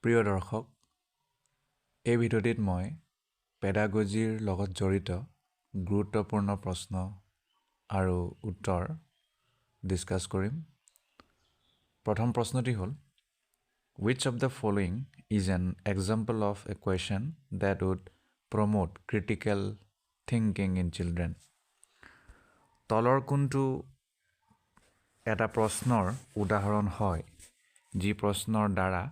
প্ৰিয় দৰ্শক, এই ভিডিঅ'টিত মই পেডাগজিৰ লগত জড়িত গুৰুত্বপূৰ্ণ প্ৰশ্ন আৰু উত্তৰ ডিছকাছ কৰিম। প্ৰথম প্ৰশ্নটি হ'ল, which of the following is an example of a question that would promote critical thinking in children? তলৰ কোনটো এটা প্ৰশ্নৰ উদাহৰণ হয় যি প্ৰশ্নৰ দ্বাৰা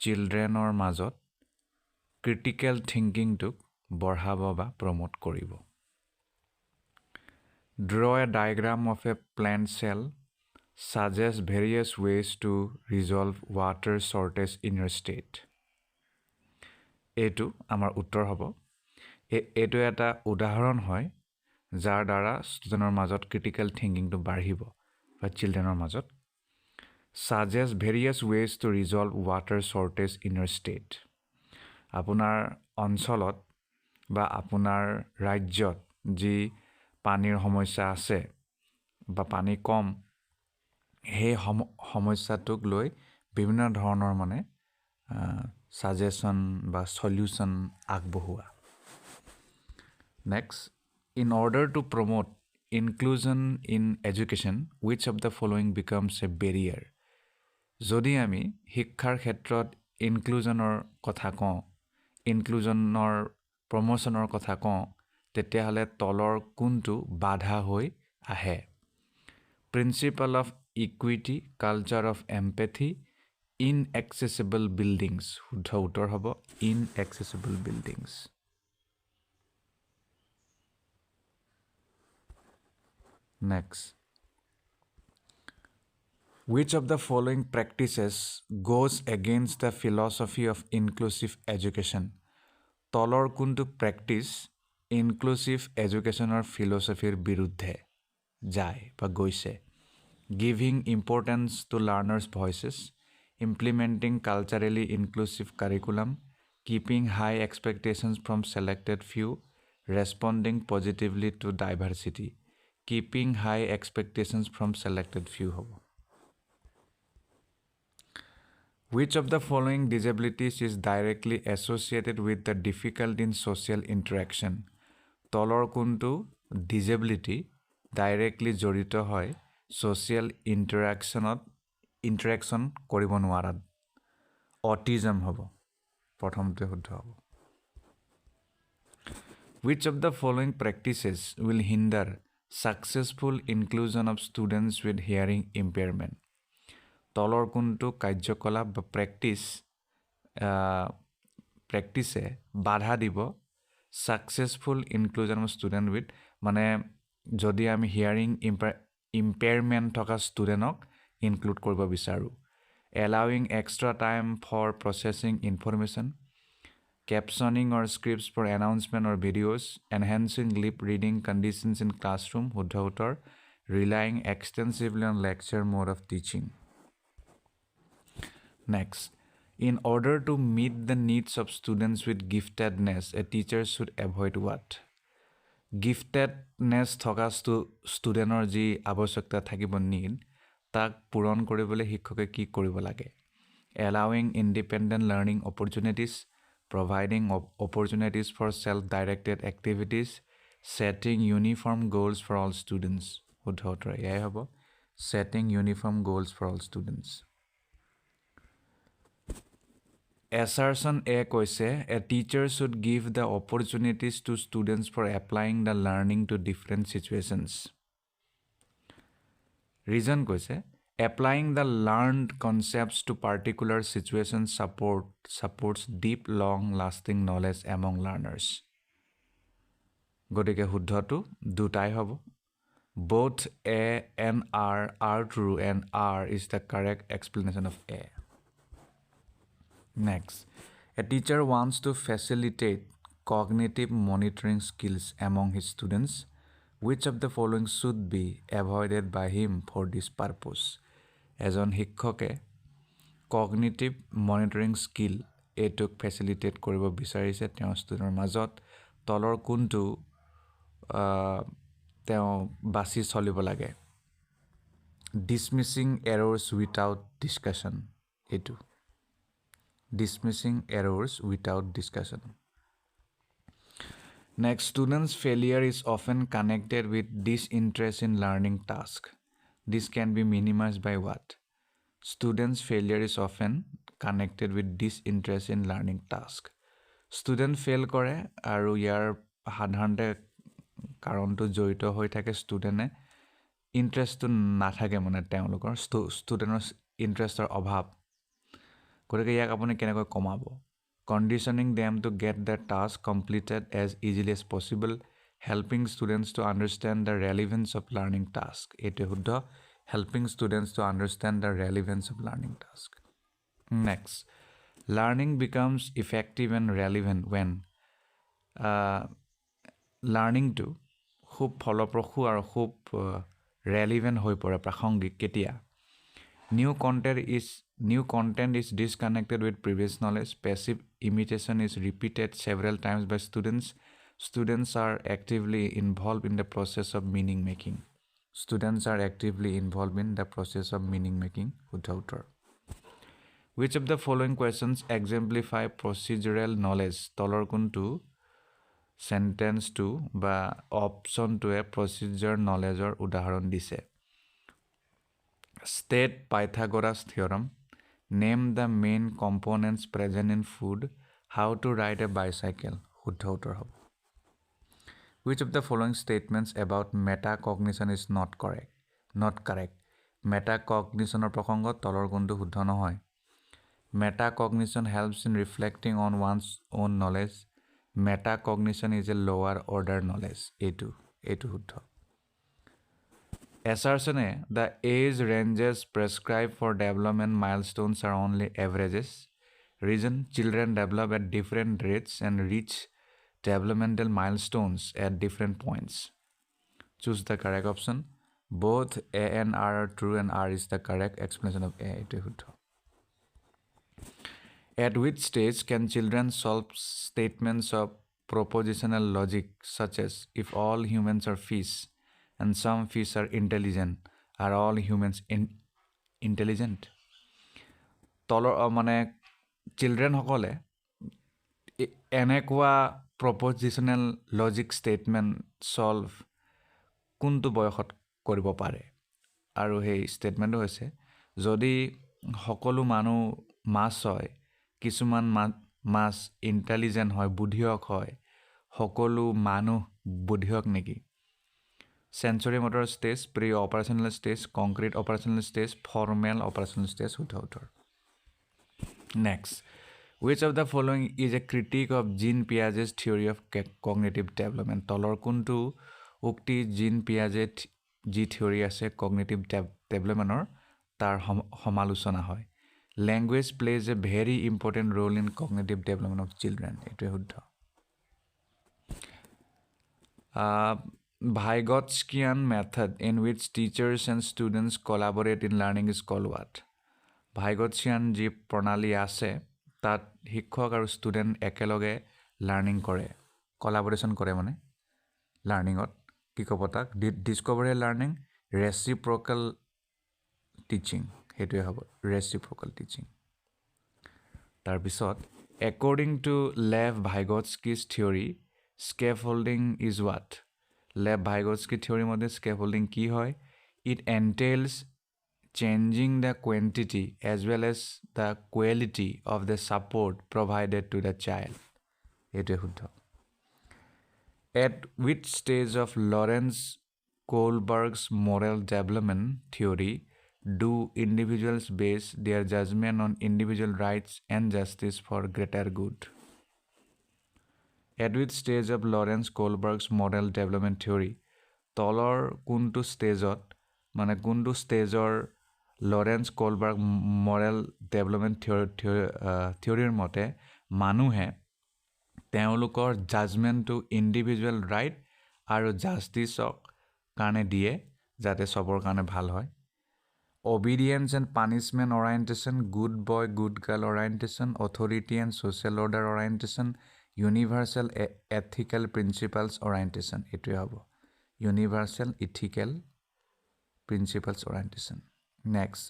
চিলড্ৰেনৰ মাজত ক্ৰিটিকেল থিংকিংটোক বঢ়াব বা প্ৰমোট কৰিব? Draw a diagram of a plant cell. Suggest various ways to resolve water shortage in your state. এইটো আমাৰ উত্তৰ হ'ব। এইটো এটা উদাহৰণ হয় যাৰ দ্বাৰা ষ্টুডেণ্টৰ মাজত ক্ৰিটিকেল থিংকিংটো বাঢ়িব বা চিলড্ৰেনৰ মাজত। Suggest various ways to resolve water shortage in your state. আপোনাৰ অঞ্চলত বা আপোনাৰ ৰাজ্যত যি পানীৰ সমস্যা আছে বা পানী কম, সেই সমস্যাটোক লৈ বিভিন্ন ধৰণৰ ছাজেশ্যন বা সলিউশ্যন আগবঢ়োৱা। Next, in order to promote inclusion in education, which of the following becomes a barrier? যদি আমি শিক্ষাৰ ক্ষেত্ৰত ইনক্লুজনৰ কথা কওঁ, ইনক্লুজনৰ প্ৰমোশ্যনৰ কথা কওঁ, তেতিয়াহ'লে তলৰ কোনটো বাধা হৈ আহে? Principle of equity, culture of empathy, inaccessible buildings. শুদ্ধ উত্তৰ হ'ব inaccessible buildings. Next, which of the following practices goes against the philosophy of inclusive education? তলৰ কোনটো প্ৰেক্টিছ ইনক্লুচিভ এডুকেশ্যনৰ ফিলচফিৰ বিৰুদ্ধে যায় বা গৈছে? Giving importance to learners' voices, implementing culturally inclusive curriculum, keeping high expectations from selected few, responding positively to diversity. Keeping high expectations from selected few হ'ব। Which of the following disabilities is directly associated with the difficulty in social interaction? তলৰ কোনটো disability directly জড়িত হয় social interaction কৰিব নোৱাৰাত? Autism হ'ব। প্ৰথমটোৱে শুদ্ধ হ'ব। Which of the following practices will hinder successful inclusion of students with hearing impairment? তলৰ কোনটো কাৰ্যকলাপ বা প্ৰেক্টিছে বাধা দিব successful inclusion of student with, যদি আমি হিয়াৰিং ইম্পেয়াৰমেণ্ট থকা ষ্টুডেণ্টক ইনক্লুড কৰিব বিচাৰোঁ? Allowing extra time for processing information, captioning or scripts for announcement or videos, enhancing lip reading conditions in classroom, শুদ্ধ উত্তৰ, relying extensively on lecture mode of teaching. Next, in order to meet the needs of students with giftedness, a teacher should avoid what? Giftedness থকা ষ্টুডেণ্টৰ যি আৱশ্যকতা থাকিব need, তাক পূৰণ কৰিবলৈ শিক্ষকে কি কৰিব লাগে? Allowing independent learning opportunities, providing opportunities for self-directed activities, setting uniform goals for all students. শুদ্ধ উত্তৰ এয়াই হ'ব, setting uniform goals for all students. Assertion A কৈছে, a teacher should give the opportunities to students for applying the learning to different situations. Reason কৈছে, applying the learned concepts to particular situations supports deep, long-lasting knowledge among learners. গতিকে শুদ্ধটো দুটাই হ'ব। Both A and R are true and R is the correct explanation of A. Next, a teacher wants to facilitate cognitive monitoring skills among his students. Which of the following should be avoided by him for this purpose? এজন শিক্ষকে cognitive monitoring skill এইটোক ফেচিলিটেট কৰিব বিচাৰিছে তেওঁৰ ষ্টুডেণ্টৰ মাজত। তলৰ কোনটো তেওঁ বাছি চলিব লাগে? dismissing errors without discussion, এইটো dismissing errors without discussion. Next, students' failure is often connected with disinterest in learning task. This can be minimized by what? Students' failure is often connected with disinterest in learning task. Student fail কৰে আৰু ইয়াৰ সাধাৰণতে কাৰণটো জড়িত হৈ থাকে ষ্টুডেণ্টে ইণ্টাৰেষ্টটো নাথাকে মানে তেওঁলোকৰ ষ্টুডেণ্টৰ ইণ্টাৰেষ্টৰ অভাৱ গতিকে ইয়াক আপুনি কেনেকৈ কমাব conditioning them to get the task completed as easily as possible helping students to understand the relevance of learning task এইটো শুদ্ধ helping students to understand the relevance of learning task next learning becomes effective and relevant when learning to খুব ফলপ্ৰসূ আৰু খুব relevant হৈ পৰে প্ৰাসংগিক কেতিয়া new content is disconnected with previous knowledge passive imitation is repeated several times by students are actively involved in the process of meaning making শুদ্ধ উত্তৰ which of the following questions exemplify procedural knowledge তলৰ কোনটো sentence to বা option to a procedure knowledge or উদাহৰণ দিছে state Pythagoras theorem name the main components present in food how to ride a bicycle শুদ্ধ উত্তৰ হ'ব which of the following statements about metacognition is not correct metacognitionৰ প্ৰসংগত তলৰ কোনটো শুদ্ধ নহয় metacognition helps in reflecting on one's own knowledge metacognition is a lower order knowledge এইটো শুদ্ধ assertion the age ranges prescribed for development milestones are only averages reason children develop at different rates and reach developmental milestones at different points choose the correct option both A and R are true and R is the correct explanation of A এইটো শুদ্ধ At which stage can children solve statements of propositional logic such as if all humans are fish and some fish are intelligent are all humans intelligent তলৰ মানে children সকলে এনেকুৱা propositional logic statement solve কোনটো বয়সত কৰিব পাৰে আৰু সেই statementটো হৈছে যদি সকলো মানুহ মাছ হয় কিছুমান মাছ ইন্টেলিজেন্ট হয় বুদ্ধিয়ক হয় সকলো মানুহ বুদ্ধিয়ক নেকি sensory motor stage pre operational stage concrete operational stage formal operational stage শুদ্ধ উত্তৰ next which of the following is a critique of Jean Piaget's theory of cognitive development তলৰ কোনটো উক্তি Jean Piaget যি theory আছে cognitive developmentৰ তাৰ সমালোচনা হয় language plays a very important role in cognitive development of children এইটো শুদ্ধ Vygotsky method in which teachers and students collaborate in learning is called what Vygotsky যি প্ৰণালী আছে তাত শিক্ষক আৰু ষ্টুডেণ্ট একেলগে লাৰ্নিং কৰে কোলাবৰেচন কৰে মানে লাৰ্নিংত কি ক'ব তাক ডিস্কভাৰী লাৰ্নিং ৰেচিপ্ৰকেল টিচিং হেতুৱে হ'ব ৰেচিপ্ৰকেল টিচিং তাৰ পিছত according to Lev Vygotsky's theory scaffolding is what Lev Vygotsky theory মতে scaffolding কি হয় it entails changing the quantity as well as the quality of the support provided to the child এইটো শুদ্ধ At which stage of Lawrence Kohlberg's moral development theory do individuals base their judgment on individual rights and justice for greater good? At which stage of Lawrence Kohlberg's moral development theory তলৰ কোনটো ষ্টেজত মানে কোনটো ষ্টেজৰ Lawrence কোলবাৰ্গ moral development theoryৰ মতে মানুহে তেওঁলোকৰ জাজমেন্টটো ইন্ডিভিজুৱেল right আৰু জাস্টিসক কাৰণে দিয়ে যাতে সবৰ কাৰণে ভাল হয় obedience and punishment orientation good boy good girl orientation authority and social order orientation universal ethical principles orientation এটোই হ'ব universal ethical principles orientation next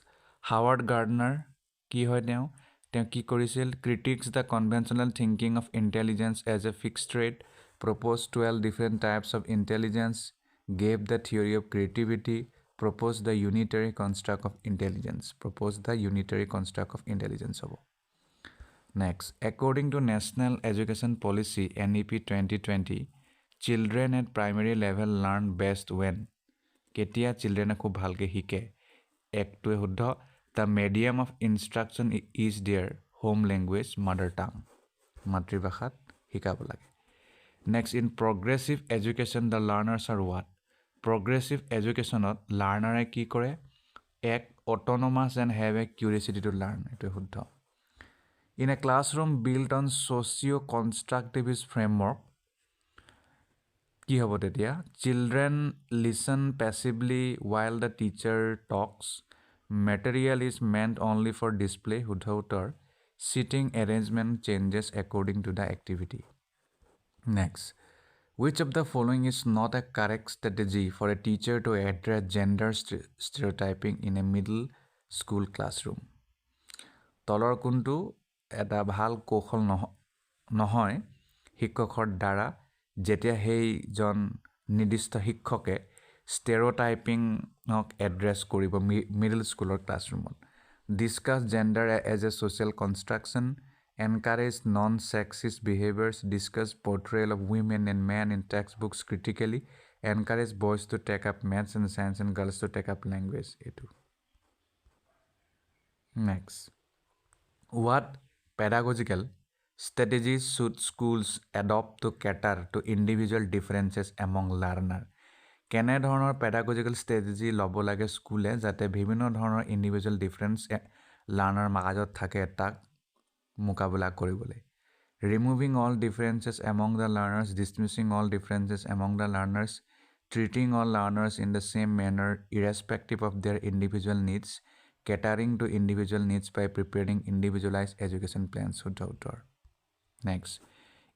Howard Gardner কি হয় তেওঁ কি কৰিছিল critiques the conventional thinking of intelligence as a fixed trait, proposed 12 different types of intelligence, gave the theory of creativity, proposed the unitary construct of intelligence হ'ব Next, according to National Education Policy NEP 2020, children at primary level learn best when কেতিয়া চিলড্ৰেনে খুব ভালকৈ শিকে একটোৱে শুদ্ধ the medium of instruction is their home language mother tongue মাতৃভাষাত শিকাব লাগে Next, in progressive education the learners are what progressive educationত লাৰ্ণাৰে কি কৰে এক autonomous and have a curiosity to learn এইটোৱে শুদ্ধ In a classroom built on socio-constructivist framework কি হ'ব তেতিয়া children listen passively while the teacher talks material is meant only for display শুদ্ধ উত্তৰ seating arrangement changes according to the activity Next, which of the following is not a correct strategy for a teacher to address gender stereotyping in a middle school classroom? তলৰ কোনটো এটা ভাল কৌশল নহয় শিক্ষকৰ দ্বাৰা যেতিয়া সেইজন নিৰ্দিষ্ট শিক্ষকে stereotyping-ক এড্ৰেছ কৰিব মিডল স্কুলৰ ক্লাছৰুমত discuss gender as a social construction encourage non-sexist behaviors discuss portrayal of women and men in textbooks critically encourage boys to take up maths and science and girls to take up language etu Next What pedagogical strategies should schools adopt to cater to individual differences among learner? কেনে ধৰণৰ pedagogical strategy ল'ব লাগে স্কুলে যাতে বিভিন্ন ধৰণৰ individual difference learner মাজত থাকে তাক মোকাবিলা কৰিবলৈ Removing all differences among the learners, dismissing all differences among the learners, treating all learners in the same manner irrespective of their individual needs, catering to individual needs by preparing individualized education plans. Next,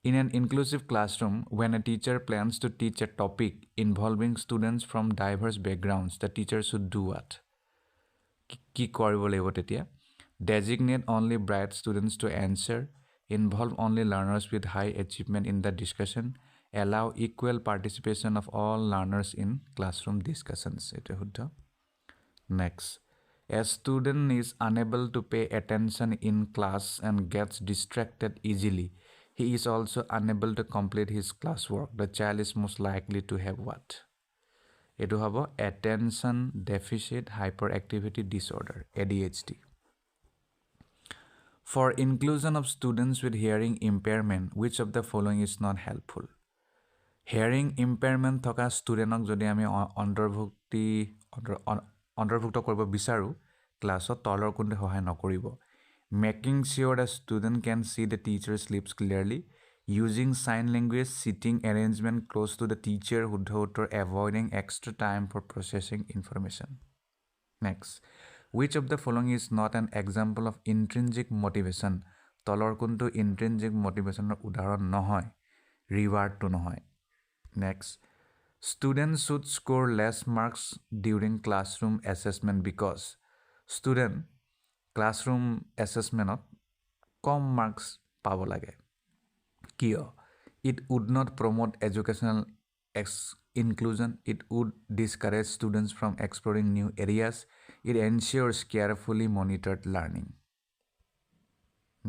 in an inclusive classroom, when a teacher plans to teach a topic involving students from diverse backgrounds, the teacher should do what? কি কৰিব লাগিব তেতিয়া? Designate only bright students to answer, involve only learners with high achievement in the discussion, allow equal participation of all learners in classroom discussions. Next, a student is unable to pay attention in class and gets distracted easily. He is also unable to complete his classwork. The child is most likely to have what? Etu hobo attention deficit hyperactivity disorder, ADHD. For inclusion of students with hearing impairment, which of the following is not helpful? Hearing impairment থকা studentক যদি আমি অন্তৰ্ভুক্ত কৰিব বিচাৰো ক্লাছত তলৰ কোনটো সহায় নকৰিব Making sure a student can see the teacher's lips clearly, using sign language, sitting arrangement close to the teacher, avoiding extra time for processing information. Next, which of the following is not an example of intrinsic motivation? তলৰ কোনটো intrinsic motivation উদাহৰণ নহয় reward to নহয় Next, students should score less marks during classroom assessment because student classroom assessment com marks পাব লাগে কিয় It would not promote educational inclusion. It would discourage students from exploring new areas. It ensures carefully monitored learning.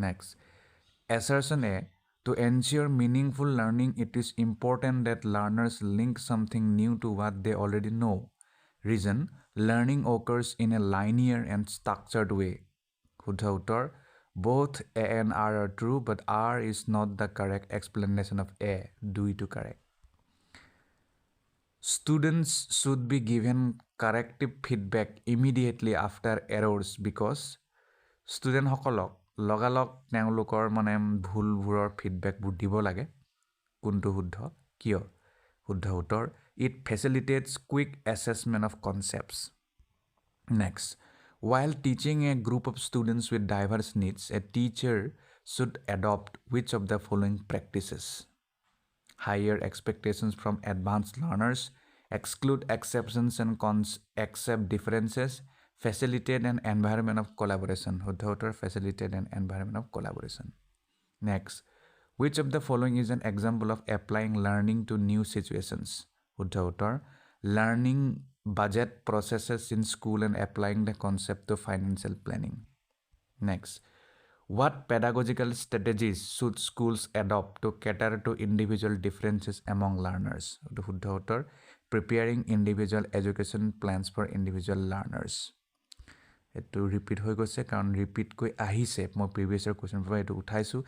Next, assertion A. To ensure meaningful learning, it is important that learners link something new to what they already know. Reason, learning occurs in a linear and structured way. Both A and R are true, but R is not the correct explanation of A. Do it to correct. Students should be given corrective feedback immediately after errors because student hokolok লগালগ তেওঁলোকৰ মানে ভুলবোৰৰ ফিডবেকবোৰ দিব লাগে কোনটো শুদ্ধ কিয় শুদ্ধ উত্তৰ It facilitates quick assessment of concepts. Next, while teaching a group of students with diverse needs, a teacher should adopt which of the following practices? Higher expectations from advanced learners, exclude exceptions and accept differences, facilitate an environment of collaboration. শুদ্ধ উত্তৰ facilitate an environment of collaboration. Next, which of the following is an example of applying learning to new situations? শুদ্ধ উত্তৰ learning budget processes in school and applying the concept to financial planning. Next, what pedagogical strategies should schools adopt to cater to individual differences among learners? শুদ্ধ উত্তৰ preparing individual education plans for individual learners. এইটো repeat হৈ গৈছে কাৰণ repeat কৈ আহিছে মই previous year question পৰা এইটো উঠাইছো.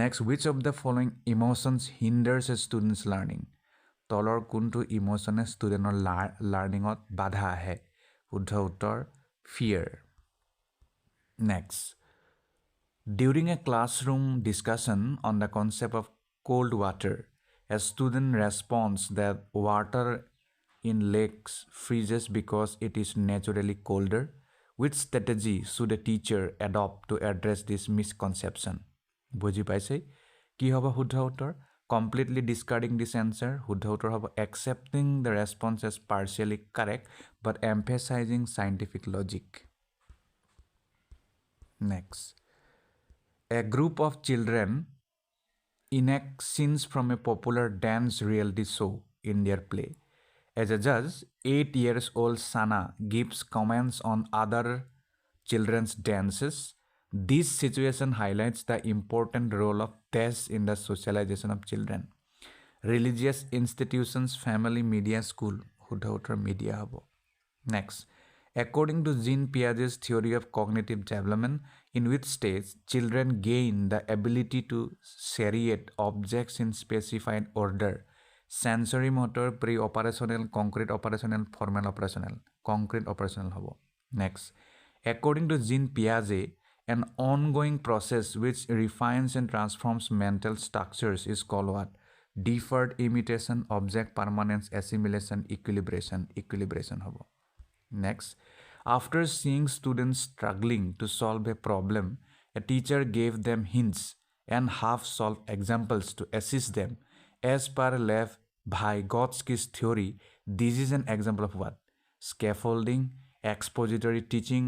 Next, which of the following emotions hinders a student's learning? তলৰ কোনটো ইমোশনে ষ্টুডেণ্টৰ লাৰ্ণিঙত বাধা আহে? শুদ্ধ উত্তৰ fear. Next, during a classroom discussion on the concept of cold water, a student responds that water in lakes freezes because it is naturally colder. Which strategy should a teacher adopt to address this misconception? বুজি পাইছে কি হ'ব শুদ্ধ উত্তৰ? Completely discarding this answer. শুদ্ধ উত্তৰ হ'ব accepting the response as partially correct but emphasizing scientific logic. Next, a group of children enact scenes from a popular dance reality show in their play. As a judge, 8 years old Sana gives comments on other children's dances. This situation highlights the important role of dance in the socialization of children. Religious institutions, family, media, school. শুদ্ধ উত্তৰ media হ'ব. Next, according to Jean Piaget's theory of cognitive development, in which stage children gain the ability to seriate objects in specified order. Sensory motor, pre-operational, concrete operational, formal operational. Concrete operational hobo. Next, according to Jean Piaget, an ongoing process which refines and transforms mental structures is called what? Deferred imitation, object permanence, assimilation, equilibration. Equilibration hobo. Next, after seeing students struggling to solve a problem, a teacher gave them hints and half-solved examples to assist them. As per Lev Vygotsky's theory, this is an example of what? Scaffolding, expository teaching,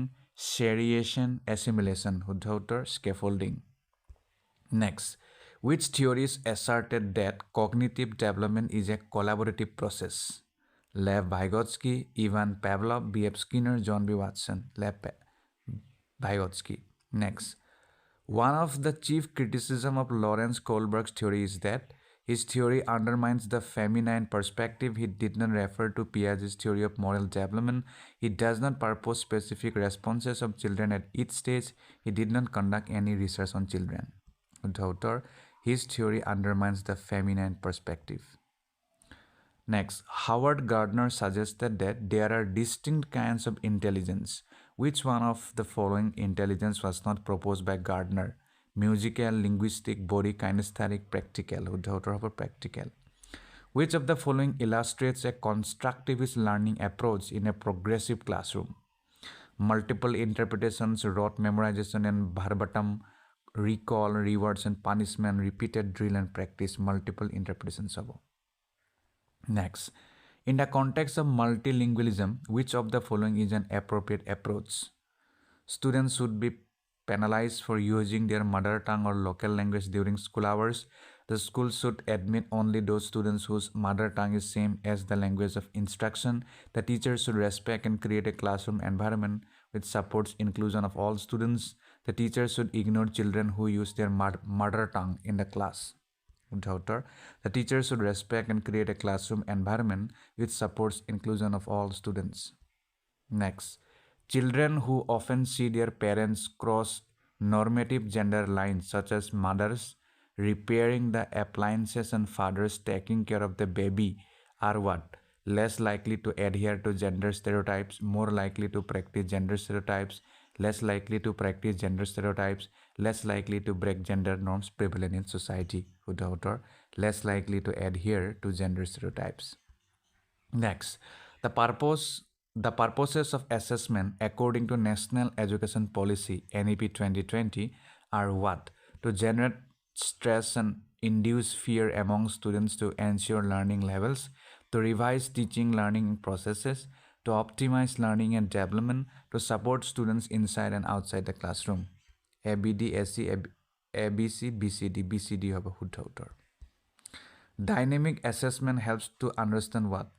seriation, assimilation. শুদ্ধ উত্তৰ scaffolding. Next, which theories asserted that cognitive development is a collaborative process? Lev Vygotsky, Ivan Pavlov, B.F. Skinner, John B. Watson. Lev Vygotsky. Next, one of the chief criticism of Lawrence Kohlberg's theory is that his theory undermines the feminine perspective. He did not refer to Piaget's theory of moral development. He does not propose specific responses of children at each stage. He did not conduct any research on children. His theory undermines the feminine perspective. Next, Howard Gardner suggested that there are distinct kinds of intelligence. Which one of the following intelligence was not proposed by Gardner? Musical, linguistic, body, kinesthetic, practical. Practical. Which of the following illustrates a constructivist learning approach in a progressive classroom? Multiple interpretations, rote memorization and verbatim recall, rewards and punishment, repeated drill and practice. Multiple interpretations. Next, in the context of multilingualism, which of the following is an appropriate approach? Students should be penalized for using their mother tongue or local language during school hours. The school should admit only those students whose mother tongue is same as the language of instruction. The teachers should respect and create a classroom environment which supports inclusion of all students. The teachers should ignore children who use their mother tongue in the class. The teachers should respect and create a classroom environment which supports inclusion of all students. Next, children who often see their parents cross normative gender lines such as mothers repairing the appliances and fathers taking care of the baby are what? Less likely to adhere to gender stereotypes, more likely to practice gender stereotypes, less likely to practice gender stereotypes, less likely to break gender norms prevalent in society. Less likely to adhere to gender stereotypes. Next, the purposes of assessment according to National Education Policy NEP 2020 are what? To generate stress and induce fear among students to ensure learning levels, to revise teaching learning processes, to optimize learning and development, to support students inside and outside the classroom. ABD, SC, ABC, BCD, BCD have a hood. Dynamic assessment helps to understand what?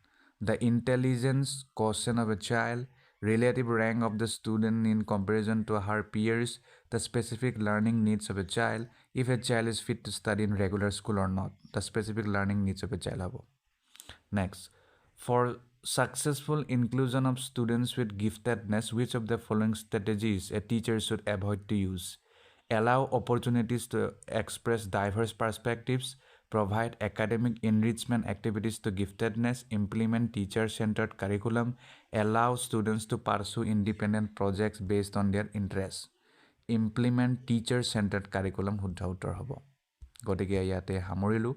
The intelligence quotient of a child, relative rank of the student in comparison to her peers, the specific learning needs of a child, if a child is fit to study in regular school or not, the specific learning needs of a child. Next, for successful inclusion of students with giftedness, which of the following strategies a teacher should avoid to use? Allow opportunities to express diverse perspectives, provide academic enrichment activities to giftedness, implement teacher-centered curriculum, allow students to pursue independent projects based on their interests. Implement teacher-centered curriculum শুদ্ধ উত্তৰ হ'ব গতিকে ইয়াতে সামৰিলোঁ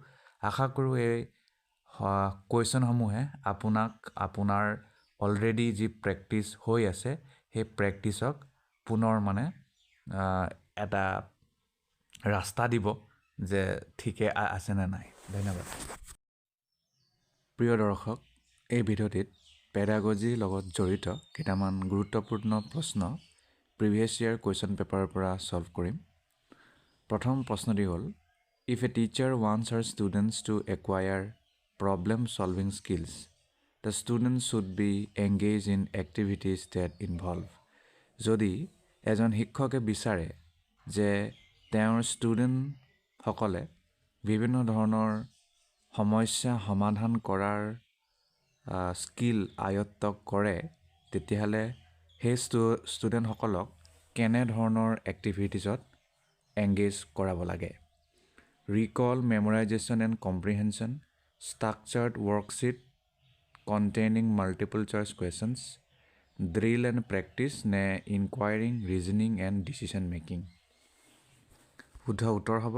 আশা কৰোঁ এই কুৱেশ্যনসমূহে আপোনাক আপোনাৰ already যি প্ৰেক্টিছ হৈ আছে সেই প্ৰেক্টিছক পুনৰ মানে এটা ৰাস্তা দিব যে ঠিকে আছে নে নাই ধন্যবাদ প্ৰিয় দৰ্শক এই ভিডিঅ'টিত পেডাগজিৰ লগত জড়িত কেইটামান গুৰুত্বপূৰ্ণ প্ৰশ্ন প্ৰিভিয়াছ ইয়াৰ কুৱেশ্যন পেপাৰৰ পৰা সলভ কৰিম প্ৰথম প্ৰশ্নটি হ'ল if a teacher wants her students to acquire problem solving skills the students should be engaged in activities that involve যদি এজন শিক্ষকে বিচাৰে যে তেওঁৰ ষ্টুডেণ্ট সকলে বিভিন্ন ধৰণৰ সমস্যা সমাধান কৰাৰ স্কিল আয়ত্ত কৰে তেতিয়াহ'লে সেই ষ্টুডেণ্ট সকলক কেনে ধৰণৰ এক্টিভিটিজত এংগেজ কৰাব লাগে recall memorization and comprehension structured worksheet containing multiple choice questions drill and practice ne inquiring reasoning and decision making শুদ্ধ উত্তৰ হ'ব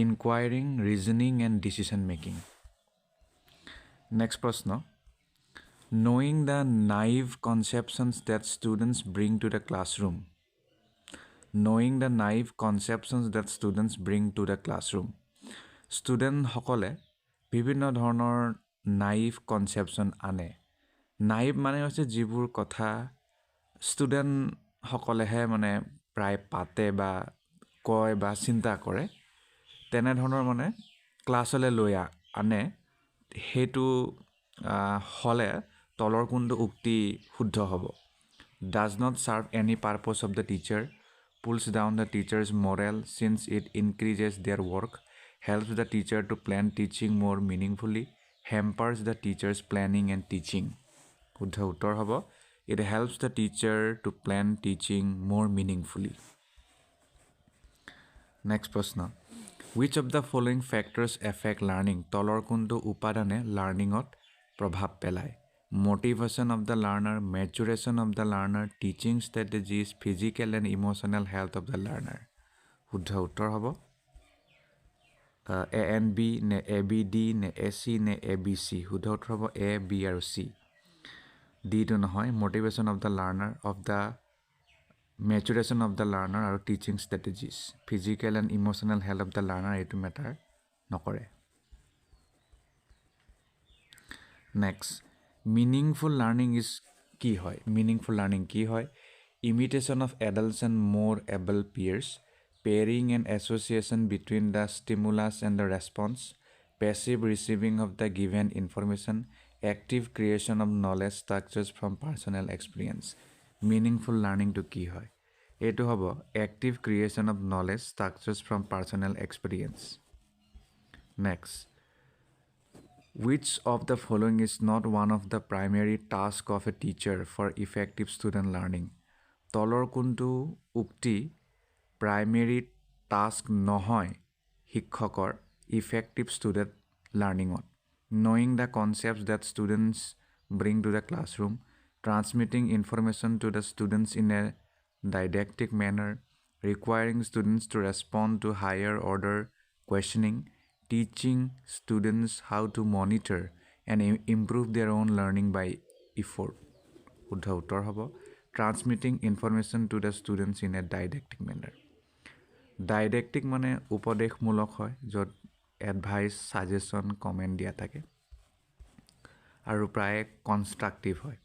inquiring reasoning and decision making next প্ৰশ্ন knowing the naive conceptions that students bring to the classroom knowing the naive conceptions that students bring to the classroom student সকলে বিভিন্ন ধৰণৰ naive conception আনে naive মানে হৈছে যিবোৰ কথা student সকলেহে মানে প্ৰায় পাতে বা কয় বা চিন্তা কৰে তেনে ধৰণৰ মানে ক্লাছলৈ লৈ আনে হেতু হলে তলৰ কোনটো উক্তি শুদ্ধ হ'ব does not serve any purpose of the teacher pulls down the teacher's morale since it increases their work, helps the teacher to plan teaching more meaningfully, hampers the teacher's planning and teaching. শুদ্ধ উত্তৰ হ'ব it helps the teacher to plan teaching more meaningfully. Next প্ৰশ্ন which of the following factors affect learning তলৰ কোনটো উপাদানে লাৰ্নিঙত প্ৰভাৱ পেলায় motivation of the learner, maturation of the learner, teaching strategies, physical and emotional health of the learner. শুদ্ধ উত্তৰ হ'ব A and B নে ABD নে AC নে ABC শুদ্ধ উত্তৰ হ'ব A, B আৰু C. D টো নহয় motivation of the learner of the maturation of the learner আৰু teaching strategies. Physical and emotional health of the learner এইটো matter নকৰে. Next meaningful learning is কি হয় meaningful learning কি হয় imitation of adults and more able peers pairing and association between the stimulus and the response passive receiving of the given information active creation of knowledge structures from personal experience meaningful learning to কি হয় এইটো হ'ব active creation of knowledge structures from personal experience next Which of the following is not one of the primary tasks of a teacher for effective student learning? তলৰ কোনটো উক্তি primary task নহয় শিক্ষকৰ effective student learningত knowing the concepts that students bring to the classroom transmitting information to the students in a didactic manner requiring students to respond to higher order questioning teaching students how to monitor and improve their own learning by effort. শুদ্ধ উত্তৰ হ'ব transmitting information to the students in a didactic manner. Didactic মানে উপদেশমূলক হয় য'ত advice, suggestion, comment দিয়া থাকে আৰু প্ৰায় constructive হয়.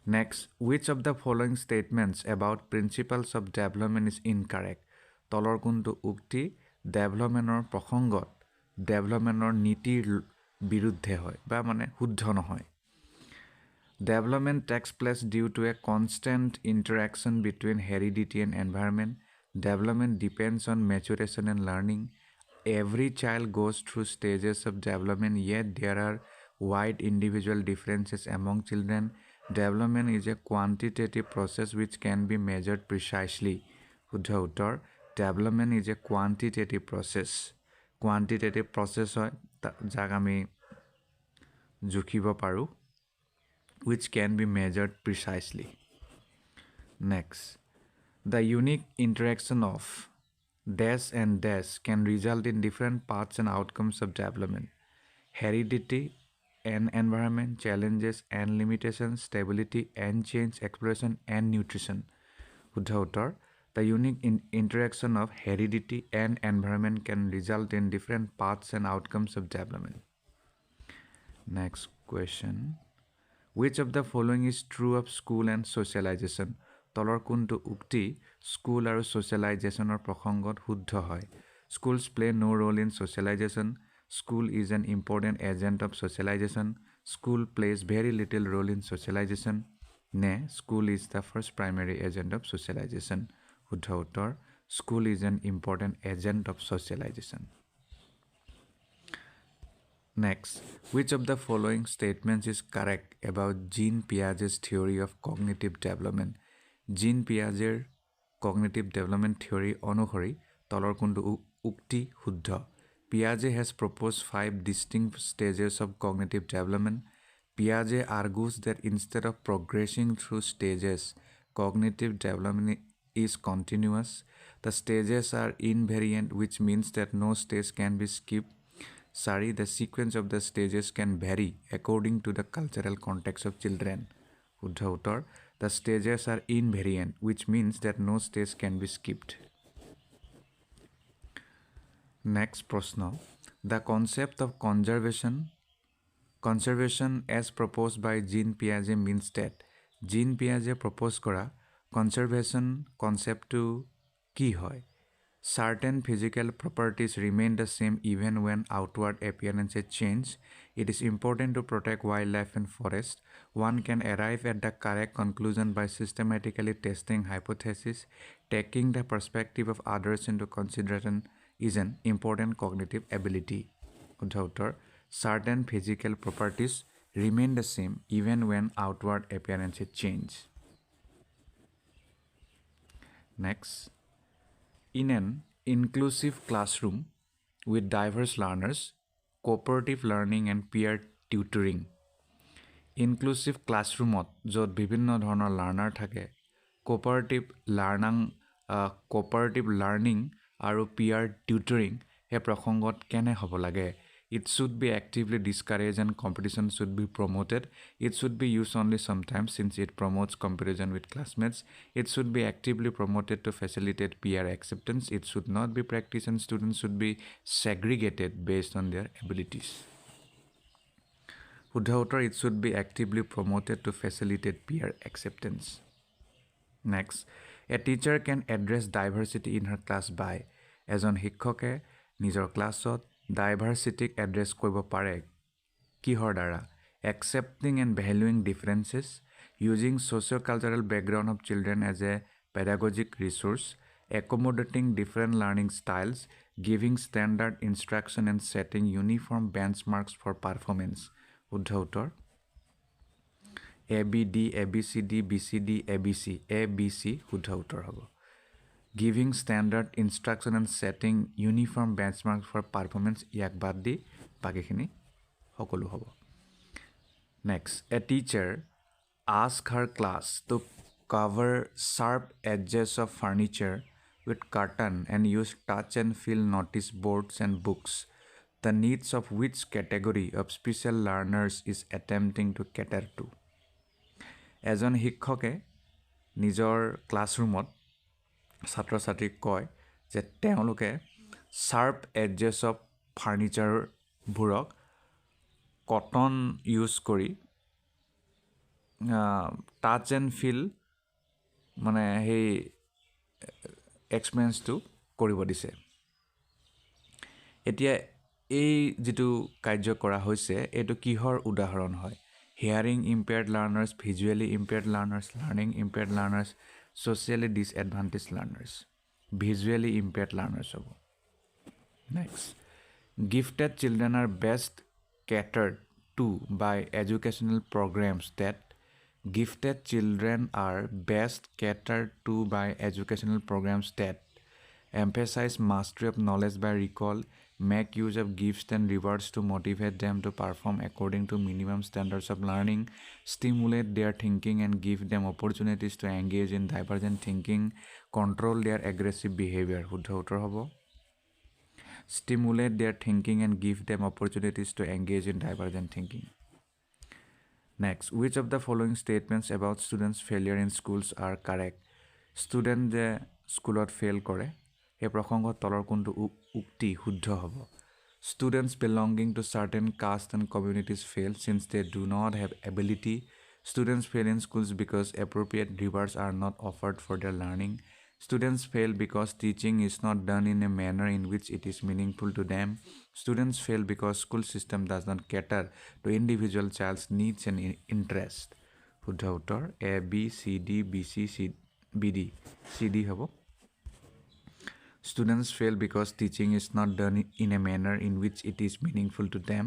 Next, which of the following statements about principles of development is incorrect? তলৰ কোনটো উক্তি ডেভেলপমেণ্টৰ প্ৰসংগত ডেভেলপমেণ্টৰ নীতিৰ বিৰুদ্ধে হয় বা মানে শুদ্ধ নহয় Development takes place due to a constant interaction between heredity and environment. Development depends on maturation and learning. Every child goes through stages of development, yet there are wide individual differences among children. Development is a quantitative process which can be measured precisely. শুদ্ধ উত্তৰ Development is a quantitative process. Quantitative process হয় যাক আমি জুখিব পাৰোঁ which can be measured precisely. Next, the unique interaction of dash and dash can result in different paths and outcomes of development. Heredity and environment, challenges and limitations, stability and change, exploration and nutrition. শুদ্ধ উত্তৰ The unique interaction of heredity and environment can result in different paths and outcomes of development. Next question. Which of the following is true of school and socialization? তলৰ কোনটো উক্তি school আৰু socializationৰ প্ৰসংগত শুদ্ধ হয় Schools play no role in socialization. School is an important agent of socialization. School plays very little role in socialization. Ne, school is the first primary agent of socialization. শুদ্ধ উত্তৰ School is an important agent of socialization. Next, which of the following statements is correct about Jean Piaget's theory of cognitive development? Jean Piaget's cognitive development theory অনুসৰি তলৰ কোনটো উক্তি শুদ্ধ Piaget has proposed 5 distinct stages of cognitive development. Piaget argues that instead of progressing through stages, cognitive development is continuous. The stages are invariant, which means that no stage can be skipped. Sorry, the sequence of the stages can vary according to the cultural context of children. শুদ্ধ উত্তৰ The stages are invariant, which means that no stage can be skipped. Next প্ৰশ্ন The concept of conservation as proposed by Jean Piaget means that Jean Piaget propose কৰা conservation conceptটো কি হয় Certain physical properties remain the same even when outward appearances change. It is important to protect wildlife and forests. One can arrive at the correct conclusion by systematically testing hypotheses. Taking the perspective of others into consideration is an important cognitive ability. Certain physical properties remain the same even when outward appearances change. Next. In an inclusive classroom with diverse learners, cooperative learning and peer tutoring. Inclusive classroomত য'ত বিভিন্ন ধৰণৰ learner থাকে cooperative learning আৰু peer tutoring এই প্ৰসংগত কেনে হ'ব লাগে It should be actively discouraged and competition should be promoted. It should be used only sometimes since it promotes comparison with classmates. It should be actively promoted to facilitate peer acceptance. It should not be practiced and students should be segregated based on their abilities. শুদ্ধ উত্তৰ It should be actively promoted to facilitate peer acceptance. Next, a teacher can address diversity in her class by এজন শিক্ষকে নিজৰ ক্লাছত ডাইভাৰ্চিটিক address কৰিব পাৰে কিহৰ দ্বাৰা accepting and valuing differences, using socio-cultural background of children as a pedagogic resource, accommodating different learning styles, giving standard instruction and setting uniform benchmarks for performance. শুদ্ধ উত্তৰ ABD, ABCD, BCD, ABC, ABC শুদ্ধ উত্তৰ হ'ব Giving standard instruction and setting uniform benchmarks for performance ইয়াক বাদ দি বাকিখিনি সকলো হ'ব Next, a teacher asked her class to cover sharp edges of furniture with curtain and use touch and feel notice boards and books. The needs of which category of special learners is attempting to cater to? এজন শিক্ষকে নিজৰ ক্লাছৰুমত ছাত্ৰ ছাত্ৰীক কয় যে তেওঁলোকে sharp edges of furniture বোৰক cotton use কৰি টাচ এণ্ড ফিল মানে সেই এক্সপিৰিয়েঞ্চটো কৰিব দিছে এতিয়া এই যিটো কাৰ্য কৰা হৈছে এইটো কিহৰ উদাহৰণ হয় hearing impaired learners visually impaired learners learning impaired learners socially disadvantaged learners visually impaired learners হ'ব next gifted children are best catered to by educational programs that gifted children are best catered to by educational programs that emphasize mastery of knowledge by recall, make use of gifts and rewards to motivate them to perform according to minimum standards of learning, stimulate their thinking and give them opportunities to engage in divergent thinking, control their aggressive behavior. শুদ্ধ উত্তৰ হ'ব stimulate their thinking and give them opportunities to engage in divergent thinking. Next, which of the following statements about students' failure in schools are correct? Student যে স্কুলত fail কৰে এই প্ৰসংগত তলৰ কোনটো উক্তি শুদ্ধ হ'ব Students belonging to certain castes and communities fail since they do not have ability. Students fail in schools because appropriate rewards are not offered for their learning. Students fail because teaching is not done in a manner in which it is meaningful to them. Students fail because school system does not cater to individual child's needs and interest. শুদ্ধ উত্তৰ A, B, C, D, B, C, B, D. C, D হ'ব Students fail because teaching is not done in a manner in which it is meaningful to them.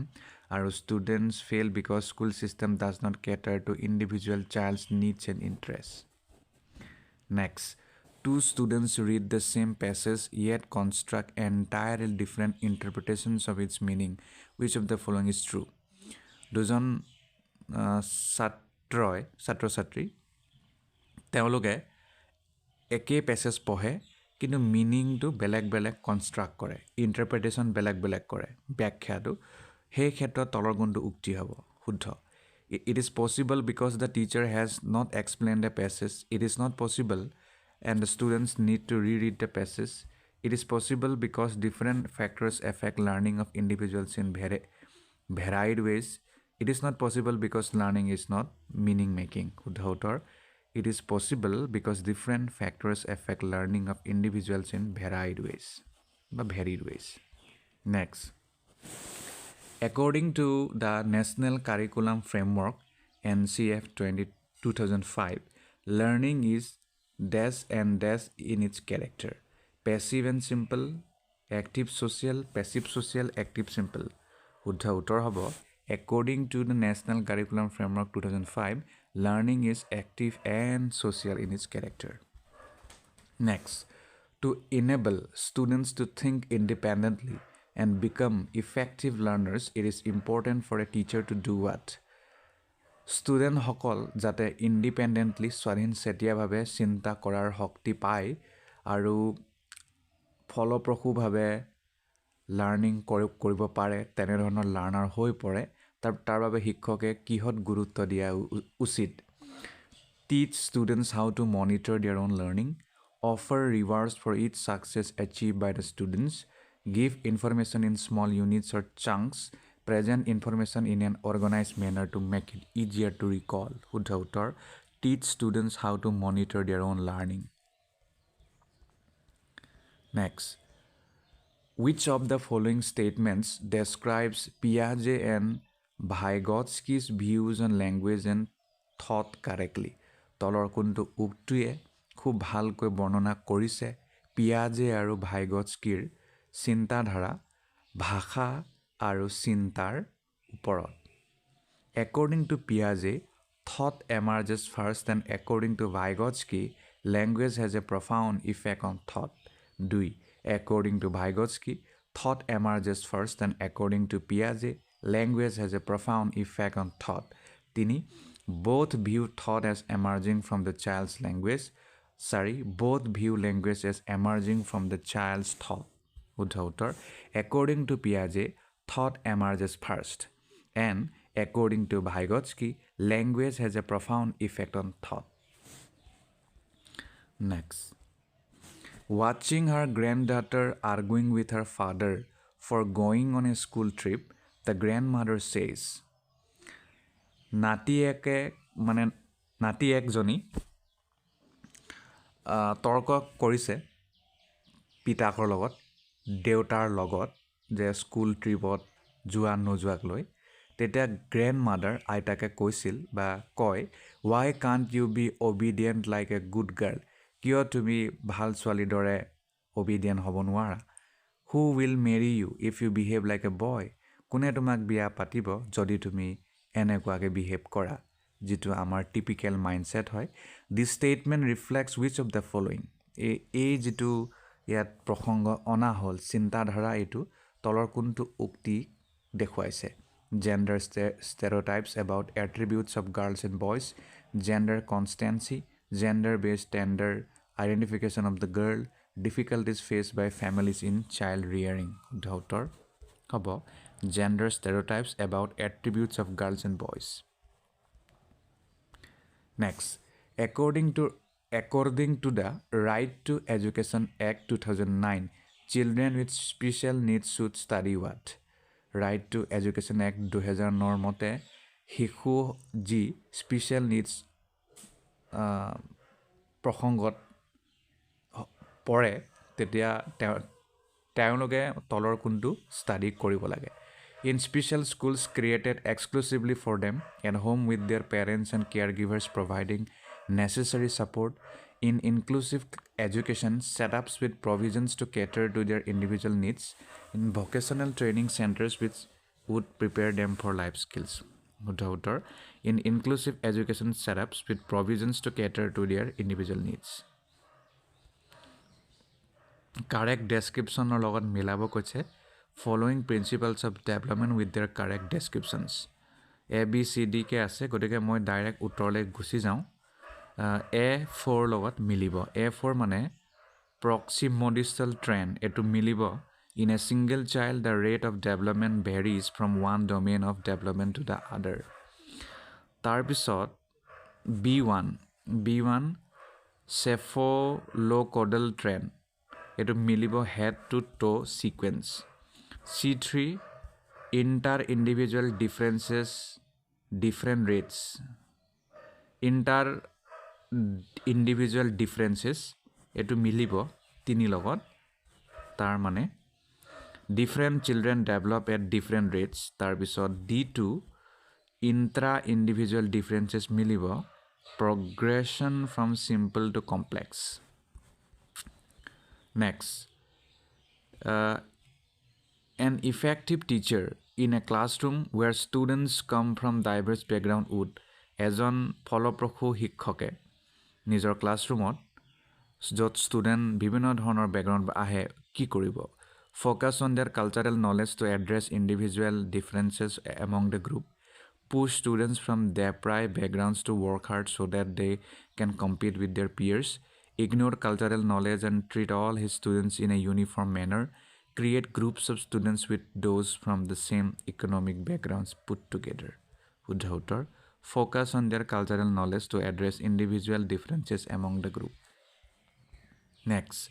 Our students fail because school system does not cater to individual child's needs and interests. Next, two students read the same passage yet construct entirely different interpretations of its meaning. Which of the following is true? দুজন ছাত্ৰ-ছাত্ৰী তেওঁলোকে একেই passage পঢ়ে কিন্তু মিনিংটো বেলেগ বেলেগ construct কৰে interpretation বেলেগ বেলেগ কৰে ব্যাখ্যাটো সেই ক্ষেত্ৰত তলৰ গুণটো উক্তি হ'ব শুদ্ধ It is possible because the teacher has not explained the passage. It is not possible and the students need to reread the passage. It is possible because different factors affect learning of individuals in varied ways. It is not possible because learning is not meaning making. শুদ্ধ উত্তৰ It is possible because different factors affect learning of individuals in varied ways. Next. According to the National Curriculum Framework, NCF 2005, learning is dash and dash in its character. Passive and simple, active social, passive social, active simple. শুদ্ধ উত্তৰ হ'ব According to the National Curriculum Framework 2005, learning is active and social in its character. Next, to enable students to think independently and become effective learners, it is important for a teacher to do what? Student সকল যাতে independently স্বাধীনচেতিয়াভাৱে চিন্তা কৰাৰ শক্তি পায় আৰু ফলপ্ৰসূভাৱে learning কৰিব পাৰে তেনেধৰণৰ লাৰ্ণাৰ হৈ পৰে তাৰ বাবে শিক্ষকে কিহত গুৰুত্ব দিয়া উচিত Teach students how to monitor their own learning, offer rewards for each success achieved by the students, give information in small units or chunks, present information in an organized manner to make it easier to recall. শুদ্ধ উত্তৰ Teach students how to monitor their own learning. Next. Which of the following statements describes Piaget and Vygotsky's views on language and thought correctly? তলৰ কোনটো উক্তিয়ে খুব ভালকৈ বৰ্ণনা কৰিছে পিয়াজে আৰু ভাইগটস্কিৰ চিন্তাধাৰা ভাষা আৰু চিন্তাৰ ওপৰত According to Piaget, thought emerges first and according to Vygotsky, language has a profound effect on thought. 2. According to Vygotsky, thought emerges first and according to Piaget, language has a profound effect on thought. 3. Both view thought as emerging from the child's language. Both view language as emerging from the child's thought. শুদ্ধ উত্তৰ According to Piaget, thought emerges first. And according to Vygotsky, language has a profound effect on thought. Next. Watching her granddaughter arguing with her father for going on a school trip, the grandmother says, নাতিয়েকে মানে নাতি একজনী তৰ্ক কৰিছে পিতাকৰ লগত দেউতাৰ লগত যে school ট্ৰিপত যোৱা নোযোৱাক লৈ তেতিয়া গ্ৰেণ্ড মাদাৰ আইতাকে কৈছিল বা কয় why can't you be obedient like a good girl কিয় তুমি ভাল ছোৱালীৰ দৰে অবিডিয়েণ্ট হ'ব নোৱাৰা who will marry you if you behave like a boy কোনে তোমাক বিয়া পাতিব যদি তুমি এনেকুৱাকৈ বিহেভ কৰা যিটো আমাৰ টিপিকেল মাইণ্ডছেট হয় this statement reflects which of the following এই যিটো ইয়াত প্ৰসংগ অনা হ'ল চিন্তাধাৰা এইটো তলৰ কোনটো উক্তি দেখুৱাইছে gender stereotypes about attributes of girls and boys gender constancy gender based tender identification of the girl difficulties faced by families in child rearing শুদ্ধ উত্তৰ হ'ব gender stereotypes about attributes of girls and boys Next, according to the Right to Education Act 2009, children with special needs should study what? Right to Education Act 2009 মতে শিশু যি special needs প্ৰসংগত পৰে তেতিয়া তেওঁলোকে তলৰ কোনটো ষ্টাডি কৰিব লাগে In special schools created exclusively for them, at home with their parents and caregivers providing necessary support, in inclusive education setups with provisions to cater to their individual needs, in vocational training centers which would prepare them for life skills. In inclusive education setups with provisions to cater to their individual needs. Correct description or logot milabo koche. Following principles of development with their correct descriptions. A, B, C, D ke ase, gotike moi direct uttorle gusi jaun. A4 logot milibo. A4 mane proximodistal trend. Etu milibo. In a single child, the rate of development varies from one domain of development to the other. Tarpisot B1. B1 cephalocodal trend. Etu milibo head to toe sequence. C3 inter-individual differences, different rates. Inter-individual differences etu milibo tini logot tar mane different children develop at different rates tar bisot D2 intra-individual differences milibo progression from simple to complex. Next An effective teacher in a classroom where students come from diverse background would এজন ফলপ্ৰসূ শিক্ষকে নিজৰ ক্লাছৰুমত য'ত student বিভিন্ন ধৰণৰ background আহে কি কৰিব focus on their cultural knowledge to address individual differences among the group push students from deprived backgrounds to work hard so' that they can compete with their peers ignore cultural knowledge and treat all his students in a uniform manner create groups of students with those from the same economic backgrounds put together. Uddhautar, focus on their cultural knowledge to address individual differences among the group. Next,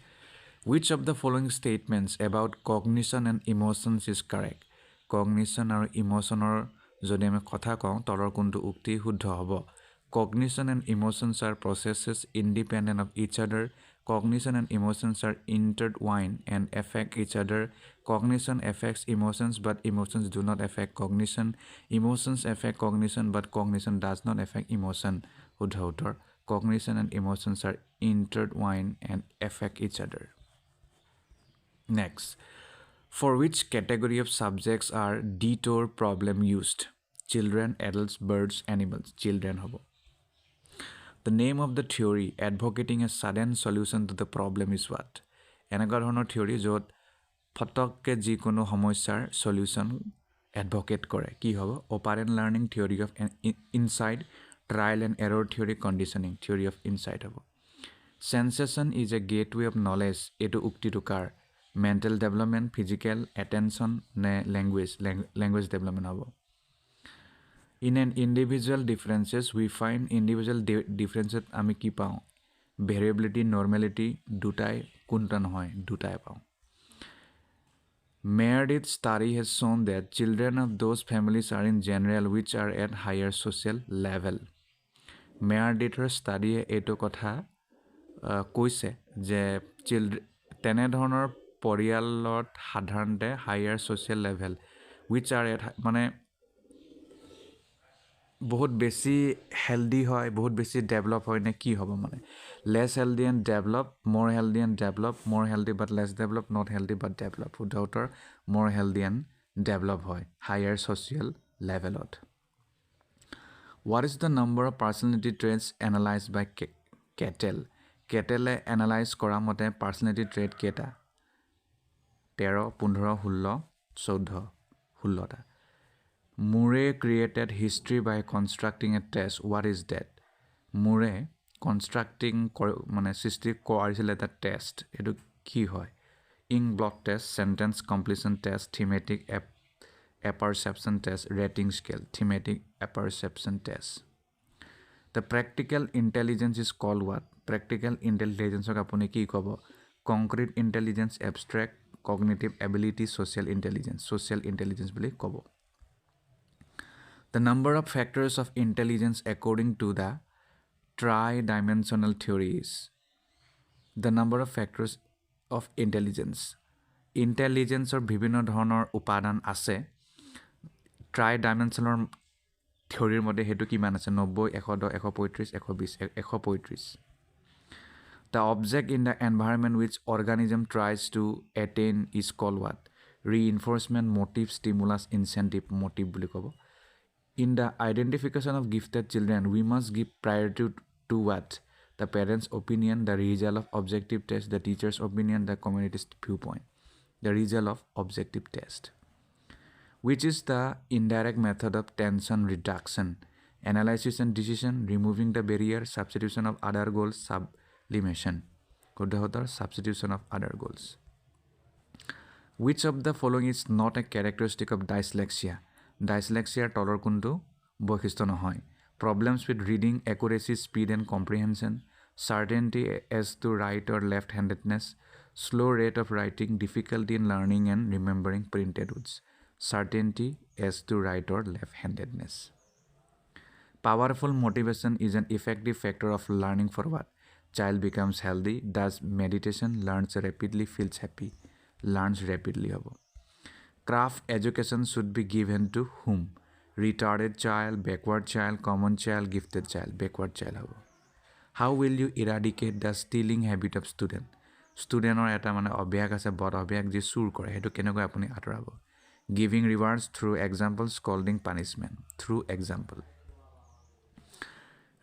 which of the following statements about cognition and emotions is correct? Cognition or emotion or jodi ame kotha kau tolor kuntu ukti shuddho hobo. Cognition and emotions are processes independent of each other. Cognition and emotions are intertwined and affect each other. Cognition affects emotions, but emotions do not affect cognition. Emotions affect cognition, but cognition does not affect emotion. Uddhautar. Cognition and emotions are intertwined and affect each other. Next. For which category of subjects are detour problem used? Children, adults, birds, animals. Children hobo. The name of the theory advocating a sudden solution to the problem is what? এনেকুৱা ধৰণৰ theory য'ত ফটককে যিকোনো সমস্যাৰ solution advocate কৰে কি হ'ব operant learning theory of insight trial and error theory conditioning theory of insight হ'ব sensation is a gateway of knowledge এটো উক্তিটো কাৰ mental development physical attention নে language development হ'ব In an individual differences, we find individual differences আমি কি পাওঁ variability, normality দুটাই কোনটা নহয় দুটাই পাওঁ Meredith's study has shown that children of those families are in general which are at higher social level. মেয়াৰডিথৰ ষ্টাডিয়ে এইটো কথা কৈছে যে তেনেধৰণৰ পৰিয়ালত সাধাৰণতে higher social level wish R at মানে বহুত বেছি হেল্ডি হয়, বহুত বেছি ডেভেলপ হয় নে কি হ'ব মানে less healthy and develop, more healthy and develop, more healthy but less develop, not healthy but develop. শুদ্ধতৰ মোৰ হেল্ডি এণ্ড ডেভেলপ হয় হায়াৰ ছ'চিয়েল লেভেলত। What is the number of personality traits analyzed by Kettle? কেটেলে analyze কৰা মতে personality treat কেইটা? 13, 15, 16, 14, 16টা। Murray created history by constructing a test. What is that? Murray constructing মানে সৃষ্টি কৰিছিল এটা টেষ্ট। এইটো কি হয়? Ink block test, sentence completion test, thematic apperception test, rating scale, thematic apperception test. The practical intelligence is called what? Practical intelligence apuni ki kobo? Concrete intelligence, abstract, cognitive ability, social intelligence. Social intelligence boli kobo. The number of factors of intelligence according to the tri-dimensional theories. The number of factors of intelligence. Intelligence or বিভিন্ন ধৰণৰ উপাদান আছে। Tri-dimensional থিয়ৰীৰ মতে হেতু কিমান আছে? 90, 110, 135, 120, 135. The object in the environment which organism tries to attain is called what? Reinforcement, motive, stimulus, incentive, motive বুলি ক'ব। In the identification of gifted children, we must give priority to what? The parents' opinion, the result of objective test, the teacher's opinion, the community's viewpoint. The result of objective test. Which is the indirect method of tension reduction? Analysis and decision, removing the barrier, substitution of other goals, sublimation. Substitution of other goals. Which of the following is not a characteristic of dyslexia? Dyslexia তলৰ কোনটো বৈশিষ্ট্য নহয়? Problems with reading, accuracy, speed and comprehension, certainty as to right or left-handedness, slow rate of writing, difficulty in learning and remembering printed words. Certainty as to right or left-handedness. Powerful motivation is an effective factor of learning for what? Child becomes healthy, does meditation, learns rapidly, feels happy. Learns rapidly hobo. Craft education should be given to whom? Retarded child, backward child, common child, gifted child. Backward child hobo. How will you eradicate the stealing habit of student? Student or eta mane obhyag ase bor obhyag je sur kore hetu kenegoi apuni atorabo? Giving rewards through example, scolding, punishment. Through example.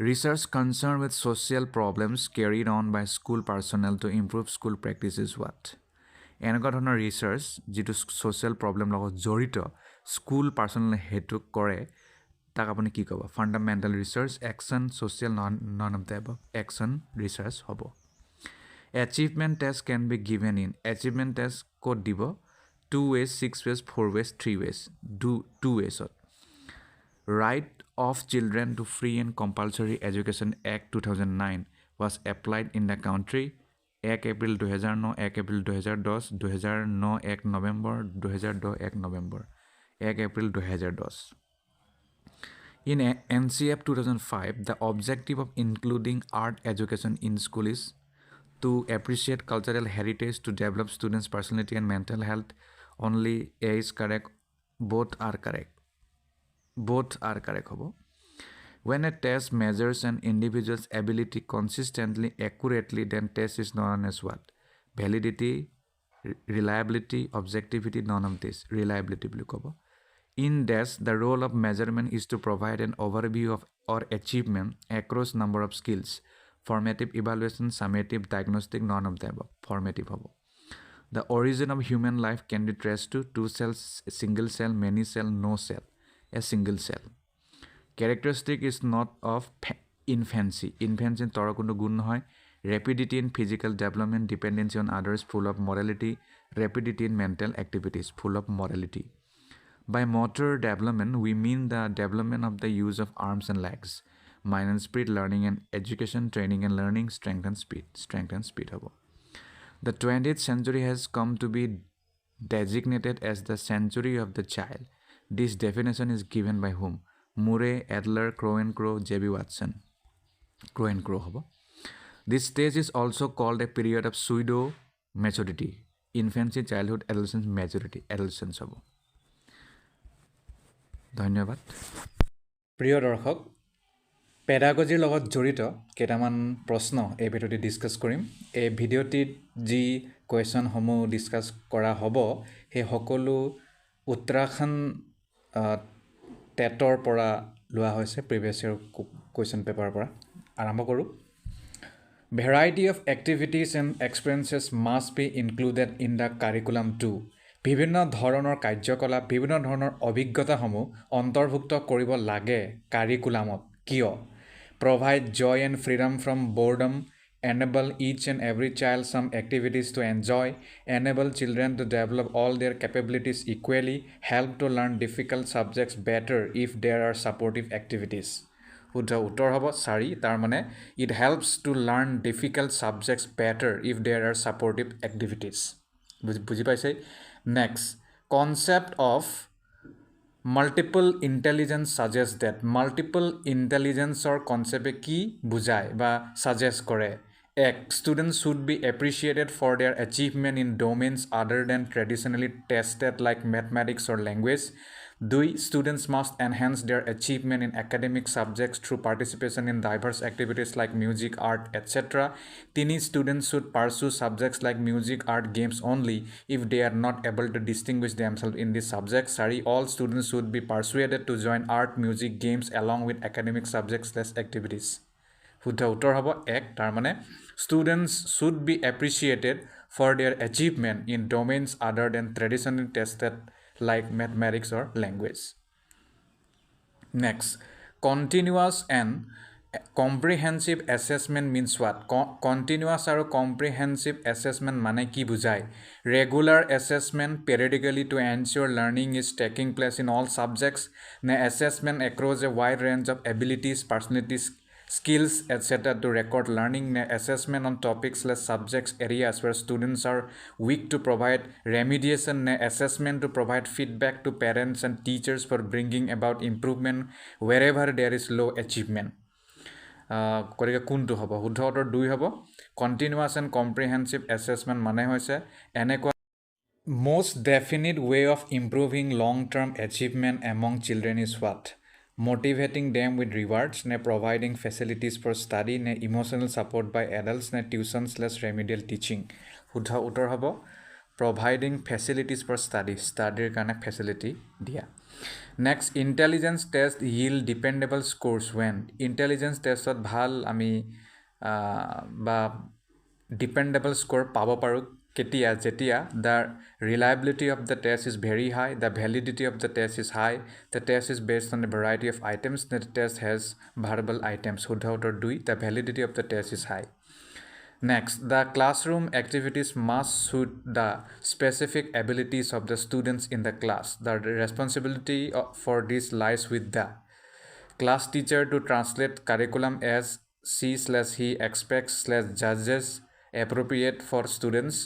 Research concerned with social problems carried on by school personnel to improve school practices what? এনেকুৱা ধৰণৰ research যিটো social problem লগত জড়িত school personal হেতু কৰে তাক আপুনি কি ক'ব? Fundamental research, action, social, none of the above. Action research হ'ব। Achievement test can be given in. Achievement test ক'ত দিব? 2 ways, 6 ways, 4 ways, 3 ways. 2 waysত। Right of Children to Free and Compulsory Education Act 2009 was applied in the country 1 April 2009, 1 April 2010, 2009 1 November, 2010 1 November, 1 April 2010. In NCF 2005, the objective of including art education in school is to appreciate cultural heritage, to develop students' personality and mental health. Only A is correct. Both are correct. Both are correct hobo. When a test measures an individual's ability consistently, accurately, then test is known as what? Validity, reliability, objectivity, none of this. Reliability bulu kobo. In this, the role of measurement is to provide an overview of or achievement across number of skills. Formative evaluation, summative, diagnostic, none of the above. Formative hobo. The origin of human life can be traced to 2 cells, a single cell, many cell, no cell. A single cell. Characteristic is not of infancy. Infancy tora kundu gun nohoy. Rapidity in physical development, dependency on others, full of morality. Rapidity in mental activities, full of morality. By motor development, we mean the development of the use of arms and legs. Mind and spirit, learning and education, training and learning, strength and speed. Strength and speed hobo. The 20th century has come to be designated as the century of the child. This definition is given by whom? Murray, Adler, Crow and Crow, J.B. Watson. Grow and grow হ'ব. This stage is also called a period of pseudo maturity. Infancy, childhood, adolescence, majority, adolescence হ'ব. ধন্যবাদ। প্ৰিয় দৰ্শক, পেডাগজিৰ লগত জড়িত কেইটামান প্ৰশ্ন এই ভিডিঅ'টি ডিছকাছ কৰিম। এই ভিডিঅ'টিত যি কুৱেশ্যনসমূহ ডিছকাছ কৰা হ'ব সেই সকলো উত্তৰাখণ্ড টেটৰ পৰা লোৱা হৈছে, প্ৰিভিয়াছ ইয়েৰ কুৱেশ্যন পেপাৰৰ পৰা। আৰম্ভ কৰোঁ। Variety of activities and experiences must be included in the curriculum too. বিভিন্ন ধৰণৰ কাৰ্যকলাপ, বিভিন্ন ধৰণৰ অভিজ্ঞতাসমূহ অন্তৰ্ভুক্ত কৰিব লাগে কাৰিকুলামত। কিয়? Provide joy and freedom from boredom, enable each and every child some activities to enjoy, enable children to develop all their capabilities equally, help to learn difficult subjects better if there are supportive activities. শুদ্ধ উত্তৰ হ'ব 4। তাৰ মানে it helps to learn difficult subjects better if there are supportive activities. বুজি পাইছে? Next, concept of multiple intelligence suggests that multiple intelligence or concept কি বুজায় বা suggest কৰে? এক, students should be appreciated for their achievement in domains other than traditionally tested like mathematics or language. 2, students must enhance their achievement in academic subjects through participation in diverse activities like music, art, etc. 3, students should pursue subjects like music, art, games only if they are not able to distinguish themselves in these subjects. 4, all students should be persuaded to join art, music, games along with academic subjects/activities. শুদ্ধ উত্তৰ হ'ব 1। তাৰ মানে students should be appreciated for their achievement in domains other than traditionally tested like mathematics or language. Next, continuous and comprehensive assessment means what? Continuous আৰু comprehensive assessment মানে কি বুজায়? Regular assessment periodically to ensure learning is taking place in all subjects, নে assessment across a wide range of abilities, personalities, skills, etc. to record learning, নে assessment on topics/subjects areas where students are weak to provide remediation, নে assessment to provide feedback to parents and teachers for bringing about improvement wherever there is low achievement. গতিকে কোনটো হ'ব? শুদ্ধ উত্তৰ 2 হ'ব। Continuous and comprehensive assessment মানে হৈছে এনেকুৱা most definite way of improving long-term achievement among children is what? Motivating them with rewards, ne providing facilities for study, ne emotional support by adults, ne tuition/remedial teaching. শুদ্ধ উত্তৰ হ'ব providing facilities for study, studyৰ কাৰণে facility দিয়া। Next, intelligence test yield dependable scores when? Intelligence testত ভাল আমি বা dependable score পাব পাৰোঁ কেতিয়া? যেতিয়া the reliability of the test is very high, the validity of the test is high, the test is based on a variety of items, the test has variable items. শুদ্ধ উত্তৰ 2, the validity of the test is high. Next, the classroom activities must suit the specific abilities of the students in the class. The responsibility for this lies with the class teacher to translate curriculum as she/he expects/judges appropriate for students,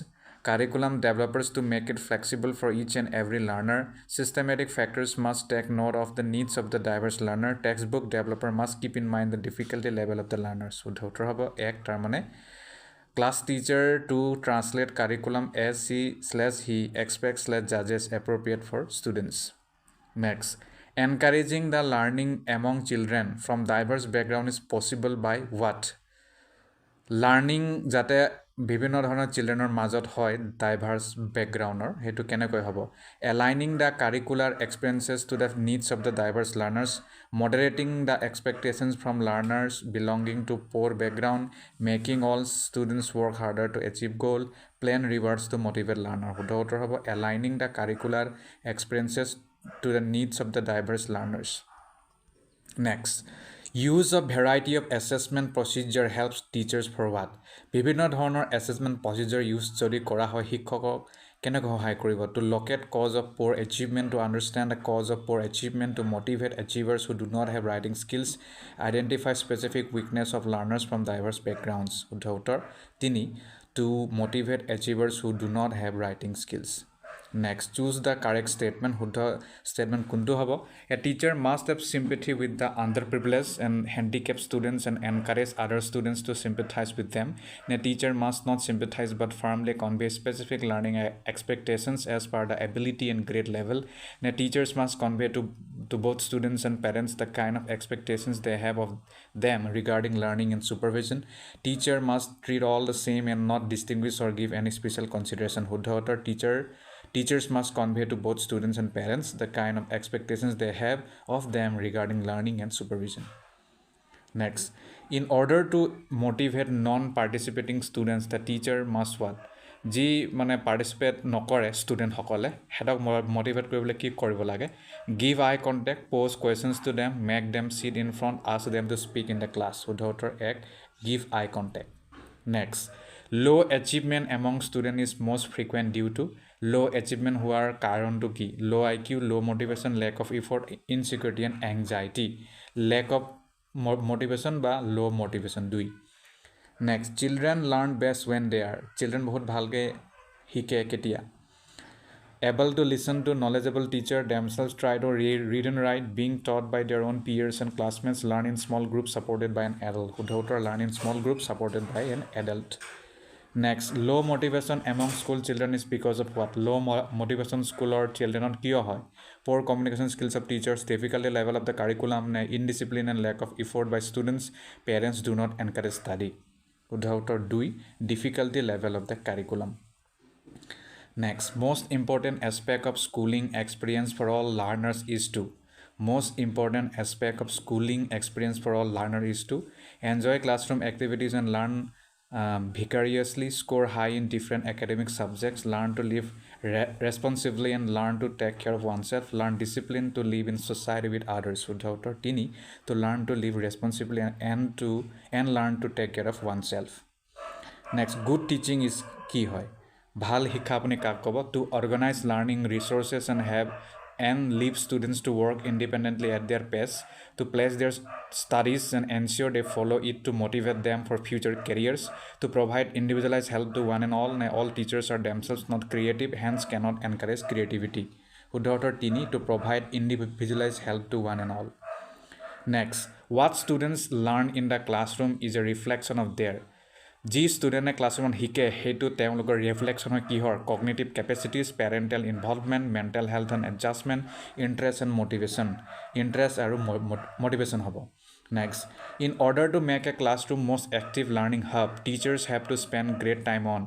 curriculum developers to make it flexible for each and every learner, systematic factors must take note of the needs of the diverse learner, textbook developer must keep in mind the difficulty level of the learners. শুদ্ধ উত্তৰ হ'ব 1। তাৰ মানে class teacher to translate curriculum as she/he expects/judges appropriate for students. Next, encouraging the learning among children from diverse background is possible by what? Learning যাতে বিভিন্ন ধৰণৰ চিলড্ৰেনৰ মাজত হয় ডাইভাৰ্ছ বেকগ্ৰাউণ্ডৰ, সেইটো কেনেকৈ হ'ব? Aligning the curricular experiences to the needs of the diverse learners, moderating the expectations from learners belonging to poor background, making all students work harder to achieve goal, plan rewards to motivate learner. শুদ্ধ উত্তৰ হ'ব aligning the curricular experiences to the needs of the diverse learners. Next, use of variety of assessment procedure helps teachers for what? বিভিন্ন ধৰণৰ assessment procedure use যদি কৰা হয় শিক্ষকক কেনেকৈ সহায় কৰিব? To locate cause of poor achievement, to understand the cause of poor achievement, to motivate achievers who do not have writing skills, identify specific weakness of learners from diverse backgrounds. শুদ্ধ উত্তৰ 3, to motivate achievers who do not have writing skills. Next, choose the correct statement. শুদ্ধ statement কোনটো হ'ব? A teacher must have sympathy with the underprivileged and handicapped students and encourage other students to sympathize with them. A teacher must not sympathize but firmly convey specific learning expectations as per the ability and grade level. And teachers must convey to both students and parents the kind of expectations they have of them regarding learning and supervision. Teacher must treat all the same and not distinguish or give any special consideration. শুদ্ধ উত্তৰ Teachers must convey to both students and parents the kind of expectations they have of them regarding learning and supervision. Next, in order to motivate non-participating students, the teacher must what? যি মানে participate নকৰে ষ্টুডেণ্টসকলে হেতক motivate কৰিবলৈ কি কৰিব লাগে? Give eye contact, pose questions to them, make them sit in front, ask them to speak in the class. শুদ্ধ উত্তৰ 1, give eye contact. Next, low achievement among students is most frequent due to low achievement হোৱাৰ কাৰণটো কি? Low IQ, low motivation, lack of effort, insecurity and anxiety. Lack of motivation বা low motivation 2. Next, children learn best when they are. Children বহুত ভালকে শিকে কেতিয়া? Able to listen to knowledgeable teacher, themselves try to read and write, being taught by their own peers and classmates, learn in small groups supported by an adult. শুদ্ধ উত্তৰ learn in small groups supported by an adult. Next, low motivation among school children is because of what? Low motivation school or children কিয় হয়? Poor communication skills of teachers, difficulty level of the curriculum, indiscipline and lack of effort by students, parents do not encourage study. শুদ্ধ উত্তৰ 2, difficulty level of the curriculum. Next, most important aspect of schooling experience for all learners is to. Most important aspect of schooling experience for all learners is to enjoy classroom activities and learn vicariously, score high in different academic subjects, learn to live responsibly and learn to take care of oneself, learn discipline to live in society with others. শুদ্ধ উত্তৰ 3, to learn to live responsibly and learn to take care of oneself. Next, good teaching is কি হয়? ভাল শিক্ষা আপুনি কাক ক'ব? To organize learning resources and leave students to work independently at their pace, to place their studies and ensure they follow it, to motivate them for future careers, to provide individualized help to one and all. All teachers are themselves not creative, hence cannot encourage creativity. শুদ্ধ উত্তৰ 3, to provide individualized help to one and all. Next, what students learn in the classroom is a reflection of their. যি ষ্টুডেণ্টে ক্লাছৰুমত শিকে সেইটো তেওঁলোকৰ reflection হয় কিহৰ? Cognitive capacities, parental involvement, mental health and adjustment, interest and motivation. Interest আৰু motivation হ'ব. Next, in order to make a classroom most active learning hub, teachers have to spend great time on.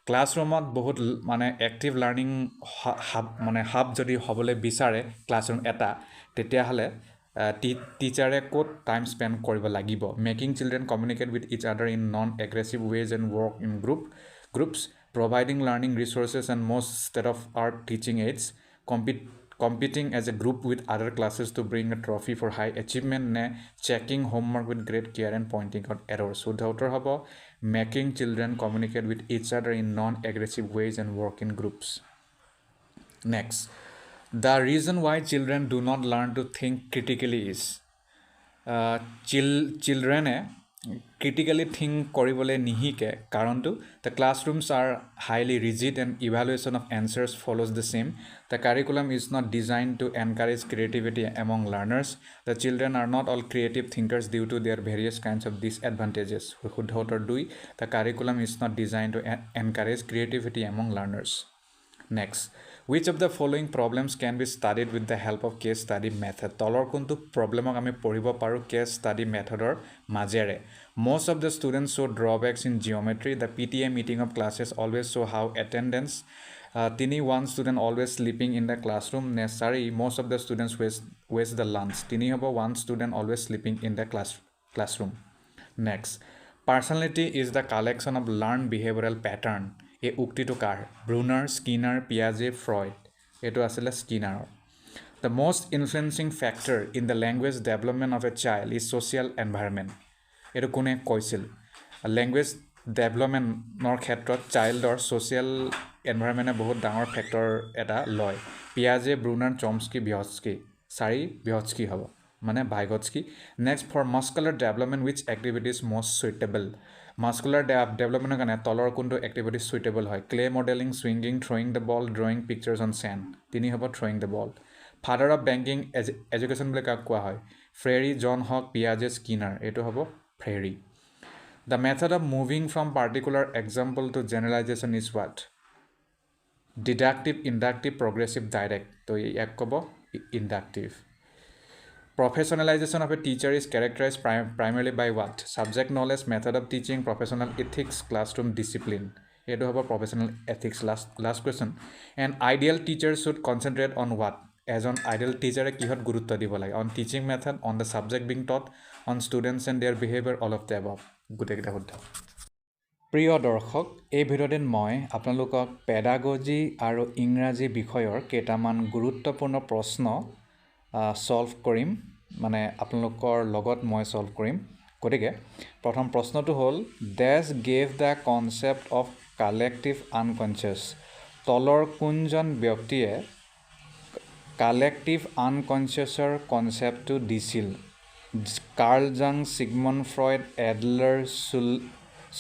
ক্লাছৰুমত বহুত মানে active learning hub যদি হ'বলৈ বিচাৰে classroom এটা, তেতিয়াহ'লে টিচাৰে ক'ত টাইম স্পেণ্ড কৰিব লাগিব? Making children communicate with each আদাৰ in non aggressive ways and work in groups, providing learning resources and most state of art teaching aids, competing as a group with other classes to bring a trophy for high achievement, checking homework with great care and pointing out errors. শুদ্ধ উত্তৰ হ'ব making children communicate with each other in non-aggressive ways and work in groups. Next, the reason why children do not learn to think critically is childrene critically think কৰিবলৈ নিশিকে কাৰণটো the classrooms are highly rigid and evaluation of answers follows the same. The curriculum is not designed to encourage creativity among learners. The children are not all creative thinkers due to their various kinds of disadvantages. শুদ্ধ উত্তৰ 2, the curriculum is not designed to encourage creativity among learners. Next, which of the following problems can be studied with the help of case study method? তলৰ কোনটো প্ৰব্লেমক আমি পঢ়িব পাৰোঁ case study methodৰ মাজেৰে? Most of the students show drawbacks in geometry. The PTA meeting of classes always show how attendance. One student always sleeping in the classroom. Most of the students waste the lunch. One student always sleeping in the classroom. Next, personality is the collection of learned behavioral pattern. এই উক্তিটো কাৰ? ব্ৰুনাৰ, Skinner, পিয়াজে, ফ্ৰইড. এইটো আছিলে স্কিনাৰৰ. The most influencing factor in the language development of a child is social environment. এইটো কোনে কৈছিল? Language ডেভেলপমেণ্টৰ ক্ষেত্ৰত চাইল্ডৰ social এনভাইৰনমেণ্টে বহুত ডাঙৰ factor এটা লয়. পিয়াজে, ব্ৰুনাৰ, চমস্কি, ভিহটস্কি. 4 ভিহটস্কি হ'ব মানে Vygotsky. Next, for muscular development which activity is most suitable? Muscular ডেভেলপমেণ্টৰ কাৰণে তলৰ কোনটো এক্টিভিটি সুইটেবল হয় clay modeling swinging throwing the ball drawing pictures on sand 3 হ'ব throwing the ball father of banking education বুলি কাক কোৱা হয় ফ্ৰেৰী জন হক পিয়াজে স্কিনাৰ এইটো হ'ব Freire the method of moving from particular example to generalization is what deductive inductive progressive direct তো ইয়াক ক'ব inductive Professionalization of a teacher is characterized primarily by what? Subject knowledge, method of teaching, professional ethics, classroom discipline. Here to have a professional ethics. Last question. An ideal teacher should concentrate on what? As an ideal teacher, kihot gurutto dibo lage on teaching method, on the subject being taught, on students and their behavior, all of the above. Gute kita huddha. প্ৰিয় দৰ্শক এই ভিডিঅ'ত মই আপোনালোকক pedagogy আৰু ইংৰাজী বিষয়ৰ কেইটামান গুৰুত্বপূৰ্ণ প্ৰশ্ন সলভ কৰিম মানে আপোনালোকৰ লগত মই সলভ কৰিম গতিকে প্ৰথম প্ৰশ্নটো হ'ল ডেছ gave the concept of collective unconscious তলৰ কোনজন ব্যক্তিয়ে কালেক্টিভ আনকনচিয়াছৰ কনচেপ্টটো দিছিল কাৰ্ল জাং ছিগমণ্ড ফ্ৰইড এডলাৰ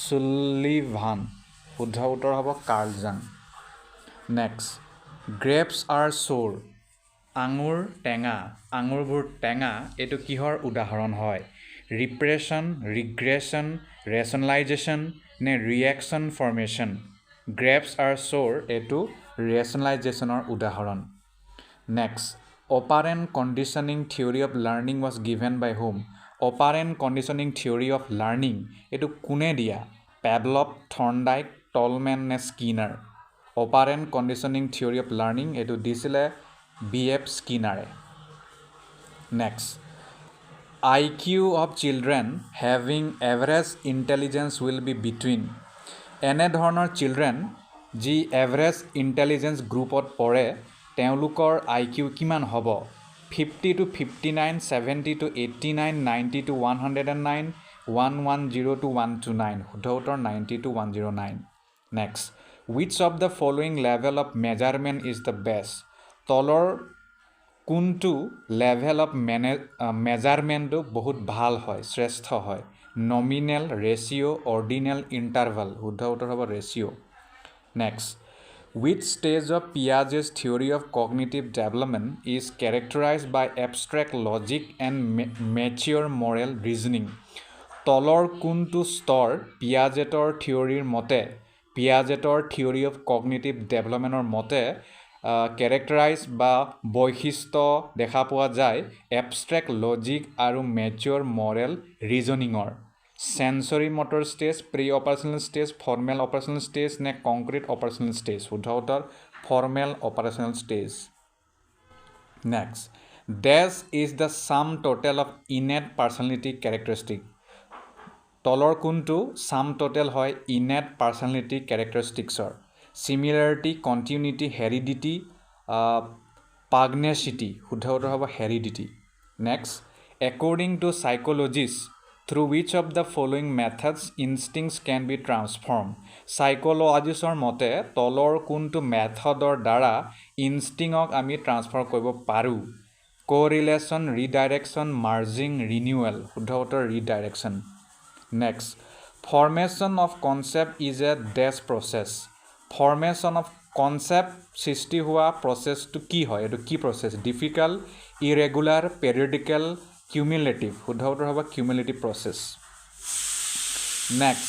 সুলিভান শুদ্ধ উত্তৰ হ'ব Carl Jung next grapes are চ'ৰ আঙুৰ টেঙা আঙুৰবোৰ টেঙা এইটো কিহৰ উদাহৰণ হয় ৰিপ্ৰেশ্যন ৰিগ্ৰেশ্যন ৰেচনেলাইজেশ্যন নে reaction formation grapes are sour এইটো ৰেচনেলাইজেশ্যনৰ উদাহৰণ next operant conditioning theory of learning was given by whom operant conditioning theory of learning এইটো কোনে দিয়া পেভলভ থৰ্ণ্ডাইক টলমেন নে Skinner operant conditioning theory of learning এইটো দিছিলে B.F. Skinner. Next, IQ of children having average intelligence will be between এনে ধৰণৰ children যি average intelligence গ্ৰুপত পৰে তেওঁলোকৰ IQ কিমান হ'ব 50 to 59 70 to 89 90 to 109 110 to 129 শুদ্ধ উত্তৰ 90 to 109 next which of the following level of measurement is the best তলৰ কোনটো লেভেল অফ মেজাৰমেণ্টটো বহুত ভাল হয় শ্ৰেষ্ঠ হয় নমিনেল ৰেচিঅ' অৰ্ডিনেল ইণ্টাৰভেল শুদ্ধ উত্তৰ হ'ব ratio' next which stage of Piaget's theory of cognitive development is characterized by abstract logic and mature moral reasoning তলৰ কোনটো স্তৰ পিয়াজেটৰ থিয়ৰীৰ মতে পিয়াজেটৰ থিয়ৰী অফ কগনিটিভ ডেভেলপমেণ্টৰ মতে কেৰেক্টাৰাইজ বা বৈশিষ্ট্য দেখা পোৱা যায় এবষ্ট্ৰেক্ট লজিক আৰু মেচিয়ৰ মৰেল ৰিজনিঙৰ sensory motor stage pre operational stage formal operational stage নে কংক্ৰিট অপাৰেশ্যনেল ষ্টেজ শুদ্ধ উত্তৰ formal operational stage next dash is the sum total of innate personality characteristic তলৰ কোনটো ছাম টোটেল হয় innate personality কেৰেক্টাৰিষ্টিক্সৰ similarity continuity heredity pugnacity শুদ্ধ উত্তৰ হ'ব heredity next according to psychologists through which of the following methods instincts can be transformed psychologistsৰ মতে তলৰ কোনটো মেথডৰ দ্বাৰা ইনষ্টিংক আমি ট্ৰান্সফাৰ কৰিব পাৰো correlation redirection merging renewal শুদ্ধ উত্তৰ redirection next formation of concept is a dash process formation of concept সৃষ্টি হোৱা প্ৰচেছটো কি হয় এটো কি প্ৰচেছ ডিফিকাল্ট ইৰেগুলাৰ পেৰিয়ডিকেল কিউমুলেটিভ শুদ্ধ উত্তৰ হ'ব cumulative process next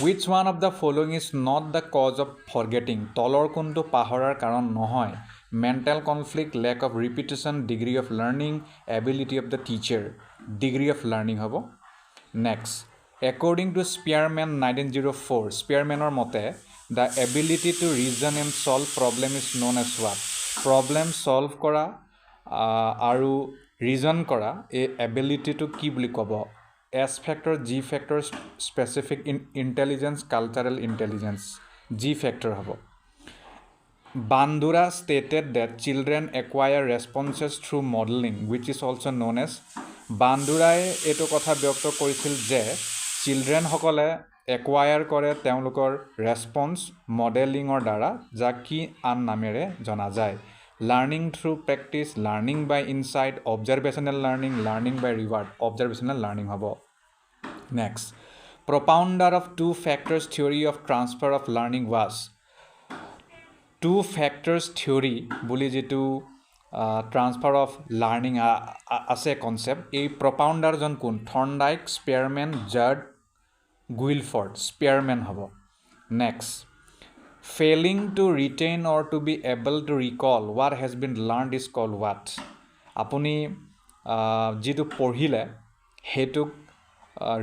which one of the following is not the cause of forgetting তলৰ কোনটো পাহৰাৰ কাৰণ নহয় mental conflict lack of repetition degree of learning ability of the teacher degree of learning হ'ব next according to Spearman 1904 Spearmanৰ মতে the ability to reason and solve problem is known as what problem solve কৰা আৰু reason কৰা এই ability to কি বুলি ক'ব S factor G factor specific intelligence cultural intelligence G factor হ'ব Bandura stated that children acquire responses through modeling which is also known as Bandurai এটো কথা ব্যক্ত কৰিছিল যে চিলড্ৰেন সকলে একুৱায়াৰ কৰে তেওঁলোকৰ ৰেসপন্স মডেলিংৰ দ্বাৰা যাক কি আন নামেৰে জনা যায় লাৰ্নিং থ্ৰু প্ৰেক্টিস লাৰ্নিং বাই ইনসাইট অবজাৰভেশনাল লাৰ্নিং লাৰ্নিং বাই ৰিৱাৰ্ড অবজাৰভেশনাল লাৰ্নিং হ'ব next Propounder of two factors theory of transfer of learning was two factors theory বুলি যেটো transfer of learning আছে concept এই propounder জন কোন থৰ্নডাইক স্পেয়াৰমেন জাৰ্ড গুইলফৰ্ড স্পেয়াৰমেন হ'ব next failing to retain or to be able to recall what has been learned is called what আপুনি যেটো পঢ়িলে Hetuk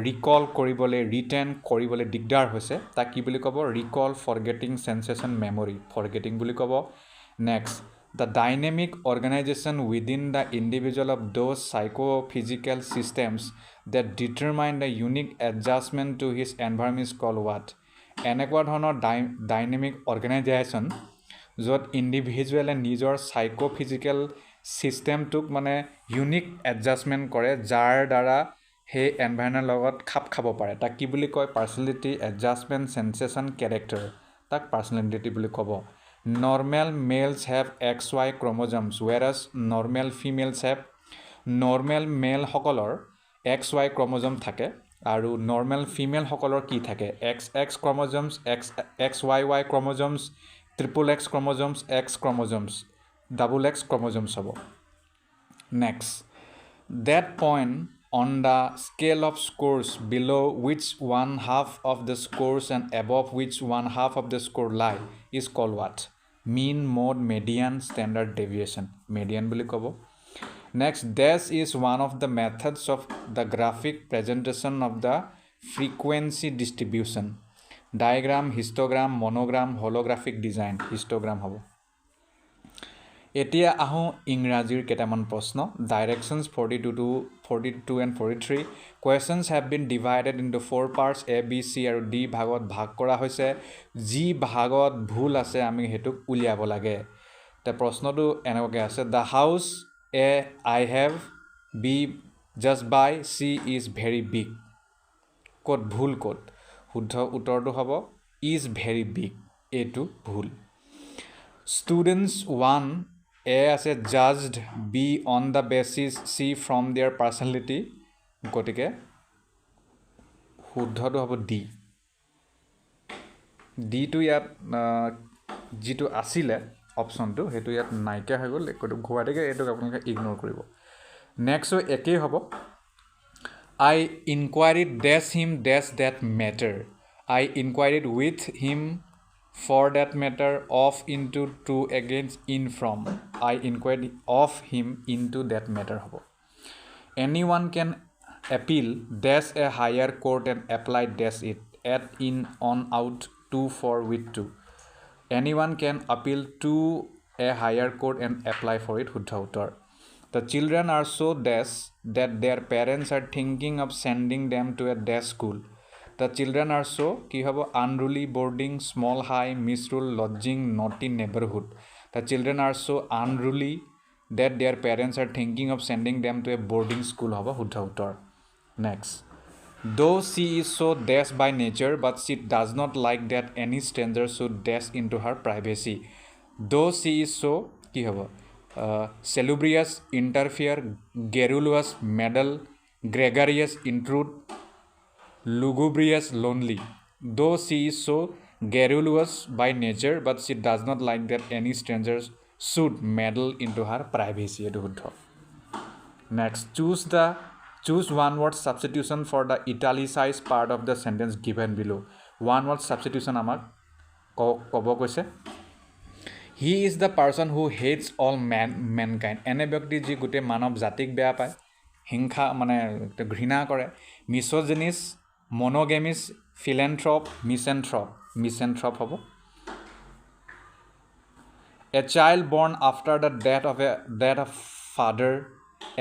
recall কৰিবলৈ retain কৰিবলৈ দিগদাৰ হৈছে তা কি বুলি ক'ব recall forgetting sensation memory forgetting বুলি ক'ব next the dynamic organization within the individual of those psychophysical systems that determine the unique adjustment to his environment is called what এনেকুৱা ধৰণৰ ডাইনামিক অৰ্গানাইজেশ্যন য'ত ইণ্ডিভিজুৱেলে নিজৰ সাইকোফিজিকেল সিস্টেমটোক মানে ইউনিক এডজাষ্টমেণ্ট কৰে যাৰ দ্বাৰা সেই এনভাইৰনমেণ্টৰ লগত খাপ খাব পাৰে তাক কি বুলি কয় পাৰ্চনেলিটি এডজাষ্টমেণ্ট সেন্সেশন ক্যাৰেক্টাৰ তাক পাৰ্চনেলিটি বুলি ক'ব normal males have XY chromosomes whereas normal females have normal male সকলৰ XY ক্ৰমোজম থাকে আৰু নৰ্মেল ফিমেল সকলৰ কি থাকে XX ক্ৰমোজমছ XYY ক্ৰমোজমছ XXX ক্ৰমোজমছ X ক্ৰমোজমছ XX ক্ৰমোজমছ হ'ব next that point on the scale of scores below which one half of the scores and above which one half of the score lie is called what mean mode median standard deviation median বুলি ক'ব next dash is one of the methods of the graphic presentation of the frequency distribution diagram histogram monogram holographic design histogram হ'ব এতিয়া আহো ইংৰাজীৰ কেটামান প্ৰশ্ন directions 42 and 43 questions have been divided into 4 parts A B C আৰু D ভাগত ভাগ কৰা হৈছে যি ভাগত ভুল আছে আমি হেতুক উলিয়াব লাগে তে প্ৰশ্নটো এনেকৈ আছে the house A I have B just by C is very big code ভুল কোড শুদ্ধ উত্তৰটো হ'ব is very big এটো ভুল students 1 A আছে judged B on the basis C from their personality গটিকে শুদ্ধটো হ'ব D D টো ইয়াত যেটো আছিল অপচনটো হেতু ইয়াত নাইকা হৈ গল একটো ঘোৱাটিকে এটো আপোনালোকে ইগনোৰ কৰিব নেক্সট একেই হ'ব I inquired dash him dash that matter I inquired with him for that matter of into to against in from I inquired of him into that matter hobo anyone can appeal dash a higher court and apply dash it at in on out to for with to anyone can appeal to a higher court and apply for it শুদ্ধ উত্তৰ the children are so dash that their parents are thinking of sending them to a dash school the children are so ki hobo unruly boarding small high misrule lodging naughty neighborhood the children are so unruly that their parents are thinking of sending them to a boarding school hobo শুদ্ধ উত্তৰ next though she is so dash by nature but she does not like that any stranger should dash into her privacy though she is so ki hobo salubrious interfere garrulous meddle gregarious intrude lugubrious lonely though she is so garrulous by nature but she does not like that any strangers should meddle into her privacy next choose one word substitution for the italicized part of the sentence given below one word substitution amak kobo koise he is the person who hates all mankind ene byakti ji gute manav jatik beya paয় হিংসা মানে ঘৃণা কৰে মিsogynis monogamous philanthrope misanthrope hobo a child born after the death of father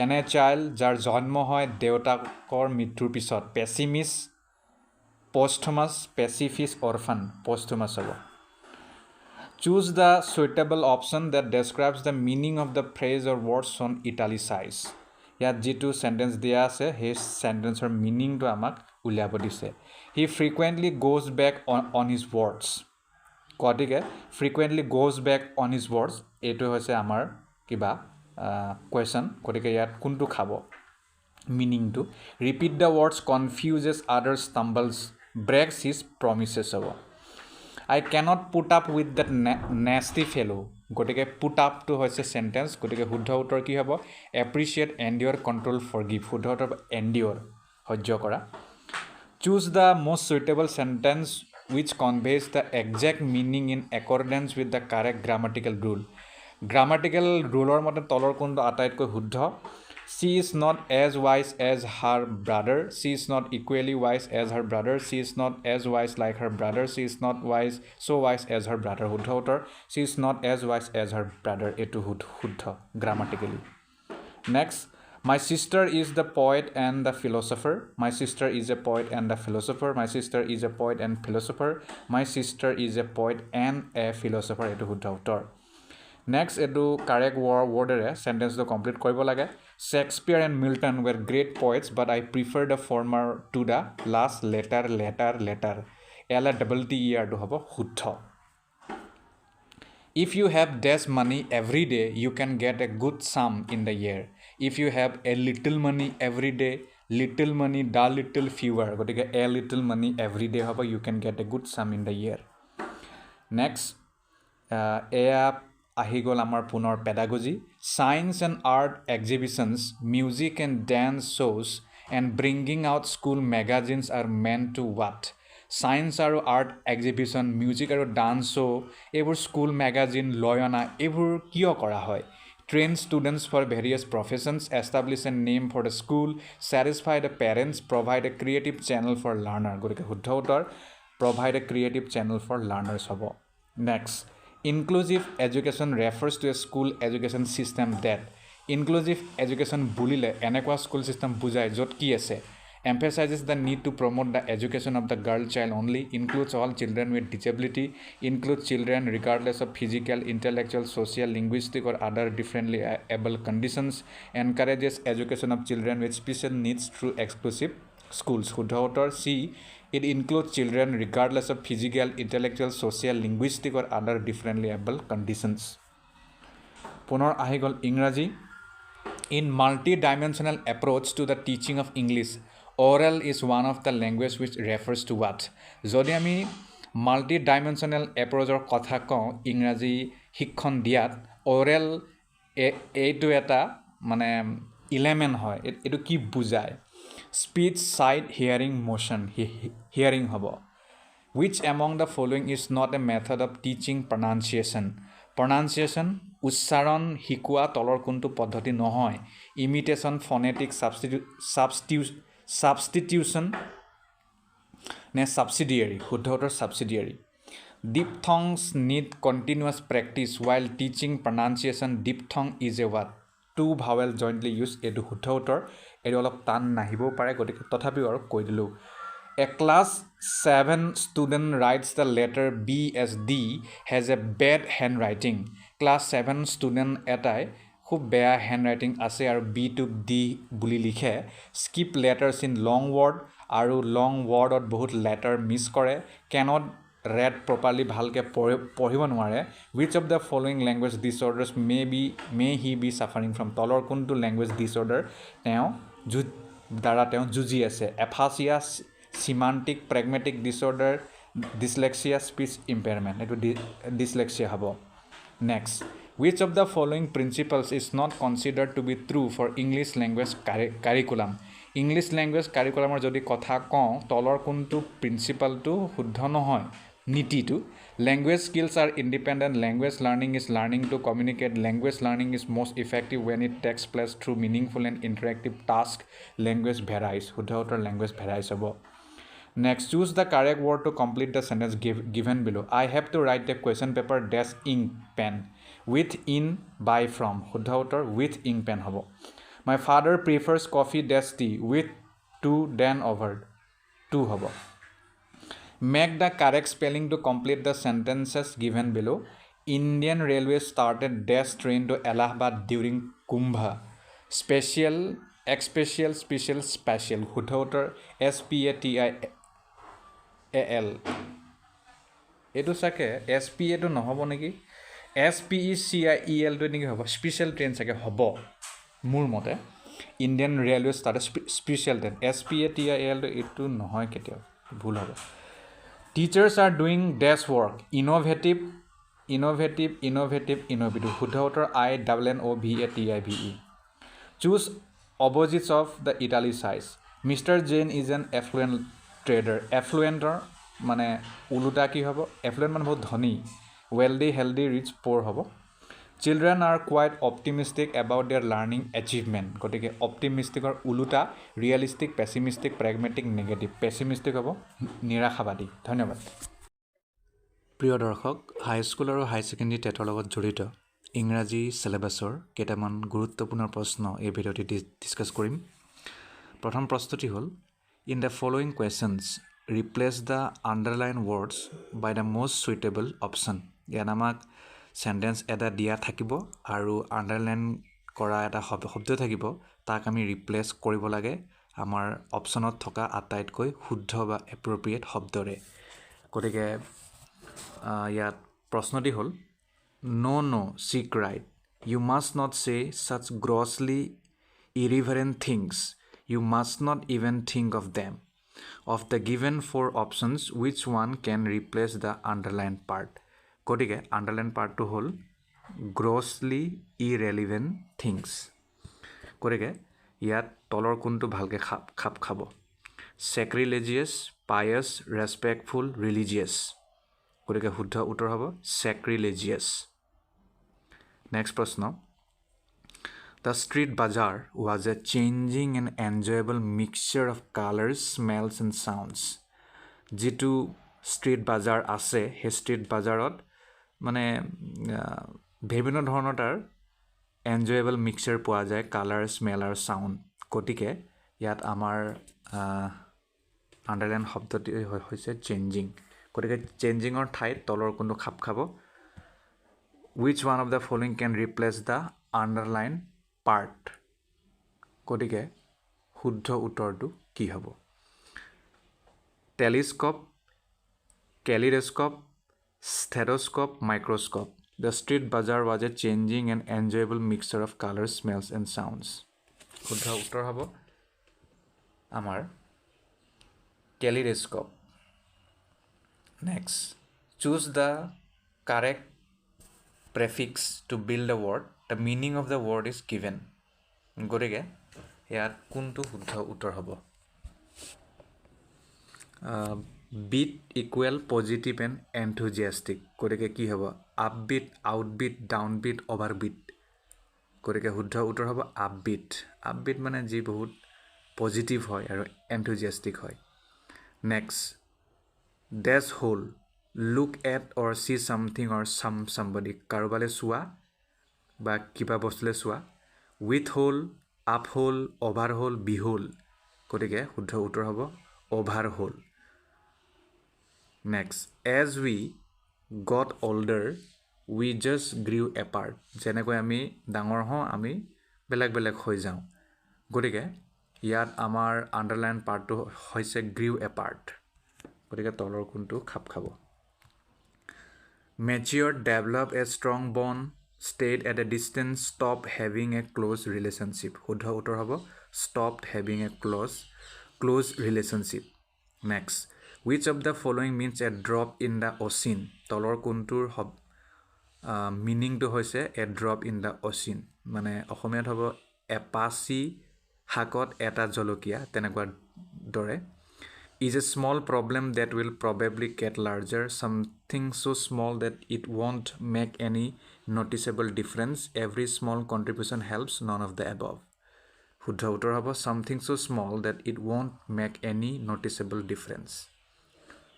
and a child jar janmo hoy deutakor mityur pisot pessimist posthumous pacifist orphan posthumous hobo choose the suitable option that describes the meaning of the phrase or word shown italicized ইয়াত যেটো sentence দিয়া আছে হে সেন্টেন্সৰ মিনিংটো আমাক উলিয়াব দিছে he frequently goes back on his words কটিকে frequently goes back on his words এটো হৈছে আমাৰ কিবা কোৱেশ্চন কটিকে ইয়াত কোনটো খাব meaning to repeat the words confuses others stumbles breaks his promises হ'ব I cannot put up with that nasty fellow গটিকে put up to হৈছে sentence গটিকে শুদ্ধ উত্তৰ কি হ'ব appreciate endure control forgive শুদ্ধ উত্তৰ endure সহ্য কৰা choose the most suitable sentence which conveys the exact meaning in accordance with the correct grammatical rule grammatical ruleৰ মতে তলৰ কোনটো আটাইতকৈ শুদ্ধ She is not as wise as her brother. She is not equally wise as her brother. She is not as wise like her brother. She is not so wise as her brother. শুদ্ধ উত্তৰ She is not as wise as her brother. এইটো শুদ্ধ grammatically. Next, my sister is the poet and the philosopher. My sister is a poet and a philosopher. My sister is a poet and philosopher. My sister is a poet and a philosopher. এইটো শুদ্ধ উত্তৰ Next, এইটো correct wordৰে sentence complete কৰিব লাগে Shakespeare and Milton were great poets, but I prefer the former to the last letter. LATTER to have a শুদ্ধ If you have dash money every day, you can get a good sum in the year. If you have a little money every day, little money, da little fewer. গতিকে a little money every day হ'ব, you can get a good sum in the year. Next, এয়া আহি গ'ল আমাৰ পুনৰ pedagogy. Science and art exhibitions, music and dance shows, and bringing out school magazines are meant to what? Science আৰু art exhibition, music আৰু dance show, এইবোৰ school magazine লৈ অনা এইবোৰ কিয় কৰা হয়? Train students for various professions, establish a name for the school, satisfy the parents, provide a creative channel for learner. গতিকে শুদ্ধ উত্তৰ provide a creative channel for learners হ'ব. Next, inclusive education refers to a school education system that inclusive education বুলিলে এনেকুৱা school system বুজায় য'ত কি আছে emphasizes the need to promote the education of the girl child only includes all children with disability includes children regardless of physical intellectual social linguistic or other differently able conditions encourages education of children with special needs through exclusive schools শুদ্ধ উত্তৰ C It includes children regardless of physical, intellectual, social, linguistic or other differently able conditions. পুনৰ আহি গ'ল ইংৰাজী In multi-dimensional approach to the teaching of English, oral is one of the language which refers to what? যদি আমি multi-dimensional approachৰ কথা কওঁ ইংৰাজী শিক্ষণ দিয়াত oral এইটো এটা মানে element হয় এইটো কি বুজায় Speech, sight, hearing, motion. Hearing hobo. Which among the following is not a method of teaching pronunciation? Pronunciation, উচ্চাৰণ শিকোৱা তলৰ কোনটো পদ্ধতি নহয় imitation, phonetic substitution নে subsidiary শুদ্ধ উত্তৰ subsidiary diphthongs need continuous practice while teaching pronunciation diphthong is a what two vowel jointly used এইটো শুদ্ধ উত্তৰ এইটো অলপ টান নাহিবও পাৰে গতিকে তথাপিও আৰু কৈ দিলোঁ A class 7 student writes the letter B as D has a bad handwriting. Class 7 student এটাই খুব বেয়া handwriting আছে আৰু B to D বুলি লিখে skip letters in long word আৰু long wordত বহুত letter miss কৰে cannot read properly ভালকে পঢ়িব নোৱাৰে which of the following language disorders may he be suffering from তলৰ কোনটো language disorder তেওঁ দ্বাৰা তেওঁ যুঁজি আছে aphasia semantic pragmatic disorder dyslexia speech impairment এইটো dyslexia হ'ব next which of the following principles is not considered to be true for English language curriculum English language curriculumৰ যদি কথা কওঁ তলৰ কোনটো প্ৰিন্সিপালটো শুদ্ধ নহয় নীতিটো language skills are independent language learning is learning to communicate language learning is most effective when it takes place through meaningful and interactive task language varies শুদ্ধ উত্তৰ language varies হ'ব Next, choose the correct word to complete the sentence given below. I have to write the question paper dash ink pen with in by from. শুদ্ধ উত্তৰ with ink pen হ'ব My father prefers coffee dash tea with to than over to হ'ব Make the correct spelling to complete the sentences given below. Indian Railways started dash train to Allahabad during Kumbh. Special, special, special. শুদ্ধ উত্তৰ SPATIAL. এইটো চাগে SPA টো নহ'ব নেকি SPECIEL টো নেকি হ'ব স্পেচিয়েল ট্ৰেইন চাগে হ'ব মোৰ মতে Indian railway start special train SPATIL এইটো নহয় কেতিয়াও ভুল হ'ব teachers are doing dash work innovative শুদ্ধ উত্তৰ INNOVATIVE Choose opposites of the italicized. Mr. Jain is an affluent trader. Affluenter মানে উলুটা কি হ'ব affluent মানে বহুত ধনী wealthy healthy rich poor হ'ব Children are quite optimistic about their learning achievement গতিকে optimistic or উলুটা realistic pessimistic pragmatic negative pessimistic হ'ব নিৰাশাবাদী ধন্যবাদ প্ৰিয় দৰ্শক হাইস্কুল আৰু হাই ছেকেণ্ডেৰী টেটৰ লগত জড়িত ইংৰাজী চিলেবাছৰ কেইটামান গুৰুত্বপূৰ্ণ প্ৰশ্ন এই ভিডিঅ'টি ডিছকাছ কৰিম প্ৰথম প্ৰশ্নটি হ'ল in the following questions replace the underline words by the most suitable option ইয়াত আমাক চেণ্টেঞ্চ এটা দিয়া থাকিব আৰু আণ্ডাৰলাইন কৰা এটা শব্দ থাকিব তাক আমি ৰিপ্লেচ কৰিব লাগে আমাৰ অপশ্যনত থকা আটাইতকৈ শুদ্ধ বা এপ্ৰপ্ৰিয়েট শব্দৰে গতিকে ইয়াত প্ৰশ্নটি হ'ল No, she cried. You must not say such grossly irreverent things. You must not even think of them. Of the given 4 options, which one can replace the underlined part? গতিকে underlined part to whole grossly irrelevant things. গতিকে ইয়াত তলৰ কোনটো ভালকে খাপ খাব sacrilegious, pious, respectful, religious. গতিকে শুদ্ধ উত্তৰ হ'ব sacrilegious. Next প্ৰশ্ন The street bazaar was a changing and enjoyable mixture of colors, smells and sounds. যিটো street bazaar আছে সেই street bazaarত মানে বিভিন্ন ধৰণৰ তাৰ enjoyable mixture পোৱা যায় color, smell আৰু sound. গতিকে ইয়াত আমাৰ underline শব্দটি হৈছে changing. গতিকে changingৰ ঠাইত তলৰ কোনটো খাপ খাব Which one of the following can replace the underlined part? গতিকে শুদ্ধ উত্তৰটো কি হ'ব telescope kaleidoscope stethoscope microscope The street bazaar was a changing and enjoyable mixture of colors, smells and sounds. শুদ্ধ উত্তৰ হ'ব আমাৰ কেলিডস্কোপ Next choose the correct prefix to build a word the meaning of the word is given গতিকে ইয়াত কোনটো শুদ্ধ উত্তৰ হ'ব beat equal positive and enthusiastic গতিকে কি হ'ব upbeat outbeat downbeat overbeat গতিকে শুদ্ধ উত্তৰ হ'ব upbeat মানে যি বহুত পজিটিভ হয় আৰু enthusiastic হয় next dash hole look at or see something or somebody কাৰোবালে চোৱা বা কিবা বস্তুলে চোৱা with hole up hole over hole behold গতিকে শুদ্ধ উত্তৰ হ'ব over hole next as we got older we just grew apart যেনেকৈ আমি ডাঙৰ হওঁ আমি বেলেগ হৈ যাওঁ গতিকে ইয়াত আমাৰ আণ্ডাৰলাইন পাৰ্টটো হৈছে grew apart গতিকে তলৰ কোনটো খাপ খাব Matured, develop a strong bond, stayed at a distance, stop having a close relationship. শুদ্ধ উত্তৰ হ'ব stopped having a close relationship. Next, which of the following means a drop in the ocean? তলৰ কোনটোৰ মিনিংটো হৈছে a drop in the ocean. মানে অসমীয়াত হ'ব এপাচি শাকত এটা জলকীয়া তেনেকুৱা দৰে is a small problem that will probably get larger, something so small that it won't make any noticeable difference. Every small contribution helps, none of the above. শুদ্ধ উত্তৰ হ'ব something so small that it won't make any noticeable difference.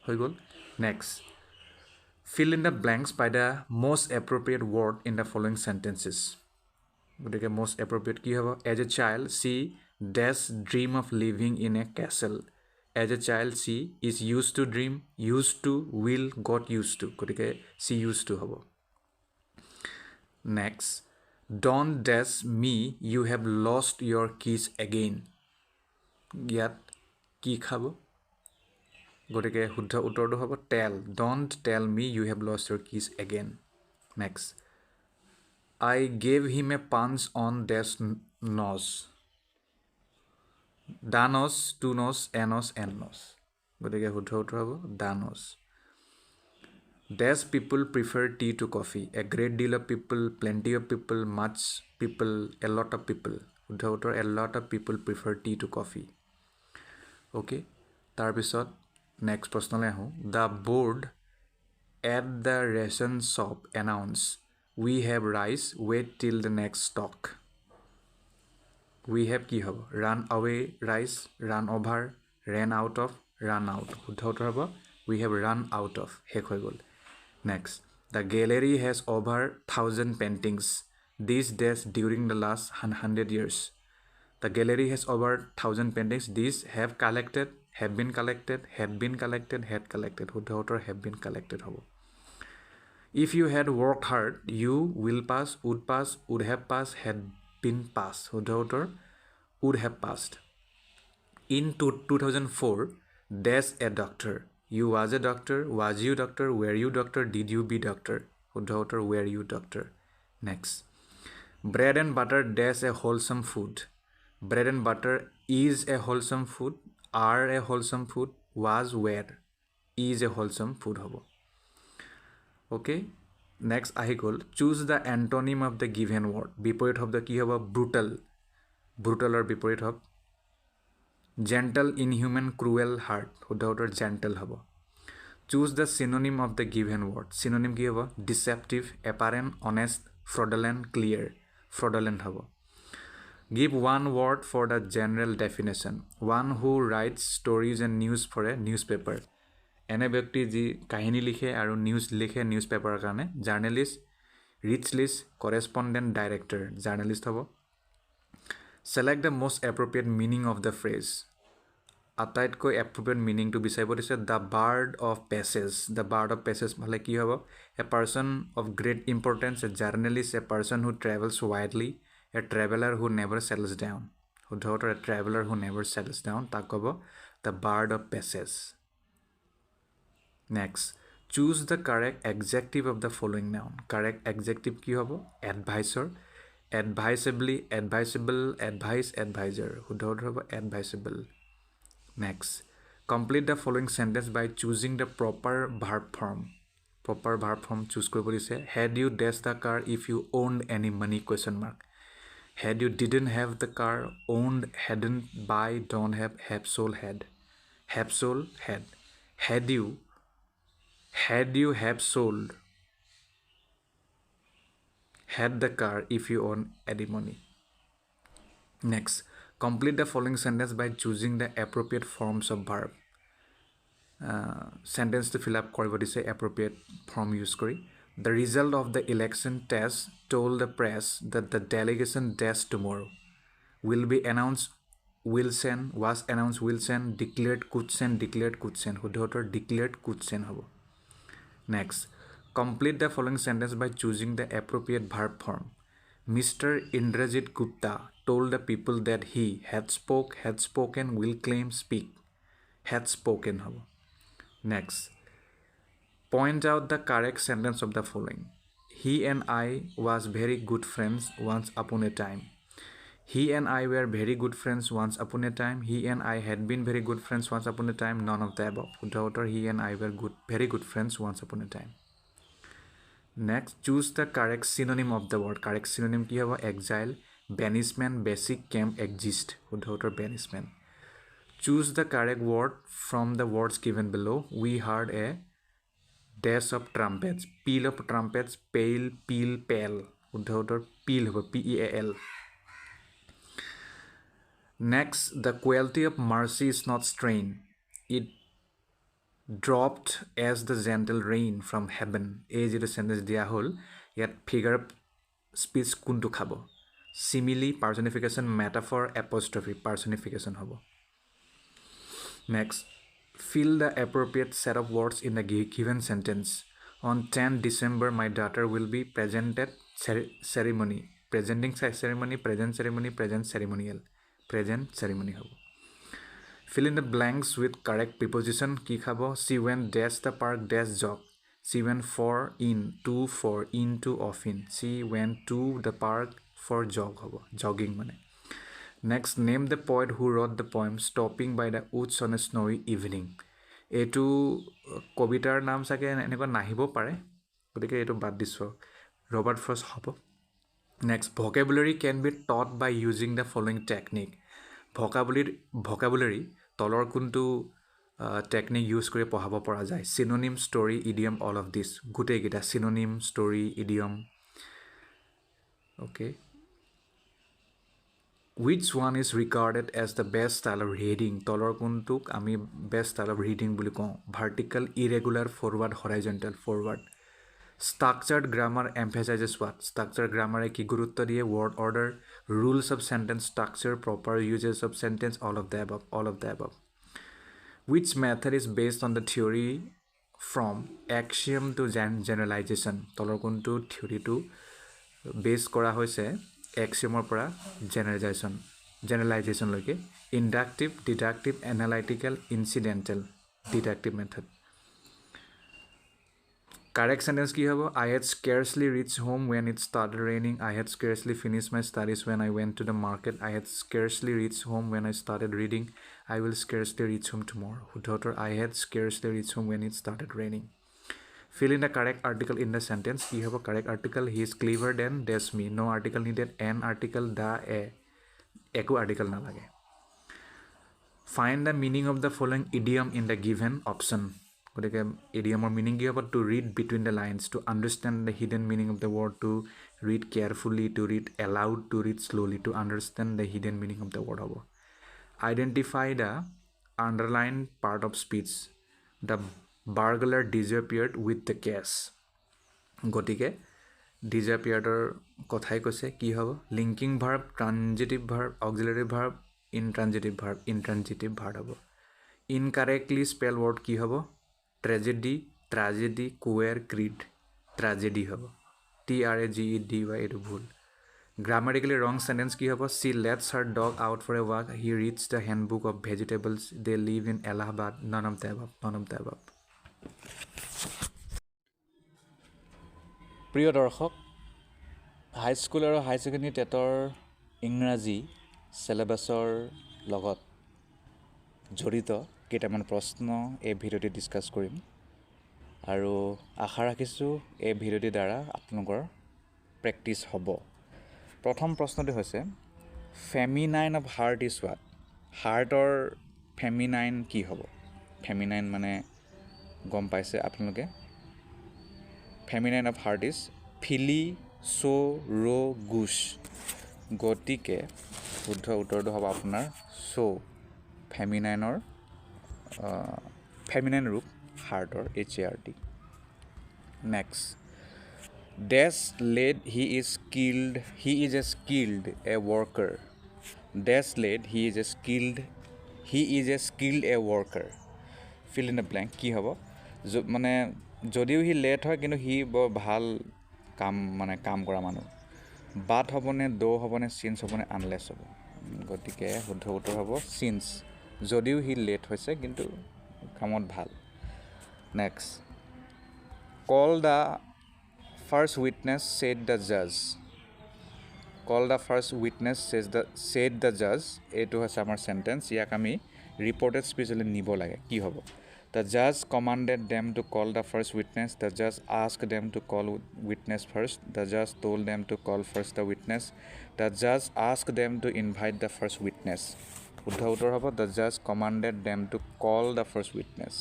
হৈ গ'ল next fill in the blanks by the most appropriate word in the following sentences. গতিকে most appropriate কি হ'ব as a child she dash dream of living in a castle. As a child, she is used to dream, used to, will, got used to. গতিকে she used to হ'ব next don't dash me you have lost your keys again ইয়াত কি খাব গতিকে শুদ্ধ উত্তৰটো হ'ব tell don't tell me you have lost your keys again next I gave him a punch on dash nose dunce tunes এনস এনস গতিকে শুদ্ধ উত্তৰ হ'ব dunce Does people prefer tea to coffee? A great deal of people, plenty of people, much people, a lot of people. শুদ্ধ উত্তৰ a lot of people prefer tea to coffee. Okay. তাৰপিছত next প্ৰশ্নলৈ আহোঁ. The board at the ration shop announce we have rice, wait till the next stock. We have কি হ'ব? Run away rice, run over, ran out of, run out. শুদ্ধ উত্তৰ হ'ব we have run out of. শেষ হৈ গ'ল. Next, the gallery has over 1,000 paintings. These days during the last 100 years. The gallery has over 1,000 paintings. These have collected, have been collected, had been collected, had collected. শুদ্ধ উত্তৰ have been collected হ'ব. If you had worked hard, you will pass, would have passed, had been passed. শুদ্ধ উত্তৰ would have passed. In 2004, dash a doctor. You was a doctor, was you doctor, were you doctor, did you be doctor? শুদ্ধ উত্তৰ were you doctor. Next. Bread and butter dash a wholesome food. Bread and butter is a wholesome food, are a wholesome food, was were is a wholesome food হ'ব. Okay. Next আহি গ'ল. Choose the antonym of the given word. বিপৰীত শব্দ কি হ'ব? Brutal. Brutalৰ বিপৰীত হ'ব gentle, inhuman, cruel, hard. শুদ্ধ উত্তৰ gentle হ'ব. Choose the synonym of the given word. Synonym কি হ'ব? Deceptive, apparent, honest, fraudulent, clear. Fraudulent হ'ব. Give one word for the general definition. One who writes stories and news for a newspaper. এনে ব্যক্তি যি কাহিনী লিখে আৰু নিউজ লিখে নিউজ পেপাৰৰ কাৰণে journalist, rich list, correspondent, director. Journalist হ'ব. Select the most appropriate meaning of the phrase. আটাইতকৈ appropriate meaningটো বিচাৰিব দিছে the bird of passage. The bird of passage হ'লে কি হ'ব? A person of great importance, a journalist, a person who travels widely, a traveler who never settles down. শুদ্ধ উত্তৰ a traveler who never settles down. তাক ক'ব the bird of passage. Next. Choose the correct adjective of the following noun. Correct adjective কি হ'ব? Advisor, advisably, advisable, advice, advisor. শুদ্ধ উত্তৰ হ'ব advisable. Next. Complete the following sentence by choosing the proper verb form. Proper verb form choose কৰিব দিছে. Had you dashed the car if you owned any money? Question mark. Had you didn't have the car, owned, hadn't, buy, don't have sold, had. Have sold, had. Had you have sold, had the car if you own any money. Next, complete the following sentence by choosing the appropriate forms of verb. Sentence to fill up কৰিব দিছে appropriate form use কৰি. The result of the election test told the press that the delegation test tomorrow will be announced, will send, was announced, will send, declared, could send, declared, could send. শুদ্ধ উত্তৰ declared, could send হ'ব. Next, complete the following sentence by choosing the appropriate verb form. Mr. Indrajit Gupta told the people that he had spoken, will claim, speak. Had spoken হ'ব. Next, point out the correct sentence of the following. He and I was very good friends once upon a time. He and I were very good friends once upon a time. He and I had been very good friends once upon a time. None of the above. শুদ্ধ উত্তৰ he and I were very good friends once upon a time. Next, choose the correct synonym of the word. Correct synonym কি হ'ব? Exile, banishment, basic, camp, exist. শুদ্ধ উত্তৰ banishment. Choose the correct word from the words given below. We heard a dash of trumpets. Peal of trumpets, pale, peel, pale. শুদ্ধ উত্তৰ peal হ'ব P-E-A-L. Next, the quality of mercy is not strained. It dropped as the gentle rain from heaven. এই যিটো sentence দিয়া হ'ল ইয়াত figure speech কোনটো খাব? Simile, personification, metaphor, apostrophe. Personification হ'ব. Next, fill the appropriate set of words in the given sentence. On 10 December, my daughter will be presented ceremony. Presenting ceremony, present ceremony, present ceremonial. Present ceremony হ'ব. Fill in the blanks with correct preposition. কি খাব? She went dash the park dash jog. She went for in, to for, into, of in. She went to the park for jog হ'ব. Jogging মানে. Next, name the poet who wrote the poem Stopping by the Woods on a Snowy Evening. এইটো কবিতাৰ নাম চাগে এনেকুৱা নাহিব পাৰে, গতিকে এইটো বাদ দিছোঁ। ৰবাৰ্ট ফ্ৰষ্ট হ'ব। Next, vocabulary can be taught by using the following technique. Vocabulary তলৰ কোনটো টেকনিক ইউজ কৰি পঢ়াব পৰা যায়? Synonym, story, idiom, all of this. গোটেইকেইটা synonym, story, idiom. Okay. Which one is regarded as the best style of reading? তলৰ কোনটোক আমি best style of reading বুলি কওঁ? Vertical, irregular, forward, horizontal, forward. Structured grammar emphasizes what? Structured grammar কি গুৰুত্ব দিয়ে? Word order, rules of sentence structure, proper uses of sentence, all of the above, all of the above. Which method is based on the theory from axiom to generalization? তলৰ কোনটো থিয়ৰিটো বেছ কৰা হৈছে এক্সিয়মৰ পৰা জেনেৰেলাইজেশ্যনলৈকে? Inductive, deductive, analytical, incidental, deductive method. Correct sentence কি হ'ব? I had scarcely reached home when it started raining. I had scarcely finished my studies when I went to the market. I had scarcely reached home when I started reading. I will scarcely reach home tomorrow. শুদ্ধ উত্তৰ I had scarcely reached home when it started raining. Fill in the correct article in the sentence. কি হ'ব correct article? He is clever than dash me. No article needed. An article, the, a. একো article নালাগে. Find the meaning of the following idiom in the given option. গতিকে ইডিয়মৰ meaning কি হ'ব? To read between the lines, to understand the hidden meaning of the word, to read carefully, to read aloud, to read slowly, to understand the hidden meaning of the word হ'ব। Identify the underline part of speech. The burglar disappeared with the case. গতিকে ডিজপিয়াৰ্ডৰ কথাই কৈছে। কি হ'ব? Linking verb, transitive verb, auxiliary verb, intransitive verb হ'ব। Incorrectly spell word কি হ'ব? Tragedy, ট্ৰাজেডি, Kuber, creed. ট্ৰাজেডি হ'ব। TRAGEDY, এইটো ভুল। গ্ৰামাটিকেলি ৰং চেণ্টেন্স কি হ'ব? She lets her dog out for a walk. He reads the handbook of vegetables. They live in Allahabad. None of the above. None of the above. প্ৰিয় দৰ্শক, হাইস্কুল আৰু হাই secondary টেটৰ ইংৰাজী চিলেবাছৰ লগত জড়িত কেইটামান প্ৰশ্ন এই ভিডিঅ'টি ডিছকাছ কৰিম আৰু আশা ৰাখিছোঁ এই ভিডিঅ'টিৰ দ্বাৰা আপোনালোকৰ প্ৰেক্টিছ হ'ব। প্ৰথম প্ৰশ্নটো হৈছে feminine of heart is what? হাৰ্টৰ ফেমিনাইন কি হ'ব? ফেমিনাইন মানে গম পাইছে আপোনালোকে। ফেমিনাইন অফ হাৰ্ট ইজ ফিলি চ' ৰ' গুছ। গতিকে শুদ্ধ উত্তৰটো হ'ব আপোনাৰ চ'। ফেমিনাইনৰ ফেমিনাইন ৰূপ হাৰ্টৰ, HART। Next, dash lad he is a skilled a worker. Dash lad he is a skilled a worker. Fill in the blank কি হ'ব? মানে যদিও সি লেট হয় কিন্তু সি বৰ ভাল কাম কৰা মানুহ। বাট হ'বনে, হ'বনে, চিন্স হ'বনে, আনলেছ হ'ব? গতিকে শুদ্ধ উত্তৰ হ'ব চিন্স। যদিও সি লেট হৈছে কিন্তু কামত ভাল। Next, call the first witness said the জাজ। Call the first witness said the জাজ, এইটো হৈছে আমাৰ চেণ্টেন্স। ইয়াক আমি ৰিপৰ্টেড স্পীচলৈ নিব লাগে। কি হ'ব? দ্য জাজ commanded them to call the first witness. The জাজ ask them to call witness first. The জাজ told them to call first the witness. The জাজ ask them to invite the first witness. শুদ্ধ উত্তৰ হ'ব the জাজ commanded them to call the first witness.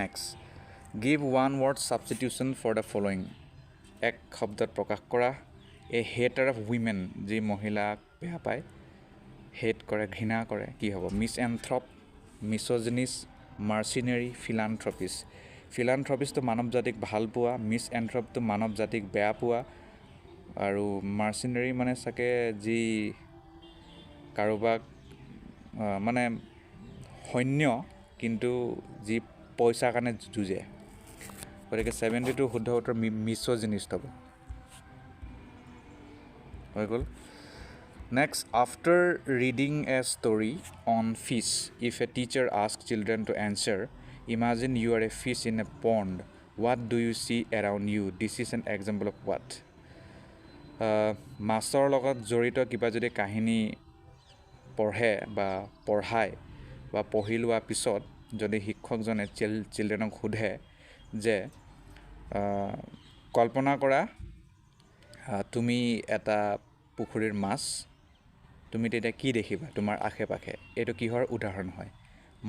Next, give one word substitution for the following. এক শব্দত প্ৰকাশ কৰা। এ হেটাৰ of women, যি মহিলাক বেয়া পায়, হেট কৰে, ঘৃণা কৰে। কি হ'ব? মিছএনথ্ৰপ, মিছ'জিনিছ, মাৰ্চিনেৰী, ফিলান্থ্ৰপিছ। ফিলান্থ্ৰপিছটো মানৱ জাতিক ভাল পোৱা, মিছএনথ্ৰপটো মানৱ জাতিক বেয়া পোৱা, আৰু মাৰ্চিনেৰী মানে চাগে যি কাৰোবাক মানে সৈন্য কিন্তু যি পইচাৰ কাৰণে যুঁজে। গতিকে 72 শুদ্ধ উত্তৰ মিছ'জিনিষ্ট হ'ব। হৈ গ'ল। Next, after reading a story on fish, if a teacher ask children to answer, imagine you are a fish in a pond, what do you see around you? This is an example of what? মাছৰ লগত জড়িত কিবা যদি কাহিনী পঢ়ে বা পঢ়ায় বা পঢ়ি লোৱাৰ পিছত যদি শিক্ষকজনে চিলড্ৰেনক সোধে যে কল্পনা কৰা তুমি এটা পুখুৰীৰ মাছ, তুমি তেতিয়া কি দেখিবা তোমাৰ আশে পাশে? এইটো কিহৰ উদাহৰণ হয়?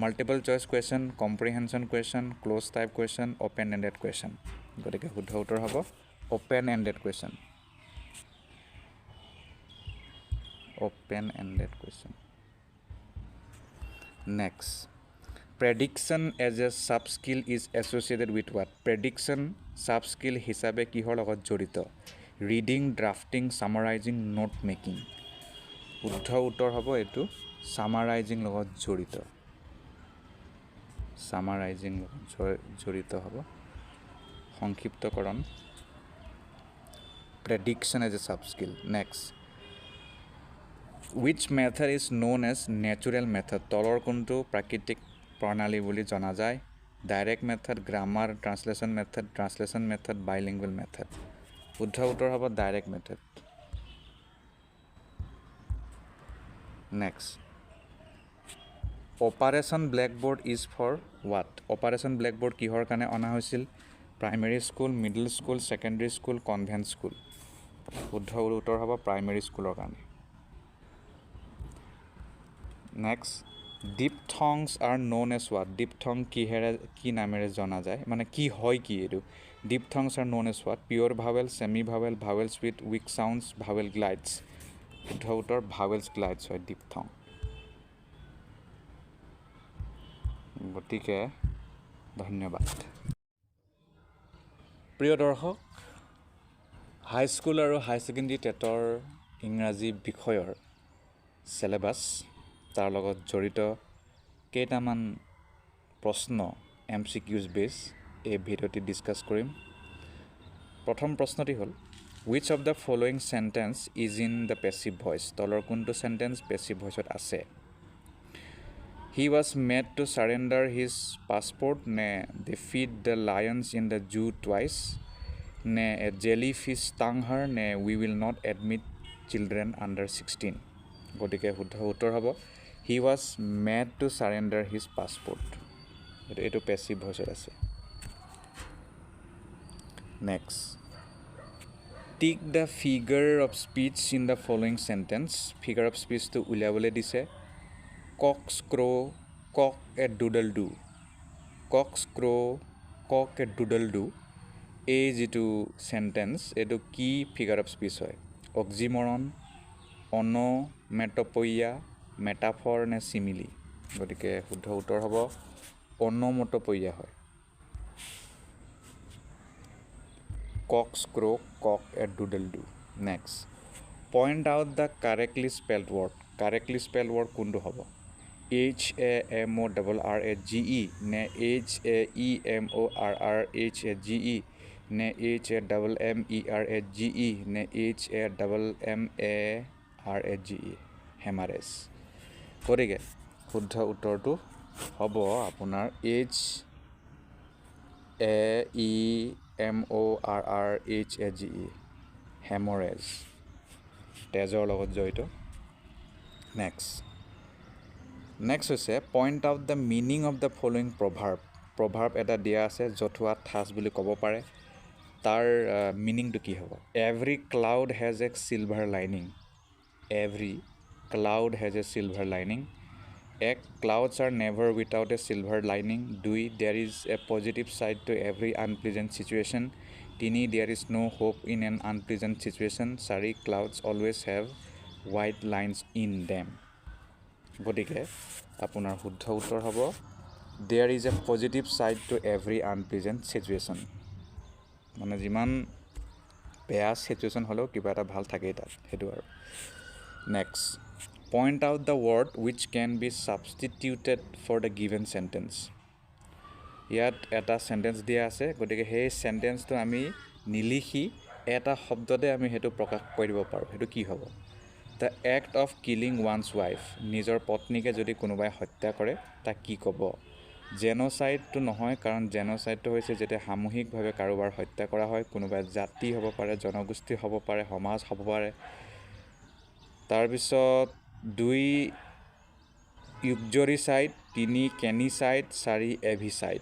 Multiple choice question, comprehension question, close type question, open ended question. গতিকে শুদ্ধ উত্তৰ হ'ব open ended question. Open ended question. Next, prediction as a sub skill is associated with what? Prediction sub skill হিচাপে কিহৰ লগত জড়িত? Reading, drafting, summarizing, note making. শুদ্ধ উত্তৰ হ'ব এইটো ছামাৰাইজিং লগত জড়িত। ছামাৰাইজিং লগত জড়িত হ'ব। সংক্ষিপ্তকৰণ, prediction as a sub skill. Next, which method is known as natural method? তলৰ কোনটো প্ৰাকৃতিক প্ৰণালী বুলি জনা যায়? Direct method, grammar, translation method, bilingual method. শুদ্ধ উত্তৰ হ'ব direct method. Next, operation blackboard is for what? Operation blackboard কিহৰ কাৰণে অনা হৈছিল? Primary school, middle school, secondary school, convent school. শুদ্ধ উত্তৰ হ'ব প্ৰাইমেৰী স্কুলৰ কাৰণে। Next, diphthongs are known as what? Diphthong কি নামেৰে জনা যায়? মানে কি হয় কি এইটো? Diphthongs are known as what? Pure vowel, semi vowel, vowels with weak sounds, vowel glides. শুদ্ধ উত্তৰ ভাৱেলছ গ্লাইডছ হয় ডিপথং। গতিকে ধন্যবাদ। প্ৰিয় দৰ্শক, হাইস্কুল আৰু হাই ছেকেণ্ডেৰী টেটৰ ইংৰাজী বিষয়ৰ চিলেবাছ, তাৰ লগত জড়িত কেইটামান প্ৰশ্ন MCQs বেছ এই ভিডিঅ'টি ডিছকাছ কৰিম। প্ৰথম প্ৰশ্নটি হ'ল, which of the following sentence is in the passive voice? তলৰ কোনটো চেণ্টেন্স পেছিভ ভইচত আছে? He was made to surrender his passport, নে they feed the lions in the zoo twice, নে a jelly fish stung her, নে we will not admit children under 16। গতিকে শুদ্ধ উত্তৰ হ'ব he was made to surrender his passport. এইটো passive ভইচত আছে। Next, tick the figure of speech in the following sentence. Figure of স্পীচটো উলিয়াবলৈ দিছে। কক্স crow' cock a doodle do. কক্স crow' cock a doodle do, এই যিটো চেণ্টেন্স, এইটো কি ফিগাৰ অফ স্পীচ হয়? অক্সিমৰন, অন'মেটপইয়া, মেটাফৰ, নে চিমিলি? গতিকে শুদ্ধ উত্তৰ হ'ব অন'মেটপইয়া হয়। Cocks crow' cock a doodle doo. Next, point out the correctly spelled word. Correctly spelled word কোনটো হ'ব? HAMORRAGE, নে HAEMORRHAGE, নে HAMMERAGE, নে HAMMARAGE? হেমাৰেজ। গতিকে শুদ্ধ উত্তৰটো হ'ব আপোনাৰ HAEMORRHAGE, হেমৰেজ, তেজৰ লগত জড়িত। নেক্সট হৈছে, point out the meaning of the following proverb. Proverb এটা দিয়া আছে, জঠুৱা ঠাঁচ বুলি ক'ব পাৰে। তাৰ মিনিংটো কি হ'ব? Every cloud has a silver lining. Every cloud has a silver lining. 1. Clouds are never without a silver lining. 2. There is a positive side to every unpleasant situation. 3. There is no hope in an unpleasant situation. 4. Clouds always have white lines in them. গতিকে আপোনাৰ শুদ্ধ উত্তৰ হ'ব there is a positive side to every unpleasant situation. মানে যিমান বেয়া situation হ'লেও কিবা এটা ভাল থাকেই তাত, সেইটো আৰু। Next, point out the word which can be substituted for the given sentence. ইয়াত এটা চেণ্টেন্স দিয়া আছে, গতিকে সেই চেণ্টেন্সটো আমি নিলিখি এটা শব্দতে আমি সেইটো প্ৰকাশ কৰি দিব পাৰোঁ। সেইটো কি হ'ব? The act of killing one's wife. নিজৰ পত্নীকে যদি কোনোবাই হত্যা কৰে তাক কি ক'ব? জেন'চাইডটো নহয়, কাৰণ জেন'চাইডটো হৈছে যেতিয়া সামূহিকভাৱে কাৰোবাৰ হত্যা কৰা হয়, কোনোবা জাতি হ'ব পাৰে, জনগোষ্ঠী হ'ব পাৰে, সমাজ হ'ব পাৰে। তাৰপিছত 2 ইউকজৰিচাইড, 3 কেনিচাইড, 4 এভিচাইড।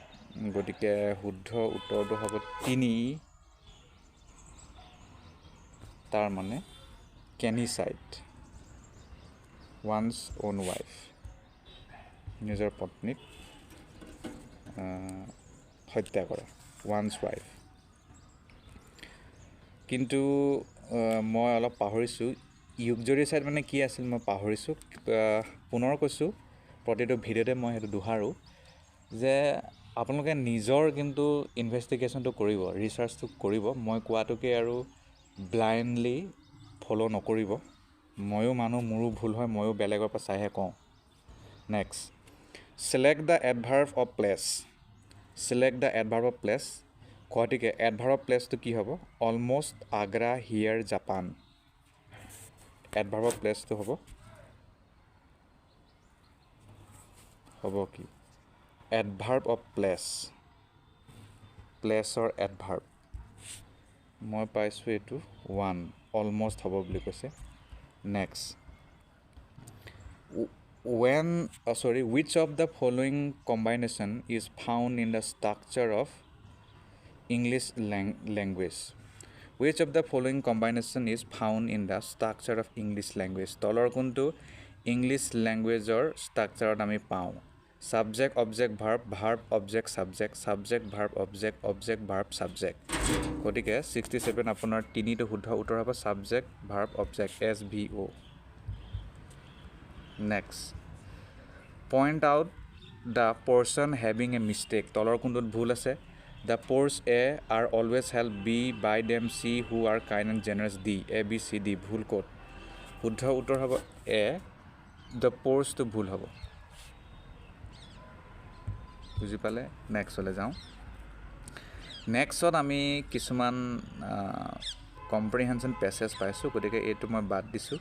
গতিকে শুদ্ধ উত্তৰটো হ'ব 3, তাৰ মানে কেনিচাইড, ওৱানছ অ'ন ৱাইফ, নিজৰ পত্নীক হত্যা কৰা, ওৱানছ ৱাইফ। কিন্তু মই অলপ পাহৰিছোঁ, ইউকজৰিচাইড মানে কি আছিল মই পাহৰিছোঁ। পুনৰ কৈছোঁ, প্ৰতিটো ভিডিঅ'তে মই সেইটো দোহাৰোঁ যে আপোনালোকে নিজৰ কিন্তু ইনভেষ্টিগেশ্যনটো কৰিব, ৰিচাৰ্চটো কৰিব। মই কোৱাটোকে আৰু ব্লাইণ্ডলি ফ'ল' নকৰিব। ময়ো মানুহ, মোৰো ভুল হয়, ময়ো বেলেগৰ পৰা চাইহে কওঁ। Next, select the adverb of place. Select the adverb of place. গতিকে এডভাৰ্ব অফ প্লেচটো কি হ'ব? Almost, Agra, here, Japan. Adverb of প্লেচটো হ'ব কি? এডভাৰ্ব অফ প্লেচ, প্লেচৰ এডভাৰ্ব। মই পাইছোঁ এইটো 1, অলম'ষ্ট হ'ব বুলি কৈছে। Next, which of the following combination is found in the structure of English language? Which of the following combination is found in the structure of English language? তলৰ কোনটো English লেংগুৱেজৰ ষ্ট্ৰাকচাৰত আমি পাওঁ? Subject, object, verb, verb, object, subject, subject, verb, object, object, verb, subject. গতিকে 67 আপোনাৰ 3টো শুদ্ধ উত্তৰ হ'ব subject, verb, object, SVO। Next, point out the person having a mistake. তলৰ কোনটোত ভুল আছে? The poors a are always help b, by them, c who are kind and generous d. ABCD ভুল ক'ত? শুদ্ধ উত্তৰ হ'ব এ, দ্য প'ৰ্ছটো ভুল হ'ব। বুজি পালে? নেক্সটলৈ যাওঁ। নেক্সটত আমি কিছুমান কম্প্ৰিহেনশ্যন পেছেজ পাইছোঁ, গতিকে এইটো মই বাদ দিছোঁ।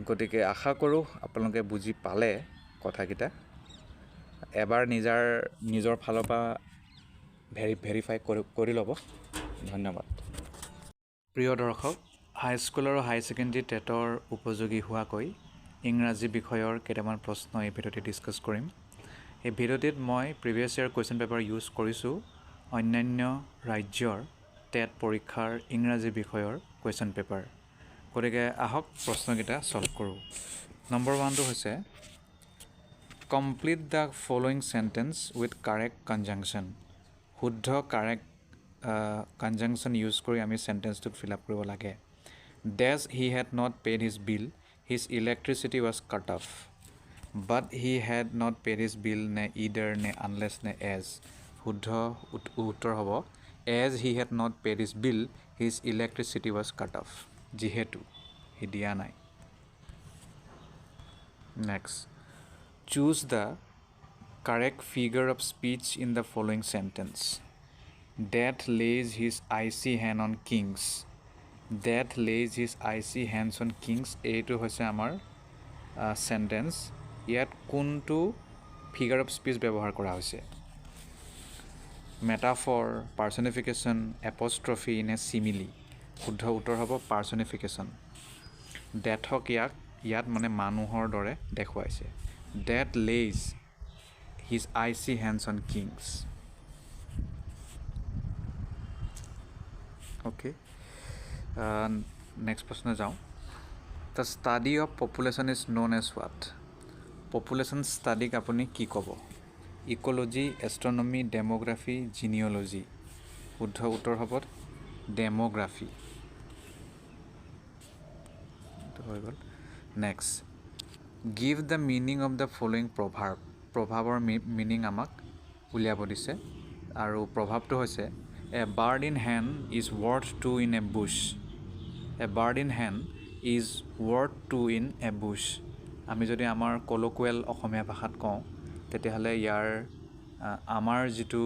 গতিকে আশা কৰোঁ আপোনালোকে বুজি পালে কথাকেইটা। এবাৰ নিজৰ ফালৰ পৰা ভেৰিফাই কৰি ল'ব। ধন্যবাদ। প্ৰিয় দৰ্শক, হাইস্কুল আৰু হাই ছেকেণ্ডেৰী টেটৰ উপযোগী হোৱাকৈ ইংৰাজী বিষয়ৰ কেইটামান প্ৰশ্ন এই ভিডিঅ'তে ডিছকাছ কৰিম। এই ভিডিঅ'টিত মই previous year question paper use কৰিছোঁ অন্যান্য ৰাজ্যৰ টেট পৰীক্ষাৰ ইংৰাজী বিষয়ৰ কুৱেশ্যন পেপাৰ। গতিকে আহক প্ৰশ্নকেইটা ছল্ভ কৰোঁ। নম্বৰ 1টো হৈছে complete the following sentence with correct conjunction. শুদ্ধ কাৰেক্ট কনজাংশ্যন ইউজ কৰি আমি চেণ্টেন্সটোত ফিল আপ কৰিব লাগে। Dash he had not paid his bill, his electricity was cut off. But he had not paid his bill, নে either, নে unless, নে as. শুদ্ধ উত্তৰ হ'ব as he had not paid his bill, his electricity was cut off. যিহেতু সি দিয়া নাই। Next, choose the correct figure of speech in the following sentence. Death lays his icy hand on kings. Death lays his Aichi hands on Kings, এইটো হৈছে আমাৰ sentence. ইয়াত কোনটো figure of speech ব্যৱহাৰ কৰা হৈছে? মেটাফৰ, পাৰ্চনিফিকেশ্যন, এপষ্ট্ৰফি, নে চিমিলি? শুদ্ধ উত্তৰ হ'ব পাৰ্চনিফিকেশ্যন। ডেথক ইয়াত মানে মানুহৰ দৰে দেখুৱাইছে। Death lays his Aichi hands on Kings. Okay, next প্ৰশ্ন যাওঁ। The study of population is known as what? Population ষ্টাডিক আপুনি কি ক'ব? Ecology, astronomy, ডেম'গ্ৰাফি, জিনিঅ'লজি। শুদ্ধ উত্তৰ হ'ব ডেম'গ্ৰাফি। হৈ গ'ল। Next, give the meaning of the following প্ৰভাৰ্ব। প্ৰভাৱৰ মিনিং আমাক উলিয়াব দিছে, আৰু প্ৰভাৱটো হৈছে এ bird in hand is worth two in a Bush. A bird in hand is worth two in a bush. আমি যদি আমাৰ কলকুৱেল অসমীয়া ভাষাত কওঁ, তেতিয়াহ'লে ইয়াৰ আমাৰ যিটো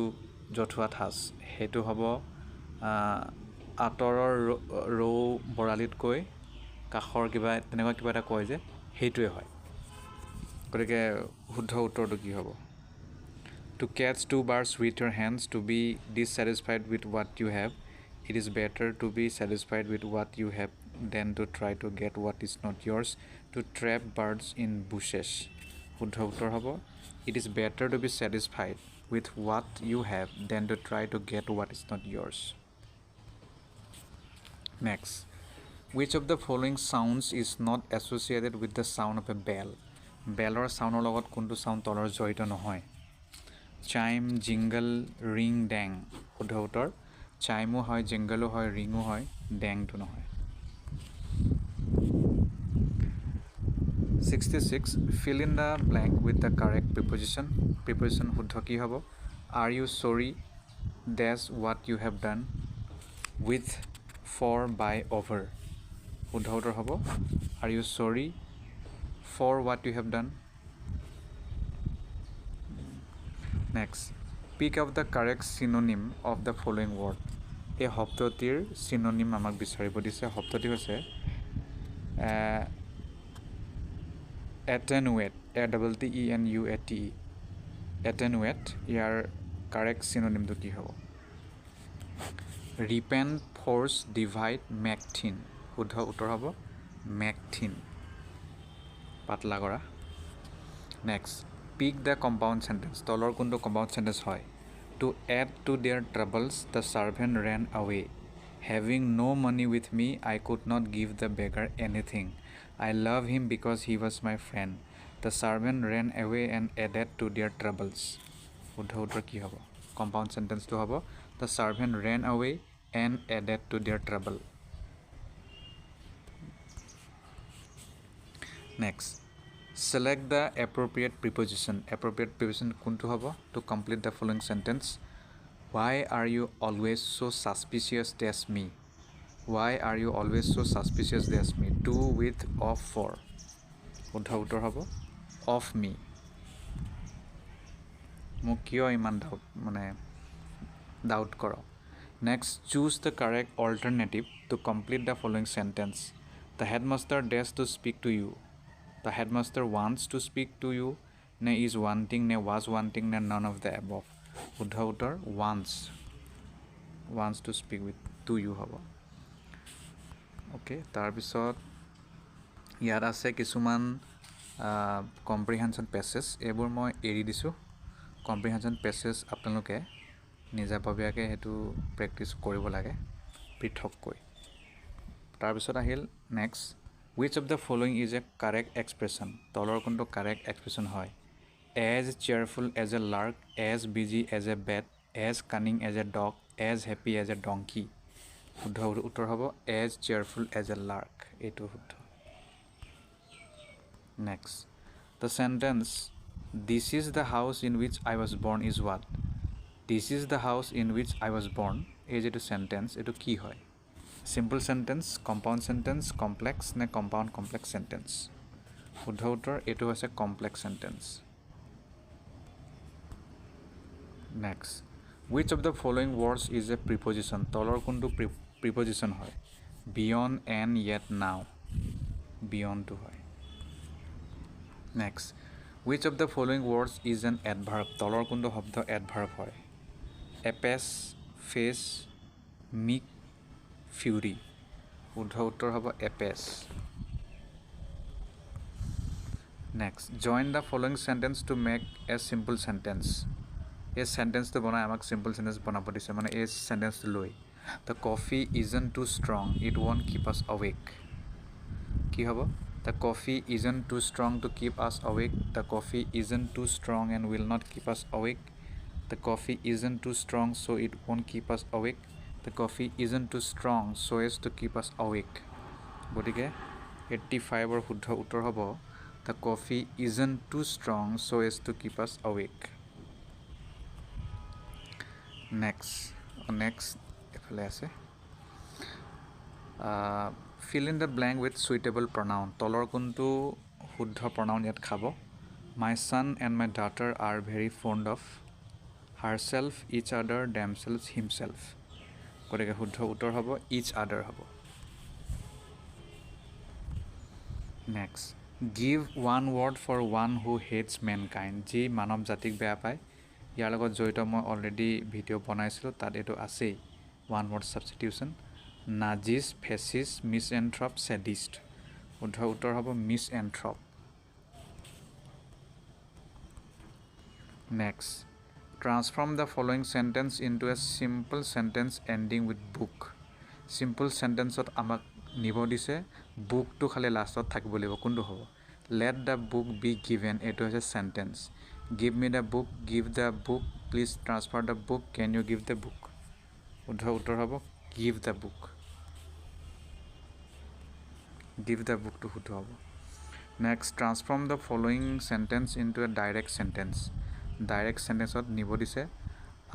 জঠুৱা ঠাঁচ সেইটো হ'ব আঁতৰৰ ৰৌ বৰালিতকৈ কাষৰ কিবা তেনেকুৱা কিবা এটা কয় যে, সেইটোৱে হয়। গতিকে শুদ্ধ উত্তৰটো কি হ'ব? To catch two birds with your hands, to be dissatisfied with what you have. It is better to be satisfied with what you have than to try to get what is not yours. To trap birds in bushes. শুদ্ধ উত্তৰ হ'ব It is better to be satisfied with what you have than to try to get what is not yours. Next. Which of the following sounds is not associated with the sound of a bell? Bellৰ চাউণ্ডৰ লগত কোনটো sound তলৰ জড়িত নহয়? চাইম, jingle, ring, ডেং। শুদ্ধ উত্তৰ চাইমো হয়, জিংগলো হয়, ৰিঙো হয়, ডেংটো নহয়। 66. Fill in the blank with the correct preposition. Preposition শুদ্ধ কি হ'ব? Are you sorry? That's what you have done. With, for, by, over. শুদ্ধ উত্তৰ হ'ব Are you sorry for what you have done? Next. Pick up the correct synonym of the following word. এই শব্দটিৰ synonym আমাক বিচাৰিব দিছে। শব্দটি হৈছে attenuate, attenuate, attenuate। ইয়াৰ correct synonymটো কি হ'ব? Repent, force, divide, make thin। শুদ্ধ উত্তৰ হ'ব make thin, পাতলা কৰা। Next. Pick the compound sentence. তলৰ কোনটো compound sentence হয়? To add to their troubles, the servant ran away. Having no money with me, I could not give the beggar anything. I love him because he was my friend. The servant ran away and added to their troubles. শুদ্ধ উত্তৰ কি হ'ব? Compound sentence টো হ'ব The servant ran away and added to their trouble. Next. Select the appropriate preposition. Appropriate preposition কোনটো হ'ব? To complete the following sentence. Why are you always so suspicious as me? Why are you always so suspicious as me? To, with, of, for. শুদ্ধ উত্তৰ হ'ব of me. মোক কিয় ইমান doubt কৰ? Next. Choose the correct alternative to complete the following sentence. The headmaster dares to speak to you. The headmaster wants to speak to you. Ne is wanting, ne was wanting, ne none of the above. শুদ্ধ উত্তৰ wants to speak with to you হ'ব। Okay, তাৰপিছত ইয়াত আছে কিছুমান comprehension passage. এইবোৰ মই এৰি দিছোঁ। কম্প্ৰিহেনশ্যন পেছেজ আপোনালোকে নিজাববীয়াকৈ সেইটো প্ৰেক্টিছ কৰিব লাগে পৃথককৈ। তাৰপিছত আহিল next. Which of the following is a correct expression? তলৰ কোনটো correct expression হয়? As cheerful as a lark, as busy as a bat, as cunning as a dog, as happy as a donkey. শুদ্ধ উত্তৰ হ'ব as cheerful as a lark. এইটো শুদ্ধ। Next. The sentence This is the house in which I was born is what? This is the house in which I was born। এই যেটো sentence এইটো কি হয়? Simple sentence, compound sentence, complex নে compound complex sentence? শুদ্ধ উত্তৰ এইটো হৈছে complex sentence। Next. Which of the following words is a preposition? তলৰ কোনটো preposition হয়? Beyond, and, yet, now. Beyond টো হয়। Next. Which of the following words is an adverb? তলৰ কোনটো শব্দ adverb হয়? Apace, face, meek, fury। শুদ্ধ উত্তৰ হ'ব apace। Next. Join the following sentence to make a simple sentence. এই চেণ্টেন্সটো বনাই আমাক simple sentence বনাব দিছে, মানে এই চেণ্টেন্সটো লৈ The coffee isn't too strong, it won't keep us awake। কি হ'ব? The coffee isn't too strong to keep us awake. The coffee isn't too strong and will not keep us awake. The coffee isn't too strong so it won't keep us awake. The coffee isn't too strong so as to keep us awake. গতিকে 85ৰ শুদ্ধ উত্তৰ হ'ব The coffee isn't too strong so as to keep us awake. Next. এফালে আছে fill in the blank with suitable pronoun. তলৰ কোনটো শুদ্ধ pronoun ইয়াত খাব? My son and my daughter are very fond of herself, each other, themselves, himself। গতিকে শুদ্ধ উত্তৰ হ'ব each other হ'ব। Next. Give one word for one who hates mankind. যি মানৱ জাতিক বেয়া পায় ইয়াৰ লগত জড়িত মই অলৰেডি ভিডিঅ' বনাইছিলোঁ, তাত এইটো আছেই, one word substitution. Nazis, fascists, misanthrope, sadist. শুদ্ধ উত্তৰ হ'ব misanthrope. Next, transform the following sentence into a simple sentence ending with book. Simple চেণ্টেন্সত আমাক নিব দিছে, বুকটো খালি লাষ্টত থাকিব লাগিব। কোনটো হ'ব? Let the book be given, এইটো হৈছে sentence. Give me the book, give the book, please transfer the book, can you give the book. শুদ্ধ উত্তৰ হ'ব give the book. Give the বুকটো শুদ্ধ হ'ব। Next, transform the following sentence into a direct sentence. Direct চেণ্টেন্সত নিব দিছে,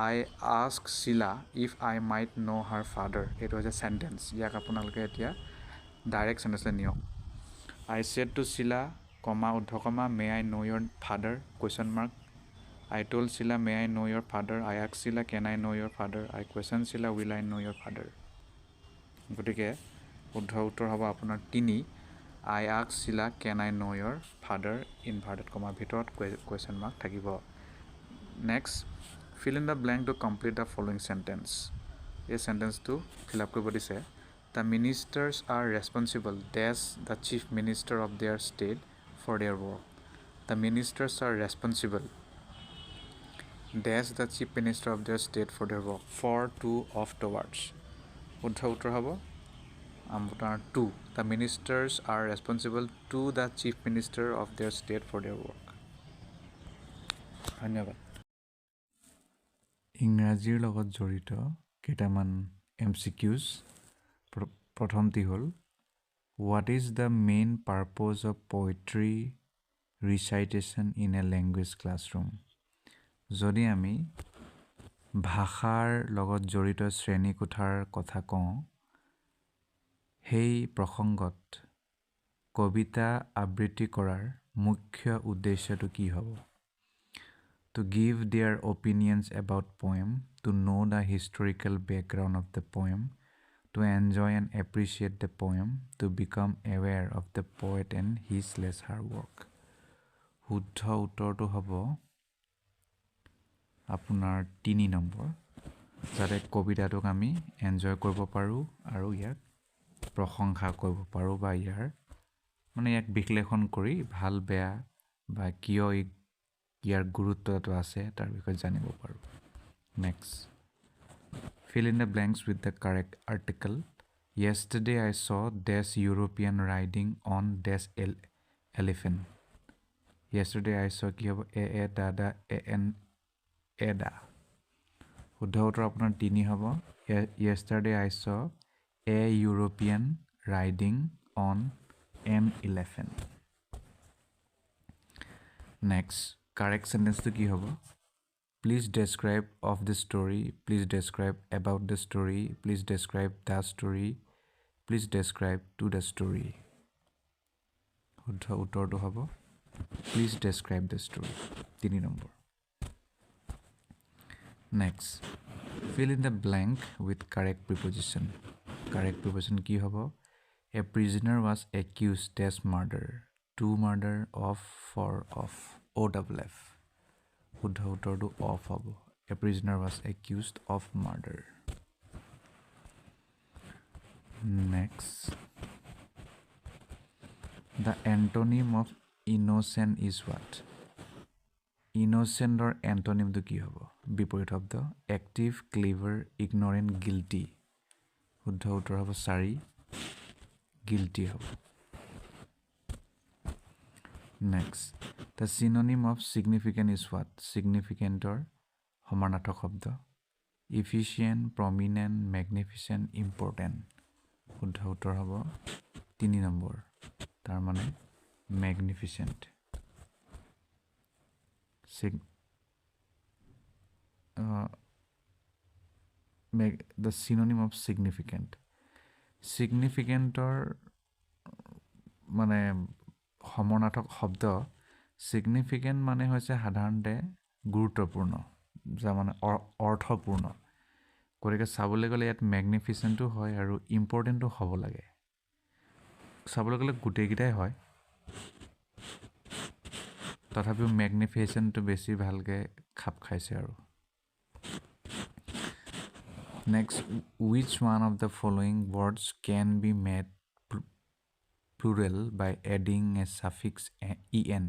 I ask Sheila if I might know' her father. এইটো হৈছে চেণ্টেন্স। ইয়াক আপোনালোকে এতিয়া ডাইৰেক্ট চেণ্টেন্সলৈ নিয়ক। আই ছেড টু শিলা, কমা, উদ্ধকমা, may I know' your father, question mark. I told Sheila, may I know your father? I asked Sheila, can I know your father? I questioned Sheila, will I know your father? গতিকে শুদ্ধ উত্তৰ হ'ব আপোনাৰ 3। I asked Sheila, can I know your father? Inverted কমাৰ ভিতৰত question mark থাকিব। Next, fill in the blank to complete the following sentence. এই চেণ্টেন্সটো feel up কৰিব দিছে। The ministers are responsible, dash the chief minister of their state for their work. The ministers are responsible, dash the chief minister of their state for their work, for, to, of, towards. শুদ্ধ উত্তৰ হ'ব আপোনাৰ 2। The ministers are responsible to the chief minister of their state for their work. ধন্যবাদ। ইংৰাজীৰ লগত জড়িত কেইটামান MCQs। প্ৰথমটি হ'ল, what is the main purpose of poetry recitation in a language classroom. যদি আমি ভাষাৰ লগত জড়িত শ্ৰেণীকোঠাৰ কথা কওঁ, সেই প্ৰসংগত কবিতা আবৃত্তি কৰাৰ মুখ্য উদ্দেশ্যটো কি হ'ব? To give their opinions about poem, to know the historical background of the poem, to enjoy and appreciate the poem, to become aware of the poet and his/her work. শুদ্ধ উত্তৰটো হ'ব আপোনাৰ 3 নম্বৰ, যাতে কবিতাটোক আমি এনজয় কৰিব পাৰোঁ আৰু ইয়াক প্ৰশংসা কৰিব পাৰোঁ, বা ইয়াক বিশ্লেষণ কৰি ভাল বেয়া বা কিয় ইয়াৰ গুৰুত্বটো আছে তাৰ বিষয়ে জানিব পাৰোঁ। Next, fill in the blanks with the correct article. Yesterday I saw dash European riding on dash elephant. Yesterday I saw কি হ'ব? দাদা এডা। শুদ্ধ উত্তৰ আপোনাৰ 3 হ'ব। Yesterday I saw a European riding on an elephant. Next, correct sentence কি হ'ব? Please describe of the story, please describe about the story, please describe the story, please describe to the story. শুদ্ধ উত্তৰটো হ'ব please describe the story, 3 number. Next, fill in the blank with correct preposition. Correct preposition কি হ'ব? A prisoner was accused dash murder, to murder, of, for, of, OFF. শুদ্ধ উত্তৰটো of হ'ব। A prisoner was accused of murder. Next, the antonym of innocent is what? Innocent or antonym to কি হ'ব? বিপৰীত শব্দ, active, clever, ignorant, guilty. শুদ্ধ উত্তৰ হ'ব 4, guilty হ'ব। Next, the synonym of significant is what? Significant or সমানাৰ্থক শব্দ, efficient, prominent, magnificent, important. শুদ্ধ উত্তৰ হ'ব 3 নম্বৰ, তাৰ মানে magnificent. The synonym of significant. Significantৰ মানে সমানাৰ্থক শব্দ, significant মানে হৈছে সাধাৰণতে গুৰুত্বপূৰ্ণ, যা মানে অৰ্থপূৰ্ণ। গতিকে চাবলৈ গ'লে ইয়াত ম্যাগনিফিচেণ্টটো হয় আৰু ইম্পৰ্টেণ্টটো হ'ব লাগে। চাবলৈ গ'লে গোটেইকেইটাই হয়, তথাপিও ম্যাগনিফিচেণ্টটো বেছি ভালকৈ খাপ খাইছে আৰু next which one of the following words can be made plural by adding a suffix en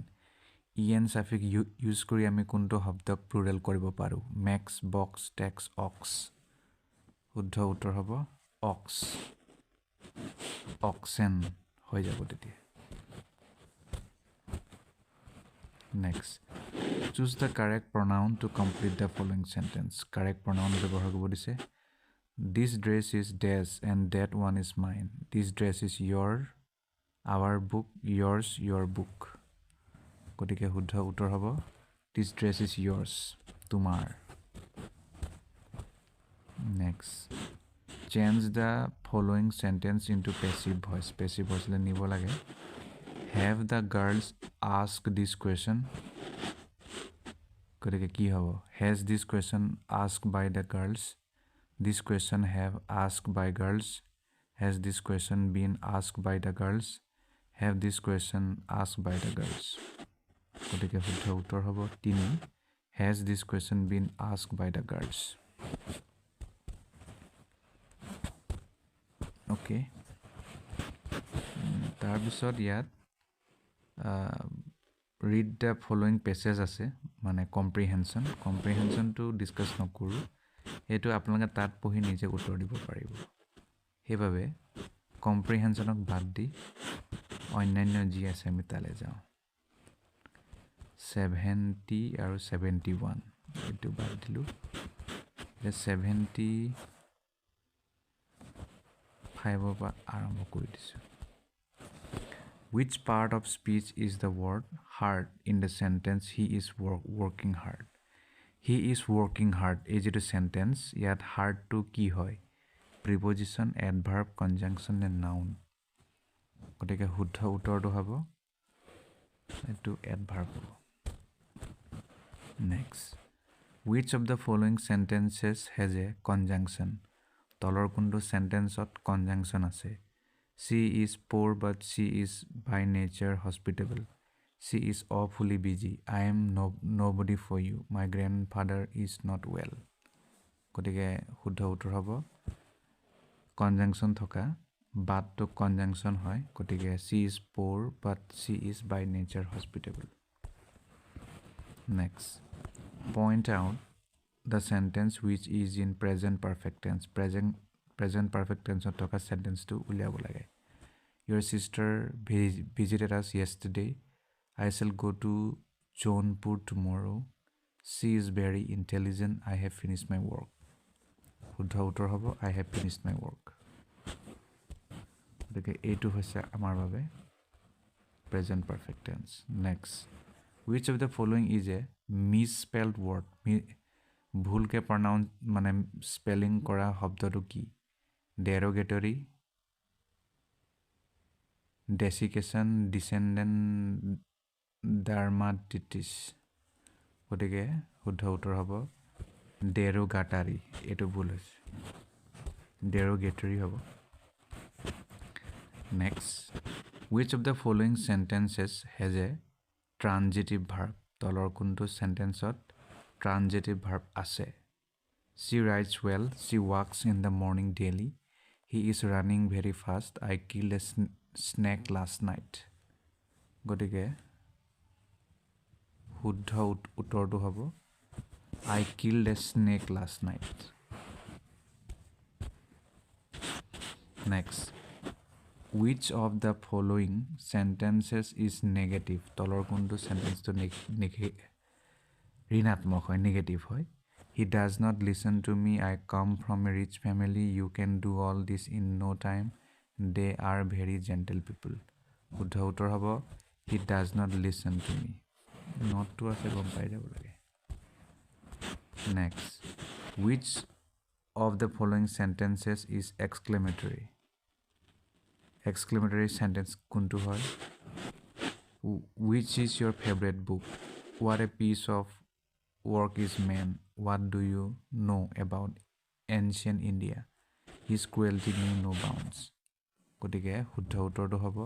en suffix use কৰি আমি কোনটো শব্দক plural কৰিব পাৰো max box tax ox শুদ্ধ উত্তৰ হ'ব ox oxen হৈ যাব তেতিয়া next choose the correct pronoun to complete the following sentence correct pronoun ব্যৱহাৰ কৰিব দিছে this dress is dash and that one is mine this dress is your our book yours your book গতিকে শুদ্ধ উত্তৰ হ'ব this dress is yours তোমাৰ next change the following sentence into passive voice le nibo lage have the girls asked this question গতিকে কি হ'ব has this question asked by the girls this question have asked by girls has this question been asked by the girls have this question asked by the girls গতিকে শুদ্ধ উত্তৰ হ'ব 3 has this question been asked by the girls okay তাৰ পিছত ইয়াত read the following passage আছে মানে comprehension to discuss নকৰো এটো আপোনালোকে তাত পঢ়ি নিজে উত্তৰ দিব পাৰিব হেবাবে comprehensionক বাদ দি অন্যান্য জি আছে আমি তালে যাওঁ 70 আৰু 71 এটো বাদ দিলো 75 পৰা আৰম্ভ কৰি দিছো which part of speech is the word hard in the sentence he is working hard he is working hard is it a sentence yet hard to কি হয় preposition adverb conjunction and noun গতিকে শুদ্ধ উত্তৰটো হ'ব এটো adverb হ'ব next which of the following sentences has a conjunction তলৰ কোনটো sentenceত conjunction আছে she is poor but she is by nature hospitable she is awfully busy I am nobody for you my grandfather is not well গতিকে শুদ্ধ উত্তৰ হ'ব conjunction থকা but to conjunction হয় গতিকে she is poor but she is by nature hospitable next point out the sentence which is in present perfect tense present perfect tense থকা sentence to উলিয়াব লাগে your sister visited us yesterday I shall go to Jaunpur tomorrow she is very intelligent I have finished my work শুদ্ধ উত্তৰ হ'ব I have finished my work গতিকে এইটো হৈছে আমাৰ বাবে present perfect tense next which of the following is a misspelled word ভুলকে pronounce মানে spelling কৰা শব্দটো কি derogatory desiccation descendant dermatitis গতিকে শুদ্ধ উত্তৰ হ'ব derogatory এটো ভুল হৈছে derogatory হ'ব next which of the following sentences has a transitive verb তলৰ কোনটো sentenceত transitive verb আছে she writes well she walks in the morning daily he is running very fast I killed a snake last night গতিকে শুদ্ধ উত্তৰটো হ'ব I killed a snake last night next which of the following sentences is negative তলৰ কোনটো sentence to ঋণাত্মক হয় negative হয় he does not listen to me I come from a rich family you can do all this in no time they are very gentle people শুদ্ধ উত্তৰ হ'ব he does not listen to me not to আছে গম পাই যাব লাগে next which of the following sentences is exclamatory sentence কোনটো হয় which is your favorite book what a piece of work is man what do you know about ancient India his cruelty knew no bounds গতিকে শুদ্ধ উত্তৰটো হ'ব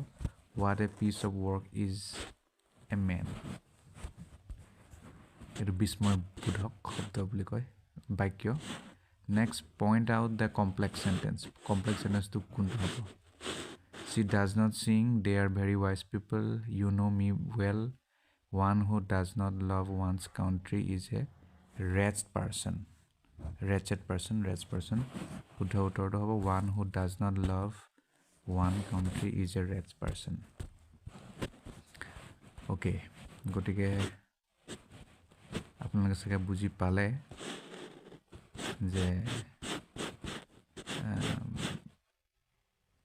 what a piece of work is a man এইটো বিস্ময়বোধক শব্দ বুলি কয় বাক্য next point out the complex চেণ্টেন্সটো কোনটো হ'ব she does not sing they are very wise people you know me well one who does not love one's country is a wretched person শুদ্ধ উত্তৰটো হ'ব one who does not love one country is a wretched person okay গতিকে আপোনালোকে চাগে বুজি পালে যে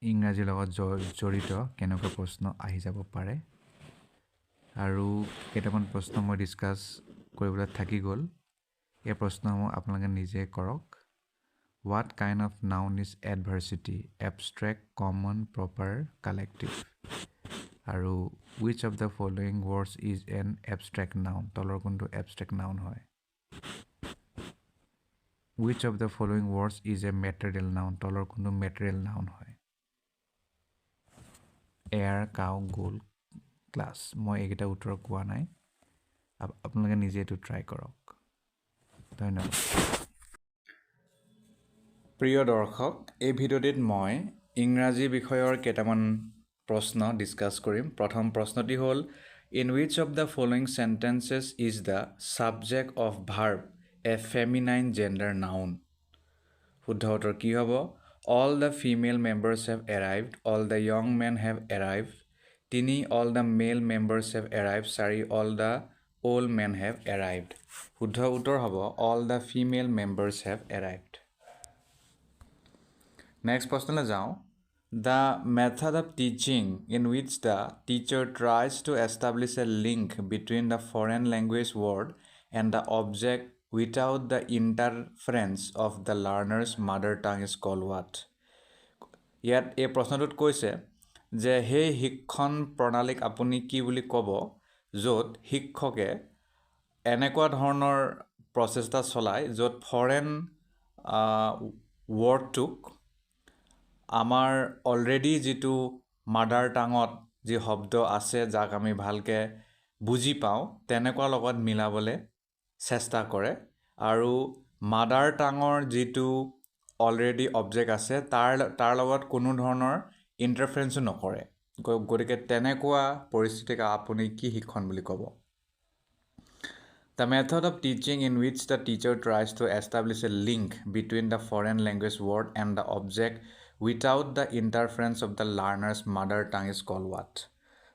ইংৰাজীৰ লগত জড়িত কেনেকুৱা প্ৰশ্ন আহি যাব পাৰে আৰু কেইটামান প্ৰশ্ন মই ডিছকাছ কৰিবলৈ থাকি গ'ল এই প্ৰশ্নসমূহ আপোনালোকে নিজে কৰক What kind of noun is adversity? Abstract, common, proper, collective. আৰু which of the following words is an abstract noun? তলৰ কোনটো abstract noun হয় Which of the following words is a material noun? তলৰ কোনটো material noun হয় Air, cow, gold, glass. মই এইকেইটা উত্তৰ কোৱা নাই আপোনালোকে নিজে এইটো ট্ৰাই কৰক ধন্যবাদ প্ৰিয় দৰ্শক এই ভিডিঅ'টিত মই ইংৰাজী বিষয়ৰ কেইটামান প্ৰশ্ন ডিছকাছ কৰিম প্ৰথম প্ৰশ্নটি হ'ল In which of the following sentences is the subject of verb a feminine gender noun? শুদ্ধ উত্তৰ কি হ'ব All the female members have arrived. All the young men have arrived. 3 All the male members have arrived. 4 All the old men have arrived. শুদ্ধ উত্তৰ হ'ব All the female members have arrived. Next প্ৰশ্নলৈ যাওঁ The method of teaching in which the teacher tries to establish a link between the foreign language word and the object without the interference of the learner's mother tongue is called what? ইয়াত এই প্ৰশ্নটোত কৈছে যে সেই শিক্ষণ প্ৰণালীক আপুনি কি বুলি ক'ব য'ত শিক্ষকে এনেকুৱা ধৰণৰ প্ৰচেষ্টা চলায় য'ত ফৰেন ৱৰ্ডটোক আমাৰ অলৰেডি যিটো মাদাৰ টাঙত যি শব্দ আছে যাক আমি ভালকৈ বুজি পাওঁ তেনেকুৱা লগত মিলাবলৈ চেষ্টা কৰে আৰু মাদাৰ টাঙৰ যিটো অলৰেডি অবজেক্ট আছে তাৰ লগত কোনো ধৰণৰ ইণ্টাৰফাৰেঞ্চো নকৰে গতিকে তেনেকুৱা পৰিস্থিতিক আপুনি কি শিক্ষণ বুলি ক'ব The method of teaching in which the teacher tries to establish a link between the foreign language word and the object without the interference of the learner's mother tongue is called what?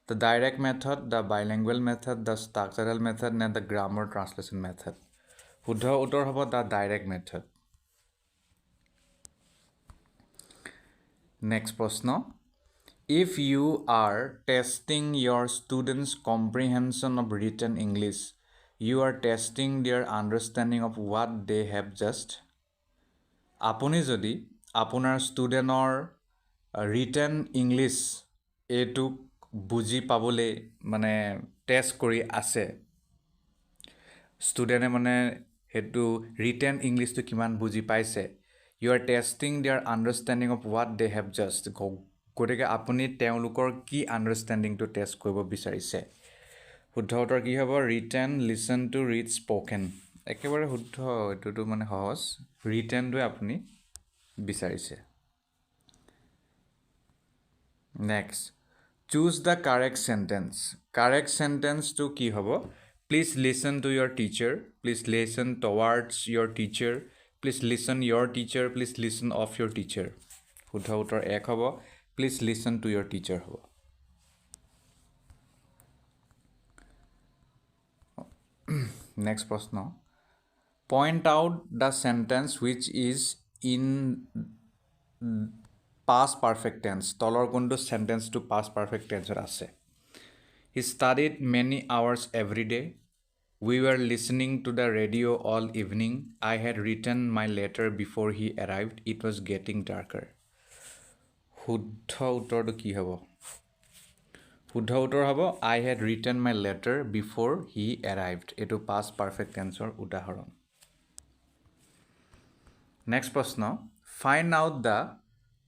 The direct method, the bilingual method, the structural method, and the grammar translation method. শুদ্ধ উত্তৰ হ'ব the direct method. Next প্ৰশ্ন If you are testing your students' comprehension of written English, you are testing their understanding of what they have just. আপুনি যদি আপোনাৰ ষ্টুডেণ্টৰ written English এইটোক বুজি পাবলৈ মানে টেষ্ট কৰি আছে ষ্টুডেণ্টে মানে সেইটো ৰিটেন ইংলিছটো কিমান বুজি পাইছে you are testing their understanding of what they have just গতিকে আপুনি তেওঁলোকৰ কি আণ্ডাৰষ্টেণ্ডিংটো টেষ্ট কৰিব বিচাৰিছে শুদ্ধ উত্তৰ কি হ'ব written listen to read spoken একেবাৰে শুদ্ধ এইটোতো মানে সহজ ৰিটেনটোৱে আপুনি বিচাৰিছে নেক্সট চুজ দ্য কাৰেক্ট চেণ্টেন্সটো কি হ'ব please listen to your teacher please listen towards your teacher please listen your teacher please listen of your teacher শুদ্ধ উত্তৰ 1 হ'ব please listen to your teacher হ'ব নেক্সট প্ৰশ্ন point out the sentence which is in past perfect tense তলৰ কোনটো চেণ্টেন্সটো past perfect tenseত আছে He studied many hours every day We were listening to the radio all evening I had written my letter before he arrived It was getting darker শুদ্ধ উত্তৰটো কি হ'ব শুদ্ধ উত্তৰ হ'ব I had written my letter before he arrived এইটো past perfect tenseৰ উদাহৰণ next প্ৰশ্ন find out the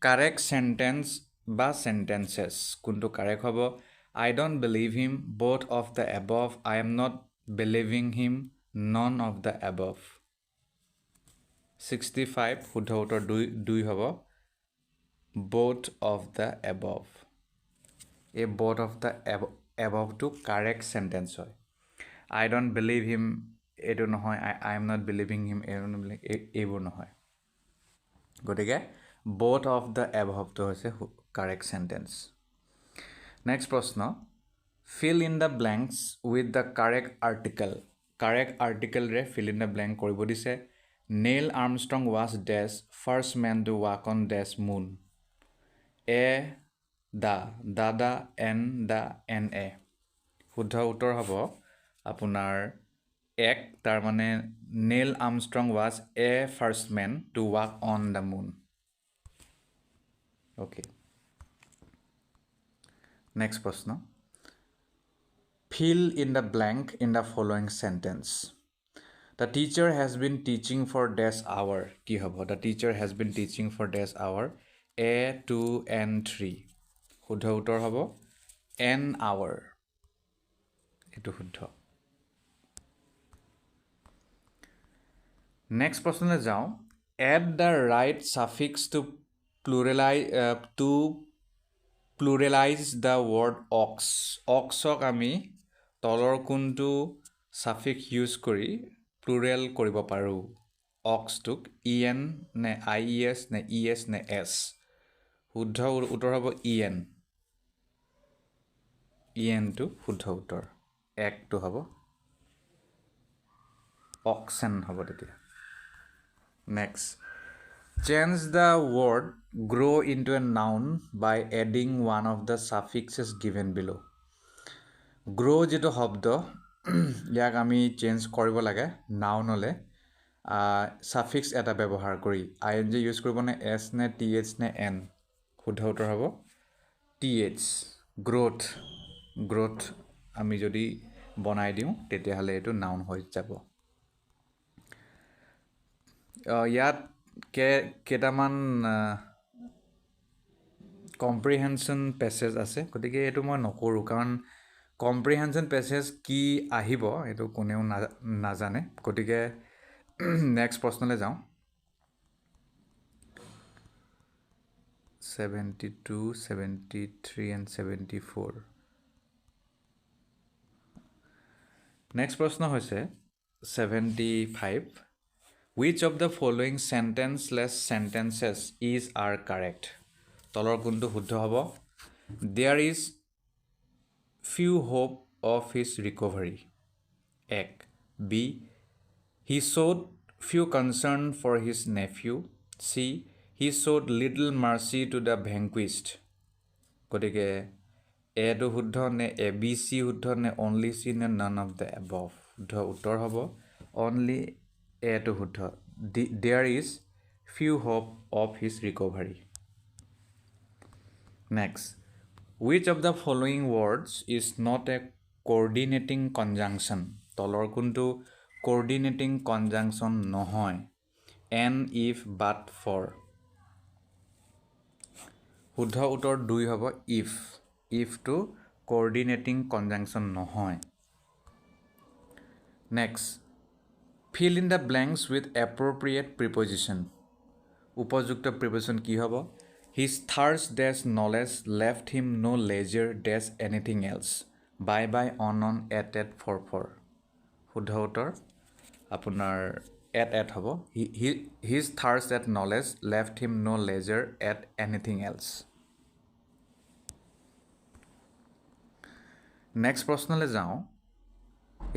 correct sentence বা sentences কোনটো কাৰেক্ট হ'ব I don't believe him both of the above I am not believing him none of the above 65 শুদ্ধ উত্তৰ 2 হ'ব both of the above a both of the above to correct sentence হয় I don't believe him এটো নহয় I am not believing him এইবোৰ নহয় গতিকে both of the above to হৈছে correct sentence next প্ৰশ্ন fill in the blanks with the correct article re fill in the blank কৰিব দিছে Neil Armstrong was dash first man to walk on dash moon a the dada and the na শুদ্ধ উত্তৰ হ'ব আপোনাৰ এক তাৰ মানে Neil Armstrong was a first man to walk on the moon okay next প্ৰশ্ন fill in the blank in the following sentence The teacher has been teaching for dash hour কি হ'ব The teacher has been teaching for dash hour a 2 and 3 শুদ্ধ উত্তৰ হ'ব an hour এটো শুদ্ধ next প্ৰশ্নলৈ যাওঁ add the right suffix to pluralize the word ox oxক আমি তলৰ কোনটো suffix use কৰি plural কৰিব পাৰো oxটোক en নে ies নে es নে s শুদ্ধ উত্তৰ হ'ব en টো শুদ্ধ উত্তৰ একটো হ'ব oxen হ'ব তেতিয়া next change the word grow into a noun by adding one of the suffixes given below grow যেটো শব্দ ইয়াক আমি চেঞ্জ কৰিব লাগে নাউনলে suffix এটা ব্যৱহাৰ কৰি ing ইউজ কৰিব নে s নে th নে n শুদ্ধ উত্তৰ হ'ব th growth আমি যদি বনাই দিওঁ তেতিয়া হলে এটো নাউন হৈ যাব ইয়াত কেটামান comprehension passage আছে গতিকে এটো মই নকৰো কাৰণ comprehension passage কি আহিব এটো কোনেও নাজানে গতিকে next প্ৰশ্নলৈ যাওঁ 72 73 and 74 next প্ৰশ্ন হৈছে 75 Which of the following sentences are correct? তলৰ কোনটো শুদ্ধ হ'ব? There is few hope of his recovery. এক B. He showed few concern for his nephew. C. He showed little mercy to the vanquished. গতিকে A টো শুদ্ধ নে A B C শুদ্ধ নে only C নে none of the above শুদ্ধ উত্তৰ হ'ব only A to শুদ্ধ there is few hope of his recovery next which of the following words is not a coordinating conjunction তলৰ কোনটো coordinating conjunction নহয় and if but for শুদ্ধ উত্তৰ 2 হ'ব if to coordinating conjunction নহয় next Fill in the blanks with appropriate preposition. উপযুক্ত preposition কি হ'ব? His thirst dash knowledge left him no leisure dash anything else. Bye on at for. শুদ্ধ উত্তৰ আপোনাৰ at হ'ব. His thirst at knowledge left him no leisure at anything else. Next প্ৰশ্নলৈ যাওঁ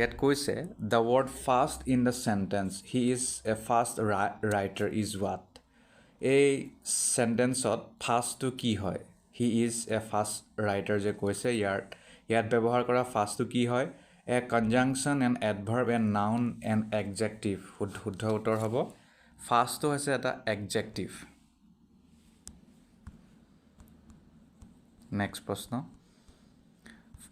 Yet কৈছে the word fast in the sentence he is a fast writer is what এই সেন্টেন্সত fast to কি হয় he is a fast writer যে কৈছে ইয়াত ব্যৱহাৰ কৰা fast to কি হয় a conjunction and adverb and noun and adjective শুদ্ধ উত্তৰ হ'ব fast to হৈছে এটা adjective next প্ৰশ্ন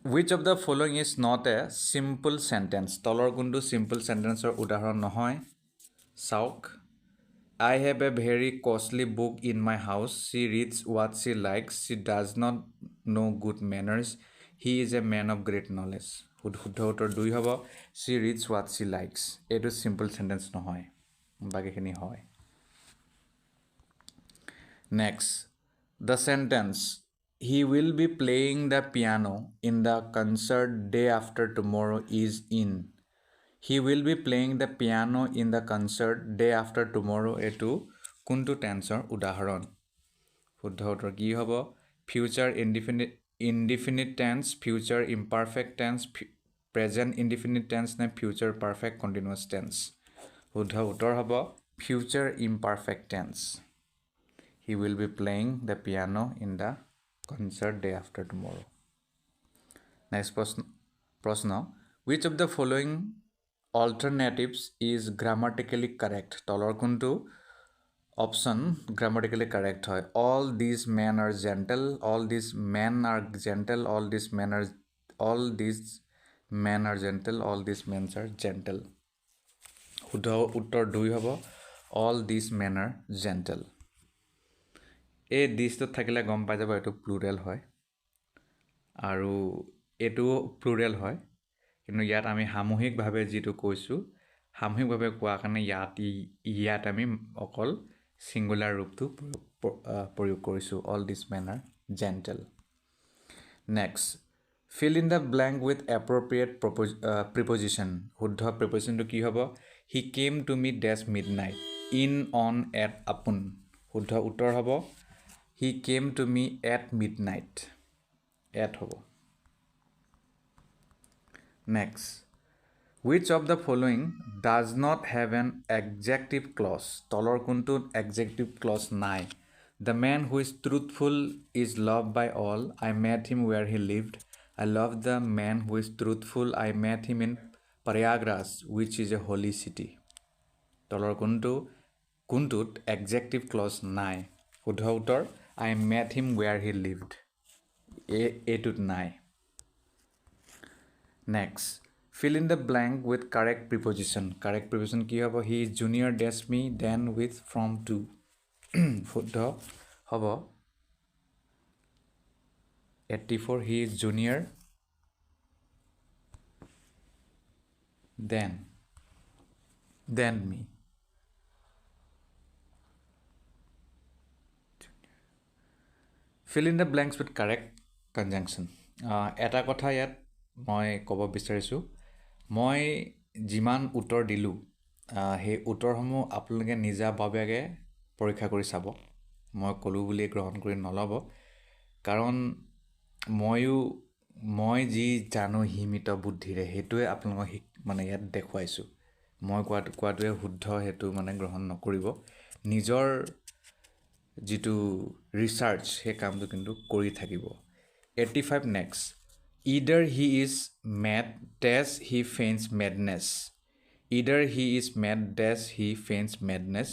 Which of the following is not a simple sentence? তলৰ কোনটো simple sentenceৰ উদাহৰণ নহয় চাওক I have a very costly book in my house. She reads what she likes. She does not know good manners. He is a man of great knowledge. শুদ্ধ উত্তৰ 2 হ'ব she reads what she likes এইটো simple sentence নহয় বাকিখিনি হয় next the sentence he will be playing the piano in the concert day after tomorrow is in he will be playing the piano in the concert day after tomorrow এটো কোনটো টেন্সৰ উদাহৰণ শুদ্ধ উত্তৰ কি হ'ব future indefinite tense future imperfect tense present indefinite tense নে future perfect continuous tense শুদ্ধ উত্তৰ হ'ব future imperfect tense he will be playing the piano in the concert day after tomorrow next প্রশ্ন which of the following alternatives is grammatically correct তলৰ কোনটো option grammatically correct hoy all these men are gentle all these men are gentle all these men are gentle all these men are gentle শুদ্ধ উত্তৰ 2 হ'ব all these men are gentle এই দিসটো থাকিলে গম পাই যাব এটো প্লুৰেল হয় আৰু এটো প্লুৰেল হয় কিন্তু ইয়াত আমি সামূহিকভাৱে যেটো কৈছো সামূহিকভাৱে কোৱা কাৰণে ইয়াত আমি অকল singular ৰূপটো প্ৰয়োগ কৰিছো all these men are gentle next fill in the blank with appropriate preposition শুদ্ধ prepositionটো কি হ'ব he came to me dash midnight in on at upon শুদ্ধ উত্তৰ হ'ব he came to me at midnight at হ'ব next which of the following does not have an adjective clause তলৰ কোনটো adjective clause নাই the man who is truthful is loved by all I met him where he lived I love the man who is truthful I met him in Prayagraj which is a holy city তলৰ কোনটোত adjective clause নাই শুদ্ধ উত্তৰ I met him where he lived এটোত নাই next fill in the blank with correct preposition কি হ'ব he is junior dash me then with from to শুদ্ধ হ'ব 84 he is junior then me fill in the blanks with correct conjunction এটা কথা ইয়াত মই ক'ব বিচাৰিছো মই যিমান উত্তৰ দিলু হে উত্তৰসমূহ আপোনালোকে নিজাভাৱে পৰীক্ষা কৰি চাব মই কলু বুলি গ্ৰহণ কৰি নলব কাৰণ মই যি জানো হিমিত বুদ্ধিৰে হেতুৱে আপোনালোকক মানে ইয়াত দেখুৱাইছো মই কোৱাটোৱে শুদ্ধ হেতু মানে গ্ৰহণ নকৰিব নিজৰ যেটো ৰিসাৰ্চ হে কামটো কিন্তু কৰি থাকিব 85 next either he is mad dash he feigns madness either he is mad dash he feigns madness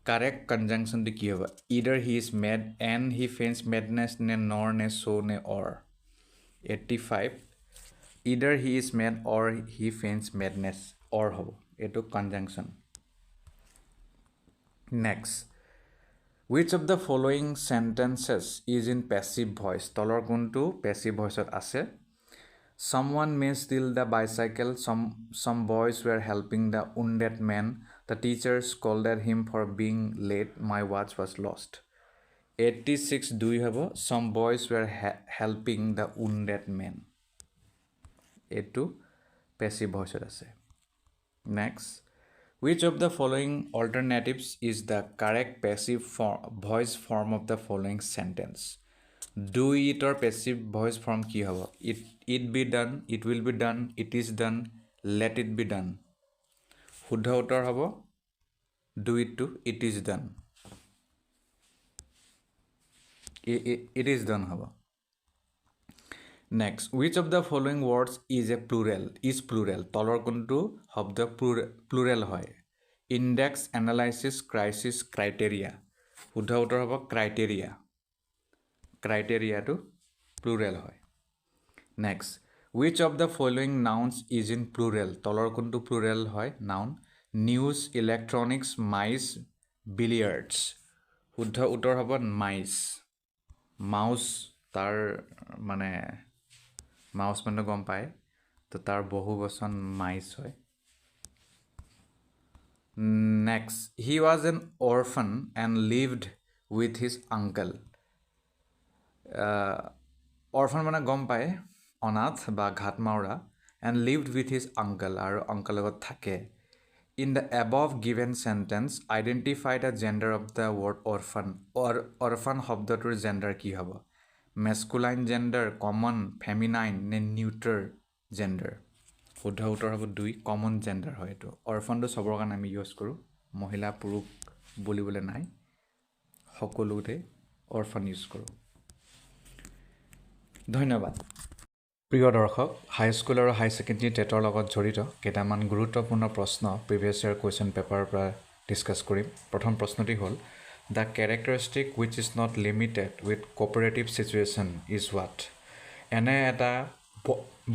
correct conjunction to ki hoba either he is mad and he feigns madness ne nor ne so ne or 85 either he is mad or he feigns madness or hobo eto conjunction next which of the following sentences is in passive voice তলৰ কোনটো passive voice ত আছে someone may steal the bicycle some boys were helping the wounded man the teacher scolded him for being late my watch was lost 86 2 হ'ব some boys were helping the wounded man এটো passive voice ত আছে next which of the following alternatives is the correct passive voice form of the following sentence do it or passive voice form ki hobo it be done it will be done it is done let it be done শুদ্ধ উত্তৰ hobo do it to it is done it is done hobo next which of the following words is plural তলৰ কোনটো শব্দ plural হয় index analysis crisis criteria শুদ্ধ উত্তৰ হ'ব criteria to plural হয় next which of the following nouns is in plural তলৰ কোনটো plural হয় noun news electronics mice billiards শুদ্ধ উত্তৰ হ'ব mice mouse তাৰ মানে মাউস মানে গম পায় তো তাৰ বহুবচন মাইছ হয় next he was an orphan and lived with his uncle orphan মানে গম পায় অনাথ বা ঘাটমাউৰা and lived with his uncle আৰু আংকল লগত থাকে in the above given sentence identify the gender of the word orphan orphan শব্দটোৰ জেণ্ডাৰ কি হ'ব মেস্কুলাইন জেণ্ডাৰ কমন ফেমিনাইন নে নিউট্ৰাল জেণ্ডাৰ শুদ্ধ উত্তৰ হ'ব 2 কমন জেণ্ডাৰ হয় এইটো অৰফানটো চবৰ কাৰণে আমি ইউজ কৰোঁ মহিলা পুৰুষ বুলিবলৈ নাই সকলোতে অৰফান ইউজ কৰোঁ ধন্যবাদ প্ৰিয় দৰ্শক হাইস্কুল আৰু হাই ছেকেণ্ডেৰী টেটৰ লগত জড়িত কেইটামান গুৰুত্বপূৰ্ণ প্ৰশ্ন প্ৰিভিয়াছ ইয়াৰ কুৱেশ্যন পেপাৰৰ পৰা ডিছকাছ কৰিম প্ৰথম প্ৰশ্নটি হ'ল the characteristic wish is not limited with cooperative situation is what এনে এটা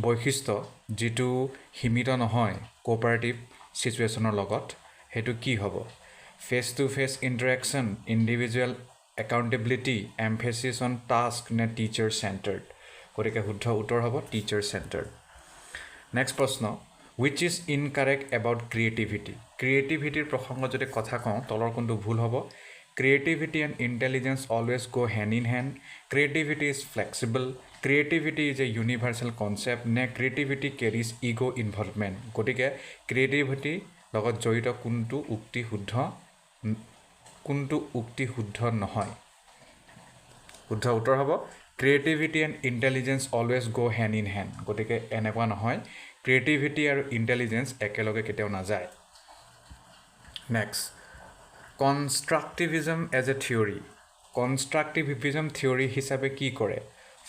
বৈশিষ্ট্য যিটো সীমিত নহয় কোঅপাৰেটিভ চিটুৱেশ্যনৰ লগত সেইটো কি হ'ব face to face interaction individual accountability emphasis on task নে টিচাৰ চেণ্টাৰ্ড গতিকে শুদ্ধ উত্তৰ হ'ব টিচাৰ চেণ্টাৰ্ড নেক্সট প্ৰশ্ন উইচ ইজ ইনকাৰেক্ট এবাউট ক্ৰিয়েটিভিটিৰ প্ৰসংগত যদি কথা কওঁ তলৰ কোনটো ভুল হ'ব creativity and intelligence always go' hand in hand creativity is flexible creativity is a universal concept নে ক্ৰিয়েটিভিটি কেৰিজ ইগ' ইনভলভমেণ্ট গতিকে ক্ৰিয়েটিভিটিৰ লগত জড়িত কোনটো উক্তি শুদ্ধ নহয় শুদ্ধ উত্তৰ হ'ব creativity and intelligence always go' hand in hand গতিকে এনেকুৱা নহয় ক্ৰিয়েটিভিটি আৰু ইণ্টেলিজেঞ্চ একেলগে কেতিয়াও নাযায় next constructivism as a theory constructivism theory হিচাপে কি কৰে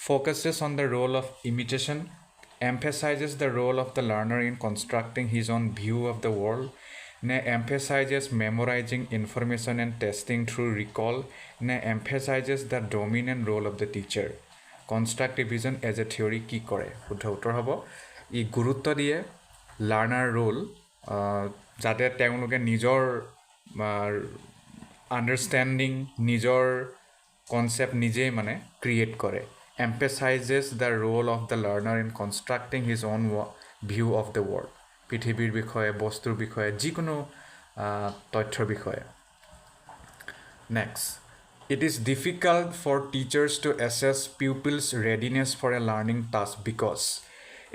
focuses on the role of imitation emphasizes the role of the learner in constructing his own view of the world ne emphasizes memorizing information and testing through recall ne emphasizes the dominant role of the teacher constructivism as a theory ki kore শুদ্ধ উত্তৰ হ'ব ই গুৰুত্ব দিয়ে learner roll যাতে তেওঁলোকে নিজৰ understanding নিজৰ concept নিজেই মানে ক্ৰিয়েট কৰে emphasizes the role of the learner in constructing his own view of the world পৃথিৱীৰ বিষয়ে বস্তুৰ বিষয়ে যিকোনো তথ্যৰ বিষয়ে next it is difficult for teachers to assess pupils readiness for a learning task because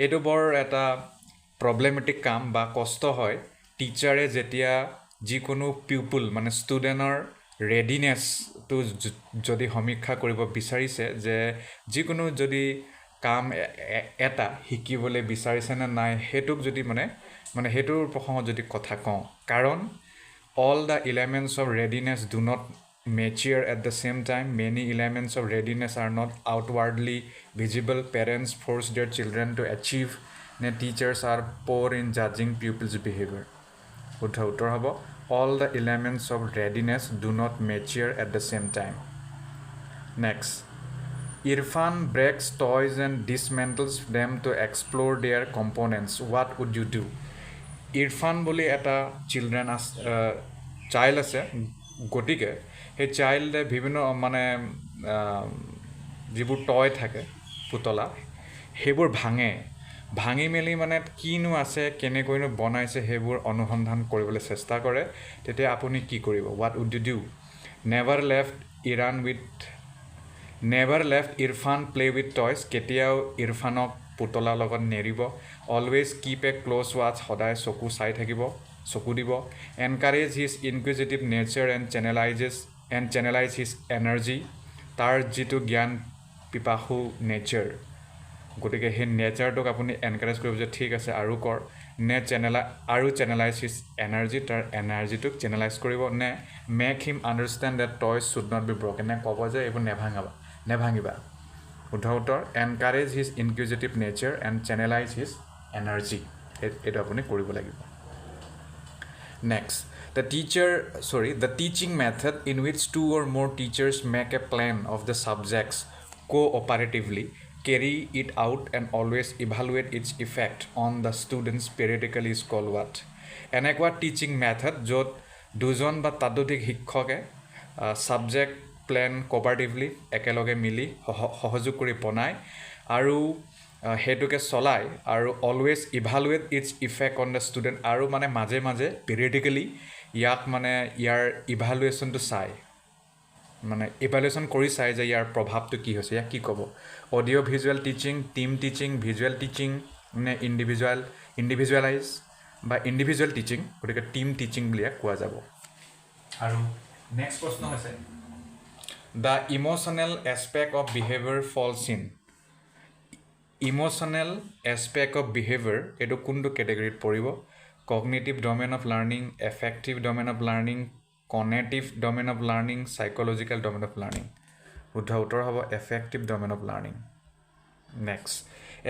এইটো বৰ এটা প্ৰব্লেমেটিক কাম বা কষ্ট হয় টিচাৰে যেতিয়া যিকোনো পিউপল মানে ষ্টুডেণ্টৰ ৰেডিনেছটো যদি সমীক্ষা কৰিব বিচাৰিছে যে যিকোনো যদি কাম এটা শিকিবলৈ বিচাৰিছে নে নাই সেইটোক যদি মানে সেইটোৰ প্ৰসংগত যদি কথা কওঁ কাৰণ all the elements of readiness do not mature at the same time many elements of readiness are not outwardly visible parents force their children to achieve ne teachers are poor in judging pupils behavior শুদ্ধ উত্তৰ হ'ব all the elements of readiness do not mature at the same time next Irfan breaks toys and dismantles them to explore their components what would you do Irfan বুলি এটা children child আছে গতিকে সেই চাইল্ডে বিভিন্ন মানে যিবোৰ টয় থাকে পুতলা সেইবোৰ ভাঙি মেলি মানে কিনো আছে কেনেকৈনো বনাইছে সেইবোৰ অনুসন্ধান কৰিবলৈ চেষ্টা কৰে তেতিয়া আপুনি কি কৰিব what would you do never left Irfan play with toys কেতিয়াও ইৰফানক পুতলা লগত নেৰিব always keep a close watch সদায় চকু দিব encourage his inquisitive nature and channelize his energy তাৰ যিটো জ্ঞান পিপাসু নেচাৰ গতিকে সেই নেচাৰটোক আপুনি এনকাৰেজ কৰিব যে ঠিক আছে আৰু কৰ নে চেনেলাইজ হিজ এনাৰ্জি তাৰ এনাৰ্জিটোক চেনেলাইজ কৰিব নে make him understand that toys should not be broken নে ক'ব যে এইবোৰ নেভাঙিবা শুদ্ধ উত্তৰ encourage his inquisitive nature and channelize his energy এইটো আপুনি কৰিব লাগিব next the teaching method in which 2 or more teachers make a plan of the subjects cooperatively carry it out and always evaluate its effect on the students periodically is called what এনেকুৱা teaching method য'ত দুজন বা তাতোধিক শিক্ষকে subject plan কোঅপাৰেটিভলি একেলগে মিলি সহযোগ কৰি বনায় আৰু সেইটোকে চলাই আৰু always evaluate its effect on the student আৰু মানে মাজে মাজে পিৰিয়ডিকেলি ইয়াক মানে ইয়াৰ ইভালুৱেশ্যনটো চায় মানে ইভালুৱেশ্যন কৰি চায় যে ইয়াৰ প্ৰভাৱটো কি হৈছে ইয়াক কি ক'ব audio' visual teaching team teaching visual teaching নে ইণ্ডিভিজুৱেলাইজ বা ইণ্ডিভিজুৱেল টিচিং গতিকে টিম টিচিং বুলিয়ে কোৱা যাব আৰু নেক্সট প্ৰশ্ন হৈছে the emotional aspect of behaviour falls in emotional aspect of behaviour এইটো কোনটো কেটেগৰীত পৰিব cognitive domain of learning affective domain of learning conative domain of learning psychological domain of learning শুদ্ধ উত্তৰ হ'ব affective domain of learning next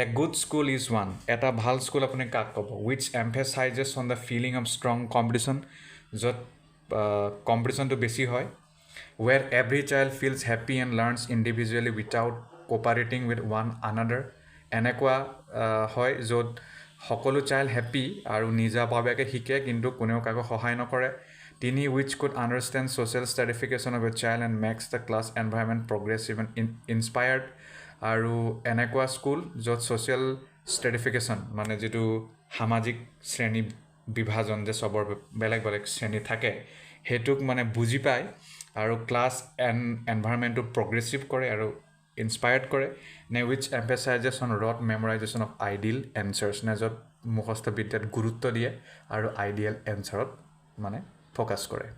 a good school is one এটা ভাল school আপুনি কাক ক'ব which emphasizes on the feeling of strong competition য'ত কম্পিটিশ্যনটো বেছি হয় where every child feels happy and learns individually without cooperating with one another এনেকুৱা হয় য'ত সকলো চাইল্ড হেপ্পী আৰু নিজাভাৱে শিকে কিন্তু কোনেও কাকো সহায় নকৰে তিনি which could understand social stratification of a child and makes the class environment progressive and inspired আৰু এনেকুৱা স্কুল য'ত ছ'চিয়েল ষ্টেটিফিকেশ্যন মানে যিটো সামাজিক শ্ৰেণী বিভাজন যে চবৰ বেলেগ বেলেগ শ্ৰেণী থাকে সেইটোক মানে বুজি পায় আৰু ক্লাছ এনভাইৰনমেণ্টটো প্ৰগ্ৰেছিভ কৰে আৰু ইনস্পায়াৰ্ড কৰে নে which emphasizes on rote memorization of ideal answers নে য'ত মুখস্থ বিদ্যাত গুৰুত্ব দিয়ে আৰু আইডিয়েল এনচাৰত মানে ফ'কাছ কৰে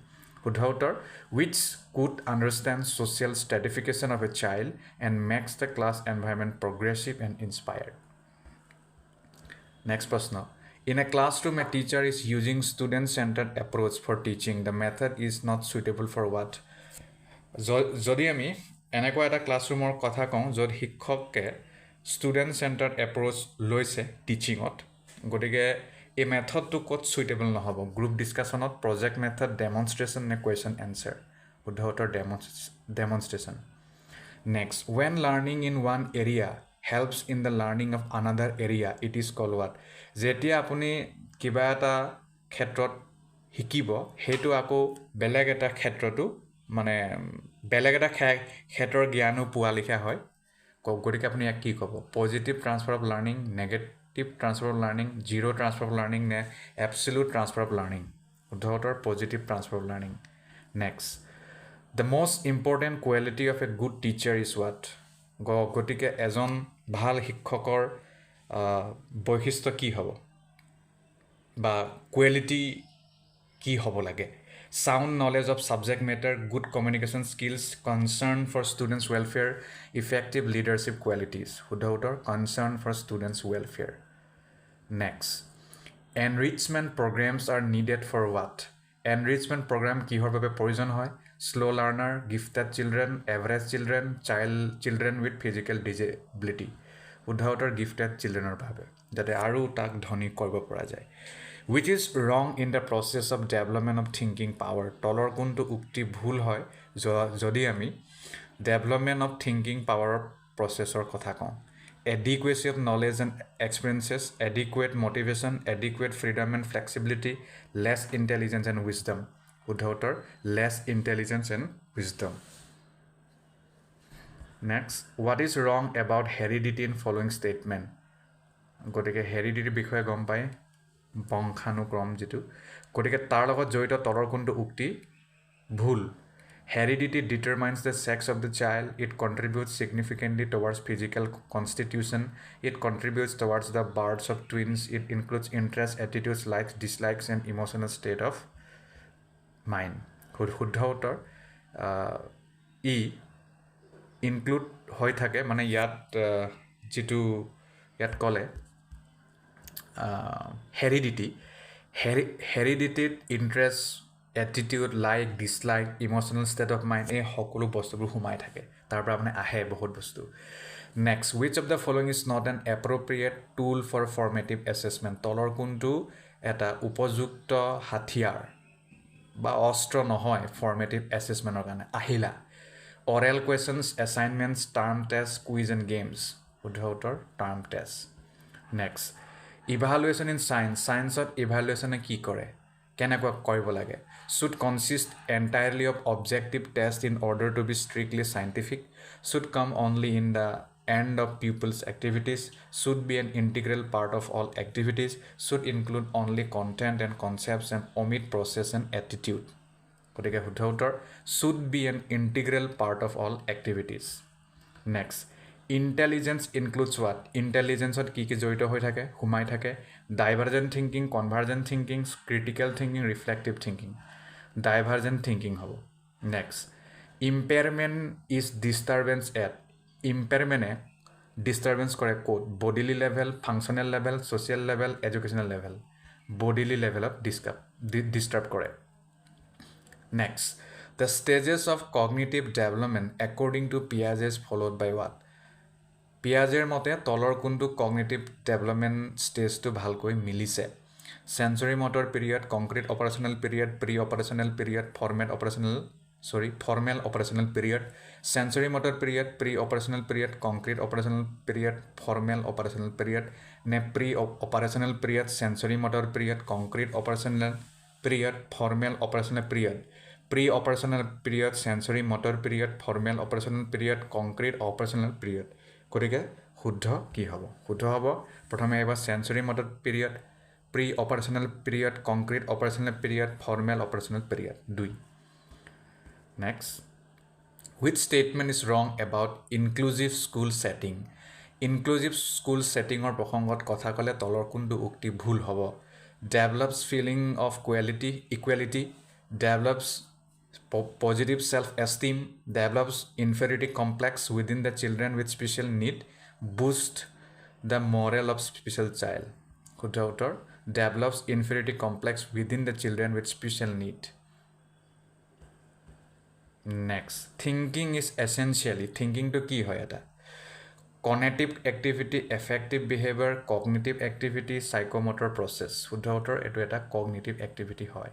শুদ্ধ উত্তৰ which could understand social stratification of a child and makes the class environment progressive and inspired next প্ৰশ্ন in a classroom a teacher is using student centered approach for teaching the method is not suitable for what যদি আমি এনেকুৱা এটা ক্লাছৰুমৰ কথা কওঁ য'ত শিক্ষকে student centered approach লৈছে টিচিঙত গতিকে এই মেথডটো ক'ত চুইটেবল নহ'ব গ্ৰুপ ডিছকাশ্যনত প্ৰজেক্ট মেথড ডেমনষ্ট্ৰেশ্যন নে কুৱেশ্যন এনচাৰ শুদ্ধ উত্তৰ demonstration next when learning in one area helps in the learning of another area it is call what যেতিয়া আপুনি কিবা এটা ক্ষেত্ৰত শিকিব সেইটো আকৌ বেলেগ এটা ক্ষেত্ৰতো মানে বেলেগ এটা ক্ষেত্ৰৰ জ্ঞানো পোৱা লিখা হয় গতিকে আপুনি ইয়াক কি ক'ব positive transfer of learning negative transfer of learning zero' transfer of learning নে এবছলিউট ট্ৰান্সফাৰ অফ লাৰ্ণিং শুদ্ধ উত্তৰ positive transfer of learning next the most important quality of a good teacher is what গতিকে এজন ভাল শিক্ষকৰ বৈশিষ্ট্য কি হ'ব বা কোৱালিটি কি হ'ব লাগে sound knowledge of subject matter, good communication skills, concern for students' welfare, effective leadership qualities. শুদ্ধ উত্তৰ concern for students' welfare. Next, enrichment programs are needed for what? Enrichment program কিহৰ বাবে প্ৰয়োজন হয় slow learner, gifted children, average children, children with physical disability. শুদ্ধ উত্তৰ gifted childrenৰ বাবে যাতে আৰু তাক ধনী কৰিব পৰা যায় which is wrong in the process of development of thinking power তলৰ কোনটো উক্তি ভুল হয় যদি আমি development of thinking power processৰ কথা কওঁ adequacy of knowledge and experiences adequate motivation adequate freedom and flexibility less intelligence and wisdom শুদ্ধ উত্তৰ less intelligence and wisdom next what is wrong about heredity in following statement গতিকে heredity বিষয়ে গম পায় বংশানুক্ৰম যিটো গতিকে তাৰ লগত জড়িত তলৰ কোনটো উক্তি ভুল heredity determines the sex of the child it contributes significantly towards physical constitution it contributes towards the births of twins it includes interests attitudes likes dislikes and emotional state of mind শুদ্ধ উত্তৰ ই include হৈ থাকে মানে ইয়াত যিটো ইয়াত ক'লে হেৰিডিটিত interest attitude like dislike emotional state of mind এই সকলো বস্তুবোৰ সোমাই থাকে তাৰ পৰা মানে আহে বহুত বস্তু next which of the following is not an appropriate tool for formative assessment তলৰ কোনটো এটা উপযুক্ত হাথিয়াৰ বা অস্ত্ৰ নহয় ফৰ্মেটিভ এছেছমেণ্টৰ কাৰণে আহিলা oral questions assignments term test quiz and games শুদ্ধ উত্তৰ term test next evaluation in ছায়েন্সত ইভালুৱেশ্যনে কি কৰে কেনেকুৱা কৰিব লাগে should consist entirely of objective tests in order to be strictly scientific should come only in the end of pupils' activities, should be an integral part of all activities, should include only content and concepts and omit process and attitude. গতিকে শুদ্ধ উত্তৰ should be an integral part of all activities. Next, intelligence includes what? Intelligence কি কি জড়িত হৈ থাকে সোমাই থাকে divergent thinking, convergent thinking, critical thinking, reflective thinking. Divergent thinking হ'ব. Next, impairment is disturbance at impairment disturbance কৰে ক'ত bodily level, functional level, social level, educational level. Bodily level of disturb কৰে. Next, the stages of cognitive development according to Piaget is followed by what? Piaget মতে তলৰ কোনটো cognitive development stage to ভালকৈ মিলিছে sensory motor period, concrete operational period, pre-operational period, formal operational period, sensory motor period, pre-operational period, concrete operational period, formal operational period, ne pre-operational period, sensory motor period, concrete operational period, formal operational period, pre-operational period, sensory motor period, formal operational period, concrete operational period. গতিকে শুদ্ধ কি হ'ব শুদ্ধ হ'ব প্ৰথমে এবাৰ sensory motor period, pre-operational period, concrete operational period, formal operational period. 2. Next, which statement is wrong about inclusive school setting? Inclusive school setting or প্ৰসংগত কথা ক'লে তলৰ কোনটো উক্তি ভুল হ'ব? Develops feeling of equality, develops positive self-esteem, develops inferiority complex within the children with special need, boost the morale of special child. শুদ্ধ উত্তৰ develops inferiority complex within the children with special need. Next, thinking is essentially thinking to কি হয় এটা cognitive activity, affective behavior, cognitive activity, psychomotor process. শুদ্ধ উত্তৰ এটো এটা cognitive activity হয়.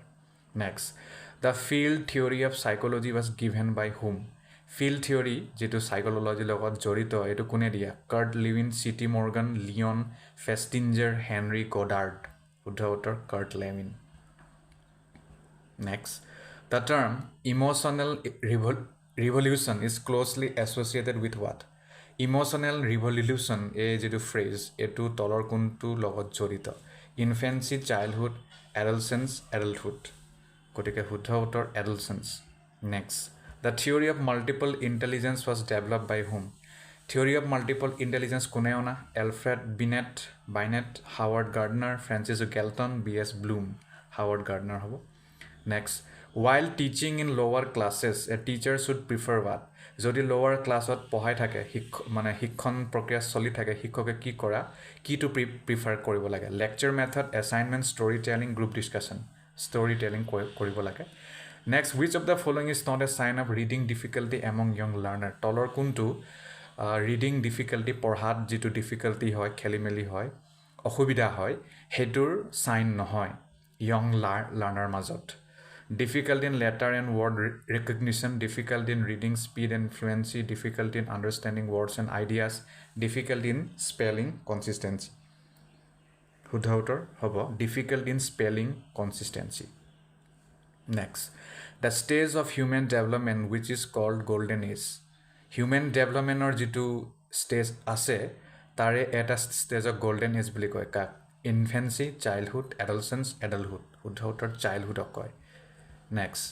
Next, the field theory of psychology was given by whom? Field theory যেটো psychology লগত জড়িত এটো কোনে দিয়া Kurt Lewin, CT Morgan, Leon Festinger, Henry Goddard. শুদ্ধ উত্তৰ Kurt Lewin. Next, the term emotional revolution is closely associated with what? Emotional revolution এই যেটো ফ্রেজ এটো তলৰ কোনটো লগত জড়িত infancy, childhood, adolescence, adulthood. গতিকে শুদ্ধ উত্তৰ adolescence. Next, the theory of multiple intelligence was developed by whom? Theory of multiple intelligence কোনে অনা Alfred Binet, Howard Gardner, Francis Galton, B.S. Bloom. Howard Gardner হ'ব. Next, while teaching in lower classes a teacher should prefer what? যদি lower classত পঢ়াই থাকে মানে শিক্ষণ প্ৰক্ৰিয়া চলি থাকে শিক্ষকে কি কৰা কিটো প্ৰিফাৰ কৰিব লাগে lecture method, assignment, storytelling, group discussion. Storytelling কৰিব লাগে. Next, which of the following is not a sign of reading difficulty among young learner? তলৰ কোনটো reading difficulty পঢ়াত যেটো difficulty হয় খেলিমেলি হয় অসুবিধা হয় হেতুৰ sign নহয় young learner মাজত. Difficulty in letter and word recognition, difficulty in reading speed and fluency, difficulty in understanding words and ideas, difficulty in spelling consistency. শুদ্ধ উত্তৰ হ'ব difficulty in spelling consistency. Next, the stage of human development which is called golden age. Human development or যেটো stage আছে তাৰে এটা stage of golden age বুলি কয় কাক infancy, childhood, adolescence, adulthood. শুদ্ধ উত্তৰ childhood কয়. Next,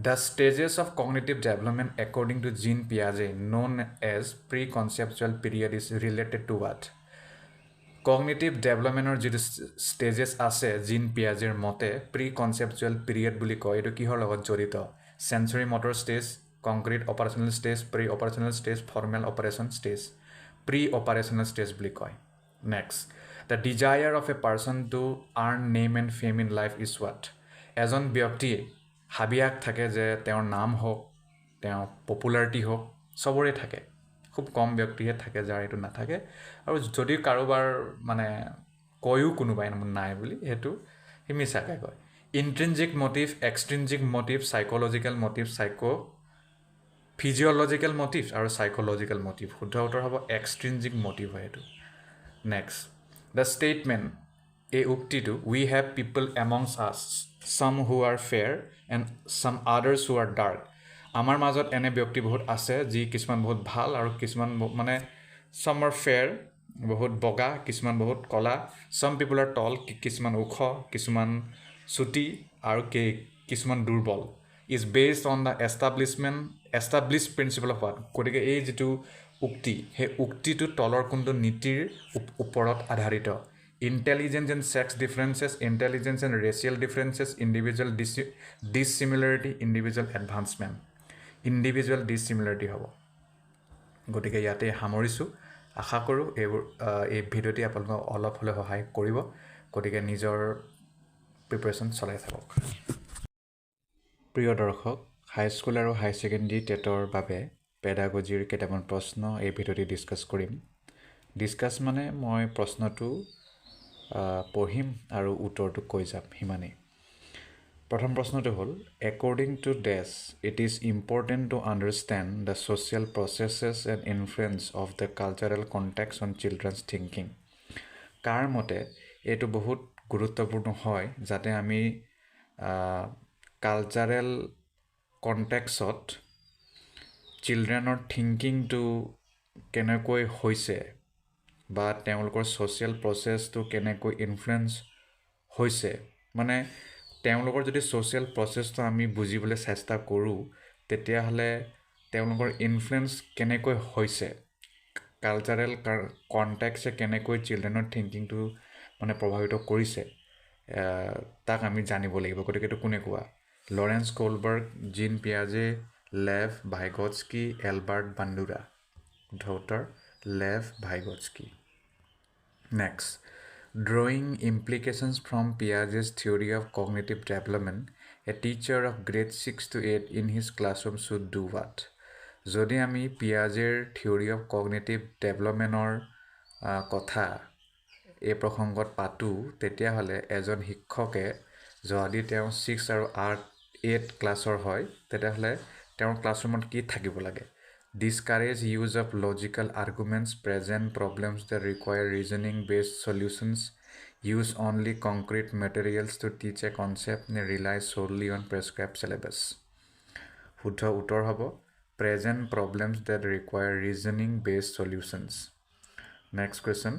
the stages of cognitive development according to Jean Piaget known as pre-conceptual period is related to what? Cognitive development or যেটো stages আছে Jean Piaget মতে pre-conceptual period বুলি কয় এটো কিহৰ লগত জড়িত sensory motor stage, concrete operational stage, pre-operational stage, formal operation stage. Pre-operational stage বুলি কয়. Next, the desire of a person to earn name and fame in life is what? এজন ব্যক্তিয়ে হাবিয়াক থাকে যে তেওঁৰ নাম হোক তেওঁ পপুলাৰিটি হোক সবৰে থাকে খুব কম ব্যক্তিহে থাকে যাৰ এটো না থাকে আৰু যদি কাৰোবাৰ মানে কয়ও কোনোবাই নাই বুলি হেতু হিমিছাকে কয় intrinsic motive, extrinsic motive, psychological motive, physiological motive আৰু psychological motive. শুদ্ধ উত্তৰ হ'ব extrinsic motive হয় এটো. Next, the statement a uktitu we have people amongst us some who are fair and some others who are dark. আমাৰ মাজত এনে ব্যক্তি বহুত আছে যি কিছুমান বহুত ভাল আৰু কিছুমান মানে some are fair বহুত বগা কিছুমান বহুত কলা some people are tall কিছুমান ওখ কিছুমান চুটি আৰু কিছুমান দুৰ্বল is based on the established principle of what গতিকে এই যিটো উক্তি সেই উক্তিটো তলৰ কোনটো নীতিৰ ওপৰত আধাৰিত intelligence and sex differences intelligence and racial differences individual dissimilarity individual advancement individual dissimilarity হ'ব গতিকে ইয়াতে সামৰিছোঁ আশা কৰোঁ এই ভিডিঅ'টি আপোনালোকক অলপ হ'লে সহায় কৰিব গতিকে নিজৰ প্ৰিপাৰেশ্যন চলাই থাকক প্ৰিয় দৰ্শক হাইস্কুল আৰু হাই ছেকেণ্ডেৰী টেটৰ বাবে পেডাগজিৰ কেইটামান প্ৰশ্ন এই ভিডিঅ'টি ডিছকাছ কৰিম ডিছকাছ মানে মই প্ৰশ্নটো পঢ়িম আৰু উত্তৰটো কৈ যাম সিমানেই প্ৰথম প্ৰশ্নটো হ'ল according to this it is important to understand the social processes and influence of the cultural context on children's thinking কাৰ মতে এইটো বহুত গুৰুত্বপূৰ্ণ হয় যাতে আমি কালচাৰেল কণ্টেক্সত চিলড্ৰেনৰ থিংকিংটো কেনেকৈ হৈছে বা তেওঁলোকৰ ছ'চিয়েল প্ৰচেছটো কেনেকৈ ইনফ্লুৱেঞ্চ হৈছে মানে তেওঁলোকৰ যদি ছ'চিয়েল প্ৰচেছটো আমি বুজিবলৈ চেষ্টা কৰোঁ তেতিয়াহ'লে তেওঁলোকৰ ইনফ্লুৱেঞ্চ কেনেকৈ হৈছে কালচাৰেল কণ্টেক্সে কেনেকৈ চিলড্ৰেনৰ থিংকিংটো মানে প্ৰভাৱিত কৰিছে তাক আমি জানিব লাগিব গতিকে এইটো কোনে কোৱা লৰেন্স কোলবাৰ্গ জিন পিয়াজে লেভ ভাইগটস্কি এলবাৰ্ট বাণ্ডুৰা উত্তৰ লেভ Vygotsky Next, drawing implications from Piaget's theory of cognitive development, a teacher of grade 6 to 8 in his classroom should do what? যদি আমি পিয়াজেৰ থিয়ৰী অফ কগনিটিভ ডেভেলপমেণ্টৰ কথা এই প্ৰসংগত পাতোঁ তেতিয়াহ'লে এজন শিক্ষকে যদি তেওঁ 6 আৰু 8 ক্লাছৰ হয় তেতিয়াহ'লে তেওঁৰ ক্লাছৰুমত কি থাকিব লাগে discourage use of logical arguments, present problems that require reasoning-based solutions, use only concrete materials to teach a concept, and rely solely on prescribed syllabus. শুদ্ধ উত্তৰ হ'ব present problems that require reasoning-based solutions. Next question.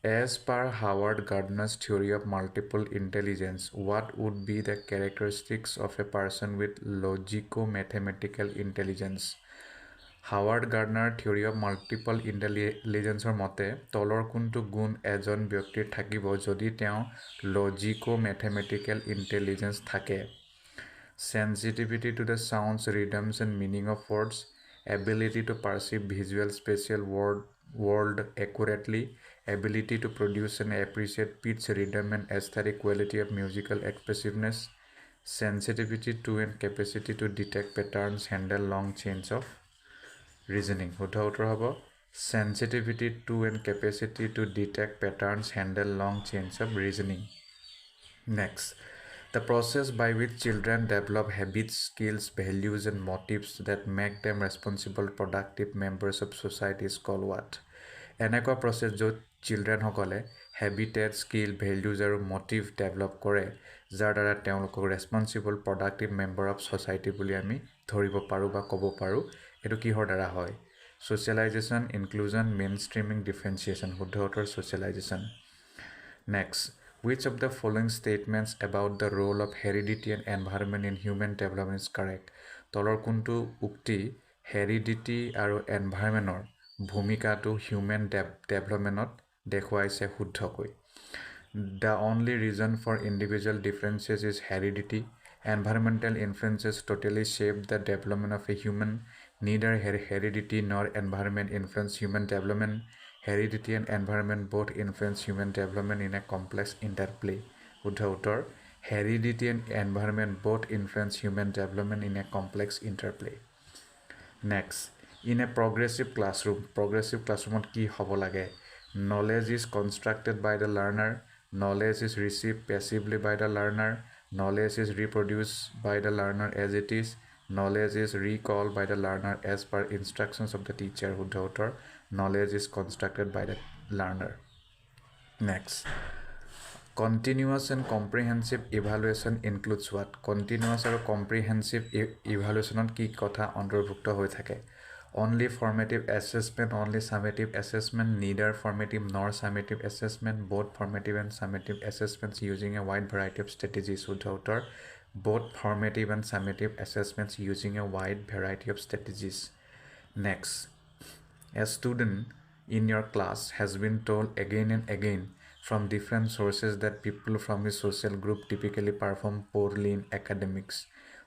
As per Howard Gardner's theory of multiple intelligence, what would be the characteristics of a person with logico-mathematical intelligence? Howard Gardner theory of multiple ইণ্টেলিজেঞ্চৰ মতে তলৰ কোনটো গুণ এজন ব্যক্তিৰ থাকিব যদি তেওঁ লজিকো মেথেমেটিকেল ইণ্টেলিজেঞ্চ থাকে sensitivity to the sounds rhythms and meaning of words ability to perceive visual spatial world accurately ability to produce and appreciate pitch rhythm and aesthetic quality of musical expressiveness sensitivity to and capacity to detect patterns handle long chains of Reasoning. শুদ্ধ উত্তৰ হ'ব sensitivity to and capacity to detect patterns, handle long chains of reasoning. Next, the process by which children develop habits, skills, values, and motives that make them responsible, productive members of society is called what? এনেকুৱা process য'ত চিলড্ৰেনসকলে habitat skill values আৰু motive develop কৰে যাৰ দ্বাৰা তেওঁলোকক responsible productive member of society বুলি আমি ধৰিব পাৰোঁ বা ক'ব পাৰোঁ এইটো কিহৰ দ্বাৰা হয় ছ'চিয়েলাইজেশ্যন ইনক্লুজন মেইন ষ্ট্ৰীমিং ডিফাৰেঞ্চিয়েশ্যন শুদ্ধ উত্তৰ socialisation next which of the following statements about the role of heredity and environment in human development is correct তলৰ কোনটো উক্তি হেৰিডিটি আৰু এনভাইৰনমেণ্টৰ ভূমিকাটো হিউমেন ডেভেলপমেণ্টত দেখুৱাইছে শুদ্ধকৈ The only reason for individual differences is heredity. Environmental influences totally shape the development of a human. Neither heredity nor environment influence human development. Heredity and environment both influence human development in a complex interplay. Uddha uttor. Heredity and environment both influence human development in a complex interplay. Next. In a progressive classroom ki hobo lage. Knowledge is constructed by the learner. Knowledge is received passively by the learner. Knowledge is reproduced by the learner as it is. Knowledge is recalled by the learner as per instructions of the teacher. Uddha uttor. Knowledge is constructed by the learner. Next. Continuous and comprehensive evaluation includes what? Continuous or comprehensive evaluation ki kotha অন্তৰ্ভুক্ত হৈ থাকে. Only formative assessment, only summative assessment, neither formative nor summative assessment, both formative and summative assessments using a wide variety of strategies. Udhautor, both formative and summative assessments using a wide variety of strategies. Next, a student in your class has been told again and again from different sources that people from his social group typically perform poorly in academics.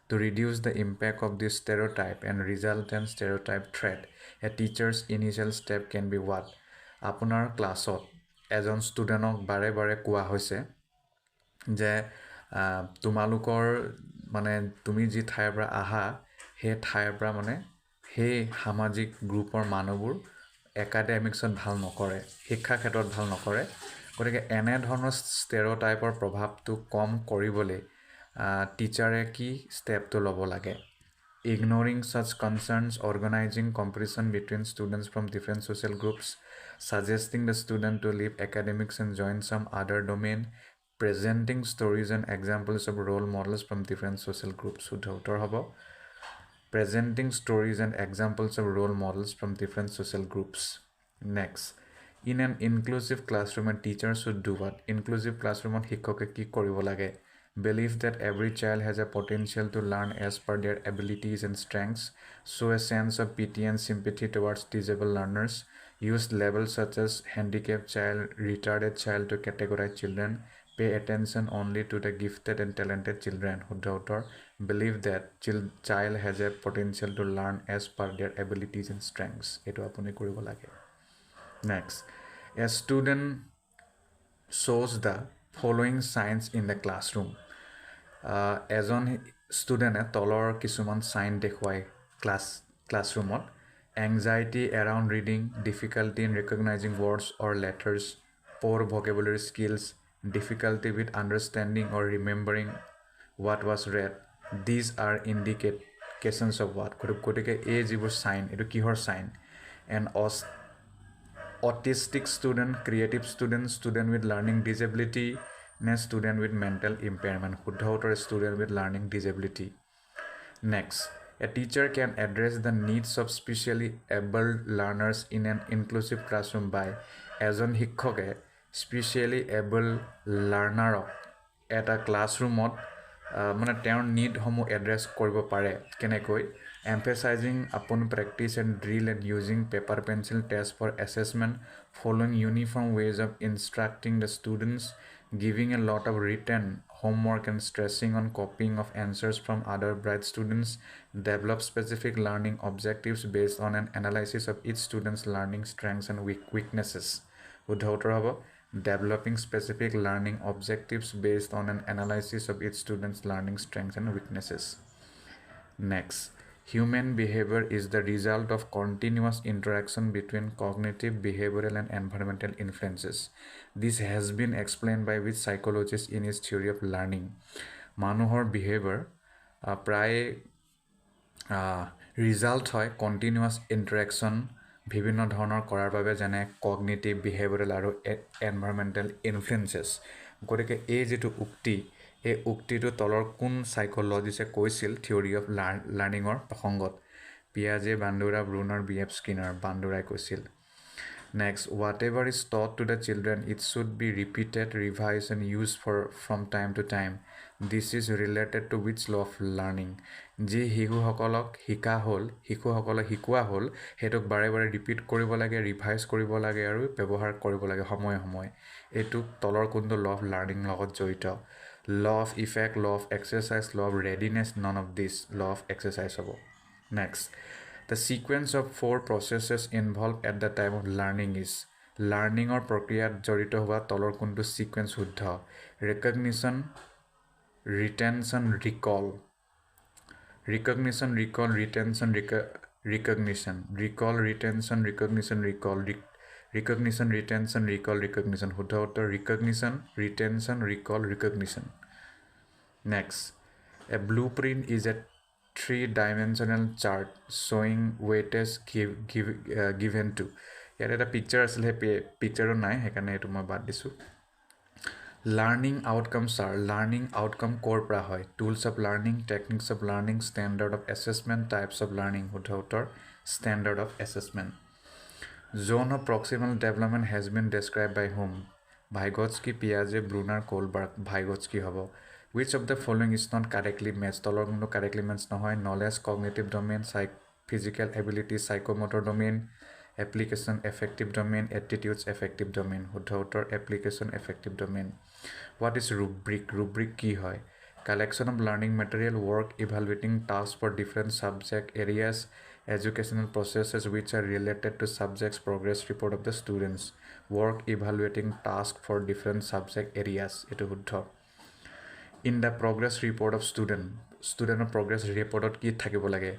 To reduce the impact of this stereotype and resultant stereotype threat, a teacher's initial step can be what? Apunar classot এজন ষ্টুডেণ্টক বাৰে বাৰে কোৱা হৈছে যে তোমালোকৰ মানে তুমি যি ঠাইৰ পৰা আহা সেই ঠাইৰ পৰা মানে সেই সামাজিক গ্ৰুপৰ মানুহবোৰ একাডেমিক্সত ভাল নকৰে, শিক্ষা ক্ষেত্ৰত ভাল নকৰে। গতিকে এনে ধৰণৰ ষ্টেৰিঅ'টাইপৰ প্ৰভাৱটো কম কৰিবলৈ টিচাৰে কি ষ্টেপটো ল'ব লাগে? Ignoring such concerns, organizing competition between students from different social groups, suggesting the student to leave academics and join some other domain, presenting stories and examples of role models from different social groups. Udhautor hobo. Presenting stories and examples of role models from different social groups. Next, in an inclusive classroom, a teacher should do what? Inclusive classroom hikoke ki koribo lage. Believe that every child has a potential to learn as per their abilities and strengths. Show a sense of pity and sympathy towards disabled learners. Use labels such as handicapped child, retarded child to categorize children. Pay attention only to the gifted and talented children. Udhautor, believe that child has a potential to learn as per their abilities and strengths. Eto apuni koribo lage. Next, a student shows the following signs in the classroom. এজন ষ্টুডেণ্টে তলৰ কিছুমান sign দেখুৱাই ক্লাছৰুমত anxiety around reading, difficulty in recognizing words or letters, poor vocabulary skills, difficulty with understanding or remembering what was read. These are indications of what? গতিকে এই যিবোৰ sign, এইটো কিহৰ sign? And autistic student, creative student, student with learning disability, and student with mental impairment. Udhautor, student with learning disability. Next, a teacher can address the needs of specially able learners in an inclusive classroom by এজন শিক্ষকে specially able লাৰ্ণাৰক এটা ক্লাছৰুমত মানে তেওঁৰ নিডসমূহ address কৰিব পাৰে। কেনেকৈ? Emphasizing upon practice and drill and using paper pencil test for assessment, following uniform ways of instructing the students, giving a lot of written homework and stressing on copying of answers from other bright students, develop specific learning objectives based on an analysis of each student's learning strengths and weaknesses. Udhautor hobo, developing specific learning objectives based on an analysis of each student's learning strengths and weaknesses. Next, human behavior is the result of continuous interaction between cognitive, behavioral, and environmental influences. This has been explained by which psychologist in his theory of learning. Manuhor behavior প্ৰায় result হয় continuous interaction বিভিন্ন ধৰণৰ কৰাৰ বাবে যেনে cognitive, behavioral আৰু environmental influences. গতিকে এই যেটো উক্তি এই উক্তিটো তলৰ কোন সাইকোলজিস্টে কৈছিল থিওৰি অফ লাৰ্নিংৰ প্ৰসংগত? পিয়াজে, বান্দুৰা, ব্ৰুনাৰ, বিএফ স্কিনাৰ। বান্দুৰাই কৈছিল। Next, whatever is taught to the children, it should be repeated, revised, and used from time to time. This is related to which law of learning? যি শিশুসকলক শিকোৱা হ'ল সেইটোক বাৰে বাৰে ৰিপিট কৰিব লাগে, ৰিভাইজ কৰিব লাগে আৰু ব্যৱহাৰ কৰিব লাগে সময়ে সময়ে। এইটো তলৰ কোনটো ল অফ লাৰ্নিং লগত জড়িত? Law of effect, law of exercise, law of readiness, none of this. Law of exercise hobo. Next, the sequence of 4 processes involved at the time of learning is learning or প্ৰক্ৰিয়াত জড়িত হোৱা তলৰ কোনটো sequence শুদ্ধ? Recognition, retention, recall. Recognition, recall, retention, recognition. Recall, retention, recognition, recall. Recognition, retention, recall, recognition. শুদ্ধ উত্তৰ recognition, retention, recall, recognition. Next, a blueprint is a 3-dimensional chart showing weightage given to. ইয়াত এটা picture আছিল, সেই পিকচাৰটো নাই, সেইকাৰণে এইটো মই বাদ দিছোঁ। Learning outcomes are learning outcome core পৰা হয় tools of learning, techniques of learning, standard of assessment, types of learning উত্তৰ standard of assessment. Zone of proximal development has been described by whom? Vygotsky, Piaget, Brunner, Kohlberg. Vygotsky হ'ব. Which of the following is not correctly matched? তলৰ কোনো correctly matched নহয়. Knowledge, cognitive domain, physical ability, psychomotor domain, application, affective domain, attitudes, affective domain. উত্তৰ application, affective domain. What is rubric? Rubric কি হয়? Collection of learning material, work evaluating tasks for different subject areas, educational processes which are related to subjects, progress report of the students, work evaluating tasks for different subject areas. Etu শুদ্ধ. In the progress report of student progress report কি থাকিব লাগে?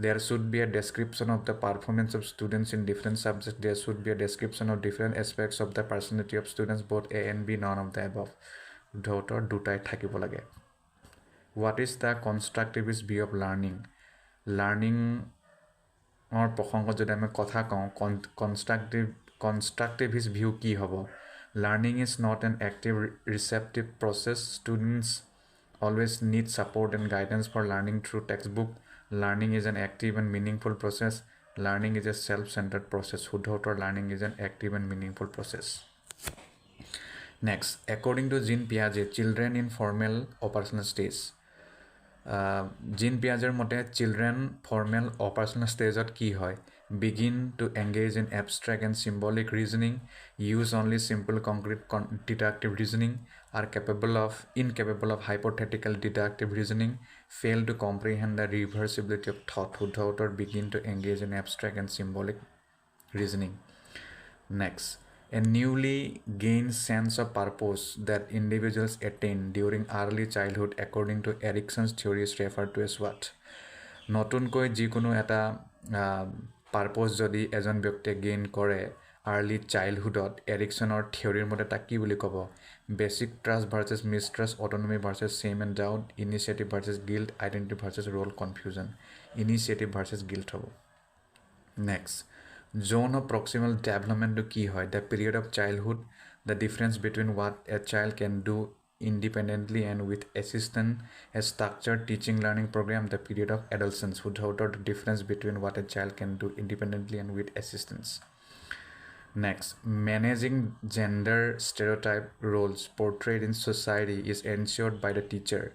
There should be a description of the performance of students in different subjects. There should be a description of different aspects of the personality of students, both A and B, none of the above. উত্তৰ দুটাই থাকিব লাগে. What is the constructivist view of learning? Learning or প্ৰসংগত যদি আমি কথা কওঁ constructivist view কি হ'ব? Learning is not an active receptive process. Students always need support and guidance for learning through textbook. Learning is an active and meaningful process. Learning is a self-centered process. শুদ্ধ learning is an active and meaningful process. Next, according to Jean Piaget, children in formal operational stage. Jean Piaget মতে children formal operational stage কি হয়? Begin to engage in abstract and symbolic reasoning, use only simple concrete deductive reasoning, are incapable of hypothetical deductive reasoning, fail to comprehend the reversibility of thought. শুদ্ধ begin to engage in abstract and symbolic reasoning. Next, a newly gained sense of purpose that individuals attain during early childhood according to Erickson's theory is referred to as what? নতুনকৈ যিকোনো এটা পাৰপ'জ যদি এজন ব্যক্তিয়ে gain কৰে early চাইল্ডহুডত এৰিকছনৰ থিয়ৰীৰ মতে তাক কি বুলি ক'ব? Basic trust versus mistrust, autonomy versus shame and doubt, initiative versus guilt, identity versus role confusion. Initiative versus guilt হ'ব. Next, zone of proximal development to কি হয়? The period of childhood, the difference between what a child can do independently and with assistance, a structured teaching learning program, the period of adolescence. শুদ্ধ the difference between what a child can do independently and with assistance. Next, managing gender stereotype roles portrayed in society is ensured by the teacher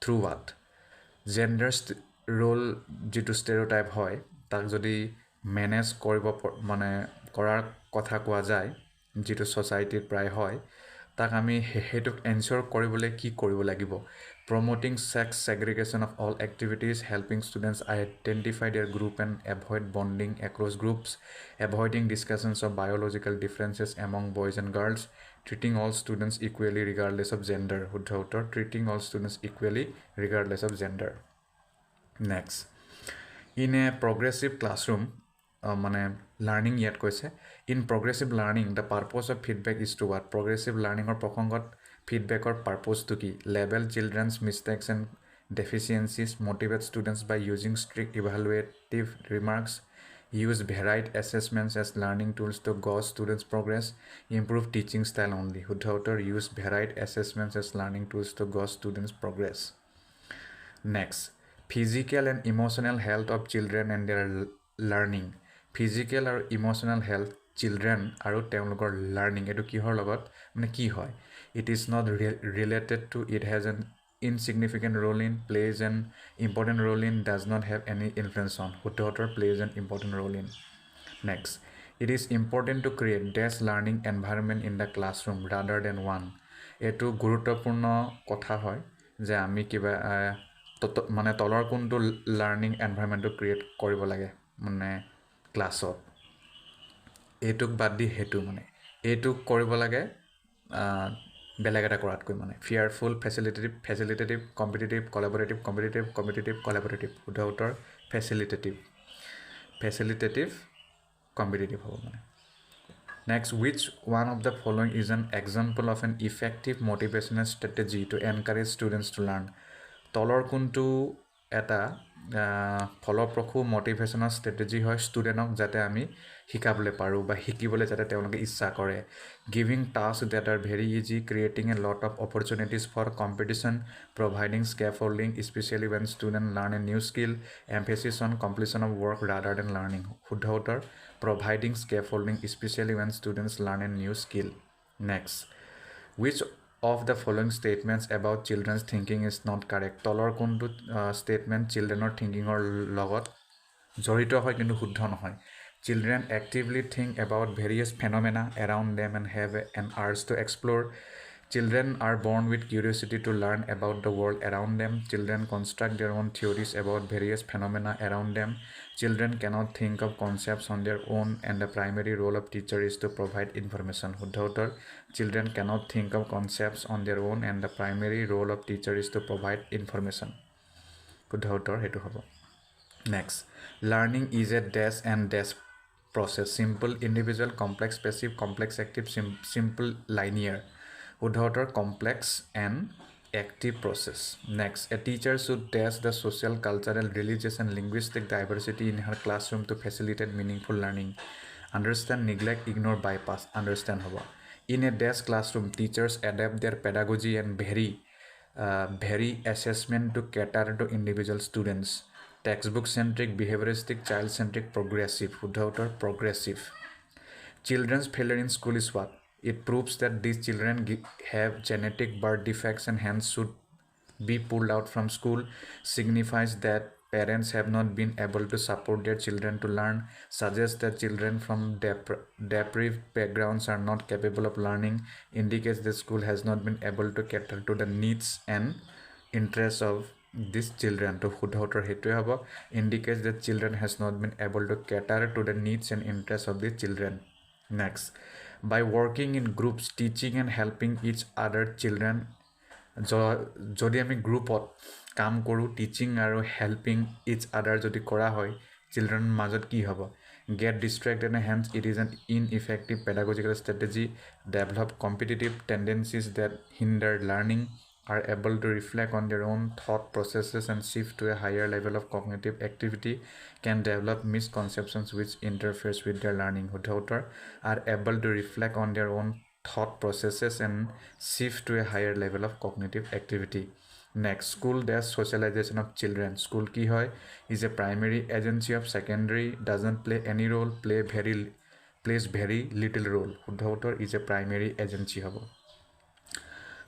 through what? Gender role যিটো stereotype হয় তাক যদি manage কৰিব মানে কৰাৰ কথা কোৱা যায় যিটো ছ'চাইটিত প্ৰায় হয় তাক আমি সেইটোক এনশ্যোৰ কৰিবলৈ কি কৰিব লাগিব? Promoting sex segregation of all activities, helping students identify their group and avoid bonding across groups, avoiding discussions of biological differences among boys and girls, treating all students equally regardless of gender. শুদ্ধ উত্তৰ treating all students equally regardless of gender. Next, in a progressive classroom মানে learning ইয়াত কৈছে in progressive learning the purpose of feedback is to what? Progressive লাৰ্ণিঙৰ প্ৰসংগত ফিডবেকৰ পাৰ্পজটো কি? Level children's mistakes and deficiencies, motivate students by using strict evaluative remarks, use varied assessments as learning tools to gauge students progress, improve teaching style only. শুদ্ধ উত্তৰ use varied assessments as learning tools to gauge students progress. Next, physical and emotional health of children and their learning. Physical আৰু emotional health children আৰু তেওঁলোকৰ learning এইটো কিহৰ লগত মানে কি হয়? It is not related to, it has N ইনচিগনিফিকেণ্ট role in, plays an important role in, does not have any influence on. শুদ্ধ উত্তৰ plays an important role in. Next, it is important to create dash learning environment in the classroom rather than one. এইটো গুৰুত্বপূৰ্ণ কথা হয় যে আমি কিবা মানে তলৰ কোনটো লাৰ্ণিং এনভাইৰনমেণ্টটো ক্ৰিয়েট কৰিব লাগে মানে ক্লাছত, এইটোক বাদ দি সেইটো মানে এইটোক কৰিব লাগে বেলেগ এটা কৰাতকৈ মানে ফিয়াৰফুল, ফেচিলিটেটিভ, কম্পিটিটিভ, কলাবৰেটিভ, কলাবৰেটিভ. শুদ্ধ উত্তৰ ফেচিলিটেটিভ কম্পিটিটিভ হ'ব মানে. Next, which one of the following is an example of an effective motivational strategy to encourage students to learn? তলৰ কোনটো এটা ফলপ্ৰসূ মটিভেশ্যনেল ষ্ট্ৰেটেজি হয় ষ্টুডেণ্টক যাতে আমি শিকাবলৈ পাৰোঁ বা শিকিবলৈ যাতে তেওঁলোকে ইচ্ছা কৰে giving tasks that are very easy creating a lot of opportunities for competition providing scaffolding especially when students learn a new skill emphasis on completion of work rather than learning শুদ্ধ উত্তৰ providing scaffolding especially when students learn a new skill next which of the following statements about children's thinking is not correct তলৰ কোনটো statement childrenৰ thinking লগত জড়িত হয় কিন্তু শুদ্ধ নহয় children actively think about various phenomena around them and have an urge to explore children are born with curiosity to learn about the world around them children construct their own theories about various phenomena around them children cannot think of concepts on their own and the primary role of teacher is to provide information শুদ্ধ উত্তৰ children cannot think of concepts on their own and the primary role of teacher is to provide information শুদ্ধ উত্তৰ হেতু হ'ব next learning is a dash and dash process simple individual complex passive complex active simple linear শুদ্ধ উত্তৰ complex and active process next a teacher should dash the social cultural religious and linguistic diversity in her classroom to facilitate meaningful learning understand neglect ignore bypass understand hobo in a dash classroom teachers adapt their pedagogy and vary assessment to cater to individual students textbook centric behavioristic child centric progressive শুদ্ধ উত্তৰ progressive children's failure in school is what it proves that these children have genetic birth defects and hence should be pulled out from school signifies that parents have not been able to support their children to learn suggests that children from deprived backgrounds are not capable of learning indicates the school has not been able to cater to the needs and interests of these children to শুদ্ধ উত্তৰ হেতুৱে হ'ব indicates that children has not been able to cater to the needs and interests of the children next by working in groups teaching and helping each other children যদি আমি গ্ৰুপত কাম কৰোঁ teaching আৰু helping ইচ আদাৰ যদি কৰা হয় চিলড্ৰেনৰ মাজত কি হ'ব get distracted and hence it is an ineffective pedagogical strategy develop competitive tendencies that hinder learning are able to reflect on their own thought processes and shift to a higher level of cognitive activity can develop misconceptions which interferes with their learning শুদ্ধ উত্তৰ are able to reflect on their own thought processes and shift to a higher level of cognitive activity next school dash socialization of children school ki hoy is a primary agency of secondary doesn't play any role plays very little role শুদ্ধ উত্তৰ is a primary agency hobo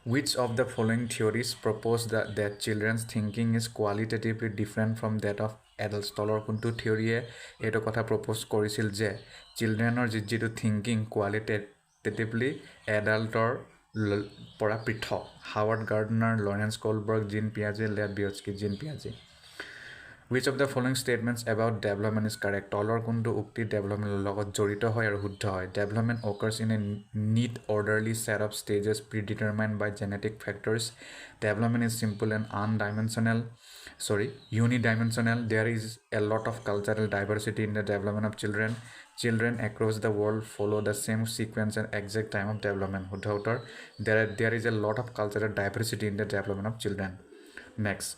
which of the following theories propose that children's thinking is qualitatively different from that of adults তলৰ কোনটো থিওৰিয়ে এইটো কথা propose কৰিছিল যে চিলড্ৰেনৰ যিটো thinking কোৱালিটেটিভলি এডাল্টৰ পৰা পৃথক Howard Gardner Lawrence কলবাৰ্গ gene পিয়াজে lead বিয়টস্কি gene পিয়াজে which of the following statements about development is correct তলৰ কোনটো উক্তি ডেভেলপমেণ্টৰ লগত জড়িত হয় আৰু শুদ্ধ হয় development occurs in a neat orderly set of stages predetermined by genetic factors development is simple and unidimensional there is a lot of cultural diversity in the development of children across the world follow the same sequence and exact time of development শুদ্ধ উত্তৰ there is a lot of cultural diversity in the development of children next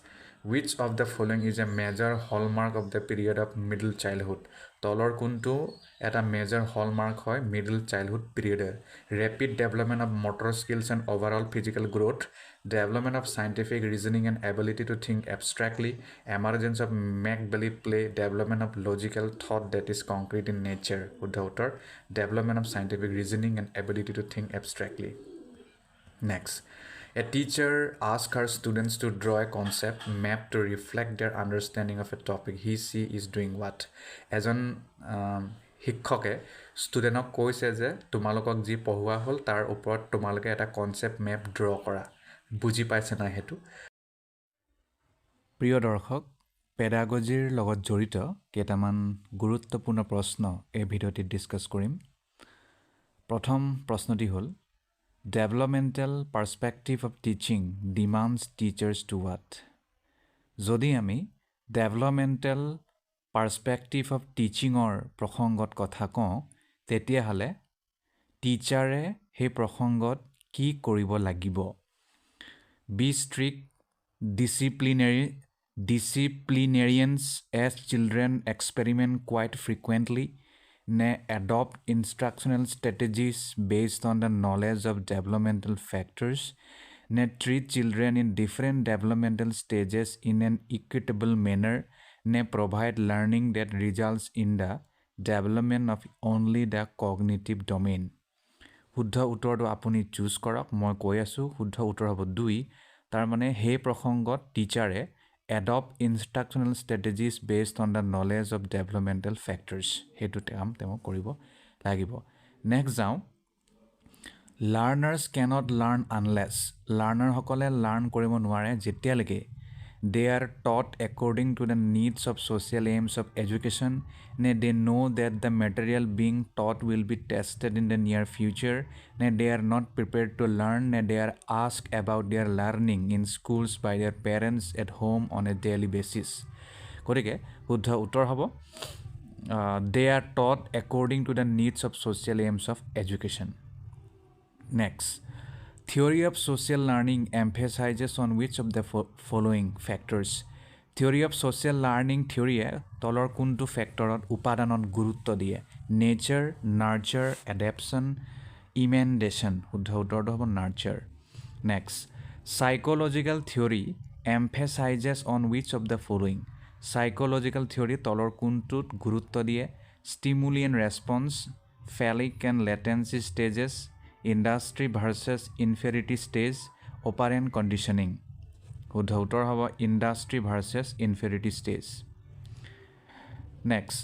which of the following is a major hallmark of the period of middle childhood তলৰ কোনটো এটা major hallmark হয় middle childhood period rapid development of motor skills and overall physical growth development of scientific reasoning and ability to think abstractly emergence of make believe play development of logical thought that is concrete in nature শুদ্ধ উত্তৰ development of scientific reasoning and ability to think abstractly next a teacher asks her students to draw a concept map to reflect their understanding of a topic she is doing what এজন শিক্ষকে ষ্টুডেণ্টক কৈছে যে তোমালোকক যি পঢ়োৱা হ'ল তাৰ ওপৰত তোমালোকে এটা কনচেপ্ট মেপ ড্ৰ কৰা বুজি পাইছে না হেতু প্ৰিয় দৰ্শক পেডাগজিৰ লগত জড়িত কেইটামান গুৰুত্বপূৰ্ণ প্ৰশ্ন এই ভিডিঅ'টিত ডিছকাছ কৰিম প্ৰথম প্ৰশ্নটি হ'ল developmental perspective of teaching demands teachers to what যদি আমি developmental perspective of teaching or প্ৰসংগত কথা কওঁ তেতিয়াহ'লে টিচাৰে সেই প্ৰসংগত কি কৰিব লাগিব be strict disciplinarians as children experiment quite frequently নে adopt instructional strategies based on the knowledge of developmental factors, নে treat children in different developmental stages in an equitable manner, নে provide learning that results in the development of only the cognitive domain. শুদ্ধ উত্তৰটো আপুনি choose কৰক মই কৈ আছোঁ শুদ্ধ উত্তৰ হ'ব 2 তাৰ মানে হে প্ৰসংগত টিচাৰে adopt instructional strategies based on the knowledge of developmental factors হেতু কাম তেও কৰিব লাগিব নেক্সট যাও learners cannot learn unless learner সকলে learn কৰিব নোৱাৰে যেতিয়ালৈকে they are taught according to the needs of social aims of education they know that the material being taught will be tested in the near future they are not prepared to learn they are asked about their learning in schools by their parents at home on a daily basis গতিকে শুদ্ধ উত্তৰ হ'ব they are taught according to the needs of social aims of education next Theory of social learning emphasizes on which of the following factors? Theory of social learning theory তলৰ কোনটো ফেক্টৰত উপাদানত গুৰুত্ব দিয়ে nature, nurture, adaptation, emendation শুদ্ধ উত্তৰটো হ'ব nurture. Next, psychological theory emphasizes on which of the following? Psychological theory তলৰ কোনটোত গুৰুত্ব দিয়ে stimuli and response, phallic and latency stages, industry versus inferiority stage, operant conditioning. শুদ্ধ উত্তৰ হ'ব industry versus inferiority stage. Next,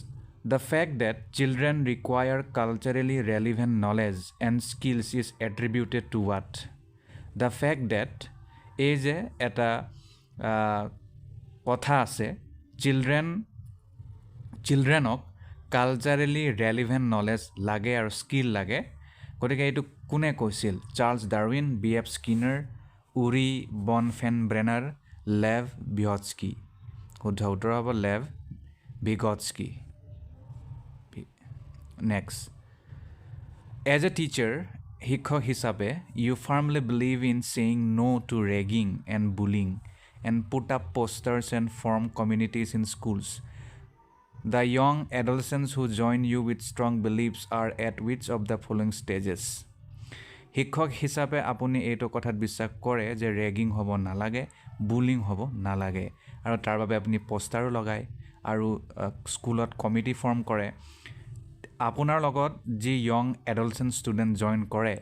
the fact that children require culturally relevant knowledge and skills is attributed to what? The fact that এই যে এটা কথা আছে চিলড্ৰেনক culturally relevant knowledge লাগে আৰু স্কিল লাগে গতিকে এইটো কোনে কৈছিল চাৰ্লছ ডাৰউইন বি.এফ. স্কিনাৰ উৰি বনফেনব্ৰেনাৰ লেভ ভিগটস্কি শুদ্ধ উত্তৰ হ'ব Lev Vygotsky next as a teacher শিক্ষক হিচাপে you firmly believe in saying no' to ragging and bullying and put up posters and form communities in schools The young adolescents who join you with strong beliefs are at which of the following stages? শিক্ষক হিচাপে আপুনি এইটো কথাত বিশ্বাস কৰে যে ragging হ'ব নালাগে বুলিং হ'ব নালাগে আৰু তাৰ বাবে আপুনি পোষ্টাৰো লগায় আৰু স্কুলত কমিটি ফৰ্ম কৰে আপোনাৰ লগত যি ইয়ং এডলসেন্ট ষ্টুডেণ্ট জইন কৰে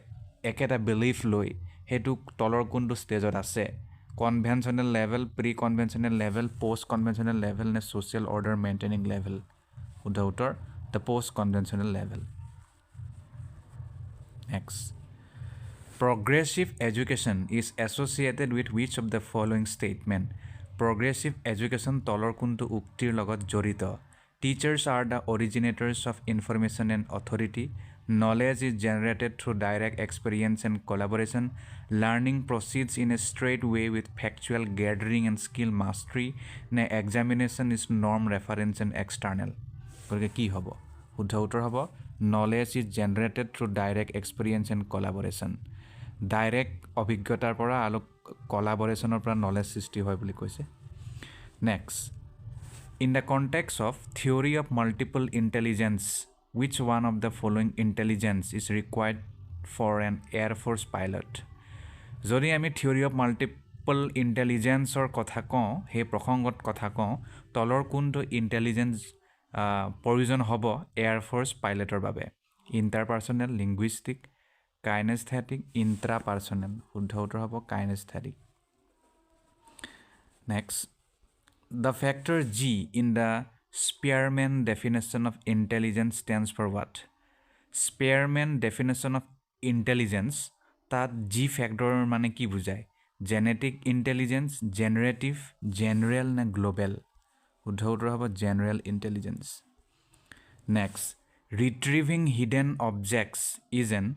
একেটা বিলিফ লৈ হেতু তলৰ কোনটো ষ্টেজত আছে conventional level pre-conventional level post-conventional level ne social order maintaining level udautor the post-conventional level next progressive education is associated with which of the following statement progressive education tolor kuntu uktir logot jorito teachers are the originators of information and authority knowledge is generated through direct experience and collaboration learning proceeds in a straight way with factual gathering and skill mastery ne examination is norm reference and external গতিকে কি হ'ব শুদ্ধ উত্তৰ হ'ব knowledge is generated through direct experience and collaboration direct অভিজ্ঞতাৰ পৰা আৰু কোলাবৰেচনৰ পৰা নলেজ সৃষ্টি হয় বুলি কৈছে next in the context of theory of multiple intelligence which one of the following intelligence is required for an air force pilot যদি আমি theory of multiple intelligence or কথা কওঁ হে প্ৰসংগত কথা কওঁ তলৰ কোনটো ইন্টেলিজেন্স প্ৰয়োজন হ'ব এয়াৰ ফোৰ্স পাইলটৰ বাবে ইন্টাৰপাৰ্সনেল লিংগুইষ্টিক কাইনেস্থেটিক ইন্ট্ৰাপাৰ্সনেল শুদ্ধ উত্তৰ হ'ব kinaesthetic next The factor G in the Spearman definition of intelligence stands for what? Spearman definition of intelligence that G factor মানে কি বুঝায় genetic intelligence generative general না global শুদ্ধ উত্তৰ হ'ব general intelligence next retrieving hidden objects is an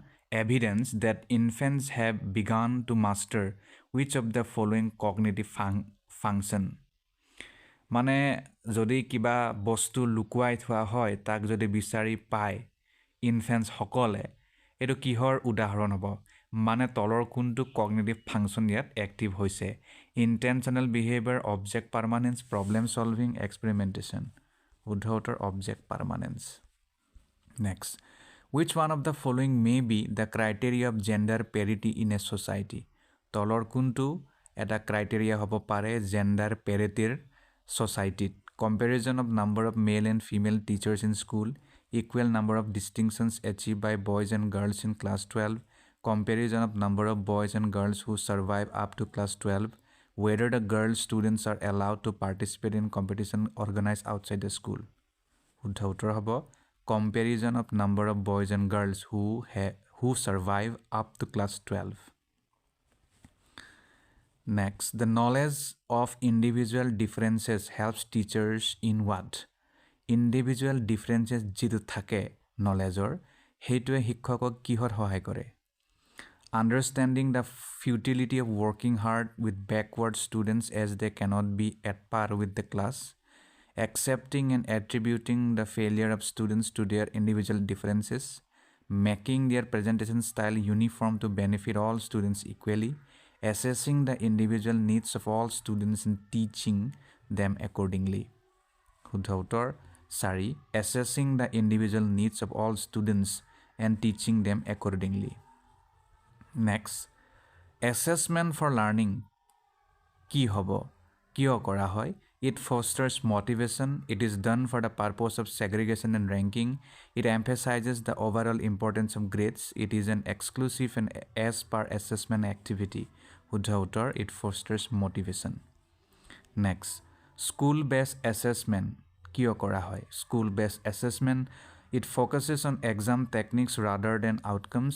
evidence that infants have begun to master which of the following cognitive function মানে যদি কিবা বস্তু লুকুৱাই থোৱা হয় তাক যদি বিচাৰি পায় ইনফেন্টস সকলে এটো কিহৰ উদাহৰণ হ'ব মানে তলৰ কোনটো কগনিটিভ ফাংচন ইয়াত এক্টিভ হৈছে intentional behaviour object permanence problem solving experimentation শুদ্ধ উত্তৰ object permanence Next, which one of the following may be the criteria of gender parity in a society? তলৰ কোনটো এটা criteria হ'ব পাৰে gender parity society? Comparison of number of male and female teachers in school, equal number of distinctions achieved by boys and girls in class 12, comparison of number of boys and girls who survive up to class 12, whether the girl students are allowed to participate in competition organized outside the school. শুদ্ধ উত্তৰ হ'ব comparison of number of boys and girls who survive up to class 12. Next, the knowledge of individual differences helps teachers in what? Individual differences যিটো থাকে knowledgeৰ সেইটোৱে শিক্ষকক কিহত সহায় কৰে? Understanding the futility of working hard with backward students as they cannot be at par with the class, accepting and attributing the failure of students to their individual differences, making their presentation style uniform to benefit all students equally, assessing the individual needs of all students and teaching them accordingly. শুদ্ধ উত্তৰ 4, assessing the individual needs of all students and teaching them accordingly. Next, assessment for learning কি হ'ব? কিয় কৰা হয়? It fosters motivation. It is done for the purpose of segregation and ranking. It emphasizes the overall importance of grades. It is an exclusive and as per assessment activity. শুদ্ধ উত্তৰ, it fosters motivation. Next, school-based assessment কিয় কৰা হয়? School-based assessment, it focuses on exam techniques rather than outcomes.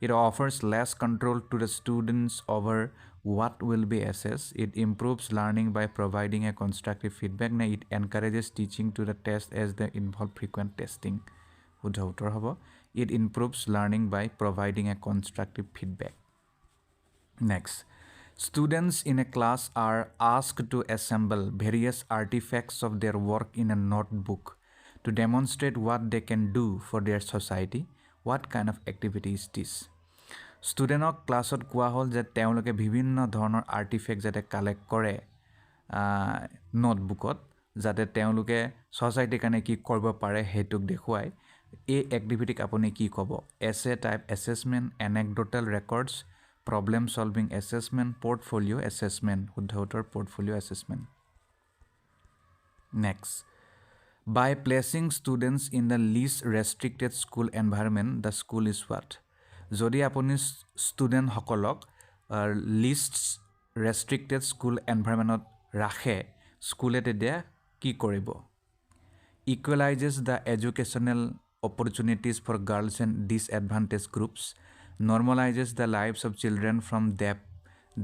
It offers less control to the students over what will be assessed. It improves learning by providing a constructive feedback. It encourages teaching to the test as they involve frequent testing. শুদ্ধ উত্তৰ হ'ব, it improves learning by providing a constructive feedback. Next, students in a class are asked to assemble various artifacts of their work in a notebook to demonstrate what they can do for their society. What kind of activity is this? ষ্টুডেণ্টক ক্লাছত কোৱা হ'ল যে তেওঁলোকে বিভিন্ন ধৰণৰ আৰ্টিফেক্ট যাতে collect কৰে নোটবুকত, যাতে তেওঁলোকে ছ'চাইটিৰ কাৰণে কি কৰিব পাৰে সেইটোক দেখুৱায়। এই এক্টিভিটিক আপুনি কি ক'ব? Essay type assessment, anecdotal records, problem solving assessment, portfolio' assessment. শুদ্ধ উত্তৰ portfolio' assessment. Next, by placing students in the least restricted school environment, the school is what? যদি আপুনি ষ্টুডেণ্ট সকলক লিষ্ট ৰেষ্ট্ৰিক্টেড স্কুল এনভাইৰনমেণ্টত ৰাখে, স্কুলে তেতিয়া কি কৰিব? Equalizes the educational opportunities for girls and disadvantaged groups, normalizes the lives of children from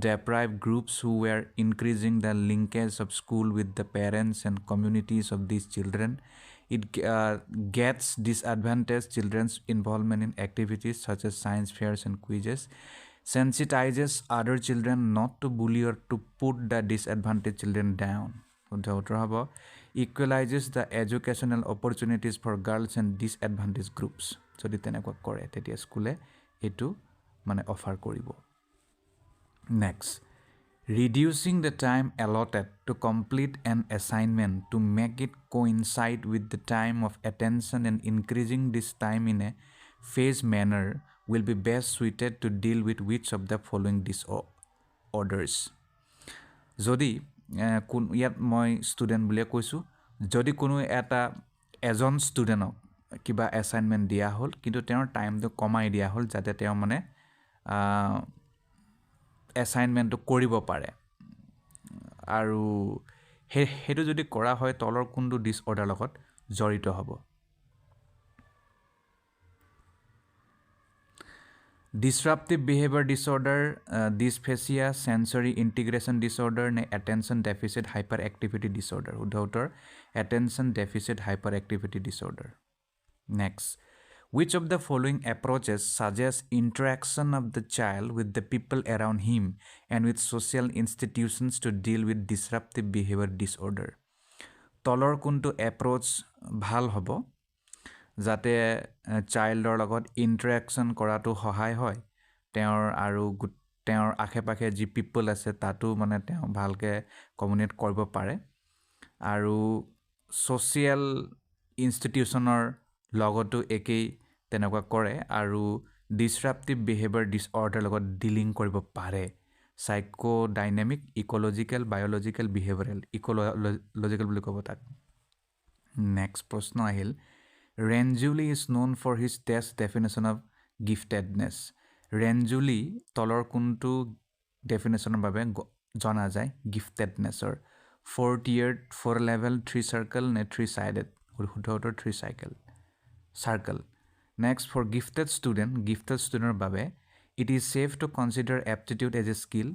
deprived groups who were increasing the linkage of school with the parents and communities of these children. It gets disadvantaged children's involvement in activities such as science fairs and quizzes, sensitizes other children not to bully or to put the disadvantaged children down. Equalizes the educational opportunities for girls and disadvantaged groups. যদি তেনেকুৱা কৰে তেতিয়া স্কুলে এইটো মানে offer কৰিব। Next, reducing the time allotted to complete an assignment to make it coincide with the time of attention and increasing this time in a phased manner will be best suited to deal with which of the following disorders. যদি ইয়াত মই student বুলিয়ে কৈছোঁ, যদি কোনো এজন ষ্টুডেণ্টক কিবা assignment দিয়া হ'ল কিন্তু তেওঁৰ টাইমটো কমাই দিয়া হ'ল যাতে তেওঁ মানে এছাইনমেণ্টটো কৰিব পাৰে, আৰু সেইটো যদি কৰা হয় তলৰ কোনটো ডিছঅৰ্ডাৰ লগত জড়িত হ'ব? Disruptive behavior disorder, dysphasia, sensory integration disorder, নে attention deficit hyperactivity disorder? শুদ্ধ উত্তৰ attention deficit hyperactivity disorder. Next, which of the following approaches suggests interaction of the child with the people around him and with social institutions to deal with disruptive behavior disorder? তলৰ কোনটো approach ভাল হ'ব যাতে চাইল্ডৰ লগত interaction কৰাটো সহায় হয়, তেওঁৰ আশে পাশে যি পিপল আছে তাতো মানে তেওঁ ভালকৈ কমিউনিকেট কৰিব পাৰে, আৰু ছ'চিয়েল ইনষ্টিটিউশ্যনৰ লগতো একেই তেনেকুৱা কৰে আৰু ডিছৰাপটিভ বিহেভিয়াৰ ডিছঅৰ্ডাৰ লগত ডিলিং কৰিব পাৰে psychodynamic ecological biological behavioural ecological বুলি ক'ব তাক নেক্সট প্ৰশ্ন আহিল Renzulli is known for his test definition of giftedness Renzulli তলৰ কোনটো ডেফিনেশ্যনৰ বাবে জনা যায় গিফটেডনেছৰ 4 লেভেল 3 চাৰ্কেল নে 3 চাইডেড শুদ্ধ উত্তৰ 3 চাৰ্কেল নেক্সট ফৰ গিফটেড ষ্টুডেণ্টৰ বাবে it is safe to consider aptitude as a skill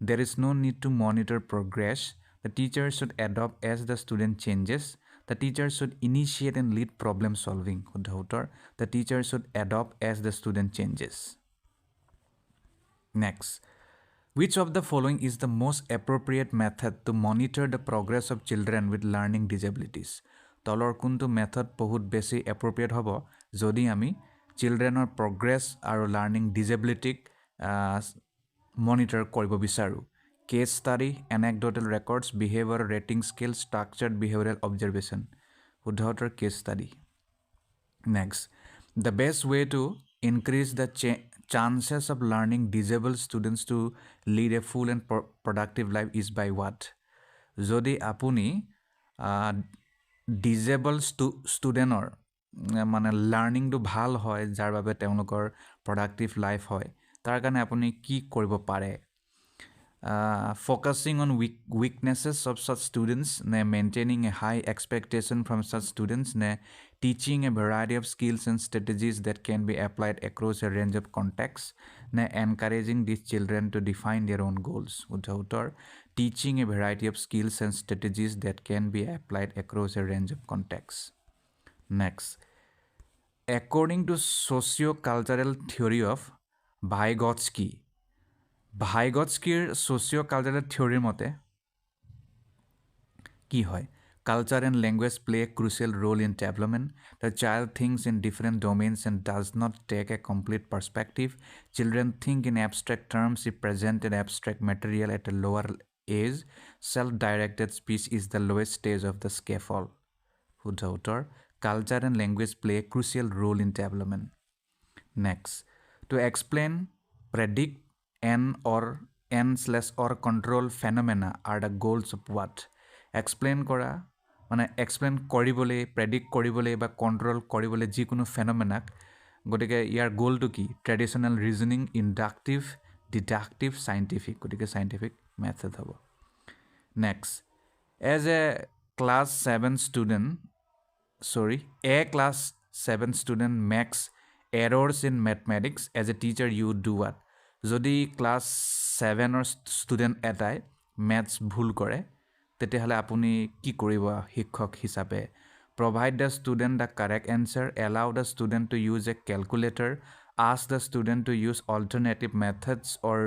there is no' need to monitor progress the teacher should adapt as the student changes the teacher should initiate and lead problem solving শুদ্ধ উত্তৰ the teacher should adapt as the student changes next Which of the following is the most appropriate method to monitor the progress of children with learning disabilities? তলৰ কোনটো method বহুত বেছি appropriate হ'ব যদি আমি চিলড্ৰেনৰ প্ৰগ্ৰেছ আৰু লাৰ্নিং ডিজেবিলিটিক মনিটৰ কৰিব বিচাৰোঁ case study anecdotal records behaviour rating scale structured behavioural observation শুদ্ধ উত্তৰ case study next the best way to increase the chances of learning disabled students to lead a full and productive life is by what? যদি আপুনি disable ষ্টুডেণ্টৰ মানে লাৰ্ণিংটো ভাল হয় যাৰ বাবে তেওঁলোকৰ প্ৰডাক্টিভ লাইফ হয় তাৰ কাৰণে আপুনি কি কৰিব পাৰে focusing on weaknesses of such students ne maintaining a high expectation from such students ne teaching a variety of skills and strategies that can be applied across a range of contexts ne encouraging these children to define their own goals uttor teaching a variety of skills and strategies that can be applied across a range of contexts next according to socio-cultural theory of Vygotsky ভাইগটস্কিৰ socio' cultural থিয়ৰীৰ মতে কি হয় culture and language play a crucial role in development the child thinks in different domains and does not take a complete perspective children think in abstract terms if presented abstract material at a lower age self directed speech is the lowest stage of the scaffold শুদ্ধ উত্তৰ culture and language play a crucial role in development next to explain predict n/or control phenomena are the goals of what? Explain কৰা মানে explain কৰিবলৈ predict কৰিবলৈ বা control কৰিবলৈ যিকোনো ফেনমেনাক গতিকে ইয়াৰ গ'লটো কি traditional reasoning inductive deductive scientific গতিকে চাইণ্টিফিক মেথড হ'ব next as a class 7 student makes errors in mathematics as a teacher you do what? যদি ক্লাছ 7ৰ ষ্টুডেণ্ট এটাই মেথছ ভুল কৰে তেতিয়াহ'লে আপুনি কি কৰিব শিক্ষক হিচাপে provide the student the correct answer allow the student to use a calculator ask the student to use alternative methods or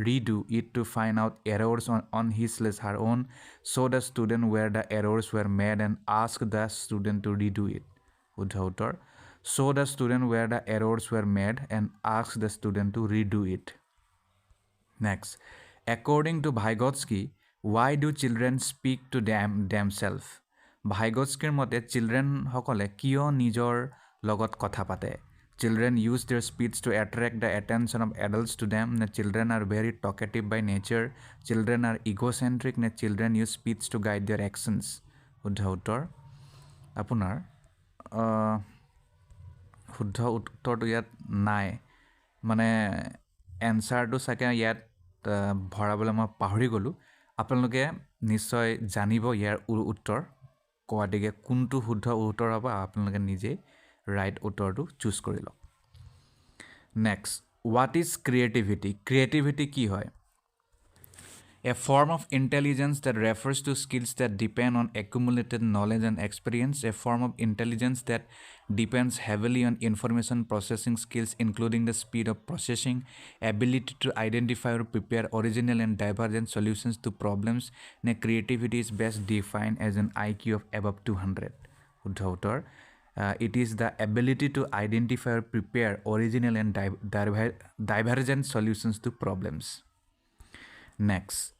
redo it to find out errors on his/her own show the student where the errors were made and ask the student to redo it শুদ্ধ উত্তৰ show the student where the errors were made and ask the student to redo it Next, according to Vygotsky, why do children speak to themselves? Vygotskyৰ মতে children সকলে কিয় নিজৰ লগত কথা পাতে Children use their speech to attract the attention of adults to them. Children are very talkative by nature. Children are egocentric. Children use speech to guide their actions. শুদ্ধ উত্তৰ আপোনাৰ শুদ্ধ উত্তৰটো ইয়াত নাই মানে এনচাৰটো চাগে ইয়াত ভৰাবলৈ মই পাহৰি গ'লোঁ আপোনালোকে নিশ্চয় জানিব ইয়াৰ উত্তৰ গতিকে কোনটো শুদ্ধ উত্তৰ হ'ব আপোনালোকে নিজে ৰাইট উত্তৰটো চুজ কৰি লওক নেক্সট হোৱাট ইজ ক্ৰিয়েটিভিটি কি হয় A form of intelligence that refers to skills that depend on accumulated knowledge and experience, a form of intelligence that depends heavily on information processing skills, including the speed of processing, ability to identify or prepare original and divergent solutions to problems. Creativity is best defined as an IQ of above 200. It is the ability to identify or prepare original and divergent solutions to problems. Next,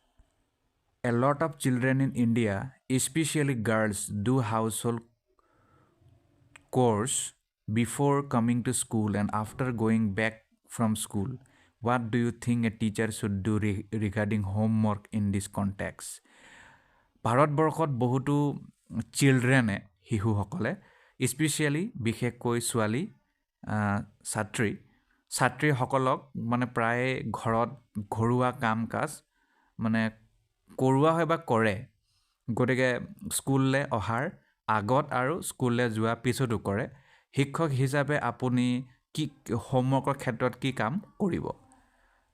a lot of children in India, especially girls, do household chores before coming to school and after going back from school, what do you think a teacher should do regarding homework in this context? ভাৰতবৰ্ষত বহুতো চিলড্ৰেনে শিশুসকলে specially বিশেষকৈ ছোৱালী ছাত্ৰীসকলক মানে প্ৰায় ঘৰত ঘৰুৱা কাম কাজ মানে কৰোৱা হয় বা কৰে গতিকে স্কুললৈ অহাৰ আগত আৰু স্কুললৈ যোৱা পিছতো কৰে শিক্ষক হিচাপে আপুনি কি হোমৱৰ্কৰ ক্ষেত্ৰত কি কাম কৰিব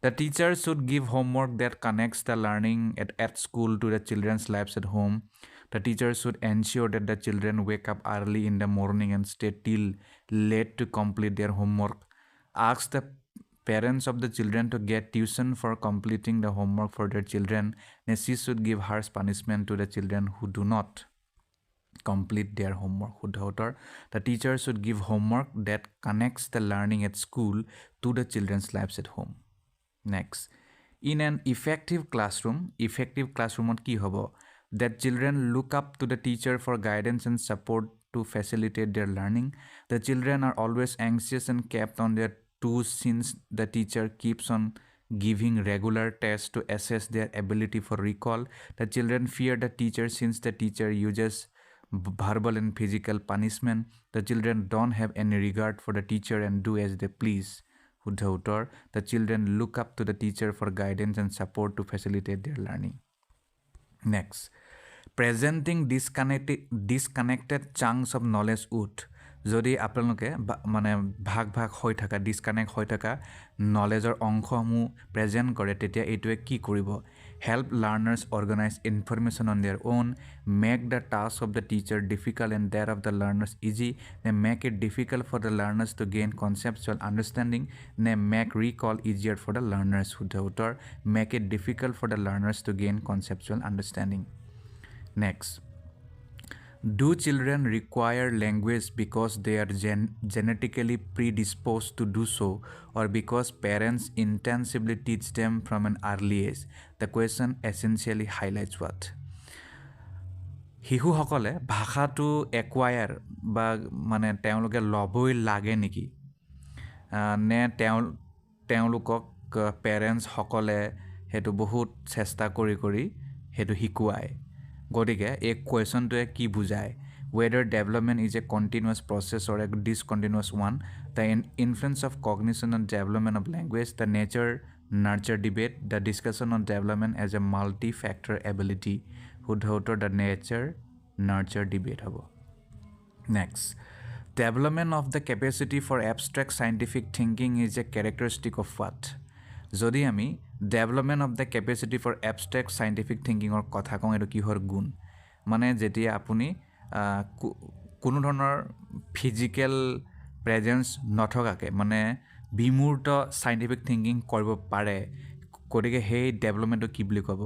The teacher should give homework that connects the learning at school to the children's lives at home. The teacher should ensure that the children wake up early in the morning and stay till late to complete their homework. Ask the parents of the children to get tuition for completing the homework for their children. And she should give harsh punishment to the children who do not complete their homework. The teacher should give homework that connects the learning at school to the children's lives at home. Next, in an effective classroom ki hobo that children look up to the teacher for guidance and support to facilitate their learning. The children are always anxious and kept on their toes since the teacher keeps on giving regular tests to assess their ability for recall. The children fear the teacher since the teacher uses verbal and physical punishment. The children don't have any regard for the teacher and do as they please. The children look up to the teacher for guidance and support to facilitate their learning. Next, presenting disconnected chunks of knowledge would যদি আপোনালোকে মানে ভাগ হৈ থকা disconnect হৈ থকা নলেজৰ অংশসমূহ present কৰে তেতিয়া এইটোৱে কি কৰিব help learners organize information on their own, make the task of the teacher difficult and that of the learners easy, they make it difficult for the learners to gain conceptual understanding, they make recall easier for the learners who make it difficult for the learners to gain conceptual understanding. Next, do children require language because they are genetically predisposed to do so or because parents intensively teach them from an early age? The question essentially highlights what? শিশুসকলে ভাষাটো একুৱায়াৰ বা মানে তেওঁলোকে ল'বই লাগে নেকি নে তেওঁলোকক পেৰেণ্টছসকলে সেইটো বহুত চেষ্টা কৰি সেইটো শিকুৱায় গতিকে এই কুৱেশ্যনটোৱে কি বুজায় whether development is a continuous process or a discontinuous one, the influence of cognition on development of language, the nature-nurture debate, the discussion on development as a multi-factor ability, the nature-nurture debate. Next, development of the capacity for abstract scientific thinking is a characteristic of what? যদি আমি development of the capacity for abstract scientific থিংকিঙৰ কথা কওঁ এইটো কিহৰ গুণ মানে যেতিয়া আপুনি কোনো ধৰণৰ ফিজিকেল প্ৰেজেঞ্চ নথকাকৈ মানে বিমূৰ্ত চাইণ্টিফিক থিংকিং কৰিব পাৰে গতিকে সেই ডেভেলপমেণ্টটো কি বুলি ক'ব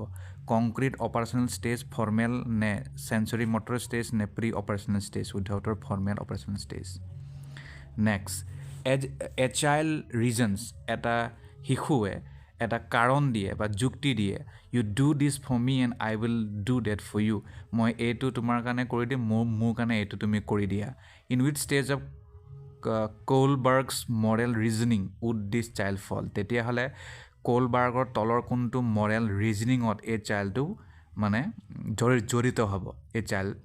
কংক্ৰিট অপাৰেশ্যনেল ষ্টেজ ফৰ্মেল নে চেঞ্চৰি মটৰ ষ্টেজ নে প্ৰি অপাৰেশ্যনেল ষ্টেজ উইথাউটৰ formal operational stage next a child reasons এটা শিশুৱে এটা কাৰণ দিয়ে বা যুক্তি দিয়ে you do this for me and I will do that for you মই এইটো তোমাৰ কাৰণে কৰি দিম মোৰ কাৰণে এইটো তুমি কৰি দিয়া in which stage of Kohlberg's moral reasoning would this child fall তেতিয়াহ'লে কোলবাৰ্গৰ তলৰ কোনটো মৰেল ৰিজনিঙত এই চাইল্ডটো মানে জড়িত হ'ব এই child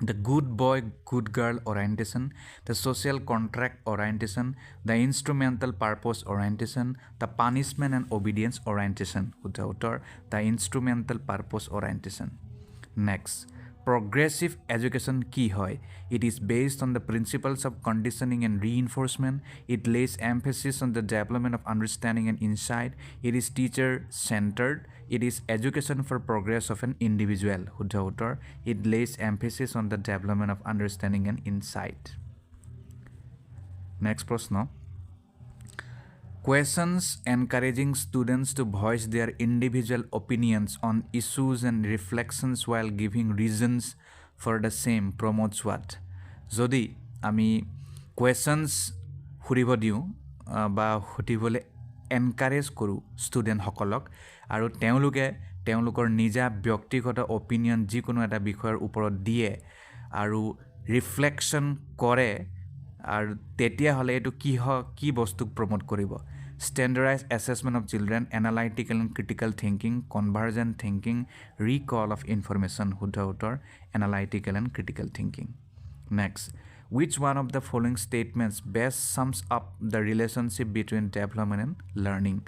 the good boy, good girl orientation, the social contract orientation, the instrumental purpose orientation, the punishment and obedience orientation, the instrumental purpose orientation. Next, progressive education ki hoy. It is based on the principles of conditioning and reinforcement. It lays emphasis on the development of understanding and insight. It is teacher-centered. It is education for progress of an individual. It lays emphasis on the development of understanding and insight. Next প্রশ্ন. Questions encouraging students to voice their individual opinions on issues and reflections while giving reasons for the same promotes what? যদি আমি questions সুধিব দিওঁ বা সুধিবলৈ encourage কৰোঁ ষ্টুডেণ্টসকলক আৰু তেওঁলোকৰ নিজা ব্যক্তিগত অপিনিয়ন যিকোনো এটা বিষয়ৰ ওপৰত দিয়ে আৰু ৰিফ্লেকশ্যন কৰে আৰু তেতিয়াহ'লে এইটো কি বস্তুক প্ৰমোট কৰিব standardise assessment of children analytical and critical thinking convergent thinking recall of information শুদ্ধ উত্তৰ analytical and critical thinking next which one of the following statements best sums up the relationship between development and learning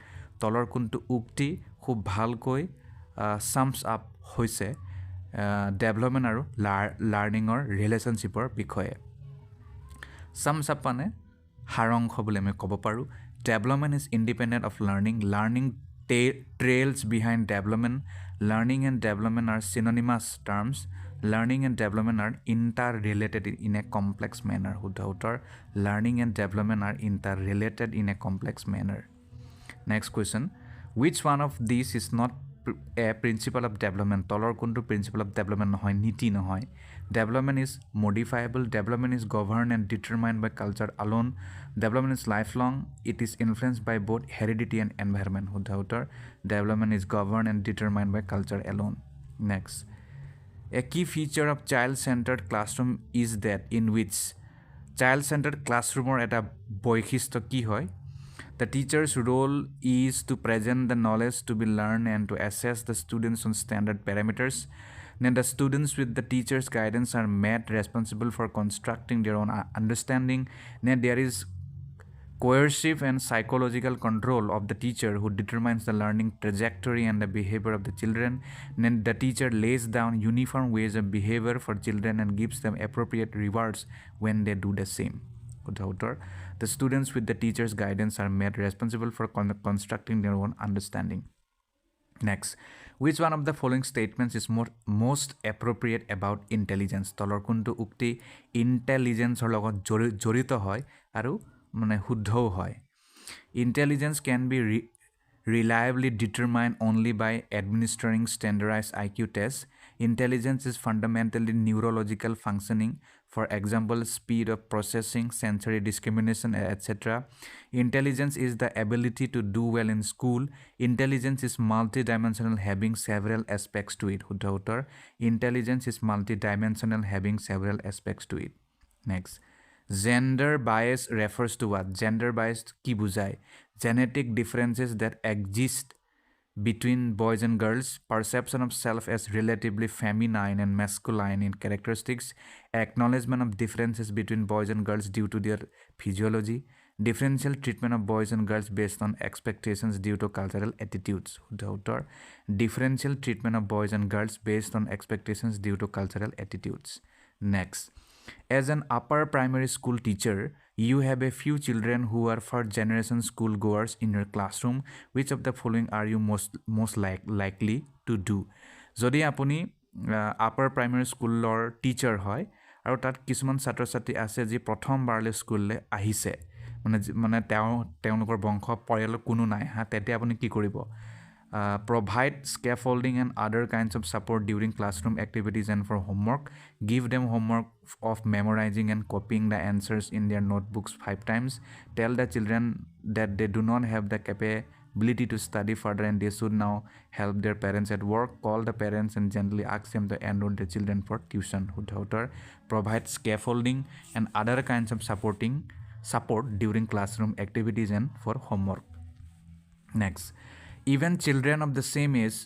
তলৰ কোনটো উক্তি খুব ভালকৈ sums up হৈছে development আৰু লাৰ্ণিঙৰ ৰিলেশ্যনশ্বিপৰ বিষয়ে sums up মানে সাৰাংশ বুলি আমি ক'ব পাৰোঁ development is independent of learning trails behind development learning and development are synonymous terms learning and development are interrelated in a complex manner শুদ্ধ উত্তৰ learning and development are interrelated in a complex manner next question which one of these is not a principle of development তলৰ কোনটো principle of development নহয় নীতি নহয় development is modifiable development is governed and determined by culture alone development is lifelong it is influenced by both heredity and environment শুদ্ধ উত্তৰ development is governed and determined by culture alone next a key feature of child-centered classroom is that in which child-centered classroom এটা বৈশিষ্ট্য কি হয় The teacher's role is to present the knowledge to be learned and to assess the students on standard parameters. Then the students with the teacher's guidance are made responsible for constructing their own understanding. Then there is coercive and psychological control of the teacher who determines the learning trajectory and the behavior of the children. Then the teacher lays down uniform ways of behavior for children and gives them appropriate rewards when they do the same. The students with the teacher's guidance are made responsible for constructing their own understanding. Next, which one of the following statements is most appropriate about intelligence? তলৰ কোনটো উক্তি ইণ্টেলিজেন্সৰ লগত জড়িত হয় আৰু মানে শুদ্ধও হয় Intelligence can be reliably determined only by administering standardized IQ tests. Intelligence is fundamentally neurological functioning, for example, speed of processing, sensory discrimination, etc. Intelligence is the ability to do well in school. Intelligence is multidimensional, having several aspects to it. Intelligence is multidimensional, having several aspects to it. Next. Gender bias refers to what? Gender bias ki bujhai? Genetic differences that exist between boys and girls, perception of self as relatively feminine and masculine in characteristics, acknowledgement of differences between boys and girls due to their physiology, differential treatment of boys and girls based on expectations due to cultural attitudes. Differential treatment of boys and girls based on expectations due to cultural attitudes. Next. As an upper primary school teacher, you have a few children who are first generation school goers in your classroom. Which of the following are you most likely to do? Jodi apuni upper primary school or teacher hoy aru tat kisuman chhatro chhatri ase ji prothom barle school le ahise mane teonlokor bongkho poriyalor kuno nai ha tete apuni ki koribo provide scaffolding and other kinds of support during classroom activities and for homework. Give them homework of memorizing and copying the answers in their notebooks 5 times. Tell the children that they do not have the capability to study further and they should now help their parents at work. Call the parents and gently ask them to enroll their children for tuition. Provide scaffolding and other kinds of support during classroom activities and for homework. Next. Even children of the same age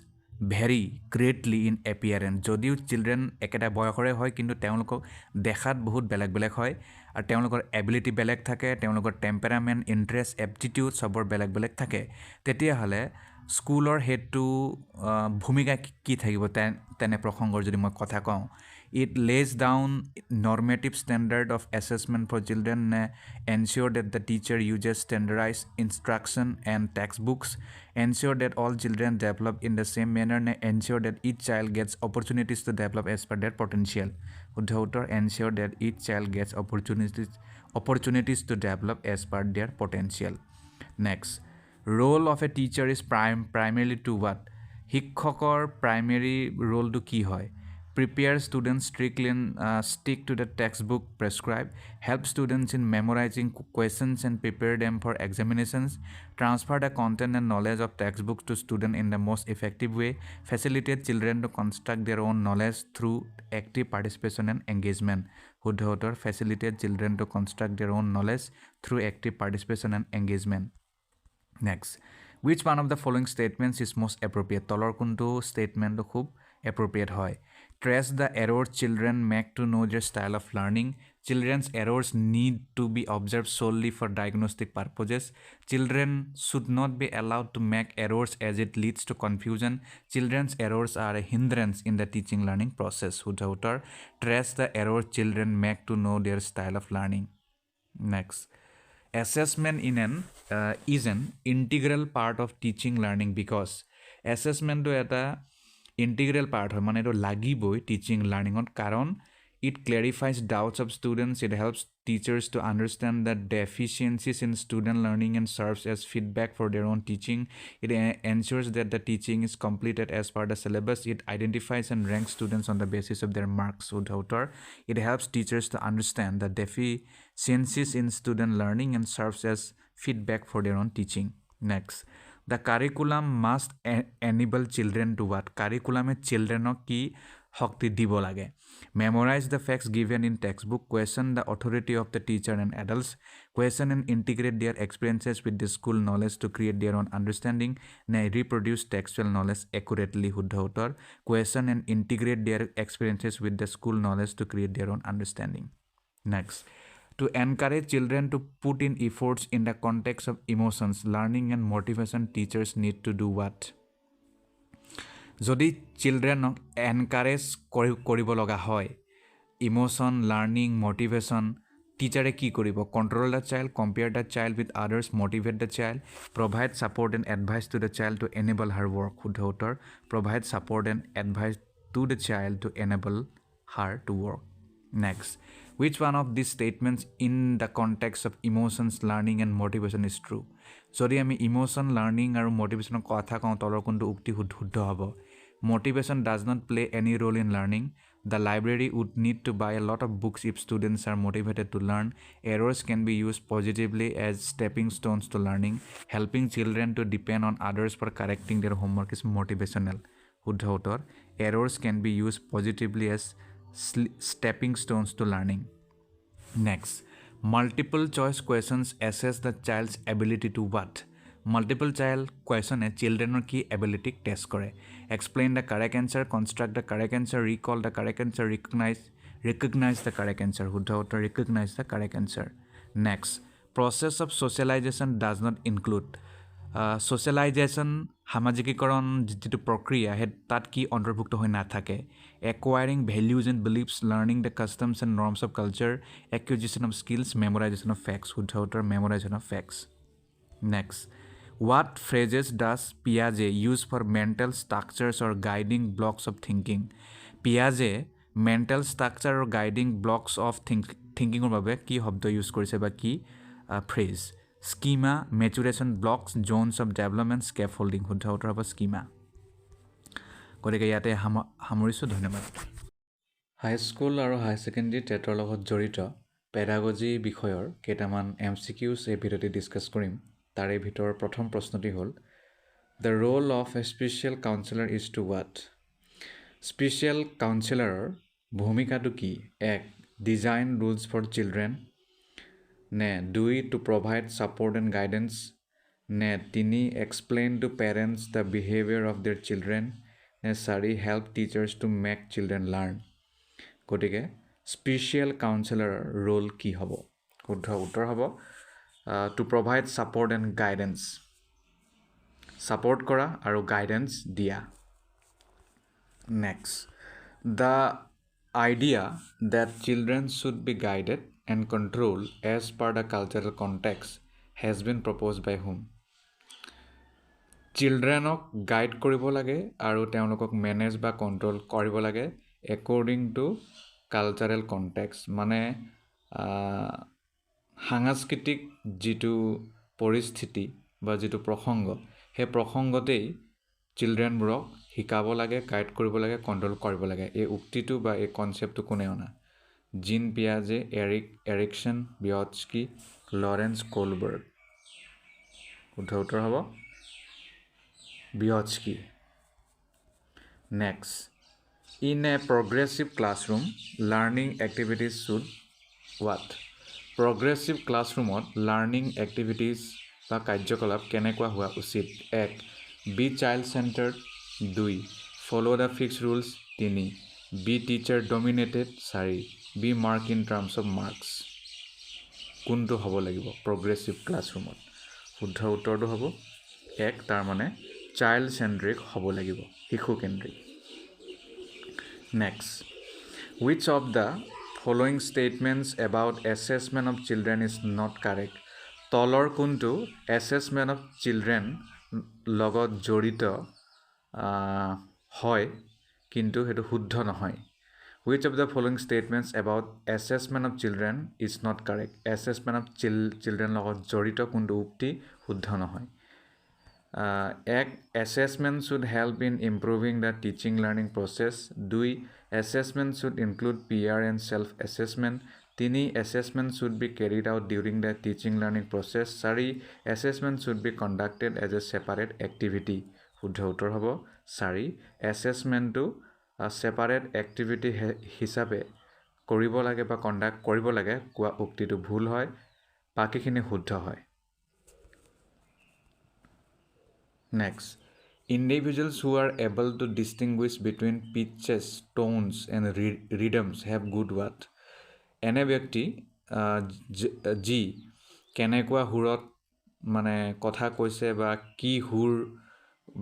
vary greatly in appearance. যদিও children একেটা বয়সৰে হয় কিন্তু তেওঁলোকক দেখাত বহুত বেলেগ বেলেগ হয় আৰু তেওঁলোকৰ এবিলিটি বেলেগ থাকে তেওঁলোকৰ টেম্পাৰামেণ্ট ইন্টাৰেষ্ট এপ্টিটিউড সবৰ বেলেগ বেলেগ থাকে তেতিয়াহ'লে স্কুলৰ হেডটো ভূমিকা কি থাকিব তেনে প্ৰসংগৰ যদি মই কথা কওঁ It lays down normative standard of assessment for children, ensure that the teacher uses standardized instruction and textbooks, ensure that all children develop in the same manner, ensure that each child gets opportunities to develop as per their potential. Ensure that each child gets opportunities to develop as per their potential. Next, role of a teacher is primarily to what? শিক্ষকৰ primary role to কি হয়? Prepare students strictly and stick to the textbook prescribed, help students in memorizing questions and prepare them for examinations, transfer the content and knowledge of textbooks to students in the most effective way, facilitate children to construct their own knowledge through active participation and engagement. শুদ্ধ উত্তৰ facilitate children to construct their own knowledge through active participation and engagement. Next, which one of the following statements is most appropriate? তলৰ কোনটো statement খুব appropriate হয়? Trace the errors children make to know their style of learning. Children's errors need to be observed solely for diagnostic purposes. Children should not be allowed to make errors as it leads to confusion. Children's errors are a hindrance in the teaching learning process. শুদ্ধ উত্তৰ trace the errors children make to know their style of learning. Next, assessment is an integral part of teaching learning because assessment to eta integral part hoy mane to lagiboi teaching learning on karon it clarifies doubts of students. It helps teachers to understand the deficiencies in student learning and serves as feedback for their own teaching. It ensures that the teaching is completed as per the syllabus. It identifies and ranks students on the basis of their marks. It helps teachers to understand the deficiencies in student learning and serves as feedback for their own teaching. Next, the curriculum must enable children to what? Curriculum e children ki শক্তি দিব লাগে. Memorize the facts given in textbook. Question the authority of the teacher and adults. Question and integrate their experiences with the school knowledge to create their own understanding. Reproduce textual knowledge accurately. শুদ্ধ উত্তৰ question and integrate their experiences with the school knowledge to create their own understanding. Next, to encourage children to put in efforts in the context of emotions, learning and motivation, teachers need to do what? যদি চিলড্ৰেনক encourage কৰিব লগা হয় emotion learning মোটিভেশ্যন টিচাৰে কি কৰিব control the child compare the child with others motivate the child provide support and advice to the child to enable her work শুদ্ধ উত্তৰ provide support and advice to the child to enable her two work next which one of these statements in the context of emotions learning and motivation is true যদি আমি emotion learning আৰু মোটিভেশ্যনৰ কথা কওঁ তলৰ কোনটো উক্তি শুদ্ধ হ'ব motivation does not play any role in learning the library would need to buy a lot of books if students are motivated to learn errors can be used positively as stepping stones to learning helping children to depend on others for correcting their homework is motivational শুদ্ধ উত্তৰ errors can be used positively as stepping stones to learning. Next, multiple choice questions assess the child's ability to what? Multiple choice question children ki ability test kore. Explain the correct answer, construct the correct answer, recall the correct answer, recognize the correct answer. Recognize the correct answer. Next, process of socialization does not include socialization সামাজিকীকৰণ যিটো প্ৰক্ৰিয়া হে তাত কি অন্তৰ্ভুক্ত হৈ নাথাকে acquiring values and beliefs learning the customs and norms of culture acquisition of skills memorization of facts শুদ্ধ উত্তৰ memorization of facts. Next, what phrases does Piaget use for mental structures or guiding blocks of thinking? Piaget mental structure or guiding blocks of thinking or বাবে কি শব্দ use কৰিছে বা কি phrase schema maturation blocks zones of development scaffolding শুদ্ধ উত্তৰ হ'ব schema গতিকে ইয়াতে সামৰিছোঁ ধন্যবাদ হাই স্কুল আৰু হাই ছেকেণ্ডেৰী টেটৰ লগত জড়িত পেডাগজি বিষয়ৰ কেইটামান MCQs এই ভিডিঅ'তে ডিছকাছ কৰিম তাৰে ভিতৰ প্ৰথম প্ৰশ্নটি হ'ল the role of a special counselor is to what special counselor ভূমিকাটো কি এক design rules for children নে 2 to provide support and guidance নে 3 explain to parents the behavior of their children নে 4 help teachers to make children learn গতিকে special counselor role কি হ'ব শুদ্ধ উত্তৰ হ'ব to provide support and guidance support কৰা আৰু guidance দিয়া next the idea that children should be guided and controlled as per the cultural context has been proposed by whom? Childrenok guide কৰিব লাগে আৰু তেওঁলোকক manage বা control কৰিব লাগে according to cultural context মানে সাংস্কৃতিক যিটো পৰিস্থিতি বা যিটো প্ৰসংগ সেই প্ৰসংগতেই চিলড্ৰেনবোৰক শিকাব লাগে গাইড কৰিব লাগে কন্ট্ৰোল কৰিব লাগে এই উক্তিটো বা এই কনসেপ্টটো কোনে অনা জিন পিয়াজে এৰিকসন বিয়টস্কি লৰেন্স কোলবাৰ্গ উত্তৰ হ'ব Vygotsky next In a progressive classroom, learning activities should what? Progressive classroomত learning activities বা কাৰ্যকলাপ কেনেকুৱা হোৱা উচিত? 1. Be child centered. 2. Follow the fixed rules. 3. Be teacher dominated. 4. Be marked in terms of marks. কোনটো হ'ব লাগিব progressive classroomত? শুদ্ধ উত্তৰটো হ'ব 1 তাৰ মানে child centric হ'ব লাগিব, শিশুকেন্দ্ৰিক। Next, which of the following statements about assessment of children is not correct? তলৰ কোনটো assessment of children লগত জড়িত হয় কিন্তু হেতু শুদ্ধ নহয়? Which of the following statements about assessment of children is not correct? Assessment of children লগত জড়িত কোনটো উক্তি শুদ্ধ নহয়? 1. Assessment should help in improving the teaching learning process. 2. Assessment should include peer and self-assessment. 3. Assessment should be carried out during the teaching learning process. 4. Assessment should be conducted as a separate activity. শুদ্ধ উত্তৰ হ'ব 4. Assessmentটো separate activity হিচাপে কৰিব লাগে বা conduct কৰিব লাগে কোৱা উক্তিটো ভুল হয়, বাকিখিনি শুদ্ধ হয়। Next, individuals who are able to distinguish between pitches, tones and rhythms have good what? এনে ব্যক্তি যি কেনেকুৱা সুৰত মানে কথা কৈছে বা কি সুৰ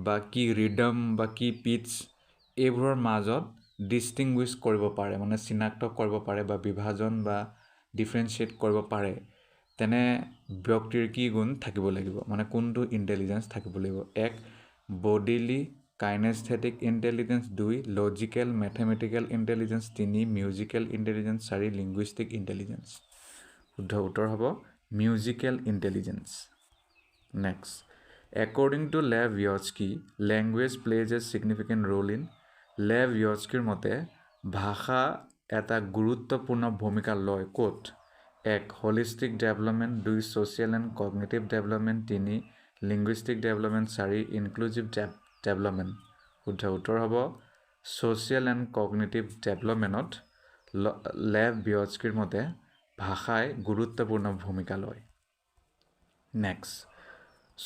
বা কি ৰিডম বা কি পিচ এইবোৰৰ মাজত ডিষ্টিংগুইছ কৰিব পাৰে, মানে চিনাক্ত কৰিব পাৰে বা বিভাজন বা ডিফাৰেঞ্চিয়েট কৰিব পাৰে, তেনে ব্যক্তিৰ কি গুণ থাকিব লাগিব, মানে কোনটো ইণ্টেলিজেঞ্চ থাকিব লাগিব? 1. Bodily kinaesthetic intelligence. 2. Logical mathematical intelligence. 3. Musical intelligence. 4. Linguistic intelligence. শুদ্ধ উত্তৰ হ'ব musical intelligence. Next, according to Lev Vygotsky, language plays a significant role in. Lev Vygotskyৰ মতে ভাষা এটা গুৰুত্বপূৰ্ণ ভূমিকা লয় ক'ত? 1. holistic development। 2. social and cognitive development। 3. linguistic development। 4. inclusive development। শুদ্ধ উত্তৰ হ'ব social and cognitive developmentত লেভ ভিগটস্কিৰ মতে ভাষাই গুৰুত্বপূৰ্ণ ভূমিকা লয়। Next,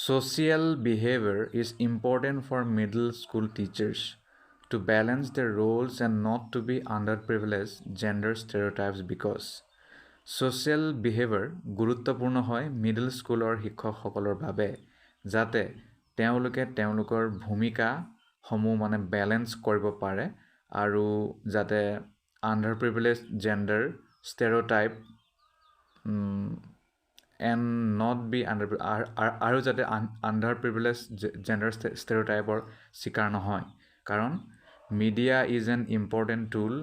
social behavior is important for middle school teachers to balance their roles and not to be underprivileged gender stereotypes because. social behavior গুৰুত্বপূৰ্ণ হয় মিডল স্কুলৰ শিক্ষকসকলৰ বাবে যাতে তেওঁলোকে তেওঁলোকৰ ভূমিকাসমূহ মানে বেলেঞ্চ কৰিব পাৰে আৰু যাতে underprivileged gender stereotype and not be আৰু যাতে আণ্ডাৰপ্ৰিভিলেজ জেণ্ডাৰ ষ্টেৰিঅ'টাইপৰ চিকাৰ নহয়, কাৰণ media is an important tool.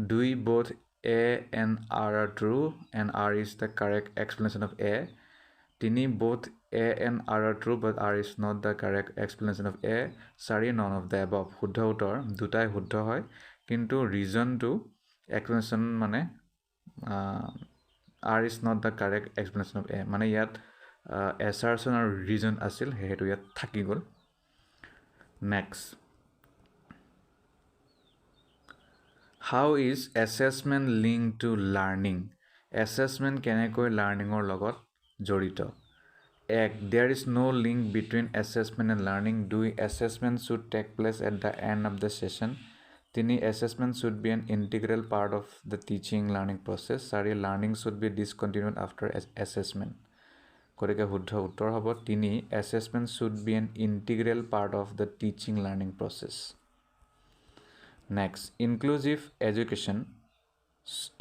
Do both A and R are true and R is the correct explanation of A. 3. Both A and R are true but R is not the correct explanation of A. 4. None of the above। শুদ্ধ উত্তৰ দুটাই শুদ্ধ হয়, কিন্তু ৰিজনটো explanation মানে R is not the correct explanation of A, মানে ইয়াত assertion আৰু ৰিজন আছিল, সেইটো ইয়াত থাকি গ'ল। Next, how is assessment linked to learning? assessment কেনেকৈ লাৰ্ণিঙৰ লগত জড়িত? 1. there is no link between assessment and learning। 2. assessment should take place at the end of the session। 3. assessment should be an integral part of the teaching learning process। 4. learning should be discontinued after assessment। গতিকে শুদ্ধ উত্তৰ হ'ব 3. assessment should be an integral part of the teaching learning process। Next, inclusive education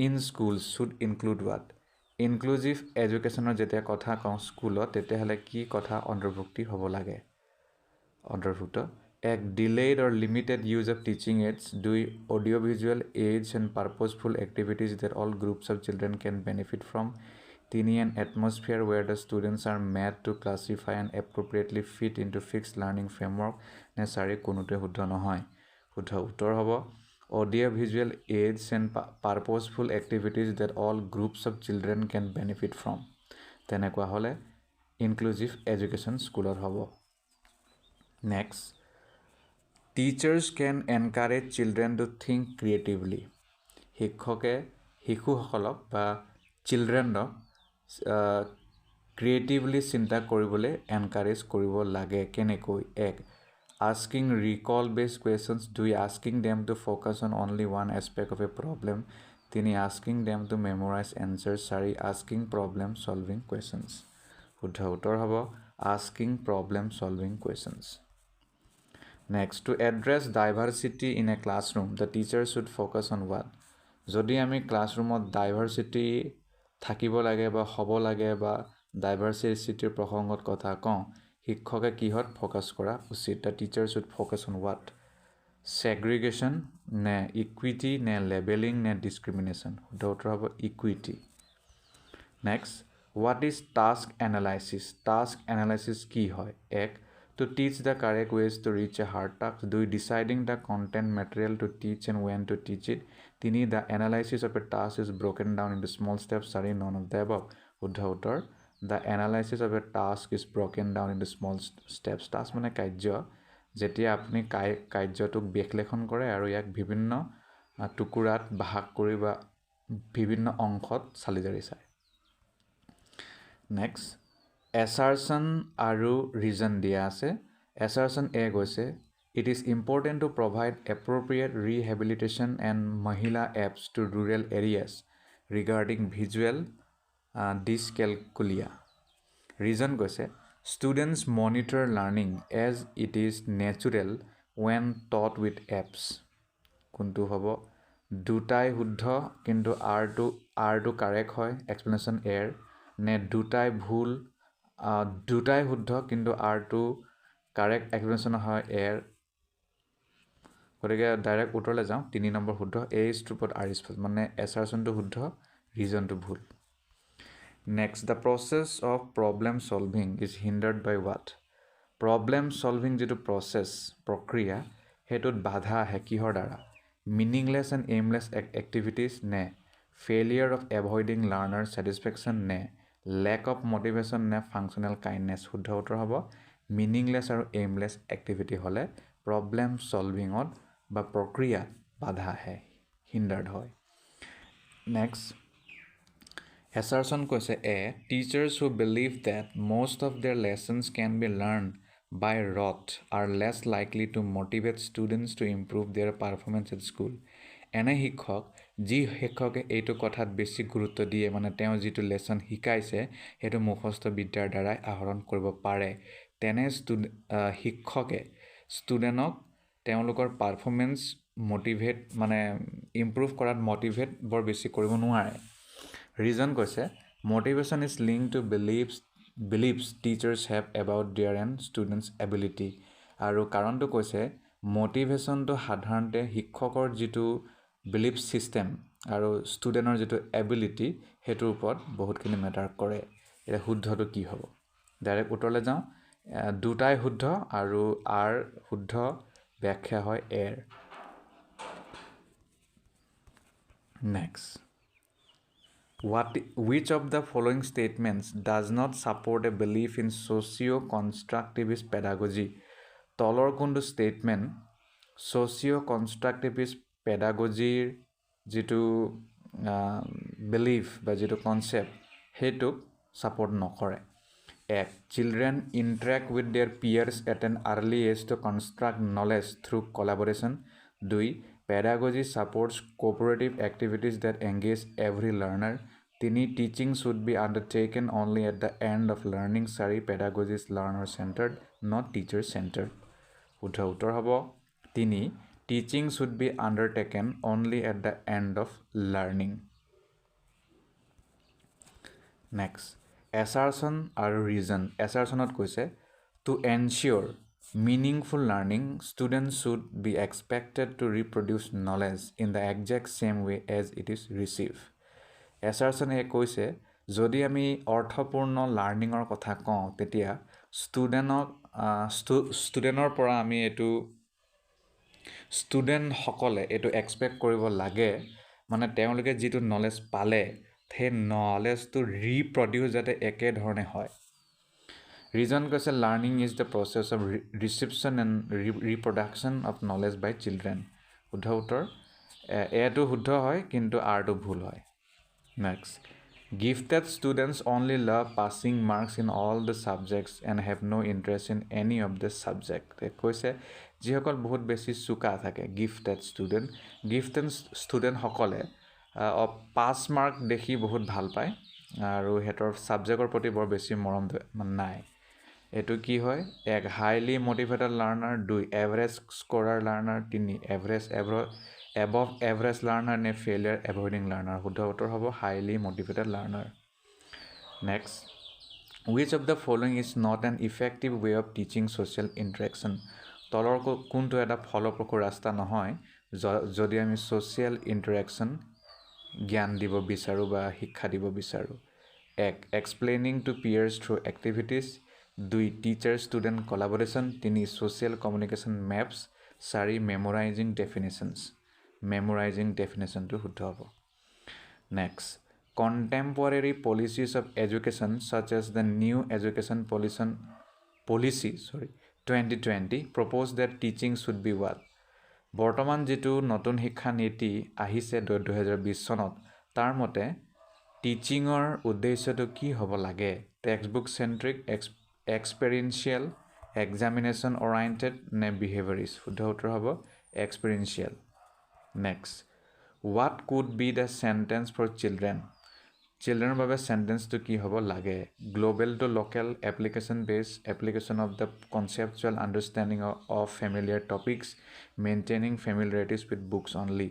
in schools should include what? Inclusive educationৰ যেতিয়া কথা কওঁ স্কুলত তেতিয়াহ'লে কি কথা অন্তৰ্ভুক্তি হ'ব লাগে? অন্তৰ্ভুক্ত 1. delayed or limited use of teaching aids। 2. audiovisual aids and purposeful activities that all groups of children can benefit from। 3. an atmosphere where the students are made to classify and appropriately fit into fixed learning framework। নে 4 কোনোটোৱে শুদ্ধ নহয়? শুদ্ধ উত্তৰ হ'ব audiovisual aids and purposeful activities that all groups of children can benefit from। তেনেকুৱা হ'লে inclusive education স্কুলত হ'ব। Next, Teachers can encourage children to think creatively. শিক্ষকে শিশুসকলক বা চিলড্ৰেনক ক্ৰিয়েটিভলি চিন্তা কৰিবলৈ এনকাৰেজ কৰিব লাগে কেনেকৈ এক asking recall based questions 2 asking them to focus on only one aspect of a problem 3 asking them to memorize answers 4 asking problem solving questions শুদ্ধ উত্তৰ হ'ব asking problem solving questions. Next, to address diversity in a classroom, the teacher should focus on what? যদি আমি ক্লাছৰুমত diversity থাকিব লাগে বা হ'ব লাগে বা ডাইভাৰ্চিটিৰ প্ৰসংগত কথা কওঁ শিক্ষকে কিহত ফ'কাছ কৰা উচিত the teacher should focus on what segregation নে ইকুইটি নে লেবেলিং নে ডিছক্ৰিমিনেশ্যন শুদ্ধ উত্তৰ হ'ব equity. Next what is task analysis task analysis কি হয় এক to teach the correct ways to reach a hard task 2 deciding the content material to teach and when to teach it 3 the analysis of a task is broken down into small steps 4 none of the above শুদ্ধ উত্তৰ the analysis of a task is broken down into small steps task মানে কাৰ্য যেতিয়া আপুনি কাৰ্যটোক বিশ্লেষণ কৰে আৰু ইয়াক বিভিন্ন টুকুৰাত ভাগ কৰি বা বিভিন্ন অংশত চালি জাৰি চায়. নেক্সট assertion আৰু reason দিয়া আছে. assertion A কৈছে it is important to provide appropriate rehabilitation and mahila apps to rural areas regarding visual dyscalculia. reason কৈছে students monitor learning as it is natural when taught with apps. কোনটো হ'ব দুটাই শুদ্ধ কিন্তু আৰটো কাৰেক্ট হয় explanation এৰ নে দুটাই ভুল দুটাই শুদ্ধ কিন্তু আৰটো কাৰেক্ট এক্সপ্লেনেশ্যন হয় এৰ গতিকে ডাইৰেক্ট উত্তৰলৈ যাওঁ 3 নম্বৰ শুদ্ধ A is true but R is false মানে এছাৰশ্যনটো শুদ্ধ ৰিজনটো ভুল. Next the process of problem solving is hindered by what problem solving যিটো প্ৰচেছ প্ৰক্ৰিয়া সেইটোত বাধা আহে কিহৰ দ্বাৰা মিনিংলেছ এণ্ড এইমলেছ এক্টিভিটিজ নে failure of avoiding learner satisfaction নে লেক অফ মটিভেশ্যন নে ফাংচনেল কাইণ্ডনেছ শুদ্ধ উত্তৰ হ'ব মিনিংলেছ আৰু এইমলেছ এক্টিভিটি হ'লে প্ৰব্লেম ছলভিঙত বা প্ৰক্ৰিয়াত বাধা আহে হিণ্ডাৰ্ড হয়. নেক্সট assertion কৈছে A teachers who believe that most of their lessons can be learned by rote are less likely to motivate students to improve their performance at school. এনে শিক্ষক যি শিক্ষকে এইটো কথাত বেছি গুৰুত্ব দিয়ে মানে তেওঁ যিটো লেসন শিকাইছে সেইটো মুখস্থ বিদ্যাৰ দ্বাৰাই আহৰণ কৰিব পাৰে তেনে শিক্ষকে ষ্টুডেণ্টক তেওঁলোকৰ পাৰফৰ্মেন্স মোটিভেট মানে ইমপ্ৰুভ কৰাত মোটিভেট বৰ বেছি কৰিব নোৱাৰে. reason কৈছে motivation is linked to beliefs teachers have about their and students ability আৰু কাৰণটো কৈছে মোটিভেশ্যনটো সাধাৰণতে শিক্ষকৰ যিটো বিলিফ ছিষ্টেম আৰু ষ্টুডেণ্টৰ যিটো এবিলিটি সেইটোৰ ওপৰত বহুতখিনি মেটাৰ কৰে. এতিয়া শুদ্ধটো কি হ'ব ডাইৰেক্ট উত্তৰলৈ যাওঁ দুটাই শুদ্ধ আৰু আৰ শুদ্ধ ব্যাখ্যা হয় এৰ. Next which of the following statements does not support a belief in socio-constructivist pedagogy তলৰ কোনটো ষ্টেটমেণ্ট socio-constructivist pedagogyৰ যিটো বিলিফ বা যিটো কনচেপ্ট সেইটোক ছাপোৰ্ট নকৰে. এক children interact with their peers at an early age to construct knowledge through collaboration 2 pedagogy supports cooperative activities that engage every learner 3 teaching should be undertaken only at the end of learning 4 pedagogy is learner centered not teacher centered শুদ্ধ উত্তৰ হ'ব 3 teaching should be undertaken only at the end of learning. next assertion আৰু reason assertionত কৈছে to ensure meaningful learning students should be expected to reproduce knowledge in the exact same way as it is received. assertion এ কৈছে যদি আমি অৰ্থপূৰ্ণ লাৰ্ণিঙৰ কথা কওঁ তেতিয়া ষ্টুডেণ্টৰ পৰা আমি এইটো ষ্টুডেণ্টসকলে এইটো এক্সপেক্ট কৰিব লাগে মানে তেওঁলোকে যিটো নলেজ পালে সেই নলেজটো ৰিপ্ৰডিউচ যাতে একেধৰণে হয় Reason কৈছে learning is the process of reception and reproduction of knowledge by children. শুদ্ধ উত্তৰ এটো শুদ্ধ হয় কিন্তু আৰটো ভুল হয়. Next. Gifted students only love passing marks in all the subjects and have no interest in any of the subject. কৈছে যিসকল বহুত বেছি চোকা থাকে gifted student সকলে পাছ মাৰ্ক দেখি বহুত ভাল পায় আৰু হেতৰ সাবজেক্টৰ প্ৰতি বৰ বেছি মৰম নাই. এটো কি হয়? এক highly motivated learner, 2 average scorer learner, 3 above average learner নে failure avoiding learner. শুদ্ধ উত্তৰ হ'ব highly motivated learner. Next. Which of the following is not an effective way of teaching social interaction? তলৰ কোনটো এটা ফলপ্ৰসূ ৰাস্তা নহয় যদি আমি social interaction জ্ঞান দিব বিচাৰো বা শিক্ষা দিব বিচাৰো. 1. Explaining to peers through activities. 2. Teacher student collaboration. 3. Social communication maps. 4. Memorizing definitions. Memorizing definition to শুদ্ধ হ'ব. Next. Contemporary policies of education such as the new education policy 2020 propose that teaching should be what? বৰ্তমান যেটো নতুন শিক্ষা নীতি আহিছে 2020 চনত তাৰ মতে টিচিংৰ উদ্দেশ্যটো কি হ'ব লাগে? টেক্সটবুক সেন্ট্ৰিক, এক্সপেৰিয়েন্সিয়েল, এক্সামিনেশন ওৰিয়েন্টেড নে বিহেভিয়ৰিষ্ট? শুদ্ধ উত্তৰ হ'ব এক্সপেৰিয়েন্সিয়েল. Next. What could be the sentence for children? Children বাবে সেন্টেন্সটো কি হ'ব লাগে? Global to local, application based, application of the conceptual understanding of familiar topics, maintaining familiarities with books only.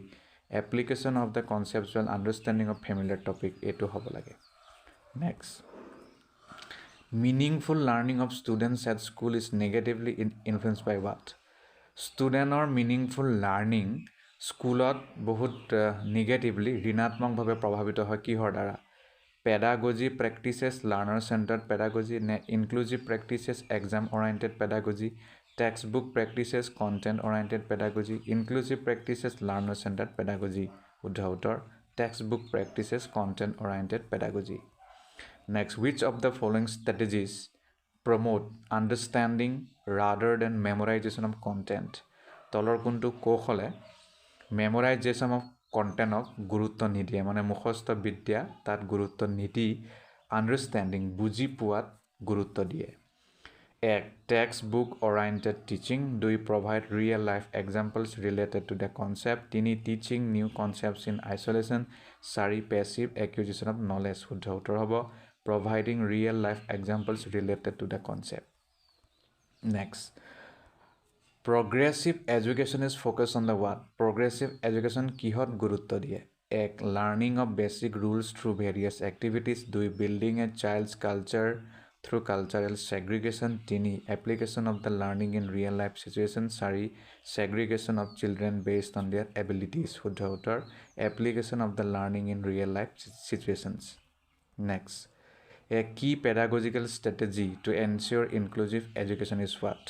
Application of the conceptual understanding of familiar topic এটো হ'ব লাগে. Next. Meaningful learning of students at school is negatively influenced by what? Student or meaningful learning স্কুলত বহুত negatively ঋণাত্মকভাৱে প্ৰভাৱিত হয় কিহৰ দ্বাৰা? Pedagogy practices, learner centred pedagogy নে inclusive practices, exam oriented pedagogy, textbook practices, content oriented pedagogy, inclusive practices, learner centred pedagogy? শুদ্ধ উত্তৰ textbook practices, content oriented pedagogy. Next, which of the following strategies promote understanding rather than memorization of content? তলৰ কোনটো কৌশলে মেমৰাইজেশ্যন of কণ্টেণ্টক গুৰুত্ব নিদিয়ে মানে মুখস্থ বিদ্যা তাত গুৰুত্ব নিদি আণ্ডাৰষ্টেণ্ডিং বুজি পোৱাত গুৰুত্ব দিয়ে? 1. Textbook oriented teaching. 2. Provide real life examples related to the concept. 3. Teaching new concepts in isolation. 4. Passive acquisition of knowledge. শুদ্ধ উত্তৰ হ'ব providing real life examples related to the concept. Next. Progressive education is focused on the what? Progressive education কিহত গুৰুত্ব দিয়ে? 1. Learning of basic rules through various activities. 2. Building a child's culture through cultural segregation. 3. Application of the learning in real life situations. 4. Segregation of children based on their abilities. শুদ্ধ উত্তৰ application of the learning in real life situations. Next. A key pedagogical strategy to ensure inclusive education is what?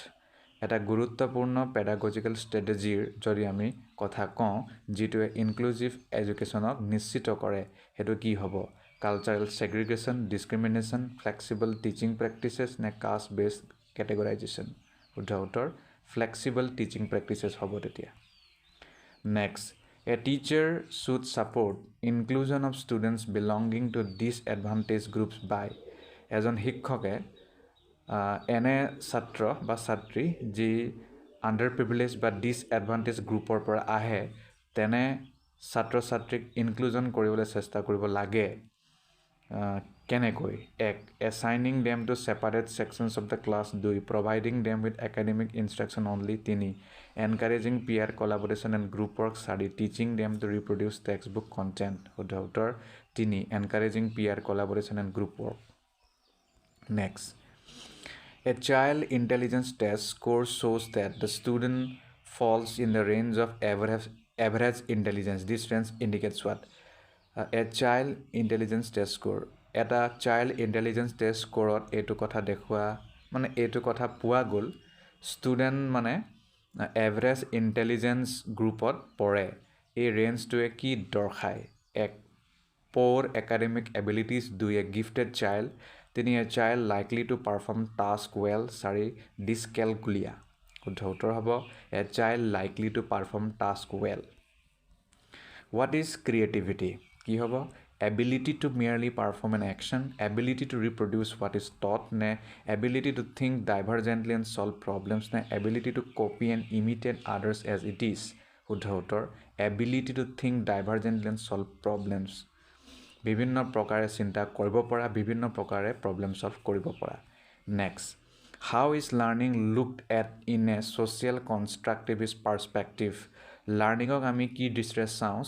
এটা গুৰুত্বপূৰ্ণ pedagogical ষ্ট্ৰেটেজিৰ যদি আমি কথা কওঁ যিটোৱে ইনক্লুজিভ এডুকেশ্যনক নিশ্চিত কৰে সেইটো কি হ'ব? Cultural segregation, discrimination, flexible teaching practices নে কাষ্ট বেছড কেটেগৰাইজেশ্যন? শুদ্ধ উত্তৰ ফ্লেক্সিবল টিচিং প্ৰেক্টিচেছ হ'ব তেতিয়া. Next. A teacher should support inclusion of students belonging to disadvantage groups by এজন শিক্ষকে এনে ছাত্ৰ বা ছাত্ৰী যি আণ্ডাৰ প্ৰিভিলেজ বা ডিছএডভান্টেজ গ্ৰুপৰ পৰা আহে তেনে ছাত্ৰ ছাত্ৰীক ইনক্লুজন কৰিবলৈ চেষ্টা কৰিব লাগে কেনেকৈ? 1. Assigning them to separate sections of the class. 2. Providing them with academic instruction only. 3. Encouraging peer collaboration and group work. 4. Teaching them to reproduce textbook content. শুদ্ধ উত্তৰ 3. Encouraging peer collaboration and group work. Next. A child intelligence test score shows that the student falls in the range of average intelligence. This range indicates what? A child intelligence test score. এটা child intelligence test scoreত এইটো কথা দেখুৱা মানে এইটো কথা পোৱা গ'ল student মানে এভাৰেজ ইণ্টেলিজেঞ্চ গ্ৰুপত পৰে. এই ৰেঞ্জটোৱে কি দৰ্শায়? 1. Poor academic abilities. 2. A gifted child. তিনি a child likely to perform task well 4 ডিছকেলকুলিয়া শুদ্ধ উত্তৰ হ'ব a child likely to perform task well What is creativity? কি হ'ব ability to merely perform an action, ability to reproduce what is taught, নে ability to think divergently and solve problems, নে ability to copy and imitate others as it is. শুদ্ধ উত্তৰ ability to think divergently and solve problems. বিভিন্ন প্ৰকাৰে চিন্তা কৰিব পৰা বিভিন্ন প্ৰকাৰে প্ৰব্লেম সলভ কৰিব পৰা next how is learning looked at in a social constructivist perspective লাৰ্ণিঙক আমি কি দৃষ্টিৰে চাওঁ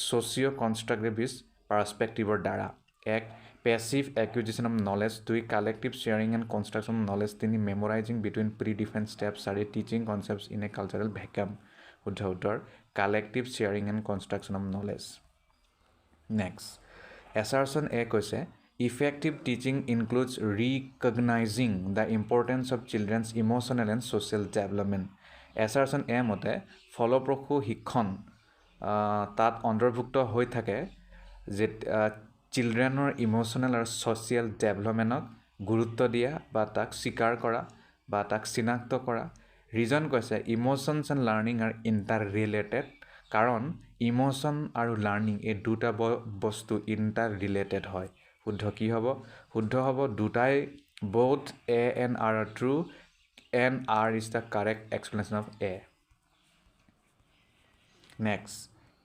ছ'চিঅ' কনষ্ট্ৰাক্টিভিষ্ট পাৰ্চপেক্টিভৰ দ্বাৰা এক passive acquisition of knowledge 2 collective sharing and construction of knowledge 3 memorising between pre defined steps 4 teaching concepts in a cultural vacuum শুদ্ধ উত্তৰ collective sharing and construction of knowledge Next, assertion A কৈছে effective teaching includes recognizing the importance of children's emotional and social development. Assertion A মতে ফলপ্ৰসূ শিক্ষণ তাত অন্তৰ্ভুক্ত হৈ থাকে যে চিলড্ৰেনৰ ইমোশ্যনেল আৰু ছ'চিয়েল ডেভেলপমেণ্টক গুৰুত্ব দিয়া বা তাক স্বীকাৰ কৰা বা তাক চিনাক্ত কৰা ৰিজন কৈছে emotions and learning are interrelated কাৰণ ইমোশ্যন আৰু লাৰ্ণিং এই দুটা বস্তু ইণ্টাৰ ৰিলেটেড হয় শুদ্ধ কি হ'ব শুদ্ধ হ'ব দুটাই both A and R are true and R is the correct explanation of A. Next,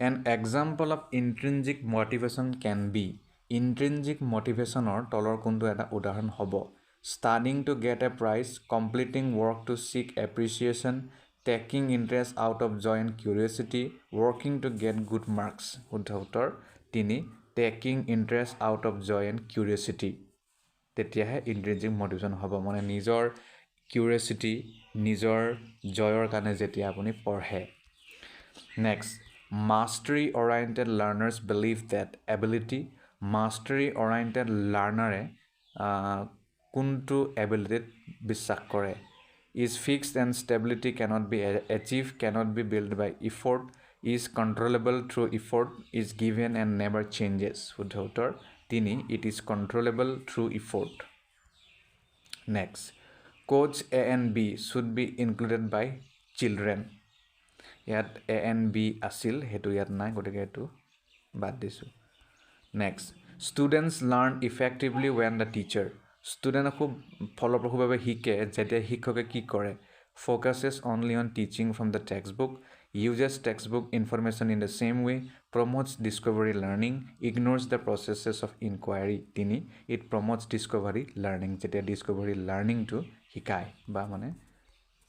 an example of intrinsic motivation can be intrinsic motivation or তলৰ কোনটো এটা উদাহৰণ হ'ব studying to get a prize, completing work to seek appreciation, taking interest out of joy and curiosity, working to get good marks. শুদ্ধ উত্তৰ 3 taking interest out of joy and curiosity. তেতিয়াহে ইন্ট্ৰিনজিক motivation হ'ব মানে নিজৰ কিউৰিয়চিটি নিজৰ জয়ৰ কাৰণে যেতিয়া আপুনি পঢ়ে next mastery oriented learners believe that ability mastery oriented লাৰ্ণাৰে কোনটো এবিলিটিত বিশ্বাস কৰে is fixed and stability cannot be achieved, cannot be built by effort, is controllable through effort, is given and never changes. শুদ্ধ উত্তৰ 3 it is controllable through effort. Next, codes A and B should be included by children. ইয়াত A and B আছিল হেতু ইয়াত নাই গতিকে এটো বাদ দিছো Next, students learn effectively when the teacher student খুব ফলপ্ৰসূভাৱে শিকে যেতিয়া শিক্ষকে কি কৰে focuses only on teaching from the textbook, uses textbook information in the same way, promotes discovery learning, ignores the processes of inquiry. It promotes discovery learning যেতিয়া discovery learning to শিকায় বা মানে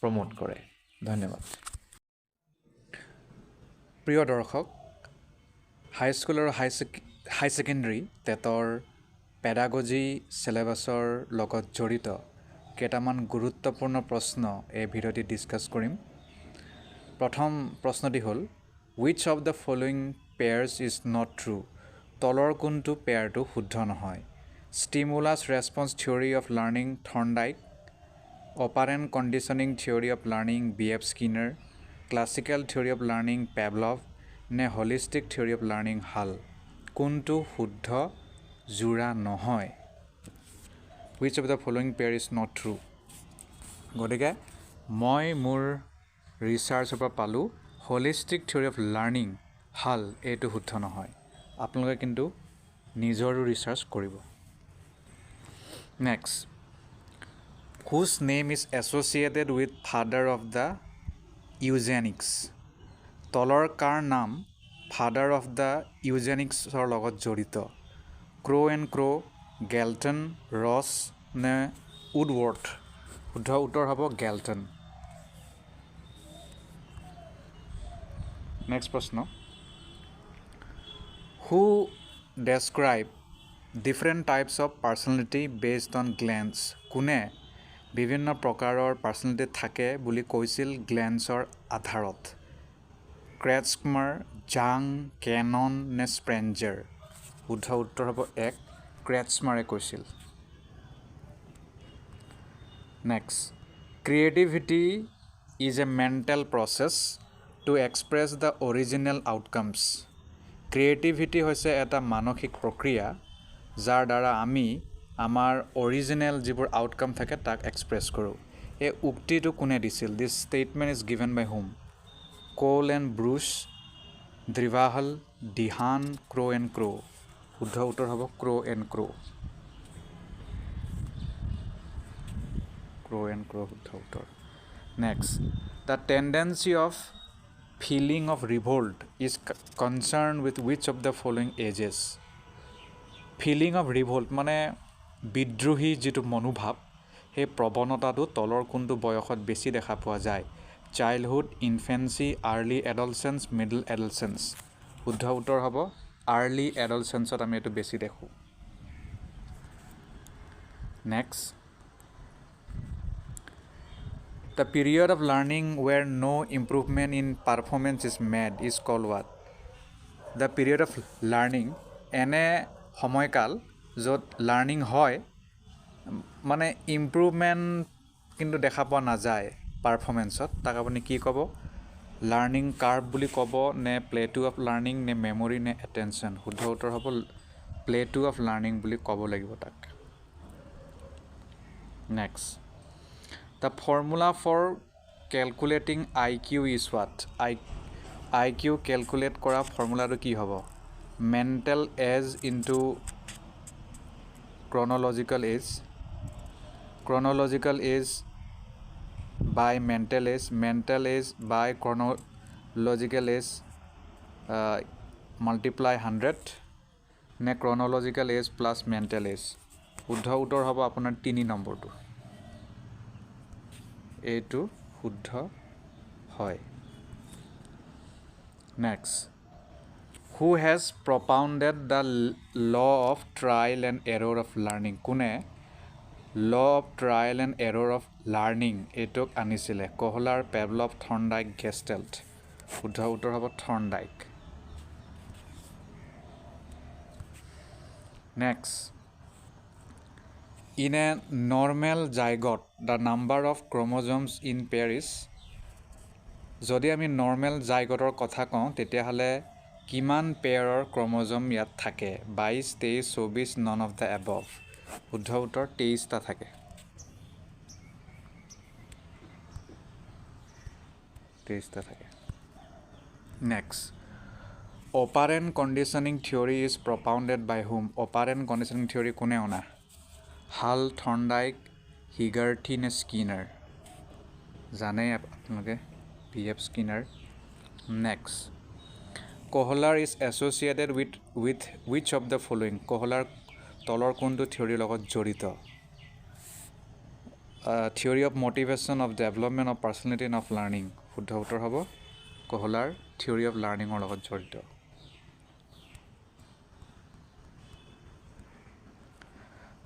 promote কৰে ধন্যবাদ প্ৰিয় দৰ্শক হাই স্কুল আৰু হাই secondary টেটৰ পেডাগজি সিলেবাছৰ লগত জড়িত কেইটামান গুৰুত্বপূৰ্ণ প্ৰশ্ন এই ভিডিঅ'টি ডিসকাস কৰিম প্ৰথম প্ৰশ্নটি হ'ল which of the following pairs is not true তলৰ কোনটো পেয়াৰটো শুদ্ধ নহয় stimulus response theory of learning Thorndike operant conditioning theory of learning B.F. Skinner classical theory of learning Pavlov নে holistic theory of learning Hull কোনটো শুদ্ধ জোৰা নহয় which of the following pair is not true গতিকে মই মোৰ ৰিসাৰ্চৰ পৰা পালো holistic theory of learning Hull এইটো শুদ্ধ নহয় আপোনালোকে কিন্তু নিজৰো ৰিসাৰ্চ কৰিব next whose name is associated with father of the eugenics তলৰ কাৰ নাম father of the eugenics ৰ লগত জড়িত ক্ৰো এণ্ড ক্ৰো গেলটন ৰছ নে উডৱৰ্থ শুদ্ধ উত্তৰ হ'ব গেলটন নেক্সট প্ৰশ্ন who describe different types of personality based on glands কোনে বিভিন্ন প্ৰকাৰৰ পাৰ্সোনালিটি থাকে বুলি কৈছিল গ্লেন্সৰ আধাৰত ক্ৰেটস্মাৰ জাং কেনন নে স্প্ৰেঞ্জাৰ শুদ্ধ উত্তৰ হ'ব এক ক্ৰেটস্মাৰে কৈছিল next creativity is a mental process to express the original outcomes creativity হৈছে এটা মানসিক প্ৰক্ৰিয়া যাৰ দ্বাৰা আমি আমাৰ অৰিজিনেল যিবোৰ আউটকাম থাকে তাক এক্সপ্ৰেছ কৰোঁ এই উক্তিটো কোনে দিছিল this statement is given by whom Cole and Bruce Drevdahl DeHaan Crow' and Crow' শুদ্ধ উত্তৰ হ'ব ক্ৰ' এণ্ড ক্ৰ' ক্ৰ' এণ্ড ক্ৰ' শুদ্ধ উত্তৰ next the tendency of feeling of revolt is concern with which of the following ages feeling of revolt মানে বিদ্ৰোহী যিটো মনোভাৱ সেই প্ৰৱণতাটো তলৰ কোনটো বয়সত বেছি দেখা পোৱা যায় childhood infancy early adolescence middle adolescence শুদ্ধ উত্তৰ হ'ব আৰ্লি এডলচেঞ্চত আমি এইটো বেছি দেখোঁ next the period of learning where no' improvement in performance is made is call what the period of learning এনে সময়কাল য'ত লাৰ্ণিং হয় মানে ইম্প্ৰুভমেণ্ট কিন্তু দেখা পোৱা নাযায় পাৰফৰ্মেঞ্চত তাক আপুনি কি ক'ব লাৰ্ণিং কাৰ্ভ বুলি ক'ব নে প্লেটু অফ লাৰ্ণিং নে মেমৰি নে এটেনশ্যন শুদ্ধ উত্তৰ হ'ব প্লেটু অফ লাৰ্ণিং বুলি ক'ব লাগিব তাক next the formula for calculating I Q is what I Q calculate কৰা ফৰ্মুলাটো কি হ'ব mental age into chronological age by mental age by chronological age multiply 100 নে chronological age plus mental age শুদ্ধ উত্তৰ হ'ব আপোনাৰ 3 নম্বৰটো এইটো শুদ্ধ হয় next who has propounded the law of trial and error of learning কোনে law of trial and error of learning এইটোক আনিছিলে কহলাৰ পেভলভ থৰ্নডাইক গেষ্টেল্ট শুদ্ধ উত্তৰ হ'ব থৰ্নডাইক next in a normal zygote the number of chromosomes in pair is যদি আমি normal জাইগটৰ কথা কওঁ তেতিয়াহ'লে কিমান পেয়াৰৰ ক্ৰম'জম ইয়াত থাকে 22 23 24 নন অফ দ্য এবভ শুদ্ধ উত্তৰ 23টা থাকে 23টা থাকে next operant conditioning theory is propounded by whom operant conditioning theory কোনে অনা হাল থৰ্নডাইক হিগাৰ্থি নে স্কিনাৰ জানেই আপোনালোকে P.F. Skinner. Next. Kohler is associated with which of the following? Kohler তলৰ কোনটো থিয়ৰীৰ লগত জড়িত theory of motivation of development of personality and of learning শুদ্ধ উত্তৰ হ'ব কহলাৰ থিয়ৰী অফ লাৰ্ণিঙৰ লগত জড়িত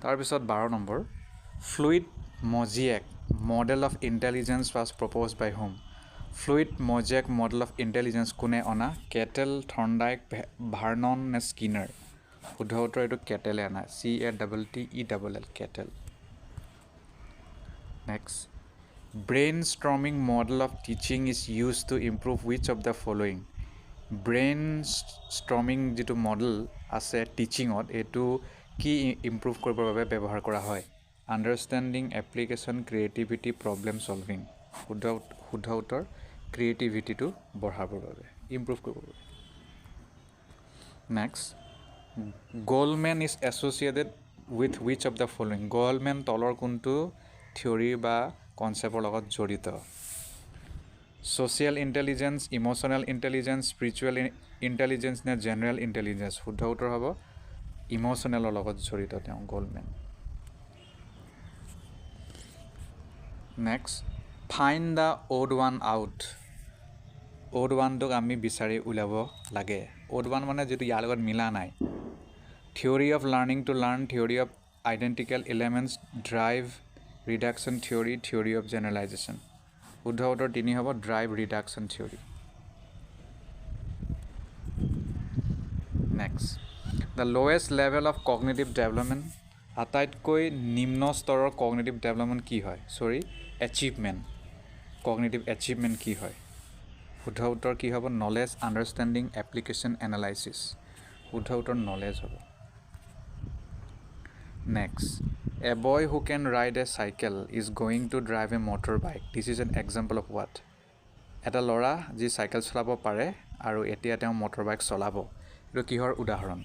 তাৰপিছত 12 number fluid mosaic model of intelligence was propose by whom fluid mosaic model of intelligence কোনে অনা কেটেল থৰ্নডাইক ভাৰ্নন নে স্কিনাৰ শুদ্ধ উত্তৰ এইটো কেটেলে অনা CATTEL Cattell next brainstorming model of teaching is use to improve which of the following brainstorming যিটো model আছে টিচিঙত এইটো কি ইম্প্ৰুভ কৰিবৰ বাবে ব্যৱহাৰ কৰা হয় understanding application creativity problem solving শুদ্ধ উত্তৰ ক্ৰিয়েটিভিটিটো বঢ়াবৰ বাবে ইম্প্ৰুভ কৰিবৰ বাবে next Goleman is associated with which of the following Goleman তলৰ কোনটো থিয়ৰী বা কনচেপ্টৰ লগত জড়িত social intelligence emotional intelligence spiritual intelligence নে জেনেৰেল ইণ্টেলিজেঞ্চ শুদ্ধ উত্তৰ হ'ব ইম'চনেলৰ লগত জড়িত তেওঁ Goleman next find the odd one out odd ওৱানটোক আমি বিচাৰি উলিয়াব লাগে অড ওৱান মানে যিটো ইয়াৰ লগত মিলা নাই theory of learning to learn theory of identical elements drive reduction theory theory of generalisation শুদ্ধ উত্তৰ 3 হ'ব drive reduction theory next the lowest level of cognitive development আটাইতকৈ নিম্ন স্তৰৰ কগনিটিভ ডেভেলপমেণ্ট কি হয় এচিভমেণ্ট কগনিটিভ এচিভমেণ্ট কি হয় শুদ্ধ উত্তৰ কি হ'ব নলেজ আণ্ডাৰষ্টেণ্ডিং এপ্লিকেশ্যন এনালাইচিছ শুদ্ধ উত্তৰ নলেজ হ'ব Next, a boy who can ride a cycle is going to drive a motorbike. This is an example of what? এটা ল'ৰা যি চাইকেল চলাব পাৰে আৰু এতিয়া তেওঁ মটৰবাইক চলাব। এইটো কিহৰ উদাহৰণ?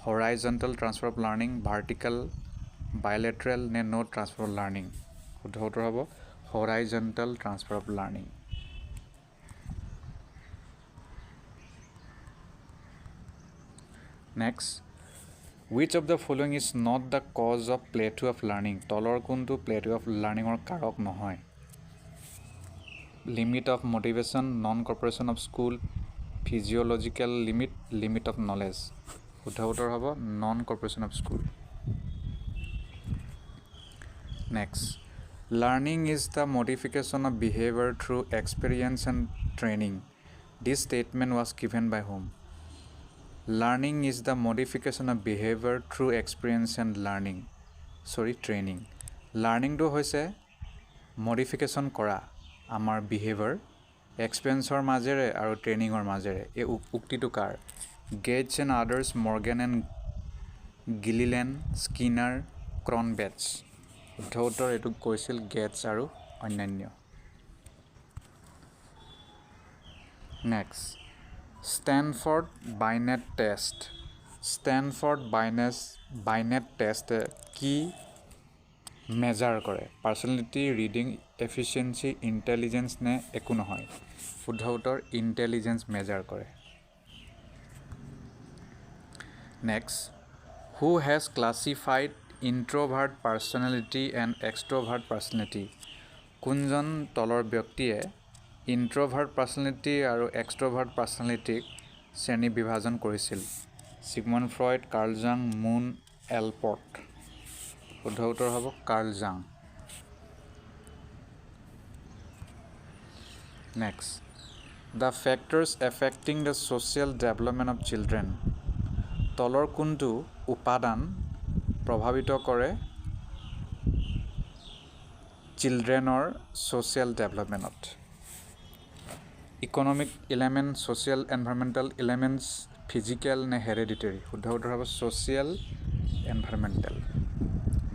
Horizontal transfer of learning, vertical, bilateral নে নো ট্ৰান্সফাৰ অফ লাৰ্ণিং? শুদ্ধ উত্তৰ হ'ব horizontal transfer of learning. Next, which of the following is not the cause of plateau of learning? তলৰ কোনটো plateau of learningৰ কাৰক নহয়? Limit of motivation, non-cooperation of school, physiological limit, limit of knowledge. শুদ্ধ উত্তৰ হ'ব non-cooperation of school. Next, learning is the modification of behavior through experience and training. This statement was given by whom? Learning is the modification of behavior through experience and training. Learning to hoise modification kora amar behavior experience or মাজেৰে আৰু training or মাজেৰে। এই উক্তিটো কাৰ? Gates and others, Morgan and Gilliland, Skinner, Cronbach. শুদ্ধ উত্তৰ এইটো কৈছিল Gates আৰু অন্যান্য। Next, Stanford Binet test. Stanford Binet টেষ্টে কি মেজাৰ কৰে? পাৰ্চনেলিটি, ৰিডিং এফিচিয়েঞ্চি, ইণ্টেলিজেঞ্চ নে একো নহয়? শুদ্ধ উত্তৰ ইণ্টেলিজেঞ্চ মেজাৰ কৰে। Next, who has classified introvert personality and extrovert personality? কোনজন তলৰ ব্যক্তিয়ে ইণ্ট্ৰভাৰ্ট পাৰ্চনেলিটি আৰু এক্সট্ৰভাৰ্ট পাৰ্চনেলিটিক শ্ৰেণী বিভাজন কৰিছিল? চিগমণ্ড ফ্ৰইড, কাৰ্ল জাং, মুন, এলপৰ্ট। শুদ্ধ উত্তৰ হ'ব Carl Jung. Next, the factors affecting the social development of children. তলৰ কোনটো উপাদান প্ৰভাৱিত কৰে চিলড্ৰেনৰ ছ'চিয়েল ডেভেলপমেণ্টত? Economic element, social environmental elements, physical নে হেৰিডিটেৰী? শুদ্ধ উত্তৰ হ'ব social environmental.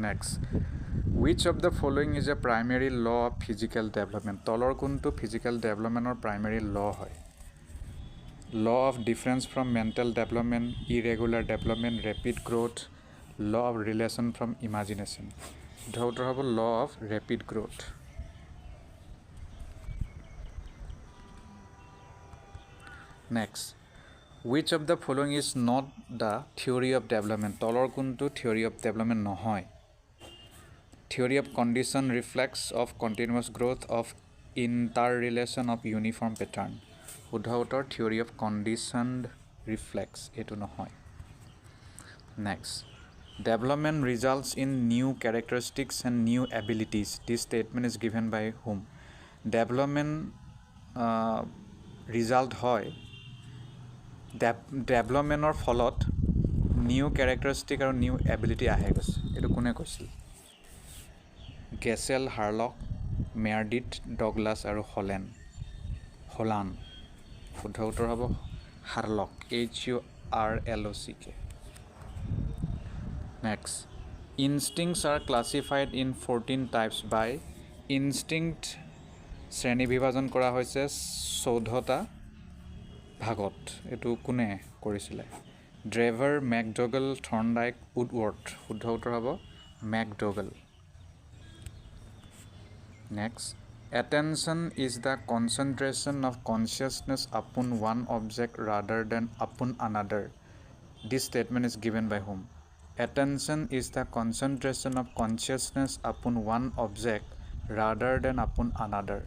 Next, which of the following is a primary law of physical development? তলৰ কোনটো ফিজিকেল ডেভেলপমেণ্টৰ প্ৰাইমেৰী ল হয়? law of difference from mental development, irregular development, rapid growth, law of relation from imagination. শুদ্ধ উত্তৰ হ'ব law of rapid growth. Next, which of the following is not the theory of development? তলৰ কোনটো theory of development নহয়? theory of condition reflex of continuous growth of interrelation of uniform pattern. শুদ্ধ উত্তৰ theory of conditioned reflex, এইটো নহয়। Next, development results in new characteristics and new abilities. This statement is given by whom? Development result হয় ডেভেলপমেণ্টৰ ফলত new characteristic আৰু new ability আহে গৈছে। এইটো কোনে কৈছিল? গেছেল, হাৰ্লক, মেয়াৰডিথ, ডগলাছ আৰু হলান। শুদ্ধ উত্তৰ হ'ব হাৰ্লক, HURLOCK. Next, instincts are classified in 14 types by instinct শ্ৰেণী বিভাজন কৰা হৈছে 14টা ভাগত। এইটো কোনে কৰিছিলে? ড্ৰেভাৰ, মেকডগল, থৰ্নডাইক, উডৱৰ্থ। শুদ্ধ উত্তৰ হ'ব মেকডগল। Next, attention is the concentration of consciousness upon one object rather than upon another. This statement is given by whom? Attention is the concentration of consciousness upon one object rather than upon another.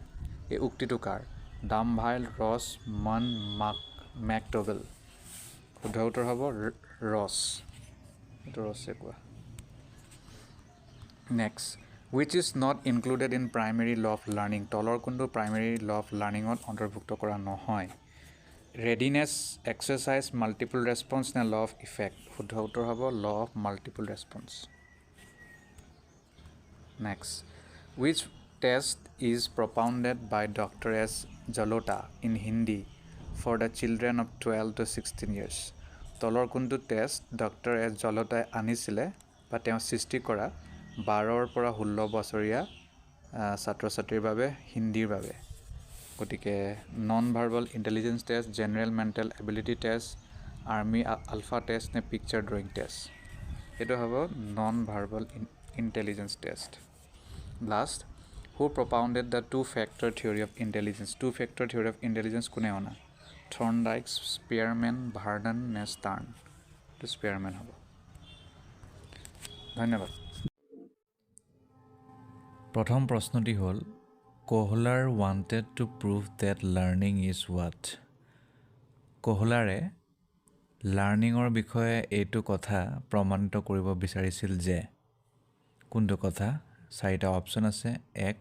এই উক্তিটো কাৰ? ডামভাইল, Ross, মন, মেকডগল। শুদ্ধ উত্তৰ হ'ব Ross, এইটো ৰছে কোৱা। Next, which is not included in primary law of learning? তলৰ কোনটো primary law of learningত অন্তৰ্ভুক্ত কৰা নহয়? readiness, exercise, multiple response নে law of effect? শুদ্ধ উত্তৰ হ'ব law of multiple response. Next, which test is propounded by Dr. S. Jalota in Hindi for the children of 12 to 16 years? তলৰ কোনটো test doctor S জলতাই আনিছিলে বা তেওঁ সৃষ্টি কৰা 12ৰ পৰা 16 বছৰীয়া ছাত্ৰ ছাত্ৰীৰ বাবে হিন্দীৰ বাবে গতিকে non verbal intelligence test general mental ability test army alpha test নে পিকচাৰ ড্ৰয়িং টেষ্ট এইটো হ'ব non verbal intelligence test last who propounded the two-factor theory of intelligence two-factor theory of intelligence কোনে অনা থৰ্নডাইক স্পেয়াৰমেন ভাৰ্ডন নে ষ্টাৰ্ণ এইটো স্পেয়াৰমেন হ'ব ধন্যবাদ প্ৰথম প্ৰশ্নটি হ'ল কোহলাৰ wanted to prove that learning is what কোহলাৰে লাৰ্ণিঙৰ বিষয়ে এইটো কথা প্ৰমাণিত কৰিব বিচাৰিছিল যে কোনটো কথা চাৰিটা অপশ্যন আছে এক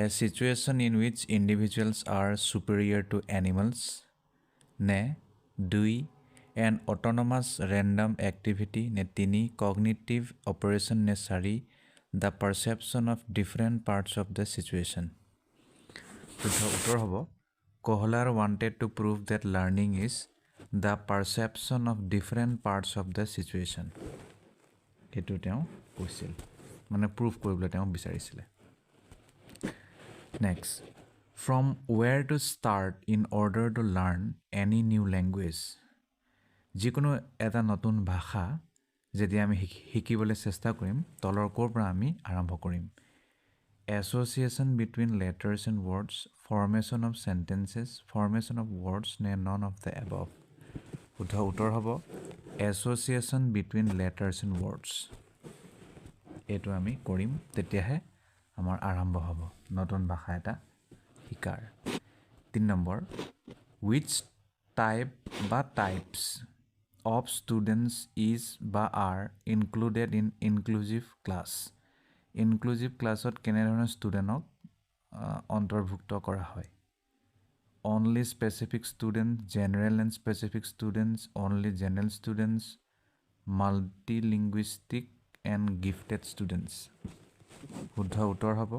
a situation in which individuals are superior to animals নে দুই an autonomous random activity নে তিনি cognitive operation নে চাৰি the perception of different parts of the situation উত্তৰ হ'ব কোহলাৰ wanted to prove that learning is the perception of different parts of the situation এইটো তেওঁ কৈছিল মানে প্ৰুভ কৰিবলৈ তেওঁ বিচাৰিছিলে next from where to start in order to learn any new language যিকোনো এটা নতুন ভাষা যদি আমি শিকিবলৈ চেষ্টা কৰিম তলৰ কোৰ পৰা আমি আৰম্ভ কৰিম association between letters and words formation of sentences formation of words নে none of the above উত্তৰ হ'ব association between letters and words এইটো আমি কৰিম তেতিয়াহে আমাৰ আৰম্ভ হ'ব নতুন ভাষা এটা শিকাৰ 3 নম্বৰ which type বা types of students is বা are included in inclusive class inclusive classত কেনে ধৰণৰ ষ্টুডেণ্টক অন্তৰ্ভুক্ত কৰা হয় only specific students general and specific students only general students multilinguistic and gifted students শুদ্ধ উত্তৰ হ'ব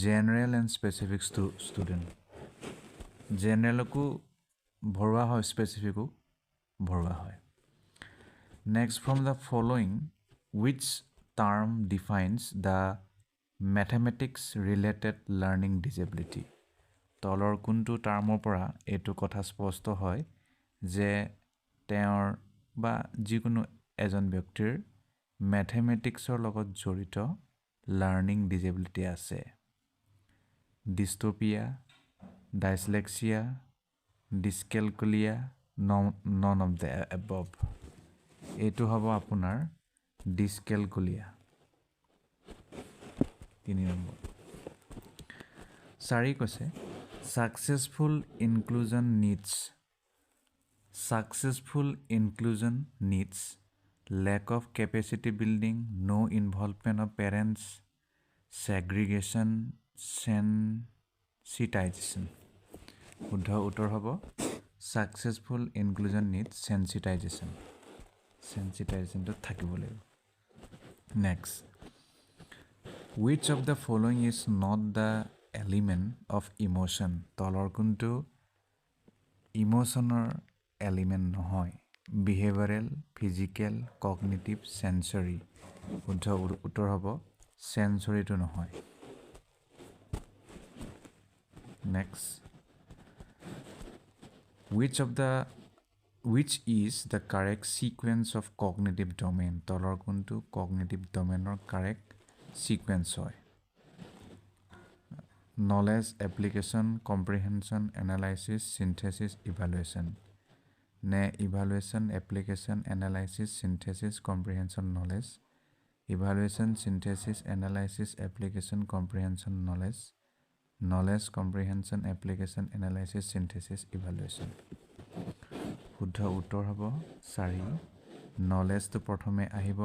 general and specific student generalকো ভৰোৱা হয় specificকো ভৰোৱা হয় next from the following which term defines the mathematics related learning disability তলৰ কোনটো টাৰ্মৰ পৰা এইটো কথা স্পষ্ট হয় যে তেওঁৰ বা যিকোনো এজন ব্যক্তিৰ ম্যাথমেটিক্সৰ লগত জড়িত লাৰ্নিং ডিজেবিলিটি আছে ডিষ্টপিয়া ডাইসলেক্সিয়া ডিসকেলকুলিয়া নন অফ দ্য এবভ এইটো হ'ব আপোনাৰ ডিসকেলকুলিয়া 3 নম্বৰ 4 কৈছে successful inclusion needs lack of capacity building no involvement of parents segregation sensitization শুদ্ধ উত্তৰ হ'ব successful inclusion needs sensitization to থাকিব লাগিব next which of the following is not the element of emotion তলৰ কোনটো ইমোশনৰ এলিমেন্ট নহয় behavioral physical cognitive sensory শুদ্ধ উত্তৰ হ'ব sensory to নহয় next which is the correct sequence of cognitive domain তলৰ কোনটো cognitive domainৰ correct sequence হয় knowledge application comprehension analysis synthesis evaluation নে evaluation application analysis synthesis comprehension knowledge evaluation synthesis analysis application comprehension knowledge comprehension application analysis synthesis evaluation শুদ্ধ উত্তৰ হ'ব 4 knowledge তো প্ৰথমে আহিব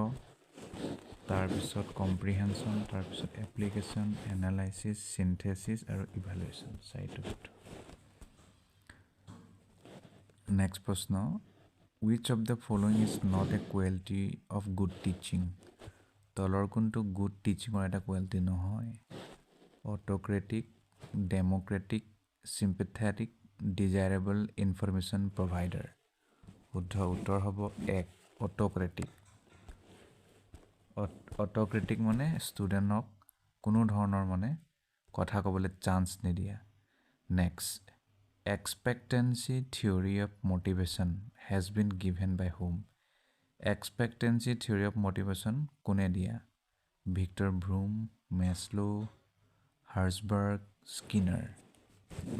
তাৰ পিছত comprehension তাৰ পিছত application analysis synthesis আৰু evaluation চাইটো next প্ৰশ্ন which of the following is not a quality of good teaching তলৰ কোনটো good teaching ৰ এটা quality নহয় autocratic democratic sympathetic desirable information provider শুদ্ধ উত্তৰ হ'ব 1 autocratic অট'ক্ৰেটিক মানে ষ্টুডেণ্টক কোনো ধৰণৰ মানে কথা ক'বলৈ চান্স নিদিয়া next expectancy theory of motivation has been given by whom expectancy theory of motivation কোনে দিয়া ভিক্টৰ ব্ৰুম মেছলো হাৰ্জবাৰ্গ স্কিনাৰ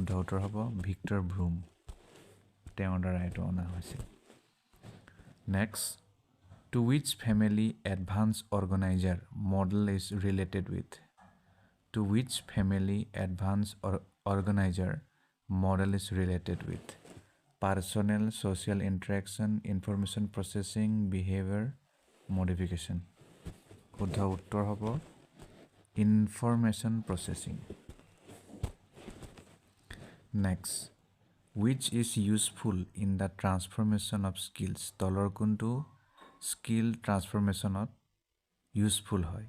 উত্তৰ হ'ব ভিক্টৰ ব্ৰুম তেওঁৰ দ্বাৰা এইটো অনা হৈছিল next to which family advanced organizer model is related with to which family advanced organizer model is related with personal social interaction information processing behavior modification শুদ্ধ উত্তৰ হ'ব information processing next which is useful in the transformation of skills তলৰ কোনটো skill transformation ত useful হয়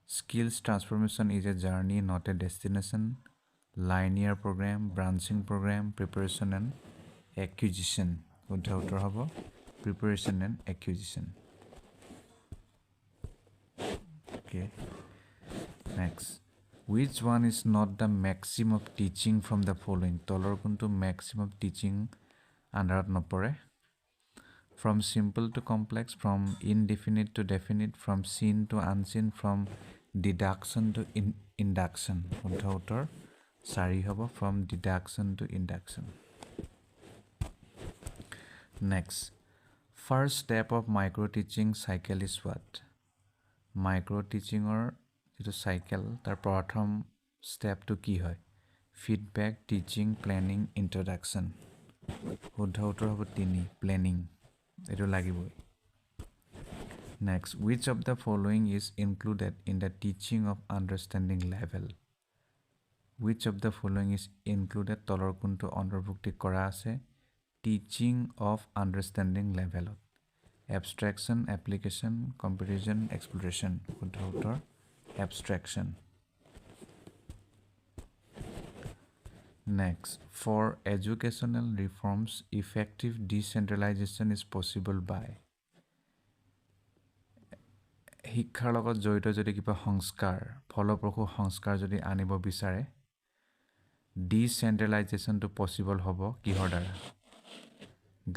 skills transformation is a journey not a destination linear program branching program preparation and acquisition শুদ্ধ উত্তৰ হ'ব preparation and acquisition okay next which one is not the maximum of teaching from the following তলৰ কোনটো maximum of teaching আন্ডাৰত নপৰে from simple to complex from indefinite to definite from seen to unseen from deduction to induction শুদ্ধ উত্তৰ 4 হ'ব from deduction to induction next first step of micro teaching cycle is what micro teaching or যেটো cycle তাৰ প্ৰথম step to কি হয় feedback teaching planning introduction শুদ্ধ উত্তৰ হ'ব 3 planning এটো লাগিবই next which of the following is included in the teaching of understanding level which of the following is included তলৰ কোনটো অন্তৰ্ভুক্তি কৰা আছে teaching of understanding level abstraction application comparison exploration শুদ্ধ উত্তৰ abstraction next for educational reforms effective decentralization is possible by শিক্ষাৰ লগত জড়িত যদি কিবা সংস্কাৰ ফলপ্ৰসূ সংস্কাৰ যদি আনিব বিচাৰে decentralization to possible হ'ব কিহৰ দ্বাৰা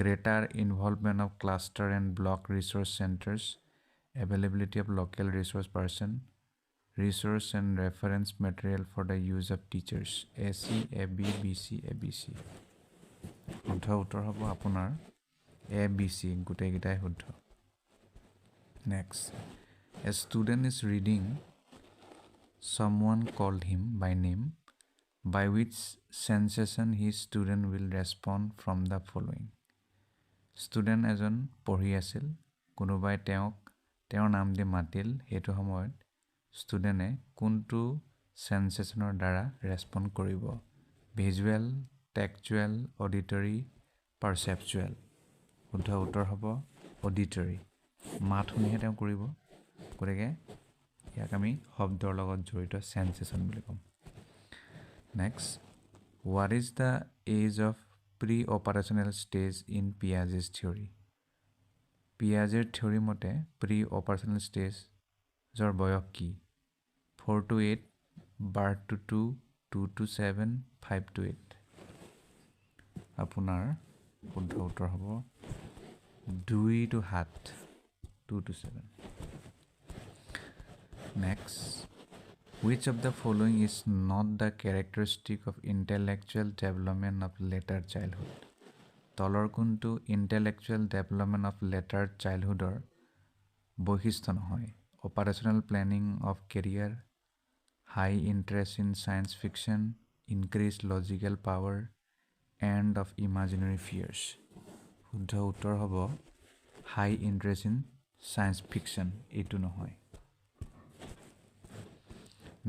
greater involvement of cluster and block resource centers availability of local resource person resource and reference material for the use of teachers AC AB BC ABC শুদ্ধ উত্তৰ হ'ব আপোনাৰ ABC গোটেইকেইটাই শুদ্ধ next a student is reading someone called him by name by which sensation his student will respond from the following student এজন পঢ়ি আছিল কোনোবাই তেওঁৰ নাম দি মাতিল হেতু সময়ত ষ্টুডেণ্টে কোনটো সেন্সেশনৰ দ্বাৰা ৰেসপন্ড কৰিব ভিজুৱেল টেক্সচুৱেল অডিটৰী পাৰসেপচুৱেল শুদ্ধ উত্তৰ হ'ব অডিটৰী মাত শুনিহে তেওঁ কৰিব গতিকে ইয়াক আমি শব্দৰ লগত জড়িত সেন্সেশন বুলি কম next what is the age of pre-operational stage in Piaget's theory Piaget theory মতে pre-operational stage জৰ বয়স কি 4 to 8 birth to 2 2 to 7 5 to 8 আপোনাৰ শুদ্ধ উত্তৰ হ'ব 2 to 7 2 to 7 next which of the following is not the characteristic of intellectual development of later childhood তলৰ কোনটো intellectual development of later childhoodৰ বৈশিষ্ট্য নহয় operational planning of career high interest in science fiction increased logical power end of imaginary fears শুদ্ধ উত্তৰ হ'ব high interest in science fiction এইটো নহয়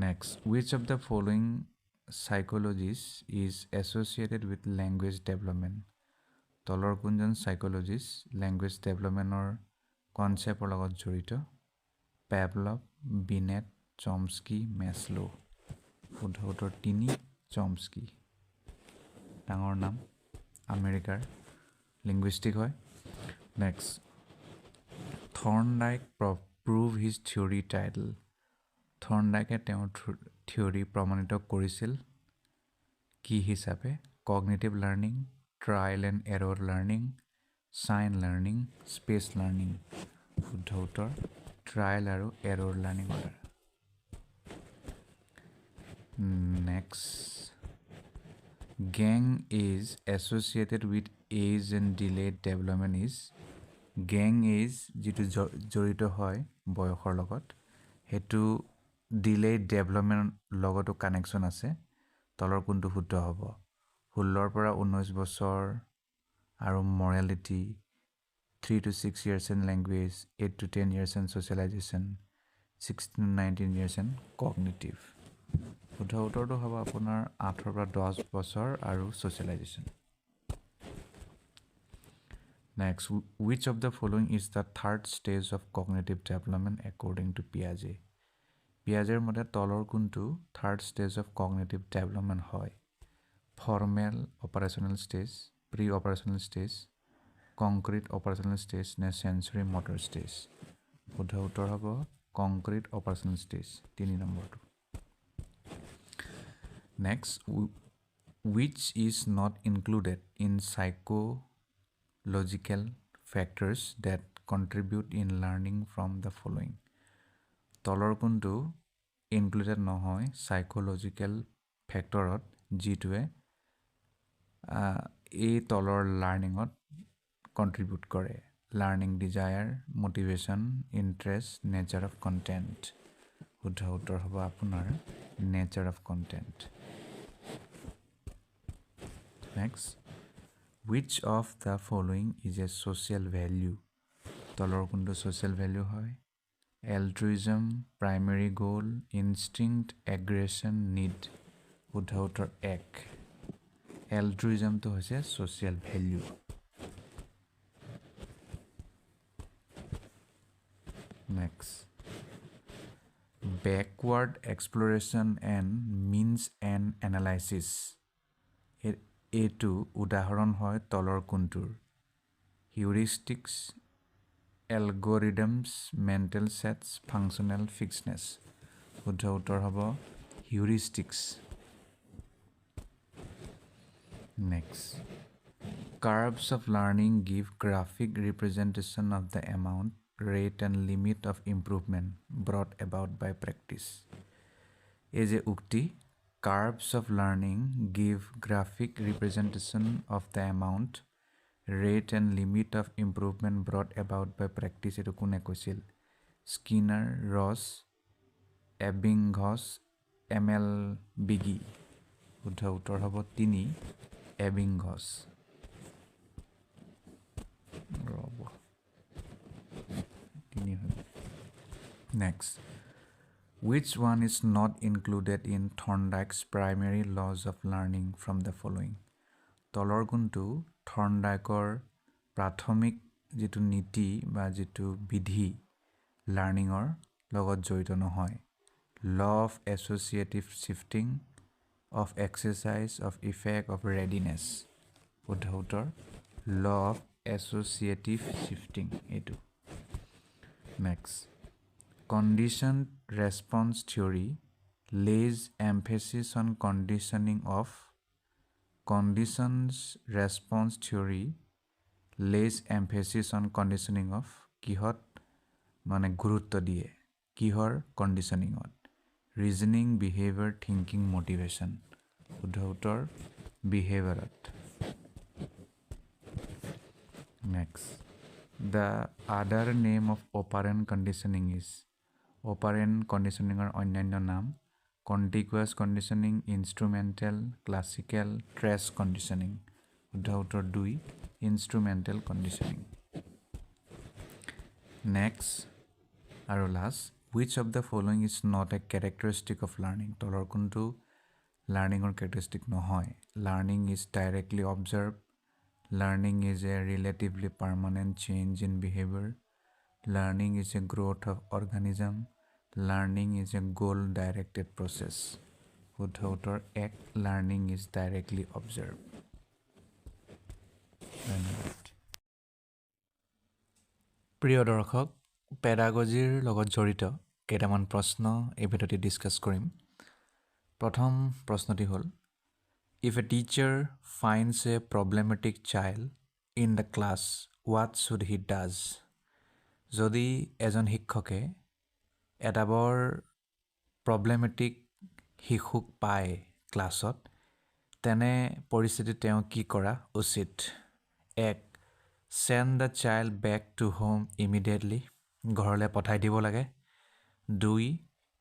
next which of the following psychologists is associated with language development তলৰ কোনজন psychologist language development or concept লগত জড়িত Pavlov Binet Chomsky Maslow শুদ্ধ উত্তৰ 3 Chomsky ডাঙৰ নাম আমেৰিকাৰ লিংগুইষ্টিক হয় next Thorndike prove his theory title. থৰ্ণডাইকে তেওঁৰ থিয়ৰী প্ৰমাণিত কৰিছিল কি হিচাপে? Cognitive learning, trial and error learning, sign learning, space learning. শুদ্ধ উত্তৰ ট্ৰায়েল আৰু এৰৰ লাৰ্ণিঙৰ দ্বাৰা। Next, gang is associated with age and delayed development is gang age যিটো জড়িত হয় বয়সৰ লগত, সেইটো ডিলেড ডেভেলপমেণ্ট লগতো কানেকশ্যন আছে। তলৰ কোনটো শুদ্ধ হ'ব? 16 পৰা 19 বছৰ আৰু morality, 3 to 6 years in language, 8 to 10 years in socialization, 16 to 19 years in cognitive। শুদ্ধ উত্তৰটো হ'ব আপোনাৰ 8 পৰা 10 বছৰ আৰু socialisation. Next, which of the following is the third stage of cognitive development according to Piaget? পিয়াজেৰ মতে তলৰ কোনটো third stage of cognitive development হয়? Formal operational stage, pre operational stage, concrete operational stage নে চেঞ্চৰী মটৰ ষ্টেজ? শুদ্ধ উত্তৰ হ'ব concrete operational stage, 3 নম্বৰটো। Next, which is not included in psychological factors that contribute in learning from the following? তলৰ কোনটো included নহয় সাইকোলজিকেল ফেক্টৰত যিটোৱে এই তলৰ লাৰ্ণিঙত কণ্ট্ৰিবিউট কৰে? Learning desire, motivation, interest, nature of content. শুদ্ধ উত্তৰ হ'ব আপোনাৰ nature of content. Next, which of the following is a social value? তলৰ কোনটো ছ'চিয়েল ভেল্যু হয়? Altruism, primary goal, instinct, aggression, need. শুদ্ধ উত্তৰ 1। এল্ট্ৰুইজমটো হৈছে social value. Next, backward exploration and means end analysis, এইটো উদাহৰণ হয় তলৰ কোনটোৰ? Heuristics, algorithms, mental sets, functional fixedness. শুদ্ধ উত্তৰ হ'ব heuristics. Next, curves of learning give graphic representation of the amount, rate and limit of improvement brought about by practice. এই যে উক্তি, curves of learning give graphic representation of the amount, rate and limit of improvement brought about by practice, এইটো কোনে কৈছিল? Skinner, Ross, Ebbinghaus, Emil Bigge. শুদ্ধ উত্তৰ হ'ব 3, Ebbinghaus. Next, which one is not included in Thorndike's primary laws of learning from the following? তলৰ কোনটো থৰ্ণডাইকৰ প্ৰাথমিক যিটো নীতি বা যিটো বিধি লাৰ্ণিঙৰ লগত জড়িত নহয়? Law of associative shifting, of exercise, of effect, of readiness. শুদ্ধ উত্তৰ ল অফ এছ'চিয়েটিভ শ্বিফটিং এইটো। Next, conditioned response theory lays emphasis on conditioning of conditions response theory lays emphasis on conditioning of কিহত মানে গুৰুত্ব দিয়ে? কিহৰ কণ্ডিশ্যনিঙত? Reasoning, behaviour, thinking, motivation. শুদ্ধ উত্তৰ বিহেভিয়াৰত। Next, the other name of operant conditioning is, operant কণ্ডিশ্যনিঙৰ অন্যান্য নাম? Contiguous conditioning, instrumental, classical, trace conditioning. শুদ্ধ উত্তৰ 2, ইনষ্ট্ৰুমেণ্টেল কণ্ডিশ্যনিং। নেক্সট আৰু last, which of the following is not a characteristic of learning? তলৰ কোনটো লাৰ্ণিঙৰ কেৰেক্টাৰিষ্টিক নহয়? Learning is directly observe, learning is a relatively permanent change in behaviour, learning is a growth of organism, learning is a goal directed process. শুদ্ধ উত্তৰ 1, learning is directly observe. ধন্যবাদ। প্ৰিয় দৰ্শক, পেডাগজিৰ লগত জড়িত কেইটামান প্ৰশ্ন এই ভিডিঅ'তে ডিছকাছ কৰিম। প্ৰথম প্ৰশ্নটি হ'ল, if a teacher finds a problematic child in the class, what should he does? যদি এজন শিক্ষকে এটা বৰ প্ৰব্লেমেটিক শিশুক পায় ক্লাছত, তেনে পৰিস্থিতিত তেওঁ কি কৰা উচিত? 1. Send the child back to home immediately. ঘৰলৈ পঠাই দিব লাগে। 2.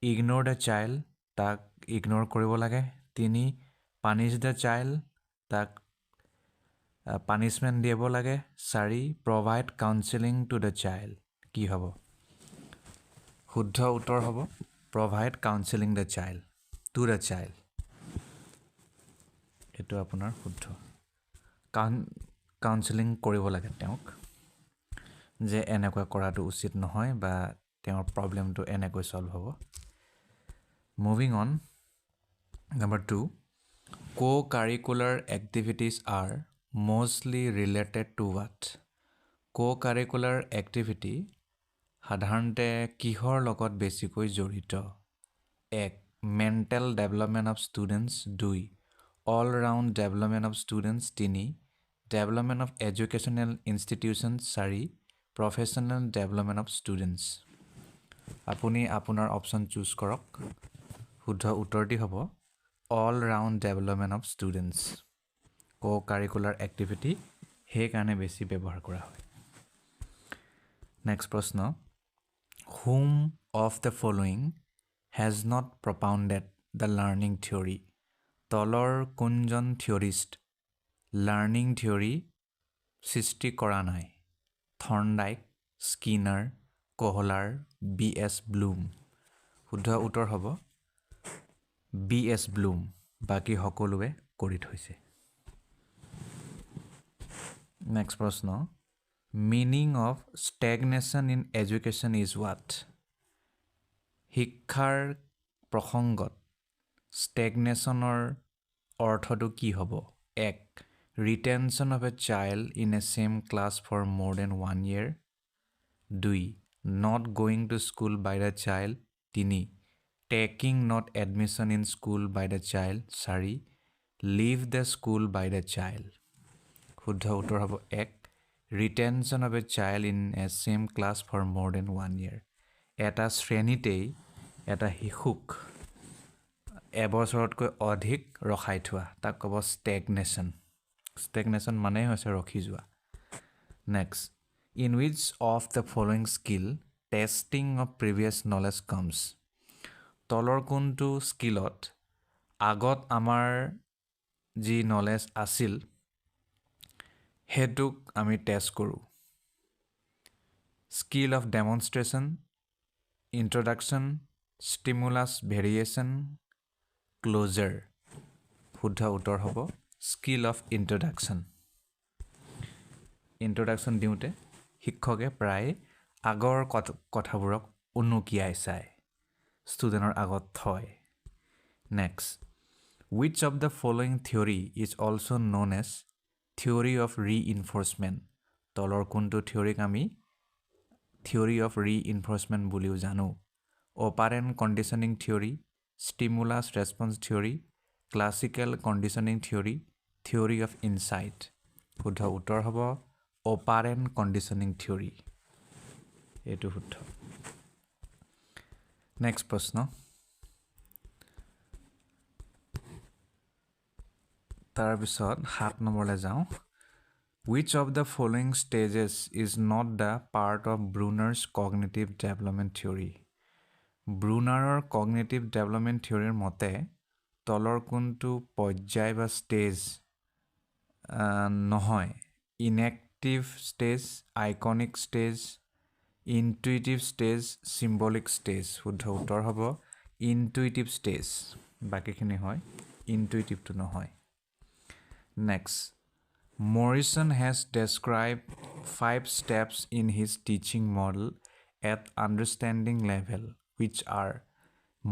Ignore the child. তাক ইগন'ৰ কৰিব লাগে। 3. Punish the child. তাক পানিছমেণ্ট দিব লাগে। 4. Provide counseling to the child. কি হ'ব? শুদ্ধ উত্তৰ হ'ব Provide counseling the child. To the child. এইটো আপোনাৰ শুদ্ধ। কাউন্সেলিং কৰিব লাগে তেওঁক, যে এনেকুৱা কৰাটো উচিত নহয় বা তেওঁৰ প্ৰব্লেমটো এনেকৈ সলভ হ'ব। Moving on, number 2, co-curricular activities are mostly related to what? co-curricular activity সাধাৰণতে কিহৰ লগত বেছিকৈ জড়িত? 1. Mental development of students. 2. All-round development of students. 3. Development of educational institutions. 4. Professional development of students. আপুনি আপোনাৰ অপশ্যন চুজ কৰক। শুদ্ধ উত্তৰটি হ'ব all-round development of students. co-curricular activity সেইকাৰণে বেছি ব্যৱহাৰ কৰা হয়। নেক্সট প্ৰশ্ন, whom of the following has not propounded the learning theory? তলৰ কোনজন থিয়ৰিষ্ট লাৰ্ণিং থিয়ৰি সৃষ্টি কৰা নাই? থৰ্নডাইক, স্কিনাৰ, কোহলাৰ, B.S. ব্লুম। শুদ্ধ উত্তৰ হ'ব B.S. ব্লুম। বাকী সকলোৱে কৰি থৈছে। নেক্সট প্ৰশ্ন, meaning of stagnation in education is what? শিক্ষাৰ প্ৰসংগত ষ্টেগনেশ্যনৰ অৰ্থটো কি হ'ব? 1. Retention of a child in a same class for more than 1 year. 2. Not going to school by the child. 3. Taking not admission in school by the child. 4. Leave the school by the child. শুদ্ধ উত্তৰ হ'ব 1. Retention of a child in a same class for more than 1 year. এটা শ্ৰেণীতেই এটা শিশুক এবছৰতকৈ অধিক ৰখাই থোৱা, তাক ক'ব ষ্টেগনেশ্যন। ষ্টেগনেশ্যন মানে হৈছে ৰখি যোৱা। Next, in wish of the following skill testing of previous knowledge comes? তলৰ কোনটো স্কিলত আগত আমাৰ যি নলেজ আছিল সেইটোক আমি টেষ্ট কৰোঁ? Skill of demonstration, introduction, stimulus variation, closure. শুদ্ধ উত্তৰ হ'ব স্কিল অফ ইন্ট্ৰডাকশ্যন। ইন্ট্ৰডাকশ্যন দিওঁতে শিক্ষকে প্ৰায় আগৰ কথাবোৰক উনুকিয়াই চায়, ষ্টুডেণ্টৰ আগত থয়। Next, which of the following theory is also' known as theory of reinforcement? তলৰ কোনটো থিয়ৰীক আমি থিয়ৰী অফ ৰিইনফৰ্চমেণ্ট বুলিও জানো? Operant conditioning theory, stimulus response theory, classical conditioning theory, theory of insight. শুদ্ধ উত্তৰ হ'ব অপাৰেণ্ট কণ্ডিশ্যনিং থিয়ৰী। এইটো শুদ্ধ। নেক্সট প্ৰশ্ন, তাৰপিছত 7 নম্বৰলৈ যাওঁ। Which of the following stages is not the part of Bruner's cognitive development theory? ব্ৰুনাৰৰ কগনিটিভ ডেভেলপমেণ্ট থিয়ৰীৰ মতে তলৰ কোনটো পৰ্যায় বা ষ্টেজ নহয়? Enactive stage, iconic stage, intuitive stage, symbolic stage. শুদ্ধ উত্তৰ হ'ব ইনটুইটিভ ষ্টেজ। বাকীখিনি হয়, ইনটুইটিভটো নহয়। Next, Morrison has described 5 steps in his teaching model at understanding level, which are?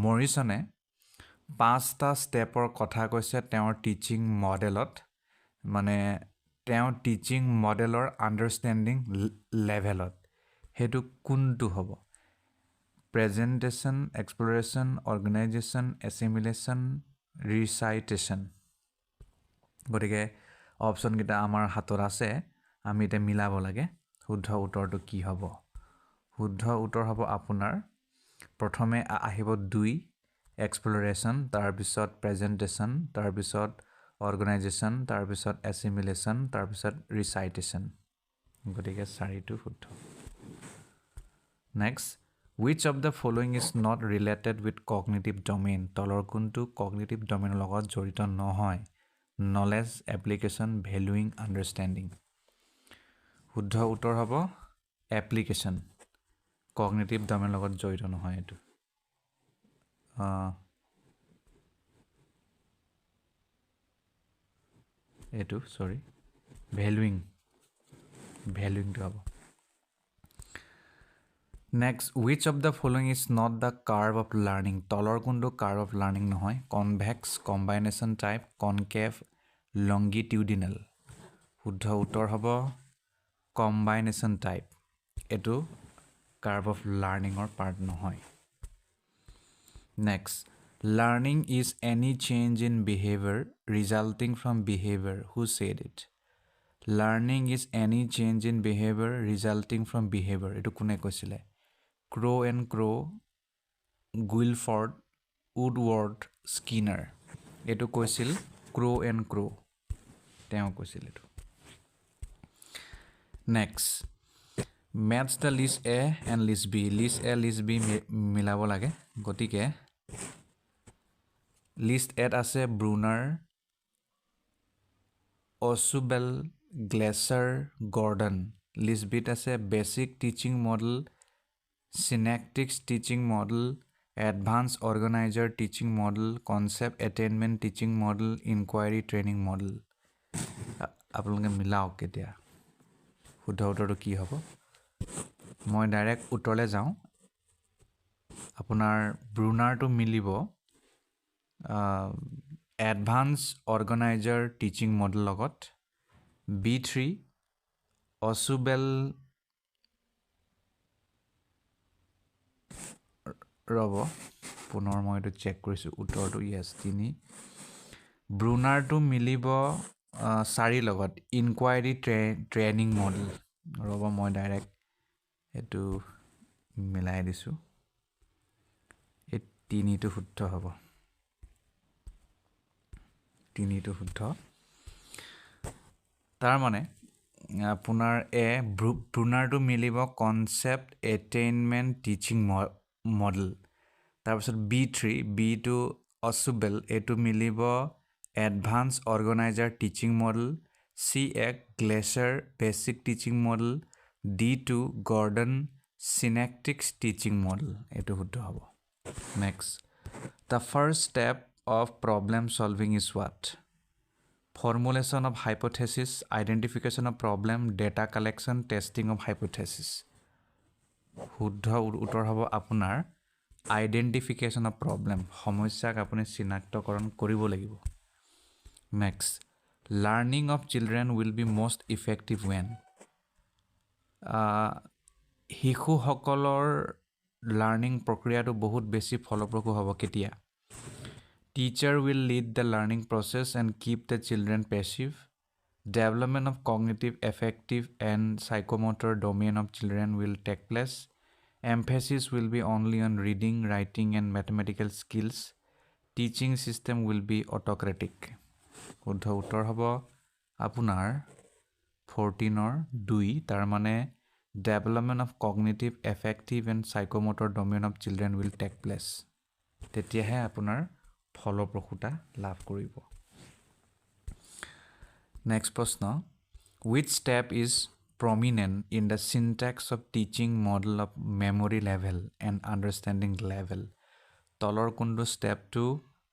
মৰিছনে 5টা ষ্টেপৰ কথা কৈছে তেওঁৰ টিচিং মডেলত, মানে তেওঁৰ টিচিং মডেলৰ আণ্ডাৰষ্টেণ্ডিং লেভেলত। হেতু কোনটো হ'ব প্ৰেজেন্টেশন এক্সপ্লোৰেশন অৰ্গানাইজেশন এছিমিলেশন ৰিচাইটেশন গতিকে অপচন কিটা আমাৰ হাতত আছে আমি এটা মিলাব লাগে শুদ্ধ উত্তৰটো কি হ'ব শুদ্ধ উত্তৰ হ'ব আপোনাৰ প্ৰথমে আহিব 2 এক্সপ্লোৰেশন তাৰ পিছত প্ৰেজেন্টেশন তাৰ পিছত অৰ্গানাইজেশন তাৰ পিছত এছিমিলেশন তাৰ পিছত ৰিচাইটেশন গতিকে 4টো শুদ্ধ next which of the following is not related with cognitive domain তলৰ কোনটো cognitive domain লগত জড়িত নহয় knowledge application valuing understanding শুদ্ধ উত্তৰ হ'ব application cognitive domain লগত জড়িত নহয় এটো এটো sorry valuing to হ'ব Next, which of the following is not the curve of learning? তলৰ কোনটো curve of learning নহয় convex, combination type, concave, longitudinal. শুদ্ধ উত্তৰ হ'ব combination type. এটো curve of learning or part নহয়. Next, learning is any change in behavior resulting from behavior. Who said it? Learning is any change in behavior resulting from behavior. এটো কোনে কৈছিলে? Crow and Crow, Guilford, Woodward, Skinner. এটো কৈছিল Crow and Crow. তেওঁ কৈছিল এটো. Next. Match the list A and list B. List A, list B মিলাব লাগে. গতিকে list A আছে Brunner, Osubel, Glaser, Gordon. List B আছে Basic Teaching Model, Synaptics Teaching Model, Advanced Organizer Teaching Model, Concept Attainment Teaching Model, Inquiry Training Model. আপোনালোকে মিলাওক কেতিয়া শুদ্ধ উত্তৰটো কি হ'ব মই ডাইৰেক্ট উত্তৰলে যাওঁ আপোনাৰ ব্ৰুনাৰটো মিলিব Advanced Organizer Teaching Model লগত B3 Osubel ৰব পুনৰ মই এটো চেক কৰিছো উত্তৰটো yes 3 ব্ৰুনাৰটো মিলিব 4 লগত ইনকুৱাইৰি ট্ৰেইনিং মডেল ৰব মই ডাইৰেক্ট এটো মিলাই দিছো এই 3টো শুদ্ধ হ'ব 3টো শুদ্ধ তাৰ মানে আপোনাৰ ব্ৰুনাৰটো মিলিব কনসেপ্ট এটেইনমেন্ট টিচিং মডেল তাৰপিছত B3 B2 অসুবেল এটো মিলিব Advanced Organizer Teaching Model C1 Glaser Basic Teaching Model D2 Gordon Synaptics Teaching Model এটো শুদ্ধ হ'ব next the first step of problem solving is what formulation of hypothesis identification of problem data collection testing of hypothesis শুদ্ধ উত্তৰ হ'ব আপোনাৰ identification of problem সমস্যাক আপুনি চিনাক্তকৰণ কৰিব লাগিব next learning of children will be most effective when শিশু সকলৰ learning প্ৰক্ৰিয়াটো বহুত বেছি ফলপ্ৰসূ হ'ব কেতিয়া teacher will lead the learning process and keep the children passive development of cognitive affective and psychomotor domain of children will take place emphasis will be only on reading writing and mathematical skills teaching system will be autocratic শুদ্ধ উত্তৰ হ'ব আপোনাৰ 14 2 তাৰ মানে development of cognitive affective and psychomotor domain of children will take place তেতিয়াহে আপোনাৰ ফলপ্ৰসূতা লাভ কৰিব next প্ৰশ্ন which step is prominent in the syntax of teaching model of memory level and understanding level তলৰ কোনটো stepটো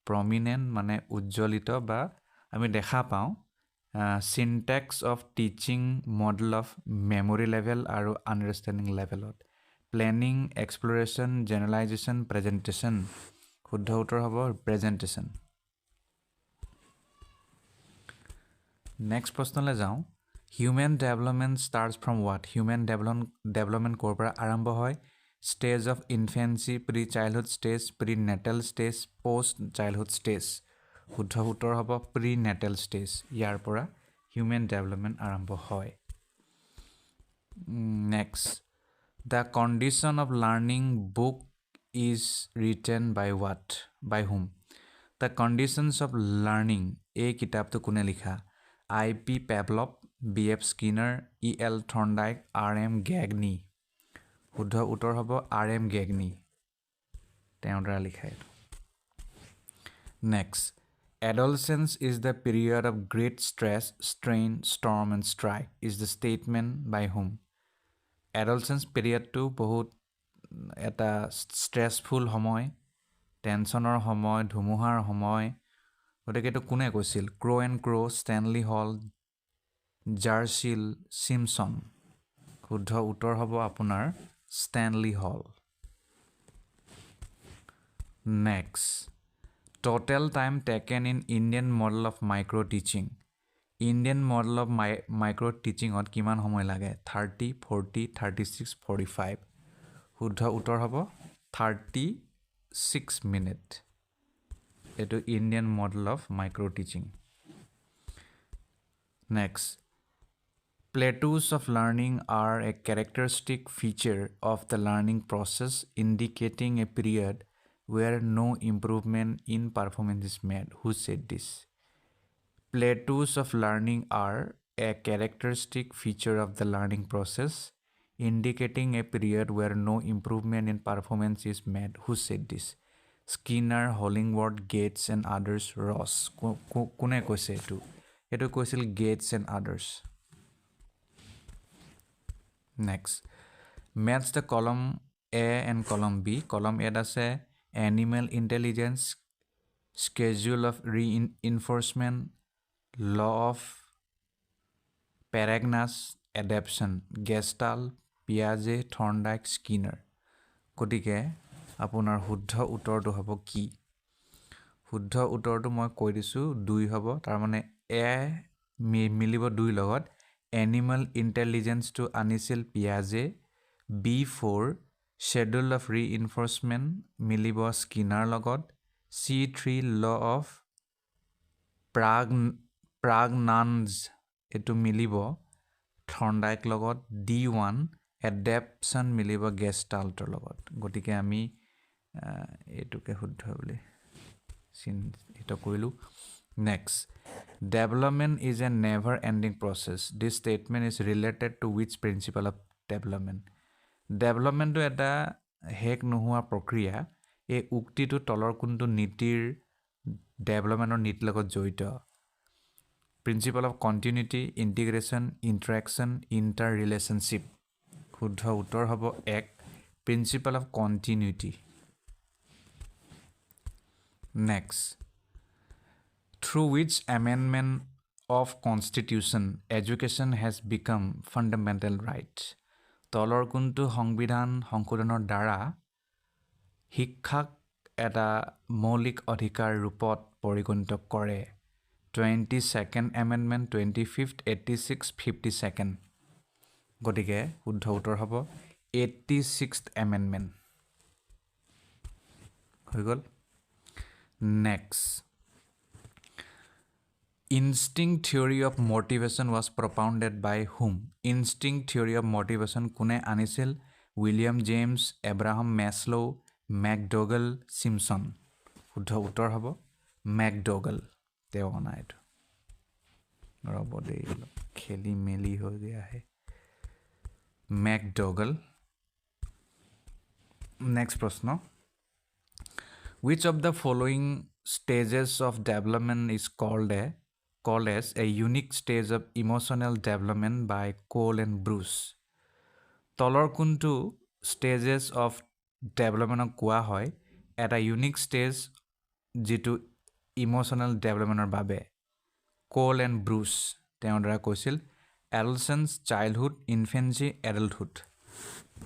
prominent মানে উজ্জ্বলিত বা আমি দেখা পাওঁ syntax of teaching model of memory level আৰু understanding levelত planning exploration generalization presentation শুদ্ধ উত্তৰ হ'ব presentation next প্ৰশ্নলৈ যাওঁ Human development starts from what? Human development ক'ৰ পৰা আৰম্ভ হয়? Stage of infancy, pre-childhood stage, prenatal stage, post-childhood stage. শুদ্ধ উত্তৰ হ'ব prenatal stage. ইয়াৰ পৰা human development আৰম্ভ হয়. Next. The condition of learning book is written by what? By whom? The conditions of learning. এই কিতাপটো কোনে লিখা? I.P. Pavlov, B.F. Skinner, E.L. Thorndike, R.M. Gagne. শুদ্ধ উত্তৰ হ'ব R.M. Gagne. তেওঁৰ দ্বাৰা লিখা এইটো. Next. Adolescence is the period of great stress, strain, storm, and strife. Is the statement by whom? Adolescence period to বহুত এটা stressful সময়, টেনচনৰ সময়, ধুমুহাৰ সময়. গতিকে এইটো কোনে কৈছিল? ক্ৰ' এণ্ড ক্ৰ', ষ্টেনলি হল, জাৰ্চিল, চিমছন. শুদ্ধ উত্তৰ হ'ব আপোনাৰ Stanley hall. Next. Total time taken in Indian model of micro teaching. Indian model of micro teaching ত কিমান সময় লাগে? 30, 40, 36, 45. শুদ্ধ উত্তৰ হ'ব 36 minute. এইটো Indian model of micro teaching. Next. Plateaus of learning are a characteristic feature of the learning process indicating a period where no improvement in performance is made. Who said this? Plateaus of learning are a characteristic feature of the learning process indicating a period where no improvement in performance is made. Who said this? Skinner, Hollingworth, Gates, and others. Ross. কোনে কৈছে এইটো? এইটো কৈছিল Gates and others. Next. Match the column A and column B. Column A আছে animal intelligence, schedule of reinforcement, law of Paragnus, adaptation, Gestalt, Piaget, Thorndike, Skinner. গতিকে আপোনাৰ শুদ্ধ উত্তৰটো হ'ব কি? শুদ্ধ উত্তৰটো মই কৈ দিছোঁ 2 হ'ব. তাৰ মানে এ মিলিব 2 লগত. এনিমেল ইণ্টেলিজেন্সটো আনিছিল পিয়াজে. B4 schedule of reinforcement মিলিব স্কিনাৰ লগত. C3 law of Pragnanz এইটো মিলিব থৰ্ণ্ডাইক লগত. D1 adaptation মিলিব গেষ্টাল্টৰ লগত. গতিকে আমি এইটোকে শুদ্ধ বুলি চিহ্নিত কৰিলোঁ. Next. Development is a never-ending process. This statement is related to which principle of development? Development এটা শেষ নোহোৱা প্ৰক্ৰিয়া. এই উক্তিটো তলৰ কোনটো নীতিৰ ডেভেলপমেণ্টৰ নীতিৰ লগত জড়িত? Principle of continuity, integration, interaction, interrelationship. শুদ্ধ উত্তৰ হ'ব 1. Principle of continuity. Next. Through which amendment of Constitution education has become fundamental right? তলৰ কোনটো সংবিধান সংশোধনৰ দ্বাৰা শিক্ষাক এটা মৌলিক অধিকাৰ ৰূপত পৰিগণিত কৰে? 22nd Amendment, 25th, 86th, 52nd. গতিকে শুদ্ধ উত্তৰ হ'ব 86th Amendment. হৈ গ'ল. Next. Instinct theory of motivation was propounded by whom? Instinct theory of motivation কোনে আনিছিল? William James, Abraham Maslow, McDougall, Simpson. শুদ্ধ উত্তৰ হ'ব মেকডোগল. তেওঁ অনা এইটো. ৰ'ব দেই অলপ খেলি মেলি হৈ আহে. মেকডোগল. নেক্সট প্ৰশ্ন. Which of the following stages of development is called as a unique stage of emotional development by Cole and Bruce? তলৰ কোনটো stages of development কোৱা হয় এটা unique stage যিটো emotional developmentৰ বাবে? Cole and Bruce তেওঁৰ দ্বাৰা কৈছিল adolescence, childhood, infancy, adulthood.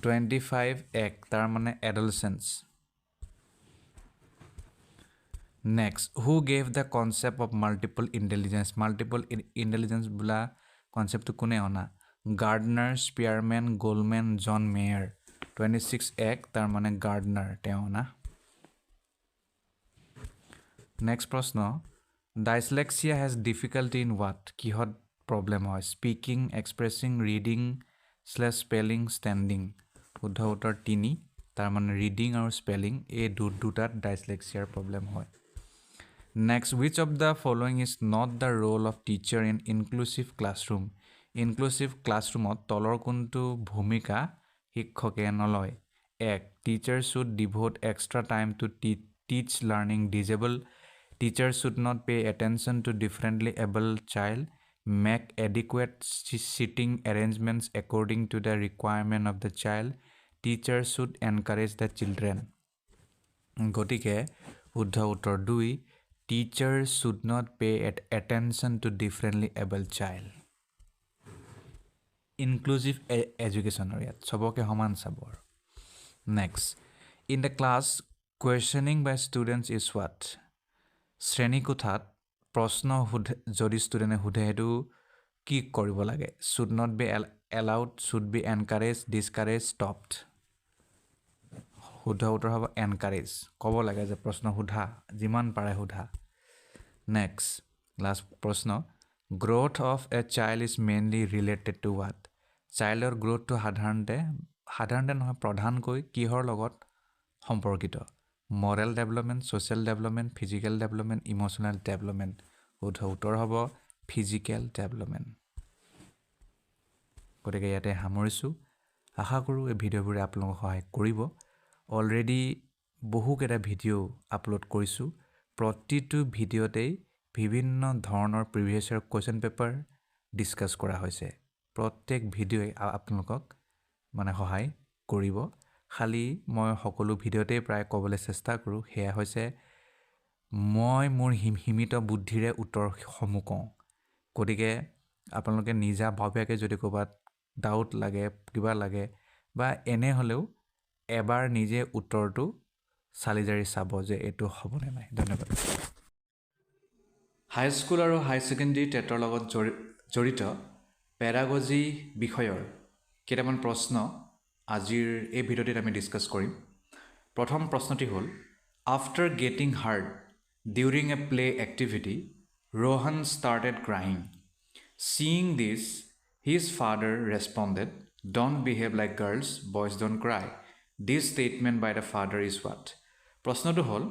25 এক তাৰ মানে adolescence. Next, who gave the concept of multiple intelligence? Multiple intelligence বোলা কনসেপ্টটো কোনে অনা গাৰ্ডনাৰ স্পিয়াৰমেন গোলমেন জন মেয়াৰ 26 এক তাৰ মানে গাৰ্ডনাৰ তেওঁ অনা নেক্সট প্ৰশ্ন ডাইসলেক্সিয়া হেজ ডিফিকাল্টি ইন হোৱাট কিহত প্ৰব্লেম হয় স্পিকিং এক্সপ্ৰেছিং ৰিডিং / স্পেলিং ষ্টেণ্ডিং শুদ্ধ উত্তৰ 3 তাৰ মানে ৰিডিং আৰু স্পেলিং এই দুটাত ডাইসলেক্সিয়াৰ প্ৰব্লেম হয় Next, which of the following is not the role of teacher in inclusive classroom? Inclusive classroom তলৰ কোনটো ভূমিকা শিক্ষকে নলয় 1. Teacher should devote extra time to teach learning disabled. Teacher should not pay attention to differently able child. Make adequate sitting arrangements according to the requirement of the child. Teacher should encourage the children. গতিকে শুদ্ধ উত্তৰ 2 Teachers should not pay attention to differently able child. Inclusive education area. Soboke homan sabor. Next. In the class, questioning by students is what? Shreni kothat proshno jodi student hudhe hetu ki koribo lage? Should not be allowed, should be encouraged, discouraged, stopped. শুদ্ধ উত্তৰ হ'ব encourage ক'ব লাগে যে প্ৰশ্ন সোধা যিমান পাৰে সোধা নেক্সট লাষ্ট প্ৰশ্ন growth of a child is mainly related to what চাইল্ডৰ গ্ৰোথটো সাধাৰণতে নহয় প্ৰধানকৈ কিহৰ লগত সম্পৰ্কিত moral development social development physical development emotional development শুদ্ধ উত্তৰ হ'ব ফিজিকেল ডেভেলপমেণ্ট গতিকে ইয়াতে সামৰিছোঁ আশা কৰোঁ এই ভিডিঅ'বোৰে আপোনালোকক সহায় কৰিব অলৰেডি বহুকেইটা ভিডিঅ' আপলোড কৰিছোঁ প্ৰতিটো ভিডিঅ'তেই বিভিন্ন ধৰণৰ previous year question paper discuss কৰা হৈছে প্ৰত্যেক ভিডিঅ'ই আপোনালোকক মানে সহায় কৰিব খালি মই সকলো ভিডিঅ'তেই প্ৰায় ক'বলৈ চেষ্টা কৰোঁ সেয়া হৈছে মই মোৰ সীমিত বুদ্ধিৰে উত্তৰসমূহ কওঁ গতিকে আপোনালোকে নিজাভাৱে যদি ক'ৰবাত ডাউট লাগে কিবা লাগে বা এনে হ'লেও এবাৰ নিজে উত্তৰটো চালি জাৰি চাব যে এইটো হ'বনে নাই ধন্যবাদ হাই স্কুল আৰু হাই ছেকেণ্ডেৰী টেটৰ লগত জড়িত পেডাগজি বিষয়ৰ কেইটামান প্ৰশ্ন আজিৰ এই ভিডিঅ'টিত আমি ডিছকাছ কৰিম প্ৰথম প্ৰশ্নটি হ'ল after getting heart during A play activity Rohan started crying Seeing this, his father responded, "Don't behave like girls, boys don't cry." This statement by the father is what? প্ৰশ্নটো হ'ল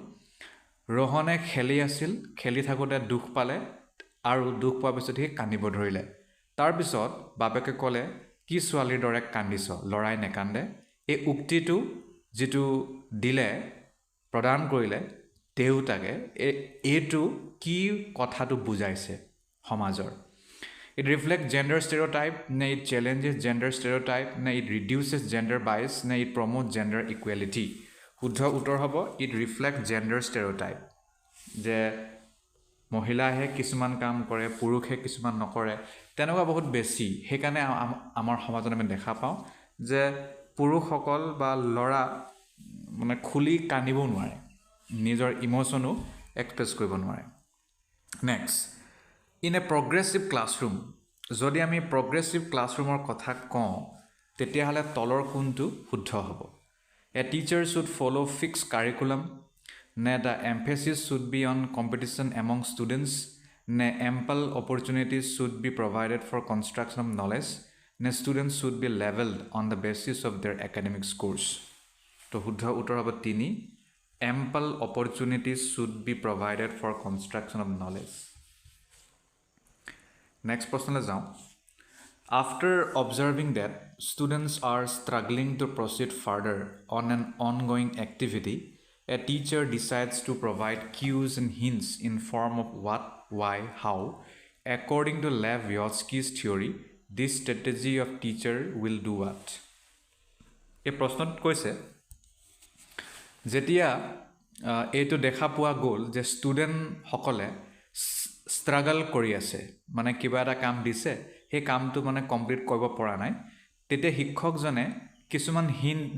ৰোহনে খেলি আছিল খেলি থাকোঁতে দুখ পালে আৰু দুখ পোৱাৰ পিছত সি কান্দিব ধৰিলে তাৰপিছত বাপেকে ক'লে কি ছোৱালীৰ দৰে কান্দিছ লৰাই নেকান্দে এই উক্তিটো যিটো দিলে প্ৰদান কৰিলে দেউতাকে এইটো কি কথাটো বুজাইছে সমাজৰ It reflects gender stereotype, it challenges gender stereotype, it reduces gender bias, it promotes gender equality. শুদ্ধ উত্তৰ হ'ব it reflects gender stereotype. যে মহিলাহে কিছুমান কাম কৰে পুৰুষে কিছুমান নকৰে তেনেকুৱা বহুত বেছি সেইকাৰণে আমাৰ সমাজত আমি দেখা পাওঁ যে পুৰুষসকল বা ল'ৰা মানে খুলি কান্দিব নোৱাৰে নিজৰ ইমোচনো এক্সপ্ৰেছ কৰিব নোৱাৰে next In a progressive classroom, যদি আমি progressive classroomৰ কথা কওঁ তেতিয়াহ'লে তলৰ কোনটো শুদ্ধ হ'ব A teacher should follow fixed curriculum নে the emphasis should be on competition among students নে ample opportunities should be provided for construction of knowledge নে students should be leveled on the basis of their academic scores তো শুদ্ধ উত্তৰ হ'ব 3 ample opportunities should be provided for construction of knowledge Next প্ৰশ্নলৈ যাওঁ After observing that students are struggling to proceed further on an ongoing activity, a teacher decides to provide cues and hints in form of what, why, how. According to Lev Vygotsky's theory, this strategy of teacher will do what? এই প্ৰশ্নত কৈছে যেতিয়া এইটো দেখা পোৱা গ'ল যে ষ্টুডেণ্টসকলে struggle কৰি আছে মানে কিবা এটা কাম দিছে সেই কামটো মানে কমপ্লিট কৰিব পৰা নাই তেতিয়া শিক্ষকজনে কিছুমান হিন্ট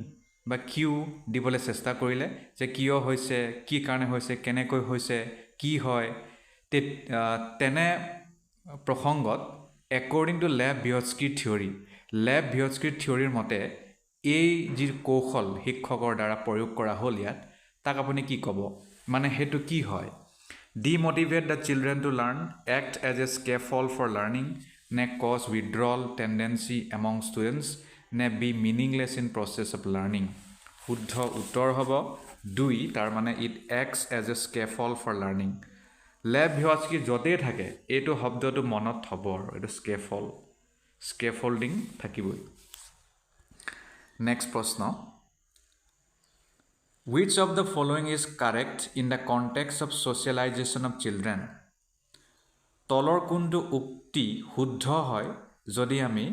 বা কিউ দিবলৈ চেষ্টা কৰিলে যে কিয় হৈছে কি কাৰণে হৈছে কেনেকৈ হৈছে কি হয় তেনে প্ৰসংগত According to Lev-Vygotsky's theoryৰ মতে এই যি কৌশল শিক্ষকৰ দ্বাৰা প্ৰয়োগ কৰা হ'ল ইয়াত তাক আপুনি কি ক'ব মানে হেতু কি হয় demotivate the children to learn act as a scaffold for learning নে cause withdrawal tendency among students নে be meaningless in process of learning শুদ্ধ উত্তৰ হ'ব 2 তাৰ মানে it acts as a scaffold for learning Lev-Vygotsky যতে থাকে এইটো শব্দটো মনত থব আৰু এটা scaffolding থাকিবই next প্ৰশ্ন Which of the following is correct in the context of socialization of children? তলৰ কোনটো উক্তি শুদ্ধ হয় যদি আমি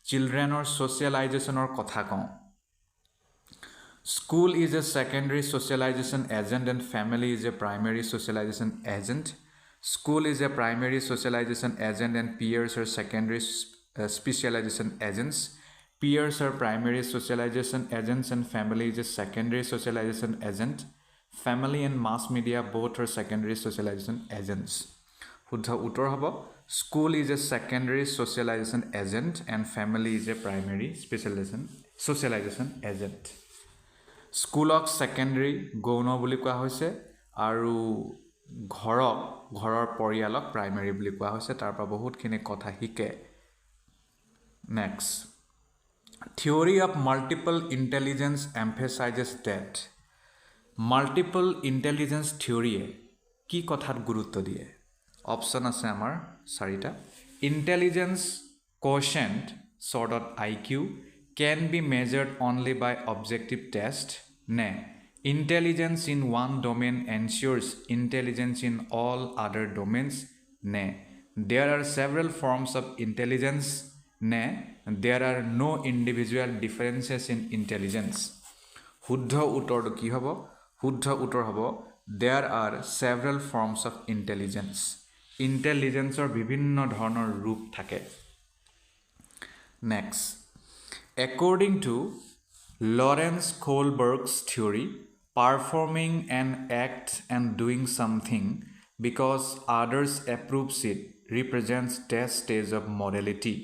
চিলড্ৰেনৰ socializationৰ কথা কওঁ School is a secondary socialization agent and family is a primary socialization agent. School is a primary socialization agent and peers are secondary specialization agents. Peers are primary socialization agents and family is a secondary socialization agent. Family and mass media both are secondary socialization agents. Huddha uttor hobo school is a secondary socialization agent and family is a primary socialization agent. Schoolok secondary গৌণ বুলি কোৱা হৈছে আৰু ঘৰৰ পৰিয়ালক primary বুলি কোৱা হৈছে তাৰ পৰা বহুতখিনি কথা শিকে next theory of multiple intelligence emphasizes that multiple intelligence theory কি কথাত গুৰুত্ব দিয়ে অপচন আছে আমাৰ চাৰিটা intelligence quotient sort of IQ can be measured only by objective test ne intelligence in one domain ensures intelligence in all other domains ne there are several forms of intelligence ne there are no individual differences in intelligence শুদ্ধ উত্তৰটো কি হ'ব শুদ্ধ উত্তৰ হ'ব there are several forms of intelligence intelligenceৰ বিভিন্ন ধৰণৰ ৰূপ থাকে next According to Lawrence Kohlberg's theory, performing an act and doing something because others approves it represents that stage of morality.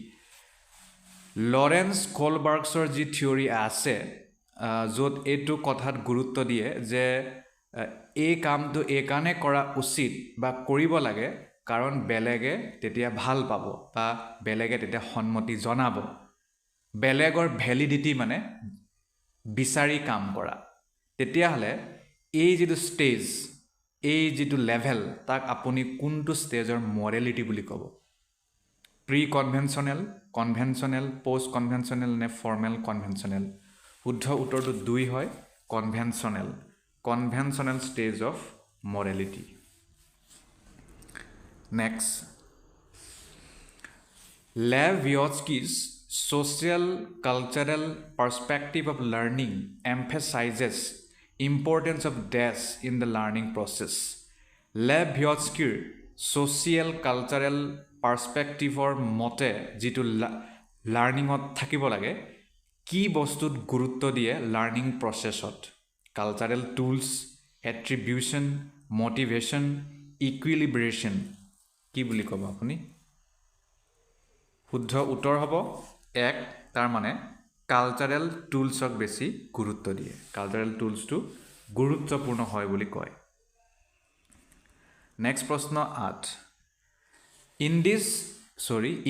Lawrence Kohlberg's ji theory ase jot etu kothat gurutto diye je ei kamto ekane kora usit ba koribo lage karon belege tetia bhal pabo ba belege tetia honmoti jonabo বেলেগৰ validity মানে বিচাৰি কাম কৰা তেতিয়া হলে এই যেটো stage এই যেটো লেভেল তাক আপুনি কোনটো স্টেজৰ মৰেলিটি বুলি ক'ব pre conventional conventional post conventional নে ফৰ্মেল কনভেনশনাল শুদ্ধ উত্তৰটো 2 হয় conventional stage of morality next Lev-Vygotsky's social cultural perspective of learning emphasizes importance of dash in the learning process Lev-Vygotskyৰ social cultural perspective or মতে যেটো লাৰ্নিংত থাকিব লাগে কি বস্তুত গুৰুত্ব দিয়ে লাৰ্নিং প্ৰসেছত কালচাৰেল টুলস এট্ৰিবিউশন মোটিভেশন ইকুইলিব্ৰেশন কি বুলি ক'ব আপুনি শুদ্ধ উত্তৰ হ'ব এক তাৰ মানে কালচাৰেল টুলছক বেছি গুৰুত্ব দিয়ে কালচাৰেল টুলছটো গুৰুত্বপূৰ্ণ হয় বুলি কয় নেক্সট প্ৰশ্ন 8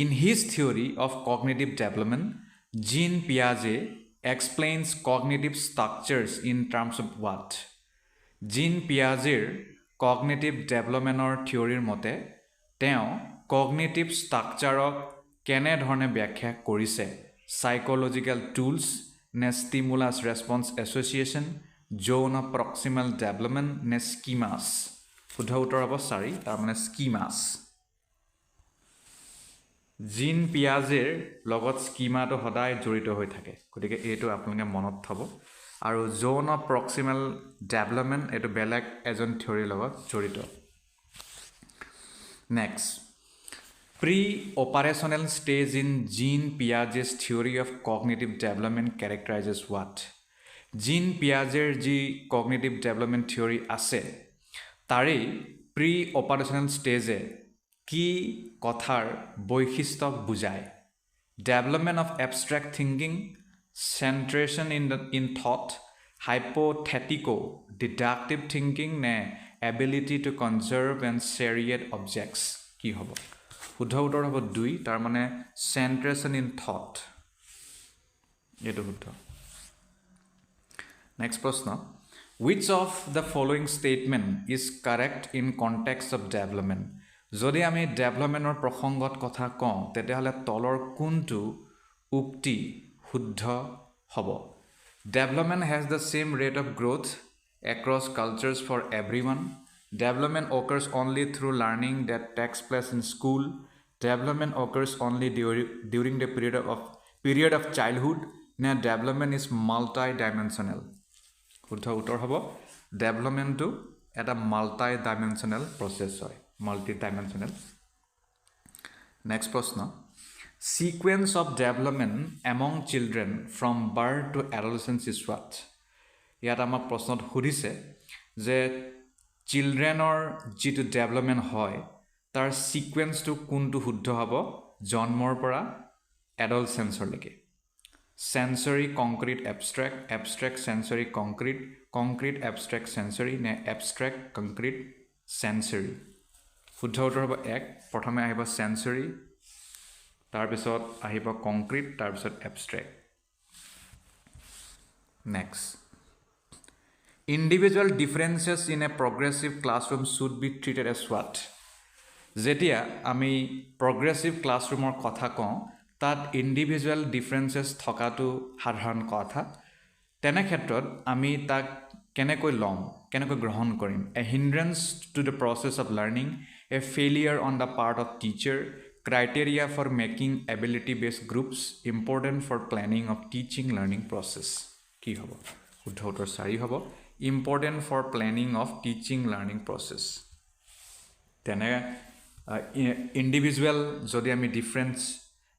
in his theory of cognitive development Jean Piaget explains cognitive structures in terms of what Jean Piagetৰ cognitive developmentৰ theoryৰ মতে তেওঁ cognitive structureক কেনে ধৰণে ব্যাখ্যা কৰিছে সাইকোলজিক্যাল টুলস নে stimulus response association zone of proximal development নে স্কিমাস শুদ্ধ উত্তৰ হ'ব 4 তাৰ মানে স্কিমাস জিন পিয়াজেৰ লগত স্কিমাটো সদায় জড়িত হৈ থাকে গতিকে এইটো আপোনালোকে মনত থব আৰু জোন অফ প্ৰক্সিমাল ডেভেলপমেন্ট এটো বেলেগ এজন থিওৰিৰ লগত জড়িত next Pre-operational stage in Jean Piaget's theory of cognitive development characterizes what? Jean Piaget's ji cognitive development theory ase. Tare pre-operational stage কি কথাৰ বৈশিষ্ট্য বুজায় development of abstract thinking centration in thought hypothetical deductive thinking নে ability to conserve and seriate objects কি হ'ব শুদ্ধ উত্তৰ হ'ব 2 তাৰ মানে centration in thought এটো শুদ্ধ next প্ৰশ্ন which of the following statement is correct in context of development যদি আমি ডেভেলপমেন্টৰ প্ৰসংগত কথা কওঁ তেতিয়াহলে তলৰ কোনটো উক্তি শুদ্ধ হ'ব Development has the same rate of growth across cultures for everyone. Development occurs only through learning that takes place in school. Development occurs only during the period of childhood. Now, development is multi-dimensional. শুদ্ধ উত্তৰ হ'ব development to এটা multi-dimensional process হয় multi-dimensional. Next প্ৰশ্ন Sequence of development among children from birth to adolescence is what? ইয়াত আমাক প্ৰশ্নত সুধিছে যে চিলড্ৰেনৰ যিটো ডেভেলপমেণ্ট হয় তাৰ সিকুৱেন্সটো কোনটো শুদ্ধ হ'ব জন্মৰ পৰা এডলসেন্সৰলৈকে sensory concrete abstract abstract sensory concrete concrete abstract sensory নে এবষ্ট্ৰেক্ট কংক্ৰিট সেন্সৰি শুদ্ধ উত্তৰ হ'ব 1 প্ৰথমে আহিব সেন্সৰি তাৰপিছত আহিব কংক্ৰিট তাৰপিছত abstract next individual differences in a progressive classroom should be treated as what যেতিয়া আমি প্ৰগ্ৰেছিভ ক্লাছৰুমৰ কথা কওঁ তাত ইন্ডিভিজুৱেল ডিফাৰেন্সেস থকাটো সাধাৰণ কথা তেনে ক্ষেত্ৰত আমি তাক কেনেকৈ লম কেনেকৈ গ্ৰহণ কৰিম a hindrance to the process of learning a failure on the part of teacher Criteria for making ability-based groups important for planning of teaching learning process. কি হ'ব? শুদ্ধ উত্তৰ 4 হ'ব. Important for planning of teaching learning process. তেনে individual যদি আমি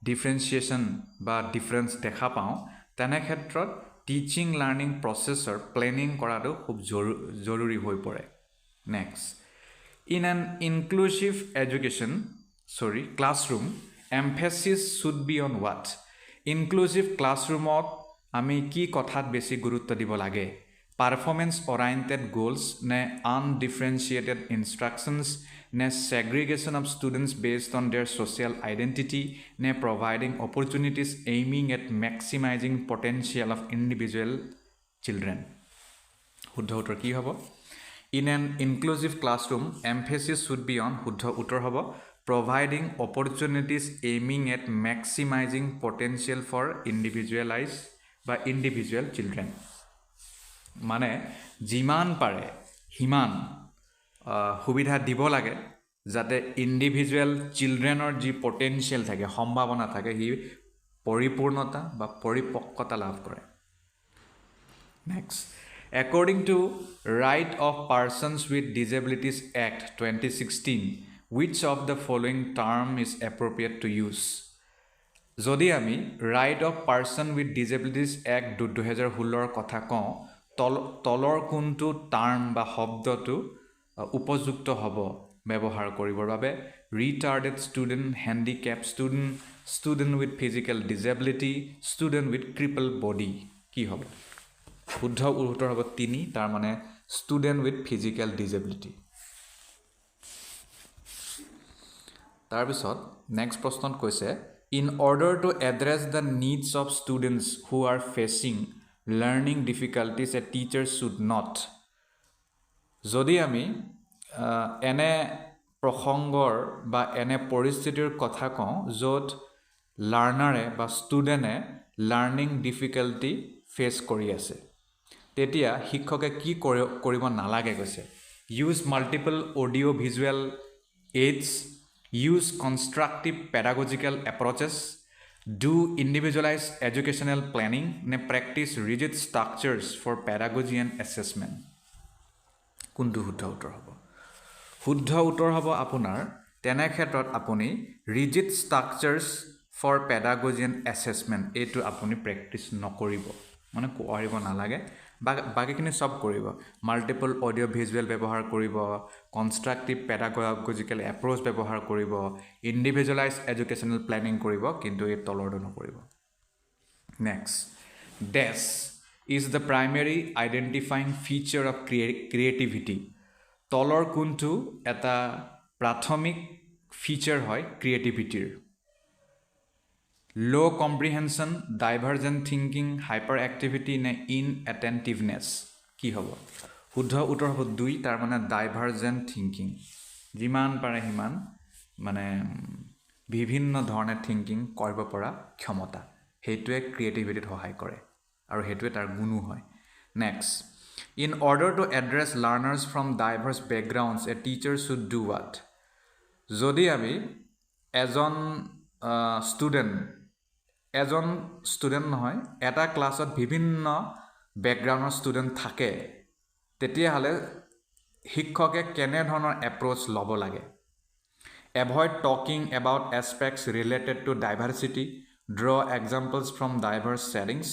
differentiation বা difference দেখা পাওঁ তেনে ক্ষেত্ৰত teaching learning processor planning কৰাটো খুব জৰুৰী হৈ পৰে. Next. In an inclusive education classroom emphasis should be on what inclusive classroomot ami ki kothat beshi gurutto dibo lage performance oriented goals ne undifferentiated instructions ne segregation of students based on their social identity ne providing opportunities aiming at maximizing potential of individual children শুদ্ধ উত্তৰ কি হ'ব in an inclusive classroom emphasis should be on শুদ্ধ উত্তৰ হ'ব providing opportunities aiming at maximizing potential for individualized by individual children মানে যিমান পাৰে হিমান সুবিধা দিব লাগে যাতে ইন্ডিভিজুৱেল চিলড্ৰেনৰ যি পটেনশিয়াল থাকে সম্ভাৱনা থাকে হি পৰিপূৰ্ণতা বা পৰিপক্কতা লাভ কৰে next according to Right of Persons with Disabilities Act 2016 Which of the following term is appropriate to use? যদি আমি Right of Person with Disabilities Act 2016 কথা কওঁ তলৰ কোনটো টাৰ্ম বা শব্দটো উপযুক্ত হ'ব ব্যৱহাৰ কৰিবৰ বাবে retarded student handicapped student student with physical disability student with crippled body কি হ'ব শুদ্ধ উত্তৰ হ'ব 3 তাৰ মানে student with physical disability তাৰপিছত নেক্সট প্ৰশ্নত কৈছে in order to address the needs of students who are facing learning difficulties a teacher should not যদি আমি এনে প্ৰসংগৰ বা এনে পৰিস্থিতিৰ কথা কওঁ য'ত লাৰ্নাৰে বা ষ্টুডেণ্টে লাৰ্নিং ডিফিকাল্টি ফেচ কৰি আছে তেতিয়া শিক্ষকে কি কৰিব নালাগে কৈছে use multiple audio' visual AIDS use constructive pedagogical approaches do individualized educational planning ne practice rigid structures for pedagogy and assessment কোনটো শুদ্ধ উত্তৰ হ'ব শুদ্ধ উত্তৰ হ'ব আপোনাৰ তেনে ক্ষেত্ৰত আপুনি rigid structures for pedagogy and assessment এইটো আপুনি প্ৰেক্টিছ নকৰিব মানে কৰিব নালাগে বাকীখিনি সব কৰিব মাল্টিপল অডিঅ' ভিজুৱেল ব্যৱহাৰ কৰিব কনষ্ট্ৰাক্টিভ পেডাগজিকেল এপ্ৰ'চ ব্যৱহাৰ কৰিব ইণ্ডিভিজুৱেলাইজ এডুকেশ্যনেল প্লেনিং কৰিব কিন্তু এই তলৰটো নকৰিব next dash is the primary identifying feature of creativity তলৰ কোনটো এটা প্ৰাথমিক ফিচাৰ হয় ক্ৰিয়েটিভিটিৰ low comprehension divergent thinking hyper activity নে ইনএটেণ্টিভনেছ কি হ'ব শুদ্ধ উত্তৰ হ'ব 2 তাৰ মানে ডাইভাৰ্জেণ্ট থিংকিং যিমান পাৰে সিমান মানে বিভিন্ন ধৰণে থিংকিং কৰিব পৰা ক্ষমতা সেইটোৱে ক্ৰিয়েটিভিটিত সহায় কৰে আৰু সেইটোৱে তাৰ গুণো হয় next in order to address learners from diverse backgrounds a teacher should do what যদি আমি এজন ষ্টুডেণ্ট নহয় এটা ক্লাছত বিভিন্ন বেকগ্ৰাউণ্ডৰ ষ্টুডেণ্ট থাকে তেতিয়াহ'লে শিক্ষকে কেনেধৰণৰ এপ্ৰ'চ ল'ব লাগে avoid talking about aspects related to diversity draw examples from diverse settings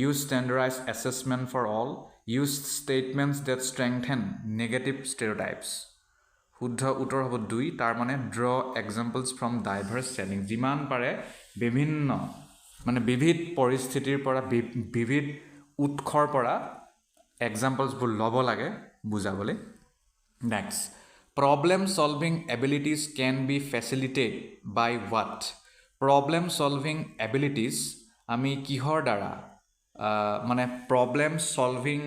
use standardize assessment for all use statements that strengthen negative stereotypes শুদ্ধ উত্তৰ হ'ব 2 তাৰ মানে draw examples from diverse setting যিমান পাৰে বিভিন্ন মানে বিবিধ পৰিস্থিতিৰ পৰা বিবিধ উৎসৰ পৰা এক্সাম্পলছবোৰ ল'ব লাগে বুজাবলৈ next problem solving abilities can be facilitated by what problem solving abilities আমি কিহৰ দ্বাৰা মানে প্ৰব্লেম সলভিং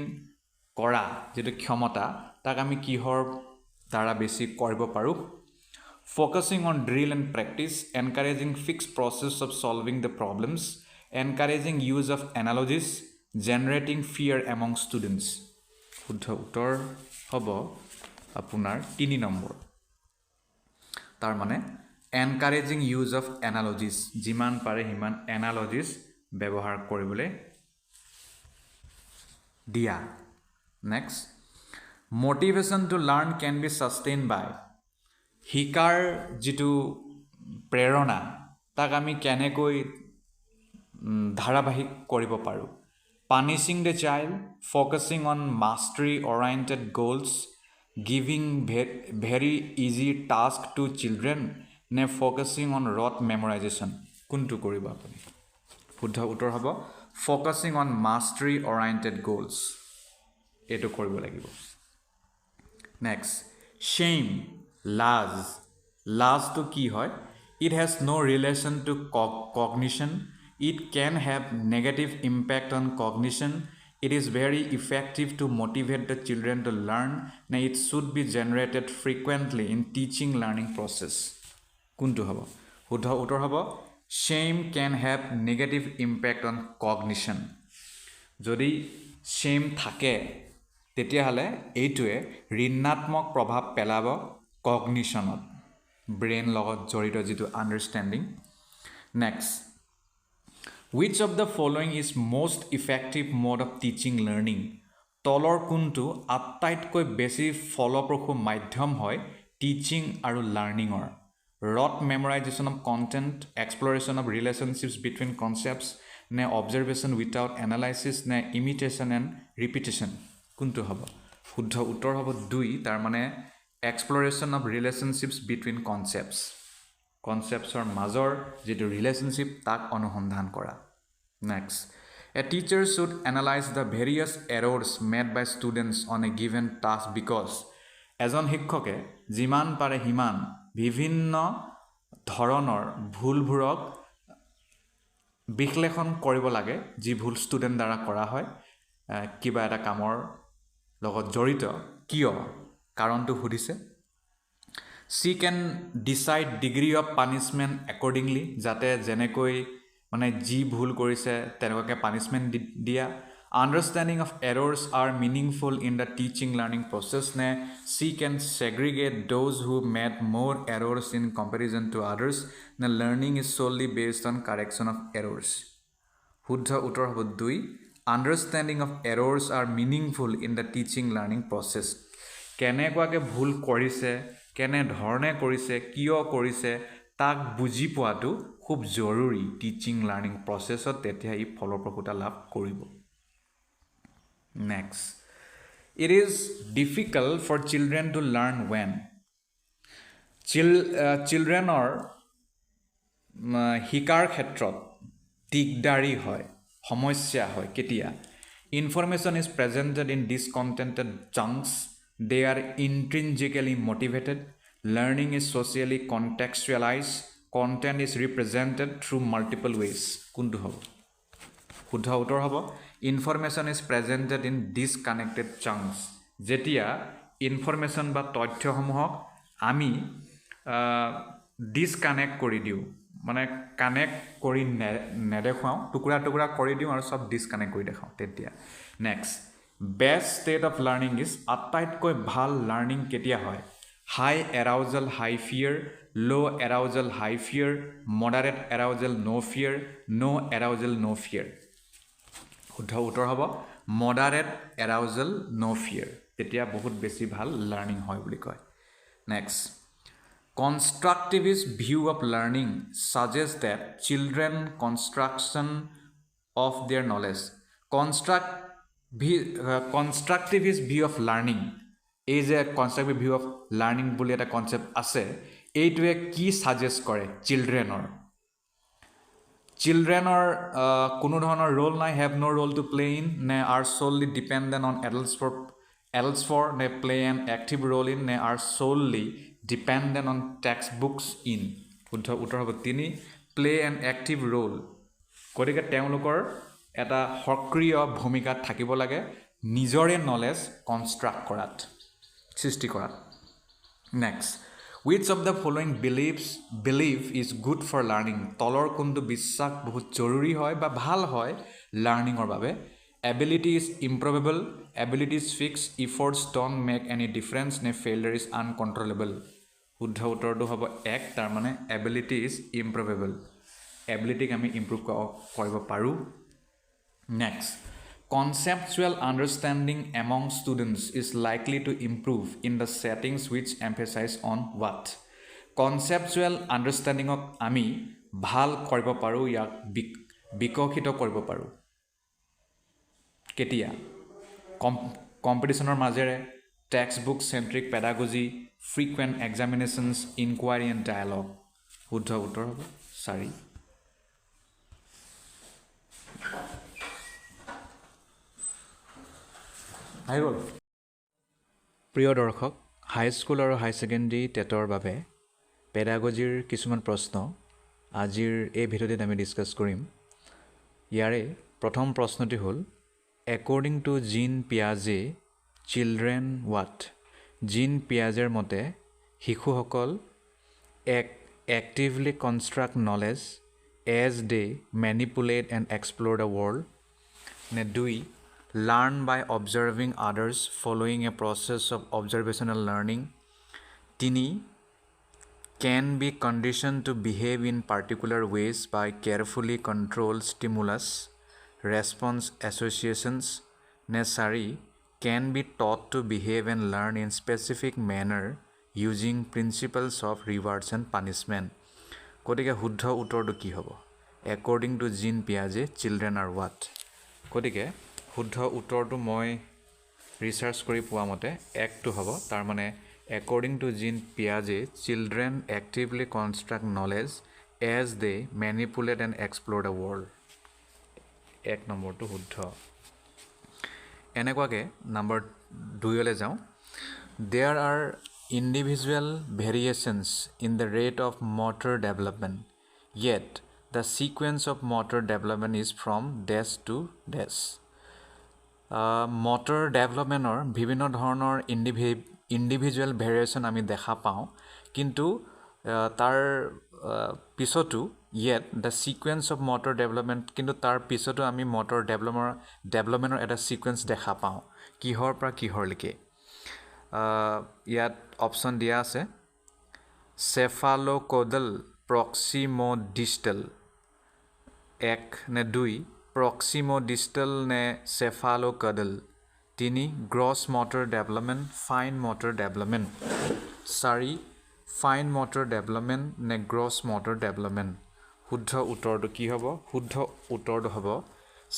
কৰা যিটো ক্ষমতা তাক আমি কিহৰ দ্বাৰা বেছি কৰিব পাৰোঁ focusing on drill and practice, encouraging fixed process of solving the problems, encouraging use of analogies, generating fear among students. শুদ্ধ উত্তৰ হ'ব আপোনাৰ 3 নম্বৰ তাৰ মানে encouraging use of analogies যিমান পাৰে সিমান analogies ব্যৱহাৰ কৰিবলৈ দিয়া next motivation to learn can be sustained by শিকাৰ যিটো প্ৰেৰণা তাক আমি কেনেকৈ ধাৰাবাহিক কৰিব পাৰোঁ punishing the child focusing on mastery oriented goals giving very easy task to children নে ফ'কাছিং অন ৰট মেমৰাইজেশ্যন কোনটো কৰিব আপুনি শুদ্ধ উত্তৰ হ'ব ফ'কাছিং অন মাষ্টাৰী অৰিয়েণ্টেড গ'লছ এইটো কৰিব লাগিব নেক্সট শ্বেম লাজ to কি হয় it has no relation to cognition it can have negative impact on cognition it is very effective to motivate the children to learn and it should be generated frequently in teaching learning process কোনটো হ'ব শুদ্ধ উত্তৰ হ'ব shame can have negative impact on cognition যদি shame থাকে তেতিয়াহ'লে এইটোৱে ঋণাত্মক প্ৰভাৱ পেলাব কগনিশ্যনত ব্ৰেইন লগত জড়িত যিটো understanding next which of the following is most effective mode of teaching learning তলৰ কোনটো আটাইতকৈ বেছি ফলপ্ৰসূ মাধ্যম হয় টিচিং আৰু লাৰ্ণিঙৰ rote মেমৰাইজেশ্যন of content exploration of relationships between concepts নে অবজাৰভেশ্যন উইথাউট এনালাইচিছ নে ইমিটেশ্যন এণ্ড ৰিপিটেশ্যন কোনটো হ'ব শুদ্ধ উত্তৰ হ'ব 2 তাৰ মানে exploration of relationships between conceptsৰ মাজৰ যেটো relationship তাক অনুসন্ধান কৰা next a teacher should analyze the various errors made by students on a given task because এজন শিক্ষকে যিমান পাৰে হিমান বিভিন্ন ধৰণৰ ভুলবোৰক বিশ্লেষণ কৰিব লাগে যি ভুল ষ্টুডেণ্ট দ্বাৰা কৰা হয় কিবা এটা কামৰ লগত জড়িত কিয় কাৰণটো সুধিছে she can decide degree of punishment accordingly যাতে যেনেকৈ মানে যি ভুল কৰিছে তেনেকৈ পানিশমেন্ট দিয়া understanding of errors are meaningful in the teaching learning process ne she can segregate those who made more errors in comparison to others the learning is solely based on correction of errors শুদ্ধ উত্তৰ হ'ব 2 understanding of errors are meaningful in the teaching learning process কেনেকুৱাকে ভুল কৰিছে কেনে ধৰণে কৰিছে কিয় কৰিছে তাক বুজি পোৱাটো খুব জৰুৰী টিচিং লাৰ্নিং প্ৰসেছত তেতিয়া ই ফলপ্ৰসূতা লাভ কৰিব Next, it is difficult for children to learn when childrenৰ শিকাৰ ক্ষেত্ৰত দিগদাৰী হয় সমস্যা হয় কেতিয়া information is presented in discontented chunks they are intrinsically motivated learning is socially contextualized content is represented through multiple ways কোনটো হ'ব শুদ্ধ উত্তৰ হ'ব information is presented in disconnected chunks যেতিয়া information বা তথ্যসমূহক আমি ডিসকানেক্ট কৰি দিওঁ মানে কানেক্ট কৰি নেদেখাওঁ টুকুৰা টুকুৰা কৰি দিওঁ আৰু সব ডিসকানেক্ট কৰি দেখাওঁ তেতিয়া next best state of learning is আটাইতকৈ ভাল লাৰ্নিং কেতিয়া হয় হাই এৰাউজেল হাই ফিয়াৰ ল' এৰাউজেল হাই ফিয়াৰ মডাৰেট এৰাউজেল ন' ফিয়াৰ ন' এৰাউজেল ন' ফিয়াৰ শুদ্ধ উত্তৰ হ'ব মডাৰেট এৰাউজেল ন' ফিয়াৰ তেতিয়া বহুত বেছি ভাল লাৰ্নিং হয় বুলি কয় next constructivist view of learning suggests that children construction of their knowledge constructivist view of learning is a constructive view of learning বুলি এটা concept আছে এইটোৱে কি suggest কৰে childrenৰ কোনো ধৰণৰ role নাই have no role to play in নে are solely dependent on adults for নে play an active role in নে are solely dependent on textbooks in শুদ্ধ উত্তৰ হ'ব 3 play an active role গতিকে তেওঁলোকৰ এটা সক্ৰিয় ভূমিকা থাকিব লাগে নিজৰে নলেজ কনস্ট্ৰাক্ট কৰাত সৃষ্টি কৰাত next which of the following belief is good for learning তলৰ কোনটো বিশ্বাস বহুত জৰুৰী হয় বা ভাল হয় লাৰ্নিংৰ বাবে ability is improvable ability is fixed efforts don't make any difference নে failure is uncontrollable শুদ্ধ উত্তৰটো হ'ব 1 তাৰ মানে ability is improvable ability আমি improve কৰিব পাৰো next conceptual understanding among students is likely to improve in the settings which emphasize on what conceptual understanding of আমি ভাল কৰিব পাৰো ইয়াক বিকশিত কৰিব পাৰো কেতিয়া কম্পিটিশনৰ মাজেৰে textbook centric pedagogy frequent examinations inquiry and dialogue শুদ্ধ উত্তৰ হ'ব 4 আহি গ'ল প্ৰিয় দৰ্শক হাই স্কুল আৰু হাই ছেকেণ্ডাৰী টেটৰ বাবে পেডাগজিৰ কিছুমান প্ৰশ্ন আজিৰ এই ভিডিঅ'টোত আমি ডিসকাস কৰিম ইয়াৰে প্ৰথম প্ৰশ্নটি হ'ল according to Jean Piaget children what Jean Piagetৰ মতে শিশুসকল actively construct knowledge as they manipulate and explore the world নে 2 learn by observing others following a process of observational learning 3 can be conditioned to behave in particular ways by carefully controlled stimulus response associations নে 4 can be taught to behave and learn in specific manner using principles of rewards and punishment গতিকে শুদ্ধ উত্তৰটো কি হ'ব according to Jean Piaget children are what গতিকে শুদ্ধ উত্তৰটো মই ৰিসাৰ্চ কৰি পোৱা মতে একটো হ'ব তাৰ মানে according to Jean Piaget children actively construct knowledge as they manipulate and explore the world এক নম্বৰটো শুদ্ধ এনেকুৱাকে নম্বৰ 2 লৈ যাওঁ there are individual variations in the rate of motor development yet the sequence of motor development is from dash to dash motor development or বিভিন্ন ধৰণৰ individual variation আমি দেখা পাওঁ কিন্তু তাৰ পিছতো yet the sequence of motor development কিন্তু তাৰ পিছতো আমি motor development এটা sequence দেখা পাওঁ কিহৰ পৰা কিহৰলৈকে ইয়াত অপচন দিয়া আছে cephalocaudal proximodistal 1 নে 2 proximodistal নে cephalocaudal 3 gross motor development fine motor development 4 fine motor development নে gross motor development শুদ্ধ উত্তৰটো কি হ'ব শুদ্ধ উত্তৰটো হ'ব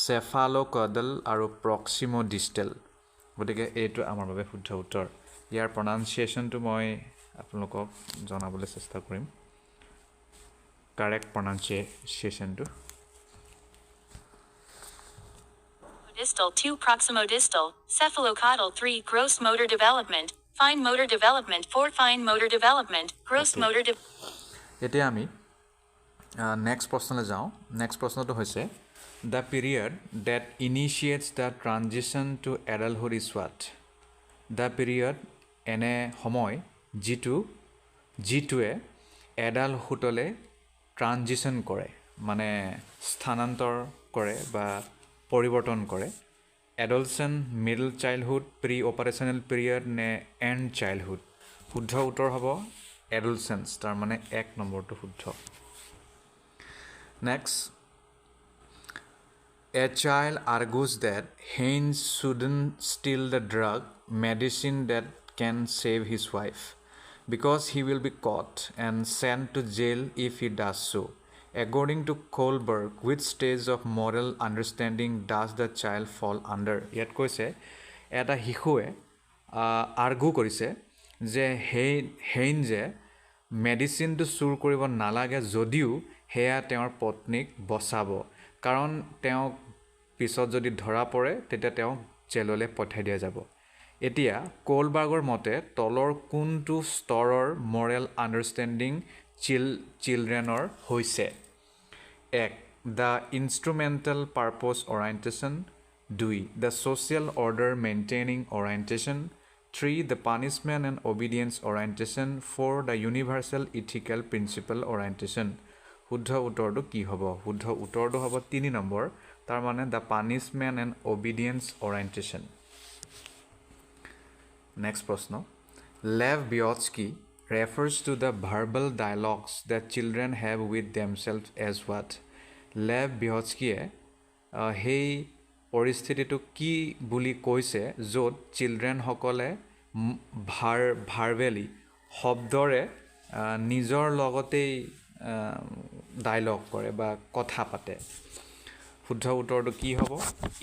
চেফালোকডাল আৰু প্ৰক্সিমোডিষ্টেল গতিকে এইটো আমাৰ বাবে শুদ্ধ উত্তৰ ইয়াৰ প্ৰনাউন্সিয়েশ্যনটো মই আপোনালোকক জনাবলৈ চেষ্টা কৰিম correct প্ৰনাউন্সিয়েশ্যনটো Distal 2 proximodistal, cephalocaudal 3 gross motor development, fine motor development 4 fine motor development, gross motor এতিয়া আমি নেক্সট প্ৰশ্নলৈ যাওঁ নেক্সট প্ৰশ্নটো হৈছে the period that initiates the transition to adulthood is what the period এনে সময় যিটোৱে এডাল্টহুডলৈ ট্ৰানজিশ্যন কৰে মানে স্থানান্তৰ কৰে বা পৰিৱৰ্তন কৰে adolescent middle childhood pre operational period নে এণ্ড চাইল্ডহুড শুদ্ধ উত্তৰ হ'ব এডলচেন্স তাৰ মানে 1 নম্বৰটো শুদ্ধ next A child argues that Haynes shouldn't steal the drug medicine that can save his wife because he will be caught and sent to jail if he does so. According to Kohlberg, which stage of moral understanding does the child fall under? ইয়াত কৈছে এটা শিশুৱে আৰ্গু কৰিছে যে হেইনজে মেডিচিনটো চুৰ কৰিব নালাগে যদিও হেয়া তেওঁৰ পত্নীক বচাব কাৰণ তেওঁ পিছত যদি ধৰা পৰে তেতিয়া তেওঁ জেললৈ পঠাই দিয়া যাব এতিয়া কোলবাৰ্গৰ মতে তলৰ কোনটো স্তৰৰ মৰেল আণ্ডাৰষ্টেণ্ডিং চিলড্ৰেনৰ হৈছে 1 the instrumental purpose orientation 2 the social order maintaining orientation 3 the punishment and obedience orientation 4 the universal ethical principle orientation শুদ্ধ উত্তৰটো কি হ'ব শুদ্ধ উত্তৰটো হ'ব 3 নম্বৰ তাৰ মানে the punishment and obedience orientation next প্ৰশ্ন Lev বিয়টস্কি refers to the verbal dialogues that children have with themselves as what লেভ বিয়টস্কিয়ে সেই পৰিস্থিতিটো কি বুলি কৈছে য'ত চিলড্ৰেনসকলে ভাৰ্বেলি শব্দৰে নিজৰ লগতেই ডায়লগ কৰে বা কথা পাতে শুদ্ধ উত্তৰটো কি হ'ব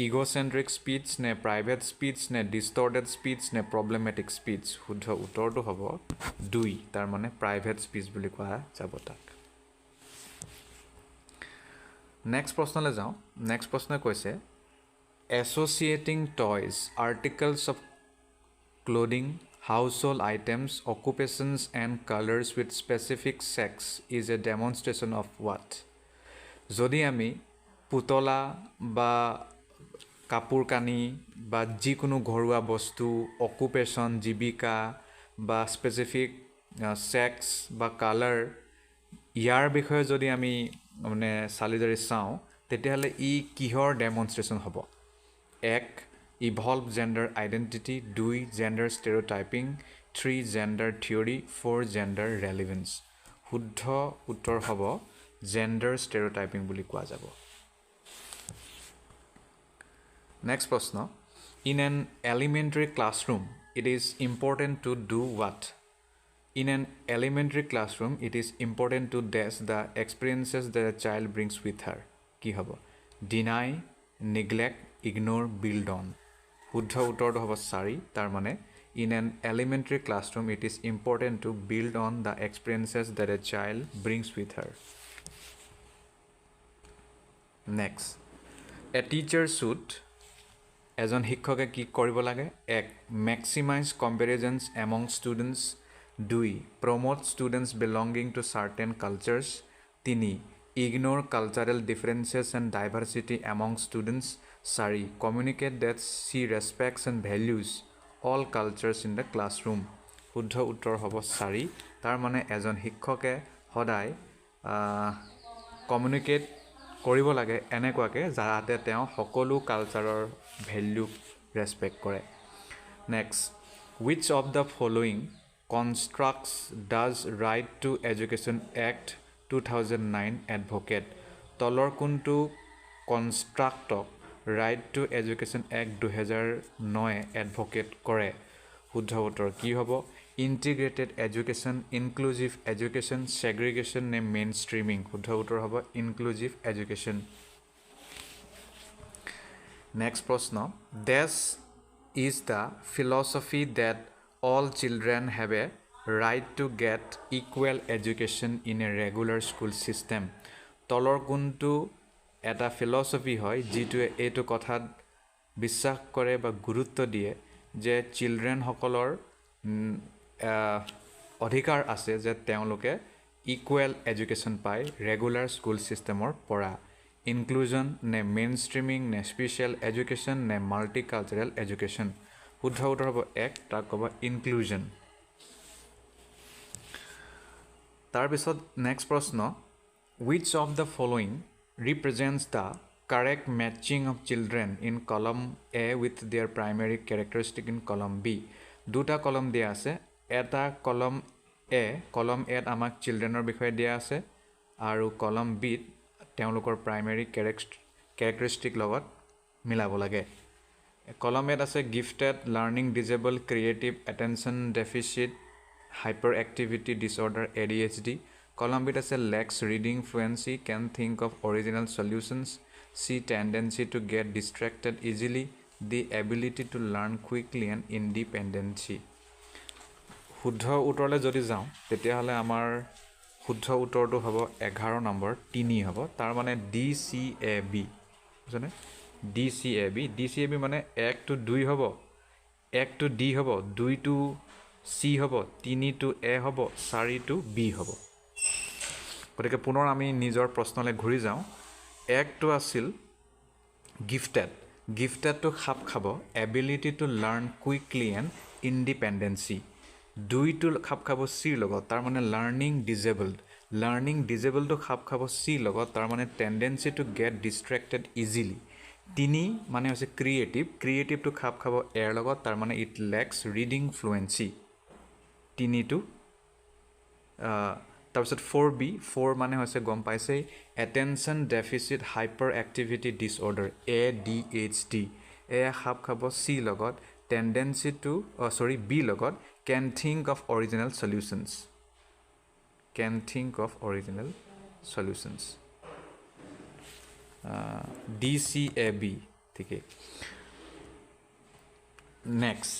ইগোচেন্ট্ৰিক স্পিচ নে প্ৰাইভেট স্পিচ নে ডিষ্টৰ্টেড স্পিচ নে প্ৰব্লেমেটিক স্পিচ শুদ্ধ উত্তৰটো হ'ব 2 তাৰ মানে প্ৰাইভেট স্পিচ বুলি কোৱা যাব তাক নেক্সট প্ৰশ্নলৈ যাওঁ নেক্সট প্ৰশ্নই কৈছে associating toys articles of clothing household items occupations and colors with specific sex is a demonstration of what যদি আমি পুতলা বা কাপোৰ কানি বা যিকোনো ঘৰুৱা বস্তু অকুপেশ্যন জীৱিকা বা স্পেচিফিক সেক্স বা কালাৰ ইয়াৰ বিষয়ে যদি আমি মানে চালিজাৰি চাওঁ তেতিয়াহ'লে ই কিহৰ ডেমনষ্ট্ৰেশ্যন হ'ব 1 evolve gender identity 2 gender stereotyping 3 gender theory 4 gender relevance শুদ্ধ উত্তৰ হ'ব জেণ্ডাৰ ষ্টেৰিঅ'টাইপিং বুলি কোৱা যাব নেক্সট প্ৰশ্ন in an elementary classroom it is important to do what in an elementary classroom it is important to dash the experiences that a child brings with her কি হ'ব deny neglect ignore build on শুদ্ধ উত্তৰটো হ'ব 4 তাৰ মানে in an elementary classroom it is important to build on the experiences that a child brings with her next a teacher should এজন শিক্ষকে কি কৰিব লাগে 1 maximize comparisons among students 2 promote students belonging to certain cultures 3 ignore cultural differences and diversity among students 4 communicate that she respects and values all cultures in the classroom শুদ্ধ উত্তৰ হ'ব 4 তাৰ মানে এজন শিক্ষকে সদায় কমিউনিকেট কৰিব লাগে এনেকুৱাকৈ যাতে তেওঁ সকলো কালচাৰৰ ভ্যালু ৰেসপেক্ট কৰে next which of the following constructs does right to education act 2009 advocate তলৰ কোনটো কনষ্ট্ৰাক্টক right to education act 2009 advocate কৰে শুদ্ধ উত্তৰ কি হ'ব integrated education inclusive education segregation নে mainstreaming শুদ্ধ উত্তৰ হ'ব inclusive education Next প্রশ্ন, this is the philosophy that all children have a right to get equal education in a regular school system. তলৰ কোনটো এটা ফিলচফি হয় যিটোৱে এইটো কথাত বিশ্বাস কৰে বা গুৰুত্ব দিয়ে যে চিলড্ৰেনসকলৰ অধিকাৰ আছে যে তেওঁলোকে ইকুৱেল এডুকেশ্যন পায় ৰেগুলাৰ স্কুল ছিষ্টেমৰ পৰা। ইনক্লুজন নে মেইন ষ্ট্ৰিমিং নে স্পেচিয়েল এডুকেশ্যন নে মাল্টিকালচাৰেল এডুকেশ্যন। শুদ্ধ উত্তৰ হ'ব এক, তাক ক'ব ইনক্লুজন। তাৰপিছত নেক্সট প্ৰশ্ন, which of the following represents the correct matching of children in column A with their primary characteristic in column B? দুটা কলম দিয়া আছে, এটা কলম A, কলম Aত আমাক চিলড্ৰেনৰ বিষয়ে দিয়া আছে আৰু কলম Bত তেওঁলোকৰ প্ৰাইমেৰী কেৰেক্টাৰিষ্টিক লগত মিলাব লাগে। কলম Aত আছে gifted, learning disabled, creative, attention deficit, hyper activity disorder, ADHD। কলম Bত আছে lacks reading fluency, can think of original solutions, see tendency to get distracted easily, the ability to learn quickly and independency. শুদ্ধ উত্তৰলৈ যদি যাওঁ তেতিয়াহ'লে আমাৰ শুদ্ধ উত্তৰটো হ'ব 11 নম্বৰ 3 হ'ব। তাৰ মানে DCAB, বুজিছেনে? DCAB, DCAB মানে 1 to 2 হ'ব, 1 to D হ'ব, 2 to C হ'ব, 3 to A হ'ব, 4 to B হ'ব। গতিকে পুনৰ আমি নিজৰ প্ৰশ্নলৈ ঘূৰি যাওঁ। 1টো আছিল গিফটেড, গিফটেডটো খাপ খাব ability to learn quickly and independency. 2টো খাপ খাব চিৰ লগত, তাৰ মানে লাৰ্ণিং ডিজেবল্ড, লাৰ্ণিং ডিজেবল্ডটো খাপ খাব চিৰ লগত, তাৰ মানে tendency to get distracted easily. 3 মানে হৈছে ক্ৰিয়েটিভ, ক্ৰিয়েটিভটো খাপ খাব এৰ লগত, তাৰ মানে ইট লেক্স ৰিডিং ফ্লুৱেঞ্চি। 3টো তাৰপিছত 4B, 4 মানে হৈছে গম পাইছেই attention deficit hyper activity disorder, ADHD। এয়া খাপ খাব চি লগত, টেণ্ডেঞ্চি টু বি লগত, can think of original solutions, can think of original solutions. DCAB, ঠিকেই। Next,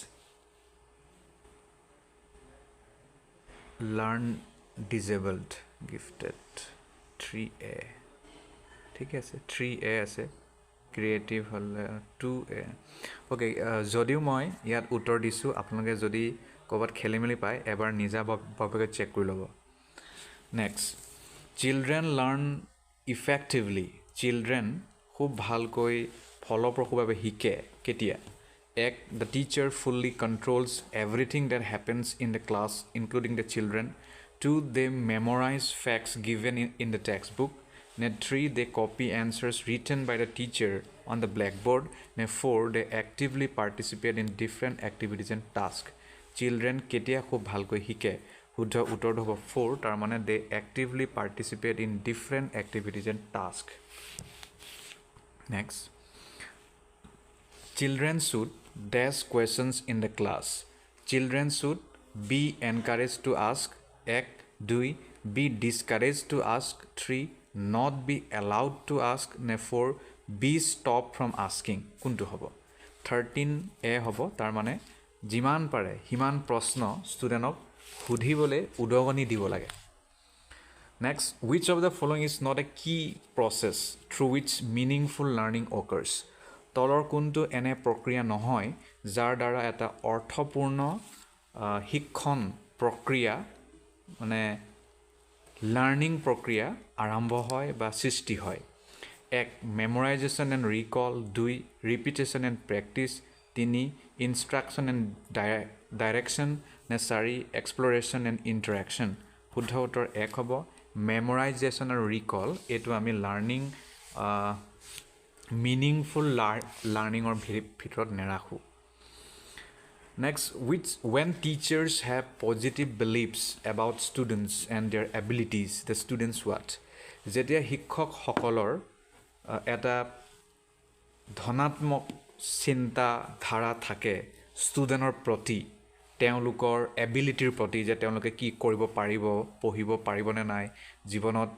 learn disabled, gifted 3A, ঠিক আছে 3A আছে, ক্ৰিয়েটিভ হ'লে 2A। অ'কে, যদিও মই ইয়াত উত্তৰ দিছোঁ, আপোনালোকে যদি ক'ৰবাত খেলি মেলি পায় এবাৰ নিজাববীয়াকৈ চেক কৰি ল'ব। Next, children learn effectively, children খুব ভালকৈ ফলপ্ৰসূভাৱে শিকে কেতিয়া? 1, the teacher fully controls everything that happens in the class including the children. 2, they memorize facts given in the textbook. 3, they copy answers written by the teacher on the blackboard. 4, they actively participate in different activities and tasks. Children ketia khub bhalkoi hike, শুদ্ধ উত্তৰটো হ'ব 4, তাৰ মানে they actively participate in different activities and tasks. Next, children should dash questions in the class. Children should be encouraged to ask, 1, 2, be discouraged to ask, 3, not be allowed to ask, 4, be stopped from asking। কোনটো হ'ব? 13A হ'ব, তাৰ মানে যিমান পাৰে সিমান প্ৰশ্ন ষ্টুডেণ্টক সুধিবলৈ উদগনি দিব লাগে। Next, which of the following is not a key process through which meaningful learning occurs? তলৰ কোনটো এনে প্ৰক্ৰিয়া নহয় যাৰ দ্বাৰা এটা অৰ্থপূৰ্ণ শিক্ষণ প্ৰক্ৰিয়া মানে লাৰ্ণিং প্ৰক্ৰিয়া আৰম্ভ হয় বা সৃষ্টি হয়? 1, memorization and recall, 2, repetition and practice, 3, instruction and direction, 4, exploration and interaction. শুদ্ধ উত্তৰ 1 হ'ব, মেমৰাইজেশ্যন আৰু ৰিকল। এইটো আমি লাৰ্ণিং মিনিংফুল লাৰ্ণিঙৰ ভিতৰত নেৰাখোঁ। Next, when teachers have positive beliefs about students and their abilities, the students what? যেতিয়া শিক্ষকসকলৰ এটা ধনাত্মক চিন্তাধাৰা থাকে ষ্টুডেণ্টৰ প্ৰতি, তেওঁলোকৰ এবিলিটিৰ প্ৰতি, যে তেওঁলোকে কি কৰিব পাৰিব, পঢ়িব পাৰিবনে নাই, জীৱনত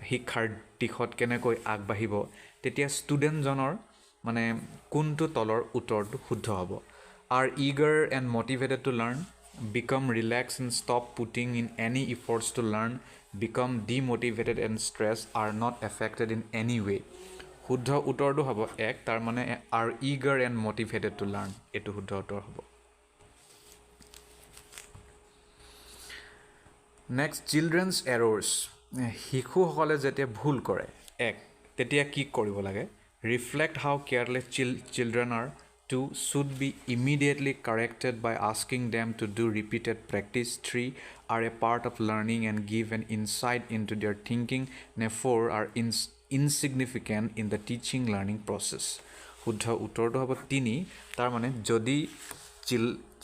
শিক্ষাৰ দিশত কেনেকৈ আগবাঢ়িব, তেতিয়া ষ্টুডেণ্টজনৰ মানে কোনটো তলৰ উত্তৰটো শুদ্ধ হ'ব are eager and motivated to learn become relaxed and stop putting in any efforts to learn become demotivated and stressed are not affected in any way শুদ্ধ উত্তৰটো হ'ব এক তাৰ মানে are eager and motivated to learn এইটো শুদ্ধ উত্তৰ হ'ব নেক্সট চিলড্ৰেনছ এৰৰ্ছ শিশুসকলে যেতিয়া ভুল কৰে এক তেতিয়া কি কৰিব লাগে reflect how careless children are two should be immediately corrected by asking them to do repeated practice three are a part of learning and give an insight into their thinking নে four are insignificant in the teaching learning process শুদ্ধ উত্তৰটো হ'ব তিনি তাৰমানে যদি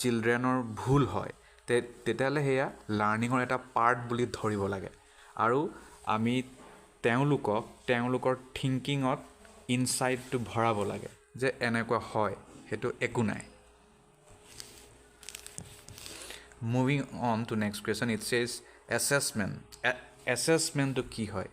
চিলড্ৰেনৰ ভুল হয় তেতিয়াহ'লে সেয়া লাৰ্ণিঙৰ এটা পাৰ্ট বুলি ধৰিব লাগে আৰু আমি তেওঁলোকৰ থিংকিঙত ইনচাইটটো ভৰাব লাগে যে এনেকুৱা হয় সেইটো একো নাই moving on to next question it says এছেছমেণ্টটো কি হয়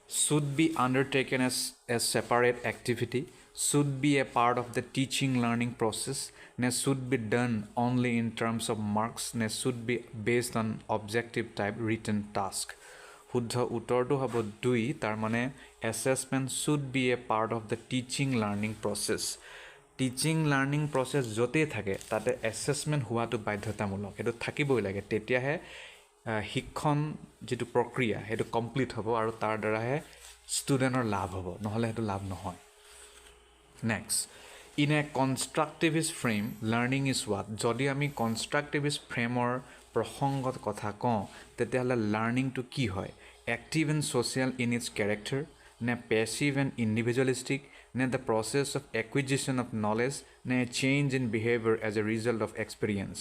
should be undertaken as a separate activity, should be a part of the teaching learning process, ne should be done only in terms of marks, ne should be based on objective type written task. শুদ্ধ উত্তৰটো হ'ব দুই তাৰ মানে assessment should be a part of the teaching learning process. Teaching learning process য'তেই থাকে তাতে assessment হোৱাটো বাধ্যতামূলক সেইটো থাকিবই লাগে তেতিয়াহে শিক্ষণ যিটো প্ৰক্ৰিয়া সেইটো কমপ্লিট হ'ব আৰু তাৰ দ্বাৰাহে ষ্টুডেণ্টৰ লাভ হ'ব নহ'লে সেইটো লাভ নহয় next in a constructivist frame learning is what যদি আমি কনষ্ট্ৰাক্টিভিষ্ট ফ্ৰেমৰ প্ৰসংগত কথা কওঁ তেতিয়াহ'লে লাৰ্ণিংটো কি হয় active and social in its character নে পেছিভ এণ্ড ইণ্ডিভিজুৱেলিষ্টিক নে the process of acquisition of knowledge নে change in behaviour as a result of experience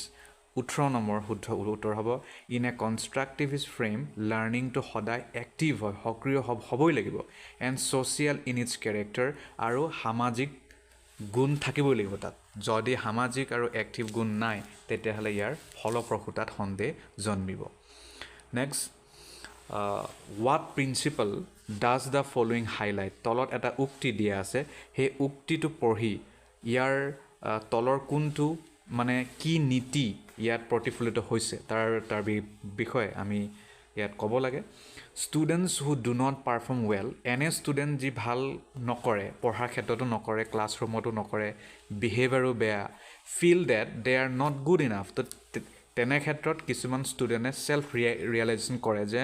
18 number শুদ্ধ উত্তৰ হ'ব ইন এ কনষ্ট্ৰাক্টিভিষ্ট ফ্ৰেম লাৰ্ণিংটো সদায় এক্টিভ হয় সক্ৰিয় হ'বই লাগিব and social in its character আৰু সামাজিক গুণ থাকিবই লাগিব তাত যদি সামাজিক আৰু এক্টিভ গুণ নাই তেতিয়াহ'লে ইয়াৰ ফলপ্ৰসূতাত সন্দেহ জন্মিব next what principle does the following highlight তলত এটা উক্তি দিয়া আছে সেই উক্তিটো পঢ়ি ইয়াৰ তলৰ কোনটো মানে কি নীতি ইয়াত প্ৰতিফলিত হৈছে তাৰ বিষয়ে আমি ইয়াত ক'ব লাগে students who do not perform well এনে ষ্টুডেণ্ট যি ভাল নকৰে পঢ়াৰ ক্ষেত্ৰতো নকৰে ক্লাছৰুমতো নকৰে বিহেভিয়াৰো বেয়া feel that they are not good enough তো তেনে ক্ষেত্ৰত কিছুমান ষ্টুডেণ্টে ছেল্ফ ৰিয়েলাইজেশ্যন কৰে যে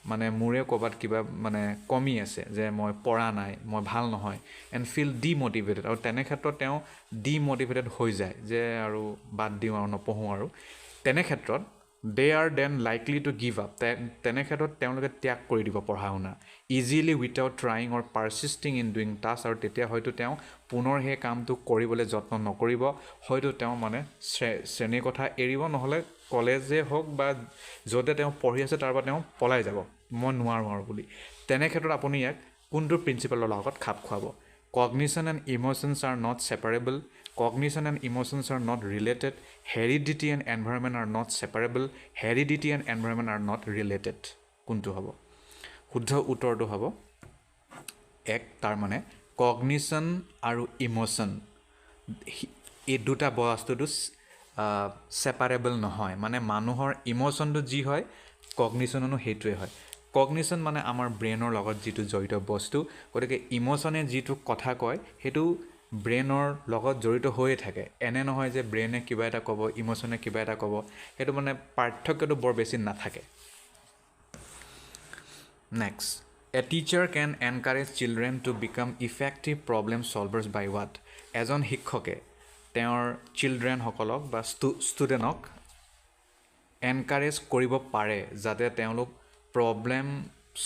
মানে মোৰে ক'ৰবাত কিবা মানে কমি আছে যে মই পঢ়া নাই মই ভাল নহয় এণ্ড ফিল ডিম'টিভেটেড আৰু তেনে ক্ষেত্ৰত তেওঁ ডিম'টিভেটেড হৈ যায় যে আৰু বাদ দিওঁ আৰু নপঢ়োঁ আৰু তেনে ক্ষেত্ৰত they are then likely to give up তেনে ক্ষেত্ৰত তেওঁলোকে ত্যাগ কৰি দিব পঢ়া শুনা easily without trying or persisting in doing task আৰু তেতিয়া হয়তো তেওঁ পুনৰ সেই কামটো কৰিবলৈ যত্ন নকৰিব হয়তো তেওঁ মানে শ্ৰেণীৰ কথা এৰিব নহ'লে কলেজে হওক বা য'তে তেওঁ পঢ়ি আছে তাৰ পৰা তেওঁ পলাই যাব মই নোৱাৰোঁ আৰু বুলি তেনে ক্ষেত্ৰত আপুনি ইয়াক কোনটো প্ৰিন্সিপালৰ লগত খাপ খুৱাব cognition and emotions are not separable cognition and emotions are not related heredity and environment are not separable heredity and environment are not related কোনটো হ'ব শুদ্ধ উত্তৰটো হ'ব এক তাৰ মানে কগনিশ্যন আৰু ইম'শ্যন এই দুটা বস্তুটো ছেপাৰেবল নহয় মানে মানুহৰ ইম'শ্যনটো যি হয় কগনিশ্যনো সেইটোৱে হয় কগনিশ্যন মানে আমাৰ ব্ৰেইনৰ লগত যিটো জড়িত বস্তু গতিকে ইম'শ্যনে যিটো কথা কয় সেইটো ব্ৰেইনৰ লগত জড়িত হৈয়ে থাকে এনে নহয় যে ব্ৰেইনে কিবা এটা ক'ব ইম'শ্যনে কিবা এটা ক'ব সেইটো মানে পাৰ্থক্যটো বৰ বেছি নাথাকে next a teacher can encourage children to become effective problem solvers by what এজন শিক্ষকে তেওঁৰ চিলড্ৰেনসকলক বা ষ্টুডেণ্টক এনকাৰেজ কৰিব পাৰে যাতে তেওঁলোক প্ৰব্লেম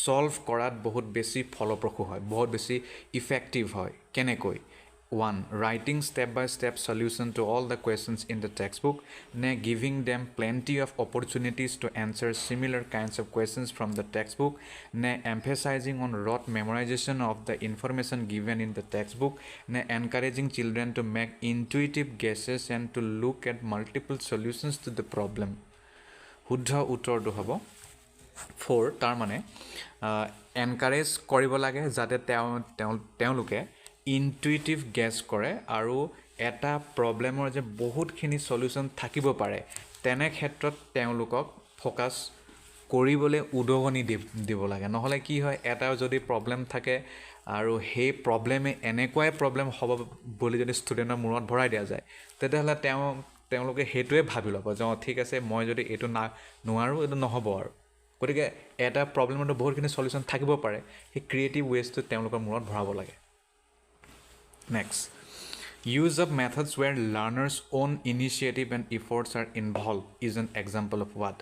ছলভ কৰাত বহুত বেছি ফলপ্ৰসূ হয় বহুত বেছি ইফেক্টিভ হয় কেনেকৈ 1. Writing step-by-step solution to all the questions in the textbook. Ne giving them plenty of opportunities to answer similar kinds of questions from the textbook. Ne emphasizing on rote memorization of the information given in the textbook. Ne encouraging children to make intuitive guesses and to look at multiple solutions to the problem. শুদ্ধ উত্তৰটো হ'ব 4 তাৰ মানে encourage কৰিব লাগে যাতে তেওঁলোকে intuitive gas কৰে আৰু এটা প্ৰব্লেমৰ যে বহুতখিনি সলিউশ্যন থাকিব পাৰে তেনে ক্ষেত্ৰত তেওঁলোকক ফ'কাছ কৰিবলৈ উদগনি দিব লাগে নহ'লে কি হয় এটা যদি প্ৰব্লেম থাকে আৰু সেই প্ৰব্লেমে এনেকুৱাই প্ৰব্লেম হ'ব বুলি যদি ষ্টুডেণ্টৰ মূৰত ভৰাই দিয়া যায় তেতিয়াহ'লে তেওঁলোকে সেইটোৱে ভাবি ল'ব যে ঠিক আছে মই যদি এইটো নোৱাৰোঁ এইটো নহ'ব আৰু গতিকে এটা প্ৰব্লেমতো বহুতখিনি সলিউশ্যন থাকিব পাৰে সেই ক্ৰিয়েটিভ ৱেজটো তেওঁলোকৰ মূৰত ভৰাব লাগে next use of methods where learners own initiative and efforts are involve is an example of what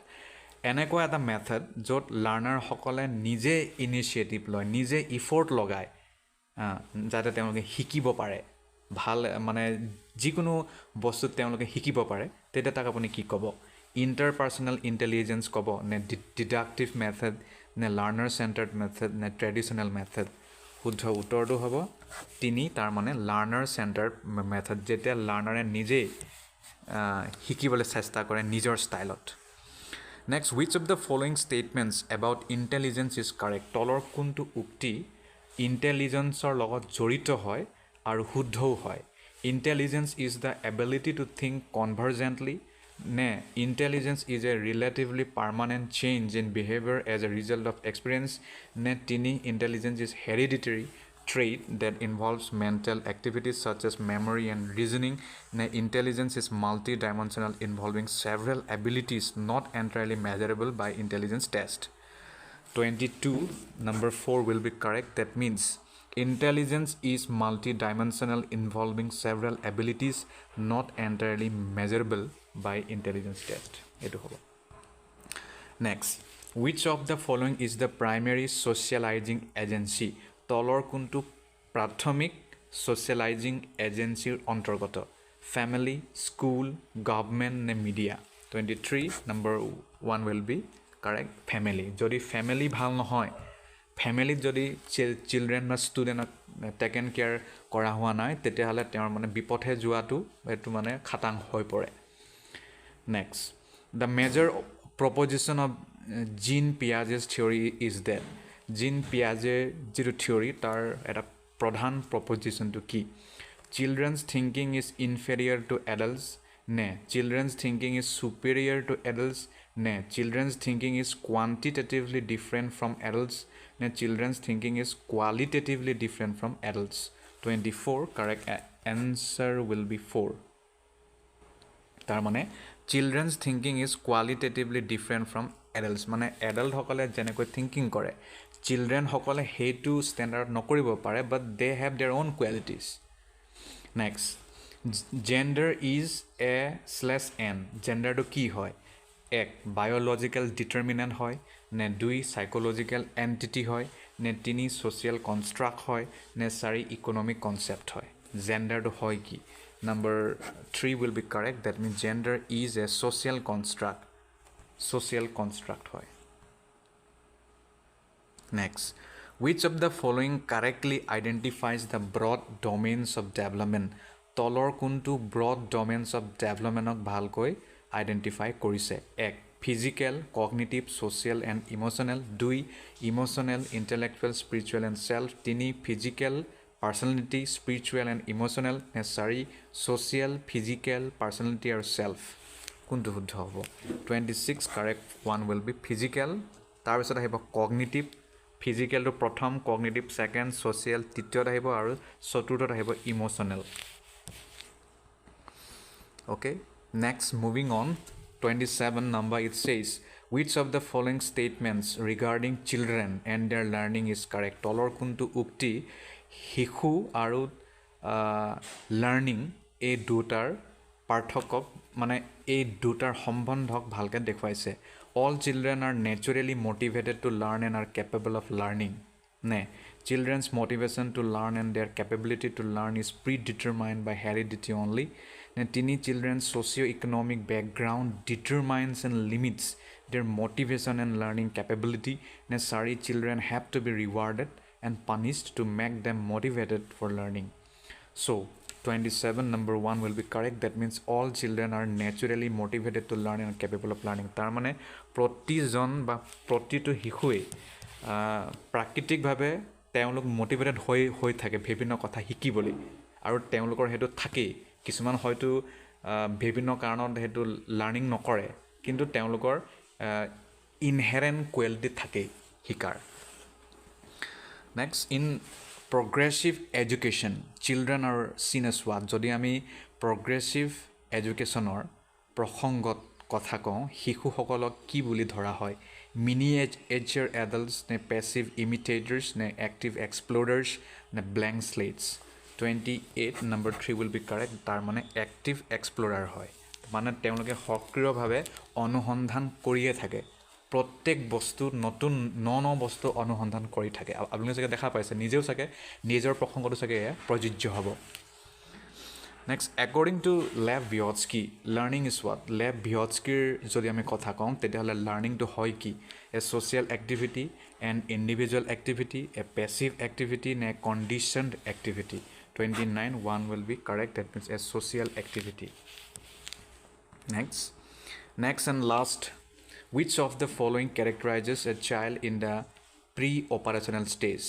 এনেকুৱা এটা মেথড য'ত লাৰ্ণাৰসকলে নিজে ইনিচিয়েটিভ লয় নিজে ইফৰ্ট লগায় যাতে তেওঁলোকে শিকিব পাৰে ভাল মানে যিকোনো বস্তুত তেওঁলোকে শিকিব পাৰে তেতিয়া তাক আপুনি কি ক'ব ইণ্টাৰপাৰ্চনেল ইণ্টেলিজেঞ্চ ক'ব নে ডিডাক্টিভ মেথড নে লাৰ্ণাৰ চেণ্টাৰ্ড মেথড নে ট্ৰেডিশ্যনেল মেথড শুদ্ধ উত্তৰটো হ'ব 3 তাৰমানে লাৰ্ণাৰ চেণ্টাৰ্ড মেথড যেতিয়া লাৰ্ণাৰে নিজেই শিকিবলৈ চেষ্টা কৰে নিজৰ ষ্টাইলত next which of the following statements about intelligence is correct তলৰ কোনটো উক্তি ইণ্টেলিজেন্সৰ লগত জড়িত হয় আৰু শুদ্ধও হয় intelligence is the ability to think convergently নে intelligence is a relatively permanent change in behaviour as a result of experience নে intelligence is hereditary trait that involves mental activities such as memory and reasoning. Intelligence is multi-dimensional involving several abilities not entirely measurable by intelligence test. 22 number 4 will be correct. That means intelligence is multi-dimensional involving several abilities not entirely measurable by intelligence test. Next, which of the following is the primary socializing agency? তলৰ কোনটো প্ৰাথমিক ছ'চিয়েলাইজিং এজেঞ্চিৰ অন্তৰ্গত family school government নে media 23 number 1 will be correct family যদি family ভাল নহয় ফেমিলিত যদি চিলড্ৰেন বা ষ্টুডেণ্টক টেকেন কেয়াৰ কৰা হোৱা নাই তেতিয়াহ'লে তেওঁৰ মানে বিপথে যোৱাটো এইটো মানে খাটাং হৈ পৰে next the major proposition of Jean Piaget's theory is that Jean পিয়াজে যিটো থিয়ৰী তাৰ এটা প্ৰধান প্ৰপ'জিশ্যনটো কি children's thinking is inferior to adults নে children's thinking is superior to adults নে children's thinking is quantitatively different from adults নে children's thinking is qualitatively different from adults 24 correct answer will be 4 তাৰমানে children's thinking is qualitatively different from adults মানে এডাল্টসকলে যেনেকৈ thinking কৰে চিলড্ৰেনসকলে সেইটো standard নকৰিব পাৰে but they have their own qualities next gender is a slash an জেণ্ডাৰটো কি হয় 1 বায়'লজিকেল ডিটাৰমিনেণ্ট হয় নে 2 চাইক'লজিকেল এণ্টিটি হয় নে 3 ছ'চিয়েল কনষ্ট্ৰাক্ট হয় নে 4 ইকনমিক কনচেপ্ট হয় জেণ্ডাৰটো হয় কি number 3 will be correct that means gender is a social construct হয় next which of the following correctly identifies the broad domains of development তলৰ কোনটো broad domains of development ক ভালকৈ আইডেন্টিফাই কৰিছে 1 physical cognitive social and emotional 2 emotional intellectual spiritual and self 3 physical personality spiritual and emotional নে 4 social physical personality or self কোনটো শুদ্ধ হ'ব 26 correct one will be physical তাৰ পিছত আহিব cognitive physical to প্ৰথম cognitive second social তৃতীয়ত আহিব আৰু চতুৰ্থত আহিব emotional okay next moving on 27 number it says which of the following statements regarding children and their learning is correct তলৰ কোনটো উক্তি শিশু আৰু লাৰ্ণিং এই দুটাৰ পাৰ্থক্যক মানে এই দুটাৰ সম্বন্ধক ভালকৈ দেখুৱাইছে all children are naturally motivated to learn and are capable of learning নে children's motivation to learn and their capability to learn is pre determined by heredity only নে 3 children's socio' economic background determines and limits their motivation and learning capability নে 4 children have to be rewarded and punished to make them motivated for learning. So, 27 number 1 will be correct. That means all children are naturally motivated to learn and capable of learning. তাৰ মানে প্ৰতিজন বা প্ৰতিটো শিশুৱে প্ৰাকৃতিকভাৱে তেওঁলোক motivated হৈ থাকে বিভিন্ন কথা শিকিবলৈ আৰু তেওঁলোকৰ সেইটো থাকেই কিছুমান হয়তো বিভিন্ন কাৰণত সেইটো লাৰ্ণিং নকৰে কিন্তু তেওঁলোকৰ ইনহেৰেণ্ট কোৱালিটি থাকেই শিকাৰ next in progressive education children আৰু চিন এছ ৱাট যদি আমি প্ৰগ্ৰেছিভ এডুকেশ্যনৰ প্ৰসংগত কথা কওঁ শিশুসকলক কি বুলি ধৰা হয় মিনি এজৰ এডাল্টছ নে পেছিভ ইমিটেটাৰ্ছ নে এক্টিভ এক্সপ্ল'ৰাৰ্ছ নে blank slates 28 number 3 will be correct তাৰ মানে এক্টিভ এক্সপ্ল'ৰাৰ হয় মানে তেওঁলোকে সক্ৰিয়ভাৱে অনুসন্ধান কৰিয়ে থাকে প্ৰত্যেক বস্তু নতুন ন বস্তু অনুসন্ধান কৰি থাকে আপোনালোকে চাগে দেখা পাইছে নিজেও চাগে নিজৰ প্ৰসংগটো চাগে প্ৰযোজ্য হ'ব নেক্সট একৰ্ডিং টু লেভ ভিয়টস্কি লাৰ্ণিং ইজ ৱাট লেভ ভিয়টস্কিৰ যদি আমি কথা কওঁ তেতিয়াহ'লে লাৰ্ণিংটো হয় কি a social activity and individual activity a passive activity নে conditioned activity 29 1 will be correct that means a social activity next and last which of the following characterizes a child in the pre-operational stage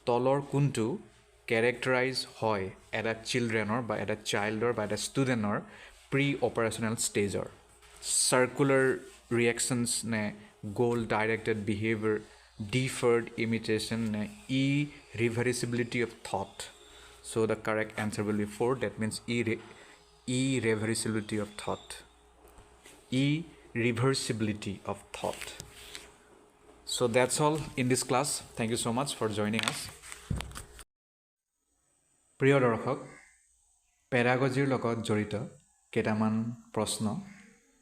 তলৰ কোনটো characterize হয় এটা childrenৰ বা এটা childৰ বা এটা studentৰ pre-operational stageৰ circular reactions নে goal directed behavior deferred imitation নে irreversibility of thought So the correct answer will be 4. That means irreversibility of thought. Irreversibility of thought. So that's all in this class. Thank you so much for joining us. প্ৰিয় দৰ্শক পেডাগজিৰ লগত জড়িত কেইটামান প্ৰশ্ন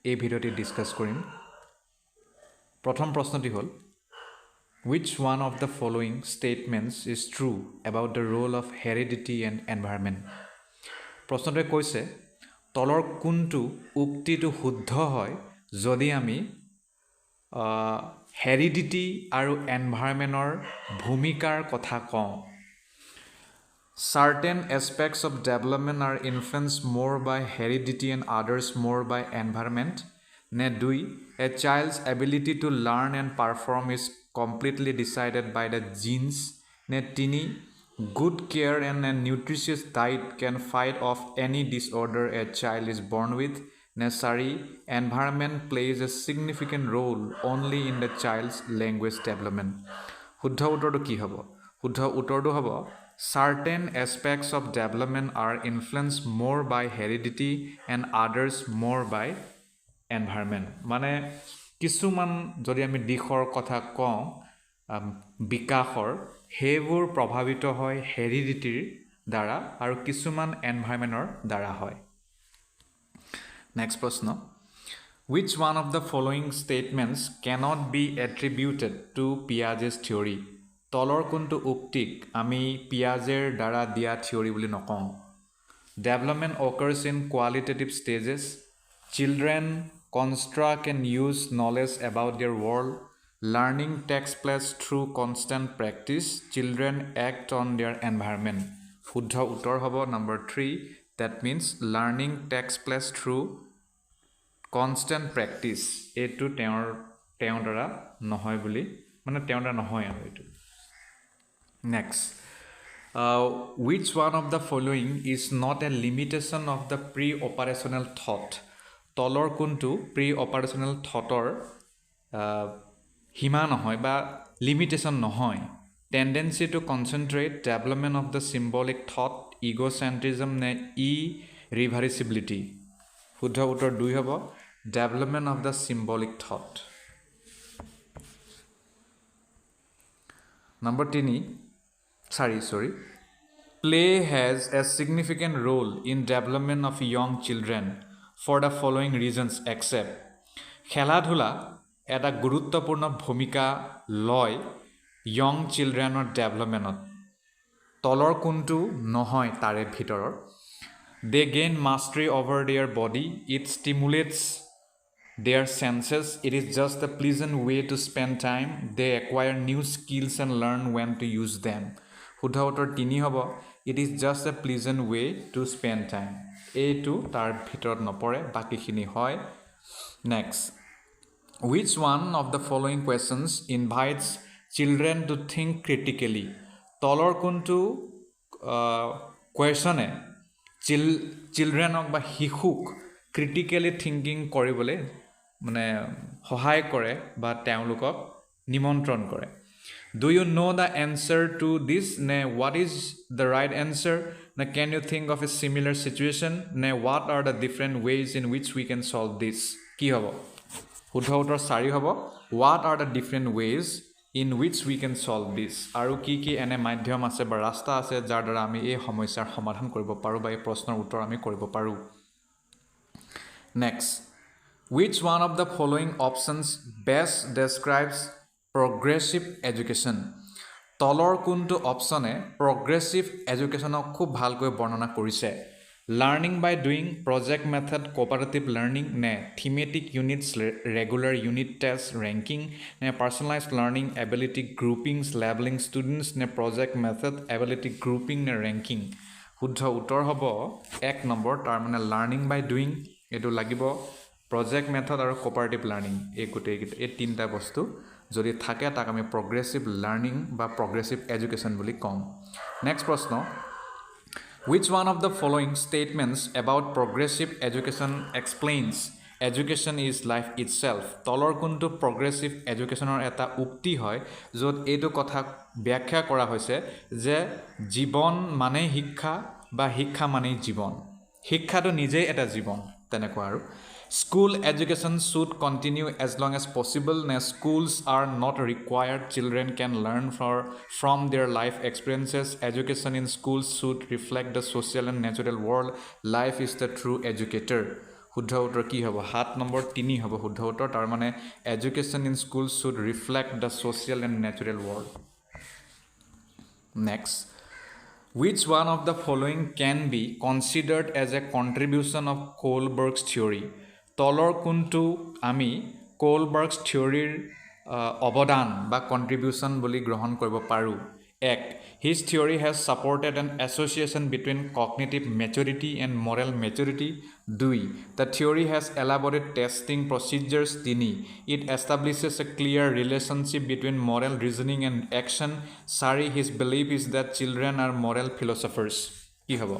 এই ভিডিঅ'টি discuss কৰিম প্ৰথম প্ৰশ্নটি হ'ল Which one of the following statements is true about the role of heredity and environment? প্ৰশ্নটোৱে কৈছে তলৰ কোনটো উক্তিটো শুদ্ধ হয় যদি আমি হেৰিডিটি আৰু এনভাইৰনমেণ্টৰ ভূমিকাৰ কথা কওঁ Certain aspects of development are influenced more by heredity and others more by environment. Ne dui, a child's ability to learn and perform is completely decided by the genes. Ne tini, good care and a nutritious diet can fight off any disorder a child is born with. Ne sari, environment plays a significant role only in the child's language development. Huddha uttordu ki hobo? Huddha uttordu hobo. Certain aspects of development are influenced more by heredity and others more by environment. মানে কিছুমান যদি আমি দিশৰ কথা কওঁ বিকাশৰ সেইবোৰ প্ৰভাৱিত হয় হেৰিডিটিৰ দ্বাৰা আৰু কিছুমান এনভাইৰনমেণ্টৰ দ্বাৰা হয় নেক্সট প্ৰশ্ন Which one of the following statements cannot be attributed to Piaget's theory? তলৰ কোনটো উক্তিক আমি পিয়াজেৰ দ্বাৰা দিয়া থিয়ৰী বুলি নকওঁ Development occurs in qualitative stages. Children construct and use knowledge about their world. Learning takes place through constant practice. Children act on their environment. শুদ্ধ উত্তৰ হ'ব number 3. That means learning takes place through constant practice. এইটো তেওঁৰ দ্বাৰা নহয় বুলি মানে তেওঁৰ দ্বাৰা নহয় আৰু এইটো Next, which one of the following is not a limitation of the pre-operational thought? তলৰ কোনটো pre-operational thoughtৰ সীমা নহয় বা limitation নহয় tendency to concentrate development of the symbolic thought egocentrism নে irreversibility শুদ্ধ উত্তৰ 2 হ'ব development of the symbolic thought number 3 Sorry. Play has a significant role in development of young children for the following reasons except খেলা-ধূলা এটা গুৰুত্বপূৰ্ণ ভূমিকা লয় young childrenৰ developmentত তলৰ কোনটো নহয় তাৰে ভিতৰৰ They gain mastery over their body. It stimulates their senses. It is just a pleasant way to spend time. They acquire new skills and learn when to use them. শুদ্ধ উত্তৰ 3 হ'ব It is just a pleasant way to spend time. এইটো তাৰ ভিতৰত নপৰে বাকিখিনি হয় Next. Which one of the following questions invites children to think critically? তলৰ কোনটো কুৱেশ্যনে চিলড্ৰেনক বা শিশুক ক্ৰিটিকেলি থিংকিং কৰিবলৈ মানে সহায় কৰে বা তেওঁলোকক নিমন্ত্ৰণ কৰে Do you know the answer to this? Ne, what is the right answer? Ne, can you think of a similar situation? Ne, what are the different ways in which we can solve this? কি হ'ব শুদ্ধ উত্তৰ 4 হ'ব What are the different ways in which we can solve this? আৰু কি এনে মাধ্যম আছে বা ৰাস্তা আছে যাৰ দ্বাৰা আমি এই সমস্যাৰ সমাধান কৰিব পাৰোঁ বা এই প্ৰশ্নৰ উত্তৰ আমি কৰিব পাৰোঁ Next, which one of the following options best describes progressive education? তলৰ কোনটো অপশ্যনে progressive educationক খুব ভালকৈ বৰ্ণনা কৰিছে learning by doing project method cooperative learning নে thematic units regular unit test ranking নে personalized learning ability groupings labeling students নে project method ability grouping নে ৰেংকিং শুদ্ধ উত্তৰ হ'ব 1 নম্বৰ তাৰ মানে লাৰ্ণিং বাই ডুইং এইটো লাগিব প্ৰজেক্ট মেথড আৰু কোঅপাৰেটিভ লাৰ্ণিং এই গোটেইকেইটা এই তিনিটা বস্তু যদি থাকে তাক আমি প্ৰগ্ৰেছিভ লাৰ্ণিং বা প্ৰগ্ৰেছিভ এডুকেশ্যন বুলি কম নেক্সট প্ৰশ্ন Which one of the following statements about progressive education explains education is life itself? তলৰ কোনটো progressive educationৰ এটা উক্তি হয় য'ত এইটো কথা ব্যাখ্যা কৰা হৈছে যে জীৱন মানে শিক্ষা বা শিক্ষা মানে জীৱন শিক্ষাটো নিজেই এটা জীৱন তেনেকুৱা আৰু School education should continue as long as possible. Schools are not required. Children can learn from their life experiences. Education in schools should reflect the social and natural world. Life is the true educator. শুদ্ধ উত্তৰ কি হ'ব 7 number 3 হ'ব শুদ্ধ উত্তৰ তাৰ মানে education in schools should reflect the social and natural world. Next. Which one of the following can be considered as a contribution of Kohlberg's theory? তলৰ কোনটো আমি কোলবাৰ্গছ থিয়ৰীৰ অৱদান বা কণ্ট্ৰিবিউশ্যন বুলি গ্ৰহণ কৰিব পাৰোঁ 1. His theory has supported an association between cognitive maturity and moral maturity. 2. The theory has elaborate testing procedures. 3. It establishes a clear relationship between moral reasoning and action. 4. His belief is that children are moral philosophers. কি হ'ব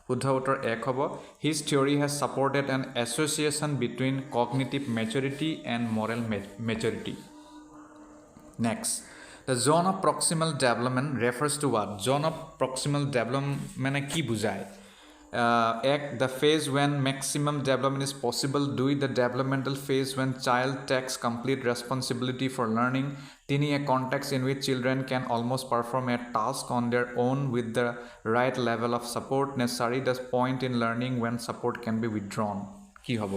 শুদ্ধ উত্তৰ 1 হ'ব His theory has supported an association between cognitive maturity and moral maturity. Next, the zone of proximal development refers to what? Zone of proximal development মানে কি বুজায়? 1. The phase when maximum development is possible. 2. The developmental phase when child takes complete responsibility for learning. 3. A context in which children can almost perform a task on their own with the right level of support. 4. The point in learning when support can be withdrawn. কি হ'ব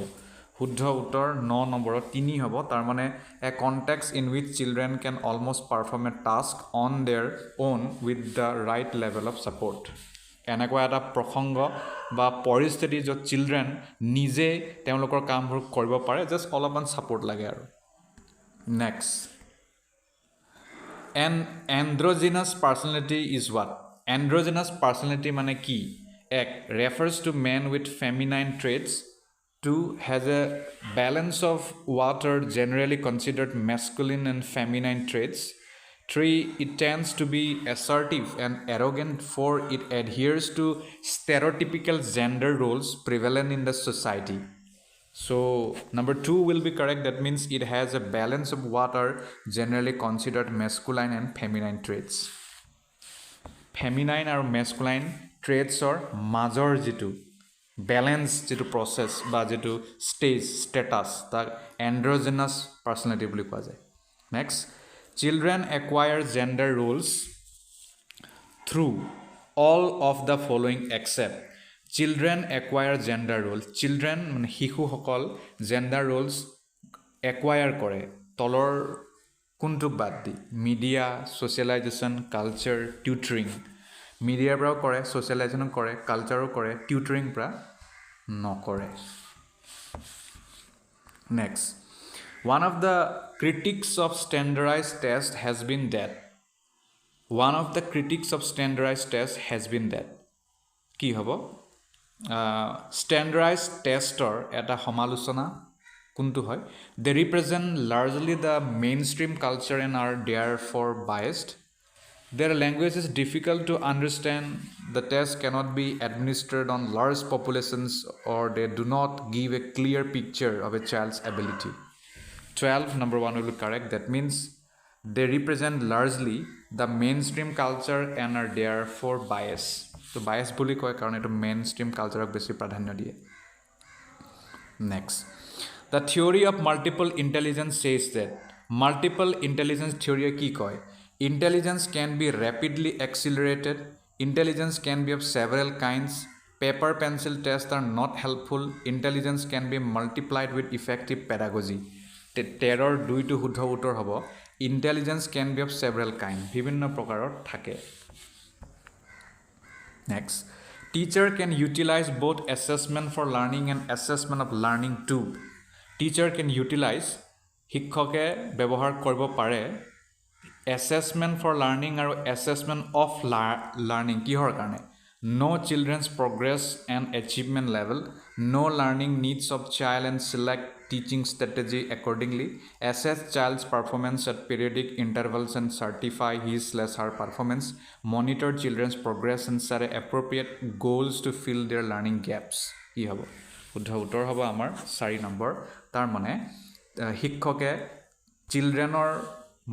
শুদ্ধ উত্তৰ 9 নম্বৰত 3 হ'ব তাৰ মানে a context in which children can almost perform a task on their own with the right level of support. এনেকুৱা এটা প্ৰসংগ বা পৰিস্থিতি য'ত চিলড্ৰেন নিজে তেওঁলোকৰ কামবোৰ কৰিব পাৰে জাষ্ট অলপমান ছাপোৰ্ট লাগে আৰু next an androgynous personality is what androgynous personality মানে কি 1. Refers to men with feminine traits. 2. Has a balance of what are generally considered masculine and feminine traits. 3. It tends to be assertive and arrogant. 4. It adheres to stereotypical gender roles prevalent in the society. So, number 2 will be correct. That means it has a balance of what are generally considered masculine and feminine traits. Feminine or masculine traits or major jitu balance jitu process ba jitu stage status ta androgynous personality boli koa jay. Next, children acquire gender roles through all of the following except children acquire gender roles children মানে শিশু সকল gender roles acquire কৰে তলৰ কোনটোক বাদ দি media socialisation culture tutoring মিডিয়াৰ পৰাও কৰে socialisation কৰে কালচাৰো কৰে টিউটৰিং পৰা নকৰে next one of the critics of standardized test has been that one of the critics of standardized test has been that কি হ'ব standardized tester এটা সমালোচনা কোনটো হয় they represent largely the mainstream culture and are therefore biased Their language is difficult to understand. The test cannot be administered on large populations, or they do not give a clear picture of a child's ability. 12, number 1 will be correct. That means they represent largely the mainstream culture and are therefore biased. So bias বুলি কয় কাৰণ এইটো mainstream culture বেছি প্ৰাধান্য দিয়ে. Next, the theory of multiple intelligence says that multiple intelligence theory কি কয়? Intelligence can be rapidly accelerated. Intelligence can be of several kinds. Paper pencil tests are not helpful. Intelligence can be multiplied with effective pedagogy. 13 2 শুদ্ধ উত্তৰ হ'ব. Intelligence can be of several kinds. বিভিন্ন প্ৰকাৰৰ থাকে. Next, teacher can utilize both assessment for learning and assessment of learning too. Teacher can utilize, শিক্ষকে ব্যৱহাৰ কৰিব পাৰে assessment for learning আৰু assessment of learning কিহৰ কাৰণে? Know children's progress and achievement level, know learning needs of child and select teaching strategy accordingly, assess child's performance at periodic intervals and certify his/her performance, monitor children's progress and set appropriate goals to fill their learning gaps. কি হ'ব? শুদ্ধ উত্তৰ হ'ব আমাৰ 4 number. তাৰ মানে শিক্ষকে চিলড্ৰেনৰ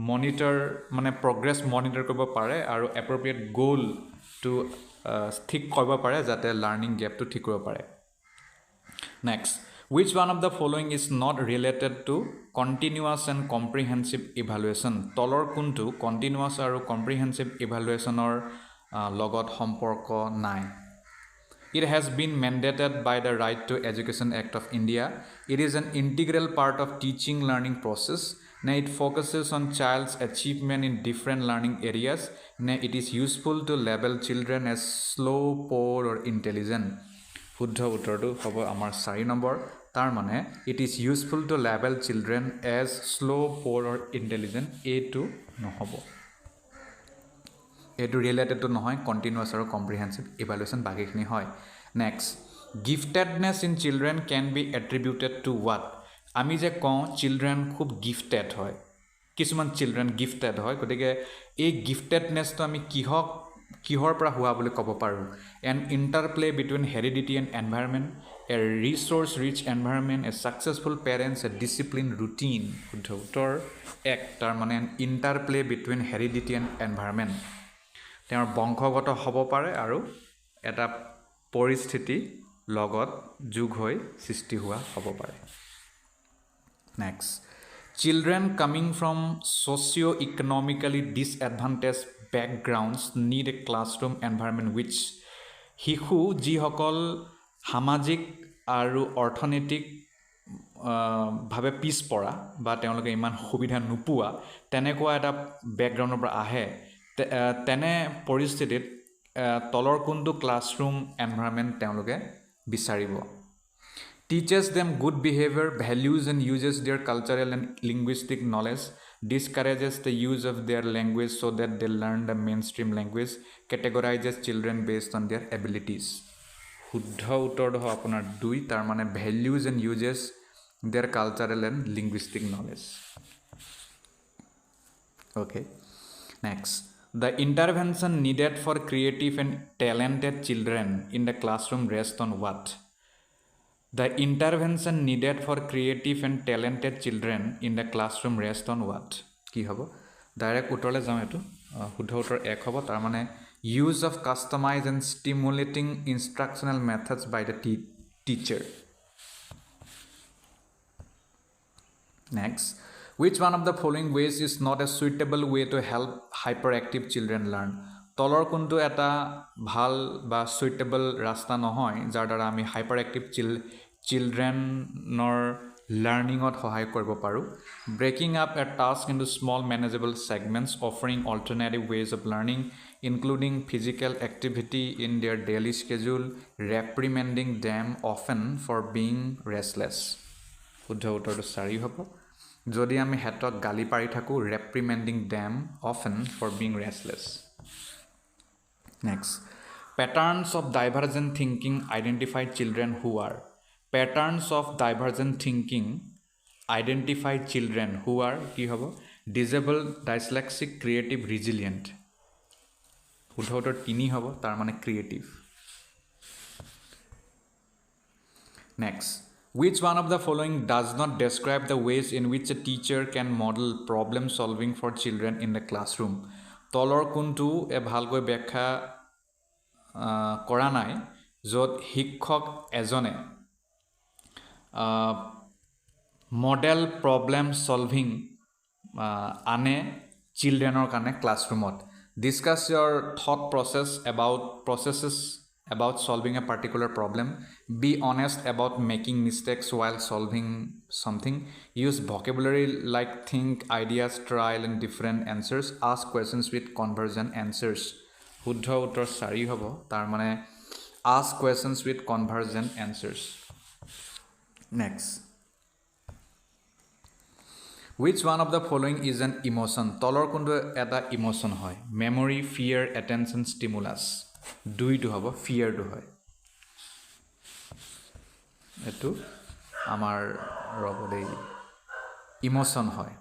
monitor মানে প্ৰগ্ৰেছ মনিটৰ কৰিব পাৰে আৰু এপ্ৰপ্ৰিয়েট গোল টু ঠিক কৰিব পাৰে যাতে লাৰ্ণিং গেপটো ঠিক কৰিব পাৰে. Next, which one of the following is not related to continuous and comprehensive evaluation? তলৰ কোনটো continuous আৰু comprehensive evaluationৰ লগত সম্পৰ্ক নাই? It has been mandated by the Right to Education Act of India. It is an integral part of teaching learning process. Now it focuses on child's achievement in different learning areas. Now it is useful to label children as slow, poor or intelligent. শুদ্ধ উত্তৰটো হ'ব আমাৰ 4 number. তাৰ মানে it is useful to label children as slow, poor or intelligent. এইটো নহ'ব. এইটো ৰিলেটেডটো নহয়, কণ্টিনিউৱাছ আৰু কম্প্ৰিহেনচিভ ইভালুৱেশ্যন বাকীখিনি হয়. Next, giftedness in children can be attributed to what? আমি যে কওঁ চিলড্ৰেন খুব গিফটেড হয়, কিছুমান চিলড্ৰেন গিফটেড হয়, গতিকে এই গিফটেডনেছটো আমি কিহৰ পৰা হোৱা বুলি ক'ব পাৰোঁ? An interplay between heredity and environment, a resource rich environment, a successful parents, a discipline routine. শুদ্ধ উত্তৰ 1. তাৰ মানে an interplay between heredity and environment. তেওঁৰ বংশগত হ'ব পাৰে আৰু এটা পৰিস্থিতি লগত যোগ হৈ সৃষ্টি হোৱা হ'ব পাৰে. Next, children coming from socio' disadvantage backgrounds need a classroom environment which, শিশু যিসকল সামাজিক আৰু অৰ্থনৈতিক ভাৱে পিছপৰা বা তেওঁলোকে ইমান সুবিধা নোপোৱা তেনেকুৱা এটা বেকগ্ৰাউণ্ডৰ পৰা আহে, তেনে পৰিস্থিতিত তলৰ কোনটো ক্লাছৰুম এনভাইৰমেণ্ট তেওঁলোকে বিচাৰিব? Teaches them good behavior, values and uses their cultural and linguistic knowledge, discourages the use of their language so that they learn the mainstream language, categorizes children based on their abilities. শুদ্ধ উত্তৰটো হ'ব আপোনাৰ 2. তাৰ মানে values and uses their cultural and linguistic knowledge. Okay. Next, the intervention needed for creative and talented children in the classroom rests on what? The intervention needed for creative and talented children in the classroom rests on what? কি হ'ব? Direct উত্তৰলৈ যাওঁ এইটো. শুদ্ধ উত্তৰ 1 হ'ব. তাৰ মানে use of customized and stimulating instructional methods by the teacher. Next, which one of the following ways is not a suitable way to help hyperactive children learn? তলৰ কোনটো এটা ভাল বা সুইটেবল ৰাস্তা নহয় যাৰ দ্বাৰা আমি হাইপাৰ এক্টিভ চিলড্ৰেনৰ লাৰ্ণিঙত সহায় কৰিব পাৰোঁ? Breaking up a task into small manageable segments, offering alternative ways of learning including physical activity in their daily schedule, reprimanding them often for being restless. শুদ্ধ উত্তৰটো 4 হ'ব. যদি আমি হেঁতক গালি পাৰি থাকোঁ, reprimanding them often for being restless. Next, patterns of divergent thinking identify children who are. Patterns of divergent thinking identify children who are কি হ'ব? Disabled, dyslexic, creative, resilient. শুদ্ধ উত্তৰ 3 হ'ব তাৰ মানে creative Next, which one of the following does not describe the ways in which a teacher can model problem solving for children in the classroom? তলৰ কোনটো ভালকৈ ব্যাখ্যা কৰা নাই য'ত শিক্ষক এজনে মডেল প্ৰব্লেম সলভিং আনে চিলড্ৰেনৰ কাৰণে ক্লাছৰুমত discuss your thought processes about solving a particular problem be honest about making mistakes while solving something use vocabulary like think ideas trial and different answers ask questions with convergent answers শুদ্ধ উত্তৰ 4 হ'ব তাৰ মানে ask questions with convergent answers next Which one of the following is an emotion? তলৰ কোনটো এটা emotion হয় memory ফিয়াৰ attention stimulus দুইটো হ'ব ফিয়াৰটো হয় এটো আমাৰ ৰবদেই ইমোশন হয়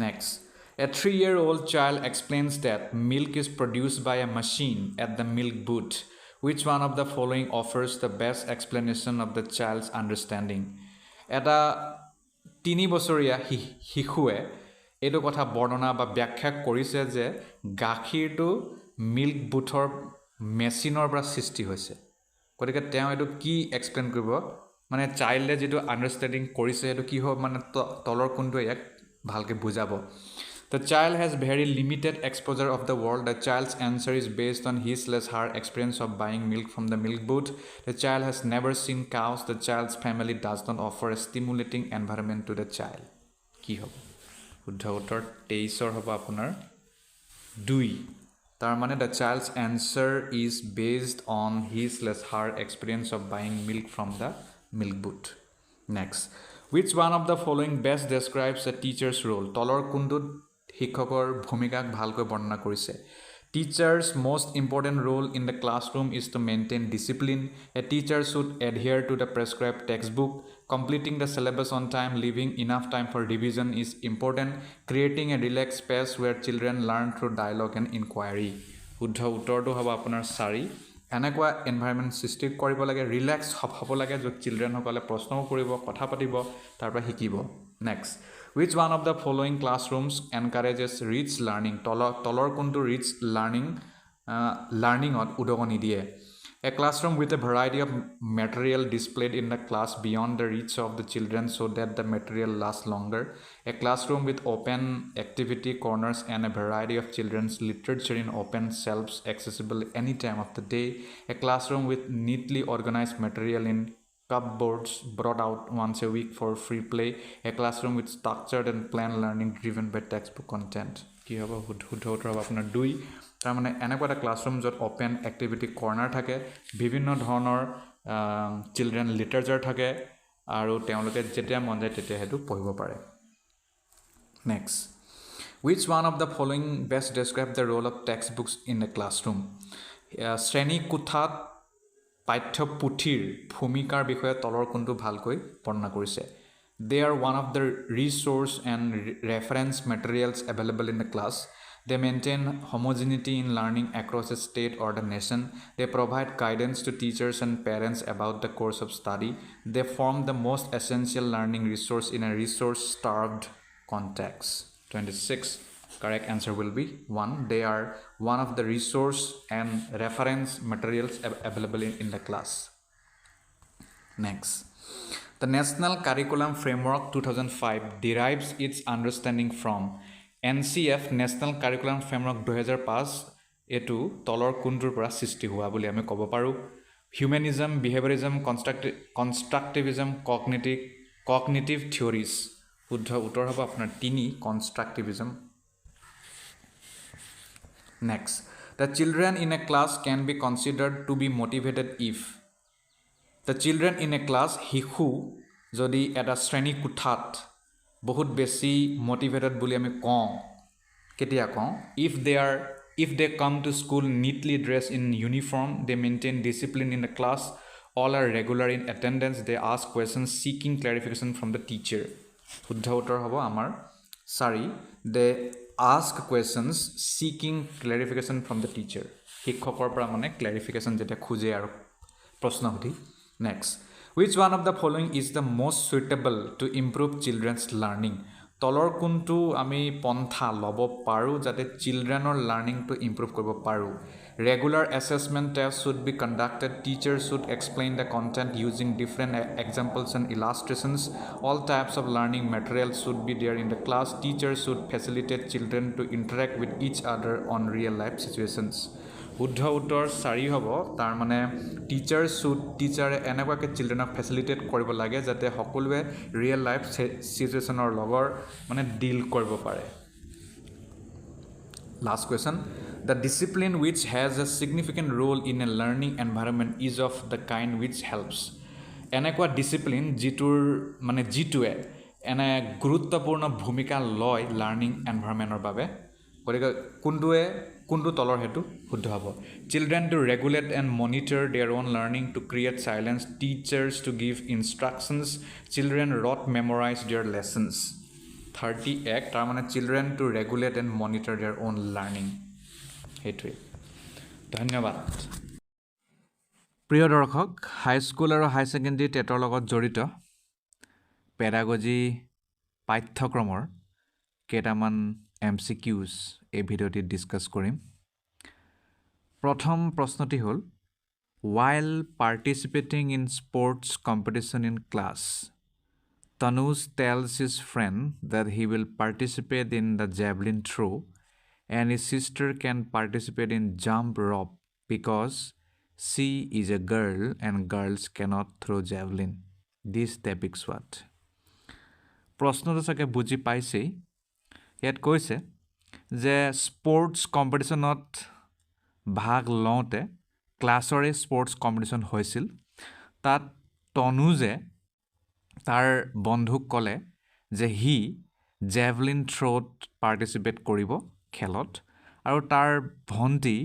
next A 3-year-old child explains that milk is produced by a machine at the milk booth. Which one of the following offers the best explanation of the child's understanding? এটা 3 বছৰীয়া শিশুৱে এইটো কথা বৰ্ণনা বা ব্যাখ্যা কৰিছে যে গাখীৰটো মিল্ক বুথৰ মেচিনৰ পৰা সৃষ্টি হৈছে গতিকে তেওঁ এইটো কি এক্সপ্লেইন কৰিব মানে চাইল্ডে যেটো আন্ডাৰষ্টেণ্ডিং কৰিছে এইটো কি হ'ব মানে তলৰ কোনটো ইয়াক ভালকে বুজাব The child has very limited exposure of the world. The child's answer is based on his/her experience of buying milk from the milk booth. The child has never seen cows. The child's family does not offer a stimulating environment to the child. কি হ'ব শুদ্ধ উত্তৰ 23 হ'ব আপোনাৰ 2 তাৰ মানে the child's answer is based on his/her experience of buying milk from the milk booth. Next, which one of the following best describes a teacher's role? তলৰ কোনটোত শিক্ষকৰ ভূমিকাক ভালকৈ বৰ্ণনা কৰিছে Teacher's most important role in the classroom is to maintain discipline. A teacher should adhere to the prescribed textbook. Completing the syllabus on time, leaving enough time for revision is important. Creating a relaxed space where children learn through dialogue and inquiry. শুদ্ধ উত্তৰটো হ'ব আপোনাৰ 4 এনেকুৱা environment সৃষ্টি কৰিব লাগে relax হ'ব লাগে য'ত চিলড্ৰেন সকলে প্ৰশ্নও কৰিব কথা পাতিব তাৰ পৰা শিকিব next Which one of the following classrooms encourages rich learning? তলৰ কোনটো rich learningত উদগনি দিয়ে A classroom with a variety of material displayed in the class beyond the reach of the children so that the material lasts longer. A classroom with open activity corners and a variety of children's literature in open shelves accessible any time of the day. A classroom with neatly organized material in cupboards brought out once a week for free play. A classroom with structured and planned learning driven by textbook content. কি হ'ব শুদ্ধ উত্তৰ হ'ব আপোনাৰ 2 তাৰ মানে এনেকুৱা এটা ক্লাছৰুম য'ত ওপেন এক্টিভিটি কৰ্নাৰ থাকে বিভিন্ন ধৰণৰ চিলড্ৰেন লিটাৰেচাৰ থাকে আৰু তেওঁলোকে যেতিয়া মন যায় তেতিয়া হেতু পঢ়িব পাৰে next Which one of the following best describe the role of textbooks in the classroom? শ্ৰেণী কোঠাত পাঠ্যপুথিৰ ভূমিকাৰ বিষয়ে তলৰ কোনটো ভালকৈ বৰ্ণনা কৰিছে They are one of the resource and reference materials available in the class. They maintain homogeneity in learning across a state or the nation. They provide guidance to teachers and parents about the course of study. They form the most essential learning resource in a resource-starved context. 26. Correct answer will be 1. They are one of the resource and reference materials available in the class. Next. The National Curriculum Framework 2005 derives its understanding from NCF National Curriculum Framework 2005 এটো তলৰ কোনটোৰ পৰা সৃষ্টি হোৱা বুলি আমি ক'ব পাৰো Humanism, Behaviorism, Constructivism, Cognitive Theories শুদ্ধ উত্তৰ হ'ব আপোনাৰ 3 Constructivism Next, the children in a class can be considered to be motivated if The children in a class শিশু যদি এটা শ্ৰেণী কোঠাত বহুত বেছি motivated বুলি আমি কওঁ কেতিয়া কওঁ if they come to school neatly dressed in uniform they maintain discipline in the class all are regular in attendance they ask questions seeking clarification from the teacher শুদ্ধ উত্তৰ হ'ব আমাৰ 4 they ask questions seeking clarification from the teacher শিক্ষকৰ পৰা মানে clarification যেতিয়া খোজে আৰু প্ৰশ্ন সুধি next which one of the following is the most suitable to improve children's learning তলৰ কোনটো আমি পন্থা ল'ব পাৰোঁ যাতে চিলড্ৰেনৰ লাৰ্ণিংটো ইম্প্ৰুভ কৰিব পাৰোঁ regular assessment test should be conducted teacher should explain the content using different examples and illustrations all types of learning material should be there in the class teacher should facilitate children to interact with each other on real life চিটুৱেশ্যনছ শুদ্ধ উত্তৰ 4 হ'ব তাৰ মানে টিচাৰে এনেকুৱাকৈ চিলড্ৰেনক ফেচিলিটেট কৰিব লাগে যাতে সকলোৱে ৰিয়েল লাইফ চিটুৱেশ্যনৰ লগৰ মানে ডিল কৰিব পাৰে last question the discipline which has a significant role in a learning environment is of the kind which helps এনেকুৱা ডিচিপ্লিন যিটোৱে এনে গুৰুত্বপূৰ্ণ ভূমিকা লয় লাৰ্ণিং এনভাইৰনমেণ্টৰ বাবে গতিকে কোনটো তলৰ হেতু শুদ্ধ হ'ব children to regulate and monitor their own learning to create challenge teachers to give instructions children rote memorize their lessons 31 তাৰমানে children to regulate and monitor their own learning সেইটোৱে ধন্যবাদ প্ৰিয় দৰ্শক হাইস্কুল আৰু হাই ছেকেণ্ডেৰী টেটৰ লগত জড়িত পেডাগজি পাঠ্যক্ৰমৰ কেইটামান MCQs এই ভিডিঅ'টিত ডিছকাছ কৰিম প্ৰথম প্ৰশ্নটি হ'ল while participating in sports competition in class Tanuj tells his friend that he will participate in the javelin throw and his sister can participate in jump rope because she is a girl and girls cannot throw javelin this depicts what প্ৰশ্নটো চাগে বুজি পাইছেই ইয়াত কৈছে যে sports কম্পিটিশ্যনত ভাগ লওঁতে ক্লাছৰে স্পৰ্টছ কম্পিটিশ্যন হৈছিল তাত তনুজে তাৰ বন্ধুক ক'লে যে সি জেভলিন থ্ৰ'ত পাৰ্টিচিপেট কৰিব খেলত আৰু তাৰ ভণ্টি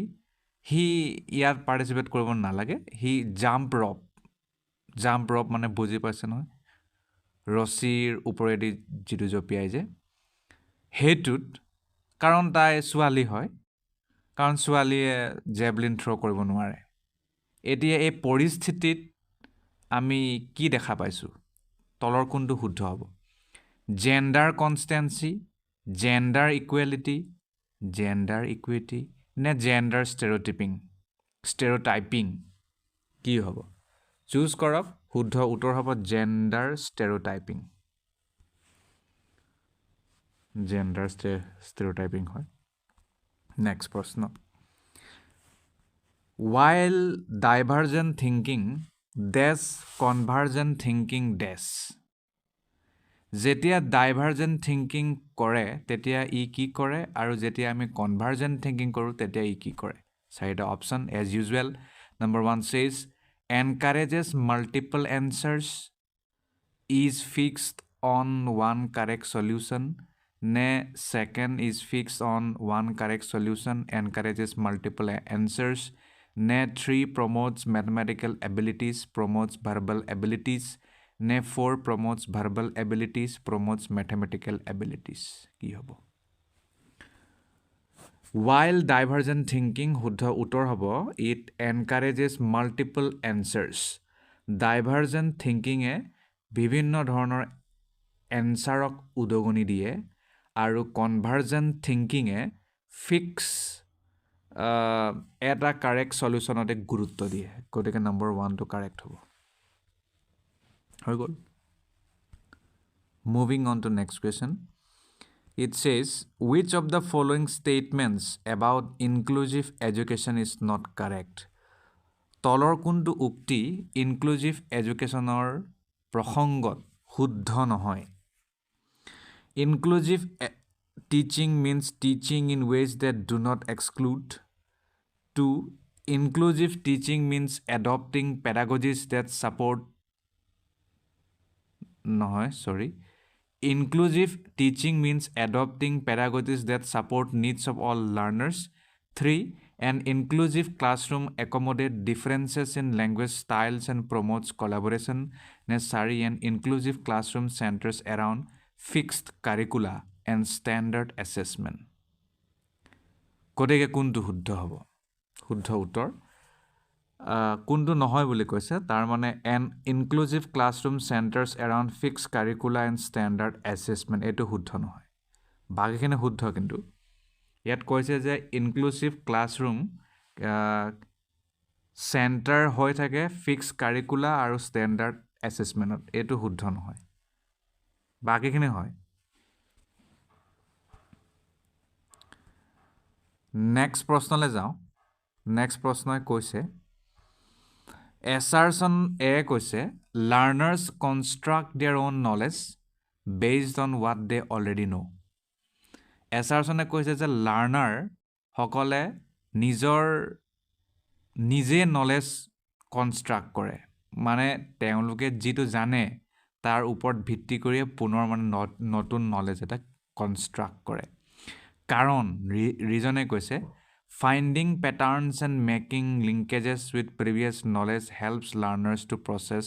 সি ইয়াত পাৰ্টিচিপেট কৰিব নালাগে সি জাম্প ৰপ মানে বুজি পাইছে নহয় ৰছীৰ ওপৰেদি যিটো জঁপিয়াই যে সেইটোত কাৰণ তাই ছোৱালী হয় কাৰণ ছোৱালীয়ে জেভলিন থ্ৰ' কৰিব নোৱাৰে এতিয়া এই পৰিস্থিতিত আমি কি দেখা পাইছোঁ তলৰ কোনটো শুদ্ধ হ'ব জেণ্ডাৰ কনষ্টেঞ্চি জেণ্ডাৰ ইকুৱেলিটি নে জেণ্ডাৰ ষ্টেৰিঅ'টাইপিং কি হ'ব চুজ কৰক শুদ্ধ উত্তৰ হ'ব জেণ্ডাৰ ষ্টেৰিঅ'টাইপিং জেণ্ডাৰ ষ্টেৰিঅ'টাইপিং হয় নেক্সট প্ৰশ্ন while divergent thinking dash convergent thinking dash যেতিয়া ডাইভাৰ্জেণ্ট থিংকিং কৰে তেতিয়া ই কি কৰে আৰু যেতিয়া আমি কনভাৰ্জেণ্ট থিংকিং কৰোঁ তেতিয়া ই কি কৰে চাৰিটা option as usual number 1 says encourages multiple answers is fixed on one correct solution ne second is fixed on one correct solution encourages multiple answers ne 3 promotes mathematical abilities promotes verbal abilities ne 4 promotes verbal abilities promotes mathematical abilities কি হ'ব while divergent thinking শুদ্ধ উত্তৰ হ'ব it encourages multiple answers divergent thinking এ বিভিন্ন ধৰণৰ এনসাৰক উদগনি দিয়ে আৰু convergent thinking এ ফিক্স এটা কাৰেক্ট সলিউশনতে গুৰুত্ব দিয়ে গতিকে নম্বৰ 1 টো কাৰেক্ট হ'ব হৈ গ'ল moving on to next question it says which of the following statements about inclusive education is not correct তলৰ কোনটো উক্তি ইনক্লুজিভ এডুকেশ্যনৰ প্ৰসংগত শুদ্ধ নহয় inclusive teaching means teaching in ways that do not exclude 2 inclusive teaching means adopting pedagogies that support inclusive teaching means adopting pedagogies that support needs of all learners 3 an inclusive classroom accommodates differences in language styles and promotes collaboration necessary an inclusive classroom centers around fixed curricula and standard assessment গতিকে কোনটো শুদ্ধ হ'ব শুদ্ধ উত্তৰ কোনটো নহয় বুলি কৈছে তাৰ মানে an inclusive classroom centres around fix curricula and standard assessment এইটো শুদ্ধ নহয় বাকীখিনি শুদ্ধ কিন্তু ইয়াত কৈছে যে ইনক্লুজিভ ক্লাছৰুম চেণ্টাৰ হৈ থাকে ফিক্স কাৰিকুলা আৰু ষ্টেণ্ডাৰ্ড এছেছমেণ্টত এইটো শুদ্ধ নহয় বাকীখিনি হয় নেক্সট প্ৰশ্নলৈ যাওঁ নেক্সট প্ৰশ্নই কৈছে এছাৰছন এ কৈছে learners construct their own knowledge based on what they already know' এছাৰছনে কৈছে যে লাৰ্ণাৰসকলে নিজে নলেজ কনষ্ট্ৰাক্ট কৰে মানে তেওঁলোকে যিটো জানে তাৰ ওপৰত ভিত্তি কৰিয়ে পুনৰ মানে নতুন নলেজ এটা কনষ্ট্ৰাক্ট কৰে কাৰণ ৰিজনে কৈছে finding patterns and making linkages with previous knowledge helps learners to process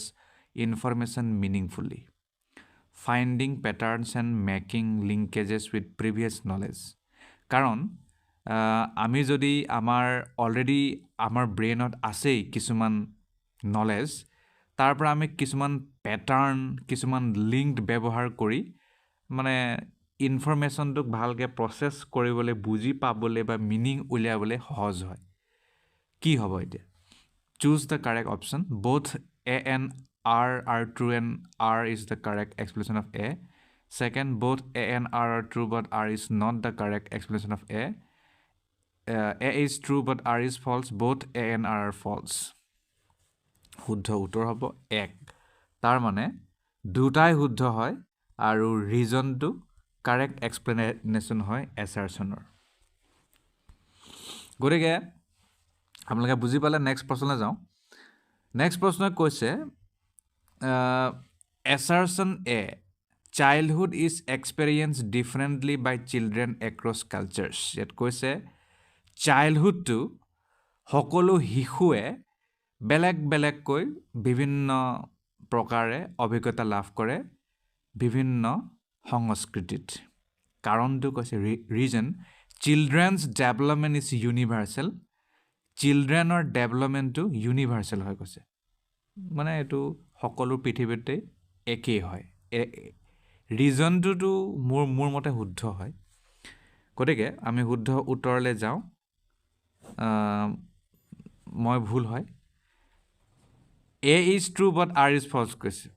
information meaningfully finding patterns and making linkages with previous knowledge কাৰণ আমি যদি অলৰেডি আমাৰ ব্ৰেইনত আছেই কিছুমান নলেজ তাৰ পৰা আমি কিছুমান পেটাৰ্ণ কিছুমান লিংকড ব্যৱহাৰ কৰি মানে ইনফৰমেশ্যনটোক ভালকৈ প্ৰচেছ কৰিবলৈ বুজি পাবলৈ বা মিনিং উলিয়াবলৈ সহজ হয় কি হ'ব এতিয়া choose the correct option both A and are true and R is the correct explanation of A. Second, both A and R are true but R is not the correct explanation of A. A is true but R is false. Both A and R are false. শুদ্ধ উত্তৰ হ'ব 1 তাৰ মানে দুটাই শুদ্ধ হয় আৰু ৰিজনটো correct explanation হয় এছাৰছনৰ গতিকে আপোনালোকে বুজি পালে নেক্সট প্ৰশ্নলৈ যাওঁ নেক্সট প্ৰশ্নই কৈছে assertion A childhood is experienced differently by children across cultures ইয়াত কৈছে চাইল্ডহুডটো সকলো শিশুৱে বেলেগকৈ বিভিন্ন প্ৰকাৰে অভিজ্ঞতা লাভ কৰে বিভিন্ন সংস্কৃতিত কাৰণটো কৈছে reason children's development is universal চিলড্ৰেনৰ ডেভেলপমেণ্টটো ইউনিভাৰ্চেল হৈ কৈছে মানে এইটো সকলো পৃথিৱীতে একেই হয় ৰিজনটোতো মোৰ মতে শুদ্ধ হয় গতিকে আমি শুদ্ধ উত্তৰলৈ যাওঁ মই ভুল হয় A is true but R is false কৈছে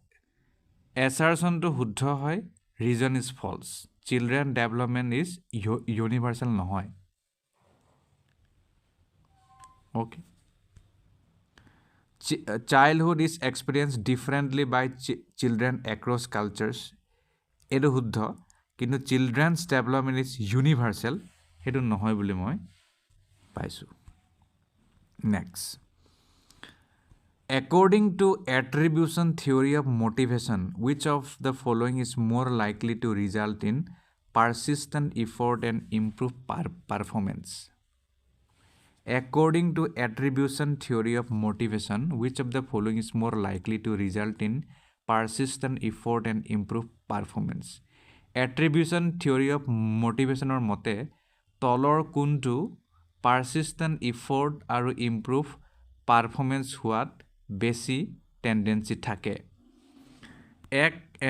এছাৰছনটো শুদ্ধ হয় reason is false children development is universal নহয় okay childhood is experienced differently by children across cultures এইটো শুদ্ধ কিন্তু চিলড্ৰেনছ ডেভেলপমেণ্ট ইজ ইউনিভাৰ্চেল সেইটো নহয় বুলি মই পাইছোঁ next according to attribution theory of motivation which of the following is more likely to result in persistent effort and improved performance According to attribution theory of motivation, which of the following is more likely to result in persistent effort and improved performance? Attribution theory of motivation or মতে তলৰ কোনটো persistent effort আৰু improve performance হোৱাত বেছি tendency থাকে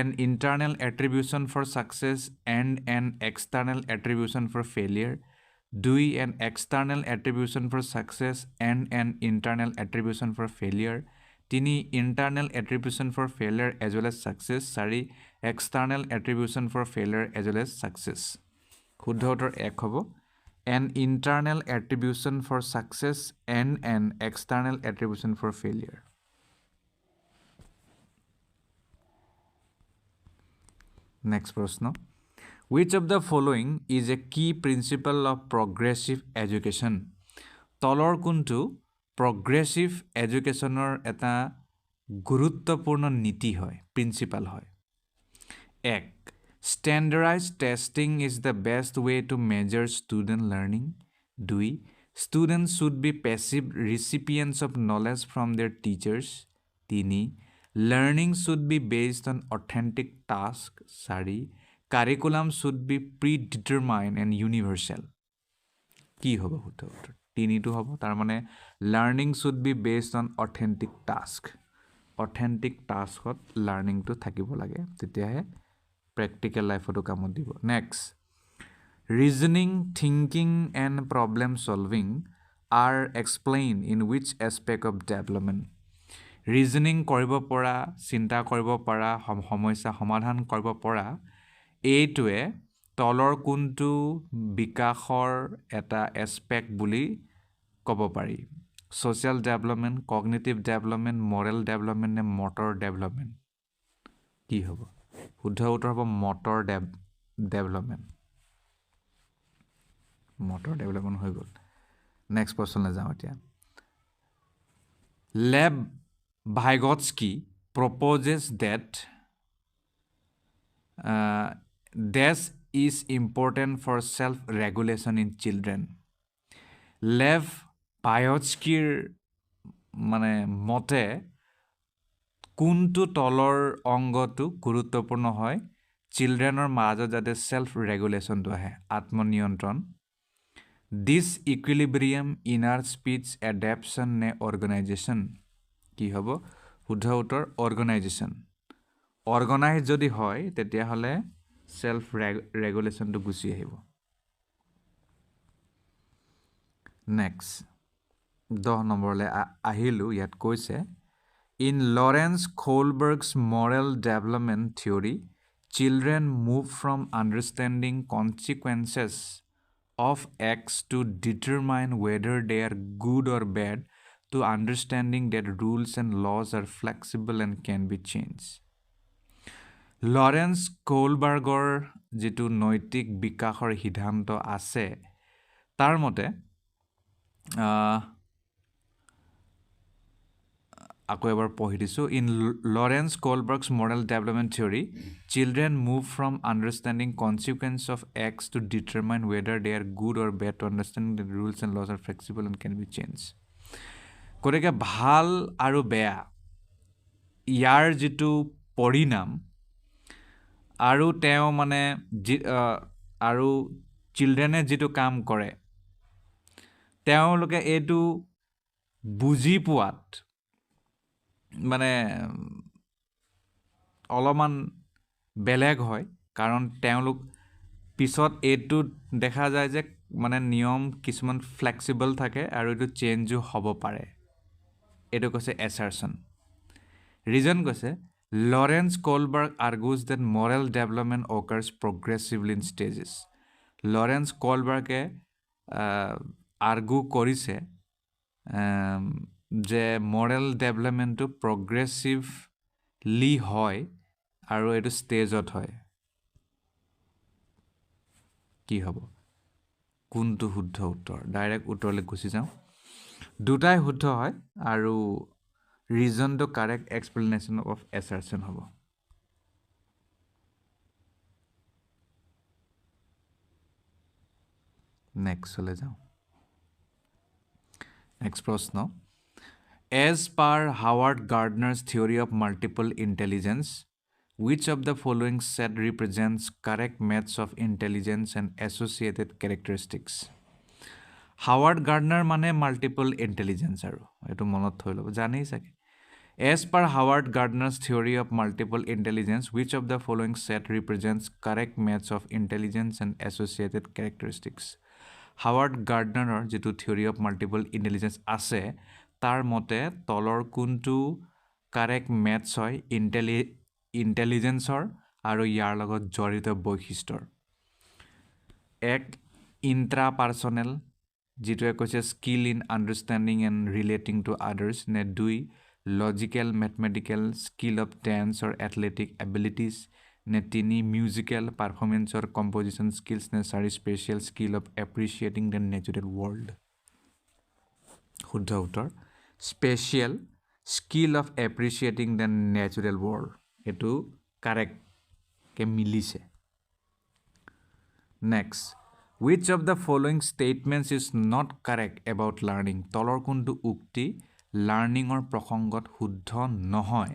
an internal attribution for success and an external attribution for failure 2 an external attribution for success and an internal attribution for failure 3 internal attribution for failure as well as success 4 external attribution for failure as well as success শুদ্ধ উত্তৰ 1 হ'ব an internal attribution for success and an external attribution for failure next প্ৰশ্ন Which of the following is a key principle of progressive education? তলৰ কোনটো progressive educationৰ এটা গুৰুত্বপূৰ্ণ নীতি হয় প্ৰিন্সিপাল হয় 1 standardized testing is the best way to measure student learning 2 students should be passive recipients of knowledge from their teachers 3 learning should be based on authentic tasks 4 curriculum should be predetermined and universal কি হ'ব শুদ্ধ উত্তৰ তিনিটো হ'ব তাৰ মানে learning should be based on authentic task authentic টাস্কত লাৰ্নিংটো থাকিব লাগে তেতিয়াহে প্ৰেক্টিকেল লাইফতো কামত দিব next reasoning thinking and problem solving are explain in which aspect of development reasoning কৰিব পৰা চিন্তা কৰিব পৰা সমস্যা সমাধান কৰিব পৰা এইটোৱে তলৰ কোনটো বিকাশৰ এটা এছপেক্ট বুলি ক'ব পাৰি social development cognitive development Morrell development নে মটৰ ডেভেলপমেণ্ট কি হ'ব শুদ্ধ উত্তৰ হ'ব মটৰ ডেভেলপমেণ্ট মটৰ ডেভেলপমেণ্ট হৈ গ'ল নেক্সট প্ৰশ্নলৈ যাওঁ এতিয়া লেব Vygotsky proposes that this is important for self-regulation in children. Lev Vygotskyৰ মানে মতে কোনটো তলৰ অংগটো গুৰুত্বপূৰ্ণ হয় চিলড্ৰেনৰ মাজত যাতে সেলফ ৰেগুলেশ্যনটো আহে আত্মনিয়ন্ত্ৰণ ডিসইকুইলিব্ৰিয়াম ইনাৰ স্পীচ এডাপ্টেশ্যন নে অৰ্গেনাইজেশ্যন কি হ'ব শুদ্ধ উত্তৰ অৰ্গেনাইজেশ্যন অৰ্গেনাইজ যদি হয় তেতিয়াহ'লে সেলফ ৰেগুলেশ্যনটো গুচি আহিব নেক্সট 10 নম্বৰলৈ আহিলোঁ ইয়াত কৈছে in Lawrence Kohlberg's moral development theory children move from understanding consequences of acts to determine whether they are good or bad to understanding that rules and laws are flexible and can be changed. Lawrence কোলবাৰ্গৰ যিটো নৈতিক বিকাশৰ সিদ্ধান্ত আছে তাৰ মতে আকৌ এবাৰ পঢ়ি দিছোঁ in Lawrence Kohlberg's moral development theory children move from understanding consequence of acts to determine whether they are good or bad to understanding the rules and laws are flexible and can be change গতিকে ভাল আৰু বেয়া ইয়াৰ যিটো পৰিণাম আৰু তেওঁ মানে আৰু চিলড্ৰেনে যিটো কাম কৰে তেওঁলোকে এইটো বুজি পোৱাত মানে অলপমান বেলেগ হয় কাৰণ তেওঁলোক পিছত এইটো দেখা যায় যে মানে নিয়ম কিছুমান ফ্লেক্সিবল থাকে আৰু এইটো চেঞ্জো হ'ব পাৰে এইটো কৈছে এছাৰশ্যন ৰিজন কৈছে Lawrence Kohlberg argues that moral development occurs progressively in stages Lawrence কোলবাৰ্গে আৰ্গু কৰিছে যে মৰেল ডেভেলপমেণ্টটো প্ৰগ্ৰেছিভলি হয় আৰু এইটো ষ্টেজত হয় কি হ'ব কোনটো শুদ্ধ উত্তৰ ডাইৰেক্ট উত্তৰলৈ গুচি যাওঁ দুটাই শুদ্ধ হয় আৰু ৰিজনটো কাৰেক্ট এক্সপ্লেনেশ্যন অফ এছাৰশ্যন হ'ব নেক্সটলৈ যাওঁ নেক্সট প্ৰশ্ন As per Howard Gardner's theory of multiple intelligence, which of the following set represents correct maths of intelligence and associated characteristics? Howard Gardner মানে multiple intelligence আৰু এইটো মনত থৈ ল'ব জানেই চাগে As per Howard Gardner's theory of multiple intelligence, which of the following set represents correct maths of intelligence and associated characteristics? Howard Gardnerৰ যিটো theory of multiple intelligence আছে তাৰ মতে তলৰ কোনটো কাৰেক্ট মেথছ হয় ইণ্টেলিজেন্সৰ আৰু ইয়াৰ লগত জড়িত বৈশিষ্ট্যৰ এক ইণ্ট্ৰাপাৰ্চনেল যিটোৱে কৈছে skill in understanding and relating to others নে দুই logical mathematical skill of dance or athletic abilities নে তিনি মিউজিকেল পাৰফৰ্মেঞ্চৰ কম্পজিশ্যন স্কিলছ নে চাৰি spatial skill of appreciating the natural world শুদ্ধ উত্তৰ spatial skill of appreciating the natural world এইটো কাৰেক্টকৈ মিলিছে next which of the following statements is not correct about learning তলৰ কোনটো উক্তি লাৰ্ণিঙৰ প্ৰসংগত শুদ্ধ নহয়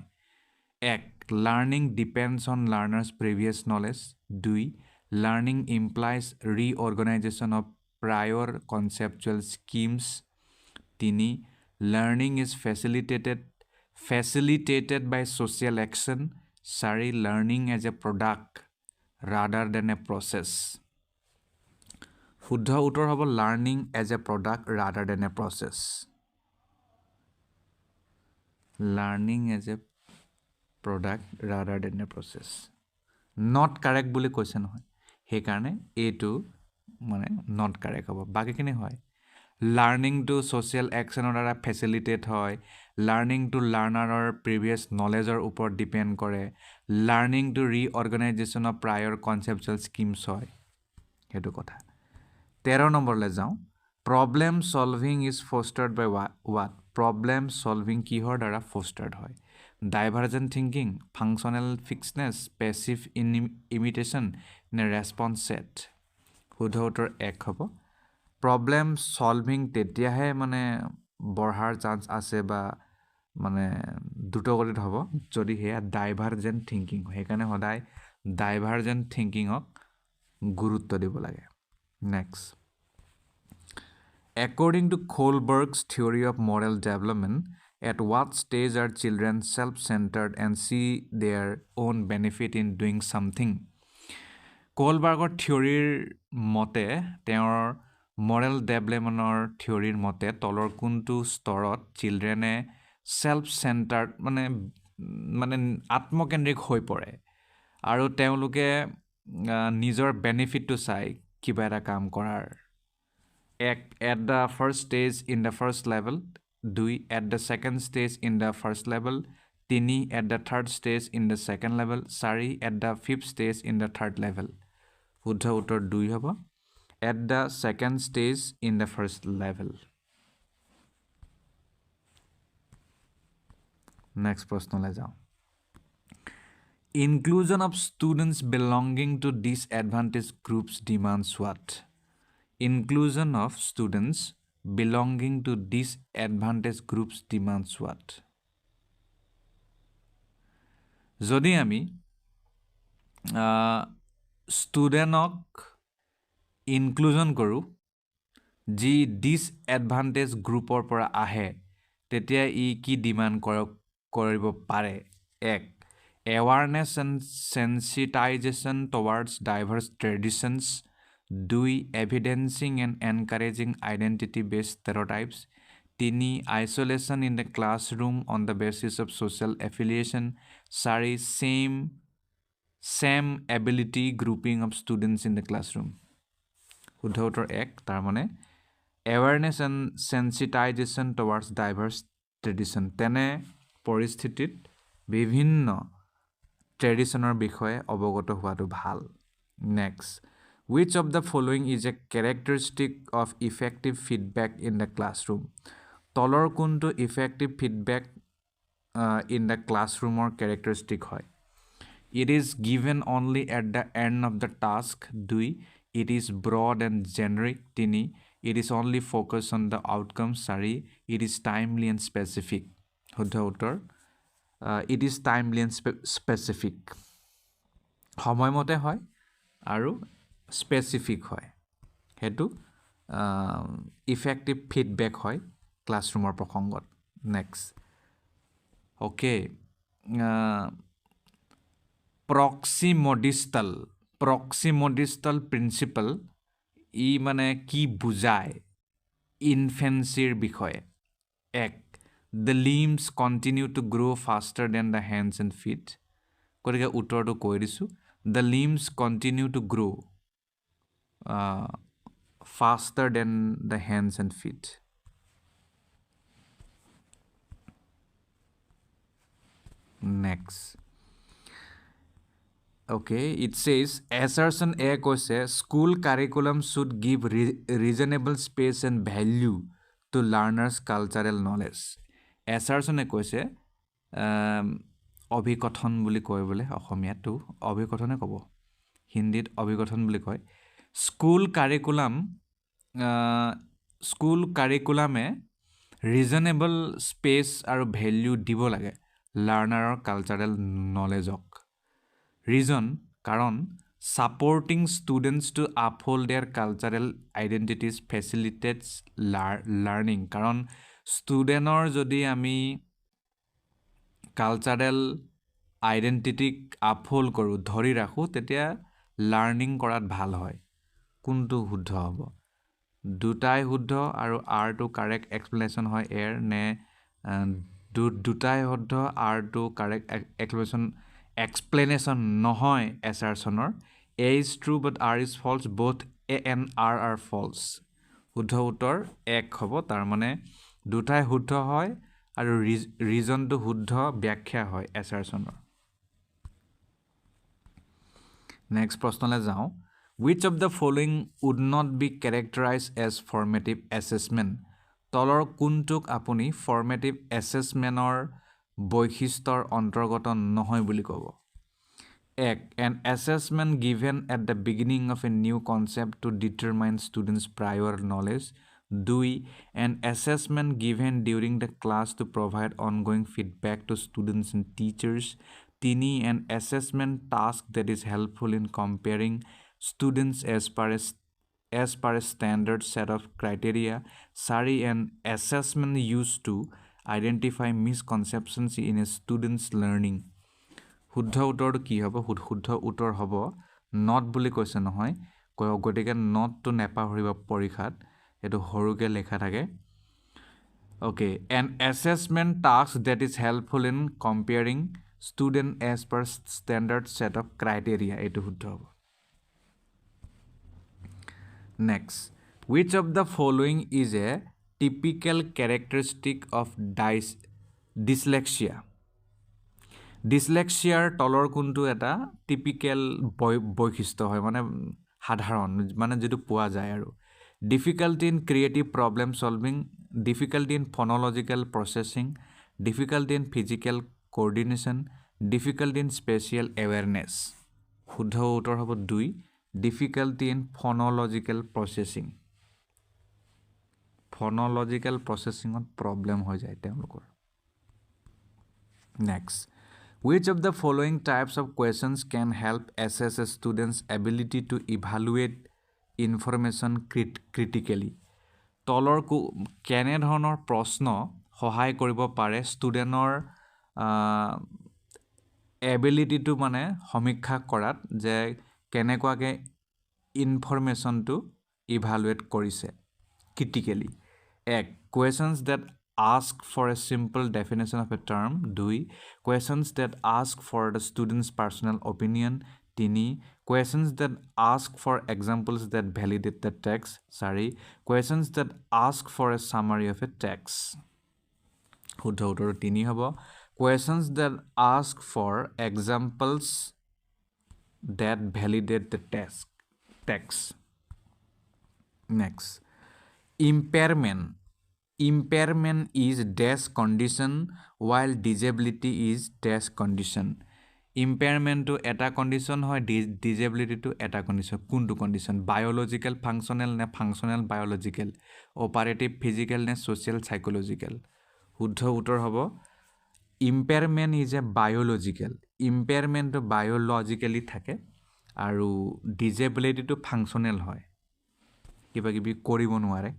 এক learning depends on learners previous knowledge দুই learning implies reorganisation of prior conceptual schemes. 3. Learning is facilitated by social action. 4. Learning as a product rather than a process. শুদ্ধ উত্তৰ হ'ব learning as a product rather than a process. Learning as a product rather than a process. Not correct বুলি কৈছে নহয় সেইকাৰণে এইটো মানে not correct হ'ব বাকিখিনি হয় learning to social action দ্বাৰা facilitate হয় learning to learner previous knowledge ওপৰত depend কৰে learning to reorganization of prior conceptual schemes হয় সেইটো কথা 13 নম্বৰলৈ যাওঁ problem solving is fostered by what problem solving কিহৰ দ্বাৰা fostered হয় divergent thinking functional fixedness passive imitation নে response set শুদ্ধ উত্তৰ 1 হ'ব problem solving তেতিয়াহে মানে বঢ়াৰ চান্স আছে বা মানে দ্ৰুতগতিত হ'ব যদি হেয়া divergent thinking সেইকাৰণে সদায় divergent thinkingক গুৰুত্ব দিব লাগে next according to Kohlberg's theory of moral development at what stage are children self-centered and see their own benefit in doing something কোলবাৰ্গৰ থিওৰিৰ মতে তেওঁৰ মৰেল ডেভেলপমেণ্টৰ থিওৰিৰ মতে তলৰ কোনটো স্তৰত চিলড্ৰেনে সেলফ চেণ্টাৰ্ড মানে আত্মকেন্দ্ৰিক হৈ পৰে আৰু তেওঁলোকে নিজৰ বেনিফিটটো চাই কিবা এটা কাম কৰাৰ at the first stage in the first level 2 at the second stage in the first level 3 at the third stage in the second level 4 at the fifth stage in the third level শুদ্ধ উত্তৰ 2 হ'ব at the second stage in the first level next প্ৰশ্নলৈ যাওঁ inclusion of students belonging to disadvantaged groups demands what inclusion of students belonging to disadvantaged groups demands what যদি আমি ষ্টুডেণ্টক inclusion কৰোঁ যি ডিসএডভান্টেজ গ্ৰুপৰ পৰা আহে তেতিয়া ই কি ডিমাণ্ড কৰিব পাৰে 1 awareness and sensitization towards diverse traditions 2 evidencing and encouraging identity based stereotypes 3 isolation in the classroom on the basis of social affiliation 4 same ability grouping of students in the classroom শুদ্ধ উত্তৰ 1 তাৰ মানে awareness and sensitization towards diverse tradition তেনে পৰিস্থিতিত বিভিন্ন ট্ৰেডিশনৰ বিষয়ে অৱগত হোৱাটো ভাল next which of the following is a characteristic of effective feedback in the classroom তলৰ কোনটো effective feedback in the classroom or characteristic হয় it is given only at the end of the task 2 it is broad and generic 3 it is only focused on the outcome 4 it is timely and specific শুদ্ধ উত্তৰ it is timely and specific সময়মতে হয় আৰু specific হয় হেতু effective feedback হয় ক্লাছৰুমৰ প্ৰসংগত next okay proximodistal principle ই মানে কি বুজায় ইনফেন্সিৰ বিষয়ে 1 the limbs continue to grow faster than the hands and feet গতিকে উত্তৰটো কৈ দিছো the limbs continue to grow faster than the hands and feet next okay it says assertion A koise school curriculum should give reasonable space and value to learners cultural knowledge assertion A koise অভিকথন বুলি কয় বলে অসমীয়াটো অভিকথনে কব হিন্দীত অভিকথন বুলি কয় school কাৰিকুলামে reasonable space আৰু value দিব লাগে লাৰ্নাৰৰ কালচাৰেল নলেজক ৰিজন কাৰণ Supporting students to uphold their cultural identities facilitates learning. কাৰণ ষ্টুডেণ্টৰ যদি আমি কালচাৰেল আইডেণ্টিটিক আপহোল্ড কৰোঁ, ধৰি ৰাখোঁ, তেতিয়া লাৰ্ণিং কৰাত ভাল হয়। কোনটো শুদ্ধ হ'ব? দুটাই শুদ্ধ আৰু আৰটো কাৰেক্ট এক্সপ্লেনেশ্যন হয় এৰ নে দুটাই শুদ্ধ আৰটো কাৰেক্ট এক্সপ্লেনেশ্যন নহয় এছাৰছনৰ? A is true but R is false, both A and R false. শুদ্ধ উত্তৰ এক হ'ব। তাৰমানে দুটাই শুদ্ধ হয় আৰু ৰিজনটো শুদ্ধ ব্যাখ্যা হয় এছাৰছনৰ। নেক্সট প্ৰশ্নলৈ যাওঁ। Which of the following would not be characterized as formative assessment? তলৰ কোনটোক আপুনি formative assessmentৰ বৈশিষ্ট্যৰ অন্তৰ্গত নহয় বুলি ক'ব? এক, an assessment given at the beginning of a new concept to determine students' prior knowledge. 2, an assessment given during the class to provide ongoing feedback to students and teachers. 3, an assessment task that is helpful in comparing students as per a standard set of criteria. 4, an assessment used to identify misconceptions in a student's learning. শুদ্ধ উত্তৰটো কি হ'ব? শুদ্ধ উত্তৰ হ'ব not বুলি কৈছে নহয়, গতিকে নটটো নেপাহৰিব পৰীক্ষাত, এইটো সৰুকৈ লেখা থাকে। Okay, an assessment task that is helpful in comparing student as per standard set of criteria, এইটো শুদ্ধ হ'ব। Next, which of the following is a typical characteristic of dyslexia? ডিছলেক্সিয়াৰ তলৰ কোনটো এটা টিপিকেল বৈশিষ্ট্য হয়, মানে সাধাৰণ, মানে যিটো পোৱা যায় আৰু? Difficulty in creative problem solving, difficulty in phonological processing, difficulty in physical coordination, difficulty in spatial awareness. শুদ্ধ উত্তৰ হ'ব 2, difficulty in phonological processing. Phonological প্ৰচেছিঙত প্ৰব্লেম হৈ যায় তেওঁলোকৰ। Next, which of the following types of questions can help assess a student's ability to evaluate information critically? তলৰ কেনেধৰণৰ প্ৰশ্ন সহায় কৰিব পাৰে ষ্টুডেণ্টৰ এবিলিটিটো মানে সমীক্ষা কৰাত, যে কেনেকুৱাকৈ ইনফৰমেশ্যনটো ইভালুৱেট কৰিছে ক্ৰিটিকেলি? এক, questions that ask for a simple definition of a term. 2, questions that ask for the student's personal opinion. 3, questions that ask for examples that validate the text. 4, questions that ask for a summary of a text. শুদ্ধ উত্তৰ 3 হ'ব, questions that ask for examples that validate the text. Next, impairment is dash condition while disability is dash condition. ইম্পেয়াৰমেণ্টটো এটা condition হয়, ডিজেবিলিটিটো এটা condition. কোনটো condition? Biological functional নে functional biological? Operative physical নে social psychological? শুদ্ধ উত্তৰ হ'ব ইম্পেয়াৰমেণ্ট ইজ এ বায়'লজিকেল। ইম্পেয়াৰমেণ্টটো বায়'লজিকেলি থাকে আৰু ডিজেবিলিটিটো ফাংচনেল হয়, কিবা কিবি কৰিব নোৱাৰে।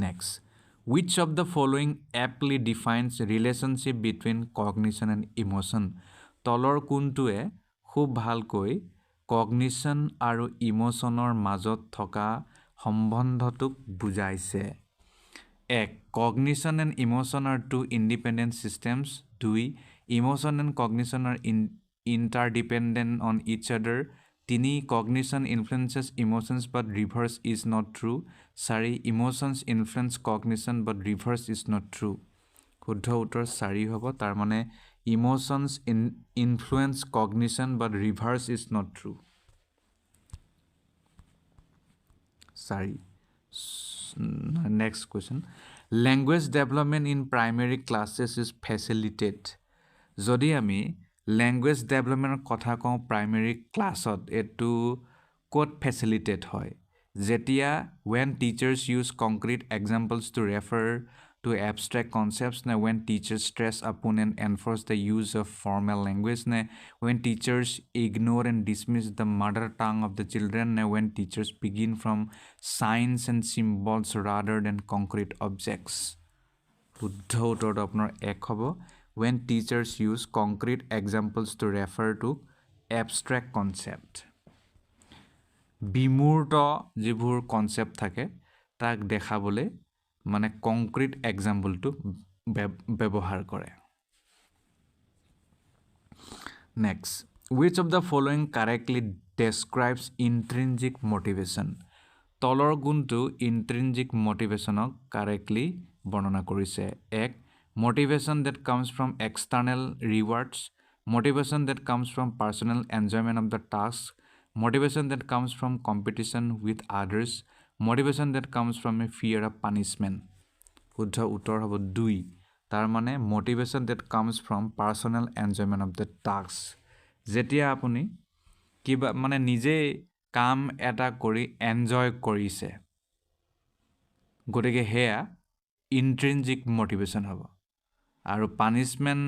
Next, which of the following aptly defines relationship between cognition and emotion? তলৰ কোনটোৱে খুব ভালকৈ কগনিশ্যন আৰু ইম'শ্যনৰ মাজত থকা সম্বন্ধটোক বুজাইছে? এক, cognition and emotion are two independent systems. 2, emotion and cognition are interdependent on each other. 3, cognition influences emotions but reverse is not true. 4, emotions influence cognition but reverse is not true. শুদ্ধ উত্তৰ 4 হ'ব। তাৰমানে emotions influence cognition but reverse is not true. 4. Next question, language development in primary classes is facilitated. যদি আমি language ডেভেলপমেণ্টৰ কথা কওঁ primary ক্লাছত, এইটো ক'ত ফেচিলিটেট হয়? যেতিয়া when teachers use concrete examples to refer to abstract concepts ne when teachers stress upon and enforce the use of formal language ne when teachers ignore and dismiss the mother tongue of the children ne when teachers begin from signs and symbols rather than concrete objects শুদ্ধ উত্তৰটো আপোনাৰ এক হ'ব when teachers use concrete examples to refer to abstract concept বিমূৰ্ত যিবোৰ concept থাকে তাক দেখাবলৈ মানে কংক্ৰিট এক্সাম্পলটো ব্যৱহাৰ কৰে next which of the following correctly describes intrinsic motivation তলৰ গুণটো intrinsic motivationক correctly বৰ্ণনা কৰিছে এক motivation that comes from external rewards motivation that comes from personal enjoyment of the task motivation that comes from competition with others motivation that comes from a fear of punishment শুদ্ধ উত্তৰ হ'ব 2 তাৰ মানে motivation that comes from personal enjoyment of the task যেতিয়া আপুনি কিবা মানে নিজে কাম এটা কৰি এনজয় কৰিছে গতিকে হেয়া ইন্ট্ৰিনজিক মোটিভেশ্যন হ'ব আৰু পানিশমেন্ট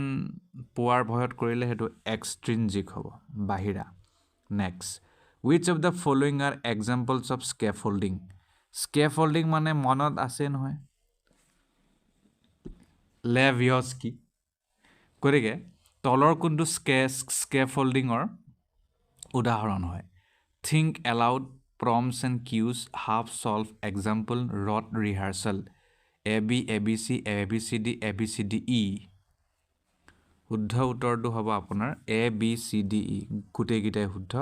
পোৱাৰ ভয়ত কৰিলে হেতু এক্সট্ৰিনজিক হ'ব বাহিৰা next which of the following are examples of scaffolding scaffolding মানে মনত আছে নহয় লেভিয়স্কি গতিকে তলৰ কোনটো স্কেফোল্ডিঙৰ উদাহৰণ হয় think aloud prompts and cues half solve example rote rehearsal abc abcd abcde শুদ্ধ উত্তৰটো হ'ব আপোনাৰ abcde গুটেইকিটাই শুদ্ধ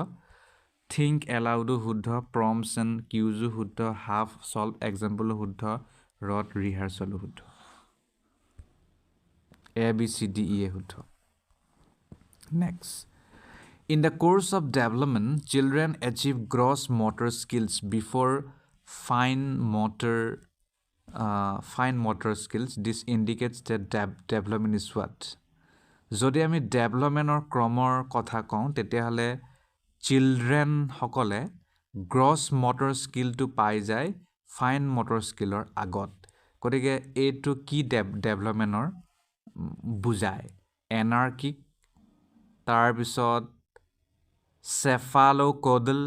think aloud শুদ্ধ prompts and cues শুদ্ধ half solve example শুদ্ধ rote rehearsal শুদ্ধ abcde শুদ্ধ next in the course of development children achieve gross motor skills before fine motor skills this indicates that development is what যদি আমি ডেভেলপমেন্টৰ ক্ৰমৰ কথা কওঁ তেতিয়াহলে চিলড্ৰেন সকলে গ্ৰছ মটৰ স্কিলটো পাই যায় ফাইন মটৰ স্কিলৰ আগত গতিকে এইটো কি ডেভেলপমেন্টৰ বুজায় এনাৰ্কিক তাৰ পিছত চেফালোকোডাল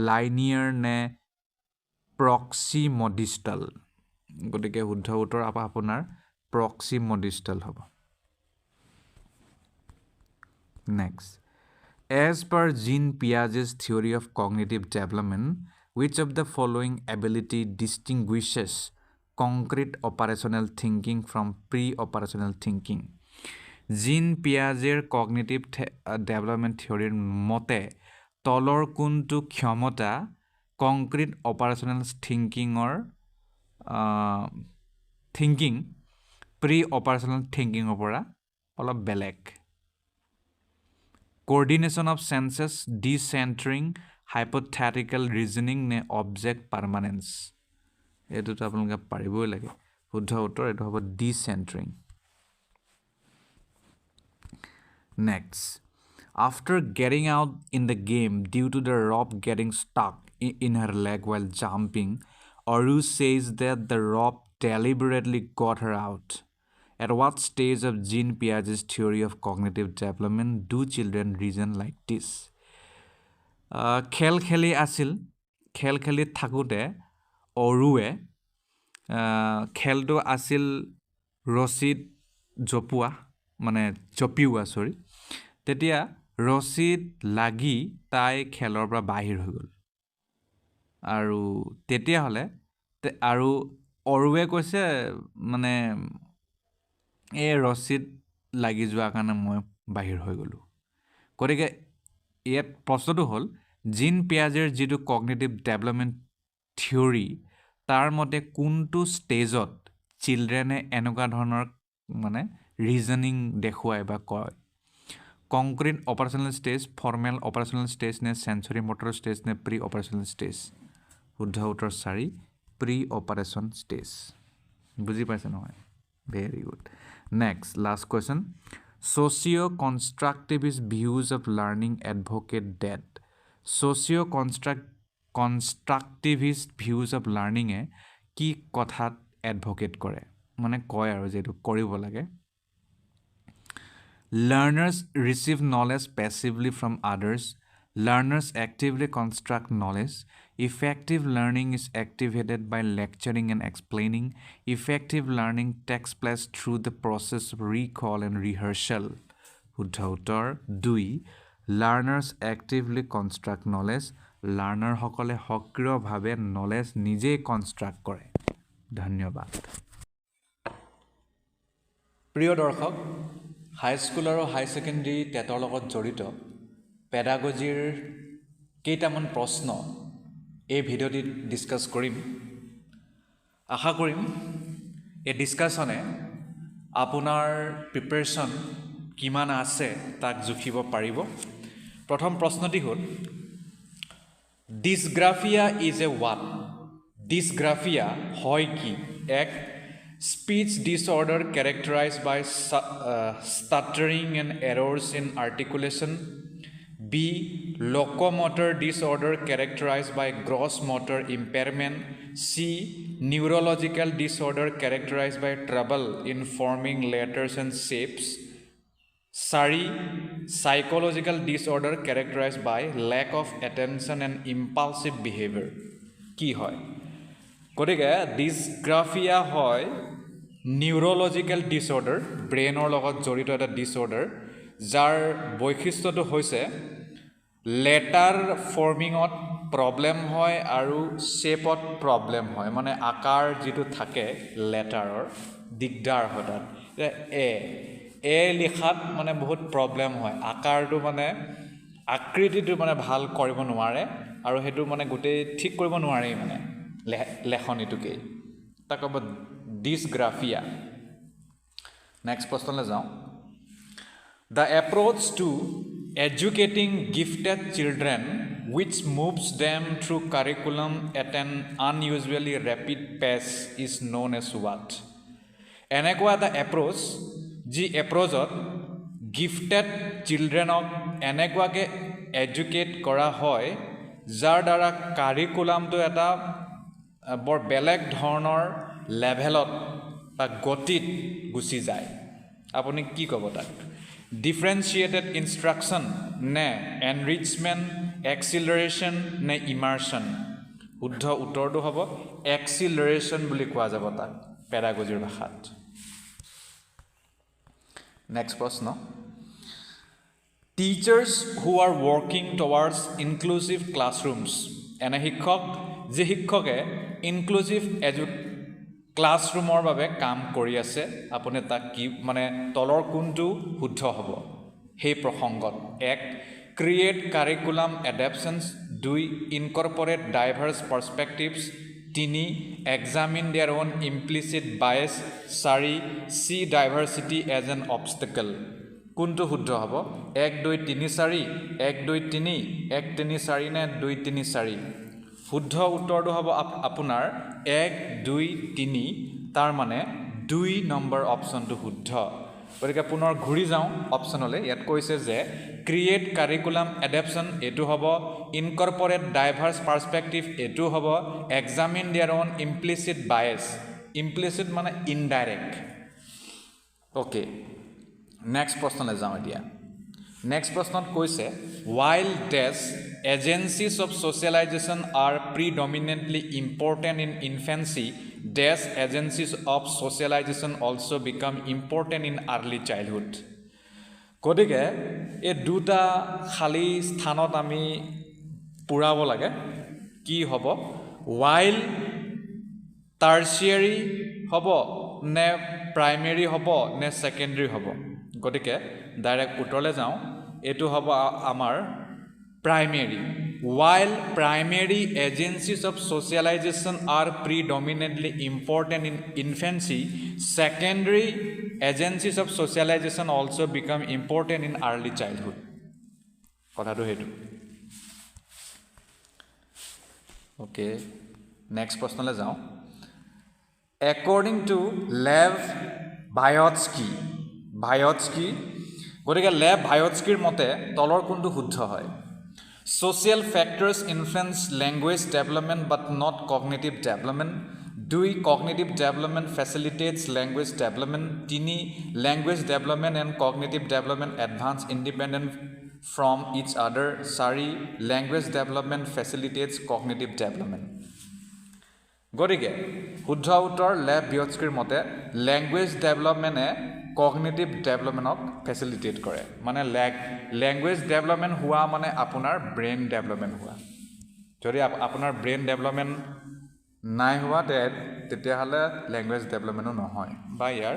লাইনিয়াৰ নে প্ৰক্সিমডিষ্টাল গতিকে শুদ্ধ উত্তৰ আপোনাৰ প্ৰক্সিমডিষ্টাল হ'ব next as per Jean Piaget's theory of cognitive development which of the following ability distinguishes concrete operational thinking from pre-operational thinking Jean Piaget's cognitive development theory মতে তলৰ কোনটো ক্ষমতা concrete operational thinking pre-operational thinking পৰা অলপ বেলেগ coordination of senses decentering hypothetical reasoning ne object permanence এটো তো আপোনালোকে পাৰিবই লাগে শুদ্ধ উত্তৰ এটো হ'ব decentering next after getting out in the game due to the rope getting stuck in her leg while jumping Oru says that the rope deliberately got her out At what stage of Jean Piaget's theory of cognitive development do children reason like this? খেল খেলি থাকোঁতে অৰুৱে খেলটো আছিল ৰছিত জপিওৱা তেতিয়া ৰছিত লাগি তাই খেলৰ পৰা বাহিৰ হৈ গ'ল আৰু তেতিয়া হলে আৰু অৰুৱে কৈছে মানে এই ৰছিত লাগি যোৱা কাৰণে মই বাহিৰ হৈ গলো গতিকে ইয়াত প্ৰশ্নটো হ'ল জিন পিয়াজেৰ যিটো কগনিটিভ ডেভেলপমেন্ট থিওৰি তাৰ মতে কোনটো ষ্টেজত চিলড্ৰেনে এনেকুৱা ধৰণৰ মানে ৰিজনিং দেখুৱাই বা কয় কংক্ৰিট অপাৰেশনাল ষ্টেজ ফৰ্মেল অপাৰেশনাল ষ্টেজ নে সেন্সৰি মটৰ ষ্টেজ নে প্ৰি অপাৰেশনাল ষ্টেজ শুদ্ধ উত্তৰ 4 প্ৰি অপাৰেশন ষ্টেজ বুজি পাইছে নহয় very good next last question socio-constructivist views of learning advocate that socio-constructivist views of learning কি কথাত advocate কৰে মানে কয় আৰু যে এইটো কৰিব লাগে Learners receive knowledge passively from others. Learners actively construct knowledge. Effective learning is activated by lecturing and explaining. Effective learning takes place through the process of recall and rehearsal. শুদ্ধ উত্তৰ 2 Learners actively construct knowledge. লাৰ্ণাৰসকলে সক্ৰিয়ভাৱে knowledge নিজেই construct কৰে ধন্যবাদ প্ৰিয় দৰ্শক high school আৰু হাই secondary টেটৰ লগত জড়িত পেডাগজিৰ কেইটামান প্ৰশ্ন এই ভিডিঅ'টিত ডিছকাছ কৰিম আশা কৰিম এই ডিছকাছনে আপোনাৰ প্ৰিপেৰেশ্যন কিমান আছে তাক জুখিব পাৰিব প্ৰথম প্ৰশ্নটি হ'ল ডিছগ্ৰাফিয়া ইজ এ হোৱাট ডিছগ্ৰাফিয়া হয় কি এক Speech disorder characterized by stuttering and errors in articulation. B. Locomotor disorder characterized by gross motor impairment. C. Neurological disorder characterized by trouble in forming letters and shapes. 4. Psychological disorder characterized by lack of attention and impulsive behavior. কি হয় গতিকে ডিছগ্ৰাফিয়া হয় neurological disorder ব্ৰেইনৰ লগত জড়িত এটা disorder যাৰ বৈশিষ্ট্যটো হৈছে লেটাৰ ফৰ্মিঙত প্ৰব্লেম হয় আৰু শ্বেপত প্ৰব্লেম হয় মানে আকাৰ যিটো থাকে লেটাৰৰ দিগদাৰ হয় তাত এ লিখাত মানে বহুত প্ৰব্লেম হয় আকাৰটো মানে আকৃতিটো মানে ভাল কৰিব নোৱাৰে আৰু সেইটো মানে গোটেই ঠিক কৰিব নোৱাৰেই মানে লেখনিটোকেই তাক ক'ব ডিছগ্ৰাফিয়া নেক্সট প্ৰশ্নলৈ যাওঁ the approach to educating gifted children which moves them through curriculum at an unusually rapid pace is known as what এনেকুৱা এটা এপ্ৰ'চ যি এপ্ৰ'চত গিফটেড চিলড্ৰেনক এনেকুৱাকৈ এডুকেট কৰা হয় যাৰ দ্বাৰা কাৰিকুলামটো এটা বৰ বেলেগ ধৰণৰ লেভেলত বা গতিত গুচি যায় আপুনি কি ক'ব তাক ডিফাৰেঞ্চিয়েটেড ইনষ্ট্ৰাকশ্যন নে এনৰিচমেণ্ট এক্সিলাৰেশ্যন নে ইমাৰ্চন শুদ্ধ উত্তৰটো হ'ব এক্সিলাৰেশ্যন বুলি কোৱা যাব তাক পেডাগজিৰ ভাষাত নেক্সট প্ৰশ্ন টিচাৰ্ছ হু আৰ ৱৰ্কিং টুৱাৰ্ডছ ইনক্লুচিভ ক্লাছৰুমছ এনে শিক্ষক যি শিক্ষকে ইনক্লুচিভ ক্লাছৰুমৰ বাবে কাম কৰি আছে আপুনি তাক কি মানে তলৰ কোনটো শুদ্ধ হ'ব সেই প্ৰসংগত এক create curriculum adaptations 2 incorporate diverse perspectives 3 examine their own implicit biases 4 see diversity as an obstacle কোনটো শুদ্ধ হ'ব 1 2 3 4 1 2 3 1 3 4 নে 2 3 4 শুদ্ধ উত্তৰটো হ'ব আপোনাৰ 1 2 3 তাৰ মানে 2 নম্বৰ অপশ্যনটো শুদ্ধ গতিকে পুনৰ ঘূৰি যাওঁ অপশ্যনলৈ ইয়াত কৈছে যে ক্ৰিয়েট কাৰিকুলাম এডাপশ্যন এইটো হ'ব ইনকৰ্পৰেট ডাইভাৰ্ছ পাৰ্চপেক্টিভ এইটো হ'ব এক্সামিন দেয়াৰ অন ইমপ্লিচিট বায়েছ ইমপ্লিচিট মানে ইনডাইৰেক্ট অ'কে নেক্সট প্ৰশ্নলৈ যাওঁ এতিয়া নেক্সট প্ৰশ্নত কৈছে while dash agencies of socialization are predominantly important in infancy dash agencies of socialization also become important in early childhood গতিকে এই দুটা খালী স্থানত আমি পূৰাব লাগে কি হ'ব while টাৰ্চিয়াৰী হ'ব নে প্ৰাইমেৰী হ'ব নে ছেকেণ্ডেৰী হ'ব গতিকে ডাইৰেক্ট উত্তৰলৈ যাওঁ এইটো হ'ব আমাৰ primary while primary agencies of socialization are predominantly important in infancy secondary agencies of socialization also become important in early childhood কথাটো হেতু ওকে নেক্সট প্ৰশ্নলৈ যাওঁ according to Lev Vygotsky গতিকে লেভ ভায়োটস্কিৰ মতে তলৰ কোনটো শুদ্ধ হয় Social factors influence language development but not cognitive development. 2 cognitive development facilitates language development 3 language development and cognitive development advance independent from each other 4 language development facilitates cognitive development গতিকে শুদ্ধ উত্তৰ লেব বিয়স্কিৰ মতে ল্যাঙ্গুৱেজ ডেভেলপমেণ্টে কগনিটিভ ডেভেলপমেণ্টক ফেচিলিটেট কৰে মানে language development হোৱা মানে আপোনাৰ brain development হোৱা যদি আপোনাৰ ব্ৰেইন ডেভেলপমেণ্ট নাই হোৱা তেতিয়াহ'লে ল্যাঙ্গুৱেজ ডেভেলপমেণ্টো নহয় বা ইয়াৰ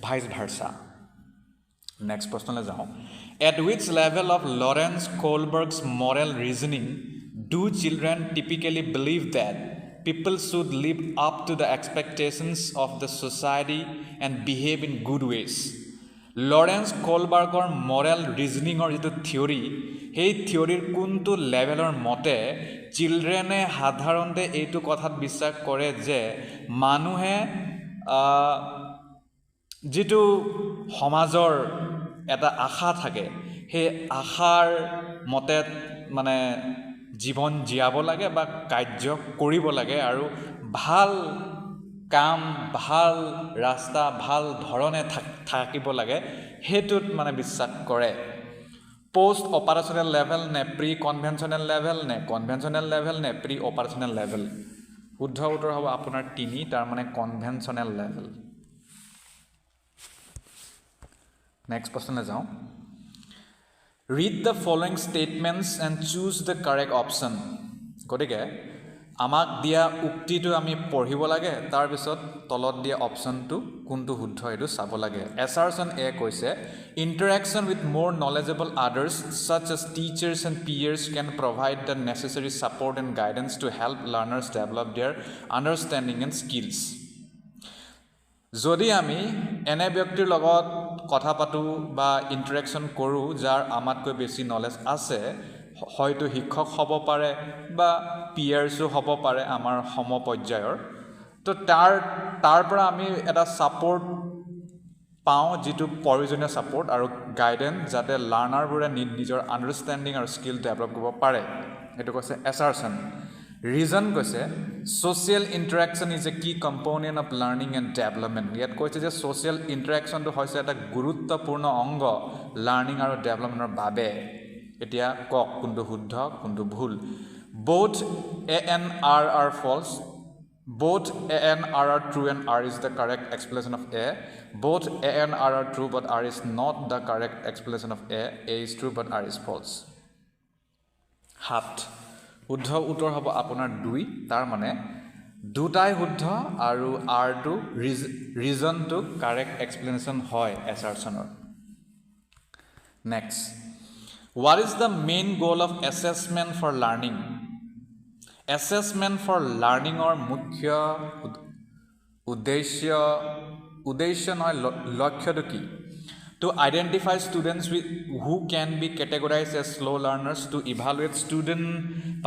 ভাইচ ভাৰ্চা নেক্সট প্ৰশ্নলৈ যাওঁ at which level of Lawrence Kohlberg's moral reasoning do children typically believe that people should live up to the expectations of the society and behave in good ways Lawrence কোলবাৰ্গৰ moral ৰিজনিঙৰ যিটো theory সেই থিয়ৰীৰ কোনটো লেভেলৰ মতে চিলড্ৰেনে সাধাৰণতে এইটো কথাত বিশ্বাস কৰে যে মানুহে যিটো সমাজৰ এটা আশা থাকে সেই আশাৰ মতে মানে জীৱন জীয়াব লাগে বা কাৰ্য কৰিব লাগে আৰু ভাল কাম ভাল ৰাস্তা ভাল ধৰণে থাকিব লাগে হেতুত মানে বিশ্বাস কৰে পোষ্ট অপাৰেশনাল লেভেল নে প্ৰি কনভেনশনাল লেভেল নে কনভেনশনাল লেভেল নে প্ৰি অপাৰেশনাল লেভেল শুদ্ধ উত্তৰ হ'ব আপোনাৰ 3 তাৰ মানে কনভেনশনাল লেভেল নেক্সট প্ৰশ্নলৈ যাওঁ read the following statements and choose the correct option গতিকে আমাক দিয়া উক্তিটো আমি পঢ়িব লাগে তাৰ পিছত তলত দিয়া অপচনটো কোনটো শুদ্ধ এটো চাব লাগে assertion a কৈছে interaction with more knowledgeable others such as teachers and peers can provide the necessary support and guidance to help learners develop their understanding and skills যদি আমি এনে ব্যক্তিৰ লগত কথা পাতো বা ইন্টাৰেকশন কৰো যাৰ আমাতকৈ বেছি নলেজ আছে হয়তো শিক্ষক হ'ব পাৰে বা পিয়াৰছো হ'ব পাৰে আমাৰ সমপৰ্যায়ৰ তো তাৰ পৰা আমি এটা সাপোৰ্ট পাওঁ যেটো প্ৰয়োজনীয় সাপোৰ্ট আৰু গাইডেন্স যাতে লাৰ্নাৰবোৰে নিজৰ আন্ডাৰষ্টেণ্ডিং আৰু স্কিল ডেভেলপ কৰিব পাৰে এটো কৈছে assertion reason কৈছে social interaction is a key component of learning and development ইয়াত কৈছে যে social interaction টো হৈছে এটা গুৰুত্বপূৰ্ণ অংগ লাৰ্নিং আৰু ডেভেলপমেন্টৰ বাবে এতিয়া কক কোনটো শুদ্ধ কোনটো ভুল both a and r are false both a and r are true and r is the correct explanation of a both a and r are true but r is not the correct explanation of a is true but r is false hat শুদ্ধ উত্তৰ হ'ব আপোনাৰ 2 তাৰ মানে দুটাই শুদ্ধ আৰু r টো ৰিজন টো কাৰেক্ট এক্সপ্লেনেশন হয় assertionৰ next what is the main goal of assessment for learning assessment for learning or মুখ্য উদ্দেশ্য নহয় লক্ষ্যটো কি to identify students who can be categorized as slow learners, to evaluate student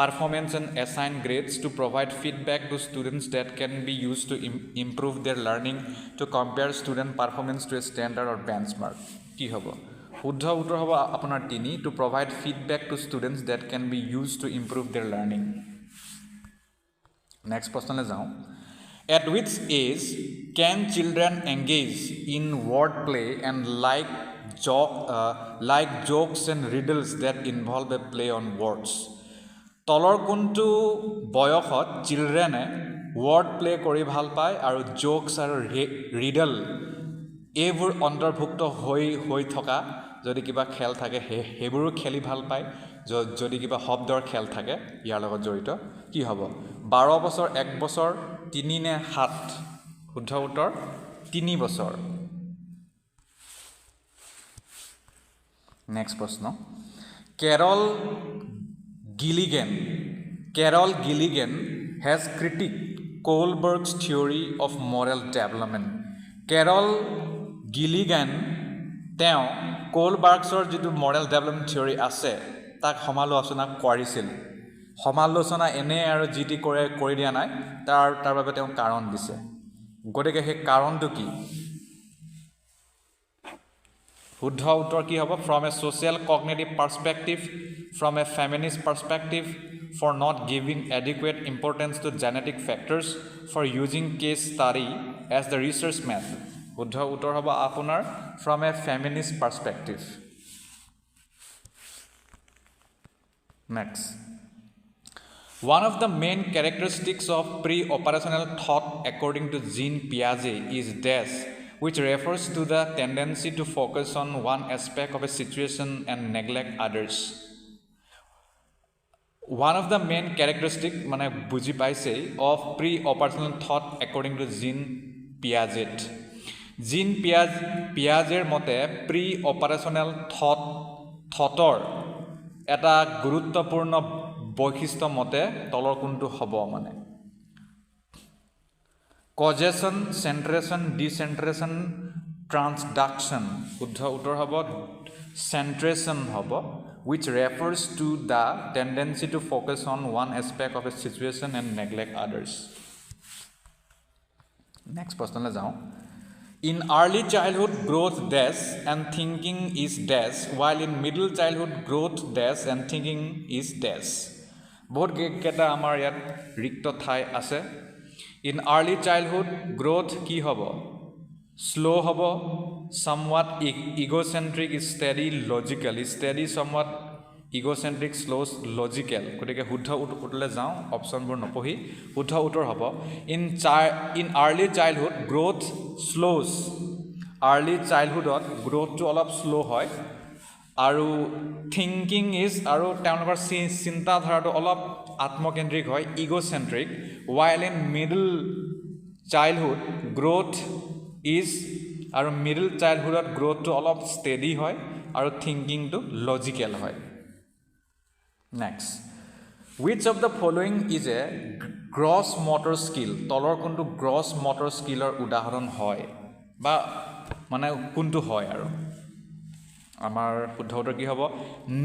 performance and assign grades, to provide feedback to students that can be used to improve their learning, to compare student performance to a standard or benchmark. কি হ'ব শুদ্ধ উত্তৰ হ'ব আপোনাৰ 3 to provide feedback to students that can be used to improve their learning. Next প্ৰশ্নলৈ যাওঁ At which age can children engage in wordplay and like jokes and riddles that involve a play on words? তলৰ কোনটো বয়সত চিলড্ৰেনে word play কৰি ভাল পায় আৰু jokes আৰু Riddle এইবোৰ অন্তৰ্ভুক্ত হৈ থকা যদি কিবা খেল থাকে হেবোৰো খেলি ভাল পায় যদি কিবা শব্দৰ খেল থাকে ইয়াৰ লগত জড়িত কি হ'ব 12 বছৰ 1 বছৰ 3 নে 7 শুদ্ধ উত্তৰ 3 বছৰ নেক্সট প্ৰশ্ন Carol Gilligan has critiqued Kohlberg's theory of moral development Carol Gilligan তেওঁ কোলবাৰ্গছৰ যিটো মৰেল ডেভেলপমেন্ট থিওৰি আছে তাক সমালোচনা কৰিছিল সমালোচনা এনে আৰু জিটি কৰি দিয়া নাই তাৰ বাবে তেওঁ কাৰণ দিছে গতিকে সেই কাৰণটো কি শুদ্ধ উত্তৰ কি হ'ব from a social cognitive perspective from a feminist perspective for not giving adequate importance to genetic factors, for using case study as the research method. শুদ্ধ উত্তৰ হ'ব আপোনাৰ from a feminist perspective. Next. One of the main characteristics of pre-operational thought according to Jean Piaget is dash, which refers to the tendency to focus on one aspect of a situation and neglect others. One of the main characteristics মানে বুজি পাইছে of pre-operational thought according to Jean Piaget. Jean Piagetৰ মতে pre-operational thoughtৰ এটা গুৰুত্বপূৰ্ণ বৈশিষ্ট্য মতে তলৰ কোনটো হ'ব মানে কজেশন সেন্ট্ৰেশন ডিসেন্ট্ৰেশন ট্ৰান্সডাকশন শুদ্ধ উত্তৰ হ'ব centration হ'ব which refers to the tendency to focus on one aspect of a situation and neglect others. Next প্ৰশ্নলৈ যাওঁ. In early childhood, growth dash and thinking is dash, while in middle childhood, growth dash and thinking is dash. বহুত কেইটা আমাৰ ইয়াত ৰিক্ত ঠাই আছে. In early childhood, growth কি হ'ব? Slow হ'ব, somewhat egocentric, steady, logical. Steady, somewhat egocentric, slow, logical. গতিকে শুদ্ধ উত্তৰলৈ যাওঁ, অপশ্যনবোৰ নপঢ়ি শুদ্ধ উত্তৰ হ'ব in early childhood growth slows. early childhoodত গ্ৰোথটো অলপ শ্ল' হয় আৰু থিংকিং ইজ আৰু তেওঁলোকৰ চিন্তাধাৰাটো অলপ আত্মকেন্দ্ৰিক হয় ইগোচেন্ট্ৰিক while in middle childhood growth is আৰু মিডল চাইল্ডহুডত গ্ৰোথটো অলপ ষ্টেডি হয় আৰু থিংকিংটো লজিকেল হয়. Next. Which of the following is a gross motor skill? তলৰ কোনটো গ্ৰছ মটৰ স্কিলৰ উদাহৰণ হয় বা মানে কোনটো হয় আৰু আমাৰ শুদ্ধ উত্তৰ কি হ'ব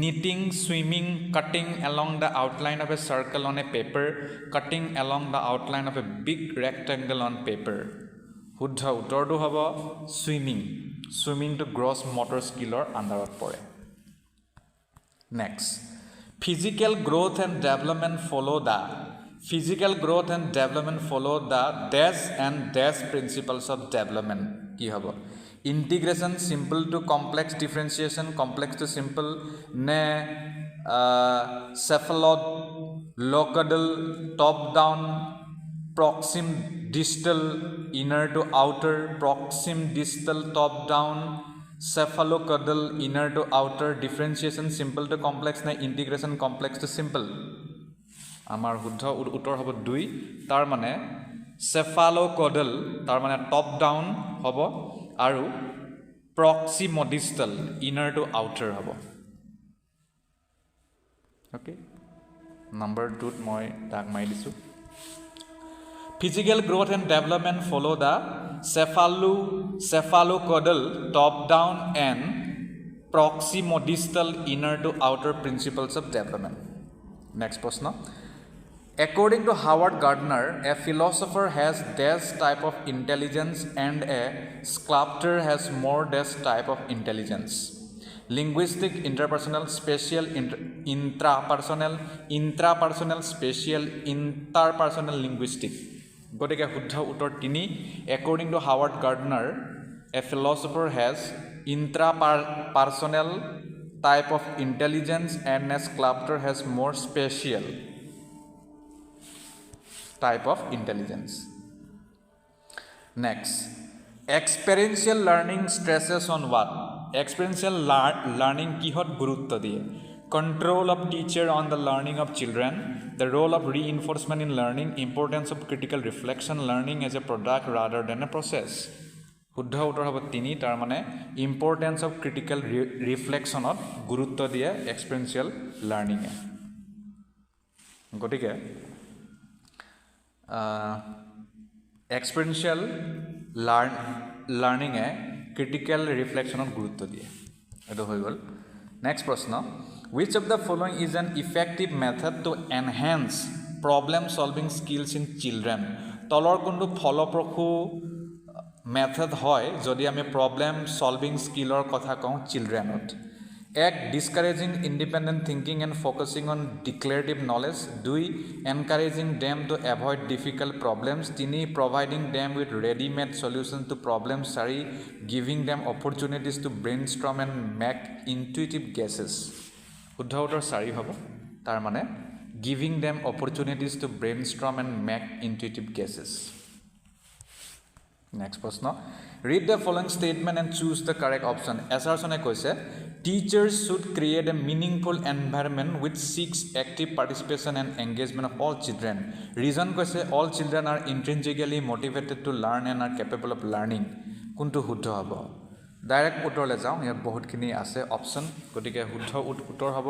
knitting, swimming, cutting along the outline of a circle on a paper, cutting along the outline of a big rectangle on paper. শুদ্ধ উত্তৰটো হ'ব সুইমিং. সুইমিংটো গ্ৰছ মটৰ স্কিলৰ আণ্ডাৰত পৰে. Next. Physical growth and development follow the dash and dash principles of development. কি হ'ব integration, simple to complex, differentiation, complex to simple, নে cephalocadal, top down, proxim distal, inner to outer, proxim distal, top down, cephalocadal, inner to outer, differentiation, simple to complex, নে integration, complex to simple. আমাৰ শুদ্ধ উত্তৰ হ'ব 2. তাৰ মানে cephalocadal তাৰ মানে টপ ডাউন হ'ব আৰু proximodistal, inner to outer হ'ব. ওকে নম্বৰ 2ত মই দাগ মাৰি দিছোঁ. Physical growth and development follow the cephalocadal, top down and proximodistal, inner to outer principles of development. Next প্রশ্ন. According to Howard Gardner, a philosopher has this type of intelligence and a sculptor has more this type of intelligence. Linguistic, interpersonal, spatial, intrapersonal, spatial, interpersonal, linguistic. গতিকে শুদ্ধ উত্তৰ 3. According to Howard Gardner, a philosopher has intrapersonal type of intelligence and a sculptor has more spatial type of intelligence. Next. Experiential learning stresses on what? Experiential learning কিহত গুৰুত্ব দিয়ে? Control of teacher on the learning of children, the role of reinforcement in learning, importance of critical reflection, learning as a product rather than a process. শুদ্ধ উত্তৰ হ'ব 3. তাৰ মানে importance of critical ৰিফ্লেকশ্যনত গুৰুত্ব দিয়ে এক্সপেৰিয়েঞ্চিয়েল লাৰ্ণিঙে. গতিকে এক্সপেৰিয়েঞ্চিয়েল লাৰ্ণিঙে ক্ৰিটিকেল ৰিফ্লেকশ্যনত গুৰুত্ব দিয়ে. এইটো হৈ গ'ল. নেক্সট প্ৰশ্ন. Which of the following is an effective method to enhance problem solving skills in children? তলৰ কোনটো ফলপ্ৰসূ মেথড হয় যদি আমি প্ৰব্লেম সলভিং স্কিলৰ কথা কওঁ চিলড্ৰেনত? এক discouraging independent thinking and focusing on declarative knowledge. 2 encouraging them to avoid difficult problems. 3 providing them with ready-made solutions to problems. 4 giving them opportunities to brainstorm and make intuitive guesses. শুদ্ধ উত্তৰ 4 হ'ব তাৰ মানে giving them opportunities to brainstorm and make intuitive guesses. Next প্ৰশ্ন, read the following statement and choose the correct option. এছাৰছনে কৈছে teachers should create a meaningful environment which seeks active participation and engagement of all children. Reason কৈছে all children are intrinsically motivated to learn and are capable of learning. কোনটো শুদ্ধ হ'ব? Direct উত্তৰলৈ যাওঁ, ইয়াত বহুতখিনি আছে অপশ্যন, গতিকে শুদ্ধ উত্তৰ হ'ব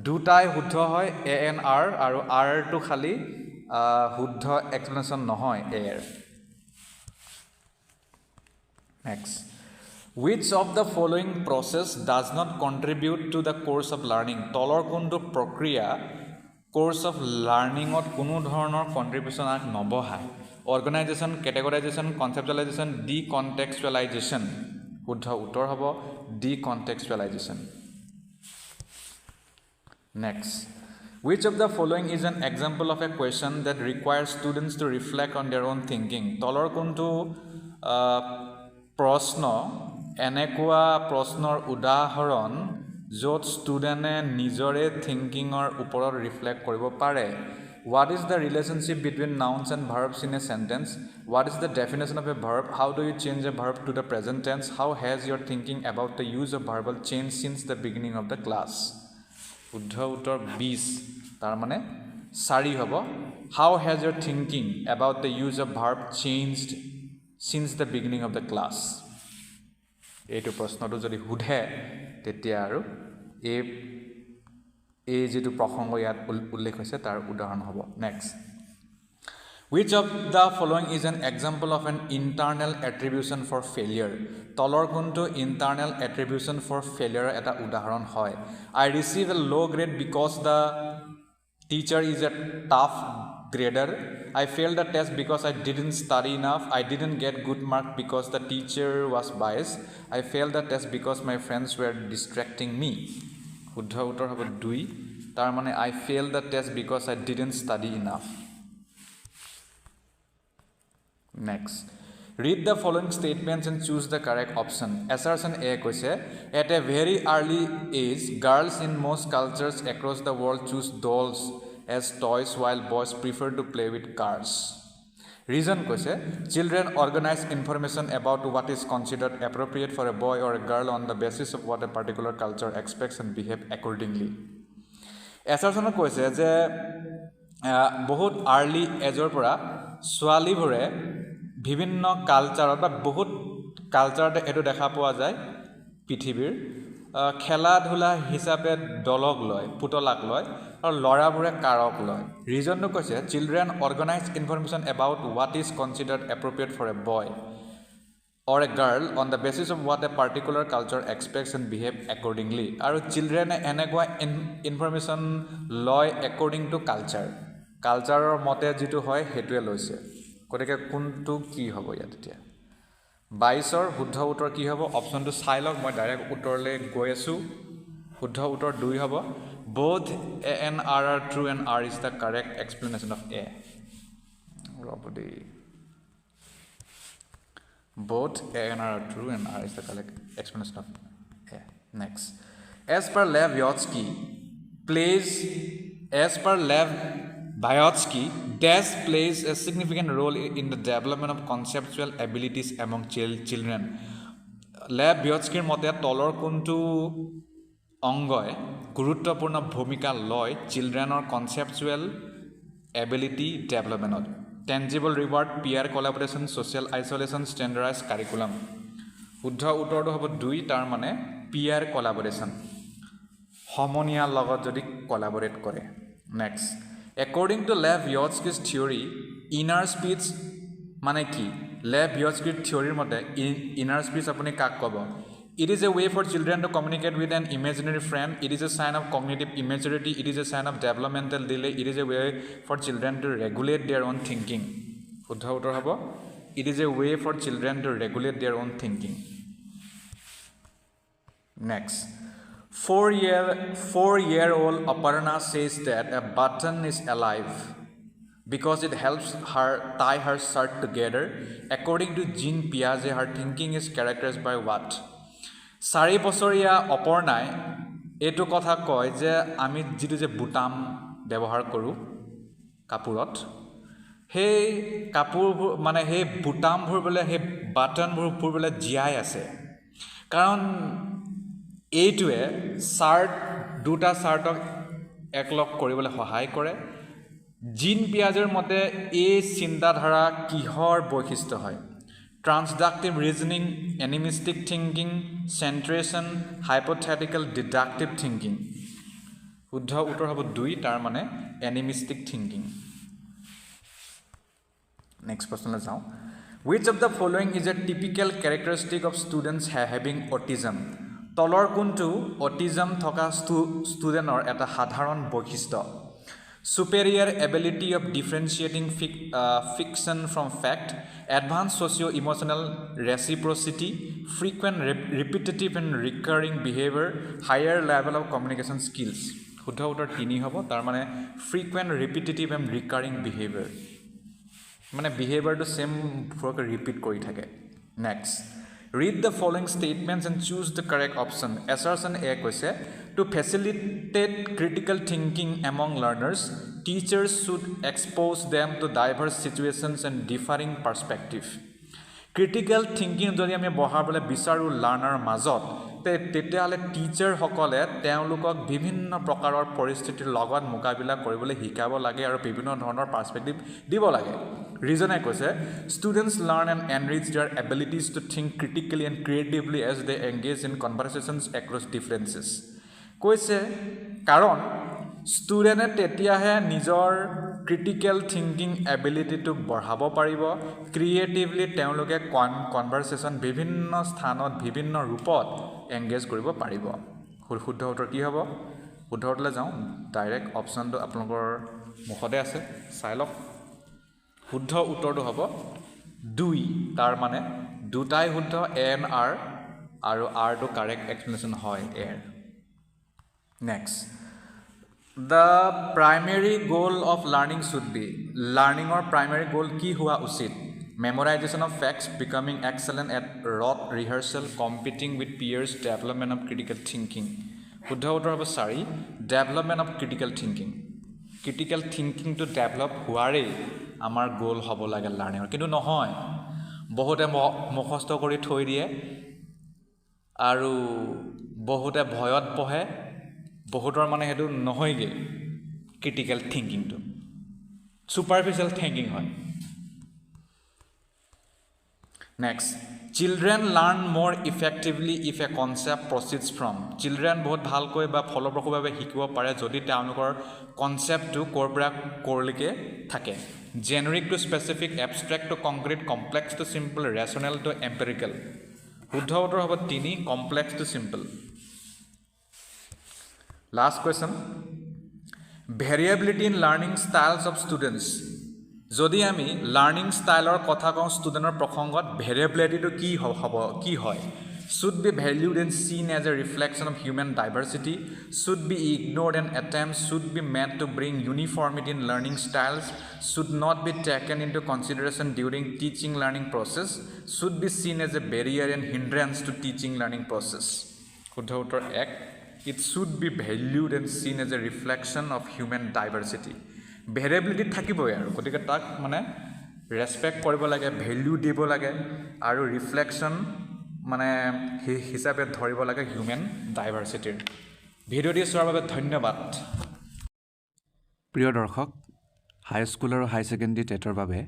দুটাই শুদ্ধ হয় এ এন আৰ আৰু আৰটো খালি শুদ্ধ এক্সপ্লেনেশ্যন নহয় এৰ। Next, which of the following process does not contribute to the course of learning? তলৰ কোনটো প্ৰক্ৰিয়া course of learningত কোনো ধৰণৰ কন্ট্ৰিবিউশ্যন নবহায়? অৰ্গেনাইজেশ্যন, কেটেগৰাইজেশ্যন, কনচেপচুৱেলাইজেশ্যন, ডিকনটেক্সচুৱেলাইজেশ্যন। শুদ্ধ উত্তৰ হ'ব ডিকনটেক্সচুৱেলাইজেশ্যন। Next, which of the following is an example of a question that requires students to reflect on their own thinking? তলৰ কোনটো প্ৰশ্ন এনেকুৱা প্ৰশ্নৰ উদাহৰণ য'ত ষ্টুডেণ্টে নিজৰে থিংকিঙৰ ওপৰত ৰিফ্লেক্ট কৰিব পাৰে? What is the relationship between nouns and verbs in a sentence? What is the definition of a verb? How do you change a verb to the present tense? How has your thinking about the use of verbal changed since the beginning of the class? শুদ্ধ উত্তৰ 20, তাৰ মানে 4 হ'ব How has your thinking about the use of verb changed since the beginning of the class? এইটো প্ৰশ্নটো যদি সোধে তেতিয়া আৰু এই যেটো প্ৰসংগ ইয়াত উল্লেখ হৈছে তাৰ উদাহৰণ হ'ব। Next, which of the following is an example of an internal attribution for failure? তলৰ কোনটো internal attribution for failure এটা উদাহৰণ হয়? I receive a low grade because the teacher is a tough grader. I failed the test because I didn't study enough. I didn't get good mark because the teacher was biased. I failed the test because my friends were distracting me. শুদ্ধ উত্তৰ হ'ব 2, তাৰ মানে I failed the test because I didn't study enough. Next, read the following statements and choose the correct option. Assertion A কৈছে at a very early age girls in most cultures across the world choose dolls as toys while boys prefer to play with cars. Reason কৈছে children organize information about what is considered appropriate for a boy or a girl on the basis of what a particular culture expects and behave accordingly. Assertion কৈছে যে বহুত early এজৰ পৰা ছোৱালীবোৰে বিভিন্ন কালচাৰত বা বহুত কালচাৰত এটো দেখা পোৱা যায় পৃথিৱীৰ খেলা ধুলা হিচাপে দলক লয় পুতলাক লয় আৰু লৰাবোৰে কাৰক লয়। ৰিজনটো কৈছে children organise information about what is considered appropriate for a boy or a girl on the basis of what a particular culture expects and behave accordingly. আৰু চিলড্ৰেনে এনেকুৱা ইনফৰমেশ্যন লয় according to culture, কালচাৰৰ মতে যিটো হয় সেইটোৱে লৈছে। গতিকে কোনটো কি হ'ব ইয়াত এতিয়া 22ৰ শুদ্ধ উত্তৰ কি হ'ব? অপশ্যনটো চাই লওক, মই ডাইৰেক্ট উত্তৰলৈ গৈ আছোঁ। শুদ্ধ উত্তৰ 2 হ'ব both A and R are true and R is the correct explanation of A. Both A and R are true and R is the correct explanation of A. Next, as per Lev Vygotsky plays a significant role in the development of conceptual abilities among children. Lev Vygotskyৰ মতে তলৰ কোনটো অংগই গুৰুত্বপূৰ্ণ ভূমিকা লয় চিলড্ৰেনৰ conceptual ability ডেভেলপমেণ্টত? Tangible reward, peer collaboration, social isolation, standardise curriculum. শুদ্ধ উত্তৰটো হ'ব 2, তাৰ মানে পিয়াৰ কলাবৰেশ্যন, সমনীয়াৰ লগত যদি কলাবৰেট কৰে। নেক্সট, একৰ্ডিং টু লেভ ভিগটস্কিজ থিয়ৰী ইনাৰ স্পীচ মানে কি? লেভ ভিগটস্কিৰ থিয়ৰীৰ মতে ইনাৰ স্পীচ আপুনি কাক ক'ব? It is a way for children to communicate with an imaginary friend. It is a sign of cognitive immaturity. It is a sign of developmental delay. It is a way for children to regulate their own thinking. শুদ্ধ উত্তৰ হ'ব It is a way for children to regulate their own thinking. Next, 4-year-old Aparna says that a button is alive because it helps her tie her shirt together. According to Jean Piaget, her thinking is characterized by what? 4 বছৰীয়া অপৰ্ণাই এইটো কথা কয় যে আমি যিটো যে বুটাম ব্যৱহাৰ কৰোঁ কাপোৰত সেই কাপোৰবোৰ মানে সেই বুটামবোৰ বোলে সেই বাটনবোৰ বোলে জীয়াই আছে কাৰণ এইটোৱে দুটা চাৰ্টক একলগ কৰিবলৈ সহায় কৰে জিন পিয়াজৰ মতে এই চিন্তাধাৰা কিহৰ বৈশিষ্ট্য হয় ট্ৰান্সডাক্টিভ reasoning এনিমিষ্টিক thinking চেন্ট্ৰেশ্যন hypothetical deductive thinking শুদ্ধ উত্তৰ হ'ব 2 তাৰ মানে এনিমিষ্টিক থিংকিং নেক্সট প্ৰশ্নলৈ যাওঁ which of the following is a typical characteristic of students having autism তলৰ কোনটো অটিজম থকা ষ্টুডেণ্টৰ এটা সাধাৰণ বৈশিষ্ট্য superior ability of differentiating fiction from fact advanced socio-emotional reciprocity frequent repetitive and recurring behavior higher level of communication skills শুদ্ধ উত্তৰ 3 হ'ব তাৰ মানে frequent repetitive and recurring behavior মানে বিহেভিয়াৰটো সেম ফৰকে ৰিপিট কৰি থাকে next read the following statements and choose the correct option assertion a কৈছে to facilitate critical thinking among learners teachers should expose them to diverse situations and differing perspective critical thinking যদি আমি বহাবলৈ বিচাৰো লাৰ্ণাৰৰ মাজত তেতিয়াহ'লে teacher সকলে তেওঁলোকক বিভিন্ন প্ৰকাৰৰ পৰিস্থিতিৰ লগত মোকাবিলা কৰিবলৈ শিকাব লাগে আৰু বিভিন্ন ধৰণৰ পাৰ্সপেক্টিভ দিব লাগে ৰিজনে কৈছে students learn and enrich their abilities to think critically and creatively as they engage in conversations across differences কৈছে কাৰণ ষ্টুডেণ্টে তেতিয়াহে নিজৰ ক্ৰিটিকেল থিংকিং এবিলিটিটো বঢ়াব পাৰিব ক্ৰিয়েটিভলি তেওঁলোকে কনভাৰচেশ্যন বিভিন্ন স্থানত বিভিন্ন ৰূপত এংগেজ কৰিব পাৰিব শুদ্ধ উত্তৰ কি হ'ব শুদ্ধ উত্তৰলৈ যাওঁ ডাইৰেক্ট অপশ্যনটো আপোনালোকৰ মুখতে আছে চাই লওক শুদ্ধ উত্তৰটো হ'ব 2 তাৰ মানে দুটাই শুদ্ধ এ এন আৰ আৰু আৰটো কাৰেক্ট এক্সপ্লেনেশ্যন হয় এৰ next The primary goal of learning should be learning or primary goal ki hua usit memorization of facts becoming excellent at rote rehearsal competing with peers development of critical thinking শুদ্ধ উত্তৰ হ'ব 4 development of critical thinking to develop হোৱাৰে আমাৰ গোল হ'ব লাগে লাৰ্নিঙৰ কিন্তু নহয় বহুতে মুখস্থ কৰি থৈ দিয়ে আৰু বহুতে ভয়ত পঢ়ে বহুতৰ মানে হেতু নহয়গে ক্ৰিটিকেল থিংকিংটো সুপাৰফিচিয়েল থিংকিং হয় next children learn more effectively if a concept proceeds from children বহুত ভালকৈ বা ফলপ্ৰসূভাৱে শিকিব পাৰে যদি তেওঁলোকৰ কনচেপ্টটো ক'ৰ পৰা ক'ৰলৈকে থাকে generic to specific abstract to concrete complex to simple rational to empirical শুদ্ধ উত্তৰ হ'ব 3 complex to simple Last question variability in learning styles of students যদি আমি লাৰ্নিং ষ্টাইলৰ কথা কওঁ ষ্টুডেণ্টৰ প্ৰসংগত ভেৰিয়েবিলিটিটো কি হয় should be valued and seen as a reflection of human diversity should be ignored and attempts should be made to bring uniformity in learning styles should not be taken into consideration during teaching learning process should be seen as a barrier and hindrance to teaching learning process শুদ্ধ উত্তৰ 1 It should be valued and seen as a reflection of human diversity. Variability থাকিবই আৰু গতিকে তাক মানে ৰেসপেক্ট কৰিব লাগে value দিব লাগে আৰু ৰিফ্লেকশন মানে হিচাপে ধৰিব লাগে হিউম্যান ডাইভাৰ্সিটিৰ ভিডিঅ'টি চোৱাৰ বাবে ধন্যবাদ প্ৰিয় দৰ্শক হাই স্কুল আৰু হাই সেকেন্ডাৰী টেটৰ বাবে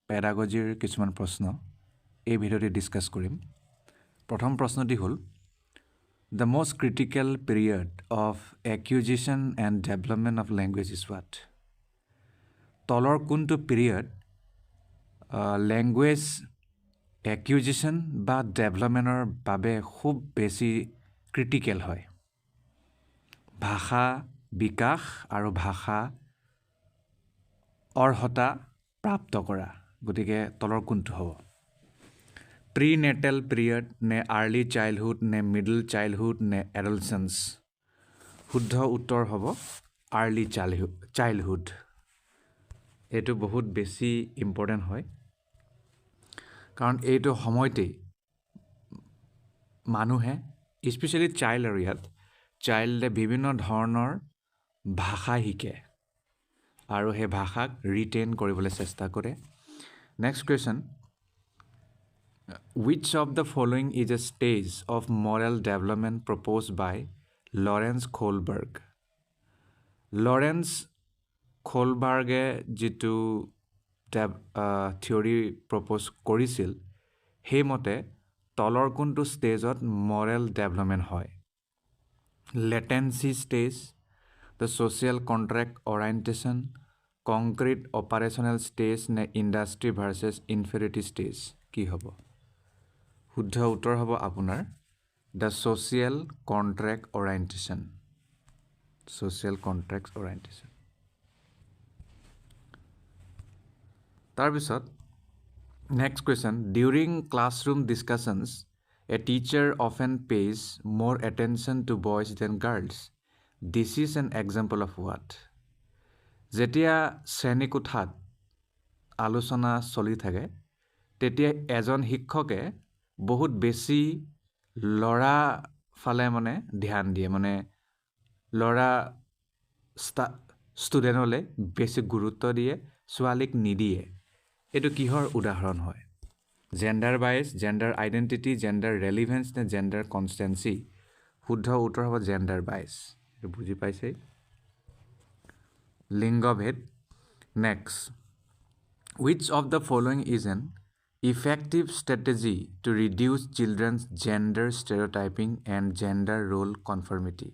পেডাগজিৰ কিছুমান প্ৰশ্ন এই ভিডিঅ'টি ডিসকাস কৰিম প্ৰথম প্ৰশ্নটি হ'ল The most critical period of acquisition and development of language is what? তলৰ কোনটো পিৰিয়ড ল্যাঙ্গুৱেজ acquisition বা ডেভেলপমেন্টৰ বাবে খুব বেছি ক্ৰিটিকেল হয় ভাষা বিকাশ আৰু ভাষা অৰ্হতা প্ৰাপ্ত কৰা গতিকে তলৰ কোনটো হ'ব Prenatal period, ne early childhood, ne middle childhood, ne adolescence. শুদ্ধ উত্তৰ হ'ব আৰ্লি চাইল্ডহুড এইটো বহুত বেছি ইম্পৰ্টেণ্ট হয় কাৰণ এইটো সময়তেই মানুহে স্পেচিয়েলি চাইল্ড আৰু ইয়াত চাইল্ডে বিভিন্ন ধৰণৰ ভাষা শিকে আৰু সেই ভাষাক ৰিটেইন কৰিবলৈ চেষ্টা কৰে next question which of the following is a stage of moral development proposed by Lawrence Kohlberg Lawrence Kohlberge যিটো থিয়ৰী প্ৰপ'জ কৰিছিল সেইমতে তলৰ কোনটো ষ্টেজত মৰেল ডেভেলপমেণ্ট হয় latency stage the social contract orientation concrete operational stage নে industry versus ইনফেৰিটি stage কি হ'ব শুদ্ধ উত্তৰ হ'ব আপোনাৰ the social contract orientation social contract orientation তাৰপিছত next question during classroom discussions a teacher often pays more attention to boys than girls this is an example of what যেতিয়া শ্ৰেণীকোঠাত আলোচনা চলি থাকে তেতিয়া এজন শিক্ষকে বহুত বেছি ল'ৰা ফালে মানে ধ্যান দিয়ে মানে ল'ৰা ষ্টুডেণ্টলৈ বেছি গুৰুত্ব দিয়ে ছোৱালীক নিদিয়ে এইটো কিহৰ উদাহৰণ হয় জেণ্ডাৰ বাইজ জেণ্ডাৰ আইডেণ্টিটি জেণ্ডাৰ ৰেলিভেঞ্চ নে জেণ্ডাৰ কনষ্টেঞ্চি শুদ্ধ উত্তৰ হ'ব জেণ্ডাৰ বাইজ এইটো বুজি পাইছেই লিংগভেদ next which of the following is an effective strategy to reduce children's gender stereotyping and gender role conformity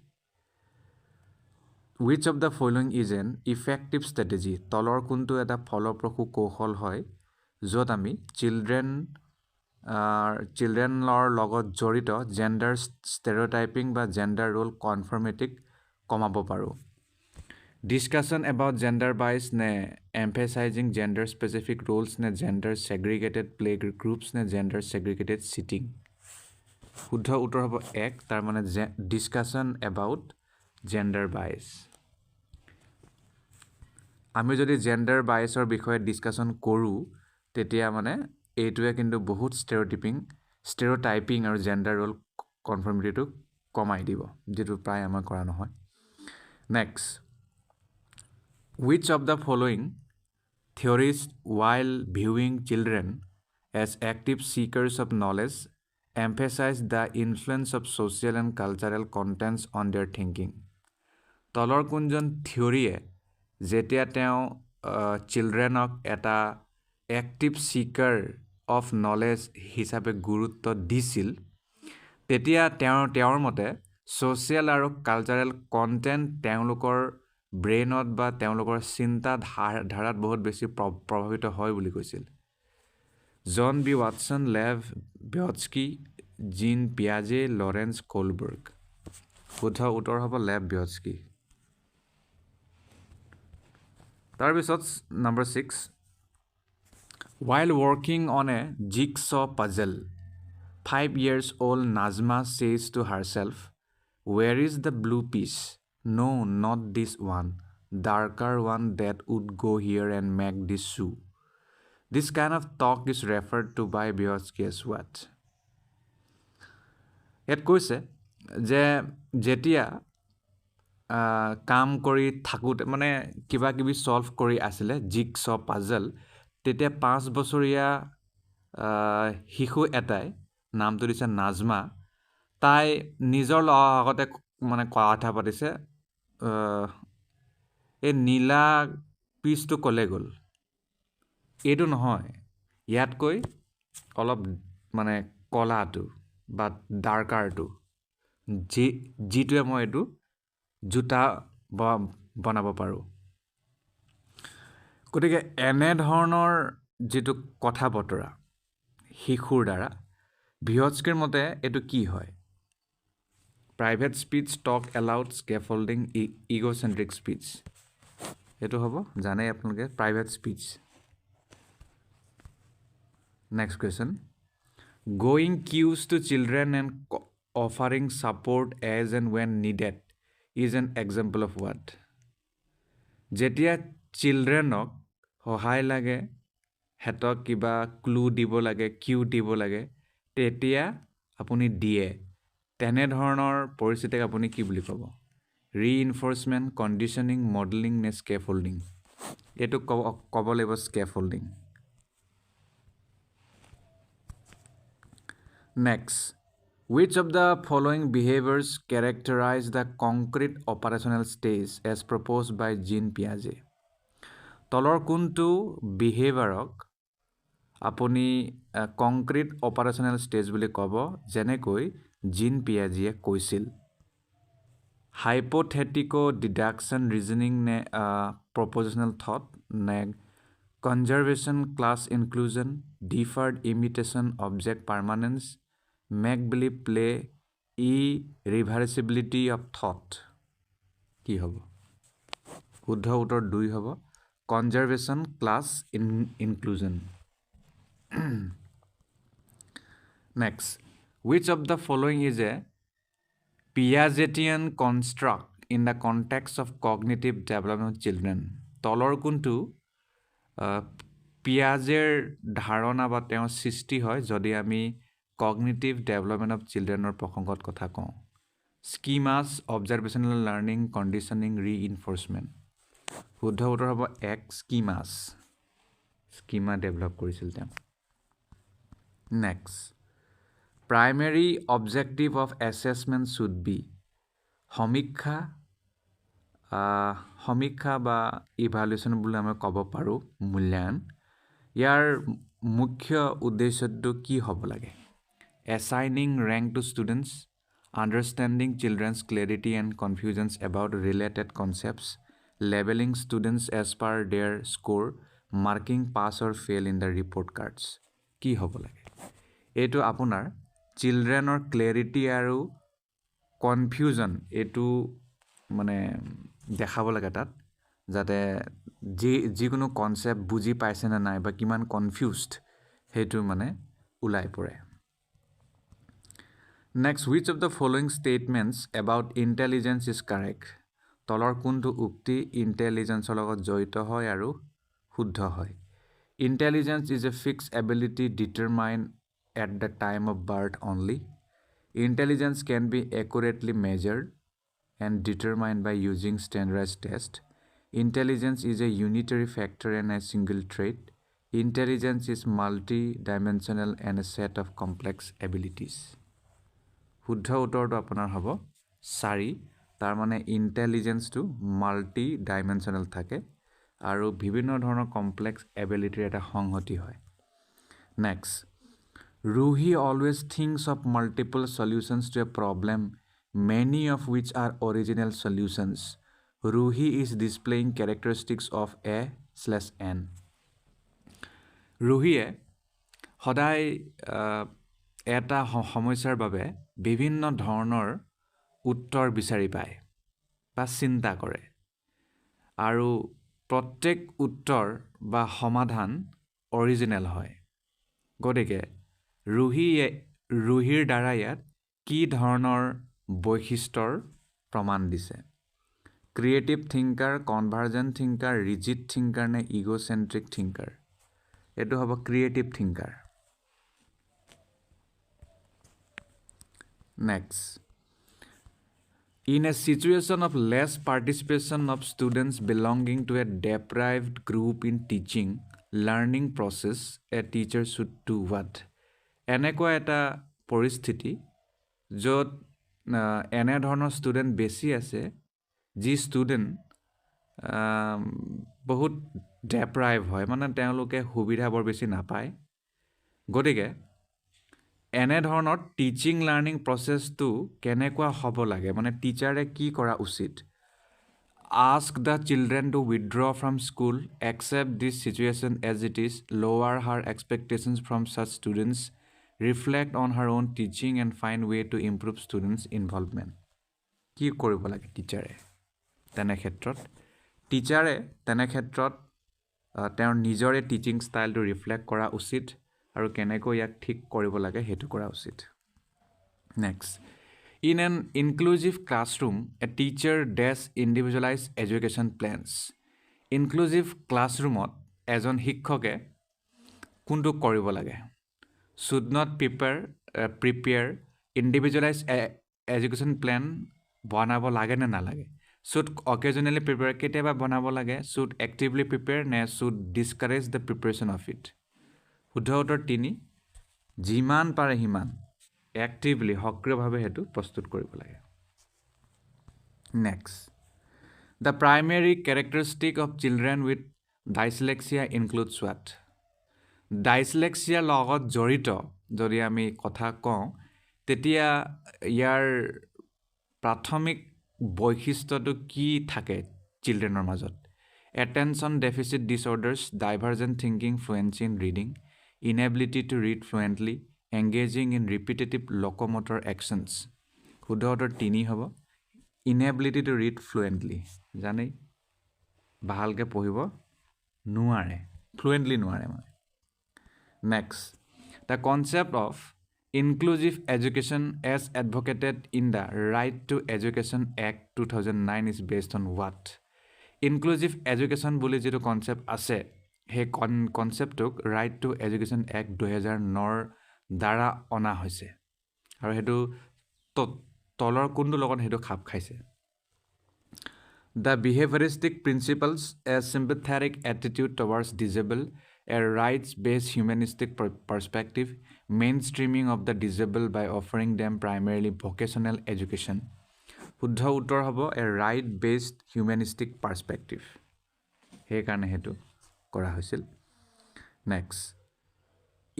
which of the following is an effective strategy তলৰ কোনটো এটা ফলপ্ৰসূ কৌশল হয় য'ত আমি চিলড্ৰেনৰ লগত জড়িত জেণ্ডাৰ ষ্টেৰিঅ'টাইপিং বা জেণ্ডাৰ ৰোল কনফৰ্মেটিক কমাব পাৰোঁ ডিছকাশ্যন এবাউট জেণ্ডাৰ বাইজ নে এম্ফেচাইজিং জেণ্ডাৰ স্পেচিফিক ৰোলছ নে জেণ্ডাৰ ছেগ্ৰিগেটেড প্লে গ্ৰুপছ নে জেণ্ডাৰ ছেগ্ৰিগেটেড চিটিং শুদ্ধ উত্তৰ হ'ব এক তাৰ মানে ডিছকাশ্যন এবাউট জেণ্ডাৰ বাইজ আমি যদি জেণ্ডাৰ বাইজৰ বিষয়ে ডিছকাশ্যন কৰোঁ তেতিয়া মানে এইটোৱে কিন্তু বহুত ষ্টেৰিঅ'টাইপিং আৰু জেণ্ডাৰ ৰোল কনফৰ্মিটিটো কমাই দিব যিটো প্ৰায় আমাৰ কৰা নহয় next which of the following theories while viewing children as active seekers of knowledge emphasize the influence of social and cultural contents on their thinking তলৰ কোনজন থিয়ৰীয়ে যেতিয়া তেওঁ চিলড্ৰেনক এটা এক্টিভ ছিকাৰ অফ নলেজ হিচাপে গুৰুত্ব দিছিল তেতিয়া তেওঁৰ মতে ছ'চিয়েল আৰু কালচাৰেল কণ্টেণ্ট তেওঁলোকৰ ব্ৰেইনত বা তেওঁলোকৰ চিন্তা ধাৰাত বহুত বেছি প্ৰভাৱিত হয় বুলি কৈছিল জন বি ৱাটছন লেভ বিয়টস্কি জিন পিয়াজে লৰেন্স কোলবাৰ্গ শুদ্ধ উত্তৰ হ'ব লেভ বিয়টস্কি তাৰপিছত number 6 while working on a jigsaw puzzle 5 years old Najma says to herself where is the blue piece no not this one darker one that would go here and make this shoe this kind of talk is referred to by Vygotsky as what ইয়াত কৈছে যে যেতিয়া কাম কৰি থাকোঁতে মানে কিবা কিবি সলভ কৰি আছিলে জিগছ পাজল তেতিয়া 5 বছৰীয়া শিশু এটাই নামটো দিছে নাজমা তাই নিজৰ আগতে মানে কথা পাতিছে এই নীলা পিচটো ক'লে গ'ল এইটো নহয় ইয়াতকৈ অলপ মানে কলাটো বা ডাৰ্কাৰটো যিটোৱে মই এইটো জোতা বনাব পাৰোঁ গতিকে এনেধৰণৰ যিটো কথা বতৰা শিশুৰ দ্বাৰা ভিয়টস্কিৰ মতে এইটো কি হয় প্ৰাইভেট স্পীচ টক এলাউড স্কেফল্ডিং ইগোচেন্ট্ৰিক স্পীচ এইটো হ'ব জানেই আপোনালোকে private speech next question going cues to children and offering support as and when needed is an example of what? যেতিয়া চিলড্ৰেনক সহায় লাগে, হেতক কিবা ক্লু দিব লাগে, কিউ দিব লাগে, তেতিয়া আপুনি দিয়ে। তেনেধৰণৰ পৰিস্থিতিক আপুনি কি বুলি ক'ব? ৰিইনফৰ্চমেণ্ট, কণ্ডিশ্যনিং, মডেলিং নে স্কেফোল্ডিং? এইটো ক'ব লাগিব স্কেফোল্ডিং। Next, which of the following behaviors characterize the concrete operational stage as proposed by Jean Piaget? তলৰ কোনটো বিহেভিয়াৰক আপুনি কংক্ৰিট অপাৰেশ্যনেল ষ্টেজ বুলি ক'ব, যেনেকৈ জিন পিয়াজিয়ে কৈছিল? হাইপোথেটিকো ডিডাকশ্যন ৰিজনিং নে প্ৰপ'জিশ্যনেল থট নে conservation class inclusion, deferred imitation object permanence, make believe play, reversibility of thought? কি হ'ব? শুদ্ধ উত্তৰ 2 হ'ব, conservation class inclusion. Next, which of the following is a Piagetian construct in the context of cognitive development of children? তলৰ কোনটো পিয়াজেৰ ধাৰণা বা তেওঁৰ সৃষ্টি হয় যদি আমি কগনিটিভ ডেভেলপমেণ্ট অফ চিলড্ৰেনৰ প্ৰসংগত কথা কওঁ? স্কিমাছ, অবজাৰ্ভেশ্যনেল লাৰ্ণিং, কণ্ডিশ্যনিং, ৰিইনফৰ্চমেণ্ট? শুদ্ধ উত্তৰ হ'ব 1, স্কিমাছ। স্কিমা ডেভেলপ কৰিছিল তেওঁ। Next, primary objective of assessment should be? সমীক্ষা বা ইভালুৱেশ্যন বুলি আমি ক'ব পাৰোঁ, মূল্যায়ন। ইয়াৰ মুখ্য উদ্দেশ্যটো কি হ'ব লাগে? Assigning rank to students, understanding children's clarity and confusions about related concepts, labelling students as per their score, marking pass or fail in the report cards? কি হ'ব লাগে? এইটো আপোনাৰ চিলড্ৰেনৰ ক্লেৰিটি আৰু কনফিউজন এইটো মানে দেখাব লাগে তাত, যাতে যিকোনো কনচেপ্ট বুজি পাইছেনে নাই বা কিমান কনফিউজড সেইটো মানে ওলাই পৰে। Next, which of the following statements about intelligence is correct? তলৰ কোনটো উক্তি ইণ্টেলিজেন্সৰ লগত জড়িত হয় আৰু শুদ্ধ হয়? Intelligence is a fixed ability determined at the time of birth only. Intelligence can be accurately measured and determined by using standardized tests. Intelligence is a unitary factor and a single trait. Intelligence is multi-dimensional and a set of complex abilities. শুদ্ধ উত্তৰটো আপোনাৰ হ'ব 4। তাৰ মানে ইণ্টেলিজেন্সটো multi dimensional থাকে আৰু বিভিন্ন ধৰণৰ কমপ্লেক্স এবিলিটিৰ এটা সংহতি হয়। Next, Ruhi always thinks of multiple solutions to a problem, many of which are original solutions. Ruhi is displaying characteristics of A/N. ৰুহিয়ে সদায় এটা সমস্যাৰ বাবে বিভিন্ন ধৰণৰ উত্তৰ বিচাৰি পায় বা চিন্তা কৰে আৰু প্ৰত্যেক উত্তৰ বা সমাধান অৰিজিনেল হয়। গতিকে ৰুহিৰ দ্বাৰা ইয়াত কি ধৰণৰ বৈশিষ্ট্যৰ প্ৰমাণ দিছে? Creative thinker, convergent thinker, rigid thinker নে ইগ'চেণ্ট্ৰিক থিংকাৰ? এইটো হ'ব creative thinker. Next, in a situation of less participation of students belonging to a deprived group in teaching learning process, a teacher should do what? এনেকুৱা এটা পৰিস্থিতি য'ত এনেধৰণৰ student বেছি আছে যি ষ্টুডেণ্ট বহুত ডেপ্ৰাইভ হয়, মানে তেওঁলোকে সুবিধা বৰ বেছি নাপায়। গতিকে এনেধৰণৰ টিচিং লাৰ্ণিং প্ৰচেছটো কেনেকুৱা হ'ব লাগে, মানে টিচাৰে কি কৰা উচিত? Ask the children to withdraw from school, accept this situation as it is, lower her expectations from such students, reflect on her own teaching and find way to improve students involvement? কি কৰিব লাগে টিচাৰে তেনেক্ষেত্ৰত? টিচাৰে তেনেক্ষেত্ৰত তেওঁৰ নিজৰে teaching ষ্টাইলটো reflect কৰা উচিত আৰু কেনেকৈ ইয়াক ঠিক কৰিব লাগে সেইটো কৰা উচিত। Next, In an inclusive classroom, a teacher does individualized education plans. Inclusive classroomত এজন শিক্ষকে কোনটো কৰিব লাগে should not prepare individualized education plan বনাব লাগে নে নালাগে should occasionally prepare কেতিয়াবা বনাব লাগে should actively prepare নে should discourage the preparation of it শুদ্ধ উত্তৰ 3 যিমান পাৰে সিমান actively সক্ৰিয়ভাৱে হেতু প্ৰস্তুত কৰিব লাগে next the primary characteristic of children with dyslexia includes what ডাইছলেক্সিয়াৰ লগত জড়িত যদি আমি কথা কওঁ তেতিয়া ইয়াৰ প্ৰাথমিক বৈশিষ্ট্যটো কি থাকে চিলড্ৰেনৰ মাজত attention deficit disorders divergent thinking fluency in reading inability to read fluently engaging in repetitive locomotor actions শুদ্ধ উত্তৰ 3 হ'ব ইনএবিলিটি টু ৰিড ফ্লুৱেণ্টলি জানেই ভালকৈ পঢ়িব নোৱাৰে ফ্লুৱেণ্টলি নোৱাৰে মানে Next, the concept of inclusive education as advocated in the Right to Education Act 2009 is based on what? Inclusive education বুলি যিটো concept আছে সেই conceptক Right to Education Act 2009 দ্বাৰা অনা হৈছে আৰু সেইটো তলৰ কোনটো লগত সেইটো খাপ খাইছে The behavioristic principles a sympathetic attitude towards disabled a rights-based humanistic perspective, mainstreaming of the disabled by offering them primarily vocational education. শুদ্ধ উত্তৰ হ'ব a right-based humanistic perspective. সেইকাৰণে সেইটো কৰা হৈছিল Next.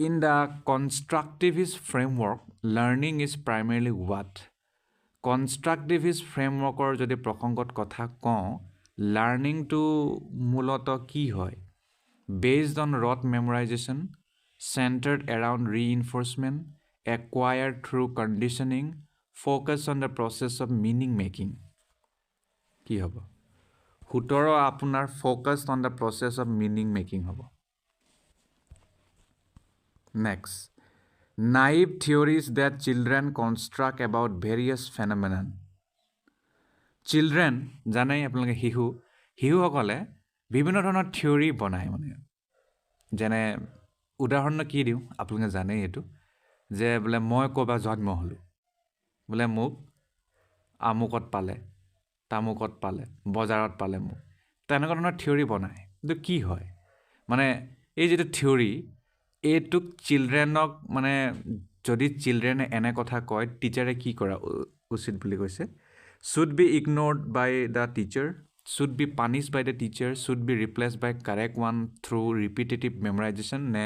In the constructivist framework, learning is primarily what? Constructivist frameworkৰ যদি প্ৰসংগত কথা কওঁ লাৰ্ণিংটো মূলতঃ কি হয় based on rote memorization, centered around reinforcement, acquired through conditioning, focus on the process of meaning making. কি হ'ব? 17 আপোনাৰ focused on the process of meaning making হ'ব. Next. Naive theories that children construct about various phenomena. Children, জানাই আপোনালোকে শিশুসকলে বিভিন্ন ধৰণৰ theory বনায় মানে যেনে উদাহৰণ কি দিওঁ আপোনালোকে জানেই এইটো যে বোলে মই ক'ৰবাত জন্ম হ'লোঁ বোলে মোক আমুকত পালে তামুকত পালে বজাৰত পালে মোক তেনেকুৱা ধৰণৰ থিয়ৰী বনায় কিন্তু কি হয় মানে এই যিটো থিয়ৰী এইটোক চিলড্ৰেনক মানে যদি চিলড্ৰেনে এনে কথা কয় টিচাৰে কি কৰা উচিত বুলি কৈছে should be ignored by the teacher should be punished by the teacher should be replaced by correct one through repetitive memorization ne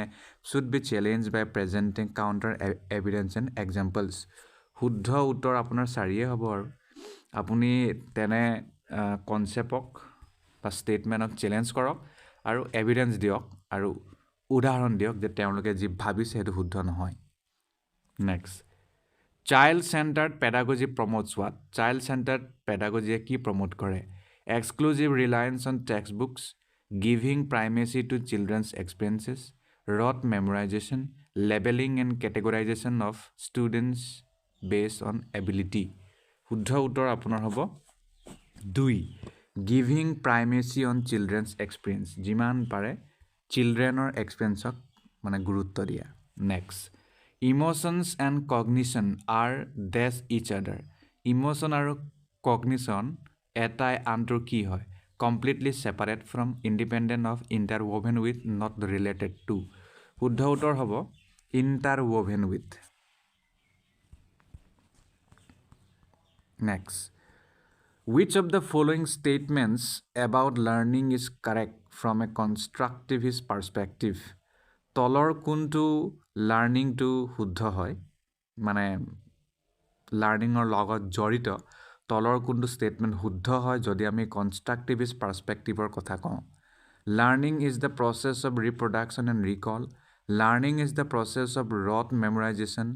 should be challenged by presenting counter evidence and examples শুদ্ধ উত্তৰ আপোনাৰ 4 হ'ব আৰু আপুনি তেনে কনসেপ্টক বা ষ্টেটমেন্টক challenge কৰক আৰু এভিডেন্স দিয়ক আৰু উদাহৰণ দিয়ক যে তেওঁলোকে যি ভাবিছে সেইটো শুদ্ধ নহয় next Child-centered pedagogy promotes what? Child-centered pedagogy কি promote কৰে? Exclusive reliance on textbooks, giving primacy to children's experiences, rote memorization, labeling and categorization of students based on ability. শুদ্ধ উত্তৰ আপোনাৰ হ'ব 2. Giving primacy on children's experience. যিমান পাৰে childrenৰ experienceক মানে গুৰুত্ব দিয়া. Next. Emotions and cognition are dash each other. Emotion আৰু cognition এটাই আনটোৰ কি হয় completely separate from, independent of, interwoven with, not related to. শুদ্ধ উত্তৰ হ'ব interwoven with. Next. Which of the following statements about learning is correct from a constructivist perspective? তলৰ কোনটো লাৰ্ণিংটো শুদ্ধ হয় মানে লাৰ্ণিঙৰ লগত জড়িত তলৰ কোনটো ষ্টেটমেণ্ট শুদ্ধ হয় যদি আমি কনষ্ট্ৰাক্টিভিষ্ট পাৰ্সপেক্টিভৰ কথা কওঁ learning is the process of reproduction and recall learning is the process of rote memorisation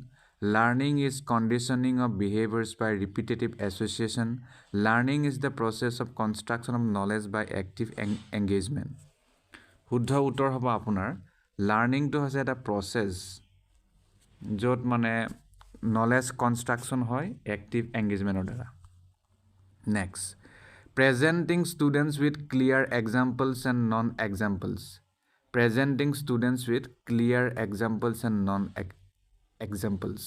learning is conditioning of behaviours by repetitive association learning is the process of construction of knowledge by active engagement শুদ্ধ উত্তৰ হ'ব আপোনাৰ লাৰ্ণিংটো হৈছে এটা process য'ত মানে knowledge construction হয় active এংগেজমেণ্টৰ দ্বাৰা next presenting students with clear examples and non examples presenting students with clear examples and non examples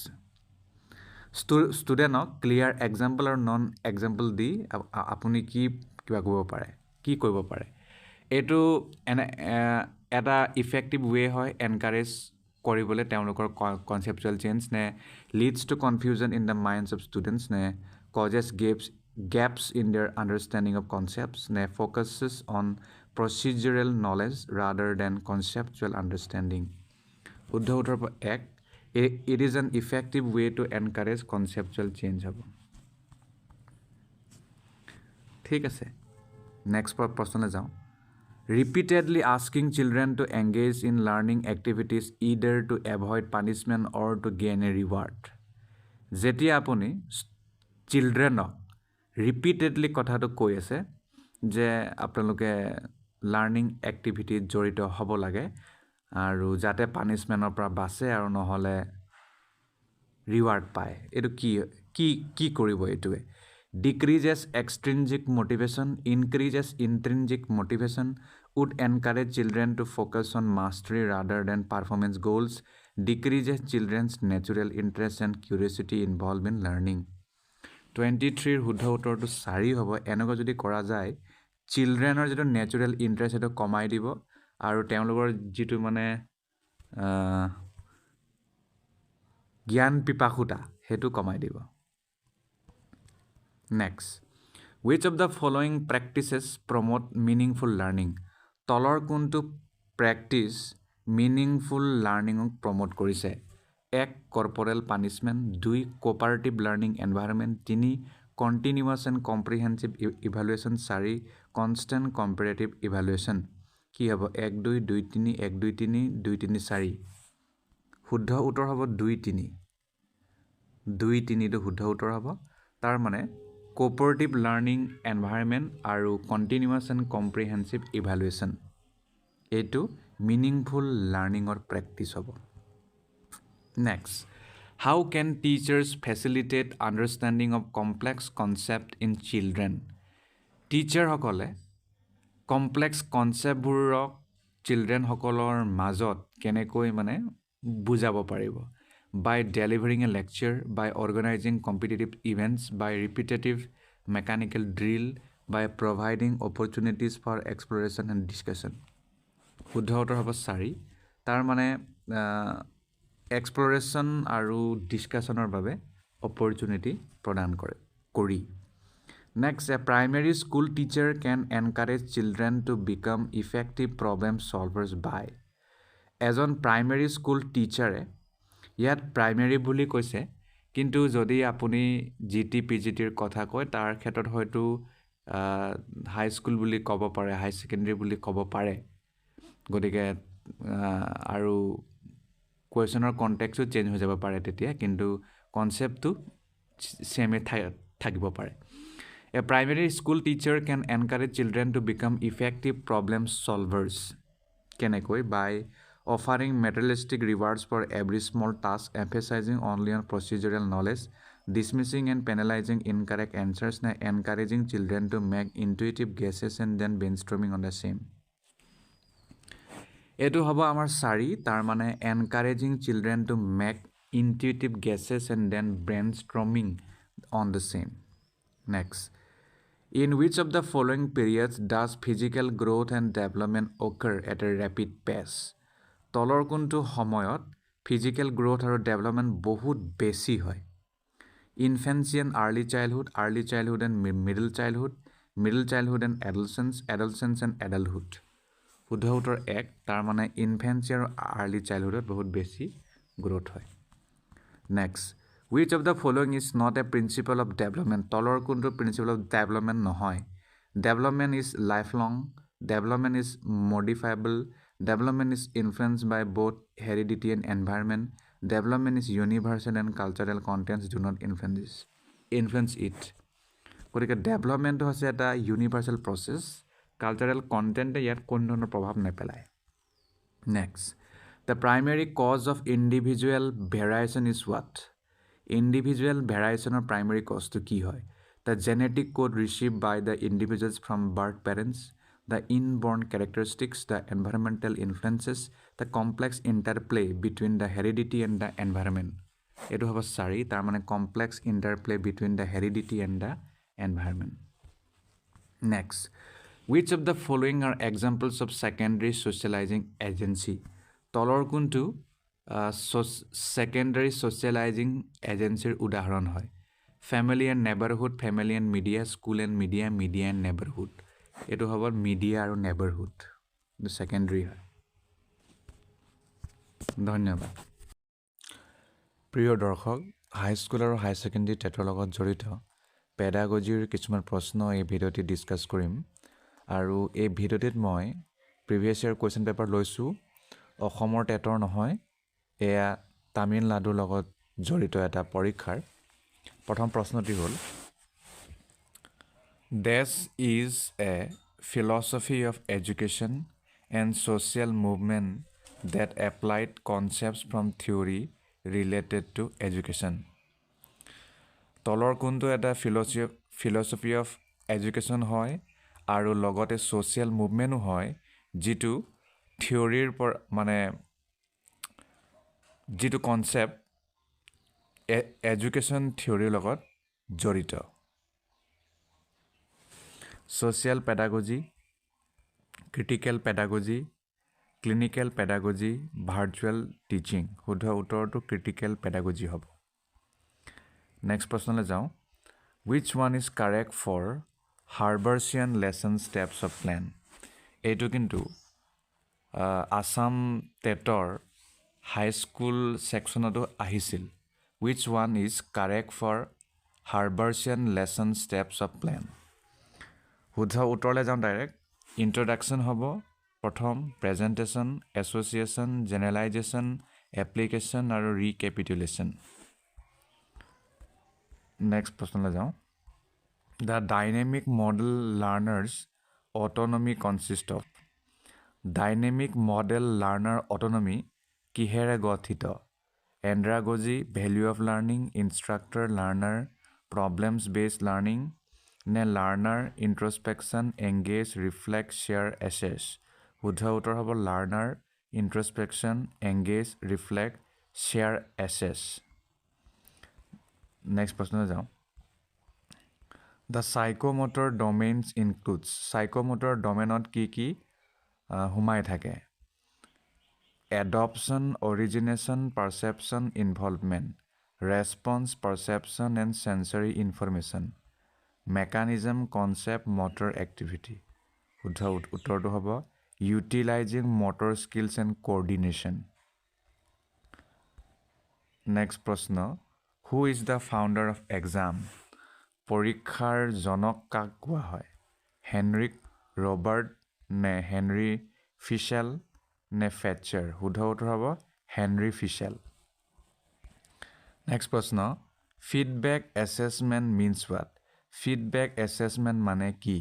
ষ্টুডেণ্টক ক্লিয়াৰ এক্সাম্পল আৰু নন এক্সাম্পল দি আপুনি কিবা কৰিব পাৰে এইটো এটা ইফেক্টিভ ৱে হয় এনকাৰেজ কৰিবলৈ তেওঁলোকৰ কনচেপচুৱেল চেঞ্জ নে leads to confusion in the minds of students নে causes gaps in their understanding of concepts নে focuses on procedural knowledge rather than conceptual understanding শুদ্ধ উত্তৰ এক it is an effective way to encourage conceptual change হ'ব ঠিক আছে next প্ৰশ্নলৈ যাওঁ repeatedly asking children to engage in learning activities either to avoid punishment or to gain a reward যেতিয়া আপুনি চিলড্ৰেনক ৰিপিটেডলি কথাটো কৈ আছে যে আপোনালোকে লাৰ্ণিং এক্টিভিটিত জড়িত হ'ব লাগে আৰু যাতে পানিছমেণ্টৰ পৰা বাচে আৰু নহ'লে ৰিৱাৰ্ড পায় এইটো কি কৰিব এইটোৱে decreases extrinsic motivation increases intrinsic motivation would encourage children to focus on mastery rather than performance goals, decreases children's natural interest and curiosity involved in learning. 23 শুদ্ধ উত্তৰটো 4 হ'ব এনেকৈ যদি কৰা যায় চিলড্ৰেনৰ যেটো নেচাৰেল ইন্টাৰেষ্ট এটা কমাই দিব আৰু তেওঁলোকৰ যেটো মানে জ্ঞান পিপাসুতা হেতু কমাই দিব next which of the following practices promote meaningful learning তলৰ কোনটো প্ৰেক্টিছ মিনিংফুল লাৰ্ণিঙক প্ৰমোট কৰিছে এক কৰ্পৰেল পানিছমেণ্ট দুই কোপাৰেটিভ লাৰ্ণিং এনভাইৰনমেণ্ট তিনি কণ্টিনিউৱাছ এণ্ড কম্প্ৰিহেনচিভ ইভালুৱেশ্যন চাৰি কনষ্টেণ্ট কম্পেৰেটিভ ইভালুৱেশ্যন কি হ'ব 1 2 2 3 1 2 3 2 3 4 শুদ্ধ উত্তৰ হ'ব 2 3 2 3 টো শুদ্ধ উত্তৰ হ'ব তাৰ মানে কোপাৰেটিভ লাৰ্ণিং এনভাইৰনমেণ্ট আৰু কণ্টিনিউৱাছ এণ্ড কম্প্ৰিহেনচিভ ইভালুৱেশ্যন এইটো মিনিংফুল লাৰ্ণিঙৰ প্ৰেক্টিছ হ'ব next how can teachers facilitate understanding of complex concept in children টিচাৰসকলে কমপ্লেক্স কনচেপ্টবোৰক চিলড্ৰেনসকলৰ মাজত কেনেকৈ মানে বুজাব পাৰিব by delivering a lecture, by organizing competitive events, by repetitive mechanical drill, by providing opportunities for exploration and discussion. শুদ্ধ উত্তৰ হ'ব 4 তাৰ মানে এক্সপ্লৰেশ্যন আৰু ডিছকাশ্যনৰ বাবে অপৰচুনিটি প্ৰদান কৰি next a primary school teacher can encourage children to become effective problem solvers by এজন প্ৰাইমেৰী স্কুল টিচাৰে ইয়াত প্ৰাইমেৰী বুলি কৈছে কিন্তু যদি আপুনি জিটি পিজিটিৰ কথা কয় তাৰ ক্ষেত্ৰত হয়তো হাই স্কুল বুলি ক'ব পাৰে হাই সেকেন্ডাৰী বুলি ক'ব পাৰে গতিকে আৰু কোৱেশ্যনৰ কনটেক্সটো চেঞ্জ হৈ যাব পাৰে তেতিয়া কিন্তু কনসেপ্টটো সেমে থাকিব পাৰে a primary school teacher can encourage children to become effective problem solvers কেনেকৈ by offering materialistic rewards for every small task, emphasizing only on procedural knowledge, dismissing and penalizing incorrect answers, and encouraging children to make intuitive guesses and then brainstorming on the same. Etu hobo amar 4 tar mane encouraging children to make intuitive guesses and then brainstorming on the same. Next. In which of the following periods does physical growth and development occur at a rapid pace? তলৰ কোনটো সময়ত physical growth আৰু development বহুত বেছি হয় infancy and early childhood and middle childhood and adolescence and adulthood শুদ্ধ উত্তৰ 1 তাৰ মানে ইনফেন্সি আৰু আৰ্লি চাইল্ডহুডত বহুত বেছি গ্ৰোথ হয় next which of the following is not a principle of development তলৰ কোনটো প্ৰিন্সিপল অফ ডেভেলপমেণ্ট নহয় development is lifelong development is modifiable development is influenced by both heredity and environment development is universal and cultural contents do not influence it গতিকে development হৈছে এটা universal process cultural কণ্টেণ্টে ইয়াত কোনো ধৰণৰ প্ৰভাৱ নেপেলায় next the primary cause of individual variation is what individual ভেৰাইজনৰ primary কজটো কি হয় the genetic code receive by the individuals from birth parents the inborn characteristics the environmental influences the complex interplay between the heredity and the environment এইটো হ'ব 4 তাৰমানে complex interplay between the heredity and the environment next which of the following are examples of secondary socializing agency তলৰ কোনটো secondary socializing agency উদাহৰণ হয় family and neighborhood family and media school and media and neighborhood এইটো হ'ব media আৰু neighborhood the secondary হয় ধন্যবাদ প্ৰিয় দৰ্শক হাই স্কুল আৰু হাই ছেকেণ্ডেৰী টেটৰ লগত জড়িত পেডাগজিৰ কিছুমান প্ৰশ্ন এই ভিডিঅ'টি ডিছকাছ কৰিম আৰু এই ভিডিঅ'টিত মই প্ৰিভিয়াছ ইয়াৰ কুৱেশ্যন পেপাৰ লৈছোঁ অসমৰ টেটৰ নহয় এয়া তামিলনাডুৰ লগত জড়িত এটা পৰীক্ষাৰ প্ৰথম প্ৰশ্নটি হ'ল This is a philosophy of education and social movement that applied concepts from theory related to education. তলৰ কোনটো এটা philosophy of education হয় আৰু লগতে social movementও হয় যিটো থিওৰিৰ পৰা মানে যিটো কনসেপ্ট এডুকেশ্যন থিওৰিৰ লগত জড়িত social pedagogy critical pedagogy clinical pedagogy virtual teaching শুদ্ধ উত্তৰটো critical pedagogy হ'ব নেক্সট প্ৰশ্নলৈ যাওঁ which one is correct for Harbersian lesson steps of plan এইটো কিন্তু আসাম টেটৰ হাই স্কুল সেকশনতো আহিছিল which one is correct for Harbersian lesson steps of plan শুদ্ধ উত্তৰলৈ যাওঁ ডাইৰেক্ট ইন্ট্ৰডাকশন হ'ব প্ৰথম প্ৰেজেন্টেশন এছ'চিয়েশ্যন জেনেৰেলাইজেশ্যন এপ্লিকেশ্যন আৰু ৰিকেপিটুলেশ্যন নেক্সট প্ৰশ্নলৈ যাওঁ the dynamic model learners autonomy consist of dynamic model learner autonomy কিহেৰে গঠিত andragogy value of learning instructor learner problems based learning নে learner introspection engage reflect share assess শুদ্ধ উত্তৰ হ'ব learner introspection engage reflect share assess next প্ৰশ্নলৈ যাওঁ the সাইকোমটৰ ডমেইনছ includes সাইকোমটৰ ডমেইনত কি সোমাই থাকে adoption origination perception involvement response perception and sensory information mechanism concept motor activity শুদ্ধ উত্তৰটো হ'ব utilising motor skills and coordination next প্ৰশ্ন who is the founder of exam পৰীক্ষাৰ জনক কাক কোৱা হয় হেনৰিক ৰবাৰ্ট নে হেনৰি ফিছেল নে ফেটচাৰ শুদ্ধ উত্তৰ হ'ব হেনৰি ফিছেল নেক্সট প্ৰশ্ন feedback assessment means what feedback assessment মানে কি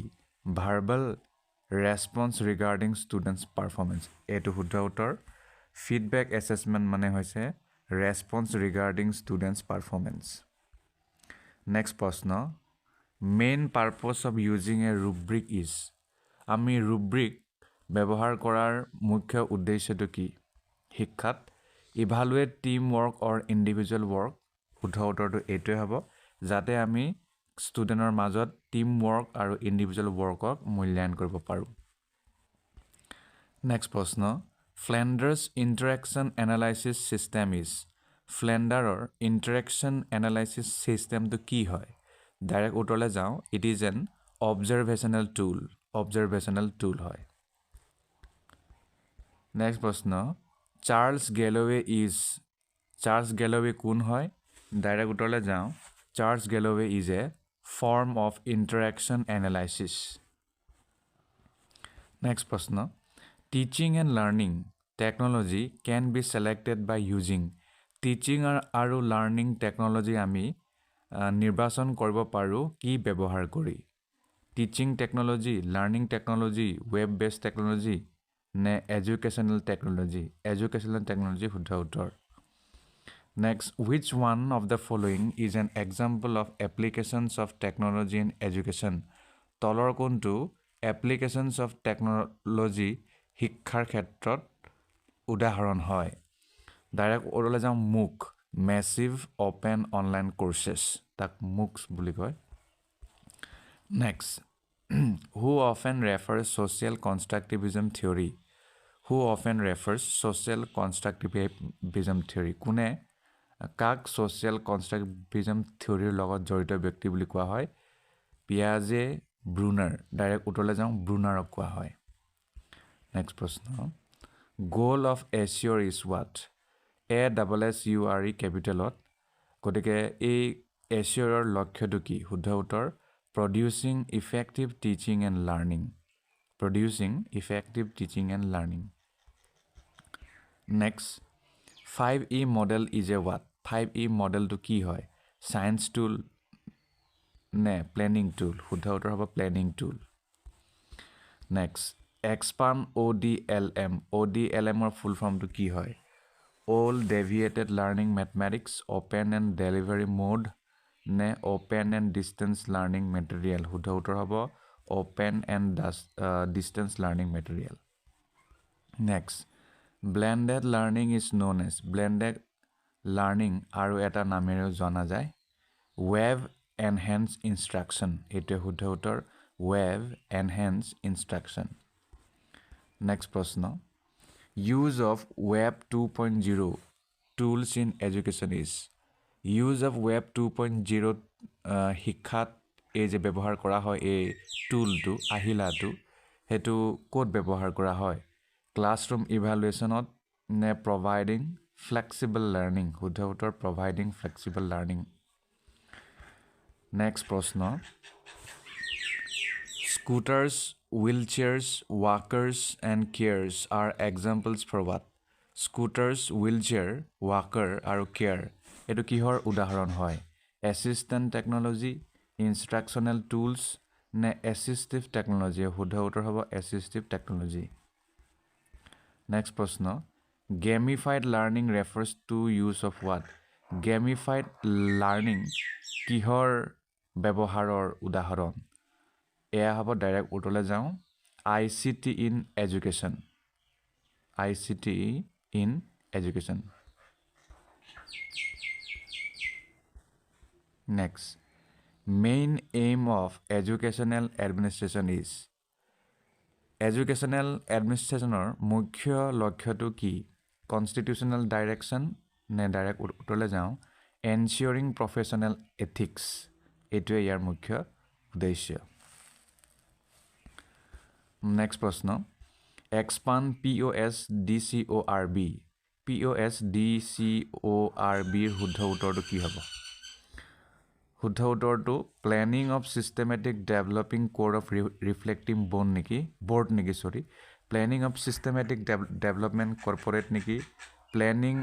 verbal response regarding students performance এইটো শুদ্ধ উত্তৰ ফিডবেক এছেছমেণ্ট মানে হৈছে response regarding students performance next প্ৰশ্ন main purpose of using a rubric is আমি ৰুব্ৰিক ব্যৱহাৰ কৰাৰ মুখ্য উদ্দেশ্যটো কি শিক্ষাত evaluate team work or individual work শুদ্ধ উত্তৰটো এইটোৱে হ'ব যাতে আমি ষ্টুডেণ্টৰ মাজত টিম ৱৰ্ক আৰু ইণ্ডিভিজুৱেল ৱৰ্কক মূল্যায়ন কৰিব পাৰোঁ নেক্সট প্ৰশ্ন Flanders interaction analysis system is ফ্লেণ্ডাৰৰ ইণ্টাৰেকশ্যন এনালাইচিছ ছিষ্টেমটো কি হয় ডাইৰেক্ট উত্তৰলৈ যাওঁ it is an observational tool হয় নেক্সট প্ৰশ্ন চাৰ্লছ গেলৱে কোন হয় ডাইৰেক্ট উত্তৰলৈ যাওঁ Charles Galloway is a form of interaction analysis next প্ৰশ্ন teaching and learning technology can be selected by using teaching আৰু লাৰ্ণিং টেকন'লজি আমি নিৰ্বাচন কৰিব পাৰোঁ কি ব্যৱহাৰ কৰি teaching technology learning technology web based technology নে এডুকেশ্যনেল টেকন'লজি শুদ্ধ উত্তৰ Next, which one of the following is an example of applications of technology in education? তলৰ কোনটো applications of technology শিক্ষাৰ ক্ষেত্ৰত উদাহৰণ হয়? ডাইৰেক্ট ওৰলৈ যাওঁ MOOC, Massive Open Online Courses, তাক MOOCs বুলি কয়. Next, who often refers social constructivism theory? Who often refers social constructivism theory? কোনে কাক social constructivism theory লগত জড়িত ব্যক্তি বুলি কোৱা হয়? পিয়াজে, ব্ৰুনাৰ. ডাইৰেক্ট উত্তৰলৈ যাওঁ, ব্ৰুনাৰক কোৱা হয়. নেক্সট প্ৰশ্ন, goal of assure is what? ASSURE কেপিটেলত. গতিকে এই assureৰ লক্ষ্যটো কি? শুদ্ধ উত্তৰ, producing effective teaching and learning. Producing effective teaching and learning. Next, 5E model is a what? 5E model to কি হয়? Science tool নে planning tool? শুদ্ধ উত্তৰ হ'ব planning tool. Next, expand ODLM. ODLM or full form to কি হয়? All deviated learning mathematics, open and delivery mode নে open and distance learning material? শুদ্ধ উত্তৰ হ'ব open and distance learning material. Next, blended learning is known as. Blended learning আৰু এটা নামেৰেও জনা যায় web enhanced instruction. এইটোৱে শুদ্ধ উত্তৰ, web enhanced instruction. Next প্ৰশ্ন, use of web 2.0 tools in education is. Use of web 2.0 শিক্ষাত এই যে ব্যৱহাৰ কৰা হয় এই টুলটো আহিলাটো হেতু কোড ব্যৱহাৰ কৰা হয়? ক্লাছৰুম ইভালুৱেশ্যনত নে providing flexible learning? শুদ্ধ উত্তৰ, providing flexible learning. Next প্ৰশ্ন, scooters, wheelchairs, walkers and cares are examples for what? Scooters, wheelchair, walker আৰু care এইটো কিহৰ উদাহৰণ হয়? Assistant technology, instructional tools নে assistive technology? শুদ্ধ উত্তৰ হ'ব assistive technology. Next প্ৰশ্ন, gamified learning refers to use of what? Gamified learning কিহৰ ব্যৱহাৰৰ উদাহৰণ? এয়া হ'ব ডাইৰেক্ট উত্তৰলৈ যাওঁ, ICT in education. ICT in education. Next, main aim of educational administration is. Educational administrationৰ মুখ্য লক্ষ্যটো কি? Constitutional direction নে ডাইৰেক্ট উত্তৰলৈ যাওঁ, ensuring professional ethics. এইটোৱে ইয়াৰ মুখ্য উদ্দেশ্য. Next প্ৰশ্ন, expand POSDCORB. POSDCORB শুদ্ধ উত্তৰটো কি হ'ব? শুদ্ধ উত্তৰটো planning of systematic developing code of reflecting board নেকি sorry planning of systematic development corporate নেকি? Planning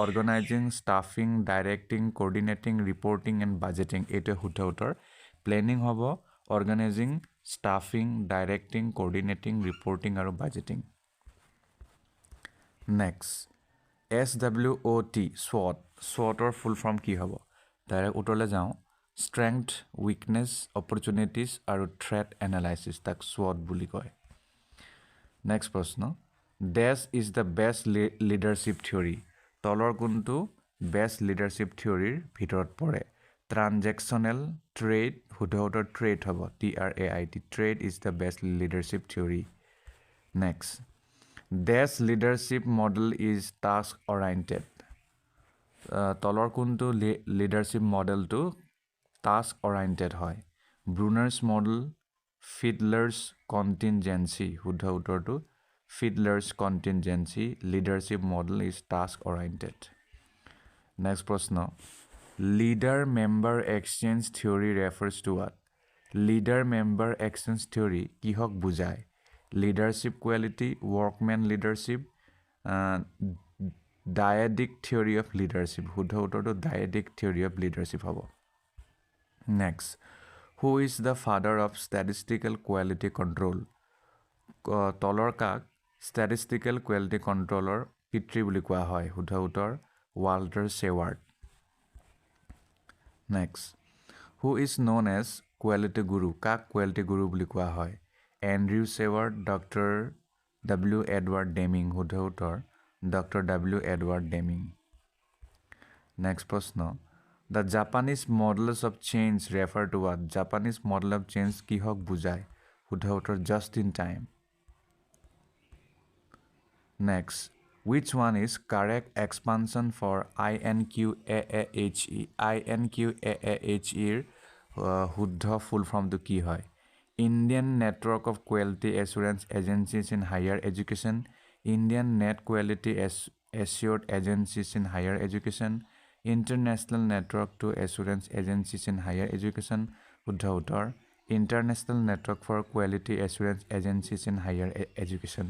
organising staffing directing coordinating reporting and budgeting এইটোৱে শুদ্ধ উত্তৰ প্লেনিং হ'ব organising staffing directing coordinating reporting আৰু বাজেটিং নেক্সট SWOT SWOTৰ full form কি হ'ব ডাইৰেক্ট উত্তৰলৈ যাওঁ strength weakness opportunities আৰু threat analysis তাক SWOT বুলি কয় নেক্সট প্ৰশ্ন dash is the best leadership theory তলৰ কোনটো best leadership theoryৰ ভিতৰত পৰে transactional trade শুদ্ধ উত্তৰ trade হ'ব TRAIT trade is the best leadership theory next dash leadership model is task oriented তলৰ কোনটো leadership মডেলটো task oriented হয় ব্ৰুনাৰ্ছ মডেল ফিডলাৰ্ছ কণ্টিনজেন্সি শুদ্ধ উত্তৰটো ফিডলাৰ্ছ কণ্টিনজেন্সি leadership model is task oriented next প্ৰশ্ন leader member exchange theory refers to what leader member exchange theory কিহক বুজায় leadership quality workman leadership dyadic theory of leadership শুদ্ধ উত্তৰটো dyadic theory of leadership হ'ব next who is the father of statistical quality control তলৰ কাক statistical quality controlৰ পিতৃ বুলি কোৱা হয় শুদ্ধ উত্তৰ Walter Seward. Next, who is known as Quality Guru? Kak Quality Guru বুলি কোৱা হয়? Andrew Seward, Dr. W. Edward Deming. শুদ্ধ উত্তৰ Dr. W. Edward Deming. Next প্ৰশ্ন, the Japanese models of change refer to what? Japanese model of change কিহক বুজায়? শুদ্ধ উত্তৰ just in time. Next, which one is correct expansion for INQAAHE? INQAAHE শুদ্ধ full form to কি হয়? Indian Network of Quality Assurance Agencies in Higher Education, Indian Net Quality Assured Agencies in Higher Education, International Network to Assurance Agencies in Higher Education, শুদ্ধ উত্তৰ International Network for Quality Assurance Agencies in Higher Education.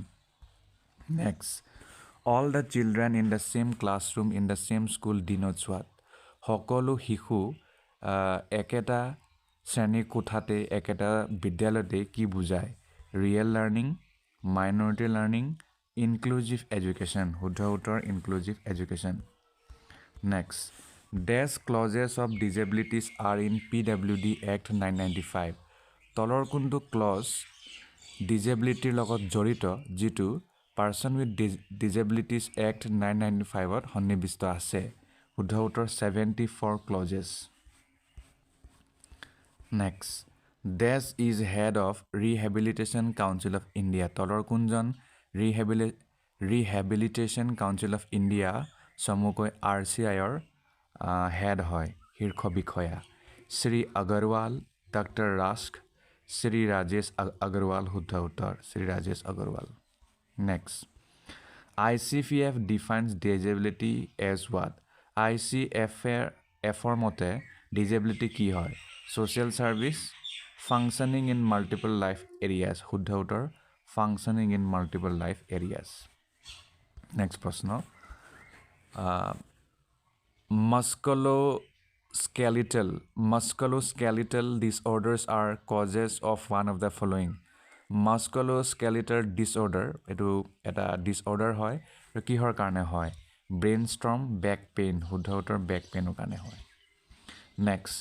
Next, all the children in the same classroom in the same school denotes what? সকলো শিশু একেটা শ্ৰেণীৰ কোঠাতে একেটা বিদ্যালয়তে কি বুজায়? Real learning, minority learning, inclusive education. শুদ্ধ উত্তৰ inclusive education. Next, dash clauses of disabilities are in PWD Act 995. তলৰ কোনটো ক্লজ ডিজেবিলিটিৰ লগত জড়িত যিটো পাৰ্চন উইথ ডিজেবিলিটিজ এক্ট 995ত সন্নিৱিষ্ট আছে? শুদ্ধ উত্তৰ 74 ক্লজেছ. Next, dash is head of Rehabilitation Council of India. তলৰ কোনজন Rehabilitation Council of India চমুকৈ RCIৰ হেড হয়, শীৰ্ষ বিষয়া? Shri Agarwal, doctor rusk, Shri Rajesh Agarwal. শুদ্ধ উত্তৰ Shri Rajesh Agarwal. Next, ICFF defines disability as what? ICFR মতে disability কি হয়? Social service, functioning in multiple life areas. শুদ্ধ উত্তৰ functioning in multiple life areas. Next প্ৰশ্ন, musculoskeletal disorders are causes of one of the following. Musculoskeletal disorder এটো এটা disorder হয় আৰু কিহৰ কাৰণে হয়? Brain storm, back pain. শুদ্ধ উত্তৰ বেক পেইনৰ কাৰণে হয়. Next,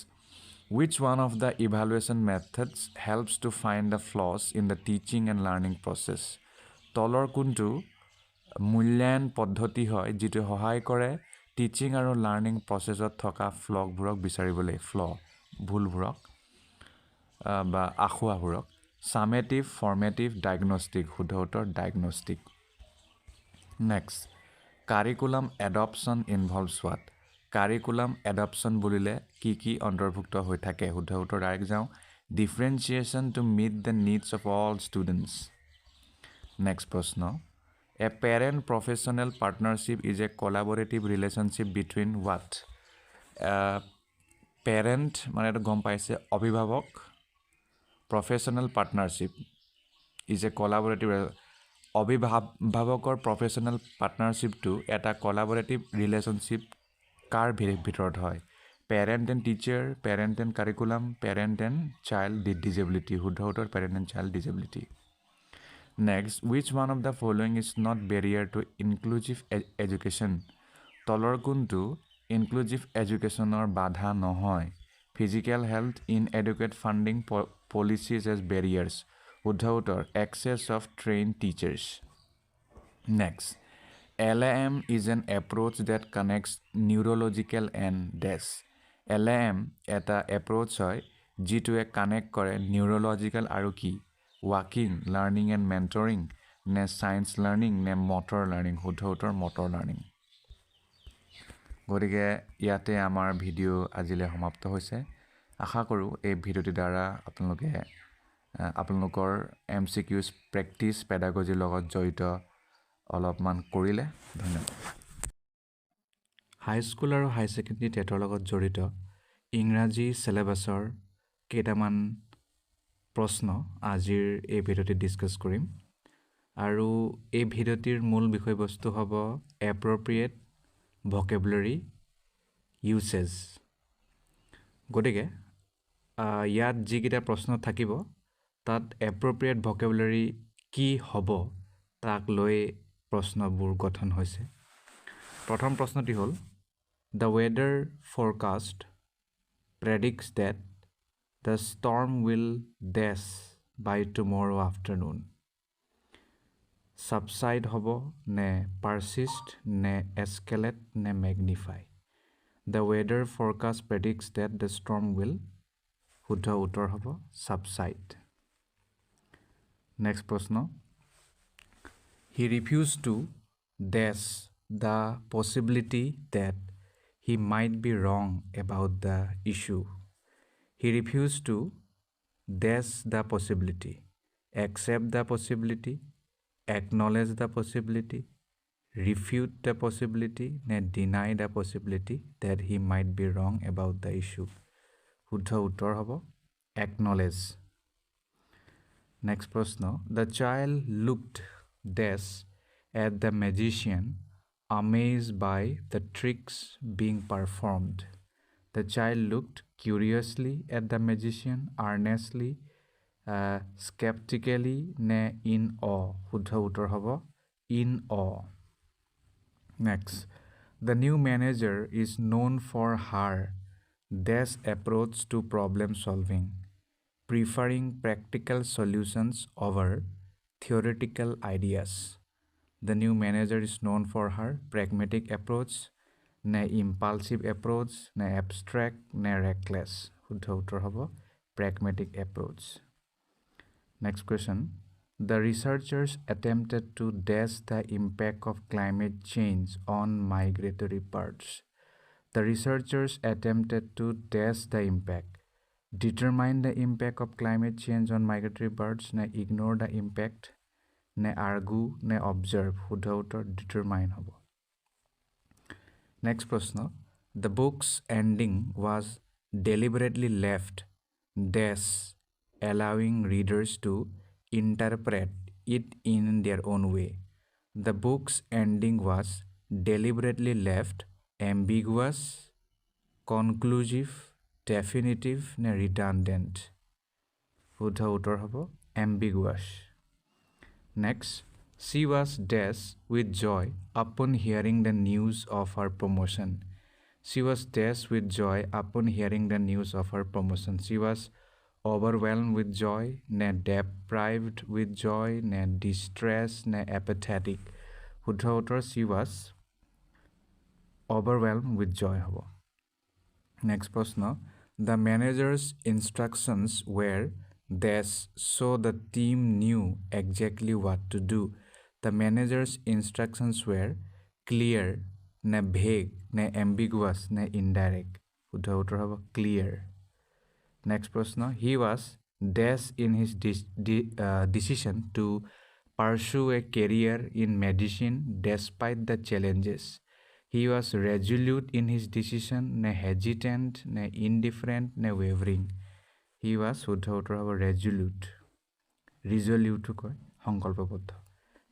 which one of the evaluation methods helps to find the flaws in the teaching and learning process? তলৰ কোনটো মূল্যায়ন পদ্ধতি হয় যিটো সহায় কৰে টিচিং আৰু লাৰ্ণিং প্ৰচেছত থকা ফ্লগবোৰক বিচাৰিবলৈ? ভুলবোৰক বা আখুৱাবোৰক? Summative, formative, diagnostic. শুদ্ধ উত্তৰ diagnostic. Next, curriculum adoption ইনভলভছ what? Curriculum adoption বুলিলে কি কি অন্তৰ্ভুক্ত হৈ থাকে? শুদ্ধ উত্তৰ ডাইৰেক্ট যাওঁ, differentiation to meet the needs of all students. Next প্ৰশ্ন, a parent professional partnership is a collaborative relationship between what? Parent মানে এইটো গম পাইছে, অভিভাৱক, professional partnership is a collaborative. অভিভাৱকৰ প্ৰফেশ্যনেল পাৰ্টনাৰশ্বিপটো এটা কলাবৰেটিভ ৰিলেশ্যনশ্বিপ কাৰ ভিতৰত হয়? Parent and teacher, parent and curriculum, parent and child disability. শুদ্ধ উত্তৰ parent and child disability. Next, which one of the following is not barrier to inclusive education? তলৰ কোনটো inclusive educationৰ বাধা নহয়? Physical health, inadequate funding, policies as barriers. শুদ্ধ উত্তৰ access of trained teachers. Next, LAM is an approach that connects neurological and dash. LAM এটা approach হয় যিটোৱে connect কৰে নিউৰলজিকেল আৰু কি? ৱাকিং, লাৰ্ণিং এণ্ড মেণ্টৰিং, নে ছায়েন্স লাৰ্ণিং, নে মটৰ লাৰ্ণিং? শুদ্ধ উত্তৰ মটৰ লাৰ্ণিং. গতিকে ইয়াতে আমাৰ ভিডিঅ' আজিলৈ সমাপ্ত হৈছে. আশা কৰোঁ এই ভিডিঅ'টিৰ দ্বাৰা আপোনালোকৰ MCQs প্ৰেক্টিছ পেডাগজিৰ লগত জড়িত অলপমান কৰিলে. ধন্যবাদ. হাইস্কুল আৰু হাই ছেকেণ্ডেৰী টেটৰ লগত জড়িত ইংৰাজী চিলেবাছৰ কেইটামান প্ৰশ্ন আজিৰ এই ভিডিঅ'টিত ডিছকাছ কৰিম আৰু এই ভিডিঅ'টিৰ মূল বিষয়বস্তু হ'ব এপ্ৰপ্ৰিয়েট ভকেবুলাৰী ইউছেজ. গতিকে ইয়াত যিকেইটা প্ৰশ্ন থাকিব তাত এপ্ৰপ্ৰিয়েট ভকেবুলাৰী কি হ'ব তাক লৈ প্ৰশ্নবোৰ গঠন হৈছে. প্ৰথম প্ৰশ্নটি হ'ল The weather forecast predicts that the storm will dash by tomorrow afternoon. Subside হ'ব নে persist নে escalate নে magnify. The weather forecast predicts that the storm will শুদ্ধ উত্তৰ হ'ব subside. Next প্ৰশ্ন. He refused to dash the possibility that he might be wrong about the issue. He refused to dash the possibility, accept the possibility, acknowledge the possibility, refute the possibility, and deny the possibility that he might be wrong about the issue. শুদ্ধ উত্তৰ হ'ব acknowledge. Next প্ৰশ্ন. The child looked dash at the magician, amazed by the tricks being performed. The child looked curiously at the magician, earnestly, skeptically, নে in awe. শুদ্ধ উত্তৰ হ'ব in awe. Next. The new manager is known for her dash approach to problem solving, preferring practical solutions over theoretical ideas. The new manager is known for her pragmatic approach, নে impulsive approach, নে abstract, নে reckless. শুদ্ধ উত্তৰ হ'ব pragmatic approach. Next question. The researchers attempted to dash the impact of climate change on migratory birds. The researchers attempted to dash the impact. Determine the impact of climate change on migratory birds, নে ignore the impact, নে argue, নে observe. শুদ্ধ উত্তৰ determine হ'ব. Next প্ৰশ্ন. The book's ending was deliberately left dash, allowing readers to interpret it in their own way. The book's ending was deliberately left ambiguous, conclusive, definitive, নে redundant. শুদ্ধ উত্তৰ হ'ব ambiguous. Next. She was dash with joy upon hearing the news of her promotion. She was dash with joy upon hearing the news of her promotion. She was overwhelmed with joy, নে deprived with joy, নে distressed, নে apathetic. শুদ্ধ উত্তৰ she was overwhelmed with joy হ'ব. Next প্ৰশ্ন. The manager's instructions were dash so the team knew exactly what to do. The manager's instructions were clear, নে vague, নে ambiguous, নে indirect. শুদ্ধ উত্তৰ হ'ব clear. Next প্ৰশ্ন. He was dash in his decision to pursue a career in medicine despite the challenges. He was resolute in his decision, নে hesitant, নে indifferent, নে wavering. He was শুদ্ধ উত্তৰ হ'ব resolute. Resolute কয় সংকল্পবদ্ধ.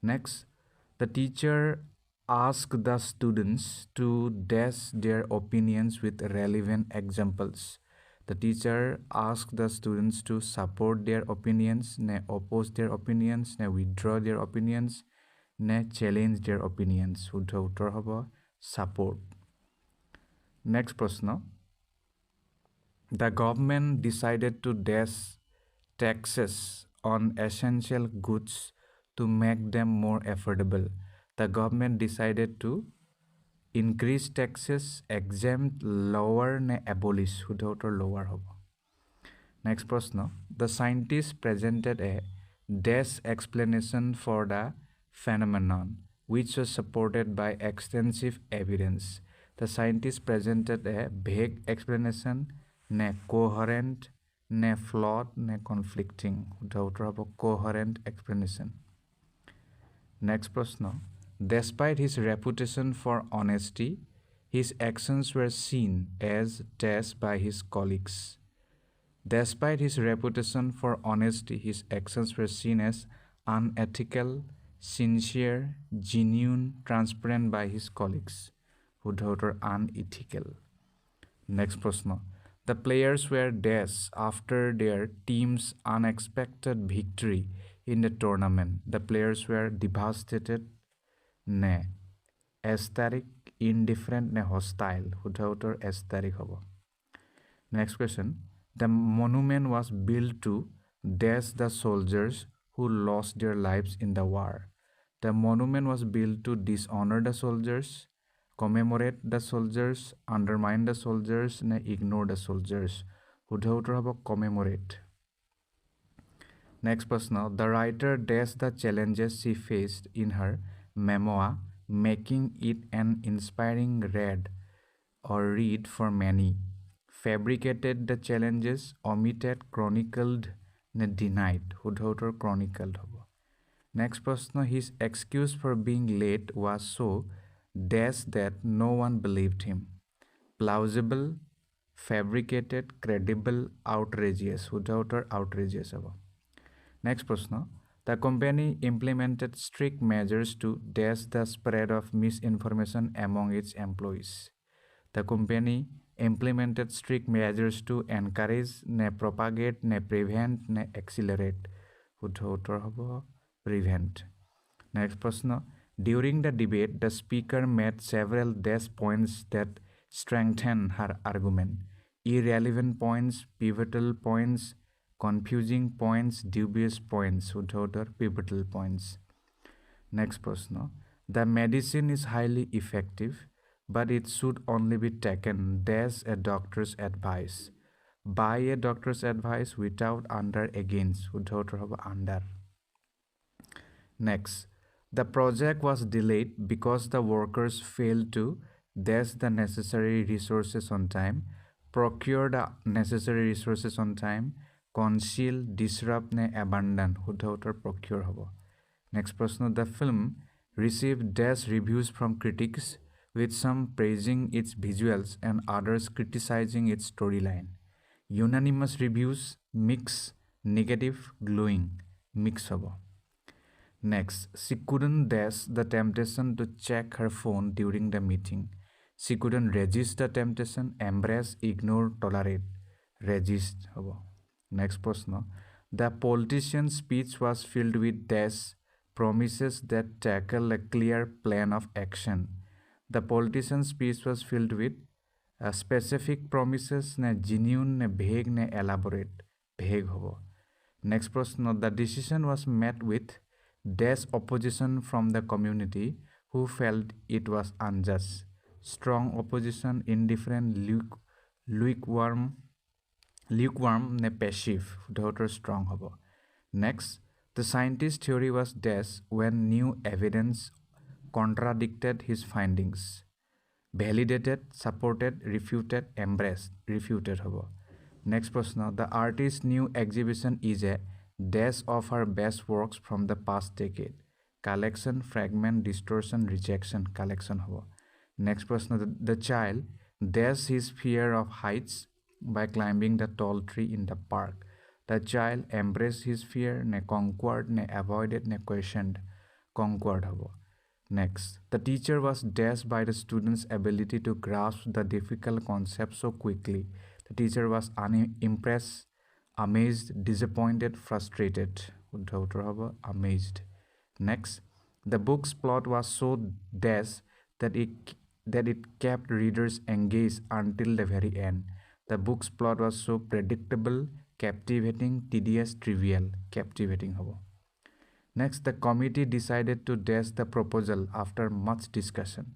Next. The teacher asked the students to dash their opinions with relevant examples. The teacher asked the students to support their opinions, নে oppose their opinions, নে withdraw their opinions, নে challenge their opinions. শুদ্ধ উত্তৰ হ'ব support. Next প্ৰশ্ন. The government decided to dash taxes on essential goods to make them more affordable. The government decided to increase taxes, exempt, lower, নে abolish. শুদ্ধ উত্তৰ lower হ'ব. Next প্ৰশ্ন. The scientists presented a dash explanation for the phenomenon, which was supported by extensive evidence. The scientists presented a vague explanation, নে coherent, নে flawed, নে conflicting. শুদ্ধ উত্তৰ হ'ব coherent explanation. Next প্ৰশ্ন. Despite his reputation for honesty, his actions were seen as dash by his colleagues. Despite his reputation for honesty, his actions were seen as unethical, sincere, genuine, transparent by his colleagues. শুদ্ধ উত্তৰ unethical. Next প্ৰশ্ন. The players were dash after their team's unexpected victory in the tournament. The players were devastated, নে ecstatic, indifferent নে hostile শুদ্ধ উত্তৰ aesthetic হ'ব next question the monument was built to dash the soldiers who lost their lives in the war the monument was built to dishonor the soldiers commemorate the soldiers undermine the soldiers নে ignore the soldiers শুদ্ধ উত্তৰ হ'ব commemorate Next person. The writer dashed the challenges she faced in her memoir, making it an inspiring read for many. Fabricated the challenges, omitted, chronicled, denied. শুদ্ধ উত্তৰ chronicled হ'ব Next person. His excuse for being late was so dash that no one believed him. Plausible, fabricated, credible, outrageous. শুদ্ধ উত্তৰ outrageous হ'ব Next প্রশ্ন The company implemented strict measures to dash the spread of misinformation among its employees. The company implemented strict measures to encourage, propagate, prevent, accelerate. শুদ্ধ উত্তৰ হ'ব prevent. Next প্রশ্ন During the debate, the speaker made several dash points that strengthened her argument. Irrelevant points, pivotal points, confusing points, dubious points, শুদ্ধ উত্তৰ pivotal points. Next প্রশ্ন The medicine is highly effective, but it should only be taken as a doctor's advice. By a doctor's advice without under against, শুদ্ধ উত্তৰ হ'ব under. Next, the project was delayed because the workers failed to dash the necessary resources on time, procure the necessary resources on time, conceal, disrupt, abandon. শুদ্ধ উত্তৰ procure হ'ব Next প্ৰশ্ন The film received dash reviews from critics, with some praising its visuals and others criticizing its storyline. Unanimous reviews, mix, negative, glowing. Mix হ'ব Next, she couldn't dash the temptation to check her phone during the meeting. She couldn't resist the temptation, embrace, ignore, tolerate. Resist হ'ব Next প্রশ্ন The politician's speech was filled with dash promises that tackle a clear plan of action. The politician's speech was filled with specific promises, genuine, vague, elaborate. Vague হ'ব Next প্রশ্ন The decision was met with dash opposition from the community who felt it was unjust. Strong opposition, indifferent, lukewarm, passive. শুদ্ধ উত্তৰ strong হ'ব Next, the scientist's theory was dash when new evidence contradicted his findings. Validated, supported, refuted, embraced. Refuted হ'ব Next প্ৰশ্ন The artist's new exhibition is a dash of her best works from the past decade. Collection, fragment, distortion, rejection. Collection হ'ব Next প্ৰশ্ন The child dash his fear of heights by climbing the tall tree in the park. The child embraced his fear, conquered, avoided, questioned. Conquered হ'ব Next, the teacher was dashed by the student's ability to grasp the difficult concepts so quickly. The teacher was unimpressed, amazed, disappointed, frustrated. শুদ্ধ উত্তৰ হ'ব amazed. Next, the book's plot was so dashed that it kept readers engaged until the very end. The book's plot was so predictable, captivating, tedious, trivial. Captivating হ'ব Next, the committee decided to dash the proposal after much discussion.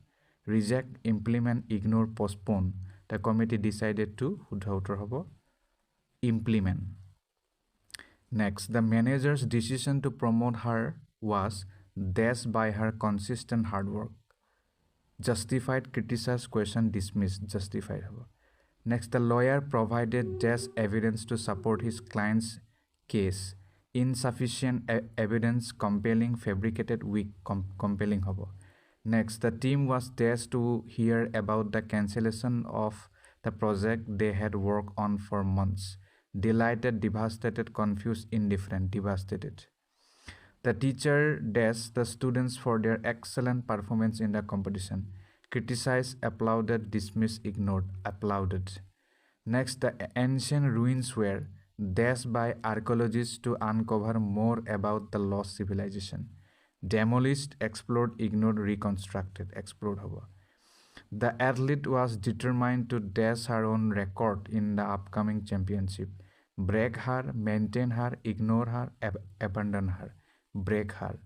Reject, implement, ignore, postpone. The committee decided to শুদ্ধ উত্তৰ হ'ব implement. Next, the manager's decision to promote her was dashed by her consistent hard work. Justified, criticized, questioned, dismissed. Justified হ'ব Next, the lawyer provided dash evidence to support his client's case. Insufficient evidence, compelling, fabricated, weak. Compelling হ'ব Next, the team was dashed to hear about the cancellation of the project they had worked on for months. Delighted, devastated, confused, indifferent. Devastated. The teacher dashed the students for their excellent performance in the competition. Criticized, applauded, dismissed, ignored. Applauded. Next, the ancient ruins were dashed by archaeologists to uncover more about the lost civilization. Demolished, explored, ignored, reconstructed. Explored হ'ব The athlete was determined to dash her own record in the upcoming championship. Break her, maintain her, ignore her, abandon her. Break her.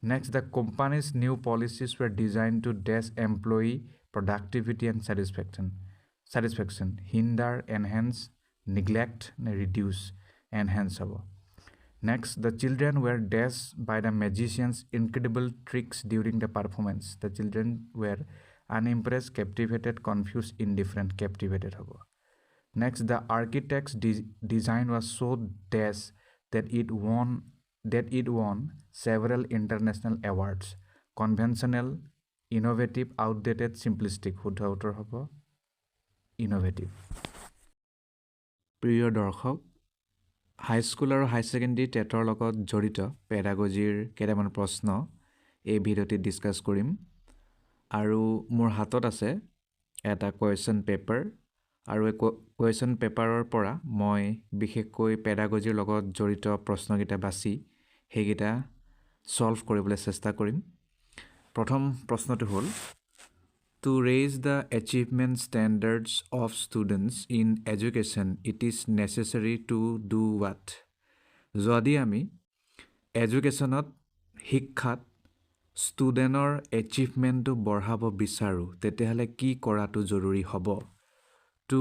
Next, the company's new policies were designed to dash employee productivity and satisfaction. Hinder, enhance, neglect, reduce, enhance. Next, the children were dashed by the magician's incredible tricks during the performance. The children were unimpressed, captivated, confused, indifferent, captivated. Next, the architect's design was so dashed that it won several international awards. Conventional, innovative, outdated, simplistic. শুদ্ধ উত্তৰ হ'ব innovative. প্ৰিয় দৰ্শক, high school আৰু হাই secondary টেটৰ লগত জড়িত পেডাগজিৰ কেইটামান প্ৰশ্ন এই ভিডিঅ'টিত ডিছকাছ কৰিম। আৰু মোৰ হাতত আছে এটা কুৱেশ্যন পেপাৰ, আৰু এই কুৱেশ্যন পেপাৰৰ পৰা মই বিশেষকৈ পেডাগজিৰ লগত জড়িত প্ৰশ্নকেইটা বাছি সেইকেইটা ছল্ভ কৰিবলৈ চেষ্টা কৰিম। প্ৰথম প্ৰশ্নটো হ'ল, To raise the achievement standards of students in education, it is necessary to do what? যদি আমি এডুকেশ্যনত শিক্ষাত ষ্টুডেণ্টৰ এচিভমেণ্টটো বঢ়াব বিচাৰোঁ তেতিয়াহ'লে কি কৰাটো জৰুৰী হ'ব? To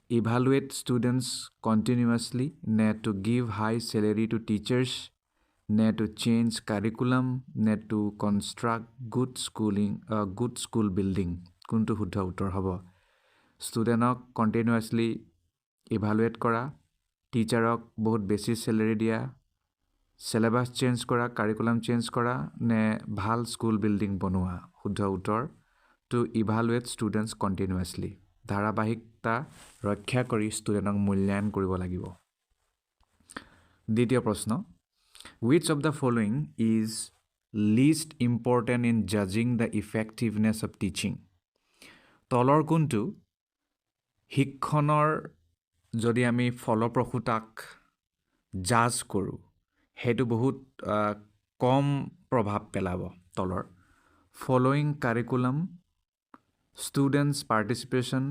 evaluate students continuously, নে to give high salary to teachers, নে to change curriculum, নে to construct good school building? কোনটো শুদ্ধ উত্তৰ হ'ব? ষ্টুডেণ্টক কণ্টিনিউৱাছলি ইভালুৱেট কৰা, টিচাৰক বহুত বেছি চেলেৰি দিয়া, চিলেবাছ চেঞ্জ কৰা, কাৰিকুলাম চেঞ্জ কৰা, নে ভাল স্কুল বিল্ডিং বনোৱা? শুদ্ধ উত্তৰ, টু ইভালুৱেট ষ্টুডেণ্টছ কণ্টিনিউৱাছলি। ধাৰাবাহিকতা ৰক্ষা কৰি ষ্টুডেণ্টক মূল্যায়ন কৰিব লাগিব। দ্বিতীয় প্ৰশ্ন, Which of the following is least important in judging the effectiveness of teaching? তলৰ কোনটো শিক্ষণৰ যদি আমি ফলপ্ৰসূতাক জাজ কৰোঁ সেইটো বহুত কম প্ৰভাৱ পেলাব? তলৰ following curriculum, students participation,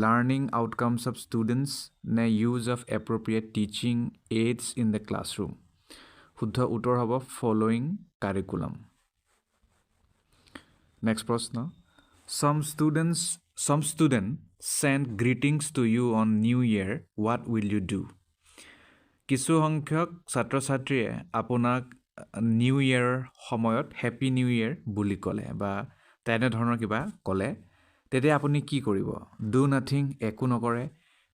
learning outcomes of students, নে use of appropriate teaching aids in the classroom? শুদ্ধ উত্তৰ হ'ব ফলোয়িং কাৰিকুলাম। নেক্সট প্ৰশ্ন, Some student send greetings to you on New Year. What will you do? কিছু সংখ্যক ছাত্ৰ ছাত্ৰীয়ে আপোনাক নিউ ইয়েৰ সময়ত হেপী নিউ ইয়েৰ বুলি ক'লে বা তেনেধৰণৰ কিবা ক'লে তেতিয়া আপুনি কি কৰিব? ডু নাথিং, একো নকৰে,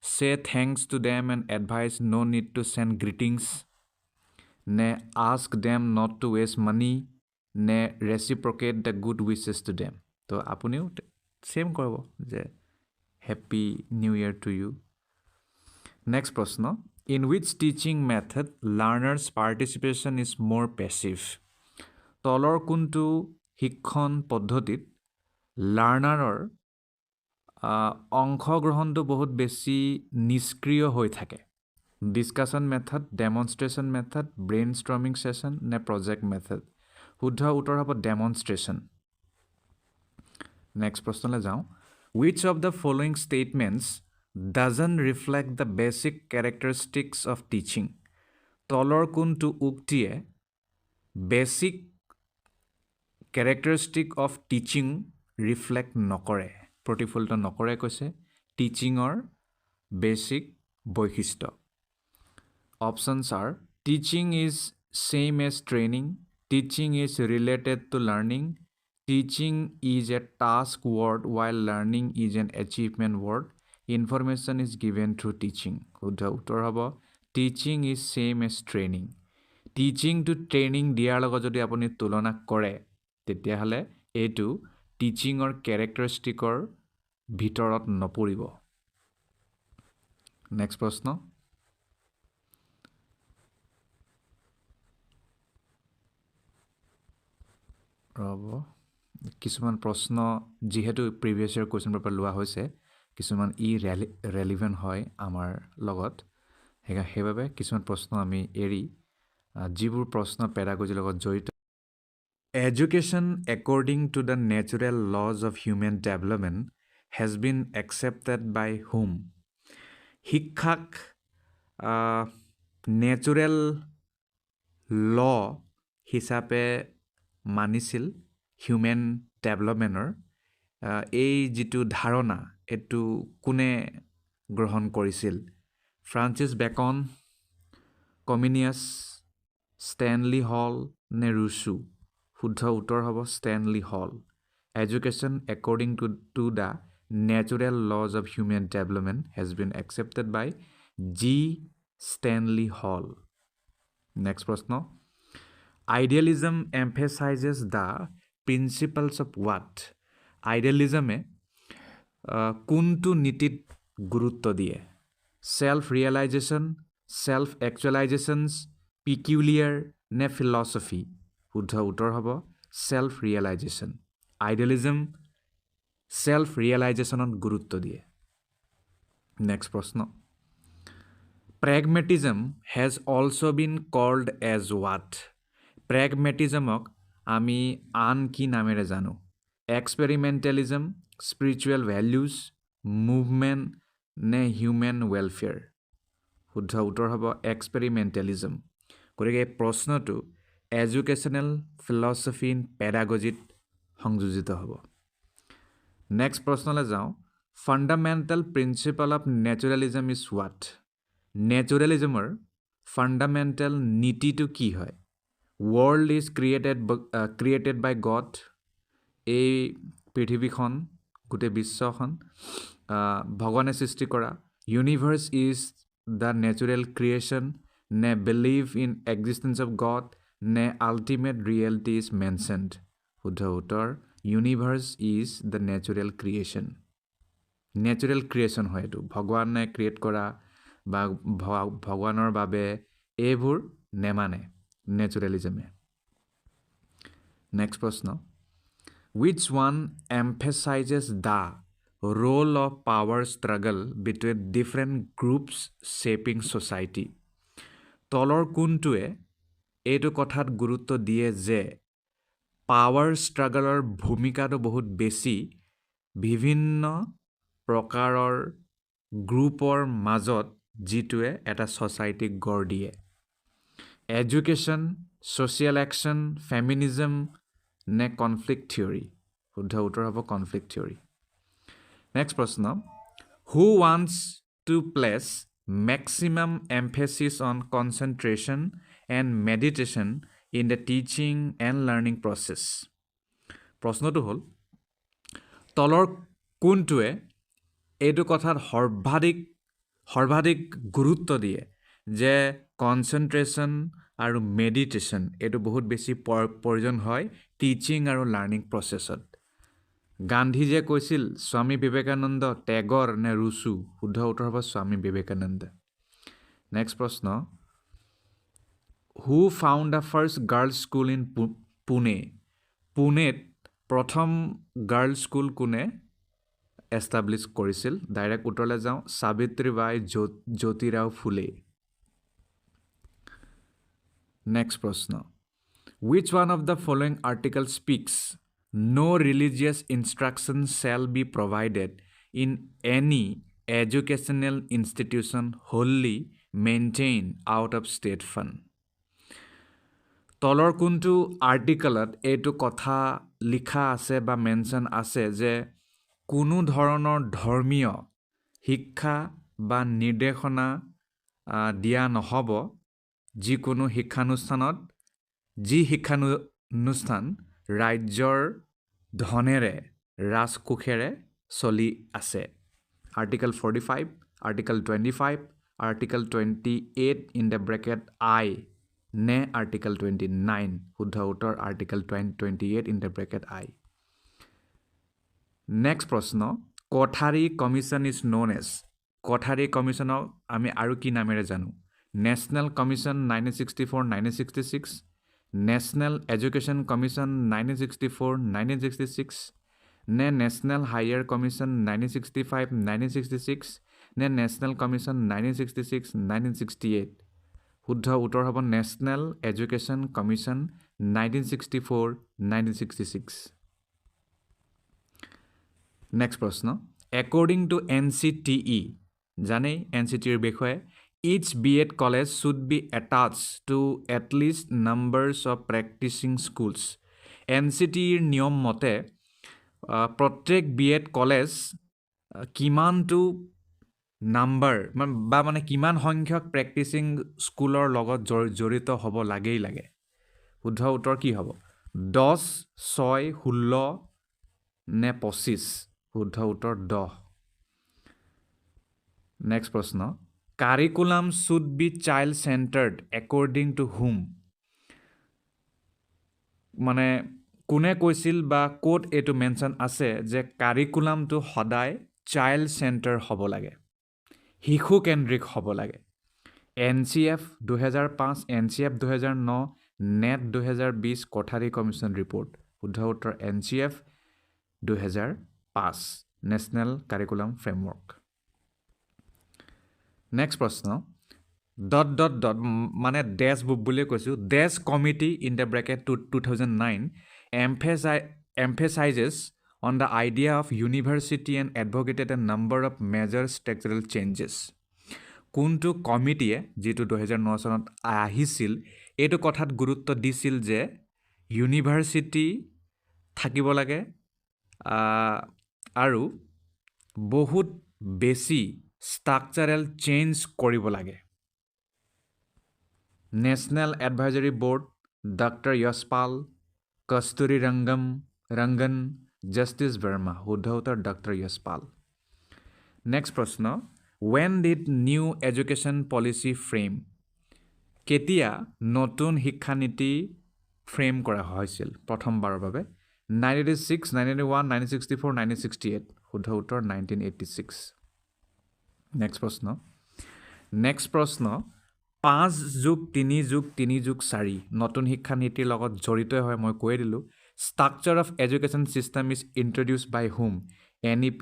say thanks to them and advise no' need to send greetings, নে ask them not to waste money, নে reciprocate the good wishes to them? তো আপুনিও ছেম কৰিব যে happy new year to you. Next প্ৰশ্ন, in which teaching method learners participation is more passive? তলৰ কোনটো শিক্ষণ পদ্ধতিত লাৰ্ণাৰৰ অংশগ্ৰহণটো বহুত বেছি নিষ্ক্ৰিয় হৈ থাকে? Discussion method, demonstration method, brain streaming session, নে প্ৰজেক্ট মেথড? শুদ্ধ উত্তৰ হ'ব ডেমনষ্ট্ৰেশ্যন। নেক্সট প্ৰশ্নলৈ যাওঁ, Which of the following statements doesn't reflect the basic characteristics of teaching? তলৰ কোনটো উক্তিয়ে basic characteristic of teaching reflect নকৰে, প্ৰতিফলিত নকৰে কৈছে টিচিঙৰ বেছিক বৈশিষ্ট্য? Options are teaching is same as training, teaching is related to learning, teaching is a task word while learning is an achievement word, information is given through teaching? শুদ্ধ উত্তৰ হ'ব teaching is same as training. টিচিংটো training দিয়াৰ লগত যদি আপুনি তুলনা কৰে তেতিয়াহ'লে এইটো টিচিঙৰ কেৰেক্টাৰিষ্টিকৰ ভিতৰত নপৰিব। নেক্সট প্ৰশ্ন, ৰ'ব, কিছুমান প্ৰশ্ন যিহেতু প্ৰিভিয়াছ ইয়েৰ কুৱেশ্যন পেপাৰ লোৱা হৈছে কিছুমান ৰেলিভেণ্ট হয় আমাৰ লগত, সেইবাবে কিছুমান প্ৰশ্ন আমি এৰি যিবোৰ প্ৰশ্ন পেডাগজিৰ লগত জড়িত Education, according to the natural laws of human development, has been accepted by whom? শিক্ষাক নেচুৰেল ল হিচাপে মানিছিল হিউমেন ডেভেলপমেণ্টৰ এই যিটো ধাৰণা এইটো কোনে গ্ৰহণ কৰিছিল? Francis Bacon, Comenius, Stanley Hall নে ৰুছু? শুদ্ধ উত্তৰ হ'ব Stanley hall. Education according to the natural laws of human development has been accepted by G. Stanley Hall. Next প্ৰশ্ন. Idealism emphasizes the principles of what? Idealism কোনটো নীতিত গুৰুত্ব দিয়ে? Self realization, self actualizations, peculiar নে philosophy? শুদ্ধ উত্তৰ হ'ব self realization. Idealism self realizationত গুৰুত্ব দিয়ে। Next প্ৰশ্ন. Pragmatism has also been called as what? Pragmatismক আমি আন কি নামেৰে জানো? Experimentalism, spiritual values, movement নে human welfare? শুদ্ধ উত্তৰ হ'ব experimentalism. গতিকে এই প্ৰশ্নটো এডুকেশ্যনেল ফিলচফি ইন পেডাগজিত সংযোজিত হ'ব। নেক্সট প্ৰশ্নলৈ যাওঁ। Fundamental principle of naturalism is what? নেচুৰেলিজমৰ ফাণ্ডামেণ্টেল নীতিটো কি হয়? World is created by God. এই পৃথিৱীখন গোটেই বিশ্বখন ভগৱানে সৃষ্টি কৰা। Universe is the natural creation নে believe in existence of God নে আল্টিমেট ৰিয়েলিটি ইজ মেনশ্যনড? শুদ্ধ উত্তৰ universe is the natural creation. Natural creation হয় এইটো, ভগৱানে ক্ৰিয়েট কৰা বা ভগৱানৰ বাবে এইবোৰ নেমানে নেচুৰেলিজমে। নেক্সট প্ৰশ্ন. Which one emphasizes the role of power struggle between different groups shaping society? তলৰ কোনটোৱে এইটো কথাত গুৰুত্ব দিয়ে যে পাৱাৰ ষ্ট্ৰাগলৰ ভূমিকাটো বহুত বেছি বিভিন্ন প্ৰকাৰৰ গ্ৰুপৰ মাজত যিটোৱে এটা ছ'চাইটিক গঢ় দিয়ে? এডুকেশ্যন, ছ'চিয়েল একশ্যন, ফেমিনিজম নে কনফ্লিক্ট থিয়ৰী? শুদ্ধ উত্তৰ হ'ব কনফ্লিক্ট থিয়ৰী। নেক্সট প্ৰশ্ন. Who wants to place maximum emphasis on concentration and meditation in the teaching and learning process? প্ৰশ্নটো হ'ল তলৰ কোনটোৱে এইটো কথাত সৰ্বাধিক গুৰুত্ব দিয়ে যে কনচেনট্ৰেশ্যন আৰু মেডিটেশ্যন এইটো বহুত বেছি প্ৰয়োজন হয় টিচিং আৰু লাৰ্ণিং প্ৰচেছত? গান্ধীজীয়ে কৈছিল স্বামী বিবেকানন্দ, টেগৰ নে ৰুছু? শুদ্ধ উত্তৰ হ'ব স্বামী বিবেকানন্দ। নেক্সট প্ৰশ্ন. Who found the first girls school in Pune? পুনেত প্ৰথম গাৰ্লছ স্কুল কোনে এষ্টাব্লিছ কৰিছিল? ডাইৰেক্ট উত্তৰলৈ যাওঁ, সাবিত্ৰীবাই জ্যোতিৰাও ফুলে। নেক্সট প্ৰশ্ন. Which one of the following articles speaks? No religious instruction shall be provided in any educational institution wholly maintained out of state fund? তলৰ কোনটো আৰ্টিকলত এইটো কথা লিখা আছে বা মেনশ্যন আছে যে কোনো ধৰণৰ ধৰ্মীয় শিক্ষা বা নিৰ্দেশনা দিয়া নহ'ব যিকোনো শিক্ষানুষ্ঠানত যি শিক্ষানুষ্ঠান ৰাজ্যৰ ধনেৰে ৰাজকোষেৰে চলি আছে? Article 45, article 25, article 28 in the bracket I নে আৰ্টিকল 29? শুদ্ধ উত্তৰ article 28 in the bracket I. Next প্ৰশ্ন. Kothari commission is known as? Kothari কমিশ্যনক আমি আৰু কি নামেৰে জানো? National commission 1964-1966, national education commission 1964-1966 নে নেশ্যনেল হায়াৰ কমিশ্যন 1965-1966 নে নেশ্যনেল কমিশ্যন 1966-1968? শুদ্ধ উত্তৰ হ'ব নেশ্যনেল এডুকেশ্যন কমিশ্যন 1964, 1966. নেক্সট প্ৰশ্ন একৰ্ডিং টু NCTE জানেই NCTEৰ বিষয়ে each B.Ed college should be attach to at least numbers of practising schools NCTEৰ নিয়ম মতে প্ৰত্যেক B.Ed কলেজ কিমানটো নাম্বাৰ বা মানে কিমান সংখ্যক প্ৰেক্টিচিং স্কুলৰ লগত জড়িত হ'ব লাগেই লাগে শুদ্ধ উত্তৰ কি হ'ব 10 6 16 নে 25 শুদ্ধ উত্তৰ 10 নেক্সট প্ৰশ্ন curriculum should be child centred according to whom মানে কোনে কৈছিল বা ক'ত এইটো মেনশ্যন আছে যে কাৰিকুলামটো সদায় চাইল্ড চেণ্টাৰ হ'ব লাগে শিশু কেন্দ্ৰিক হ'ব লাগে NCF 2005 NCF 2009 net 2020 Kothari commission report শুদ্ধ উত্তৰ NCF 2005 national curriculum framework next প্ৰশ্ন ডট মানে ডেছ বুলি কৈছোঁ dash committee in the bracket 2009 emphasizes on the idea of university and advocated a number of major structural changes কোনটো কমিটিয়ে যিটো 2009 চনত আহিছিল এইটো কথাত গুৰুত্ব দিছিল যে ইউনিভাৰ্চিটি থাকিব লাগে আৰু বহুত বেছি ষ্ট্ৰাকচাৰেল চেঞ্জ কৰিব লাগে নেশ্যনেল এডভাইজৰী বোৰ্ড ডক্টৰ য়শপাল কস্তুৰী ৰংগন জাষ্টিছ ভাৰ্মা শুদ্ধ উত্তৰ ডক্টৰ য়শপাল নেক্সট প্ৰশ্ন when did new education policy frame কেতিয়া নতুন শিক্ষানীতি ফ্ৰেম কৰা হৈছিল প্ৰথমবাৰৰ বাবে 1986 1991 1964 1968 শুদ্ধ উত্তৰ 1986 নেক্সট প্ৰশ্ন 5+3+3+4 নতুন শিক্ষানীতিৰ লগত জড়িত হয় মই কৈ দিলোঁ structure of education system is introduce by whom NEP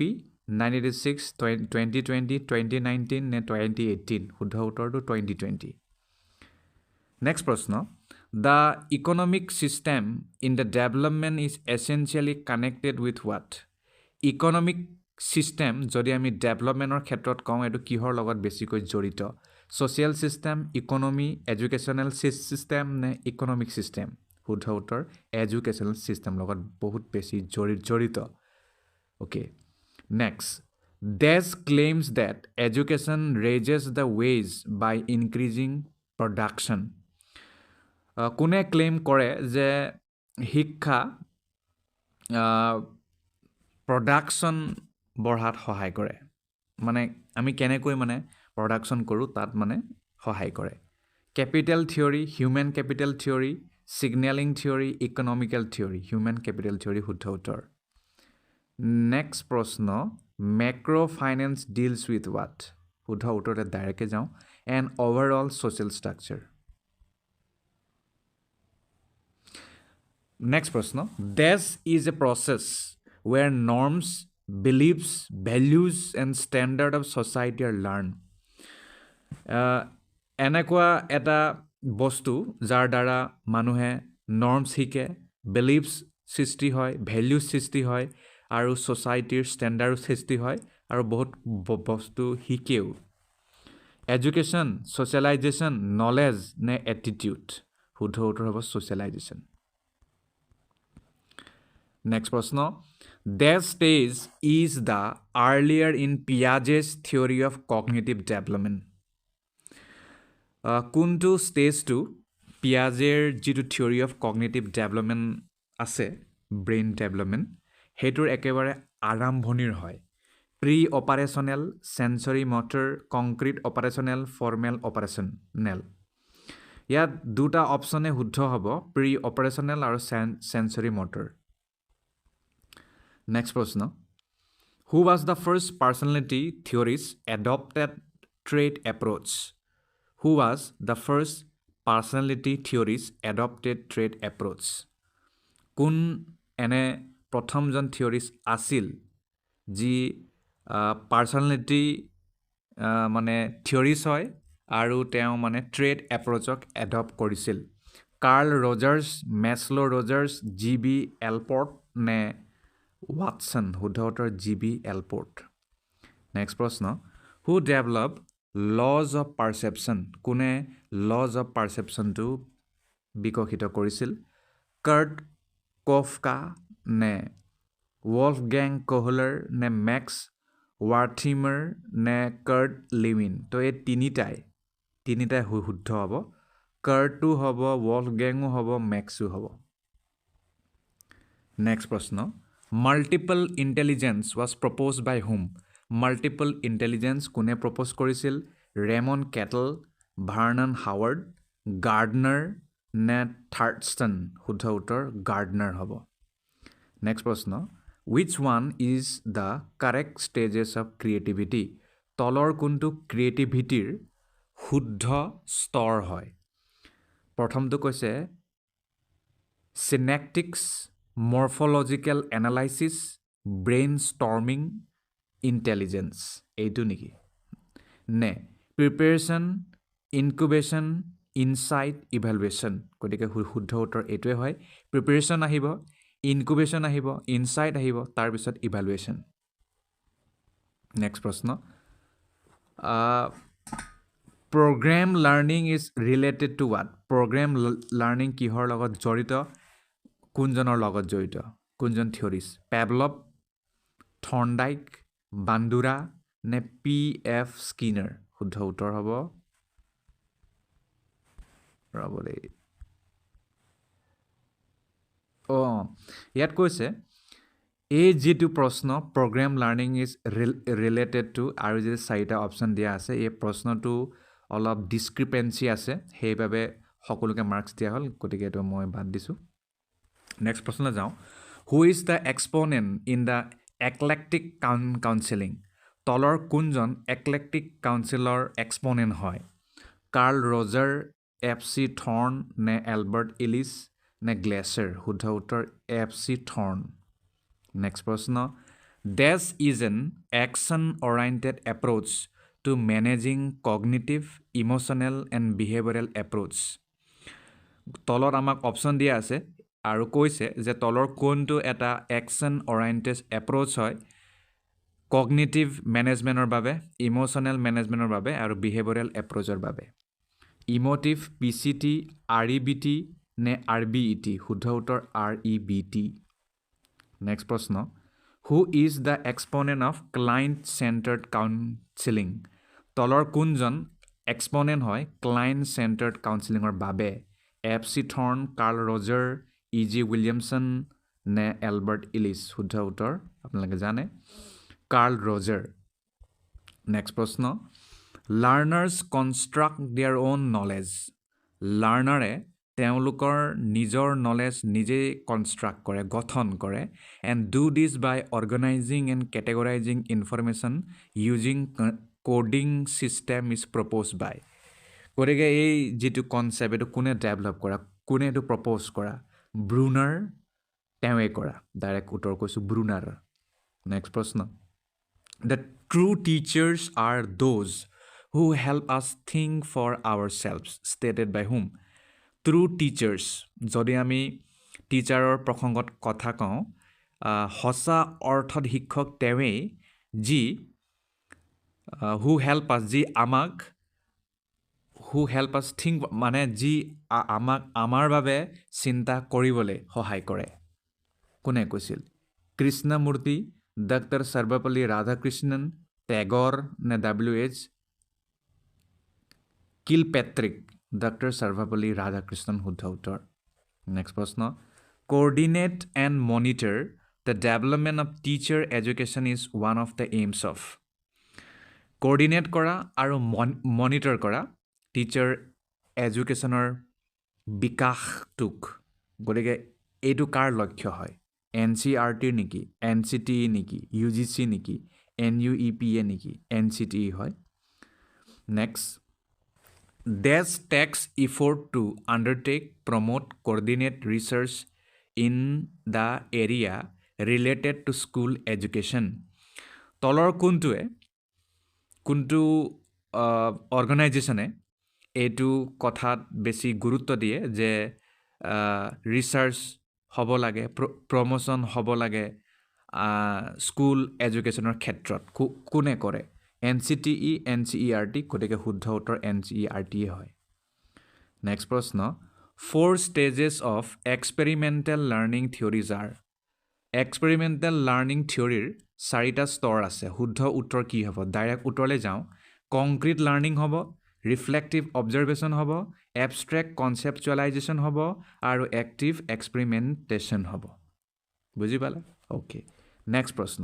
1986 2020 2019 নে 2018 শুদ্ধ উত্তৰটো 2020 নেক্সট প্ৰশ্ন the economic system in the development is essentially connected with what economic system যদি আমি ডেভেলপমেণ্টৰ ক্ষেত্ৰত কওঁ এইটো কিহৰ লগত বেছিকৈ জড়িত social system economy educational system নে ইকনমিক চিষ্টেম শুদ্ধ উত্তৰ এডুকেশ্যনেল চিষ্টেম লগত বহুত বেছি জড়িত Okay. Next, Des claims that education raises the wage by increasing production. কোনে ক্লেইম কৰে যে শিক্ষা প্ৰডাকশ্যন বঢ়াত সহায় কৰে মানে আমি কেনেকৈ মানে প্ৰডাকশ্যন কৰোঁ তাত মানে সহায় কৰে capital theory human capital theory signalling theory economical theory human capital theory শুদ্ধ উত্তৰ নেক্সট প্ৰশ্ন macro' finance deals with what শুদ্ধ উত্তৰতে ডাইৰেক্টকৈ যাওঁ and overall social structure next প্ৰশ্ন dash is a process where norms beliefs values and standard of society are learn এনেকুৱা এটা বস্তু যাৰ দ্বাৰা মানুহে নৰ্মছ শিকে বিলিভছ সৃষ্টি হয় ভেলিউজ সৃষ্টি হয় আৰু ছ'চাইটিৰ ষ্টেণ্ডাৰ্ড সৃষ্টি হয় আৰু বহুত বস্তু শিকেও এডুকেশ্যন ছ'চিয়েলাইজেশ্যন নলেজ নে এটিটিউড শুদ্ধ উত্তৰ হ'ব ছ'চিয়েলাইজেশ্যন নেক্সট প্ৰশ্ন the stage is the earlier in Piaget's theory of cognitive development কোনটো ষ্টেজটো পিয়াজেৰ যিটো থিয়ৰী অফ কগনিটিভ ডেভেলপমেণ্ট আছে ব্ৰেইন ডেভেলপমেণ্ট সেইটোৰ একেবাৰে আৰম্ভণিৰ হয় pre operational sensory motor concrete operational formal operational ইয়াত দুটা অপশ্যনে শুদ্ধ হ'ব প্ৰি অপাৰেশ্যনেল আৰু চেঞ্চৰী মটৰ নেক্সট প্ৰশ্ন who was the first personality theories adopted trait approach who was the first personality theories adopted trait approach কোন এনে প্ৰথমজন থিয়ৰিজ আছিল যি পাৰ্চনেলিটি মানে থিয়ৰিজ হয় আৰু তেওঁ মানে ট্ৰেড এপ্ৰ'চক এডপ্ট কৰিছিল কাৰ্ল ৰজাৰ্ছ, মেছলো ৰজাৰ্ছ, জি.বি. এলপৰ্ট নে ৱাটছন? শুদ্ধ উত্তৰ জি.বি. এলপৰ্ট। নেক্সট প্ৰশ্ন, who develop laws of perception? কোনে লজ অফ পাৰচেপশ্যনটো বিকশিত কৰিছিল? কাৰ্ট কফকা নে ৱল্ফগেং কোহলাৰ নে মেক্স ৱাৰ্থিমাৰ নে কাৰ্ট লিমিন? তো এই তিনিটাই শুদ্ধ হ'ব। কাৰ্টো হ'ব, ৱল্ফগেঙো হ'ব, মেক্সো হ'ব। নেক্সট প্ৰশ্ন, multiple intelligence was propose by whom? Multiple intelligence কোনে প্ৰপ'জ কৰিছিল? Raymond Cattell, Vernon Howard, Gardner নে থাৰ্ডষ্টন? শুদ্ধ উত্তৰ গাৰ্ডনাৰ হ'ব। নেক্সট প্ৰশ্ন, which one is the correct stages of creativity? তলৰ কোনটো ক্ৰিয়েটিভিটিৰ শুদ্ধ স্তৰ হয়? প্ৰথমটো কৈছে synectics, morphological analysis, brain storming, intelligence. এইটো নেকি? নে প্ৰিপেৰেশ্যন, ইনকুবেশ্যন, ইনচাইট, ইভেলুৱেশ্যন? গতিকে শুদ্ধ উত্তৰ এইটোৱে হয়। প্ৰিপেৰেশ্যন আহিব, ইনকুবেশ্যন আহিব, ইনচাইট আহিব, তাৰপিছত ইভেলুৱেশ্যন। নেক্সট প্ৰশ্ন, programme learning is related to what? Programme learning কিহৰ লগত জড়িত? কোনজনৰ লগত জড়িত? কোনজন থিয়ৰিষ্ট? পেভলভ, থৰ্ণডাইক, বান্দুৰা নে P.F. স্কিনাৰ? শুদ্ধ উত্তৰ হ'ব, ৰ'ব দেই, ইয়াত কৈছে এই যিটো প্ৰশ্ন programme learning is related to, আৰু যি 4টা অপশ্যন দিয়া আছে, এই প্ৰশ্নটো অলপ ডিছক্ৰিপেঞ্চি আছে, সেইবাবে সকলোকে মাৰ্কছ দিয়া হ'ল, গতিকে এইটো মই বাদ দিছোঁ। নেক্সট প্ৰশ্নলৈ যাওঁ, who is the exponent in the eclectic counselling? তলৰ কোনজন একলেক্টিক কাউন্সিলৰ এক্সপনেণ্ট হয়? কাৰ্ল ৰজাৰ, F.C. থৰ্ন নে এলবাৰ্ট ইলিছ নে গ্লেচাৰ? শুদ্ধ উত্তৰ F.C. থৰ্ন। নেক্সট প্ৰশ্ন, dash is an action oriented approach to managing cognitive, emotional and behavioural approach? তলত আমাক অপশ্যন দিয়া আছে আৰু কৈছে যে তলৰ কোনটো এটা একশ্যন অৰিয়েণ্টেড এপ্ৰ'চ হয় কগনিটিভ মেনেজমেণ্টৰ বাবে, ইম'চনেল মেনেজমেণ্টৰ বাবে আৰু বিহেভিয়ৰেল এপ্ৰ'চৰ বাবে? ইম'টিভ, PCT, REBT নে RBET? শুদ্ধ উত্তৰ REBT। নেক্সট প্ৰশ্ন, who is the exponent of client centred counselling? তলৰ কোনজন এক্সপনেণ্ট হয় ক্লায়েণ্ট চেণ্টাৰ্ড কাউন্সিলিঙৰ বাবে? F.C. থৰ্ন, কাৰ্ল ৰজাৰ, E.G. উইলিয়ামছন নে এলবাৰ্ট ইলিছ? শুদ্ধ উত্তৰ আপোনালোকে জানে, কাৰ্ল ৰজাৰ। নেক্সট প্ৰশ্ন, learners construct their own knowledge? লাৰ্ণাৰে তেওঁলোকৰ নিজৰ নলেজ নিজেই কনষ্ট্ৰাক্ট কৰে, গঠন কৰে, and do this by organising and categorising information using coding system is propose by? গতিকে এই যিটো কনচেপ্ট, এইটো কোনে ডেভেলপ কৰা, কোনে এইটো প্ৰপ'জ কৰা? ব্ৰুনাৰ, তেওঁৱে কৰা। ডাইৰেক্ট উত্তৰ কৈছোঁ ব্ৰুনাৰ। নেক্সট প্ৰশ্ন, the true teachers are those who help us think for ourselves, stated by whom? True teachers, যদি আমি টিচাৰৰ প্ৰসংগত কথা কওঁ, সঁচা অৰ্থত শিক্ষক তেওঁৱেই যি হু হেল্প আছ, যি আমাক, হু হেল্প আছ থিংক মানে যি আমাক আমাৰ বাবে চিন্তা কৰিবলৈ সহায় কৰে। কোনে কৈছিল? কৃষ্ণমূৰ্তি, ডক্টৰ সৰ্বপল্লী ৰাধাকৃষ্ণন, টেগৰ নে W.H. Kilpatrick? Doctor Sarvepalli Radhakrishnan শুদ্ধ উত্তৰ। নেক্সট প্ৰশ্ন, coordinate and monitor the development of teacher education is one of the AIIMS of? Coordinate কৰা আৰু মনিটৰ কৰা টিচাৰ এডুকেশ্যনৰ বিকাশটোক, গতিকে এইটো কাৰ লক্ষ্য হয়? NCERTৰ নেকি, NCTE নেকি, UGC নেকি, NUEPA নেকি? NCTE হয়। Next, dash takes effort to undertake, promote, coordinate research in the area related to school education? তলৰ কোনটো অৰ্গেনাইজেশ্যনে এইটো কথাত বেছি গুৰুত্ব দিয়ে যে ৰিচাৰ্চ হ'ব লাগে প্ৰমোশ্যন হ'ব লাগে স্কুল এডুকেশ্যনৰ ক্ষেত্ৰত কোনে কৰে NCTE NCERT গতিকে শুদ্ধ উত্তৰ NCERT হয় নেক্সট প্ৰশ্ন 4 stages of experimental learning theories are experimental learning থিয়ৰীৰ 4টা স্তৰ আছে শুদ্ধ উত্তৰ কি হ'ব ডাইৰেক্ট উত্তৰলৈ যাওঁ কংক্ৰিট লাৰ্ণিং হ'ব ৰিফ্লেক্টিভ অবজাৰভেশ্যন হ'ব এবষ্ট্ৰেক্ট কনচেপচুৱেলাইজেশ্যন হ'ব আৰু এক্টিভ এক্সপেৰিমেণ্টেশ্যন হ'ব বুজি পালে অ'কে নেক্সট প্ৰশ্ন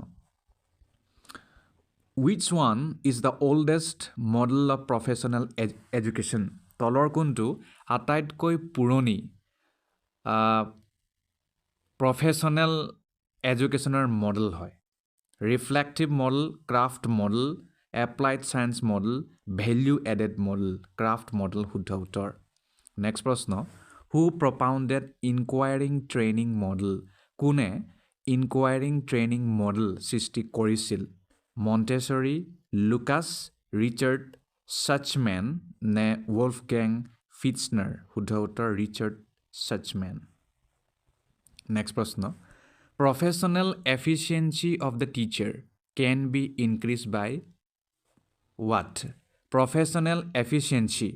Which one is the oldest model of professional education? তলৰ কোনটো আটাইতকৈ পুৰণি প্ৰফেশ্যনেল এডুকেশ্যনৰ মডেল হয় reflective model craft model applied science model value added model craft model শুদ্ধ উত্তৰ নেক্সট প্ৰশ্ন হু প্ৰপাউণ্ডেড ইনকুৱায়াৰিং ট্ৰেইনিং মডেল কোনে ইনকুৱায়াৰিং ট্ৰেইনিং মডেল সৃষ্টি কৰিছিল মণ্টেছৰী লুকাছ ৰিচাৰ্ড ছাচমেন নে wolfgang ফিটছনাৰ শুদ্ধ উত্তৰ ৰিচাৰ্ড ছাচমেন নেক্সট প্ৰশ্ন professional efficiency of the teacher can be increased by what professional efficiency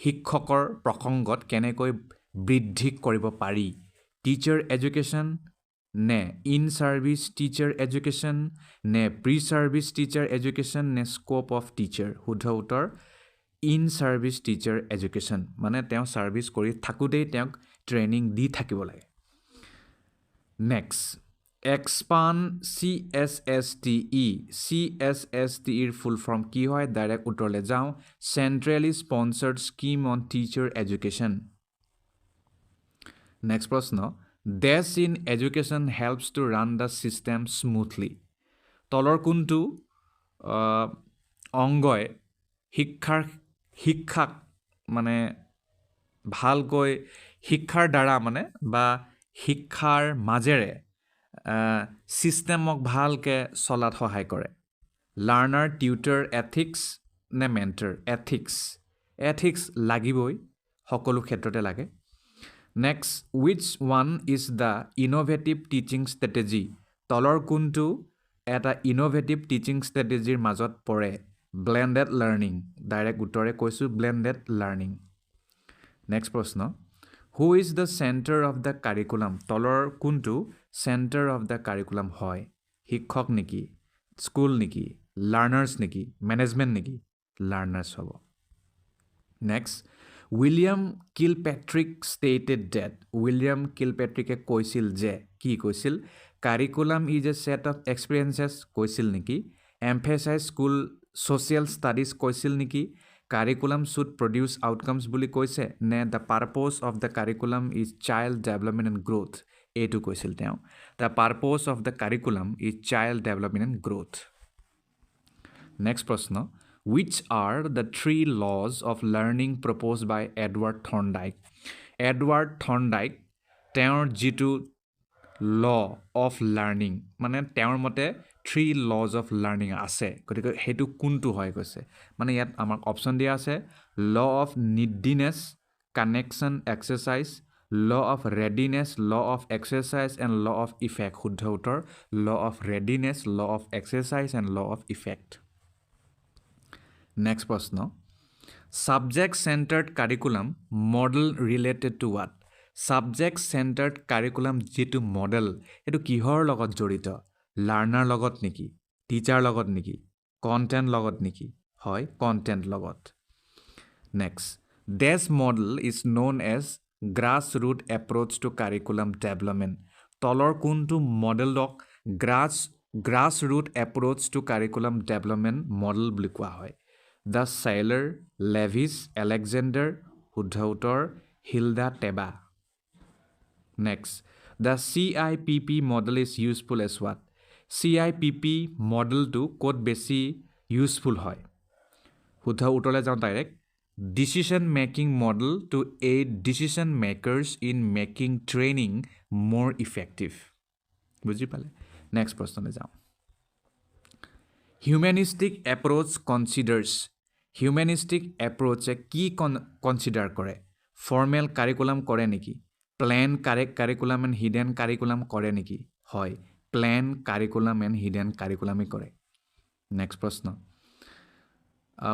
শিক্ষকৰ প্ৰসংগত কেনেকৈ বৃদ্ধি কৰিব পাৰি টিচাৰ এডুকেশ্যন নে ইন ছাৰ্ভিচ টিচাৰ এডুকেশ্যন নে প্ৰি ছাৰ্ভিচ টিচাৰ এডুকেশ্যন নে স্কোপ অফ টিচাৰ শুদ্ধ উত্তৰ ইন ছাৰ্ভিচ টিচাৰ এডুকেশ্যন মানে তেওঁ ছাৰ্ভিচ কৰি থাকোঁতেই তেওঁক ট্ৰেইনিং দি থাকিব লাগে নেক্সট এক্সপান CSSTE CSSTEৰ ফুল ফৰ্ম কি হয় ডাইৰেক্ট উত্তৰলৈ যাওঁ centrally sponsored scheme on teacher education next প্ৰশ্ন dash in education helps to run the system smoothly তলৰ কোনটো অংগই শিক্ষাক মানে ভালকৈ শিক্ষাৰ দ্বাৰা মানে বা শিক্ষাৰ মাজেৰে ছিষ্টেমক ভালকৈ চলাত সহায় কৰে লাৰ্ণাৰ টিউটৰ এথিক্স নে মেণ্টৰ এথিক্স লাগিবই সকলো ক্ষেত্ৰতে লাগে next which one is the innovative teaching strategy তলৰ কোনটো এটা ইন'ভেটিভ টিচিং ষ্ট্ৰেটেজিৰ মাজত পৰে ব্লেণ্ডেড লাৰ্ণিং ডাইৰেক্ট উত্তৰে কৈছোঁ ব্লেণ্ডেড লাৰ্ণিং নেক্সট প্ৰশ্ন who is the centre of the curriculum তলৰ কোনটো চেণ্টাৰ অফ দ্য কাৰিকুলাম হয় শিক্ষক নেকি স্কুল নেকি লাৰ্ণাৰ্ছ নেকি মেনেজমেণ্ট নেকি লাৰ্ণাৰ্ছ হ'ব next William Kilpatrick stated that William কিলপেট্ৰিকে কৈছিল যে কি কৈছিল curriculum is a set of experiences কৈছিল নেকি এম্ফেচাইজ স্কুল ছ'চিয়েল ষ্টাডিজ কৈছিল নেকি কাৰিকুলাম শুড প্ৰডিউচ আউটকামছ বুলি কৈছে নে the purpose of the curriculum is child development and growth এইটো কৈছিল তেওঁ the purpose of the curriculum is child development and growth next প্ৰশ্ন which are the 3 laws of learning proposed by Edward Thorndike Edward Thorndike তেওঁৰ যিটো law of learning মানে তেওঁৰ মতে 3 laws of learning আছে গতিকে হেতু কোনটো হয় কৈছে মানে ইয়াত আমাক অপচন দিয়া আছে law of neediness connection exercise law of readiness law of exercise and law of effect শুদ্ধ উত্তৰ law of readiness law of exercise and law of effect next প্ৰশ্ন subject centred curriculum model related to what subject centred curriculum যিটো model এইটো কিহৰ লগত জড়িত learner লগত নেকি টিচাৰ লগত নেকি কণ্টেণ্ট লগত নেকি হয় কণ্টেণ্ট লগত next dash model is known as grass root approach to curriculum development তলৰ কোনটো মডেলক grass root approach to curriculum development model বুলি কোৱা হয় দ্য চাইলাৰ লেভিছ এলেকজেণ্ডাৰ শুদ্ধ উত্তৰ Hilda Taba next the CIPP model is useful as what CIPP মডেলটো ক'ত বেছি ইউজফুল হয় শুদ্ধ উত্তৰলৈ যাওঁ direct decision making model to aid decision makers in making training more effective বুজি পালে নেক্সট প্ৰশ্নলৈ যাওঁ হিউমেনিষ্টিক এপ্ৰ'চ কনচিডাৰ্ছ হিউমেনিষ্টিক এপ্ৰ'চে কি কনচিডাৰ কৰে ফৰ্মেল কাৰিকুলাম কৰে নেকি plan curriculum and hidden curriculum কৰে নেকি হয় প্লেন কাৰিকুলাম এণ্ড হিডেন কাৰিকুলামেই কৰে নেক্সট প্ৰশ্ন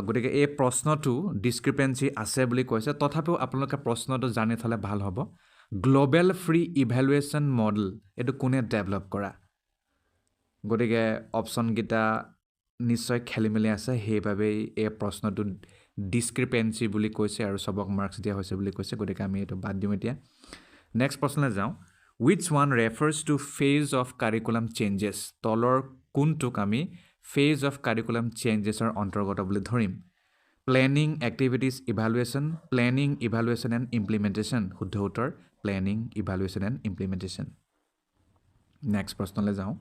গতিকে এই প্ৰশ্নটো ডিছক্ৰিপেঞ্চি আছে বুলি কৈছে তথাপিও আপোনালোকে প্ৰশ্নটো জানি থ'লে ভাল হ'ব গ্ল'বেল ফ্ৰী ইভেলুৱেশ্যন মডেল এইটো কোনে ডেভেলপ কৰা গতিকে অপশ্যনকেইটা নিশ্চয় খেলি মেলি আছে সেইবাবেই এই প্ৰশ্নটো ডিছক্ৰিপেঞ্চি বুলি কৈছে আৰু চবক মাৰ্কছ দিয়া হৈছে বুলি কৈছে গতিকে আমি এইটো বাদ দিওঁ এতিয়া নেক্সট প্ৰশ্নলৈ যাওঁ which one refers to phase of curriculum changes তলৰ কোনটোক আমি ফেজ অফ কাৰিকুলাম চেঞ্জেছৰ অন্তৰ্গত বুলি ধৰিম planning activities evaluation planning evaluation and implementation শুদ্ধ উত্তৰ planning evaluation and implementation next প্ৰশ্নলৈ যাওঁ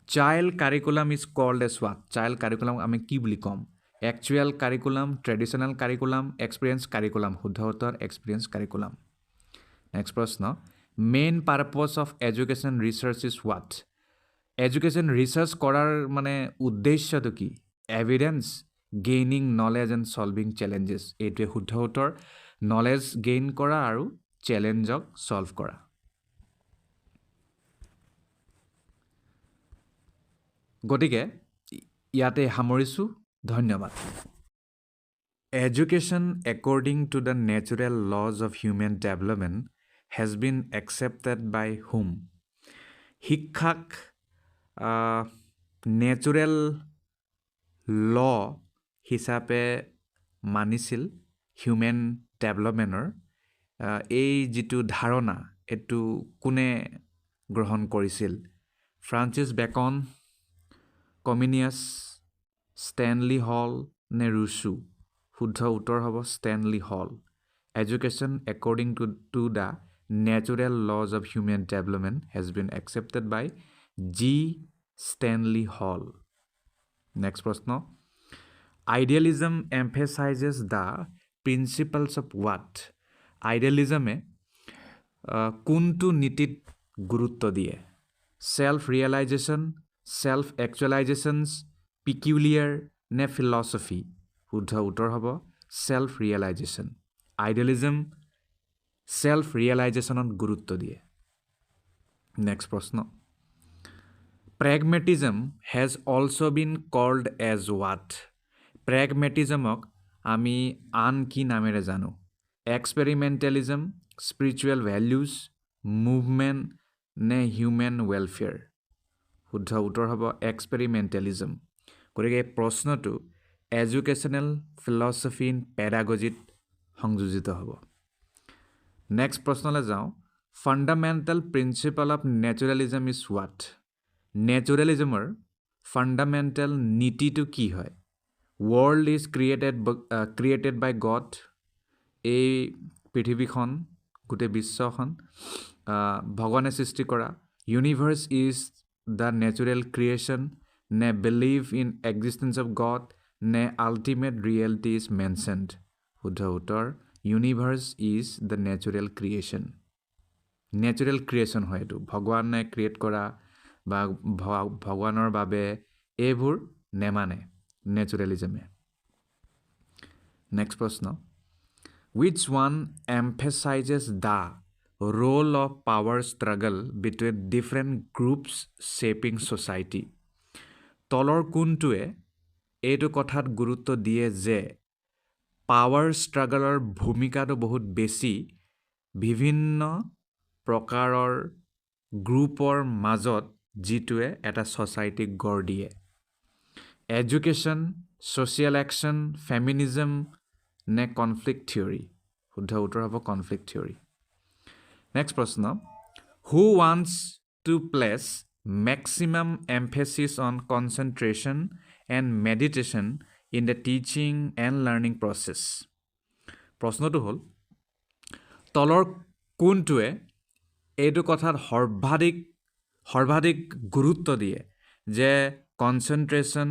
child curriculum is called as what child curriculum আমি কি বুলি ক'ম actual curriculum traditional curriculum experience curriculum শুদ্ধ উত্তৰ এক্সপিৰিয়েঞ্চ কাৰিকুলাম নেক্সট প্ৰশ্ন main purpose of education research is what education research কৰাৰ মানে উদ্দেশ্যটো কি evidence gaining knowledge and solving challenges এইটোৱে শুদ্ধ উত্তৰ নলেজ গেইন কৰা আৰু চেলেঞ্জক ছল্ভ কৰা গতিকে ইয়াতে সামৰিছোঁ ধন্যবাদ education according to the natural laws of human development has been accepted by whom শিক্ষাক নেচুৰেল ল হিচাপে মানিছিল হিউমেন ডেভেলপমেণ্টৰ এই যিটো ধাৰণা এইটো কোনে গ্ৰহণ কৰিছিল Francis Bacon Comenius Stanley Hall নে ৰুছু শুদ্ধ উত্তৰ হ'ব Stanley Hall education according to the natural laws of human development has been accepted by G Stanley Hall next প্ৰশ্ন idealism emphasises the principles of what আইডিয়েলিজমে কোনটো নীতিত গুৰুত্ব দিয়ে self realisation self actualisations peculiar নে ফিলচফি শুদ্ধ উত্তৰ হ'ব চেল্ফ ৰিয়েলাইজেশ্যন আইডিয়েলিজম চেল্ফ ৰিয়েলাইজেশ্যনত গুৰুত্ব দিয়ে নেক্সট প্ৰশ্ন pragmatism has also' been called as what প্ৰেগমেটিজমক আমি আন কি নামেৰে জানো এক্সপেৰিমেণ্টেলিজম স্পিৰিচুৱেল ভেলিউজ মুভমেণ্ট নে হিউমেন ৱেলফেয়াৰ শুদ্ধ উত্তৰ হ'ব এক্সপেৰিমেণ্টেলিজম গতিকে এই প্ৰশ্নটো এডুকেশ্যনেল ফিলচফি ইন পেডাগজিত সংযোজিত হ'ব নেক্সট প্ৰশ্নলৈ যাওঁ fundamental principle of naturalism is what নেচুৰেলিজমৰ ফাণ্ডামেণ্টেল নীতিটো কি হয় world is created by God এই পৃথিৱীখন গোটেই বিশ্বখন ভগৱানে সৃষ্টি কৰা universe is the natural creation নে believe in existence of God নে আল্টিমেট ৰিয়েলিটি ইজ মেনশ্যনড শুদ্ধ উত্তৰ universe is the natural creation natural creation হয় এইটো ভগৱানে ক্ৰিয়েট কৰা বা ভগৱানৰ বাবে এইবোৰ নেমানে নেচুৰেলিজমে নেক্সট প্ৰশ্ন which one emphasizes the role of power struggle between different groups shaping society তলৰ কোনটোৱে এইটো কথাত গুৰুত্ব দিয়ে যে পাৱাৰ ষ্ট্ৰাগলৰ ভূমিকাটো বহুত বেছি বিভিন্ন প্ৰকাৰৰ গ্ৰুপৰ মাজত যিটোৱে এটা ছ'চাইটিক গঢ় দিয়ে এডুকেশ্যন ছ'চিয়েল একশ্যন ফেমিনিজম নে কনফ্লিক্ট থিয়ৰী শুদ্ধ উত্তৰ হ'ব কনফ্লিক্ট থিয়ৰী নেক্সট প্ৰশ্ন who wants to place maximum emphasis on concentration and meditation in the teaching and learning process প্ৰশ্নটো হ'ল তলৰ কোনটোৱে এইটো কথাত সৰ্বাধিক গুৰুত্ব দিয়ে যে কনচেনট্ৰেশ্যন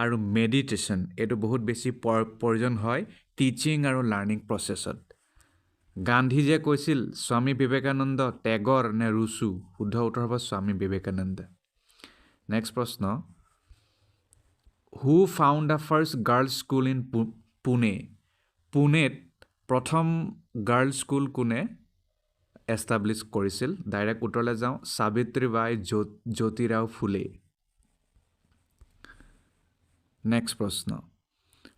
আৰু মেডিটেশ্যন এইটো বহুত বেছি প্ৰয়োজন হয় টিচিং আৰু লাৰ্ণিং প্ৰচেছত গান্ধীজীয়ে কৈছিল স্বামী বিবেকানন্দ টেগৰ নে ৰুছু শুদ্ধ উত্তৰ হ'ব স্বামী বিবেকানন্দ নেক্সট প্ৰশ্ন who found the first girls school in Pune পুনেত প্ৰথম গাৰ্ল স্কুল কোনে এষ্টাব্লিছ কৰিছিল ডাইৰেক্ট উত্তৰলৈ যাওঁ সাবিত্ৰীবাই জ্যোতিৰাও ফুলে নেক্সট প্ৰশ্ন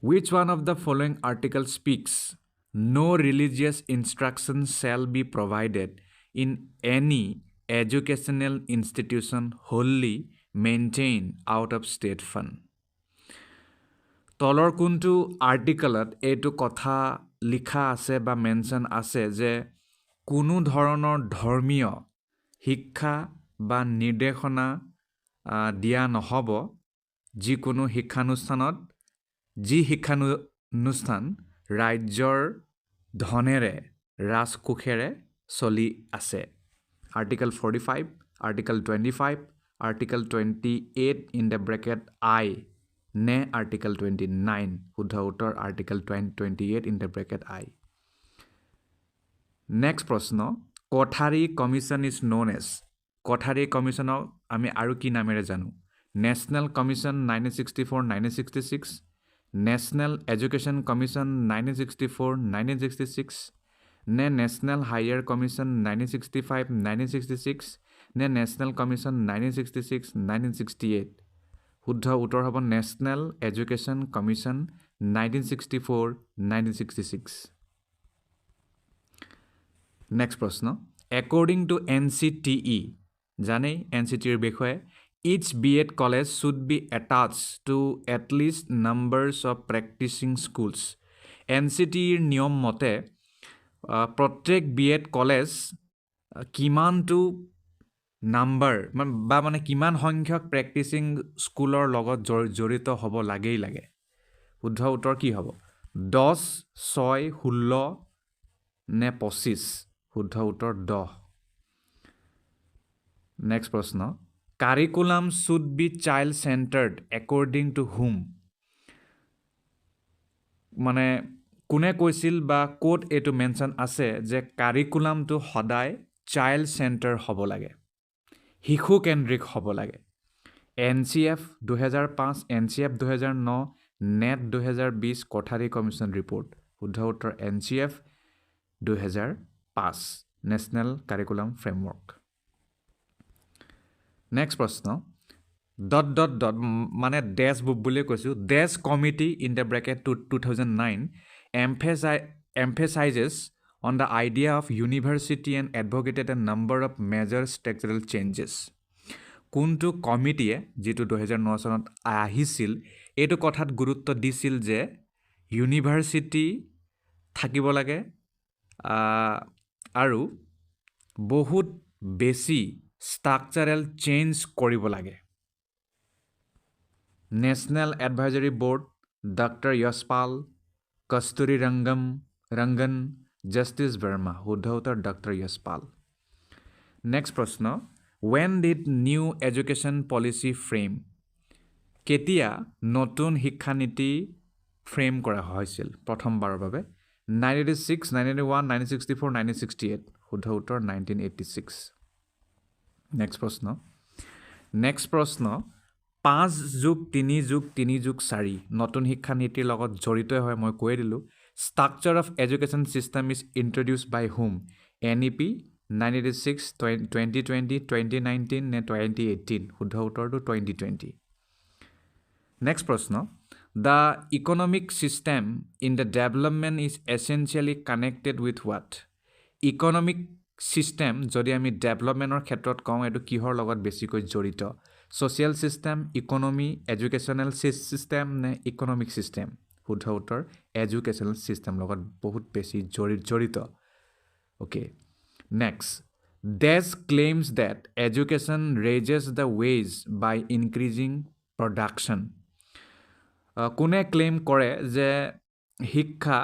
which one of the following article speaks no religious instruction shall be provided in any educational institution wholly maintained out of state fund তলৰ কোনটো আৰ্টিকলত এইটো কথা লিখা আছে বা মেনশ্যন আছে যে কোনো ধৰণৰ ধৰ্মীয় শিক্ষা বা নিৰ্দেশনা দিয়া নহব যিকোনো শিক্ষানুষ্ঠানত যি শিক্ষানুষ্ঠান ৰাজ্যৰ ধনেৰে ৰাজকোষেৰে চলি আছে article 45 article 25 article 28 in the bracket I নে আৰ্টিকল 29 শুদ্ধ উত্তৰ article 28 in the bracket I next প্ৰশ্ন Kothari commission is known as Kothari কমিশ্যনক আমি আৰু কি নামেৰে জানো national commission 1964 1966 national education commission 1964 1966 নে নেশ্যনেল হায়াৰ কমিশ্যন 1965 1966 নে নেশ্যনেল কমিশ্যন 1966 1968 শুদ্ধ উত্তৰ হ'ব নেশ্যনেল এডুকেশ্যন কমিশ্যন 1964 1966 নেক্সট প্ৰশ্ন একৰ্ডিং টু NCTE জানেই NCTEৰ বিষয়ে each B.Ed college should be attached to at least numbers of practicing schools NCTEৰ নিয়ম মতে প্ৰত্যেক B.Ed কলেজ কিমানটো নাম্বাৰ বা মানে কিমান সংখ্যক প্ৰেক্টিচিং স্কুলৰ লগত জড়িত হ'ব লাগেই লাগে শুদ্ধ উত্তৰ কি হ'ব 10 6 16 নে 25 শুদ্ধ উত্তৰ 10 নেক্সট প্ৰশ্ন curriculum should be child centred according to whom মানে কোনে কৈছিল বা ক'ত এইটো মেনশ্যন আছে যে কাৰিকুলামটো সদায় চাইল্ড চেণ্টাৰ হ'ব লাগে শিশু কেন্দ্ৰিক হ'ব লাগে NCF 2005 NCF 2009 net 2020 Kothari commission report শুদ্ধ উত্তৰ NCF 2005 national curriculum framework next প্ৰশ্ন ডট মানে ডেছ বুলি কৈছোঁ dash committee in the bracket 2009 emphasizes on the idea of university and advocated a number of major structural changes কোনটো কমিটিয়ে যিটো 2009 চনত আহিছিল এইটো কথাত গুৰুত্ব দিছিল যে ইউনিভাৰ্চিটি থাকিব লাগে আৰু বহুত বেছি ষ্ট্ৰাকচাৰেল চেঞ্জ কৰিব লাগে national advisory board doctor Yashpal Kasturi Rangan justice Verma শুদ্ধ উত্তৰ ডক্টৰ যশপাল নেক্সট প্ৰশ্ন when did new education policy frame কেতিয়া নতুন শিক্ষানীতি ফ্ৰেম কৰা হৈছিল প্ৰথমবাৰৰ বাবে 1986 1991 1964 1968 শুদ্ধ উত্তৰ 1986 নেক্সট প্ৰশ্ন 5+3+3+4 নতুন শিক্ষানীতিৰ লগত জড়িত হয় মই কৈ দিলোঁ structure of education system is introduce by whom NEP 1986 2020 2019 নে 2018 শুদ্ধ উত্তৰটো 2020 নেক্সট প্ৰশ্ন the economic system in the development is essentially connected with what economic system যদি আমি ডেভেলপমেণ্টৰ ক্ষেত্ৰত কওঁ এইটো কিহৰ লগত বেছিকৈ জড়িত social system economy educational system নে ইকনমিক চিষ্টেম শুদ্ধ উত্তৰ এডুকেশ্যনেল চিষ্টেম লগত বহুত বেছি জড়িত okay next dash claims that education raises the wage by increasing production কোনে ক্লেইম কৰে যে শিক্ষা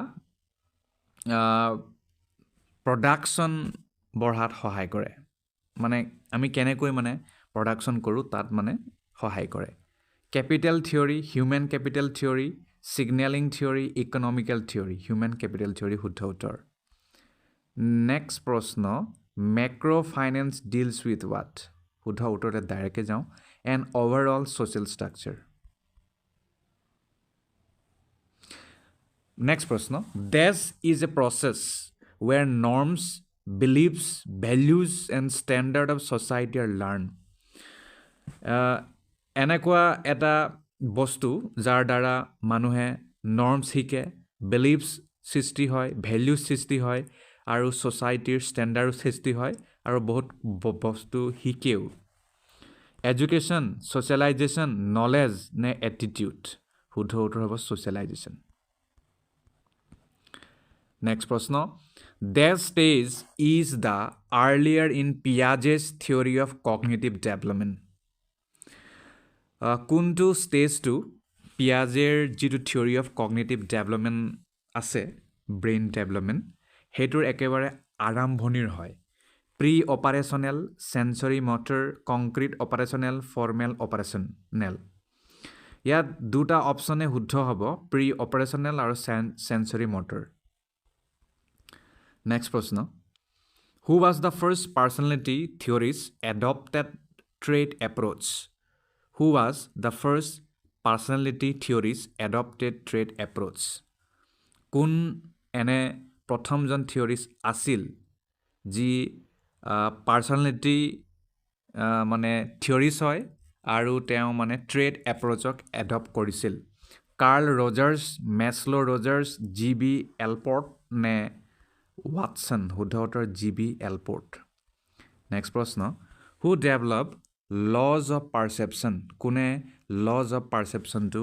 প্ৰডাকশ্যন বঢ়াত সহায় কৰে মানে আমি কেনেকৈ মানে প্ৰডাকশ্যন কৰোঁ তাত মানে সহায় কৰে capital theory human capital theory signalling theory economical theory human capital theory শুদ্ধ উত্তৰ নেক্সট প্ৰশ্ন macro' finance deals with what শুদ্ধ উত্তৰতে ডাইৰেক্টে যাওঁ and overall social structure next প্ৰশ্ন দেশ is a process where norms beliefs values and standard of society are learn এনেকুৱা এটা বস্তু যাৰ দ্বাৰা মানুহে নৰ্মছ শিকে বিলিভছ সৃষ্টি হয় ভেলিউজ সৃষ্টি হয় আৰু ছ'চাইটিৰ ষ্টেণ্ডাৰ্ড সৃষ্টি হয় আৰু বহুত বস্তু শিকেও এডুকেশ্যন ছ'চিয়েলাইজেশ্যন নলেজ নে এটিটিউড শুদ্ধ উত্তৰ হ'ব ছ'চিয়েলাইজেশ্যন নেক্সট প্ৰশ্ন that stage is the earlier in Piaget's theory of cognitive development কোনটো ষ্টেজটো পিয়াজেৰ যিটো থিয়ৰী অফ কগনিটিভ ডেভেলপমেণ্ট আছে ব্ৰেইন ডেভেলপমেণ্ট সেইটোৰ একেবাৰে আৰম্ভণিৰ হয় pre operational sensory motor concrete operational formal operational ইয়াত দুটা অপশ্যনে শুদ্ধ হ'ব প্ৰি অপাৰেশ্যনেল আৰু চেঞ্চৰী মটৰ নেক্সট প্ৰশ্ন who was the first personality theories adopted trait approach Who was the first personality theories adopted trade approach? কোন এনে প্ৰথমজন থিয়ৰিজ আছিল যি পাৰ্চনেলিটি মানে থিয়ৰিজ হয় আৰু তেওঁ মানে ট্ৰেড এপ্ৰ'চক এডপ্ট কৰিছিল Carl Rogers Maslow' Rogers G B Allport নে ৱাটছন শুদ্ধ উত্তৰ জি বি এলপৰ্ট নেক্সট প্ৰশ্ন who develop laws of perception কোনে লজ অফ পাৰচেপশ্যনটো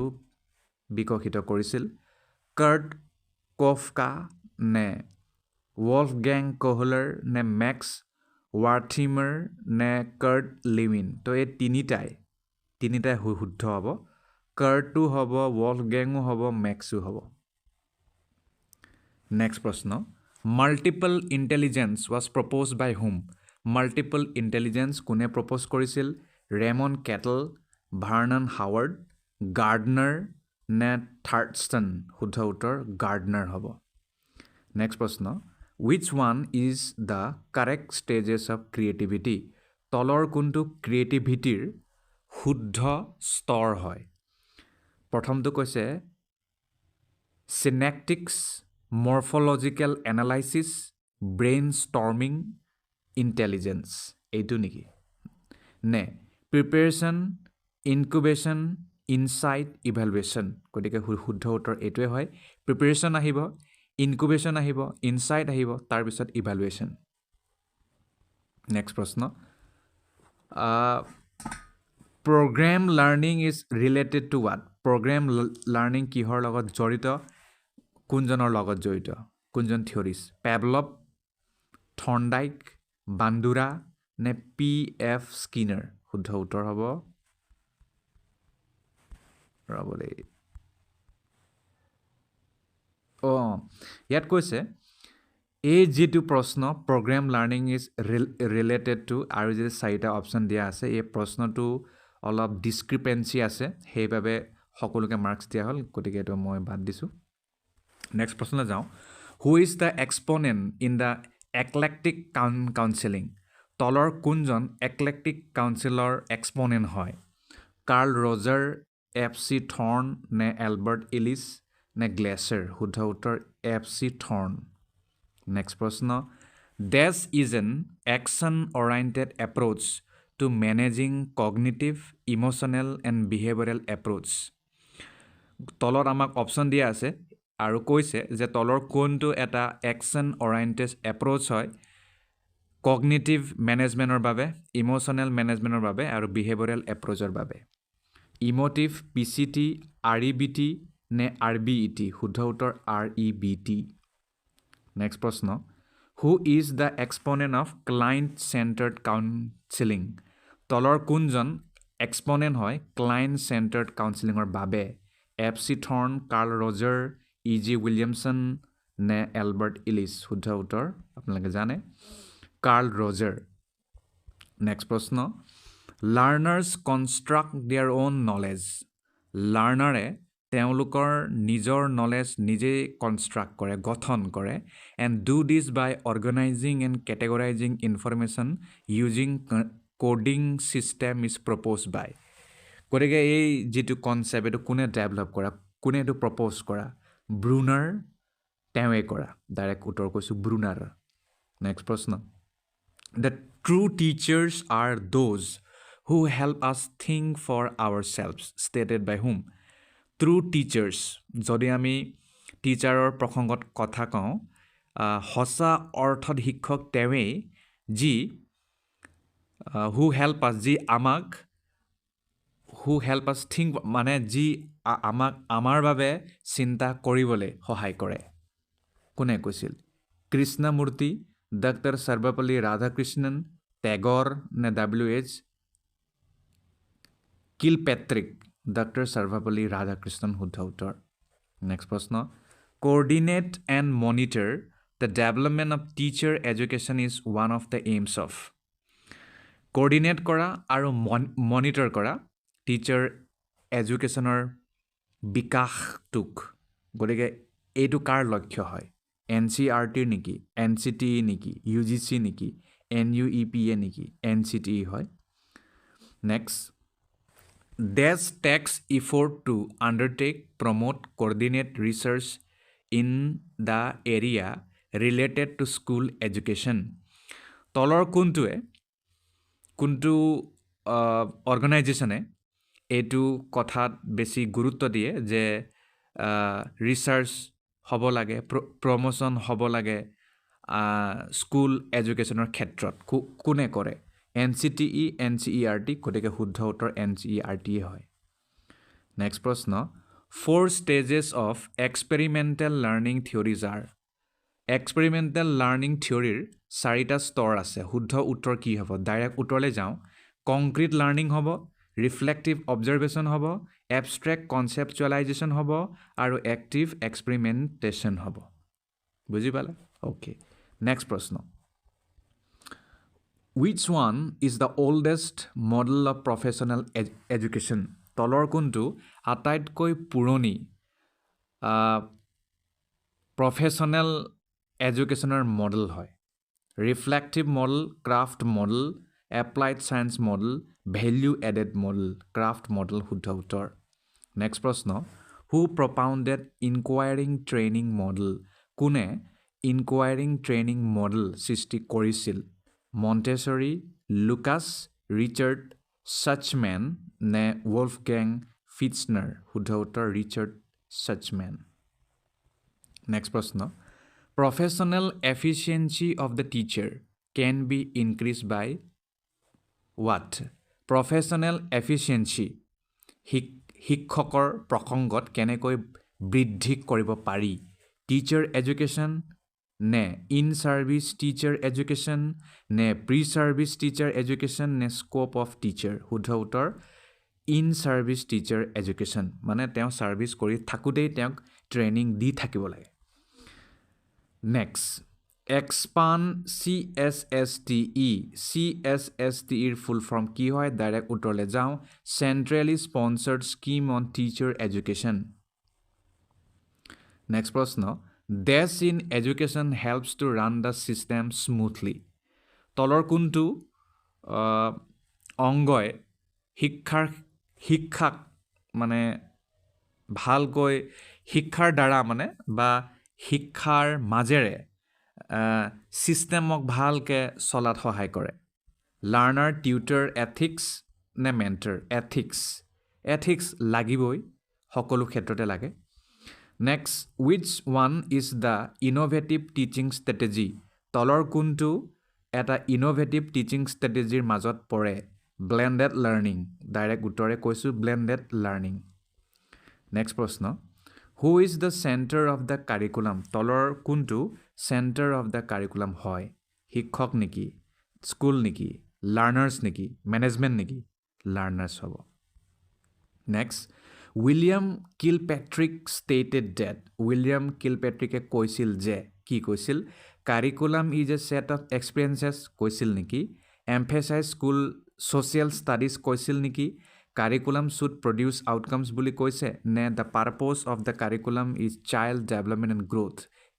বিকশিত কৰিছিল কাৰ্ট কফকা নে ৱল্ফগেং কোহলাৰ নে মেক্স ৱাৰ্থিমাৰ নে কাৰ্ট লিমিন তো এই তিনিটাই শুদ্ধ হ'ব কাৰ্টো হ'ব ৱল্ফগেঙো হ'ব মেক্সো হ'ব নেক্সট প্ৰশ্ন multiple intelligence was propose by whom multiple intelligence কোনে প্ৰপ'জ কৰিছিল Raymond Cattell Vernon Howard Gardner নে থাৰ্ডষ্টন শুদ্ধ উত্তৰ গাৰ্ডনাৰ হ'ব নেক্সট প্ৰশ্ন which one is the correct stages of creativity তলৰ কোনটো ক্ৰিয়েটিভিটিৰ শুদ্ধ স্তৰ হয় প্ৰথমটো কৈছে synectics morphological analysis brain storming intelligence এইটো নেকি নে প্ৰিপেৰেশ্যন ইনকুবেশ্যন ইনচাইট ইভেলুৱেশ্যন গতিকে শুদ্ধ উত্তৰ এইটোৱে হয় প্ৰিপেৰেশ্যন আহিব ইনকুবেশ্যন আহিব ইনচাইট আহিব তাৰপিছত ইভেলুৱেশ্যন নেক্সট প্ৰশ্ন programme learning is related to what programme learning কিহৰ লগত জড়িত কোনজনৰ লগত জড়িত কোনজন থিয়ৰিজ পেভলভ থৰ্ণ্ডাইক বান্দুৰা নে পি এফ স্কিনাৰ শুদ্ধ উত্তৰ হ'ব ৰ'ব দেই ইয়াত কৈছে এই যিটো প্ৰশ্ন programme learning is related to আৰু যদি চাৰিটা অপশ্যন দিয়া আছে এই প্ৰশ্নটো অলপ ডিছক্ৰিপেঞ্চি আছে সেইবাবে সকলোকে মাৰ্কছ দিয়া হ'ল গতিকে এইটো মই বাদ দিছোঁ নেক্সট প্ৰশ্নলৈ যাওঁ who is the exponent in the eclectic counselling তলৰ কোনজন একলেক্টিক কাউন্সিলৰ এক্সপনেণ্ট হয় কাৰ্ল ৰজাৰ এফ চি থৰ্ণ নে এলবাৰ্ট ইলিছ নে গ্লেচাৰ শুদ্ধ উত্তৰ এফ চি থৰ্ণ নেক্সট প্ৰশ্ন dash is an action oriented approach to managing cognitive emotional and behavioural approach তলত আমাক অপশ্যন দিয়া আছে আৰু কৈছে যে তলৰ কোনটো এটা একশ্যন অৰিয়েণ্টেড এপ্ৰ'চ হয় কগনিটিভ মেনেজমেণ্টৰ বাবে ইম'চনেল মেনেজমেণ্টৰ বাবে আৰু বিহেভিয়ৰেল এপ্ৰ'চৰ বাবে emotive P C T R E B T নে আৰ বি ই টি শুদ্ধ উত্তৰ R E B T next প্ৰশ্ন who is the exponent of client centred counselling তলৰ কোনজন এক্সপনেণ্ট হয় ক্লাইণ্ট চেণ্টাৰ্ড কাউন্সিলিঙৰ বাবে এফ চি থৰ্ণ Carl Rogers E G Williamson নে এলবাৰ্ট ইলিছ শুদ্ধ উত্তৰ আপোনালোকে জানে কাৰ্ল ৰজাৰ নেক্সট প্ৰশ্ন learners construct their own knowledge লাৰ্ণাৰে তেওঁলোকৰ নিজৰ নলেজ নিজেই কনষ্ট্ৰাক্ট কৰে গঠন কৰে and do this by organising and categorising information using coding system is propose by গতিকে এই যিটো কনচেপ্ট এইটো কোনে ডেভেলপ কৰা কোনে এইটো প্ৰপ'জ কৰা ব্ৰুনাৰ তেওঁৱে কৰা ডাইৰেক্ট উত্তৰ কৈছোঁ ব্ৰুনাৰ নেক্সট প্ৰশ্ন The true teachers are those who help us think for ourselves. Stated by whom? True teachers. যদি আমি টিচাৰৰ প্ৰসংগত কথা কওঁ সঁচা অৰ্থত শিক্ষক তেওঁৱেই যি who help us যি আমাক who help us think মানে যি আমাক আমাৰ বাবে চিন্তা কৰিবলৈ সহায় কৰে কোনে কৈছিল কৃষ্ণমূৰ্তি ডক্টৰ সৰ্বপল্লী ৰাধাকৃষ্ণন টেগৰ নে WH Kilpatrick doctor Sarvepalli Radhakrishnan শুদ্ধ উত্তৰ নেক্সট প্ৰশ্ন coordinate and monitor the development of teacher education is one of the AIIMS of coordinate কৰা আৰু মনিটৰ কৰা টিচাৰ এডুকেশ্যনৰ বিকাশটোক গতিকে এইটো কাৰ লক্ষ্য হয় NCERTৰ নেকি NCTE নেকি UGC নেকি NUEPA নেকি NCTE হয় next This takes effort to undertake, promote, coordinate research in the area related to school education. তলৰ কোনটো অৰ্গেনাইজেশ্যনে এইটো কথাত বেছি গুৰুত্ব দিয়ে যে ৰিচাৰ্চ হ'ব লাগে প্ৰমোশ্যন হ'ব লাগে স্কুল এডুকেশ্যনৰ ক্ষেত্ৰত কোনে কৰে NCTE NCERT গতিকে শুদ্ধ উত্তৰ NCERT হয় নেক্সট প্ৰশ্ন 4 stages of experimental learning theories are experimental learning theoryৰ 4টা স্তৰ আছে শুদ্ধ উত্তৰ কি হ'ব ডাইৰেক্ট উত্তৰলৈ যাওঁ কংক্ৰিট লাৰ্নিং হ'ব ৰিফ্লেক্টিভ অবজাৰভেশ্যন হ'ব এবষ্ট্ৰেক্ট কনচেপচুৱেলাইজেশ্যন হ'ব আৰু এক্টিভ এক্সপেৰিমেণ্টেশ্যন হ'ব বুজি পালা অ'কে নেক্সট প্ৰশ্ন Which one is the oldest model of professional education? তলৰ কোনটো আটাইতকৈ পুৰণি প্ৰফেশ্যনেল এডুকেশ্যনৰ মডেল হয় reflective model craft model applied science model value added model craft model শুদ্ধ উত্তৰ নেক্সট প্ৰশ্ন হু প্ৰপাউণ্ডেড ইনকুৱায়াৰিং ট্ৰেইনিং মডেল কোনে ইনকুৱায়াৰিং ট্ৰেইনিং মডেল সৃষ্টি কৰিছিল মণ্টেছৰী লুকাছ ৰিচাৰ্ড ছাচমেন নে wolfgang ফিটছনাৰ শুদ্ধ উত্তৰ ৰিচাৰ্ড ছাচমেন নেক্সট প্ৰশ্ন professional efficiency of the teacher can be increase by what professional efficiency শিক্ষকৰ প্ৰসংগত কেনেকৈ বৃদ্ধি কৰিব পাৰি টিচাৰ এডুকেশ্যন নে ইন ছাৰ্ভিচ টিচাৰ এডুকেশ্যন নে প্ৰি ছাৰ্ভিচ টিচাৰ এডুকেশ্যন নে স্ক'প অফ টিচাৰ শুদ্ধ উত্তৰ ইন ছাৰ্ভিচ টিচাৰ এডুকেশ্যন মানে তেওঁ ছাৰ্ভিচ কৰি থাকোঁতেই তেওঁক ট্ৰেইনিং দি থাকিব লাগে নেক্সট এক্সপাণ্ড CSSTEৰ ফুল ফৰ্ম কি হয় ডাইৰেক্ট উত্তৰলৈ যাওঁ centrally sponsored scheme on teacher education next প্ৰশ্ন dash in education helps to run the system smoothly তলৰ কোনটো অংগই শিক্ষাক মানে ভালকৈ শিক্ষাৰ দ্বাৰা মানে বা শিক্ষাৰ মাজেৰে ছিষ্টেমক ভালকৈ চলাত সহায় কৰে লাৰ্ণাৰ টিউটৰ এথিক্স নে মেণ্টৰ এথিক্স লাগিবই সকলো ক্ষেত্ৰতে লাগে next which one is the innovative teaching strategy তলৰ কোনটো এটা ইন'ভেটিভ টিচিং ষ্ট্ৰেটেজিৰ মাজত পৰে ব্লেণ্ডেড লাৰ্ণিং ডাইৰেক্ট উত্তৰে কৈছোঁ ব্লেণ্ডেড লাৰ্ণিং নেক্সট প্ৰশ্ন who is the centre of the curriculum তলৰ কোনটো চেণ্টাৰ অফ দ্য কাৰিকুলাম হয় শিক্ষক নেকি স্কুল নেকি লাৰ্ণাৰ্ছ নেকি মেনেজমেণ্ট নেকি লাৰ্ণাৰ্ছ হ'ব next William Kilpatrick stated that William কিলপেট্ৰিকে কৈছিল যে কি কৈছিল curriculum is a set of experiences কৈছিল নেকি এম্ফেচাইজ স্কুল ছ'চিয়েল ষ্টাডিজ কৈছিল নেকি কাৰিকুলাম শুড প্ৰডিউচ আউটকামছ বুলি কৈছে নে the purpose of the curriculum is child development and growth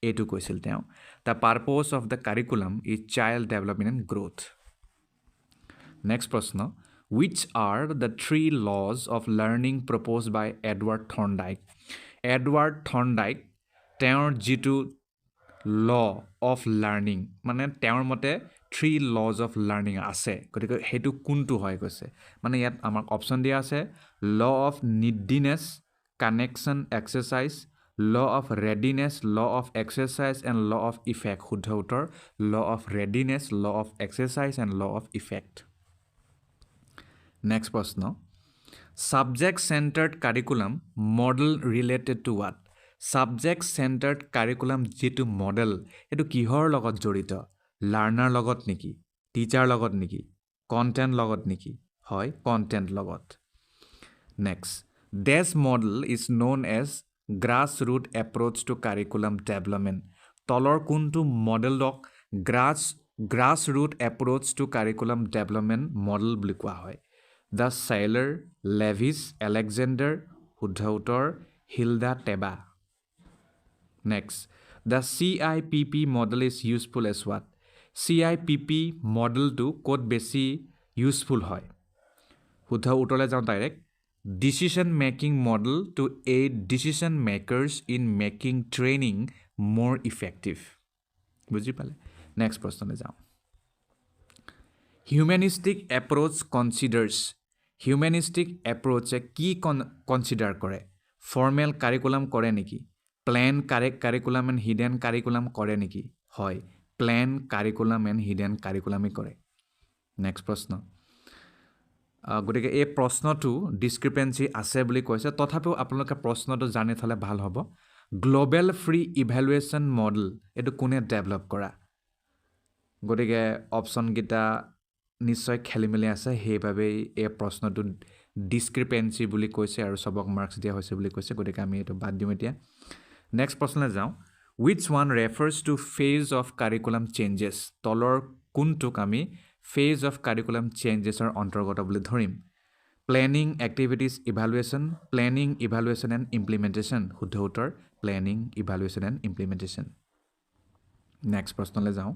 এইটো কৈছিল তেওঁ the purpose of the curriculum is child development and growth next প্ৰশ্ন which are the 3 laws of learning proposed by Edward Thorndike? Edward Thorndike তেওঁৰ যিটো law of learning মানে তেওঁৰ মতে 3 laws of learning আছে গতিকে সেইটো কোনটো হয় কৈছে মানে ইয়াত আমাক অপশ্যন দিয়া আছে law of neediness connection exercise law of readiness law of exercise and law of effect শুদ্ধ উত্তৰ law of readiness law of exercise and law of effect next প্ৰশ্ন Subject centered curriculum model related to what? Subject centered curriculum যিটো model এইটো কিহৰ লগত জড়িত learner লগত নেকি টিচাৰ লগত নেকি কণ্টেণ্ট লগত নেকি হয় কণ্টেণ্ট লগত next this model is known as grassroot approach to curriculum development তলৰ কোনটো মডেলক grassroot approach to curriculum development model বুলি কোৱা হয় The Sailor, Levis, Alexander, শুদ্ধ উত্তৰ Hilda Teba. Next, the CIPP model is useful as what? CIPP model to ক'ত বেছি useful হয় শুদ্ধ উত্তৰলৈ যাওঁ direct Decision making model to aid decision makers in making training more effective. বুজি পালে নেক্সট প্ৰশ্নলৈ যাওঁ Humanistic approach considers Humanistic approach কি কনসিডাৰ কৰে ফৰ্মেল কাৰিকুলাম কৰে নেকি plan curriculum and hidden curriculum কৰে নেকি হয় প্লেন কাৰিকুলাম এণ্ড হিডেন কাৰিকুলামে কৰে নেক্সট প্ৰশ্ন গতিকে এই প্ৰশ্নটো ডিসক্ৰিপেন্সি আছে বুলি কৈছে তথাপিও আপোনালোকে প্ৰশ্নটো জানি থলে ভাল হ'ব গ্লোবেল ফ্ৰী ইভ্যালুৱেশ্যন মডেল এটো কোনে ডেভেলপ কৰা গতিকে অপশ্যন গিটা নিশ্চয় খেলিমেলি আছে সেইভাবে এই প্ৰশ্নটো ডিসক্ৰিপেন্সি বুলি কৈছে আৰু সবক মাৰ্কস দিয়া হৈছে বুলি কৈছে গতিকে আমি এটো বাদ দিম এতিয়া নেক্সট প্ৰশ্নলৈ যাওঁ which one refers to phase of curriculum changes তলৰ কোনটোক আমি phase of curriculum changes ৰ অন্তৰ্গত বুলি ধৰিম planning activities evaluation and implementation শুদ্ধ উত্তৰ planning evaluation and implementation next প্ৰশ্নলৈ যাওঁ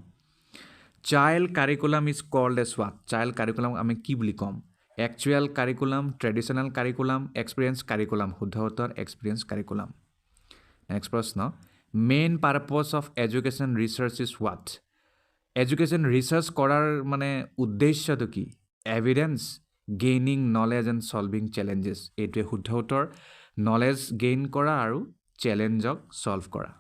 Child curriculum is called as what? Child curriculum আমি কি বুলি কম? Actual curriculum, traditional curriculum, experience curriculum. শুদ্ধ উত্তৰ experience curriculum. Next প্ৰশ্ন. Main purpose of education research is what? Education research কৰাৰ মানে উদ্দেশ্যটো কি? Evidence, gaining knowledge and solving challenges. এইটোৱে শুদ্ধ উত্তৰ knowledge gain কৰা আৰু challenge-ক solve কৰা.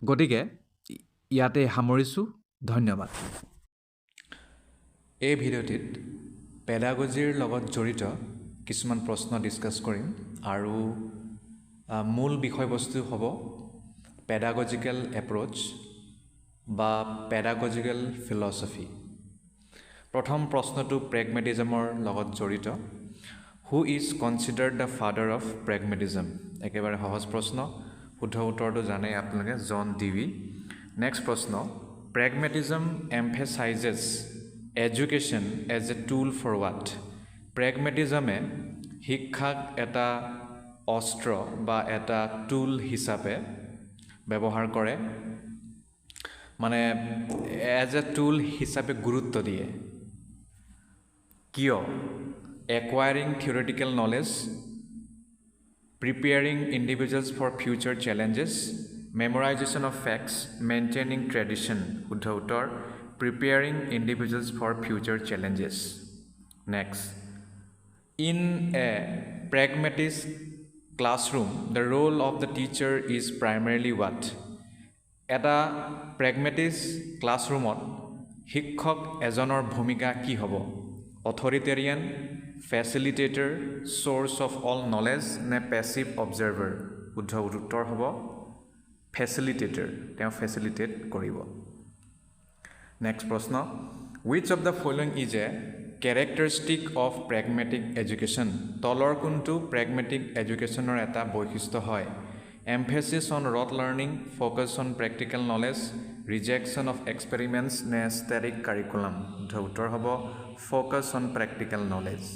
গতিকে ইয়াতে সামৰিছো ধন্যবাদ এই ভিডিঅ'টিত পেডাগজিৰ লগত জড়িত কিছুমান প্ৰশ্ন ডিসকাস কৰিম আৰু মূল বিষয়বস্তু হ'ব পেডাগজিক্যাল এপ্ৰোচ বা পেডাগজিক্যাল ফিলসফি প্ৰথম প্ৰশ্নটো প্ৰেগমেটিজমৰ লগত জড়িত who is considered the father of pragmatism একেবাৰে সহজ প্ৰশ্ন শুদ্ধ উত্তৰটো জানে আপোনালোকে জন ডিভি নেক্সট প্ৰশ্ন pragmatism emphasises education as a tool for what প্ৰেগমেটিজমে শিক্ষাক এটা অস্ত্ৰ বা এটা টুল হিচাপে ব্যৱহাৰ কৰে মানে এজ এ টুল হিচাপে গুৰুত্ব দিয়ে কিয় একুৱায়াৰিং থিওৰিটিকেল knowledge preparing individuals for future challenges, memorization of facts, maintaining tradition, শুদ্ধ উত্তৰ preparing individuals for future challenges. Next, in a pragmatist classroom, the role of the teacher is primarily what? এটা pragmatist classroomত শিক্ষক এজনৰ ভূমিকা কি হ'ব? Authoritarian, facilitator, source of all knowledge নে passive observer শুদ্ধ উত্তৰ হ'ব facilitator তেওঁ facilitate কৰিব next প্ৰশ্ন which of the following is a characteristic of pragmatic education তলৰ কোনটো pragmatic educationৰ এটা বৈশিষ্ট্য হয় emphasis on rote learning focus on practical knowledge rejection of experiments নে static curriculum শুদ্ধ উত্তৰ হ'ব focus on practical knowledge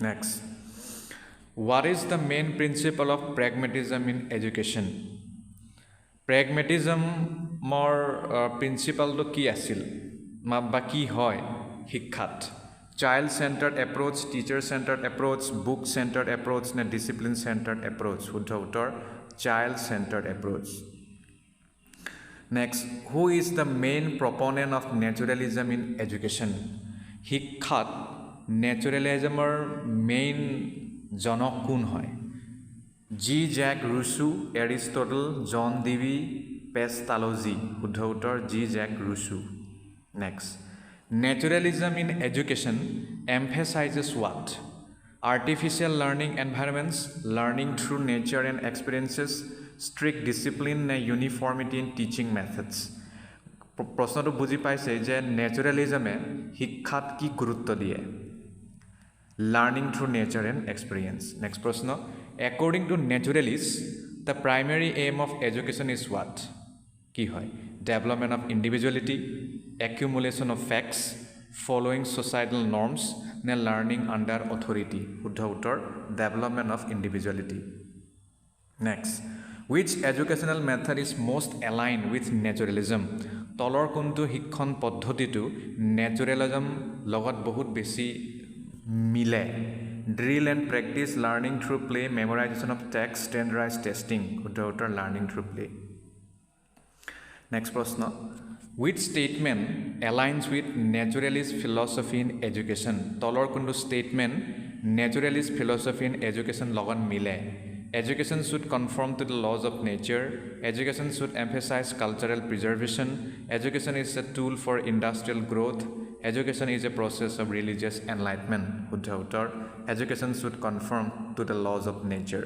Next, what is the main principle of pragmatism in education? Pragmatism more principle to কি আছিল বা কি হয় শিক্ষাত Child centered approach, teacher centered approach, book centered approach নে discipline centered approach? শুদ্ধ উত্তৰ child centered approach. Next, who is the main proponent of naturalism in education? শিক্ষাত নেচাৰেলিজমৰ মেইন জনক কোন হয়? J Jacques Rousseau, Aristotle, John Dewey, Pestalozzi? শুদ্ধ উত্তৰ J Jacques Rousseau. Next, naturalism in education emphasizes what? Artificial learning environments, learning through nature and experiences, strict discipline and uniformity in teaching methods. প্ৰশ্নটো বুজি পাইছে যে নেচাৰেলিজমে শিক্ষাত কি গুৰুত্ব দিয়ে? Learning through nature and experience. Next প্ৰশ্ন, according to naturalists, the primary aim of education is what? কি হয়? Development of individuality, accumulation of facts, following societal norms, নে learning under authority? শুদ্ধ উত্তৰ development of individuality. Next, which educational method is most aligned with naturalism? তলৰ কোনটো শিক্ষণ পদ্ধতিটো নেচাৰেলিজম লগত বহুত বেছি মিলে? Drill and practice, learning through play, memorization of text, standardized testing? শুদ্ধ উত্তৰ learning through play. Next প্ৰশ্ন, which statement aligns with naturalist philosophy in education? তলৰ কোনটো statement naturalist philosophy in education লগত মিলে? Education should conform to the laws of nature. Education should emphasize cultural preservation. Education is a tool for industrial growth. Education is a process of religious enlightenment. শুদ্ধ উত্তৰ education should conform to the laws of nature.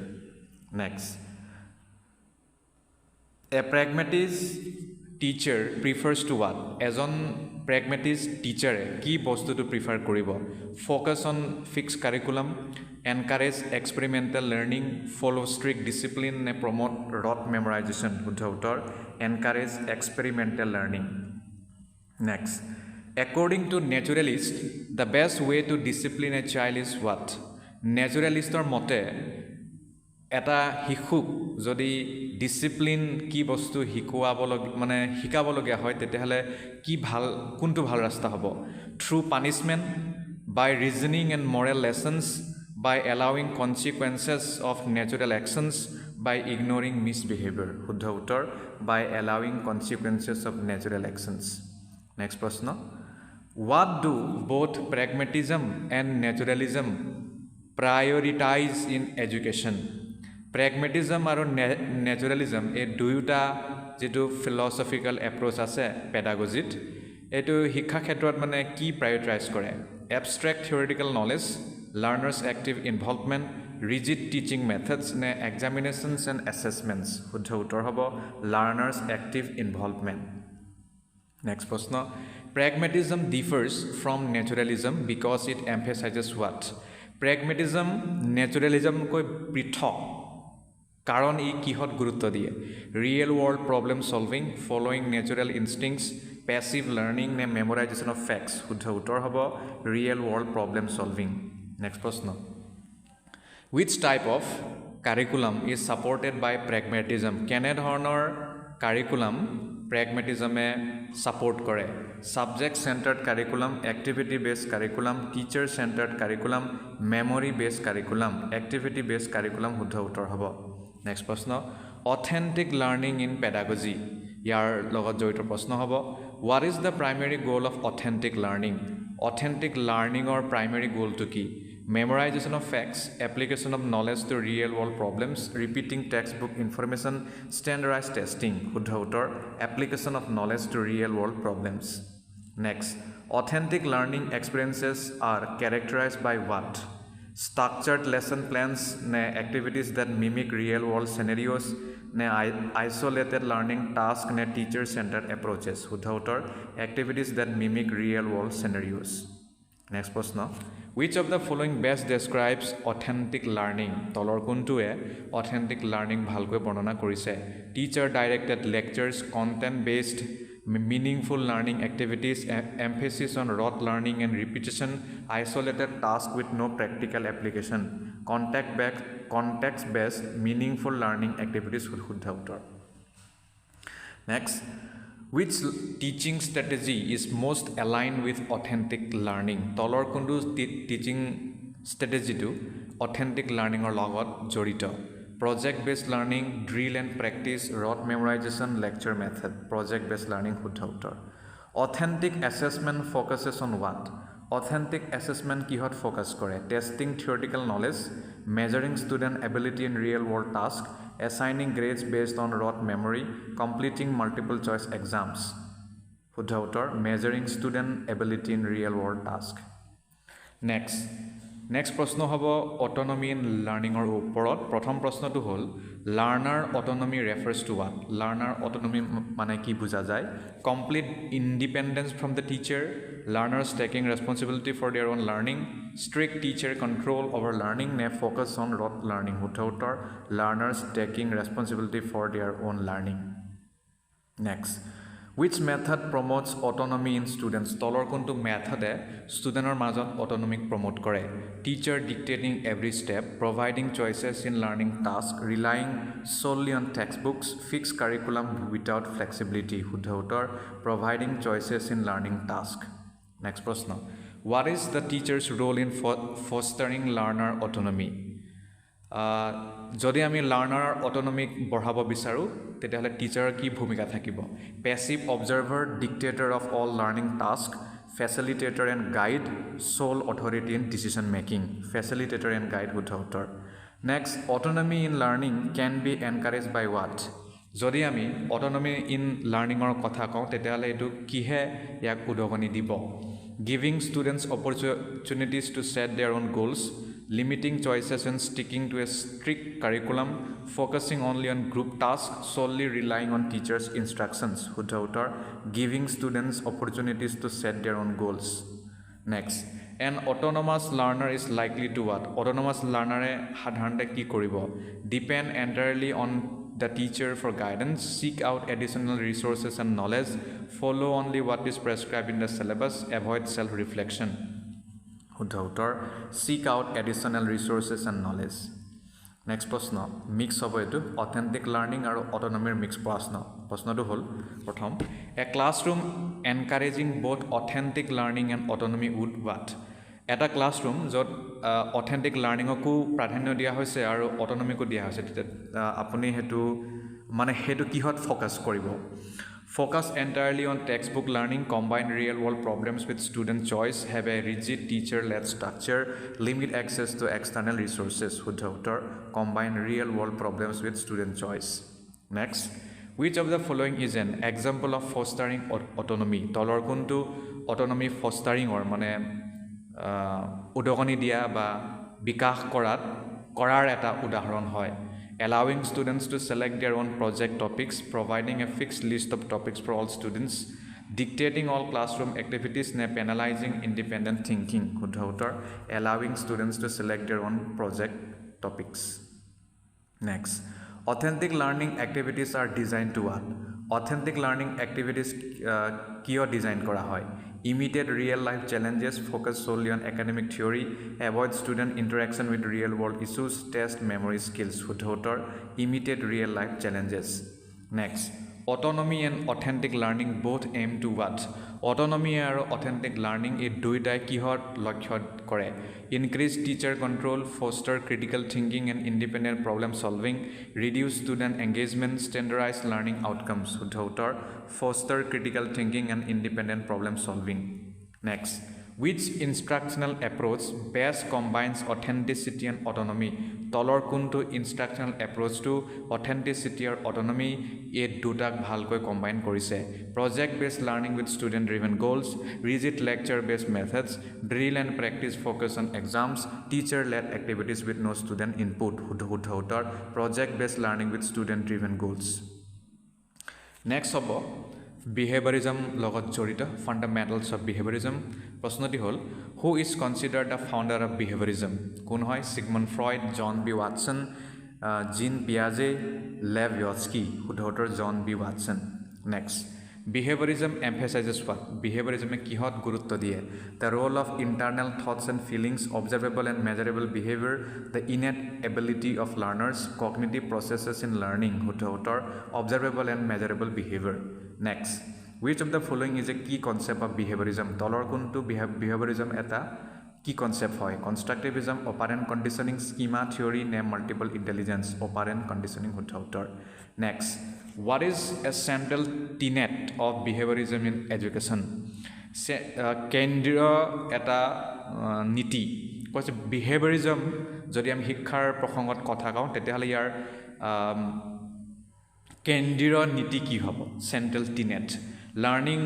Next, a pragmatist teacher prefers to what? এজন pragmatist টিচাৰে কি বস্তুটো prefer কৰিব? Focus on fixed curriculum, encourage experimental learning, follow strict discipline, নে promote rote memorization? শুদ্ধ উত্তৰ encourage experimental learning. Next, according to naturalists, the best way to discipline a child is what? Naturalistor মতে এটা শিশুক যদি discipline কি বস্তু শিকাবলগীয়া হয় তেতিয়াহ'লে কি ভাল কোনটো ভাল ৰাস্তা হ'ব? Through punishment, by reasoning and moral lessons, by allowing consequences of natural actions, by ignoring misbehaviour? শুদ্ধ উত্তৰ by allowing consequences of natural actions. Next প্ৰশ্ন, what do both pragmatism and naturalism prioritize in education? প্ৰেগমেটিজম আৰু নেচাৰেলিজম এই দুয়োটা যেটো philosophical approach আছে পেডাগজিত, এইটো শিক্ষা ক্ষেত্ৰত মানে কি প্ৰায়োৰিটাইজ কৰে? Abstract theoretical knowledge, learners active involvement, rigid teaching methods, নে এক্সামিনেশ্যনছ এণ্ড এছেছমেণ্টছ? শুদ্ধ উত্তৰ হ'ব লাৰ্নাৰ্ছ এক্টিভ ইনভলভমেণ্ট. নেক্সট প্ৰশ্ন, pragmatism differs from naturalism because it emphasises what? Pragmatism নেচাৰেলিজমকৈ পৃথক কাৰণ ই কিহত গুৰুত্ব দিয়ে? Real world problem solving, following natural instincts, passive learning, নে মেমৰাইজেশ্যন অফ ফেক্টছ? শুদ্ধ উত্তৰ হ'ব real world problem solving. Next প্ৰশ্ন, which type of curriculum is supported by pragmatism? কেনে ধৰণৰ কাৰিকুলাম প্ৰেগমেটিজমে ছাপোৰ্ট কৰে? Subject centred curriculum, activity based curriculum, teacher centred curriculum, memory based curriculum, activity based curriculum? শুদ্ধ উত্তৰ হ'ব. নেক্সট প্ৰশ্ন, authentic learning in pedagogy, ইয়াৰ লগত জড়িত প্ৰশ্ন হ'ব. What is the primary goal of authentic learning? Authentic লাৰ্নিঙৰ প্ৰাইমেৰী গ'লটো কি? Memorization of facts, application of knowledge to real world problems, repeating textbook information, standardized testing? শুদ্ধ উত্তৰ application of knowledge to real world problems. Next, authentic learning experiences are characterized by what? Structured lesson plans, নে activities that mimic real world scenarios, নে isolated learning task, নে teacher centered approaches? শুদ্ধ উত্তৰ activities that mimic real world scenarios. Next প্ৰশ্ন, which of the following best describes authentic learning? তলৰ কোনটোৱে authentic learning ভালকৈ বৰ্ণনা কৰিছে? Teacher directed lectures, content based meaningful learning activities, emphasis on rote learning and repetition, isolated task with no practical application, context based meaningful learning activities? শুদ্ধ উত্তৰ. Next, Which teaching strategy is most aligned with authentic learning? তলৰ কোনটো teaching ষ্ট্ৰেটেজিটো authentic লাৰ্ণিঙৰ লগত জড়িত? Project based learning, drill and practice, rote memorisation, lecture method. Project based learning শুদ্ধ উত্তৰ। Authentic assessment focuses on what? Authentic assessment কিহত focus কৰে? Testing theoretical knowledge, measuring student ability in real world task, assigning grades based on rote memory, completing multiple choice exams. শুদ্ধ উত্তৰ, measuring student ability in real world task. Next প্ৰশ্ন হ'ব autonomy in learning ৰ ওপৰত। প্ৰথম প্ৰশ্নটো হ'ল learner autonomy refers to what? learner autonomy মানে কি বুজা যায়? complete independence from the teacher, learners taking responsibility for their own learning, strict teacher control over learning, নে focus on rote learning? শুদ্ধ উত্তৰ, learners taking responsibility for their own learning. Next, which method promotes autonomy in students? তলৰ কোনটো মেথডে ষ্টুডেণ্টৰ মাজত অট'নমিক promote কৰে? Teacher dictating every step, providing choices in learning task, relying solely on textbooks, fixed curriculum without flexibility? শুদ্ধ উত্তৰ, providing choices in learning task. Next প্ৰশ্ন, what is the teacher's role in fostering learner autonomy? যদি আমি লাৰ্ণাৰৰ অট'নমিক বঢ়াব বিচাৰোঁ তেতিয়াহ'লে টিচাৰৰ কি ভূমিকা থাকিব? Passive observer, dictator of all learning task, facilitator and guide, sole authority in decision making? Facilitator and guide শুদ্ধ উত্তৰ। Next, autonomy in learning can be encourage by what? যদি আমি অট'নমি ইন লাৰ্ণিঙৰ কথা কওঁ তেতিয়াহ'লে এইটো কিহে ইয়াক উদগনি দিব? Giving students opportunities to set their own goals, limiting choices and sticking to a strict curriculum, focusing only on group tasks, solely relying on teachers' instructions? শুদ্ধ উত্তৰ, giving students opportunities to set their own goals. Next, an autonomous learner is likely to what? autonomous learner সাধাৰণতে কি কৰিব? Depend entirely on the teacher for guidance, seek out additional resources and knowledge, follow only what is prescribed in the syllabus, avoid self-reflection? শুদ্ধ উত্তৰ, seek out additional resources and knowledge. Next প্ৰশ্ন, mix হ'ব এইটো, authentic learning আৰু অট'নমিৰ mix প্ৰশ্ন। প্ৰশ্নটো হ'ল প্ৰথম, a classroom encouraging both authentic learning and autonomy would what? এটা ক্লাছৰুম য'ত অথেণ্টিক লাৰ্ণিঙকো প্ৰাধান্য দিয়া হৈছে আৰু অট'নমিকো দিয়া হৈছে, তেতিয়া আপুনি সেইটো কিহত ফ'কাছ কৰিব? Focus entirely on textbook learning, combine real-world problems with student choice, have a rigid teacher-led structure, limit access to external resources? শুদ্ধ উত্তৰ, combine real-world problems with student choice. Next, which of the following is an example of fostering autonomy? তলৰ কোনটো autonomy fostering-ৰ মানে উদগনি দিয়া বা বিকাশ কৰাৰ এটা উদাহৰণ হয়? Allowing students to select their own project topics, providing a fixed list of topics for all students, dictating all classroom activities, নে penalizing independent thinking? শুদ্ধ উত্তৰ, allowing students to select their own project topics. Next, authentic learning activities are designed to what? Authentic learning activities কিয় design কৰা হয়? Imitate real life challenges, focus solely on academic theory, avoid student interaction with real world issues, test memory skills? শুদ্ধ উত্তৰ, imitate real life challenges. Next, autonomy and authentic learning both aim to what? autonomy আৰু authentic learning এই দুইটাই কিহত লক্ষ্য কৰে? Increase teacher control, foster critical thinking and independent problem solving, reduce student engagement, standardize learning outcomes? শুদ্ধ উত্তৰ, foster critical thinking and independent problem solving. Next, which instructional approach best combines authenticity and autonomy? তলৰ কোনটো instructional approach to authenticity or autonomy এই দুটাক ভালকৈ combine কৰিছে? project based learning with student driven goals, rigid lecture based methods, drill and practice focus on exams, teacher led activities with no student input? শুদ্ধ উত্তৰ, project based learning with student driven goals. Next হ'ব behaviourism লগত জড়িত, fundamentals of behaviourism. প্ৰশ্নটি হ'ল, who is considered the founder of behaviourism? কোন হয়? Sigmund Freud, John B Watson, Jean পিয়াজে, লেভ য়স্কি? শুদ্ধ উত্তৰ, John B Watson. Next, behaviourism emphasises what? বিহেভিয়ৰিজমে কিহত গুৰুত্ব দিয়ে? The role of internal thoughts and feelings, observable and measurable behaviour, the innate ability of learners, cognitive processes in learning? শুদ্ধ উত্তৰ, observable and measurable behaviour. Next, which of the following is a key concept of behaviorism তলৰ কোনটো behaviorism এটা কি concept হয় constructivism operant conditioning schema theory নে multiple intelligence operant conditioning শুদ্ধ উত্তৰ next what is a central tenet of behaviorism in education কেন্দ্ৰীয় এটা নীতি কৈছে behaviorism যদি আমি শিক্ষাৰ প্ৰসংগত কথা কওঁ তেতিয়াহ'লে ইয়াৰ কেন্দ্ৰীয় নীতি কি হ'ব central tenet learning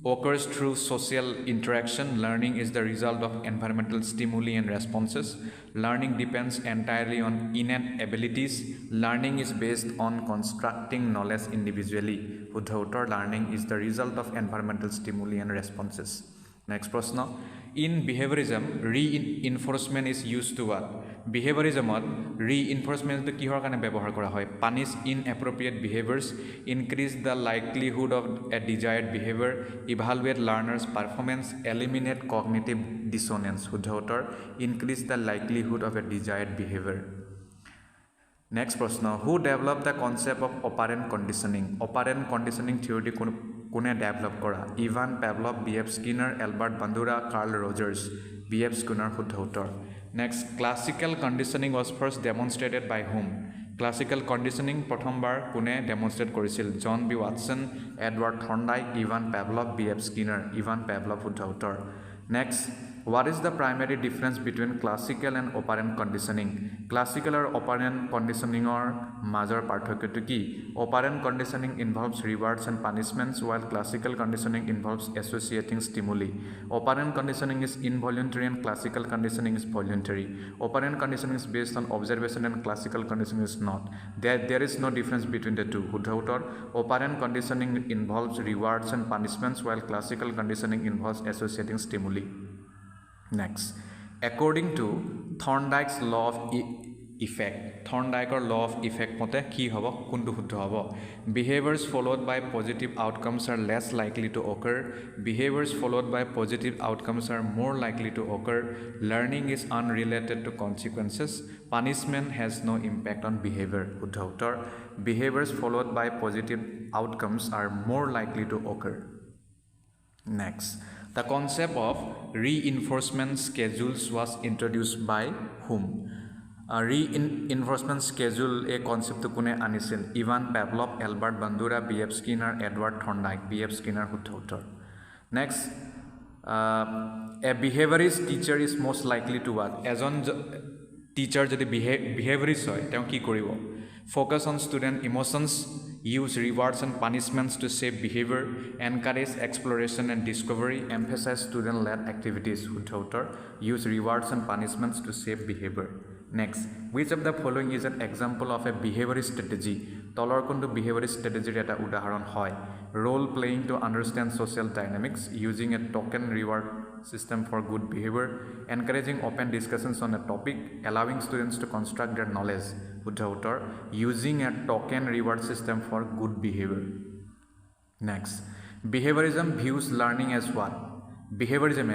occurs through social interaction learning is the result of environmental stimuli and responses learning depends entirely on innate abilities learning is based on constructing knowledge individually শুদ্ধ উত্তৰ learning is the result of environmental stimuli and responses next প্ৰশ্ন in behaviorism reinforcement is used to what behaviorismত reinforcement to কিহৰ কাৰণে ব্যৱহাৰ কৰা হয় punish inappropriate behaviors increase the likelihood of a desired behavior evaluate learners performance eliminate cognitive dissonance শুদ্ধ উত্তৰ increase the likelihood of a desired behavior next প্ৰশ্ন who developed the concept of operant conditioning theory কোনে develop কৰা Ivan Pavlov B F Skinner Albert Bandura Carl Rogers B F Skinner শুদ্ধ উত্তৰ next classical conditioning was first demonstrated by whom classical conditioning প্ৰথমবাৰ কোনে demonstrate কৰিছিল John B Watson Edward Thorndike Ivan Pavlov B F Skinner Ivan Pavlov শুদ্ধ উত্তৰ next what is the primary difference between classical and operant conditioning classical or operant conditioning or major পাৰ্থক্যটো কি operant conditioning involves rewards and punishments while classical conditioning involves associating stimuli operant conditioning is involuntary and classical conditioning is voluntary operant conditioning is based on observation and classical conditioning is not there is no difference between the two শুদ্ধ উত্তৰ operant conditioning involves rewards and punishments while classical conditioning involves associating stimuli next according to Thorndike's law of effect Thorndike's law of effect মতে কি হ'ব কোনটো শুদ্ধ হ'ব behaviors followed by positive outcomes are less likely to occur behaviors followed by positive outcomes are more likely to occur learning is unrelated to consequences punishment has no impact on behavior শুদ্ধ উত্তৰ behaviors followed by positive outcomes are more likely to occur next the concept of reinforcement schedules was introduced by whom? Reinforcement schedule a concept to kune anisil. Ivan Pavlov, Albert Bandura, B.F. Skinner, Edward Thorndike, B.F. Skinner Huthotor. Next, a behaviorist teacher is most likely to what? As on teacher যদি behaviorist হয় তেওঁ কি কৰিব focus on student emotions use rewards and punishments to shape behavior encourage exploration and discovery emphasize student led activities শুদ্ধ উত্তৰ use rewards and punishments to shape behavior next which of the following is an example of a behaviorist strategy তলৰ কোনটো behaviorist strategy এটা উদাহৰণ হয় role playing to understand social dynamics using a token reward system for good behavior encouraging open discussions on a topic allowing students to construct their knowledge শুদ্ধ উত্তৰ using a token reward system for good behavior next behaviorism views learning as what behaviorism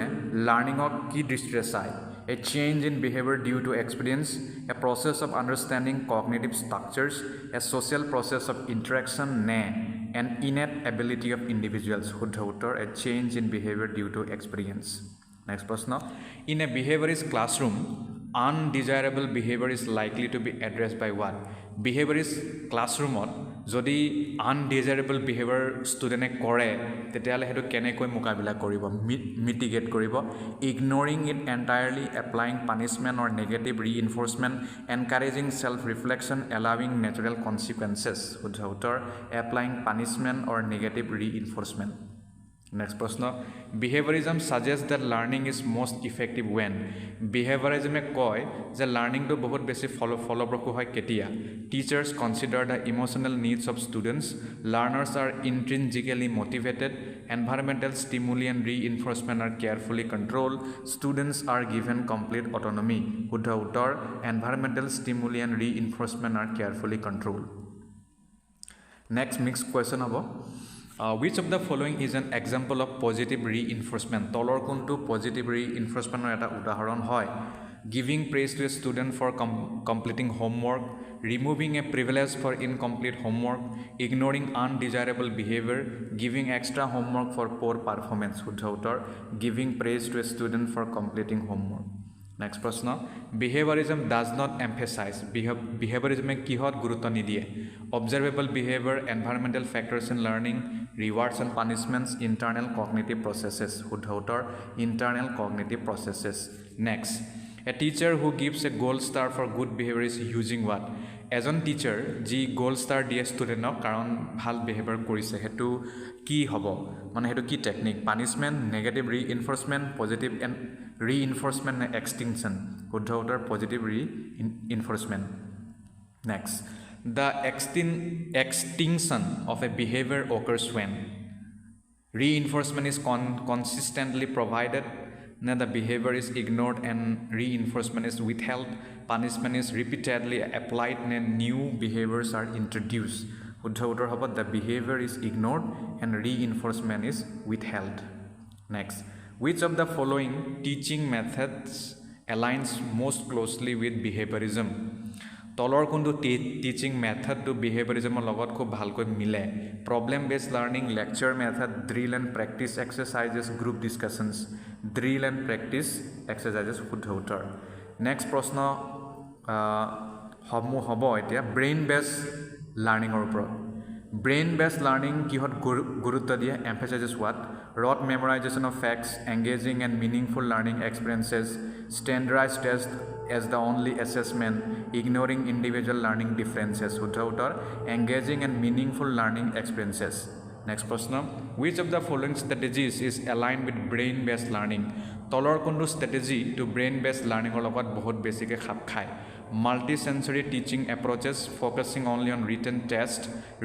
learning of কি দৃষ্টিৰে চায় a change in behavior due to experience a process of understanding cognitive structures a social process of interaction নে an innate ability of individuals শুদ্ধ উত্তৰ a change in behavior due to experience next প্ৰশ্ন in a behaviorist classroom undesirable behavior is likely to be addressed by what behaviorist classroomত যদি undesirable behavior studente কৰে তেতিয়াহলে হেতু কেনেকৈ মোকাবিলা কৰিব mitigate কৰিব ignoring it entirely applying punishment or negative reinforcement encouraging self reflection allowing natural consequences শুদ্ধ উত্তৰ applying punishment or negative reinforcement next প্ৰশ্ন behaviorism suggests that learning is most effective when behaviorism কয় যে learning to বহুত বেছি ফলপ্ৰসূ হয় কেতিয়া teachers consider the emotional needs of students learners are intrinsically motivated environmental stimuli and reinforcement are carefully controlled students are given complete autonomy শুদ্ধ উত্তৰ environmental stimuli and reinforcement are carefully controlled next mixed question হ'ব which of the following is an example of positive reinforcement তলৰ কোনটো positive reinforcement এটা উদাহৰণ হয় giving praise to a student for completing homework, removing a privilege for incomplete homework, ignoring undesirable behavior, giving extra homework for poor performance, শুদ্ধ উত্তৰ giving praise to a student for completing homework. Next প্ৰশ্ন, behaviorism does not emphasize, behaviorism কিহত গুৰুত্ব নিদিয়ে? Observable behavior, environmental factors in learning, rewards and punishments, internal cognitive processes, শুদ্ধ উত্তৰ internal cognitive processes. Next, a teacher who gives a gold star for good behavior is using what? এজন teacher যি gold star দিয়ে ষ্টুডেণ্টক কাৰণ ভাল behaviour কৰিছে, সেইটো কি হ'ব? মানে সেইটো কি technique? Punishment, negative reinforcement, positive reinforcement নে এক্সটিংশ্যন? শুদ্ধ উত্তৰ positive reinforcement. Next, the extinction of a behavior occurs when reinforcement is consistently provided, the behavior is ignored and reinforcement is withheld, punishment is repeatedly applied, new behaviors are introduced. শুদ্ধ উত্তৰ হ'ব the behavior is ignored and reinforcement is withheld. Next, which of the following teaching methods aligns most closely with behaviorism? তলৰ কোনটো teaching মেথডটো বিহেভিয়ৰিজমৰ লগত খুব ভালকৈ মিলে? Problem based learning, lecture method, drill and practice exercises, group discussions, drill and practice exercises, শুদ্ধ উত্তৰ. Next প্ৰশ্ন হ'ব এতিয়া ব্ৰেইন বেছড লাৰ্ণিঙৰ ওপৰত. ব্ৰেইন বেছড লাৰ্ণিং কিহত গুৰুত্ব দিয়ে? Emphasises what? Rote মেমৰাইজেশ্যন of facts, engaging and meaningful learning experiences, standardised test as the only assessment, ignoring individual learning differences, শুদ্ধ উত্তৰ engaging and meaningful learning experiences. Next প্ৰশ্ন, which of the following strategies is aligned with brain based learning? তলৰ কোনটো strategy to brain based learning লগত বহুত বেছিকৈ খাপ খায়? Multi-sensory teaching approaches, focusing only on written test,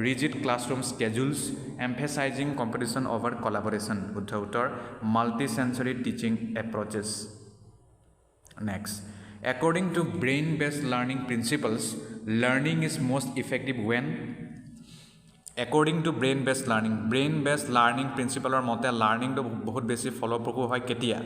rigid classroom schedules, emphasizing competition over collaboration, শুদ্ধ উত্তৰ multi-sensory teaching approaches. Next, according to brain-based learning principles, learning is most effective when? According to brain-based learning principle or মতে লাৰ্ণিংটো বহুত বেছি ফলপ্ৰসূ হয় কেতিয়া?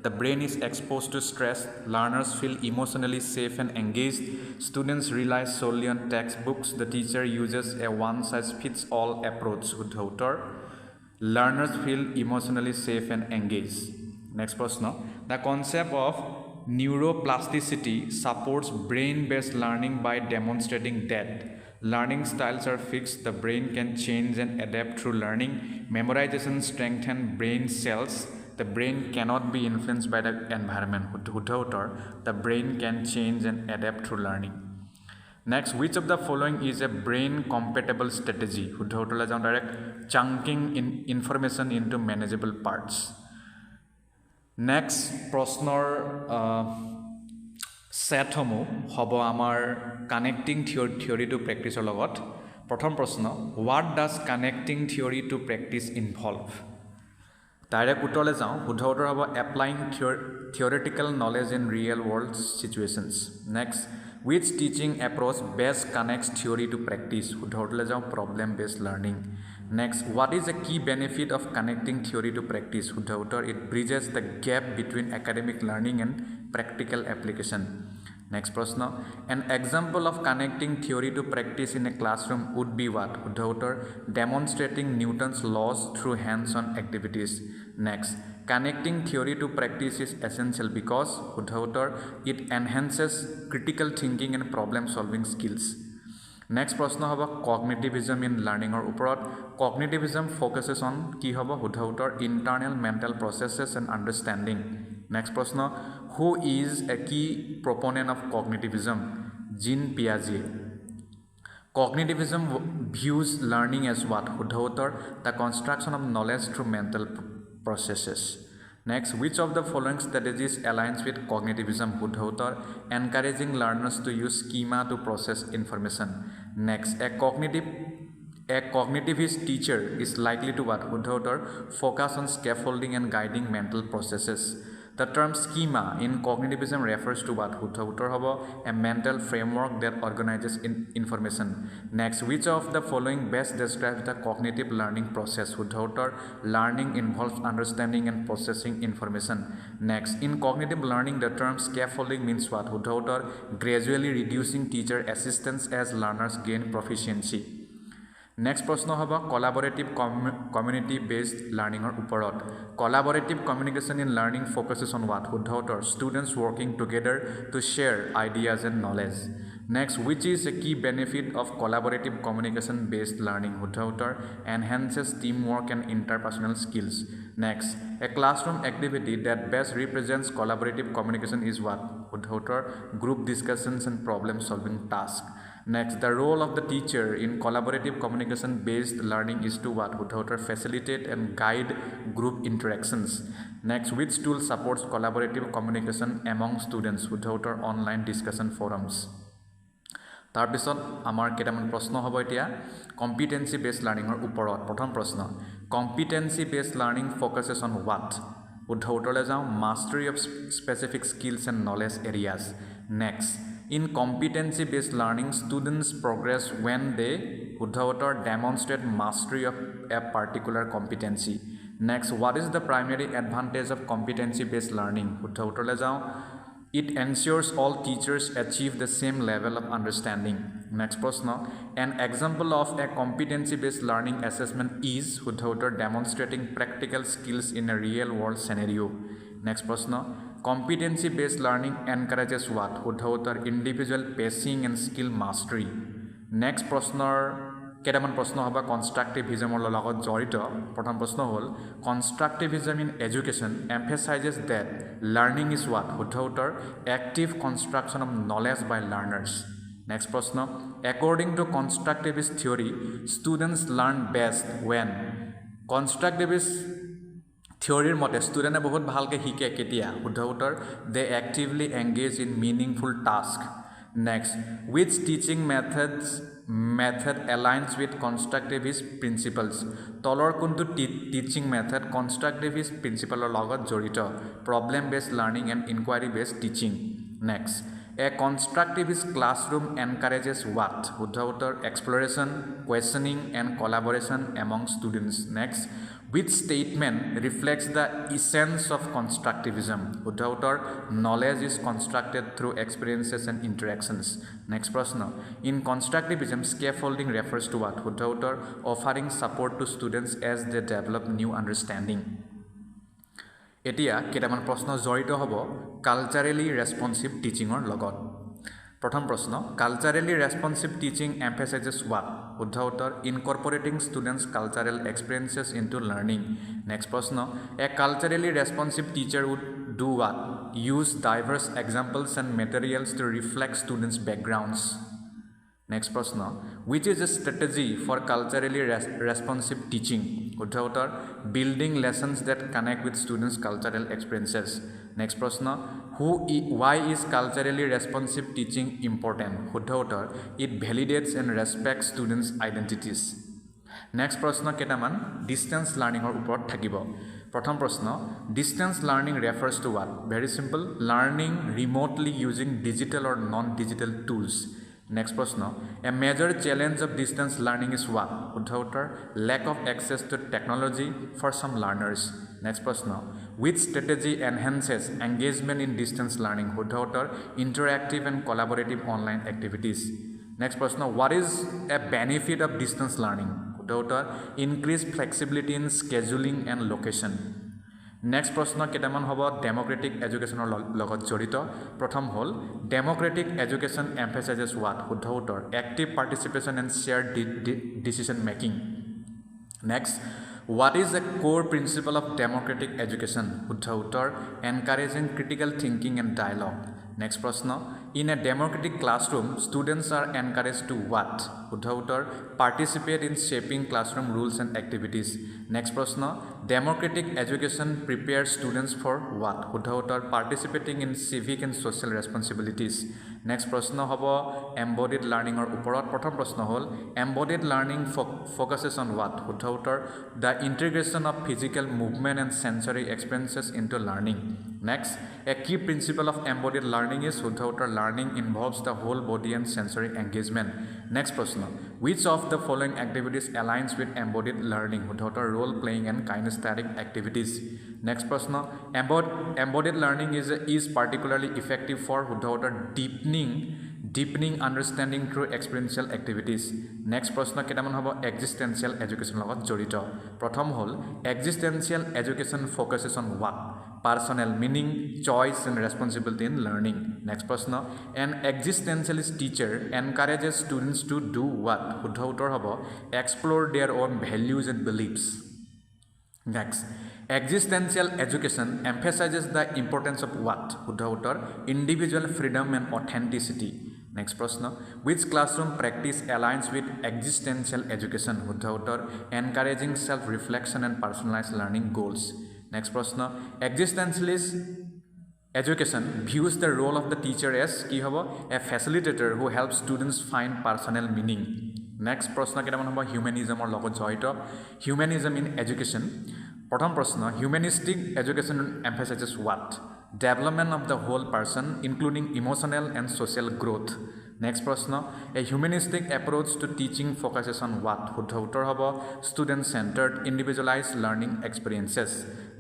The brain is exposed to stress, learners feel emotionally safe and engaged, students rely solely on textbooks, the teacher uses a one-size-fits-all approach, শুদ্ধ উত্তৰ learners feel emotionally safe and engaged. Next প্ৰশ্ন, the concept of neuroplasticity supports brain-based learning by demonstrating that learning styles are fixed, the brain can change and adapt through learning, memorization strengthens brain cells, the brain cannot be influenced by the environment, শুদ্ধ উত্তৰ the brain can change and adapt through learning. Next, which of the following is a brain compatible strategy? শুদ্ধ উত্তৰলৈ যাওঁ direct, chunking information into manageable parts. Next প্ৰশ্নৰ ছেটসমূহ হ'ব আমাৰ connecting theory two প্ৰেক্টিছৰ লগত. প্ৰথম প্ৰশ্ন, what does connecting theory to practice involve? Direct উত্তৰলৈ যাওঁ, শুদ্ধ উত্তৰ হ'ব applying theoretical knowledge in real world situations. Next, which teaching approach best connects theory to practice? শুদ্ধ উত্তৰলৈ যাওঁ problem based learning. Next, what is a key benefit of connecting theory to practice? শুদ্ধ উত্তৰ it bridges the gap between academic learning and practical application. Next প্ৰশ্ন, an example of connecting theory to practice in a classroom would be what? শুদ্ধ উত্তৰ demonstrating Newton's laws through hands-on activities. Next, connecting theory to practice is essential because শুদ্ধ উত্তৰ it enhances critical thinking and problem solving skills. Next প্ৰশ্ন হ'ব কগনিটিভিজম in লাৰ্ণিঙৰ ওপৰত. কগনিটিভিজম ফ'কাছেছ on কি হ'ব? শুদ্ধ উত্তৰ internal mental processes and understanding. Next প্ৰশ্ন, who is a key proponent of cognitivism? Jean পিয়াজে. Cognitivism views learning as what? শুদ্ধ উত্তৰ the construction of knowledge through mental processes. Next, which of the following strategies aligns with cognitivism? শুদ্ধ উত্তৰ encouraging learners to use schema to process information. Next, a cognitivist teacher is likely to what? শুদ্ধ উত্তৰ focus on scaffolding and guiding mental processes. The term schema in cognitivism refers to what? শুদ্ধ উত্তৰ হ'ব a mental framework that organizes information. Next, which of the following best describes the cognitive learning process? শুদ্ধ উত্তৰ learning involves understanding and processing information. Next, in cognitive learning the term scaffolding means what? শুদ্ধ উত্তৰ gradually reducing teacher assistance as learners gain proficiency. Next প্ৰশ্ন হ'ব collaborative community based লাৰ্ণিঙৰ ওপৰত collaborative communication in learning focuses on what শুদ্ধ উত্তৰ students working together to share ideas and knowledge next which is a key benefit of collaborative communication based learning শুদ্ধ উত্তৰ enhances team work and interpersonal skills next a classroom activity that best represents collaborative communication is what শুদ্ধ উত্তৰ group discussions and problem solving task Next, the role of the teacher in collaborative communication-based learning is to what? Facilitate and guide group interactions. Next, which tool supports collaborative communication among students? Online discussion forums. তাৰপিছত আমাৰ কেইটামান প্ৰশ্ন হ'ব এতিয়া competency based লাৰ্ণিঙৰ ওপৰত প্ৰথম প্ৰশ্ন competency based learning focuses on what শুদ্ধ উত্তৰলৈ যাওঁ mastery of specific skills and knowledge areas next In competency-based learning, students progress when they demonstrate mastery of a particular competency. Next, what is the primary advantage of competency-based learning? It ensures all teachers achieve the same level of understanding. Next question, an example of a competency-based learning assessment is demonstrating practical skills in a real-world scenario. Next question, competency-based learning encourages what? Individual pacing and skill mastery. Next প্ৰশ্নৰ কেইটামান প্ৰশ্ন হ'ব কনষ্ট্ৰাকটিভিজমৰ লগত জড়িত প্ৰথম প্ৰশ্ন হ'ল constructivism in education emphasises that learning is what শুদ্ধ উত্তৰ active construction of knowledge by learners next প্ৰশ্ন according to constructivist theory students learn best when constructivist থিয়ৰীৰ মতে ষ্টুডেণ্টে বহুত ভালকৈ শিকে কেতিয়া শুদ্ধ উত্তৰ they actively engage in meaningful task next which teaching method aligns with constructivist principles তলৰ কোনটো টিচিং মেথড কনষ্ট্ৰাকটিভিষ্ট প্ৰিন্সিপালৰ লগত জড়িত problem based learning and inquiry based teaching next A constructivist classroom encourages what? শুদ্ধ উত্তৰ exploration, questioning and collaboration among students. Next, which statement reflects the essence of constructivism? শুদ্ধ উত্তৰ knowledge is constructed through experiences and interactions. Next প্ৰশ্ন in constructivism scaffolding refers to what? শুদ্ধ উত্তৰ offering support to students as they develop new understanding. এতিয়া কেইটামান প্ৰশ্ন জড়িত হ'ব কালচাৰেলি ৰেছপন্সিভ টিচিঙৰ লগত প্ৰথম প্ৰশ্ন culturally responsive teaching emphasises what শুদ্ধ উত্তৰ incorporating students cultural experiences into learning next প্ৰশ্ন a culturally responsive teacher would do what use diverse examples and materials to reflect students backgrounds next প্ৰশ্ন which is a strategy for culturally responsive teaching শুদ্ধ উত্তৰ building lessons that connect with students cultural experiences next প্ৰশ্ন why is culturally responsive teaching important শুদ্ধ উত্তৰ it validates and respect students আইডেণ্টিটিছ next প্ৰশ্ন কেইটামান distance লাৰ্ণিঙৰ ওপৰত থাকিব প্ৰথম প্ৰশ্ন distance learning refers to what very simple learning remotely using digital or non digital tools next প্ৰশ্ন a major challenge of distance learning is what শুদ্ধ উত্তৰ lack of access to technology for some learners next প্ৰশ্ন which strategy enhances engagement in distance learning শুদ্ধ উত্তৰ interactive and collaborative online activities next প্ৰশ্ন what is a benefit of distance learning শুদ্ধ উত্তৰ increase flexibility in scheduling and location next প্ৰশ্ন কেইটামান হ'ব Democratic এডুকেশ্যনৰ লগত জড়িত প্ৰথম হ'ল ডেম'ক্ৰেটিক এডুকেশ্যন এম্ফেচাইজেছ হোৱাট শুদ্ধ উত্তৰ active participation and share decision making next what is a core principle of democratic education শুদ্ধ উত্তৰ encouraging critical thinking and dialogue next প্ৰশ্ন In a democratic classroom, students are encouraged to what? শুদ্ধ উত্তৰ participate in shaping classroom rules and activities. Next প্ৰশ্ন democratic education prepares students for what? শুদ্ধ উত্তৰ participating in civic and social responsibilities. Next প্ৰশ্ন হ'ব embodied learning ৰ ওপৰত প্ৰথম প্ৰশ্ন হ'ল embodied learning focuses on what? শুদ্ধ উত্তৰ the integration of physical movement and sensory experiences into learning. Next, a key principle of embodied learning is শুদ্ধ উত্তৰ learning involves the whole body and sensory engagement. Next প্ৰশ্ন which of the following activities aligns with embodied learning? শুদ্ধ উত্তৰ role playing and kinesthetic activities. Next প্ৰশ্ন embodied learning is particularly effective for শুদ্ধ উত্তৰ deepening understanding through experiential activities. Next প্ৰশ্ন কেইটামান হ'ব existential education লগত জড়িত প্ৰথম হ'ল existential education focuses on what? Personal meaning, choice and responsibility in learning. Next প্ৰশ্ন an existentialist teacher encourages students to do what? শুদ্ধ উত্তৰ হ'ব explore their own values and beliefs. Next, existential education emphasizes the importance of what? শুদ্ধ উত্তৰ individual freedom and authenticity. Next প্ৰশ্ন which classroom practice aligns with existential education? শুদ্ধ উত্তৰ encouraging self-reflection and personalized learning goals. Next প্ৰশ্ন existentialist education views the role of the teacher as কি হ'ব a facilitator who helps students find personal meaning. Next প্ৰশ্ন কেইটামান হ'ব হিউমেনিজমৰ লগত জড়িত humanism in education প্ৰথম প্ৰশ্ন humanistic education emphasizes what? Development of the whole person including emotional and social growth. Next প্ৰশ্ন a humanistic approach to teaching focuses on what? শুদ্ধ উত্তৰ হ'ব student centered individualized learning experiences.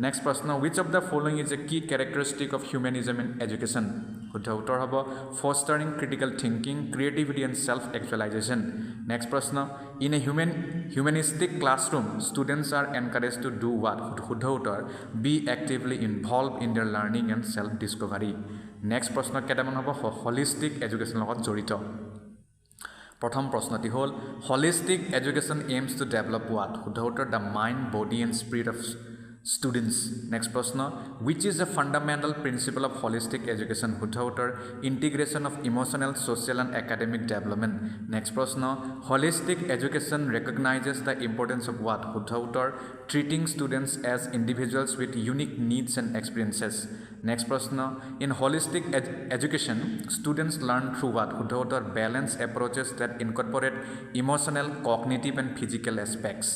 Next প্ৰশ্ন which of the following is a key characteristic of humanism in education? শুদ্ধ উত্তৰ হ'ব fostering critical thinking, creativity and self actualization. Next প্ৰশ্ন in a humanistic classroom students are encouraged to do what? শুদ্ধ উত্তৰ be actively involved in their learning and self discovery. Next প্ৰশ্ন কেইটামান হ'ব holistic education লগত জড়িত প্ৰথম প্ৰশ্নটি হ'ল holistic education aims to develop what? শুদ্ধ উত্তৰ the mind, body and spirit of students. Next প্ৰশ্ন which is a fundamental principle of holistic education? শুদ্ধ উত্তৰ integration of emotional, social and academic development. Next প্ৰশ্ন holistic education recognizes the importance of what? শুদ্ধ উত্তৰ treating students as individuals with unique needs and experiences. Next প্ৰশ্ন in holistic education students learn through what? শুদ্ধ উত্তৰ balanced approaches that incorporate emotional, cognitive and physical aspects.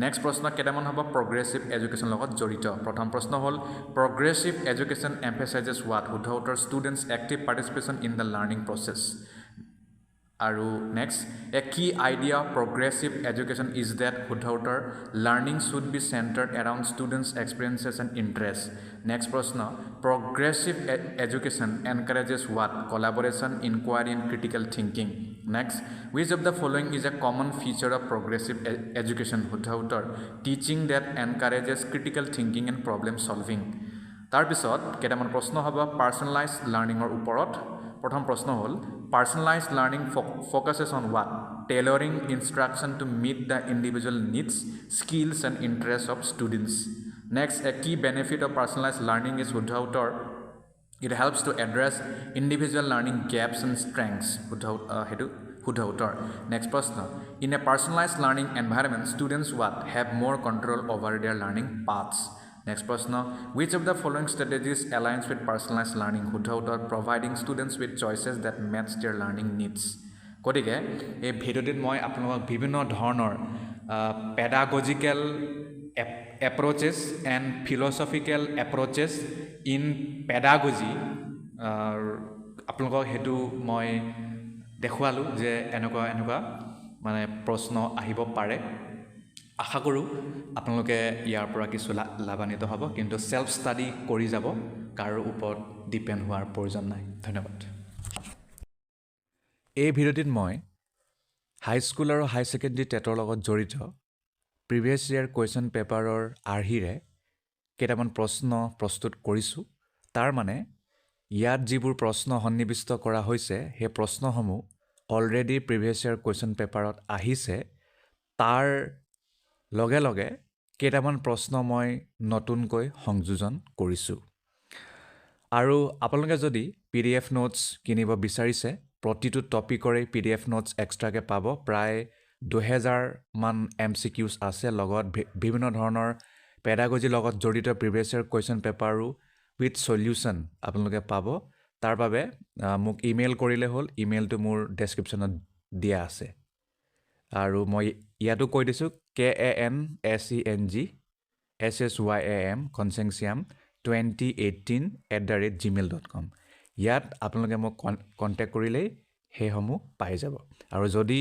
Next প্ৰশ্ন কেইটামান হ'ব progressive education লগত জড়িত প্ৰথম প্ৰশ্ন হ'ল progressive education emphasizes what? শুদ্ধ উত্তৰ students active participation in the learning process. আৰু next a key idea of progressive education is that শুদ্ধ উত্তৰ learning should be centered around students experiences and interests. Next প্ৰশ্ন progressive education encourages what? Collaboration, inquiry and critical thinking. Next which of the following is a common feature of progressive education? শুদ্ধ উত্তৰ teaching that encourages critical thinking and problem solving. তাৰপিছত কেইটামান প্ৰশ্ন হ'ব personalized learning ৰ ওপৰত প্ৰথম প্ৰশ্ন হ'ল personalized learning focuses on what? Tailoring instruction to meet the individual needs, skills and interests of students. Next, a key benefit of personalized learning is শুদ্ধ উত্তৰ it helps to address individual learning gaps and strengths. শুদ্ধ উত্তৰ next প্ৰশ্ন in a personalized learning environment students what? Have more control over their learning paths. Next প্ৰশ্ন which of the following strategies aligns with personalized learning? শুদ্ধ উত্তৰ providing students with choices that match their learning needs. গতিকে এই ভিডিঅ'টিত মই আপোনালোকক বিভিন্ন ধৰণৰ pedagogical approaches and philosophical approaches in pedagogy আপোনালোকক হেতু মই দেখুৱালোঁ যে এনেকুৱা মানে প্ৰশ্ন আহিব পাৰে আশা কৰোঁ আপোনালোকে ইয়াৰ পৰা কিছু লাভান্বিত হ'ব কিন্তু সেলফ ষ্টাডি কৰি যাব কাৰো ওপৰত ডিপেণ্ড হোৱাৰ প্ৰয়োজন নাই ধন্যবাদ এই ভিডিঅ'টিত মই হাই স্কুল আৰু হাই ছেকেণ্ডেৰী টেটৰ লগত জড়িত প্ৰিভিয়াছ ইয়াৰ কুৱেশ্যন পেপাৰৰ আৰ্হিৰে কেইটামান প্ৰশ্ন প্ৰস্তুত কৰিছোঁ তাৰ মানে ইয়াত যিবোৰ প্ৰশ্ন সন্নিৱিষ্ট কৰা হৈছে সেই প্ৰশ্নসমূহ অলৰেডি প্ৰিভিয়াছ ইয়াৰ কুৱেশ্যন পেপাৰত আহিছে তাৰ লগে লগে কেইটামান প্ৰশ্ন মই নতুনকৈ সংযোজন কৰিছোঁ আৰু আপোনালোকে যদি PDF নোটছ কিনিব বিচাৰিছে প্ৰতিটো টপিকৰে PDF নোটছ এক্সট্ৰাকৈ পাব প্ৰায় 2000 মান MCQs আছে লগত বিভিন্ন ধৰণৰ পেডাগজিৰ লগত জড়িত প্ৰিভিয়াছ ইয়াৰ কুৱেশ্যন পেপাৰো উইথ সলিউশ্যন আপোনালোকে পাব তাৰ বাবে মোক ইমেইল কৰিলে হ'ল ইমেইলটো মোৰ ডেছক্ৰিপশ্যনত দিয়া আছে আৰু মই ইয়াতো কৈ দিছোঁ KANSENG SSYAM consensiam2018@gmail.com ইয়াত আপোনালোকে মোক কণ্টেক্ট কৰিলেই সেইসমূহ পাই যাব আৰু যদি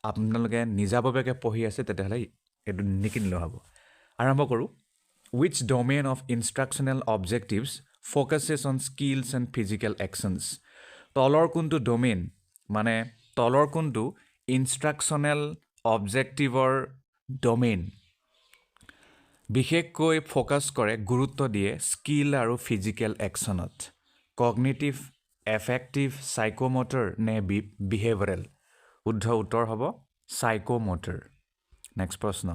আপোনালোকে নিজাববীয়াকৈ পঢ়ি আছে তেতিয়াহ'লে এইটো নিকিনিলেও হ'ব আৰম্ভ কৰোঁ Which domain of instructional objectives focuses on skills and physical actions? তলৰ কোনটো ডমেইন মানে তলৰ কোনটো ইনষ্ট্ৰাকশ্যনেল অবজেক্টিভৰ ডমেইন বিশেষকৈ ফ'কাছ কৰে গুৰুত্ব দিয়ে স্কিল আৰু ফিজিকেল একশ্যনত কগনিটিভ এফেক্টিভ চাইক'মটৰ নে বিহেভিয়ৰেল শুদ্ধ উত্তৰ হ'ব চাইক'মটৰ নেক্সট প্ৰশ্ন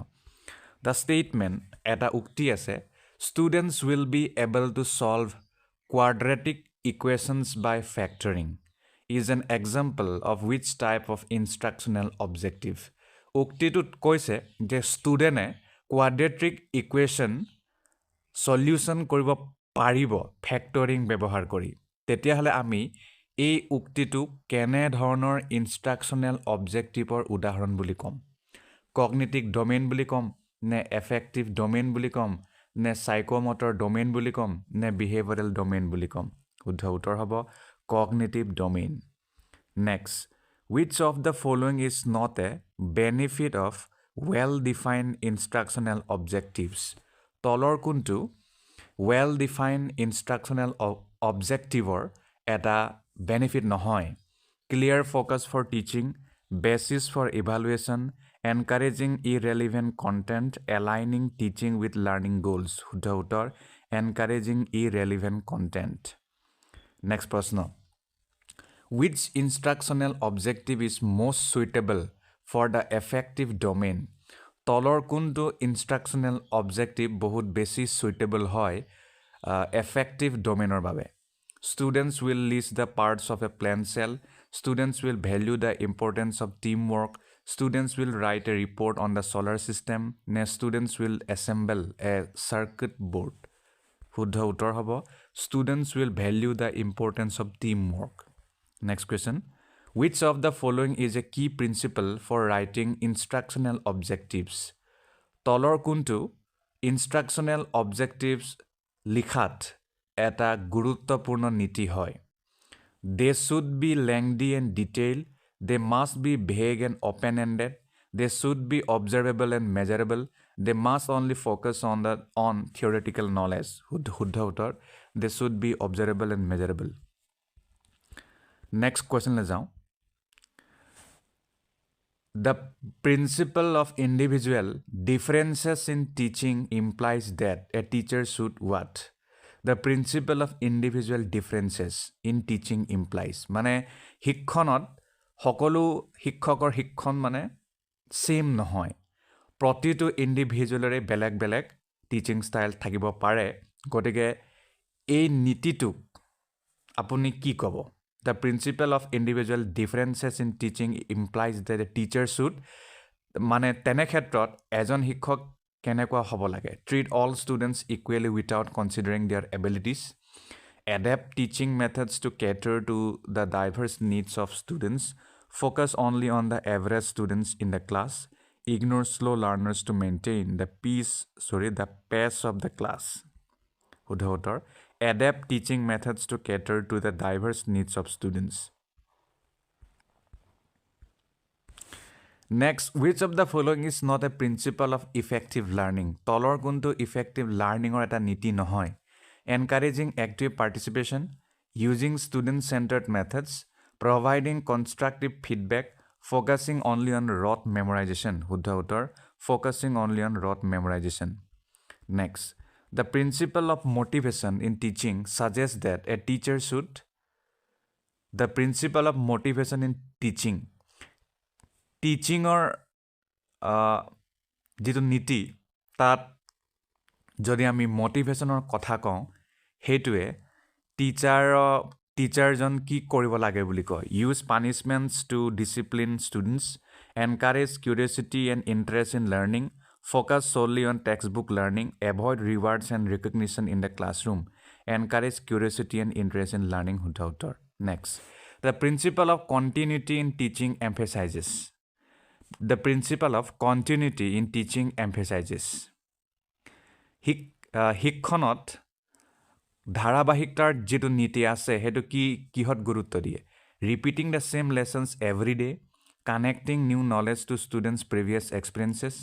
দ্য ষ্টেটমেণ্ট এটা উক্তি আছে students will be able to solve quadratic equations by factoring is an example of which type of instructional objective উক্তিটোত কৈছে যে ষ্টুডেণ্টে কোৱাড্ৰেটিক ইকুৱেশ্যন সলিউশ্যন কৰিব পাৰিব ফেক্টৰিং ব্যৱহাৰ কৰি তেতিয়াহ'লে আমি এই উক্তিটো কেনেধৰণৰ ইনষ্ট্ৰাকশ্যনেল অবজেক্টিভৰ উদাহৰণ বুলি ক'ম কগনিটিভ ডমেইন বুলি ক'ম নে এফেক্টিভ ডমেইন বুলি ক'ম নে চাইক'মটৰ ডমেইন বুলি ক'ম নে বিহেভিয়ৰেল ডমেইন বুলি ক'ম শুদ্ধ উত্তৰ হ'ব cognitive domain next which of the following is not a benefit of well-defined instructional objectives তলৰ কোনটো well-defined instructional objectiveৰ এটা benefit নহয় clear focus for teaching basis for evaluation encouraging irrelevant content aligning teaching with learning goals শুদ্ধ উত্তৰ encouraging irrelevant content next প্ৰশ্ন Which instructional objective is most suitable for the effective domain? তলৰ কোনটো instructional objective বহুত বেছি suitable হয় effective domainৰ বাবে? Students will list the parts of a plant cell. Students will value the importance of teamwork. Students will write a report on the solar system. নে students will assemble a circuit board. শুদ্ধ উত্তৰ হ'ব Students will value the importance of teamwork. Next question. Which of the following is a key principle for writing instructional objectives? তলৰ কোনটো instructional objectives লিখাত এটা গুৰুত্বপূৰ্ণ নীতি হয় They should be lengthy and detailed. They must be vague and open-ended. They should be observable and measurable. They must only focus on theoretical knowledge. শুদ্ধ উত্তৰ They should be observable and measurable. Next question ले जाऊं The principle of individual differences in teaching implies that a teacher should what? The principle of individual differences in teaching implies মানে শিক্ষণত সকলো শিক্ষকৰ শিক্ষণ মানে সেম নহয় প্ৰতিটো ইন্ডিভিজুৱেলৰে বেলেগ বেলেগ টিচিং ষ্টাইল থাকিব পাৰে গতিকে এই নীতিটোক আপুনি কি ক'ব The principle of individual differences in teaching implies that a teacher should মানে তেনে ক্ষেত্ৰত এজন শিক্ষক কেনেকুৱা হ'ব লাগে treat all students equally without considering their abilities adapt teaching methods to cater to the diverse needs of students focus only on the average students in the class ignore slow learners to maintain the pace of the class শুদ্ধ উত্তৰ adapt teaching methods to cater to the diverse needs of students. Next, which of the following is not a principle of effective learning? তলৰ কোনটো effective learning এটা নীতি নহয় encouraging active participation, using student-centered methods, providing constructive feedback, focusing only on rote memorization. শুদ্ধ উত্তৰ focusing only on rote memorization. Next, the principle of motivation in teaching suggests that a teacher should the principle of motivation in teaching যিটো নীতি তাত যদি আমি motivationৰ কথা কওঁ সেইটোৱে টিচাৰজন কি কৰিব লাগে বুলি কয় use punishments to discipline students encourage curiosity and interest in learning focus solely on textbook learning avoid rewards and recognition in the classroom encourage curiosity and interest in learning শুদ্ধ উত্তৰ next the principle of continuity in teaching emphasizes the principle of continuity in teaching emphasizes শিক্ষণত ধাৰাবাহিকতাৰ যিটো নীতি আছে সেইটো কিহত গুৰুত্ব দিয়ে repeating the same lessons every day connecting new knowledge to students previous experiences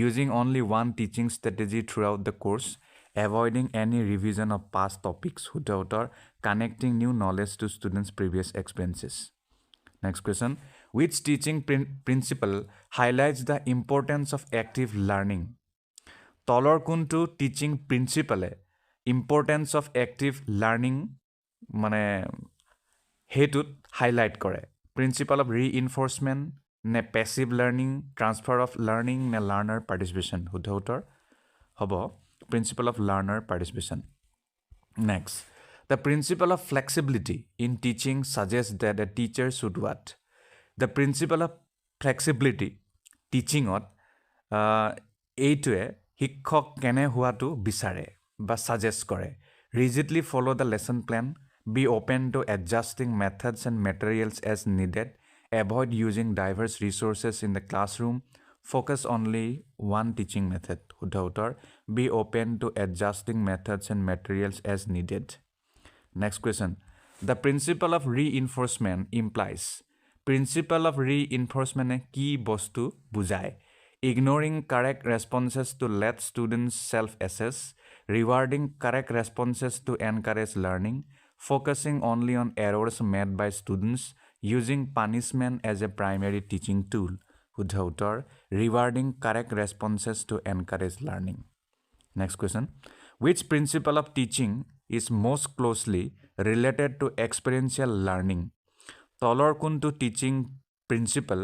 using only one teaching strategy throughout the course avoiding any revision of past topics শুদ্ধ উত্তৰ connecting new knowledge to students previous experiences next question which teaching principle highlights the importance of active learning তলৰ কোনটো teaching প্ৰিন্সিপালে importance of active learning মানে সেইটোত highlight কৰে principle of reinforcement নে passive learning transfer of learning নে learner participation শুদ্ধ উত্তৰ হ'ব principle of learner participation next the principle of flexibility in teaching ছাজেষ্ট that a teacher should what the principle of flexibility টিচিঙত এইটোৱে শিক্ষক কেনে হোৱাটো বিচাৰে বা ছাজেষ্ট কৰে rigidly follow' the lesson plan be open to adjusting methods and materials as needed avoid using diverse resources in the classroom focus only one teaching method শুদ্ধ উত্তৰ be open to adjusting methods and materials as needed next question the principle of reinforcement implies principle of ৰিইনফৰ্চমেণ্টে কি বস্তু বুজায় ignoring correct responses to let students self-assess, rewarding correct responses to encourage learning, focusing only on errors made by students, using punishment as a primary teaching tool. শুদ্ধ উত্তৰ rewarding correct responses to encourage learning. Next question. Which principle of teaching is most closely related to experiential learning? তলৰ কোনটো teaching principle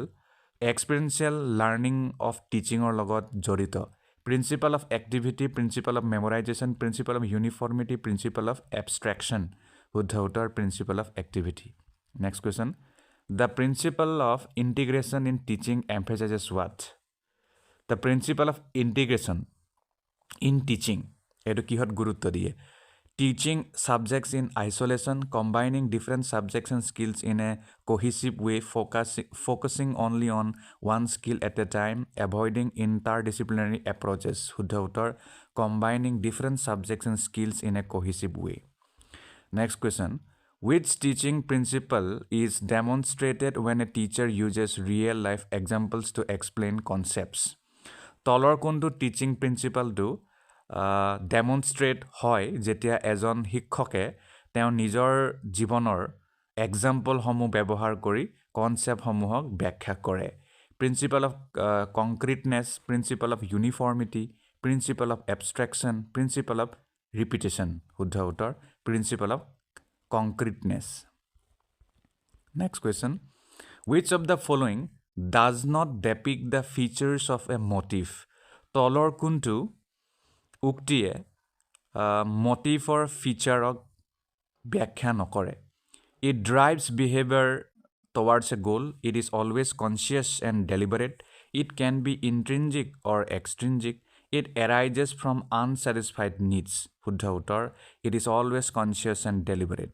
experiential learning of টিচিঙৰ লগত জড়িত principle of activity principle of memorisation principle of uniformity principle of abstraction শুদ্ধ উত্তৰ principle of activity next question the principle of integration in teaching emphasises what the principle of integration in teaching এইটো কিহত গুৰুত্ব দিয়ে teaching subjects in isolation, combining different subjects and skills in a cohesive way, focusing only on one skill at a time, avoiding interdisciplinary approaches. Shuddha uttar, combining different subjects and skills in a cohesive way. Next question. Which teaching principle is demonstrated when a teacher uses real-life examples to explain concepts? তলৰ কোনটো teaching প্ৰিন্সিপালটো ডেমনষ্ট্ৰেট হয় যেতিয়া এজন শিক্ষকে তেওঁ নিজৰ জীৱনৰ এক্সাম্পলসমূহ ব্যৱহাৰ কৰি কনচেপ্টসমূহক ব্যাখ্যা কৰে principle of concreteness principle of uniformity principle of abstraction principle of repetition শুদ্ধ উত্তৰ principle of concreteness next question which of the following does not depict the features of a motif তলৰ কোনটো উক্তিয়ে মটিভৰ ফিচাৰক ব্যাখ্যা নকৰে it drives behaviour towards a goal it is always conscious and deliberate it can be intrinsic or extrinsic it arises from unsatisfied needs শুদ্ধ উত্তৰ it is always conscious and deliberate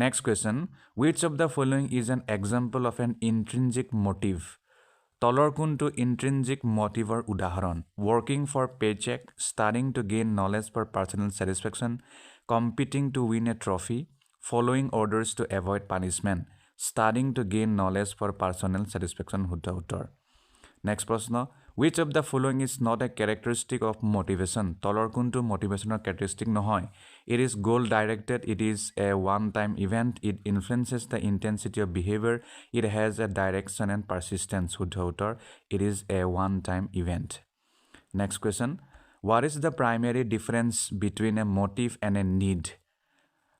next question which of the following is an example of an intrinsic motive তলৰ কোনটো intrinsic মটিভৰ উদাহৰণ working for paycheck studying to gain knowledge for personal satisfaction competing to win a trophy following orders to avoid punishment studying to gain knowledge for personal satisfaction শুদ্ধ উত্তৰ next প্ৰশ্ন which of the following is not a characteristic of motivation তলৰ কোনটো মোটিভেশ্যনৰ characteristic নহয় it is goal directed it is a one time event it influences the intensity of behavior it has a direction and persistence শুদ্ধ উত্তৰ it is a one time event next question what is the primary difference between a motive and a need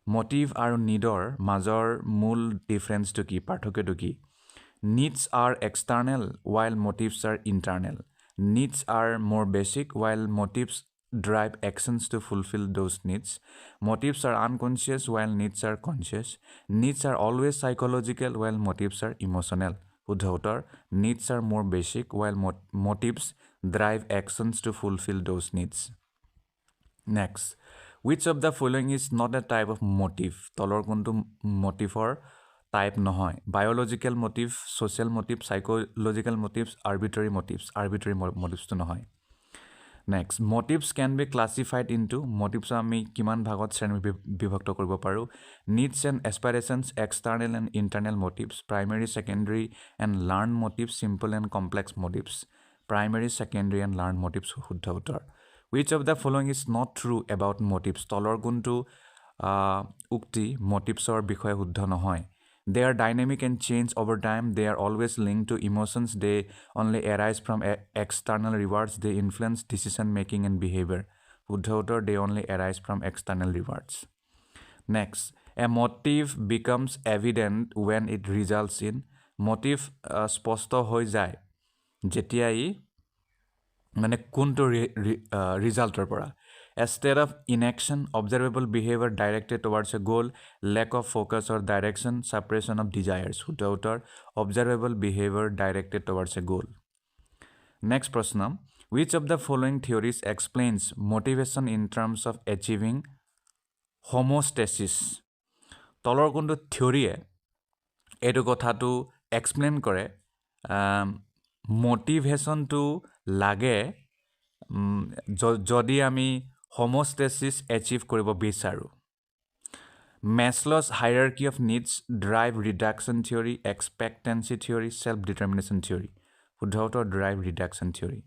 motive আৰু needৰ মাজৰ মূল ডিফাৰেন্সটো কি পাৰ্থক্যটো কি Needs are external while motives are internal. Needs are more basic while motives drive actions to fulfill those needs. Motives are unconscious while needs are conscious. Needs are always psychological while motives are emotional. শুদ্ধ উত্তৰ needs are more basic while motives drive actions to fulfill those needs. Next, which of the following is not a type of motive? তলৰ কোনটো motiveৰ type নহয়? Biological motive, social motive, psychological motives, arbitrary motives. Arbitrary motives to নহয়. Next, motives can be classified into motives আমি কিমান ভাগত শ্ৰেণী বিভক্ত কৰিব পাৰোঁ? Needs and aspirations, external and internal motives, primary, secondary and learned motives, simple and complex motives. Primary, secondary and learned motives শুদ্ধ উত্তৰ. Which of the following is not true about motives? তলৰ কোনটো উক্তি motivesৰ বিষয়ে শুদ্ধ নহয়? They are dynamic and change over time. They are always linked to emotions. They only arise from external rewards. They influence decision making and behavior. শুদ্ধ উত্তৰ they only arise from external rewards. Next, a motive becomes evident when it results in. Motive স্পষ্ট হৈ যায় যেতিয়া ই মানে কোনটো ৰিজাল্টৰ পৰা? A state of inaction, observable behavior directed towards a goal, lack of focus or direction, suppression of desires. শুদ্ধ উত্তৰ observable behavior directed towards a goal. Next প্ৰশ্ন, which of the following theories explains motivation in terms of achieving homeostasis? তলৰ কোনটো থিয়ৰিয়ে এইটো কথাটো explain কৰে মোটিভেশ্যনটো লাগে যদি আমি homeostasis achieve কৰিব বিচাৰো? Maslow's hierarchy of needs, drive reduction theory, expectancy theory, self-determination theory. শুদ্ধ উত্তৰ drive reduction theory.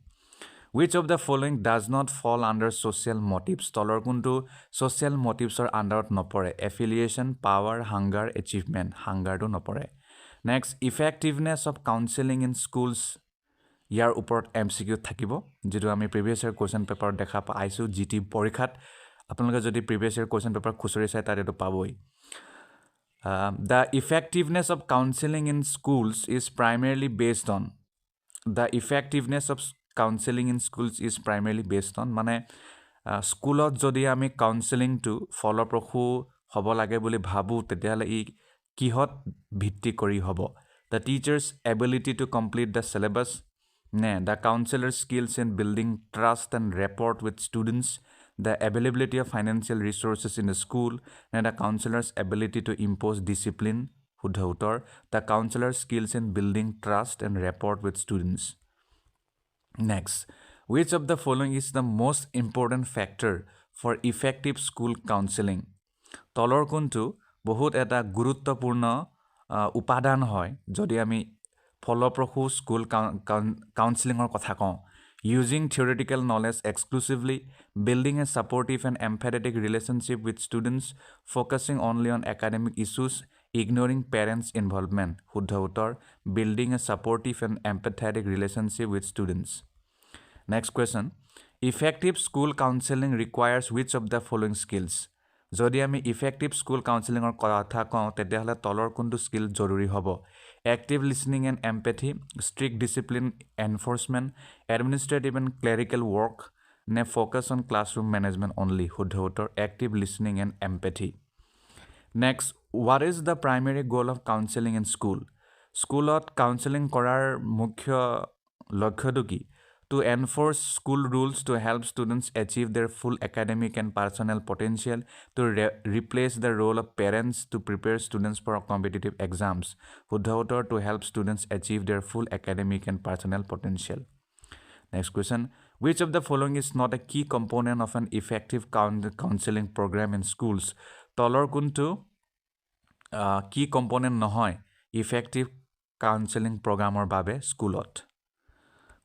Which of the following does not fall under social motives? তলৰ কোনটো social motivesৰ আণ্ডাৰত নপৰে? Affiliation, power, hunger, achievement. Hungerটো নপৰে. Next, effectiveness of counseling in schools. ইয়াৰ ওপৰত MCQ থাকিব যেটো আমি প্ৰিভিয়াস ইয়াৰ কোৱেশ্চন পেপাৰ দেখা পাইছো জিটি পৰীক্ষাত আপোনালোকে যদি প্ৰিভিয়াস ইয়াৰ কোৱেশ্চন পেপাৰ খুচৰি চাই তাত এটো পাবই The effectiveness of counseling in schools is primarily based on মানে স্কুলত যদি আমি কাউন্সেলিংটো ফলপ্ৰসূ হ'ব লাগে বুলি ভাবো তেতিয়াহলে ই কিহত ভিত্তি কৰি হ'ব The teacher's ability to complete the syllabus, the counselor's skills in building trust and rapport with students, the availability of financial resources in the school, the counselor's ability to impose discipline, শুদ্ধ উত্তৰ the counselor's skills in building trust and rapport with students. Next, which of the following is the most important factor for effective school counseling? তলৰ কোনটো বহুত এটা গুৰুত্বপূৰ্ণ উপাদান হয় যদি আমি ফলপ্ৰসূ স্কুল কাউন্সেলিংৰ কথা কওঁ Using theoretical knowledge exclusively, building a supportive and empathetic relationship with students, focusing only on academic issues, ignoring parents' involvement. শুদ্ধ উত্তৰ building a supportive and empathetic relationship with students. Next question. Effective school counseling requires which of the following skills? যদি আমি effective school counseling কথা কওঁ তেতিয়াহলে তলৰ কোনটো skill জৰুৰী হ'ব Active listening and empathy, strict discipline enforcement, administrative and clerical work, ne focus on classroom management only. শুদ্ধ উত্তৰ active listening and empathy. Next, what is the primary goal of counseling in school? Schoolot counseling কৰাৰ মুখ্য লক্ষ্যটো কি To enforce school rules to help students achieve their full academic and personal potential, to replace the role of parents to prepare students for competitive exams. শুদ্ধ উত্তৰ to help students achieve their full academic and personal potential. Next question. Which of the following is not a key component of an effective counseling program in schools? তলৰ কোনটো key component নহয় effective counseling programৰ বাবে স্কুলত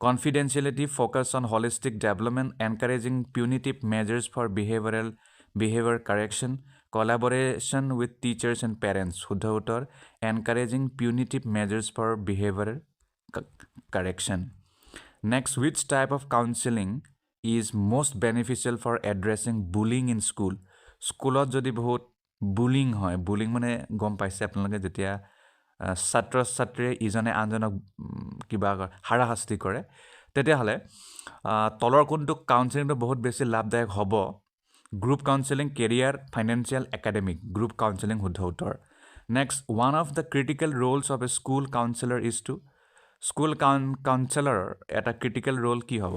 Confidentiality, focus on holistic development, encouraging punitive measures for behavior correction, collaboration with teachers and parents. শুদ্ধ উত্তৰ encouraging punitive measures for behavior correction. Next, which type of counseling is most beneficial for addressing bullying in school? স্কুলত যদি বহুত bullying হয়, bullying মানে গম পাইছে আপোনালোকে যেতিয়া ছাত্ৰ ছাত্ৰীয়ে ইজনে আনজনক কিবা হাৰাশাস্তি কৰে তেতিয়াহ'লে তলৰ কোনটো কাউন্সেলিংটো বহুত বেছি লাভদায়ক হ'ব group counselling career financial academic group counselling শুদ্ধ উত্তৰ next one of the critical roles of a school counsellor is to school কাউন্সেলৰৰ এটা ক্ৰিটিকেল ৰোল কি হ'ব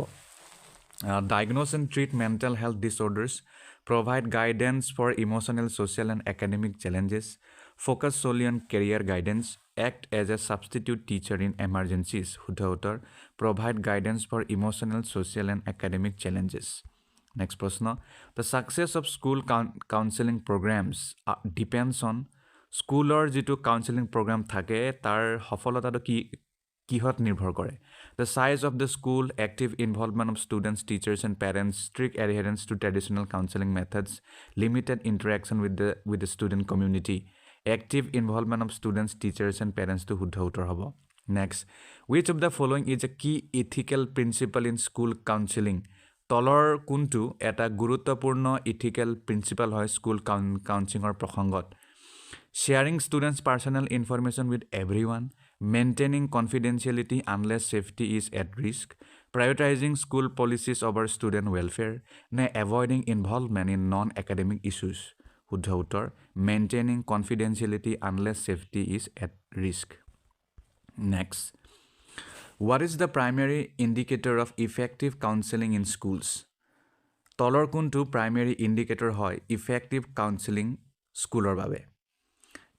diagnose and treat mental health disorders, provide guidance for emotional, social, and academic challenges, focus solely on career guidance, act as a substitute teacher in emergencies, provide guidance for emotional, social, and academic challenges. Next prashna. The success of school counseling programs depends on স্কুলৰ যিটো counselling programme থাকে তাৰ সফলতাটো কিহত নিৰ্ভৰ কৰে the size of the school active involvement of students teachers and parents strict adherence to traditional counseling methods limited interaction with the student community active involvement of students teachers and parents to শুদ্ধ উত্তৰ হ'ব next which of the following is a key ethical principle in school counseling তলৰ কোনটো এটা গুৰুত্বপূৰ্ণ ethical principal হয় school কাউন্সেলিংৰ প্ৰসংগত sharing students' personal information with everyone, maintaining confidentiality unless safety is at risk, prioritizing school policies over student welfare, avoiding involvement in non-academic issues. শুদ্ধ উত্তৰ maintaining confidentiality unless safety is at risk. Next. What is the primary indicator of effective counseling in schools? তলৰ কোনটো primary indicator হয় effective counseling স্কুলৰ বাবে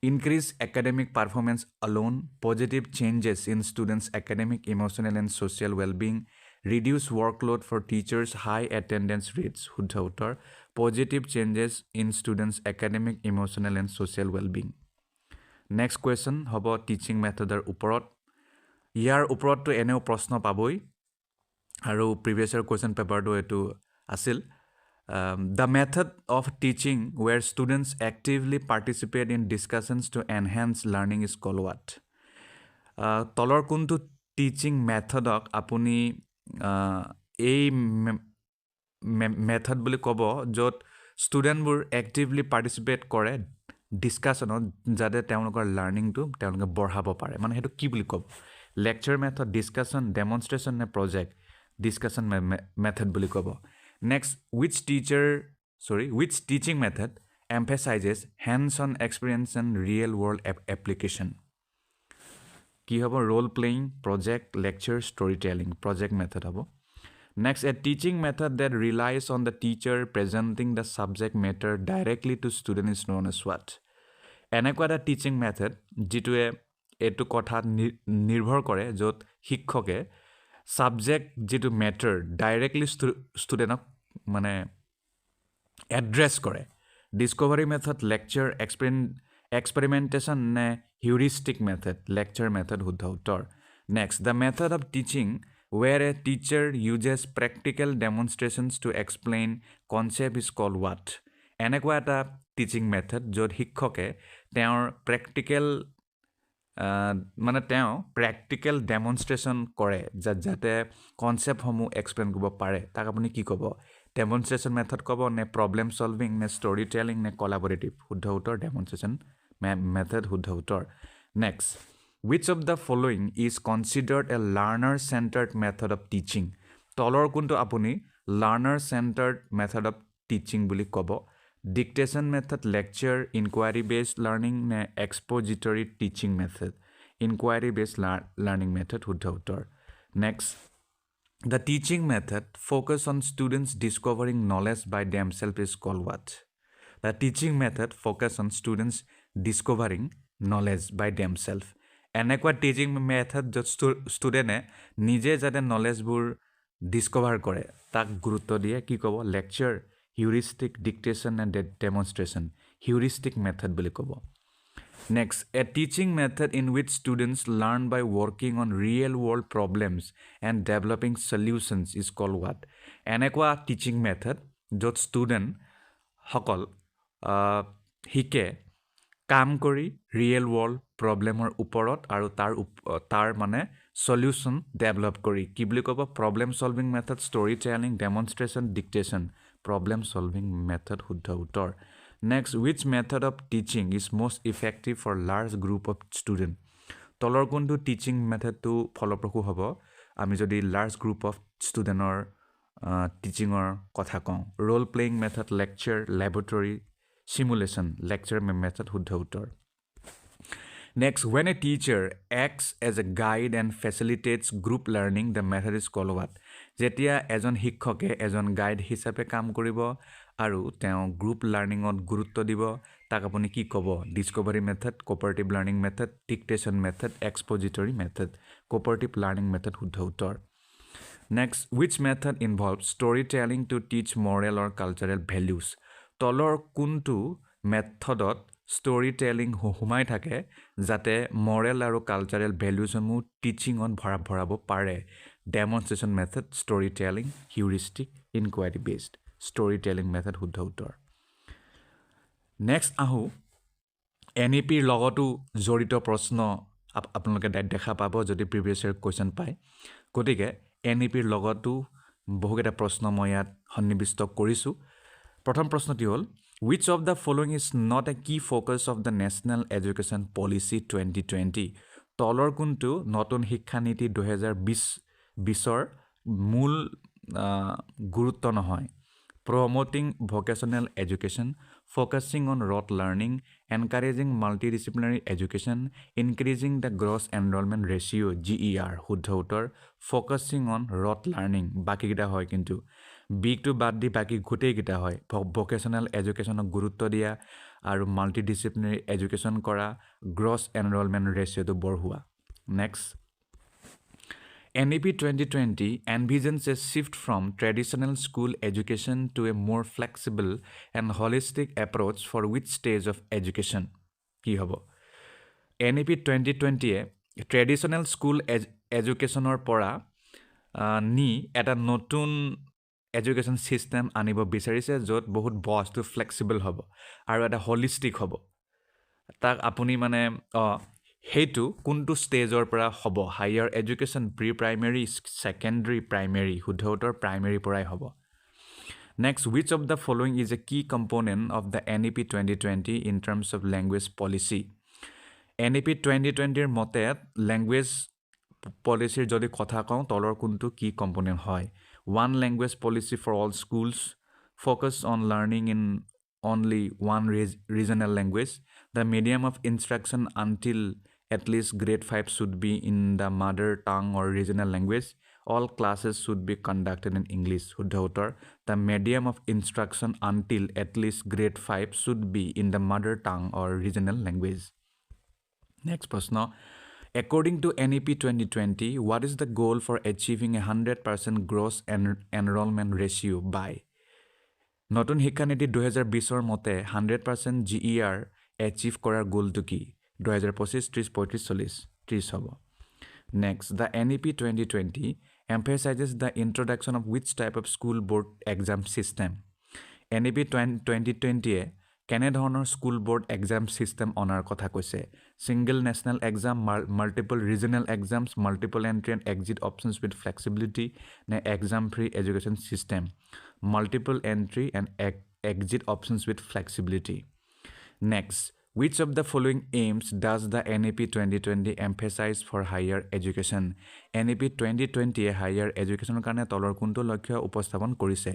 Increase academic performance alone, positive changes in students' academic, emotional, and social well-being, reduce workload for teachers, high attendance rates, শুদ্ধ উত্তৰ positive changes in students' academic, emotional, and social well-being. Next question হ'ব teaching methodৰ ওপৰত ইয়াৰ ওপৰতটো এনেও প্ৰশ্ন পাবই আৰু previous year question paperটো এইটো আছিল the method of teaching where students actively participate in discussions to enhance learning is called what? তলৰ কোনটো টিচিং মেথডক আপুনি এই মেথড বুলি ক'ব য'ত ষ্টুডেণ্টবোৰ এক্টিভলি পাৰ্টিচিপেট কৰে ডিছকাশ্যনত যাতে তেওঁলোকৰ লাৰ্ণিংটো তেওঁলোকে বঢ়াব পাৰে মানে সেইটো কি বুলি ক'ব লেকচাৰ মেথড ডিছকাশ্যন ডেমনষ্ট্ৰেশ্যন নে প্ৰজেক্ট ডিছকাশ্যন মেথড বুলি ক'ব Next, which teaching method emphasizes hands-on experience and real-world application? কি হ'ব role playing, project, lecture, storytelling, project method হ'ব. Next, a teaching method that relies on the teacher presenting the subject matter directly to student is known as what? এনেকুৱা এটা teaching method যিটোৱে এইটো কথাত নিৰ্ভৰ কৰে য'ত শিক্ষকে subject যিটো matter directly studentক মানে এড্ৰেছ কৰে ডিস্কভাৰী মেথড লেকচাৰ এক্সপেৰিমেণ্টেশ্যন নে হিউৰিষ্টিক মেথড লেকচাৰ মেথড শুদ্ধ উত্তৰ next the method of teaching where a teacher uses practical demonstrations to explain concept is call what এনেকুৱা এটা টিচিং মেথড য'ত শিক্ষকে তেওঁৰ প্ৰেক্টিকেল ডেমনষ্ট্ৰেশ্যন কৰে যাতে কনচেপ্টসমূহ এক্সপ্লেইন কৰিব পাৰে তাক আপুনি কি ক'ব ডেমনষ্ট্ৰেশ্যন মেথড ক'ব নে প্ৰব্লেম ছলভিং নে ষ্টৰি টেলিং নে কলাবৰেটিভ শুদ্ধ উত্তৰ ডেমনষ্ট্ৰেশ্যন মেথড শুদ্ধ উত্তৰ next which of the following is considered a learner centered method of teaching তলৰ কোনটো আপুনি learner centered method of teaching বুলি ক'ব dictation method lecture inquiry based learning ne expository teaching method inquiry based learning method শুদ্ধ উত্তৰ next the teaching method focus on students discovering knowledge by themselves is called what the teaching method focus on students discovering knowledge by themselves এনেকুৱা teaching method য'ত ষ্টুডেণ্টে নিজে যাতে নলেজবোৰ Discover কৰে তাক গুৰুত্ব দিয়ে কি ক'ব lecture heuristic dictation and demonstration heuristic method বুলি ক'ব next a teaching method in which students learn by working on real world problems and developing solutions is call what এনেকুৱা টিচিং মেথড য'ত ষ্টুডেণ্টসকল শিকে কাম কৰি ৰিয়েল ৱৰ্ল্ড প্ৰব্লেমৰ ওপৰত আৰু তাৰ মানে সলিউশ্যন ডেভেলপ কৰি কি বুলি ক'ব problem solving method story telling demonstration dictation problem solving method শুদ্ধ উত্তৰ next which method of teaching is most effective for large group of student তলৰ কোনটো টিচিং মেথডটো ফলপ্ৰসূ হ'ব আমি যদি লাৰ্জ গ্ৰুপ অফ ষ্টুডেণ্টৰ টিচিঙৰ কথা কওঁ role playing method lecture laboratory simulation lecture method শুদ্ধ উত্তৰ next when a teacher acts as a guide and facilitates group learning the method is called what যেতিয়া এজন শিক্ষকে এজন গাইড হিচাপে কাম কৰিব আৰু তেওঁ গ্ৰুপ লাৰ্নিঙত গুৰুত্ব দিব তাক আপুনি কি ক'ব discovery method cooperative learning method dictation method expository method cooperative learning method শুদ্ধ উত্তৰ next which method involves storytelling to teach moral or cultural values তলৰ কোনটো মেথডত ষ্টৰী টেলিং সোমাই থাকে যাতে মৰেল আৰু কালচাৰেল ভেলুসমূহ টিচিঙত ভৰাব পাৰে demonstration method story telling heuristic enquiry based story telling method শুদ্ধ উত্তৰ নেক্সট আহোঁ NEPৰ লগতো জড়িত প্ৰশ্ন আপোনালোকে দেখা পাব যদি প্ৰিভিয়াছ ইয়েৰ কুৱেশ্যন পায় গতিকে NEPৰ লগতো বহুকেইটা প্ৰশ্ন মই ইয়াত সন্নিৱিষ্ট কৰিছোঁ প্ৰথম প্ৰশ্নটি হ'ল which of the following is not a key focus of the National Education Policy 2020 তলৰ কোনটো নতুন শিক্ষা নীতি 2020ৰ মূল গুৰুত্ব নহয় promoting vocational education focusing on rote learning encouraging multidisciplinary education increasing the gross enrollment ratio GER শুদ্ধ উত্তৰ focusing on rote learning বাকি কিটা হয় কিন্তু বিগটো বাদ দি বাকি গোটেই কিটা হয় ভোকেশনাল এডুকেশনক গুৰুত্ব দিয়া আৰু মাল্টিডিসিপ্লিনাৰী এডুকেশন কৰা গ্ৰছ এনৰোলমেন্ট ৰেশিওটো বঢ়োৱা next NEP 2020 envisions a shift from traditional school education to a more flexible and holistic approach for which stage of education কি হ'ব NEP 2020 এ ট্ৰেডিশনেল স্কুল এডুকেশনৰ পৰা নি এটা নতুন এডুকেশ্যন সিস্টেম আনিব বিচাৰিছে য'ত বহুত বস্তু ফ্লেক্সিবল হ'ব আৰু এটা হলিষ্টিক হ'ব তাক আপুনি মানে সেইটো কোনটো ষ্টেজৰ পৰা হ'ব higher education pre primary secondary primary শুদ্ধ উত্তৰ প্ৰাইমেৰী পৰাই হ'ব next which of the following is a key component of the NEP 2020 in terms of language policy NEP 2020 ৰ মতে ল্যাঙ্গুৱেজ পলিচিৰ যদি কথা কওঁ তলৰ কোনটো কি কম্পোনেন্ট হয় one language policy for all schools focus on learning in only one regional language the medium of instruction until at least grade 5 should be in the mother tongue or regional language all classes should be conducted in English শুদ্ধ উত্তৰ the medium of instruction until at least grade 5 should be in the mother tongue or regional language next প্ৰশ্ন According to NEP 2020, what is the goal for achieving 100% gross enrollment ratio by? নতুন শিক্ষা নীতি 2020ৰ মতে 100% GER achieve কৰাৰ গোলটো কি 2025 30 35 40 30 হ'ব Next, the NEP 2020 emphasizes the introduction of which type of school board exam system? NEP 2020 এ কেনে ধৰণৰ স্কুল বোৰ্ড এক্সাম সিস্টেম অনাৰ কথা কৈছে single national exam multiple regional exams multiple entry and exit options with flexibility নে exam free education system multiple entry and exit options with flexibility next which of the following aims does the NEP 2020 emphasize for higher education NEP 2020 A higher educationৰ কাৰণে তলৰ কোনটো লক্ষ্য উপস্থাপন কৰিছে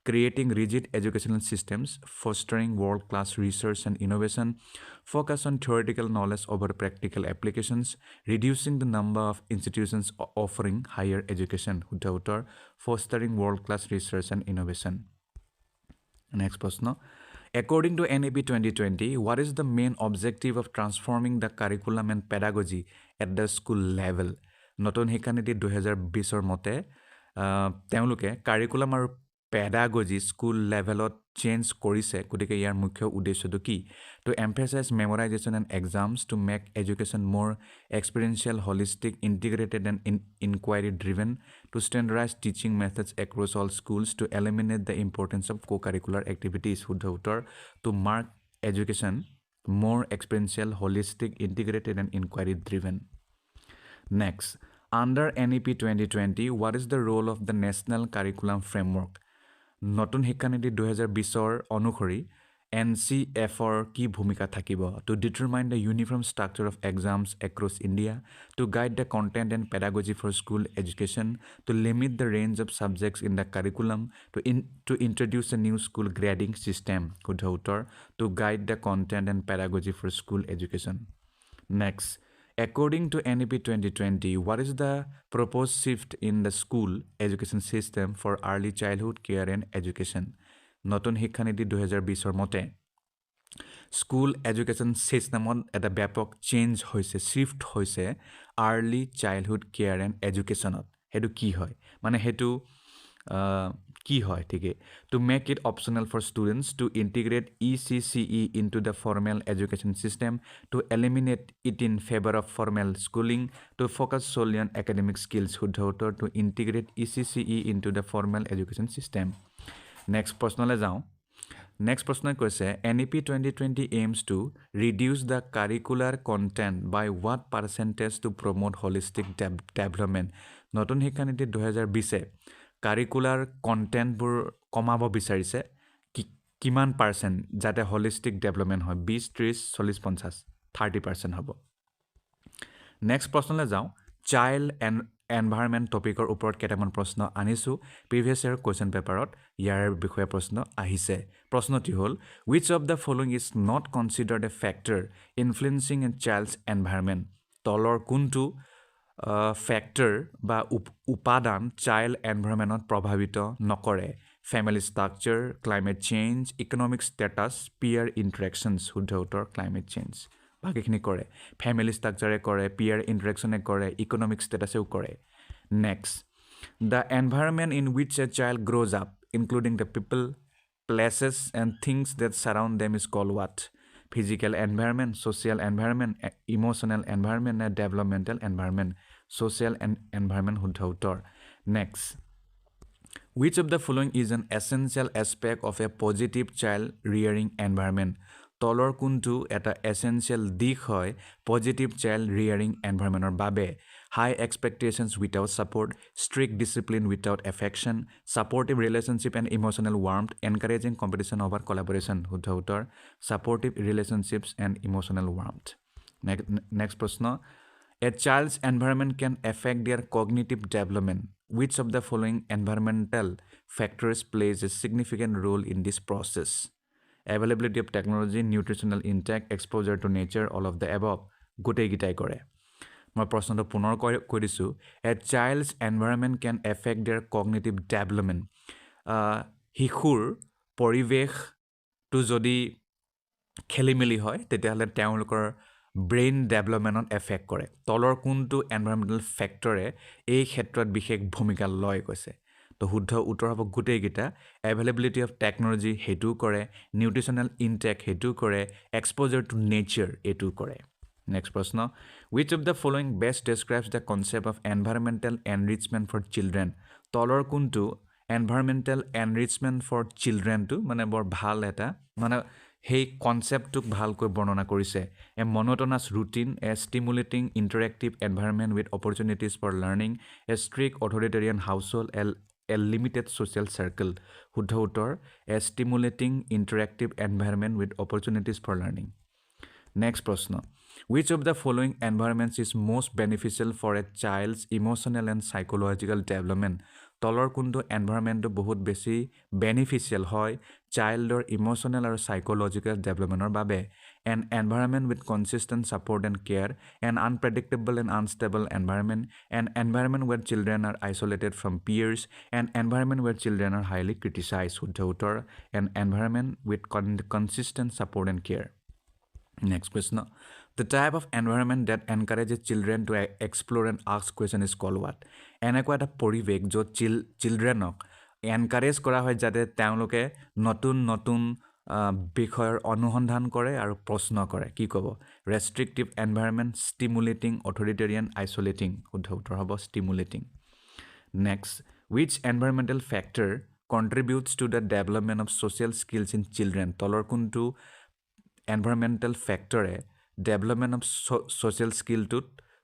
creating rigid educational systems, fostering world-class research and innovation, focus on theoretical knowledge over practical applications, reducing the number of institutions offering higher education, fostering world-class research and innovation. Next question. According to NEP 2020, what is the main objective of transforming the curriculum and pedagogy at the school level? নতুন শিক্ষা নীতি 2020ৰ মতে তেওঁলোকে curriculum আৰু pedagogy school levelত change কৰিছে গতিকে ইয়াৰ মুখ্য উদ্দেশ্যটো কি to emphasize memorization and exams to make education more experiential holistic integrated and inquiry driven to standardize teaching methods across all schools to eliminate the importance of co-curricular activities শুদ্ধ উত্তৰ to mark education more experiential holistic integrated and inquiry driven next under NEP 2020 what is the role of the national curriculum framework নতুন শিক্ষা নীতি 2020ৰ অনুসৰি NCFৰ কি ভূমিকা থাকিব to determine the uniform structure of exams across India, to guide the content and pedagogy for school education, to limit the range of subjects in the curriculum, to introduce a new school grading system, শুদ্ধ উত্তৰ, to guide the content and pedagogy for school education. Next, according to NEP 2020, what is the proposed shift in the school education system for early childhood care and education? নতুন শিক্ষানীতি 2020 মতে school education ছিষ্টেমত এটা ব্যাপক change হৈছে shift হৈছে early childhood care and এডুকেশ্যনত সেইটো কি হয় মানে সেইটো কি হয় ঠিকে to make it optional for students to integrate ECCE into the formal education system to eliminate it in favour of formal schooling to focus solely on academic skills শুদ্ধ উত্তৰ to integrate ECCE into the formal education system next প্ৰশ্নলৈ যাওঁ next প্ৰশ্ন কৈছে NEP 2020 aims to reduce the curricular content by what percentage to promote holistic development নতুন শিক্ষানীতি 2020 curricular কণ্টেণ্টবোৰ কমাব বিচাৰিছে কিমান পাৰ্চেণ্ট যাতে হলিষ্টিক ডেভেলপমেণ্ট হয় 20 30 40 50 30% হ'ব নেক্সট প্ৰশ্নলৈ যাওঁ চাইল্ড এনভাইৰনমেণ্ট টপিকৰ ওপৰত কেইটামান প্ৰশ্ন আনিছোঁ প্ৰিভিয়াছ ইয়াৰ কুৱেশ্যন পেপাৰত ইয়াৰ বিষয়ে প্ৰশ্ন আহিছে প্ৰশ্নটি হ'ল which of the following is not considered a factor influencing a child's environment তলৰ কোনটো ফেক্টৰ বা উপাদান চাইল্ড এনভাইৰনমেণ্টত প্ৰভাৱিত নকৰে family structure climate change economic status peer interactions শুদ্ধ উত্তৰ ক্লাইমেট চেঞ্জ বাকীখিনি কৰে ফেমিলি ষ্ট্ৰাকচাৰে কৰে পিয়াৰ ইণ্টাৰেকশ্যনে কৰে ইকনমিক ষ্টেটাছেও কৰে next the environment in which a child grows up including the people places and things that surround them is call what physical environment, social environment, emotional environment, and developmental environment. Social environment শুদ্ধ উত্তৰ next which of the following is an essential aspect of a positive child rearing environment তলৰ কোনটো এটা essential দিশ হয় positive child rearing environmentৰ বাবে high expectations without support strict discipline without affection supportive relationship and emotional warmth encouraging competition over collaboration শুদ্ধ উত্তৰ supportive relationships and emotional warmth next প্ৰশ্ন a child's environment can affect their cognitive development which of the following environmental factors plays a significant role in this process availability of technology nutritional intake exposure to nature all of the above গোটেইকেইটাই কৰে মই প্ৰশ্নটো পুনৰ কৈ দিছোঁ a child's environment can affect their cognitive development শিশুৰ পৰিৱেশটো যদি খেলি মেলি হয় তেতিয়াহ'লে তেওঁলোকৰ ব্ৰেইন ডেভেলপমেণ্টত এফেক্ট কৰে তলৰ কোনটো এনভাইৰনমেণ্টেল ফেক্টৰে এই ক্ষেত্ৰত বিশেষ ভূমিকা লয় কৈছে তো শুদ্ধ উত্তৰ হ'ব গোটেইকেইটা এভেইলেবিলিটি অফ টেকন'লজি সেইটোও কৰে নিউট্ৰিশ্যনেল ইনটেক সেইটোও কৰে এক্সপ'জাৰ টু নেচাৰ এইটোও কৰে নেক্সট প্ৰশ্ন which of the following best describes the concept of environmental enrichment for children তলৰ কোনটো environmental enrichment for children টো মানে বৰ ভাল এটা মানে সেই কনসেপ্টটোক ভালকৈ বৰ্ণনা কৰিছে এ monotonous routine a stimulating interactive environment with opportunities for learning a strict authoritarian household a limited social circle শুদ্ধ উত্তৰ a stimulating interactive environment with opportunities for learning next প্ৰশ্ন which of the following environments is most beneficial for a child's emotional and psychological development তলৰ কোনটো এনভাইৰনমেণ্টটো বহুত বেছি beneficial হয় চাইল্ডৰ emotional আৰু সাইকোলজিকেল ডেভেলপমেণ্টৰ বাবে an environment with consistent support and care an unpredictable and unstable environment an environment where children are isolated from peers an environment where children are highly criticized শুদ্ধ উত্তৰ an environment with consistent support and care next question the type of environment that encourages children to explore and ask question is called what এনেকুৱা এটা পৰিৱেশ য'ত চিলড্ৰেনক encourage কৰা হয় যাতে তেওঁলোকে নতুন নতুন বিষয়ৰ অনুসন্ধান কৰে আৰু প্ৰশ্ন কৰে কি ক'ব ৰেষ্ট্ৰিক্টিভ এনভাইৰনমেণ্ট ষ্টিমুলেটিং অথৰিটেৰিয়ান আইচোলেটিং শুদ্ধ উত্তৰ হ'ব stimulating next which environmental factor contributes to the development of social skills in children তলৰ কোনটো environmental factor development of social skill to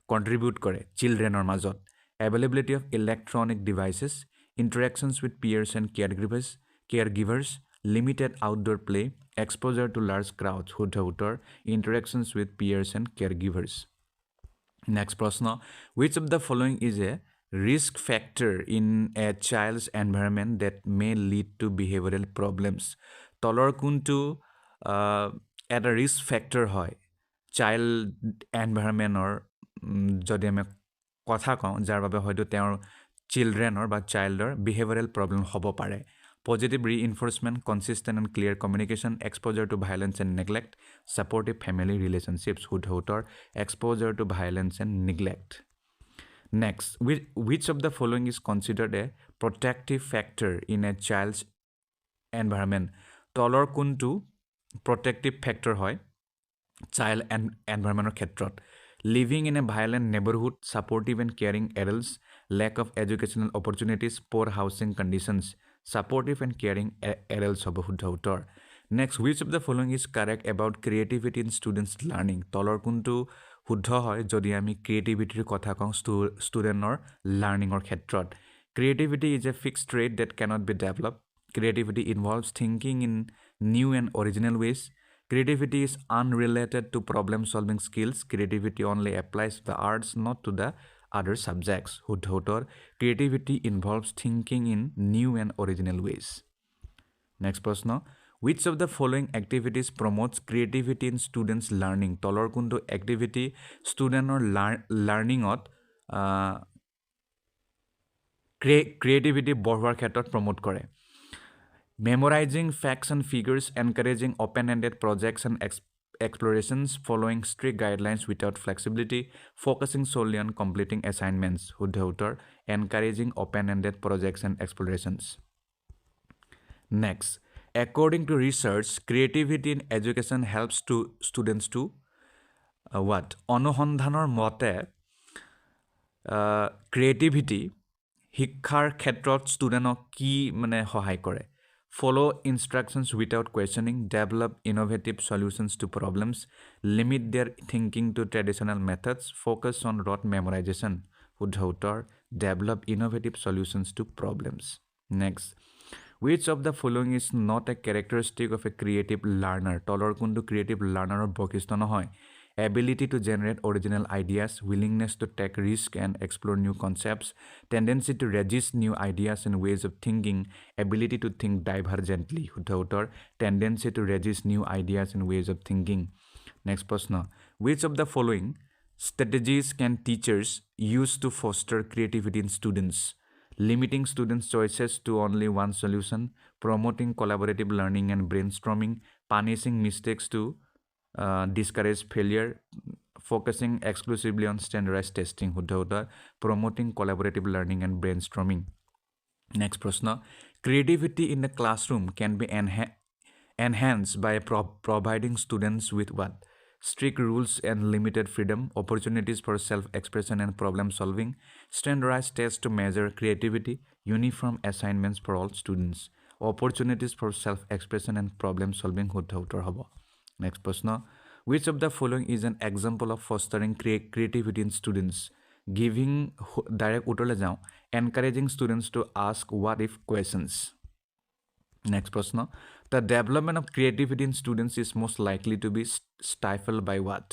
contribute কৰে childrenৰ মাজত availability of electronic devices interactions with peers and caregivers limited outdoor play, exposure to large crowds, শুদ্ধ উত্তৰ, interactions with peers and caregivers. Next প্ৰশ্ন, which of the following is a risk factor in a child's environment that may lead to behavioral problems? তলৰ কোনটো এটা risk factor হয় child এনভাইৰনমেণ্টৰ যদি আমি কথা কওঁ যাৰ বাবে হয়তো তেওঁৰ চিলড্ৰেনৰ বা চাইল্ডৰ বিহেভিয়াৰেল প্ৰব্লেম হ'ব পাৰে? Positive reinforcement, consistent and clear communication, exposure to violence and neglect, supportive family relationships, শুদ্ধ উত্তৰ, exposure to violence and neglect. Next, which of the following is considered a protective factor in a child's environment? তলৰ কোনটো protective factor হয় child and environmental ক্ষেত্ৰত? Living in a violent neighborhood, supportive and caring adults, lack of educational opportunities, poor housing conditions, supportive and caring adults হ'ব শুদ্ধ উত্তৰ. Next, which of the following is correct about creativity in students' learning? তলৰ কোনটো শুদ্ধ হয় যদি আমি ক্ৰিয়েটিভিটিৰ কথা কওঁ ষ্টুডেণ্টৰ লাৰ্ণিঙৰ ক্ষেত্ৰত? Creativity is a fixed trait that cannot be developed. Creativity involves thinking in new and original ways. Creativity is unrelated to problem-solving skills. Creativity only applies to the arts, not to the other subjects. শুদ্ধ উত্তৰ, creativity involves thinking in new and original ways. Next প্ৰশ্ন, which of the following activities promotes creativity in students' learning? তলৰ কোনটো activity ষ্টুডেণ্টৰ লাৰ্ণিঙত creativity বঢ়োৱাৰ ক্ষেত্ৰত promote কৰে? Memorizing facts and figures, encouraging open-ended projects and explorations, following strict guidelines without flexibility, focusing solely on completing assignments. শুদ্ধ উত্তৰ, encouraging open-ended projects and explorations. Next, according to research, creativity in education helps to students to what? অনুসন্ধানৰ মতে creativity শিক্ষাৰ ক্ষেত্ৰত ষ্টুডেণ্টক কি মানে সহায় কৰে? Follow instructions without questioning, develop innovative solutions to problems, limit their thinking to traditional methods, focus on rote memorization. শুদ্ধ উত্তৰ, develop innovative solutions to problems. Next, which of the following is not a characteristic of a creative learner? তলৰ কোনটো creative learnerৰ বৈশিষ্ট্য নহয়? Ability to generate original ideas, willingness to take risk and explore new concepts, tendency to resist new ideas and ways of thinking, ability to think divergently. শুদ্ধ উত্তৰ, tendency to resist new ideas and ways of thinking. Next প্ৰশ্ন, which of the following strategies can teachers use to foster creativity in students? Limiting students' choices to only one solution, promoting collaborative learning and brainstorming, punishing mistakes to discourage failure, focusing exclusively on standardized testing. শুদ্ধ উত্তৰ, promoting collaborative learning and brainstorming. Next প্ৰশ্ন, creativity in the classroom can be enhanced by providing students with what? Strict rules and limited freedom, opportunities for self-expression and problem solving, standardized tests to measure creativity, uniform assignments for all students, opportunities for self-expression and problem solving. শুদ্ধ উত্তৰ হ'ব. Next প্ৰশ্ন, which of the following is an example of fostering creativity in students? Giving direct উত্তৰলৈ যাওঁ, encouraging students to ask what if questions. Next প্ৰশ্ন, the development of creativity in students is most likely to be stifled by what?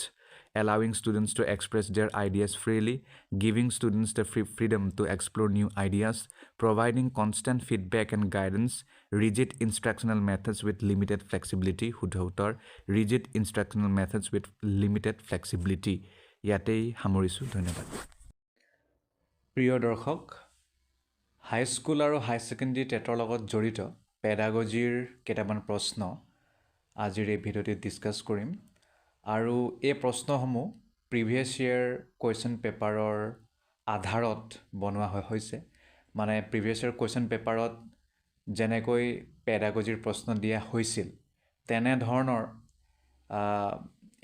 Allowing students to express their ideas freely, giving students the freedom to explore new ideas, providing constant feedback and guidance, rigid instructional methods with limited flexibility. শুদ্ধ উত্তৰ, rigid instructional methods with limited flexibility. ইয়াতেই সামৰিছোঁ, ধন্যবাদ। প্ৰিয় দৰ্শক, high school আৰু হাই secondary টেটৰ লগত জড়িত পেডাগজিৰ কেইটামান প্ৰশ্ন আজিৰ এই ভিডিঅ'টিত ডিছকাছ কৰিম। আৰু এই প্ৰশ্নসমূহ প্ৰিভিয়াছ ইয়েৰ কুৱেশ্যন পেপাৰৰ আধাৰত বনোৱা হৈছে। মানে প্ৰিভিয়াছ ইয়েৰ কুৱেশ্যন পেপাৰত যেনেকৈ পেডাগজিৰ প্ৰশ্ন দিয়া হৈছিল তেনেধৰণৰ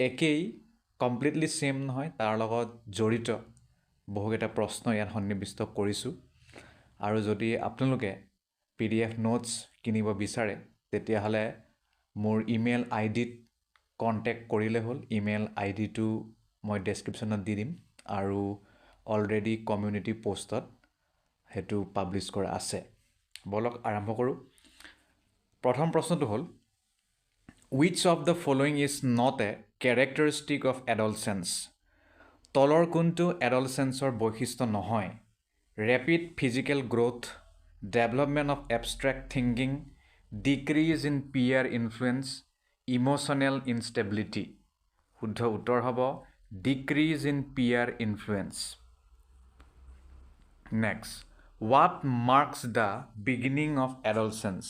একেই, কমপ্লিটলি ছেম নহয়, তাৰ লগত জড়িত বহুকেইটা প্ৰশ্ন ইয়াত সন্নিৱিষ্ট কৰিছোঁ। আৰু যদি আপোনালোকে PDF নোটছ কিনিব বিচাৰে তেতিয়াহ'লে মোৰ ইমেইল আইডিত কণ্টেক্ট কৰিলে হ'ল। ইমেইল আইডিটো মই ডেছক্ৰিপশ্যনত দি দিম আৰু অলৰেডি কমিউনিটি পষ্টত সেইটো পাব্লিছ কৰা আছে। বলক আৰম্ভ কৰোঁ। প্ৰথম প্ৰশ্নটো হ'ল which of the following is not a characteristic of adolescence? তলৰ কোনটো adolescenceৰ বৈশিষ্ট্য নহয়? Rapid physical growth, development of abstract thinking, decrease in peer influence, emotional instability. শুদ্ধ উত্তৰ হ'ব decrease in peer influence. Next, what marks the beginning of adolescence?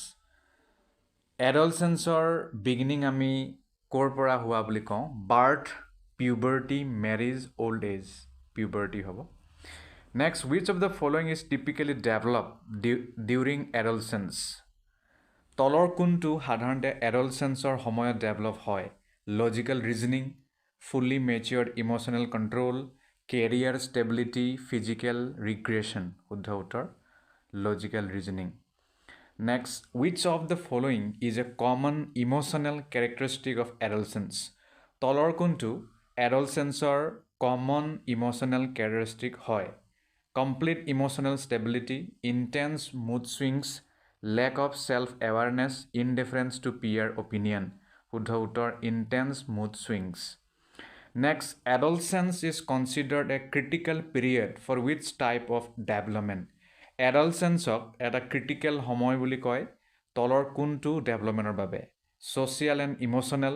Adolescenceৰ beginning আমি ক'ৰ পৰা হোৱা বুলি কওঁ? Birth, puberty, marriage, old age. Puberty হ'ব. Next, which of the following is typically developed during adolescence? তলৰ কোনটো সাধাৰণতে adolescenceৰ সময়ত develop হয়? Logical reasoning, fully matured emotional control, career stability, physical regression. শুদ্ধ উত্তৰ logical reasoning. Next, which of the following is a common emotional characteristic of adolescence? তলৰ কোনটো adolescenceৰ common emotional characteristic হয়? Complete emotional stability, intense mood swings, lack of self-awareness, indifference to peer opinion. শুদ্ধ উত্তৰ intense mood swings. Next, adolescence is considered a critical period for which type of development? Adolescenceক এটা critical সময় বুলি কয় তলৰ কোনটো ডেভেলপমেণ্টৰ বাবে? Social and emotional,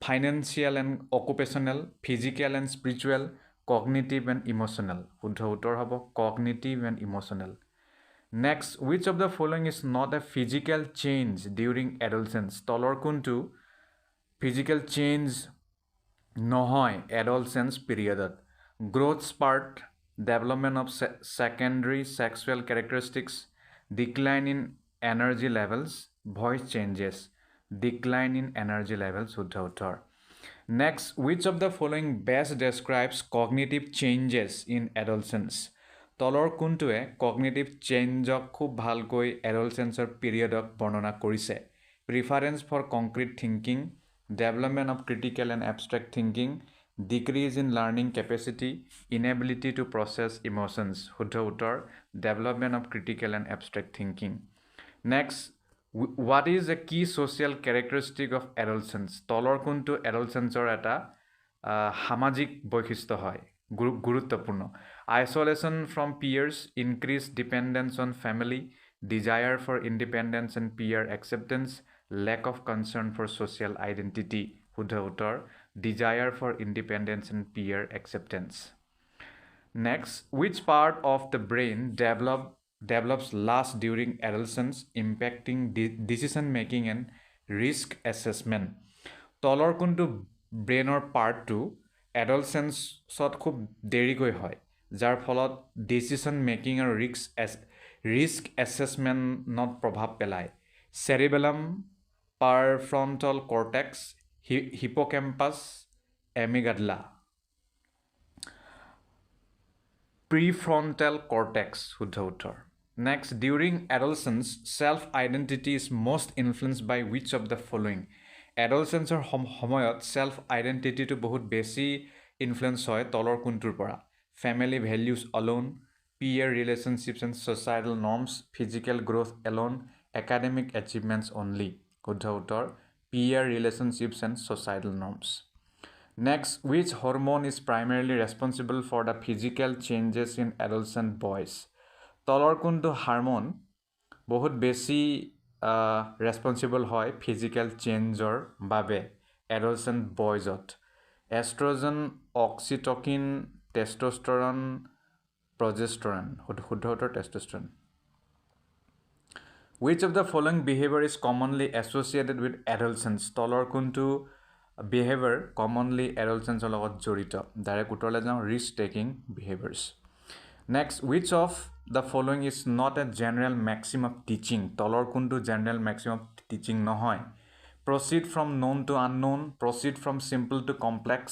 financial and occupational, physical and spiritual, cognitive and emotional. শুদ্ধ উত্তৰ হ'ব cognitive and emotional. Next, which of the following is not a physical change during adolescence? তলৰ কোনটো physical change নহয় adolescence periodত? Growth spurt, development of secondary sexual characteristics, decline in energy levels, voice changes. Decline in energy levels. শুদ্ধ উত্তৰ. Next, which of the following best describes cognitive changes in adolescence? তলৰ কোনটোৱে cognitive changeক খুব ভালকৈ adolescenceৰ periodক বৰ্ণনা কৰিছে? Preference for concrete thinking, development of critical and abstract thinking, decrease in learning capacity, inability to process emotions. শুদ্ধ উত্তৰ development of critical and abstract thinking. Next, what is a key social characteristic of adolescence? তলৰ কোনটো adolescenceৰ এটা সামাজিক বৈশিষ্ট্য হয় গুৰুত্বপূৰ্ণ? Isolation from peers, increased dependence on family, desire for independence and peer acceptance, lack of concern for social identity. শুদ্ধ উত্তৰ desire for independence and peer acceptance. Next, which part of the brain develops last during adolescence, impacting decision making and risk assessment? তলৰ কোনটো ব্ৰেইনৰ পাৰ্টটো adolescenceত খুব দেৰিকৈ হয় যাৰ ফলত ডিচিশ্যন মেকিং আৰু ৰিস্ক এছেছমেণ্টত প্ৰভাৱ পেলায়? cerebellum, prefrontal cortex, hippocampus, amygdala. Prefrontal cortex. শুদ্ধ উত্তৰ. Next, during adolescence, self-identity is most influenced by which of the following? Adolescenceৰ সময়ত self-identityটো বহুত বেছি influence হয় তলৰ কোনটোৰ পৰা? Family values alone, peer relationships and societal norms, physical growth alone, academic achievements only. শুদ্ধ উত্তৰ peer relationships and societal norms. Next, which hormone is primarily responsible for the physical changes in adolescent boys? তলৰ কোনটো Harmon বহুত বেছি ৰেছপন্সিবল হয় physical চেঞ্জৰ বাবে adolescent বয়জত? Oestrogen, oxytocin, testosterone, progesterone. শুদ্ধ উত্তৰ testosterone. Which of the following behavior is commonly associated with adolescence? তলৰ কোনটো behavior commonly adolescenceৰ লগত জড়িত? ডাইৰেক্ট উত্তৰলৈ যাওঁ, risk taking behaviors. Next, which of the following is not a general maxim of teaching? তলৰ কোনটো general maxim of teaching নহয়? Proceed from known to unknown, proceed from simple to complex,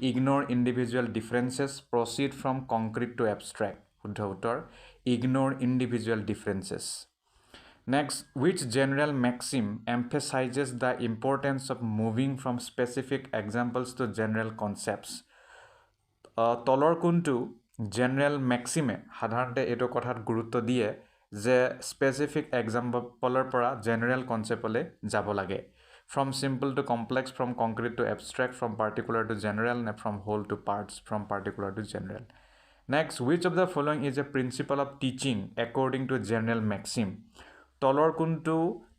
ignore individual differences, proceed from concrete to abstract. শুদ্ধ উত্তৰ ignore individual differences. Next, which general maxim emphasizes the importance of moving from specific examples to general concepts? তলৰ কোনটো general মেক্সিমে সাধাৰণতে এইটো কথাত গুৰুত্ব দিয়ে যে স্পেচিফিক এক্সাম্পলৰ পৰা জেনেৰেল কনচেপ্টলৈ যাব লাগে from simple to complex, from concrete to abstract, from particular to general, and from whole to parts, from particular to general. Next, which of the following is a principle of teaching according to general maxim? তলৰ কোনটো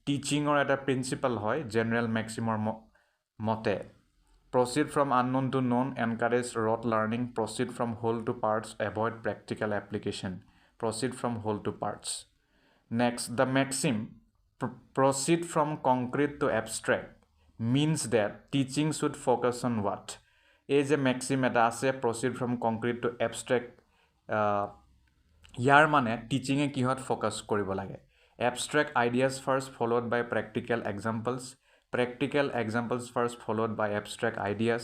টিচিঙৰ এটা principal হয় general মেক্সিমৰ মতে? Proceed from unknown to known, encourage rote learning, proceed from whole to parts, avoid practical application, proceed from whole to parts. Next, the maxim proceed from concrete to abstract means that teaching should focus on what? Is a maxim eta ase proceed from concrete to abstract ইয়াৰ মানে টিচিঙে কিহত focus কৰিব লাগে? Abstract ideas first followed by practical examples, practical examples first followed by abstract ideas,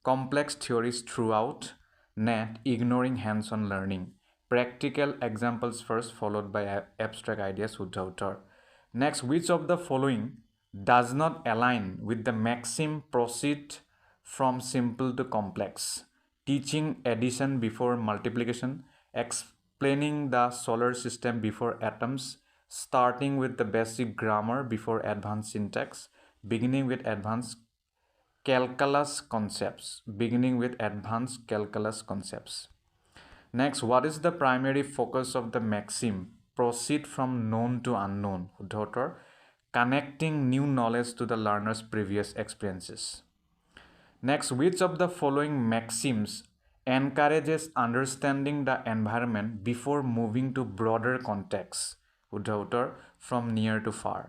complex theories throughout, net ignoring hands-on learning, practical examples first followed by abstract ideas শুদ্ধ উত্তৰ. Next, which of the following does not align with the maxim proceed from simple to complex? Teaching addition before multiplication, explaining the solar system before atoms, starting with the basic grammar before advanced syntax, beginning with advanced calculus concepts, beginning with advanced calculus concepts. Next, what is the primary focus of the maxim proceed from known to unknown? শুদ্ধ উত্তৰ, connecting new knowledge to the learner's previous experiences. Next, which of the following maxims encourages understanding the environment before moving to broader contexts? শুদ্ধ উত্তৰ, from near to far.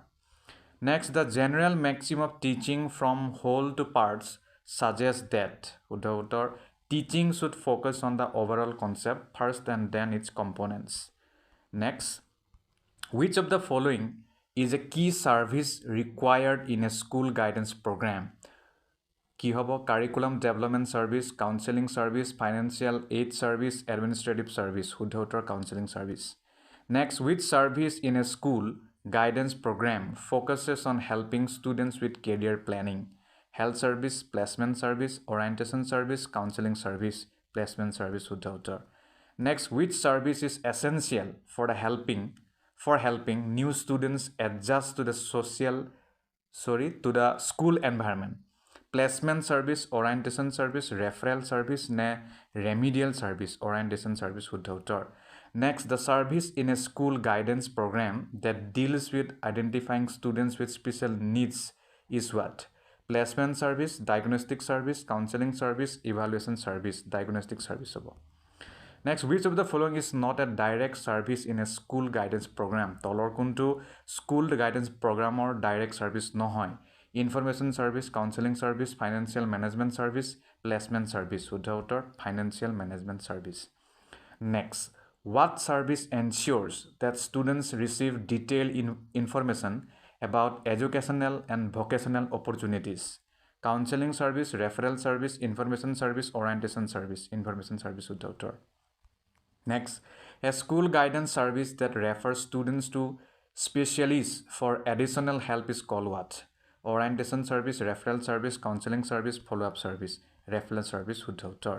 Next, the general maxim of teaching from whole to parts suggests that শুদ্ধ উত্তৰ, teaching should focus on the overall concept first and then its components. Next, which of the following is a key service required in a school guidance program? কি হ'ব? Curriculum development service, counselling service, financial aid service, administrative service. শুদ্ধ উত্তৰ, counselling service. Next, which service in a school guidance programme focuses on helping students with career planning? Health service, placement service, orientation service, counselling service, placement service. শুদ্ধ উত্তৰ। Next, which service is essential for helping new students adjust to the school environment? Placement service, orientation service, referral service নে remedial service? Orientation service. শুদ্ধ উত্তৰ। Next, the service in a school guidance programme that deals with identifying students with special needs is what? Placement service, diagnostic service, counselling service, evaluation service. Diagnostic service হ'ব। Next, which of the following is not a direct service in a school guidance programme? তলৰ কোনটো school guidance প্ৰগ্ৰামৰ direct service নহয়? Information service, counselling service, financial management service, placement service. শুদ্ধ উত্তৰ, financial management service. Next, what service ensures that students receive detail information about educational and vocational opportunities? Counselling service, referral service, information service, orientation service. Information service. শুদ্ধ উত্তৰ। Next, a school guidance service that refers students to specialists for additional help is called what? Orientation service, referral service, counseling service, follow-up service. Referral service. শুদ্ধ উত্তৰ।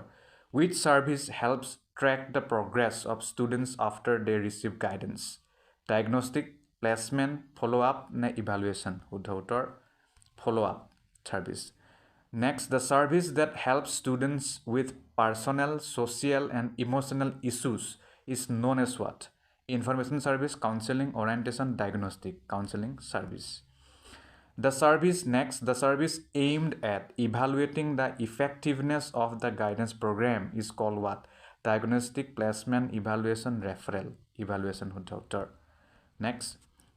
Which service helps track the progress of students after they receive guidance? Diagnostic, placement, follow-up নে evaluation? শুদ্ধ উত্তৰ, follow-up service. Next, the service that helps students with personal, social, and emotional issues is known as what? Information service, counseling, orientation, diagnostic. Counseling service. The service aimed at evaluating the effectiveness of the guidance program is called what? Diagnostic, placement, evaluation, referral. Evaluation. শুদ্ধ উত্তৰ। Next,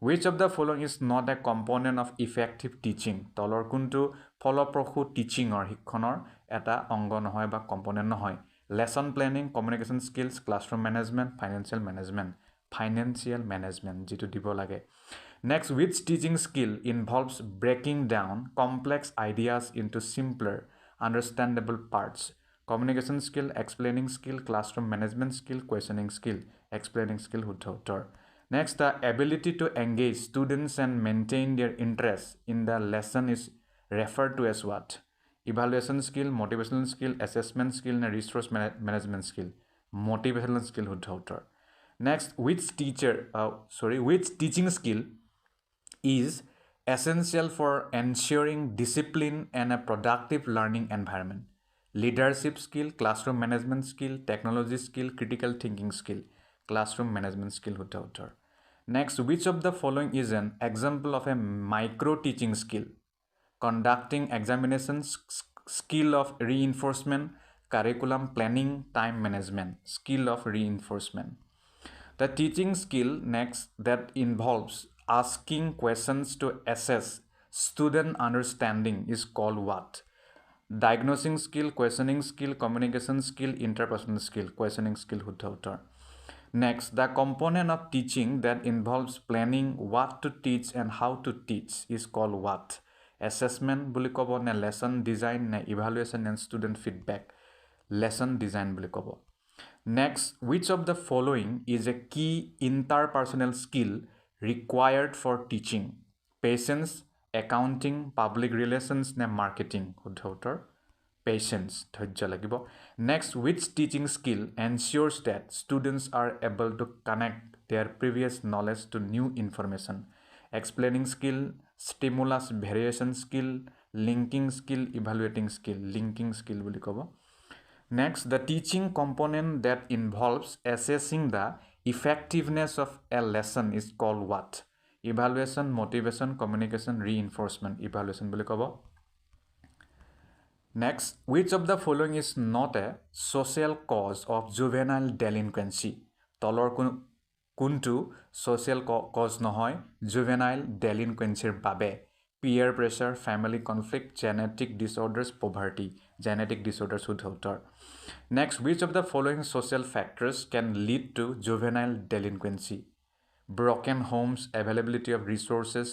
which of the following is not a component of effective teaching? তলৰ কোনটো ফলপ্ৰসূ টিচিঙৰ শিক্ষণৰ এটা অংগ নহয় বা কম্পনেণ্ট নহয়? Lesson planning, communication skills, classroom management, financial management. Financial management যিটো দিব লাগে। Next, which teaching skill involves breaking down complex ideas into simpler, understandable parts? Communication skill, explaining skill, classroom management skill, questioning skill. Explaining skill. শুদ্ধ উত্তৰ। Next, the ability to engage students and maintain their interest in the lesson is referred to as what? Evaluation skill, motivational skill, assessment skill, and resource management skill. Motivational skill. শুদ্ধ উত্তৰ। Next, which teaching skill is essential for ensuring discipline and a productive learning environment? Leadership skill, classroom management skill, technology skill, critical thinking skill, classroom management skill hota utter. Next, which of the following is an example of a micro teaching skill? Conducting examinations, skill of reinforcement, curriculum planning, time management, skill of reinforcement. The teaching skill next that involves asking questions to assess student understanding is called what? Diagnosing skill, questioning skill, communication skill, interpersonal skill, questioning skill শুদ্ধ উত্তৰ. Next, the component of teaching that involves planning what to teach and how to teach is called what? Assessment বুলি ক'ব নে lesson design নে evaluation and student feedback? Lesson design বুলি ক'ব. Next, which of the following is a key interpersonal skill required for teaching? Patience, accounting, public relations নে marketing? শুদ্ধ উত্তৰ patience ধৈৰ্য লাগিব. Next, which teaching skill ensures that students are able to connect their previous knowledge to new information? Explaining skill, stimulus variation skill, linking skill, evaluating skill, linking skill বুলি ক'ব. Next, the teaching component that involves assessing the effectiveness of a lesson is called what? Evaluation, motivation, communication, reinforcement, evaluation বুলি ক'ব. Next, which of the following is not a social cause of juvenile delinquency? তলৰ কোনটো social cause নহয় juvenile delinquencyৰ বাবে? Peer pressure, family conflict, genetic disorders, poverty. Genetic disorders শুদ্ধ উত্তৰ. Next, which of the following social factors can lead to juvenile delinquency? Broken homes, availability of resources,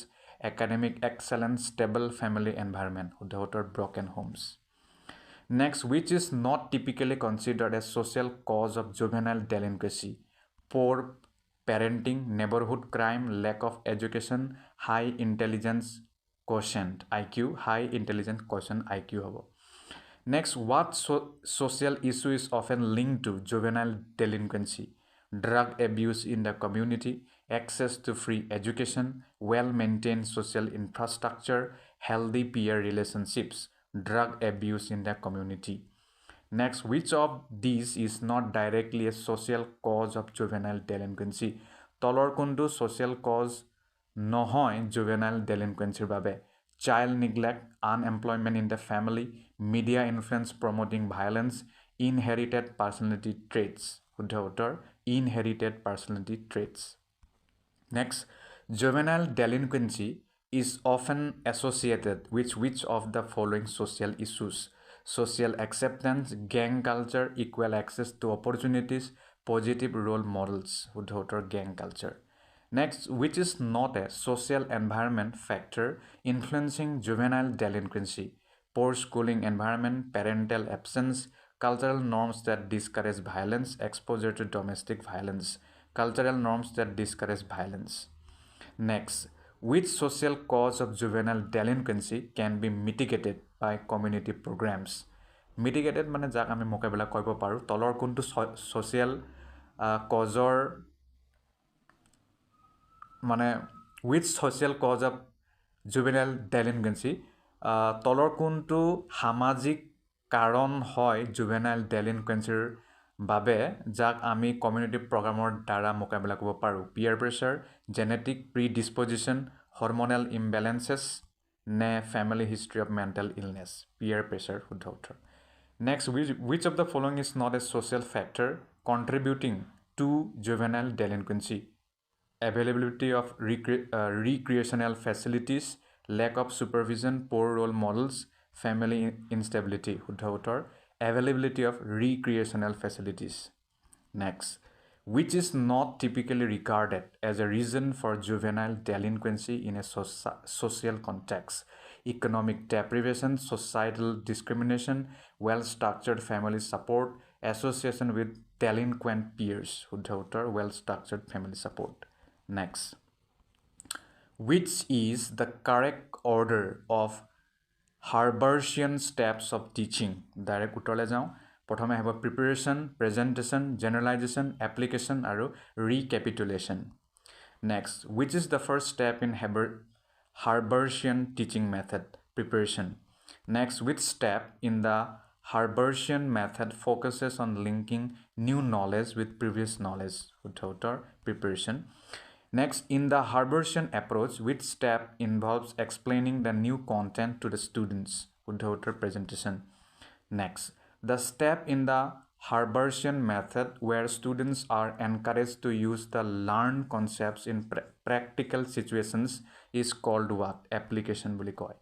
academic excellence, stable family environment. শুদ্ধ উত্তৰ broken homes. Next, which is not typically considered a social cause of juvenile delinquency? Poor parenting, neighborhood crime, lack of education, high intelligence quotient, IQ, high intelligence quotient, IQ হ'ব. Next, what social issue is often linked to juvenile delinquency? Drug abuse in the community, access to free education, well-maintained social infrastructure, healthy peer relationships, drug abuse in the community. Next, which of these is not directly a social cause of juvenile delinquency? তলৰ কোনটো social cause নহয় juvenile delinquencyৰ বাবে? Child neglect, unemployment in the family, media influence promoting violence, inherited personality traits. শুদ্ধ উত্তৰ inherited personality traits. Next, juvenile delinquency is often associated with which of the following social issues? Social acceptance, gang culture, equal access to opportunities, positive role models. শুদ্ধ উত্তৰ gang culture. Next, which is not a social environment factor influencing juvenile delinquency? Poor schooling environment, parental absence, cultural norms that discourage violence, exposure to domestic violence, cultural norms that discourage violence. Next, which social cause of juvenile delinquency can be mitigated by community programs? Mitigated মানে যাক আমি মোকাবিলা কৰিব পাৰোঁ তলৰ কোনটো social causeৰ মানে which social cause of juvenile delinquency তলৰ কোনটো সামাজিক কাৰণ হয় juvenile delinquencyৰ বাবে যাক আমি কমিউনিটি প্ৰগ্ৰামৰ দ্বাৰা মোকাবিলা কৰিব পাৰোঁ? Peer pressure, genetic predisposition, hormonal imbalances নে family history of mental illness? Peer pressure শুদ্ধ উত্তৰ. Next, which of the following is not a social factor contributing to juvenile delinquency? Availability of recreational facilities, lack of supervision, poor role models, family instability. শুদ্ধ উত্তৰ availability of recreational facilities. Next, which is not typically regarded as a reason for juvenile delinquency in a social context? Economic deprivation, societal discrimination, well-structured family support, association with delinquent peers. শুদ্ধ উত্তৰ well-structured family support. Next, which is the correct order of Herbartian steps of teaching? Direct উত্তৰলৈ যাওঁ. প্ৰথমে হ'ব preparation, presentation, generalisation, application আৰু recapitulation. Next, which is the first step in Harbertian teaching method? Preparation. Next, which step in the Harbertian method focuses on linking new knowledge with previous knowledge? Preparation. Next, in the Harbertian approach, which step involves explaining the new content to the students? Presentation. Next, the step in the Harbertian method where students are encouraged to use the learned concepts in practical situations is called what? Application বুলি কয়.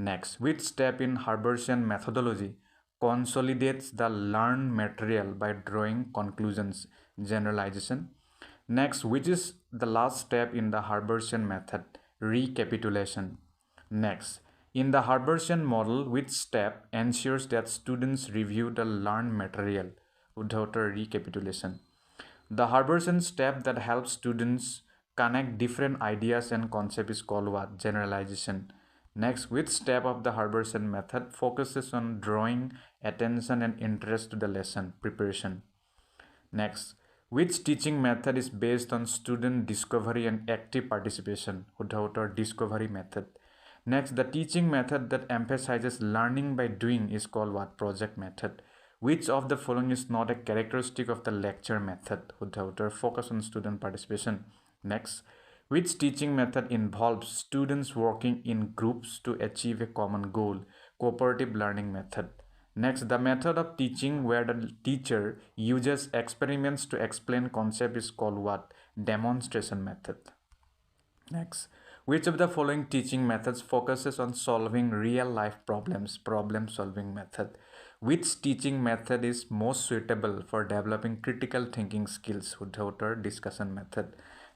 Next, which step in Harbertian methodology consolidates the learned material by drawing conclusions? Generalization. Next, which is the last step in the Harbertian method? Recapitulation. Next, in the Harbertian model, which step ensures that students review the learned material? Recapitulation. The Harbertian step that helps students connect different ideas and concepts is called what? Generalization. Next, which step of the Harbertian method focuses on drawing attention and interest to the lesson? Preparation. Next, which teaching method is based on student discovery and active participation? Discovery method. Next, the teaching method that emphasizes learning by doing is called what? Project method. Which of the following is not a characteristic of the lecture method? Focus on student participation. Next, which teaching method involves students working in groups to achieve a common goal? Cooperative learning method. Next, the method of teaching where the teacher uses experiments to explain concept is called what? Demonstration method. Next, which of the following teaching methods focuses on solving real life problems? Problem solving method. Which teaching method is most suitable for developing critical thinking skills? Discussion method.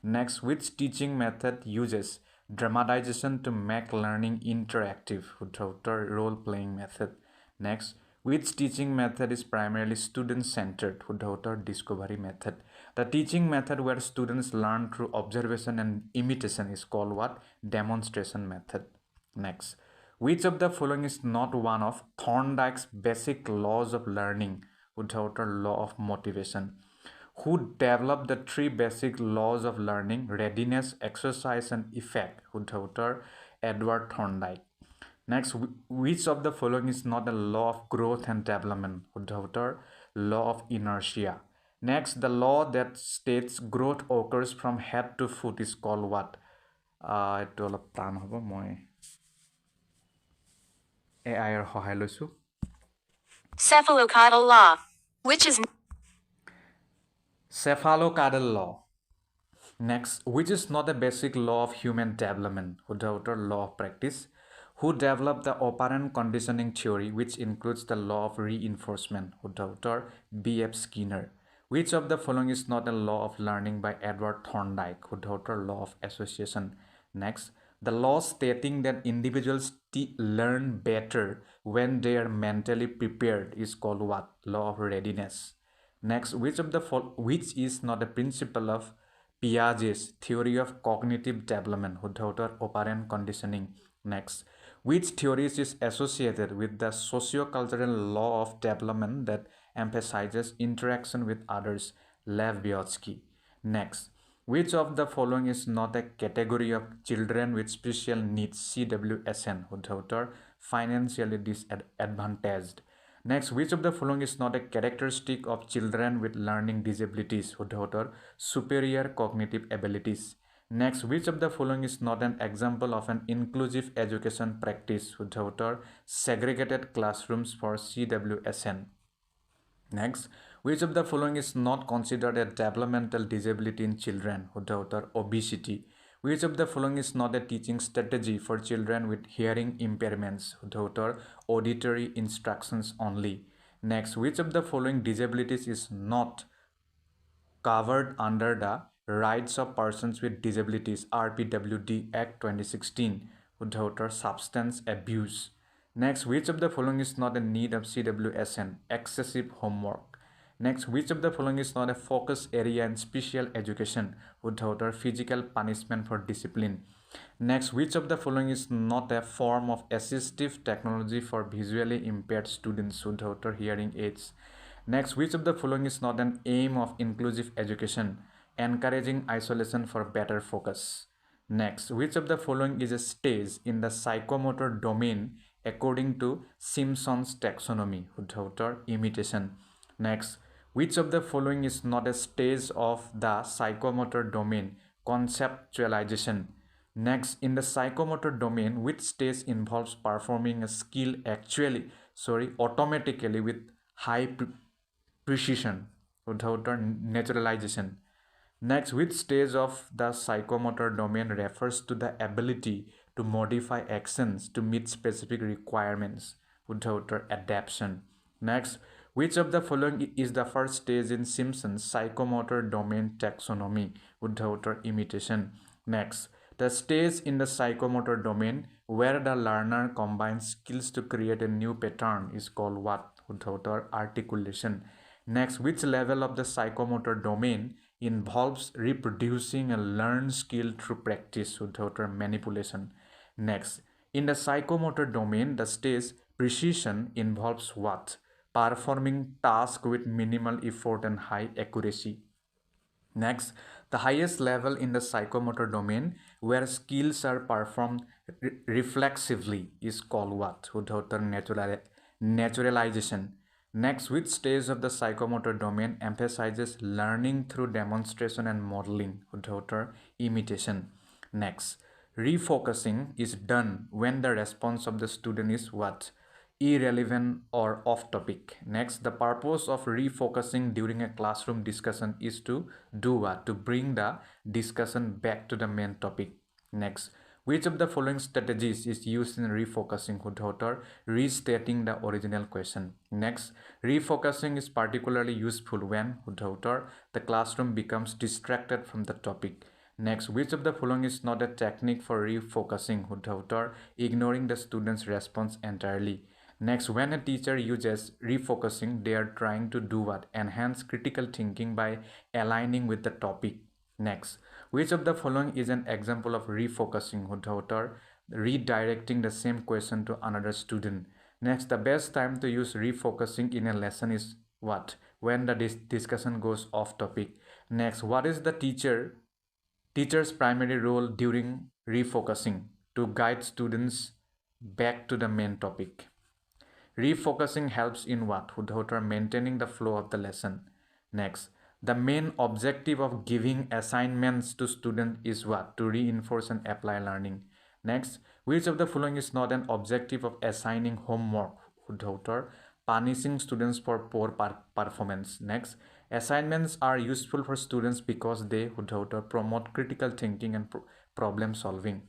Next, which teaching method uses dramatization to make learning interactive? Role playing method. Next, which teaching method is primarily student-centered? Discovery method. The teaching method where students learn through observation and imitation is called what? Demonstration method. Next, which of the following is not one of Thorndike's basic laws of learning? Law of motivation. Who developed the three basic laws of learning? Readiness, exercise, and effect. Edward Thorndike. Next, which of the following is not a law of growth and development? Law of inertia. Next, the law that states growth occurs from head to foot is called what? এইটো অলপ টান হ'ব, মই AIৰ সহায় লৈছোঁ. Cephalocaudal law, which is Cephalocaudal law. Next, which is not a basic law of human development? Law of practice. Who developed the operant conditioning theory, which includes the law of reinforcement? B.F. Skinner. Which of the following is not a law of learning by Edward Thorndike? Law of association. Next, the law stating that individuals learn better when they are mentally prepared is called what? Law of readiness. Next, which is not a principle of Piaget's theory of cognitive development? Operant conditioning. Next, which theories is associated with the socio-cultural law of development that emphasizes interaction with others? Lev Vygotsky. Next, which of the following is not a category of children with special needs? CWSN. Financially disadvantaged. Next, which of the following is not a characteristic of children with learning disabilities? Superior cognitive abilities. Next, which of the following is not an example of an inclusive education practice? Segregated classrooms for CWSN. Next, which of the following is not considered a developmental disability in children? Obesity. Which of the following is not a teaching strategy for children with hearing impairments? Auditory instructions only. Next, which of the following disabilities is not covered under the Rights of Persons with Disabilities RPWD Act 2016? Substance abuse. Next, which of the following is not a need of CWSN? Excessive homework. Next, which of the following is not a focus area in special education? Physical punishment for discipline. Next, which of the following is not a form of assistive technology for visually impaired students without hearing aids? Next, which of the following is not an aim of inclusive education, encouraging isolation for better focus? Next, which of the following is a stage in the psychomotor domain according to Simpson's taxonomy? Without imitation. Next, which of the following is not a stage of the psychomotor domain? Conceptualization. Next, in the psychomotor domain, which stage involves performing a skill automatically with high precision without naturalization? Next, which stage of the psychomotor domain refers to the ability to modify actions to meet specific requirements without adaptation? Next, which of the following is the first stage in Simpson's psychomotor domain taxonomy without imitation? Next, the stage in the psychomotor domain where the learner combines skills to create a new pattern is called what? Without articulation. Next, which level of the psychomotor domain involves reproducing a learned skill through practice without manipulation? Next, in the psychomotor domain, the stage precision involves what? Performing tasks with minimal effort and high accuracy. Next, the highest level in the psychomotor domain where skills are performed reflexively is called what? Without naturalization. Next, which stage of the psychomotor domain emphasizes learning through demonstration and modeling without imitation? Next, refocusing is done when the response of the student is what? Irrelevant or off topic. Next, the purpose of refocusing during a classroom discussion is to do what? To bring the discussion back to the main topic. Next, which of the following strategies is used in refocusing without restating the original question? Next, refocusing is particularly useful when without the classroom becomes distracted from the topic. Next, which of the following is not a technique for refocusing without ignoring the student's response entirely? Next, when a teacher uses refocusing, they are trying to do what? Enhance critical thinking by aligning with the topic. Next, which of the following is an example of refocusing without redirecting the same question to another student? Next, the best time to use refocusing in a lesson is what? When the discussion goes off topic. Next, what is the teacher's primary role during refocusing? To guide students back to the main topic. Refocusing helps in what? Without maintaining the flow of the lesson. Next, the main objective of giving assignments to students is what? To reinforce and apply learning. Next, which of the following is not an objective of assigning homework without punishing students for poor performance? Next, assignments are useful for students because they without promote critical thinking and problem solving.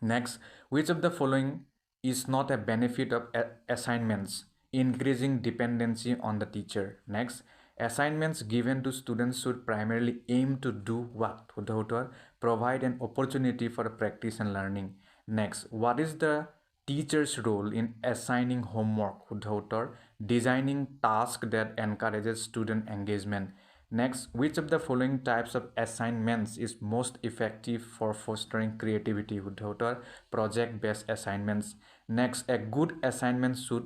Next, which of the following is not a benefit of assignments? Increasing dependency on the teacher. Next, assignments given to students should primarily aim to do what? Without provide an opportunity for practice and learning. Next, what is the teacher's role in assigning homework without designing tasks that encourages student engagement? Next, which of the following types of assignments is most effective for fostering creativity without project-based assignments? Next, a good assignment should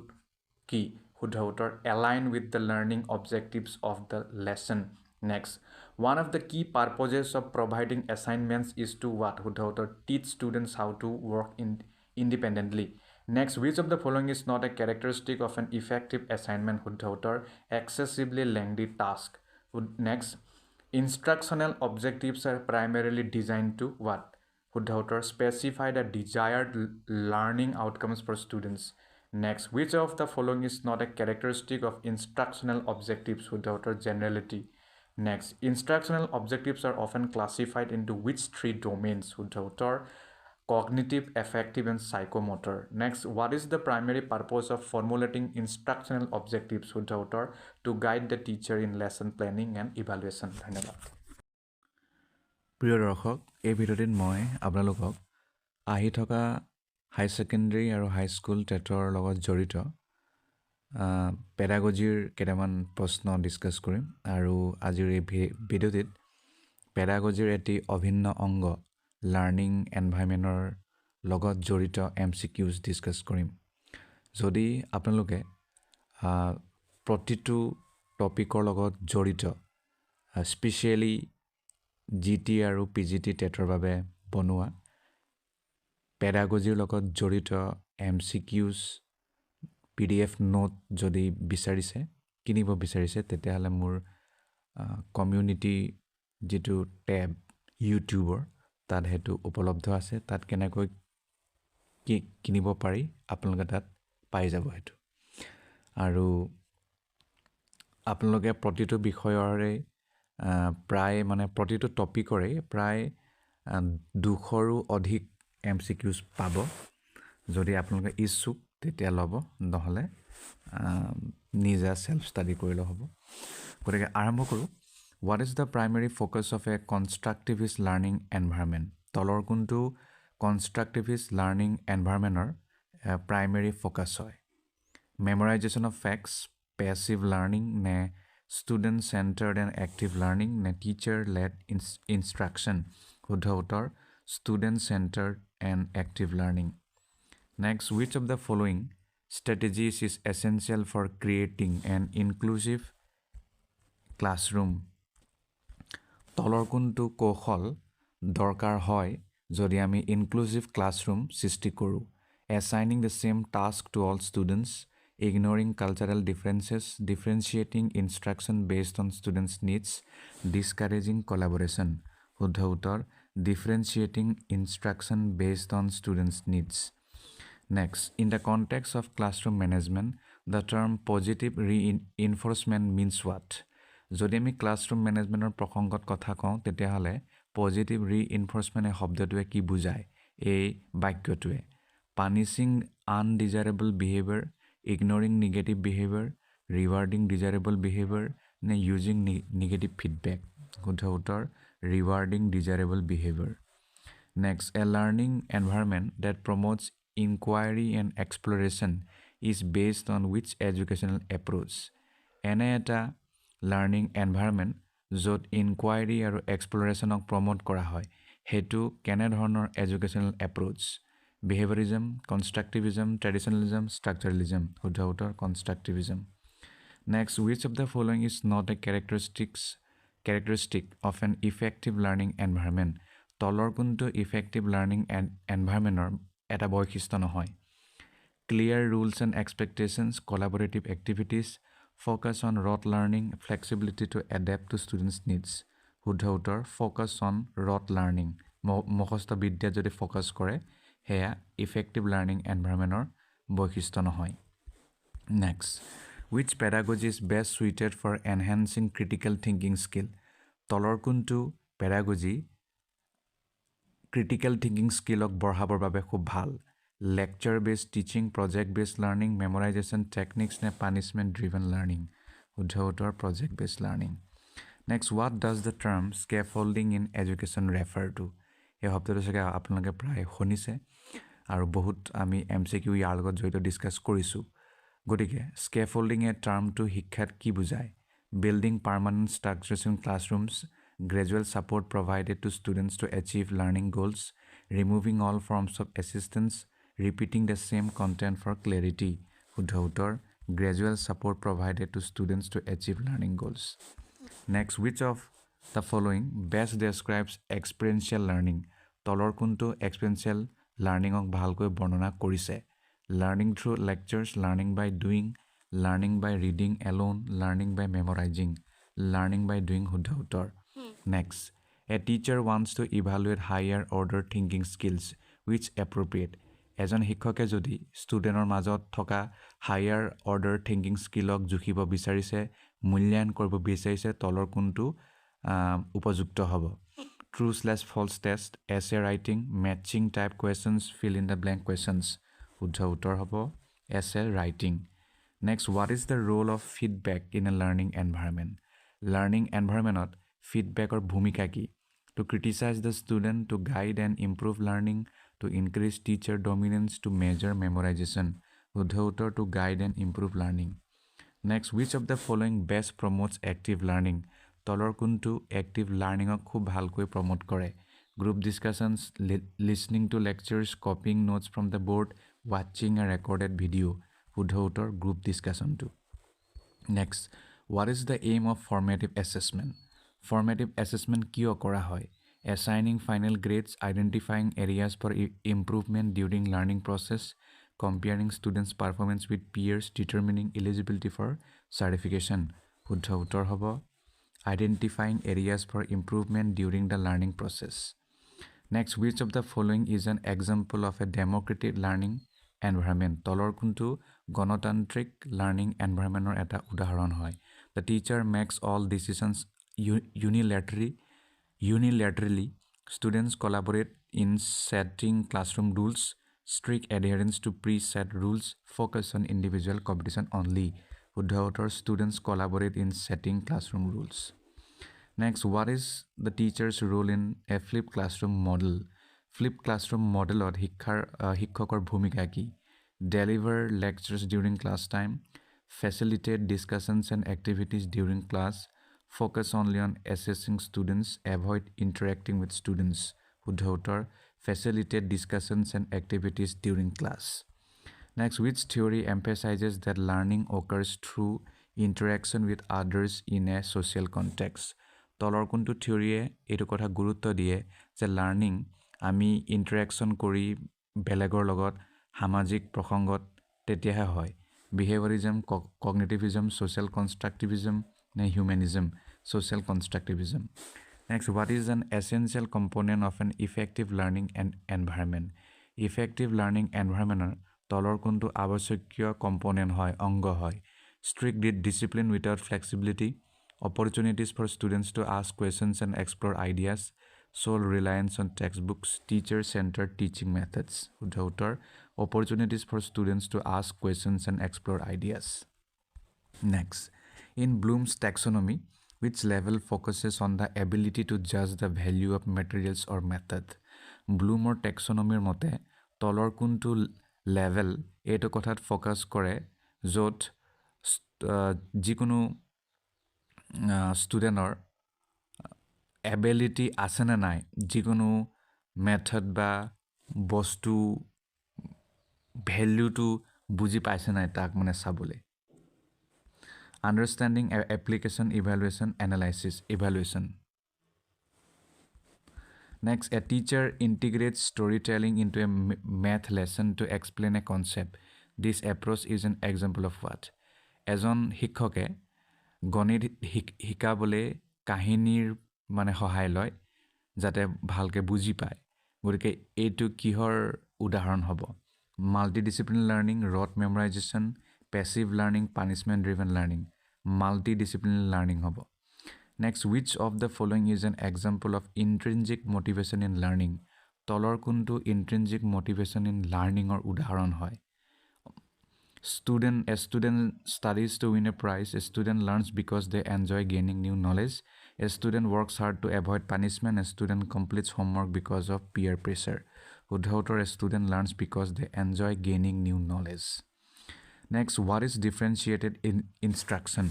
key without align with the learning objectives of the lesson. Next, one of the key purposes of providing assignments is to what? Without teach students how to work independently. Next, which of the following is not a characteristic of an effective assignment without excessively lengthy task? Next, instructional objectives are primarily designed to what? Without specify the desired learning outcomes for students. Next, which of the following is not a characteristic of instructional objectives without generality? Next, instructional objectives are often classified into which three domains? Without cognitive, affective, and psychomotor. Next, what is the primary purpose of formulating instructional objectives without to guide the teacher in lesson planning and evaluation? ধন্যবাদ। প্ৰিয় দৰ্শক, এই ভিডিঅ'টিত মই আপোনালোকক আহি থকা হাই secondary আৰু high school টেটৰ লগত জড়িত পেডাগজিৰ কেইটামান প্ৰশ্ন ডিছকাছ কৰিম আৰু আজিৰ এই ভিডিঅ'টিত পেডাগজিৰ এটি অভিন্ন অংগ লাৰ্ণিং এনভাইৰনমেণ্টৰ লগত জড়িত MCQs ডিছকাছ কৰিম। যদি আপোনালোকে প্ৰতিটো টপিকৰ লগত জড়িত স্পেচিয়েলি GT আৰু PGT টেটৰ বাবে বনোৱা পেডাগজিৰ লগত জড়িত MCQs PDF নোট যদি বিচাৰিছে কিনিব বিচাৰিছে তেতিয়াহ'লে মোৰ কমিউনিটি যিটো টেব ইউটিউবৰ তাত সেইটো উপলব্ধ আছে। তাত কেনেকৈ কিনিব পাৰি আপোনালোকে তাত পাই যাব সেইটো। আৰু আপোনালোকে প্ৰতিটো বিষয়ৰে প্ৰায় মানে প্ৰতিটো টপিকৰে প্ৰায় 200ৰো অধিক MCQs পাব। যদি আপোনালোকে ইচ্ছুক তেতিয়া ল'ব, নহ'লে নিজা চেল্ফ ষ্টাডি কৰিলেও হ'ব। গতিকে আৰম্ভ কৰোঁ। What is the primary focus of a constructivist learning environment? তলৰ কোনটো কনষ্ট্ৰাক্টিভিষ্ট লাৰ্ণিং এনভাইৰনমেণ্টৰ প্ৰাইমেৰী ফ'কাছ হয়? Memorisation of facts, passive learning নে student centred and active learning নে টিচাৰ লেড ইনষ্ট্ৰাকশ্যন? শুদ্ধ উত্তৰ student centred and active learning. Next, which of the following strategies is essential for creating an inclusive classroom? তলৰ কোনটো কৌশল দৰকাৰ হয় যদি আমি ইনক্লুচিভ ক্লাছৰুম সৃষ্টি কৰোঁ? Assigning the same task to all students, ignoring cultural differences, differentiating instruction based on students' needs, discouraging collaboration. শুদ্ধ উত্তৰ differentiating instruction based on students' needs. Next, in the context of classroom management, the term positive reinforcement means what? যদি আমি classroom মেনেজমেণ্টৰ প্ৰসংগত কথা কওঁ তেতিয়াহ'লে positive reinforcement এই শব্দটোৱে কি বুজায়? এই বাক্যটোৱে punishing undesirable behaviour, ignoring negative behaviour, rewarding desirable behaviour নে ইউজিং নিগেটিভ ফিডবেক? শুদ্ধ উত্তৰ rewarding desirable behaviour. Next, a learning environment that promotes inquiry and exploration is based on which educational approach? এনে এটা লাৰ্ণিং এনভাইৰনমেণ্ট য'ত enquiry আৰু এক্সপ্লৰেশ্যনক promote কৰা হয় সেইটো কেনেধৰণৰ এডুকেশ্যনেল এপ্ৰ'চ? বিহেভিয়ৰিজম, কনষ্ট্ৰাক্টিভিজম, ট্ৰেডিশ্যনেলিজম, ষ্ট্ৰাকচাৰেলিজম? শুদ্ধ উত্তৰ constructivism. Next, which of the following is not a characteristic of an effective learning environment? তলৰ কোনটো ইফেক্টিভ লাৰ্ণিং এনভাইৰনমেণ্টৰ এটা বৈশিষ্ট্য নহয়? Clear rules and expectations, collaborative activities, focus on rote learning, flexibility to adapt to students needs? শুদ্ধ উত্তৰ focus on rote learning. মুখস্থ বিদ্যাত যদি ফ'কাছ কৰে সেয়া ইফেক্টিভ লাৰ্ণিং এনভাইৰনমেণ্টৰ বৈশিষ্ট্য নহয়। Next, which pedagogy is best suited for enhancing critical thinking skill? তলৰ কোনটো পেডাগজি ক্ৰিটিকেল থিংকিং স্কিলক বঢ়াবৰ বাবে খুব ভাল? Lecture based teaching, project based learning, memorisation techniques নে পানিছমেণ্ট ড্ৰিভেন লাৰ্ণিং? শুদ্ধ উত্তৰ project based learning. Next, what does the term scaffolding in education refer to? এই শব্দটো চাগে আপোনালোকে প্ৰায় শুনিছে আৰু বহুত আমি MCQ ইয়াৰ লগত জড়িত ডিছকাছ কৰিছোঁ। গতিকে স্কেফল্ডিঙে টাৰ্মটো শিক্ষাত কি বুজায়? Building permanent structures in classrooms, gradual support provided to students to achieve learning goals, removing all forms of assistance, repeating the same content for clarity? শুদ্ধ উত্তৰ gradual support provided to students to achieve learning goals. Next, which of the following best describes experiential learning? তলৰ কোনটো experiential learningক ভালকৈ বৰ্ণনা কৰিছে? Learning through lectures, learning by doing, learning by reading alone, learning by memorizing, learning by doing? শুদ্ধ উত্তৰ। Next, a teacher wants to evaluate higher order thinking skills. Which appropriate? এজন শিক্ষকে যদি ষ্টুডেণ্টৰ মাজত থকা হায়াৰ অৰ্ডাৰ থিংকিং স্কিলক জুখিব বিচাৰিছে, মূল্যায়ন কৰিব বিচাৰিছে, তলৰ কোনটো উপযুক্ত হ'ব? True/false test, essay writing, matching type questions, fill in the blank questions? শুদ্ধ উত্তৰ হ'ব essay writing. Next, what is the role of feedback in a learning environment? Learning environmentত feedbackৰ ভূমিকা কি? To criticize the student, to guide and improve learning, to increase teacher dominance, to measure memorization? শুদ্ধ উত্তৰ to guide and improve learning. Next, which of the following best promotes active learning? তলৰ কোনটো active learningক খুব ভালকৈ promote কৰে? Group discussions, listening to lectures, copying notes from the board, watching a recorded video. শুদ্ধ উত্তৰ group discussion টো. Next, what is the aim of formative assessment? Formative assessment কিয় কৰা হয়? Assigning final grades, identifying areas for improvement during learning process, comparing students' performance with peers, determining eligibility for certification. শুদ্ধ উত্তৰ হ'ব identifying areas for improvement during the learning process. Next, which of the following is an example of a democratic learning environment? তলৰ কোনটো গণতান্ত্ৰিক learning environment এটা উদাহৰণ হয়? The teacher makes all decisions unilaterally. Students collaborate in setting classroom rules. Strict adherence to preset rules. Focus on individual competition only. শুদ্ধ উত্তৰ students collaborate in setting classroom rules. Next, what is the teacher's role in a flipped classroom model? Flipped classroom model or শিক্ষকৰ ভূমিকা কি? Deliver lectures during class time, facilitate discussions and activities during class, focus only on assessing students, avoid interacting with students. শুদ্ধ উত্তৰ facilitate discussions and activities during class. Next, which theory emphasizes that learning occurs through interaction with others in a social context? তলৰ কোনটো থিওৰিয়ে এইটো কথা গুৰুত্ব দিয়ে যে learning আমি ইণ্টাৰেকশ্যন কৰি বেলেগৰ লগত সামাজিক প্ৰসংগত তেতিয়াহে হয়? বিহেভিয়ৰিজম, কগনিটিভিজম, ছ'চিয়েল কনষ্ট্ৰাক্টিভিজম নে হিউমেনিজম? Social কনষ্ট্ৰাক্টিভিজম. Next, what is an essential component of an effective learning environment? Effective learning environment তলৰ কোনটো আৱশ্যকীয় কম্পোনেণ্ট হয়, অংগ হয়? Strict discipline without flexibility, opportunities for students to ask questions and explore ideas, sole reliance on textbooks, teacher-centered teaching methods. শুদ্ধ উত্তৰ opportunities for students to ask questions and explore ideas. Next, in Bloom's taxonomy, which level focuses on the ability to judge the value of materials or method? Bloom's taxonomy মতে তলৰ কোনটো level এইটো কথাত focus কৰে য'ত যিকোনো ষ্টুডেণ্টৰ ability আছেনে নাই যিকোনো মেথড বা বস্তু ভেলিউটো বুজি পাইছে নাই তাক মানে চাবলৈ. Understanding application evaluation analysis evaluation. Next, a teacher integrates storytelling into a math lesson to explain a concept. This approach is an example of what? এজন শিক্ষকে গণিত শিকাবলৈ কাহিনীৰ মানে সহায় লয় যাতে ভালকৈ বুজি পায়. গতিকে এইটো কিহৰ উদাহৰণ হ'ব? Multidisciplinary learning, rote memorisation, passive learning, punishment driven learning. Multidisciplinary learning হ'ব. Next, which of the following is an example of intrinsic motivation in learning? তলৰ কোনটো intrinsic motivation in learning or উদাহৰণ হয়? A student studies to win a prize. A student learns because they enjoy gaining new knowledge. A student works hard to avoid punishment. A student completes homework because of peer pressure. শুদ্ধ উত্তৰ a student learns because they enjoy gaining new knowledge. Next, what is differentiated instruction?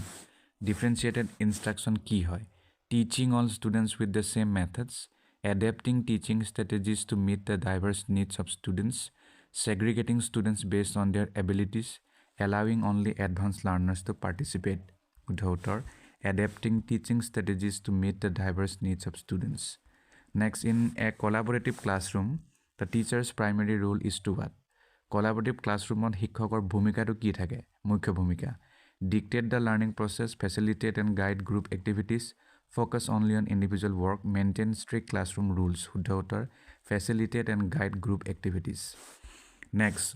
Differentiated instruction কি হয়? Teaching all students with the same methods, adapting teaching strategies to meet the diverse needs of students, segregating students based on their abilities, allowing only advanced learners to participate. শুদ্ধ উত্তৰ adapting teaching strategies to meet the diverse needs of students. Next, in a collaborative classroom, the teacher's primary role is to what? Collaborative classroomত শিক্ষকৰ ভূমিকাটো কি থাকে? মুখ্য ভূমিকা. Dictate the learning process, facilitate and guide group activities, focus only on individual work, maintain strict classroom rules. শুদ্ধ উত্তৰ facilitate and guide group activities. Next,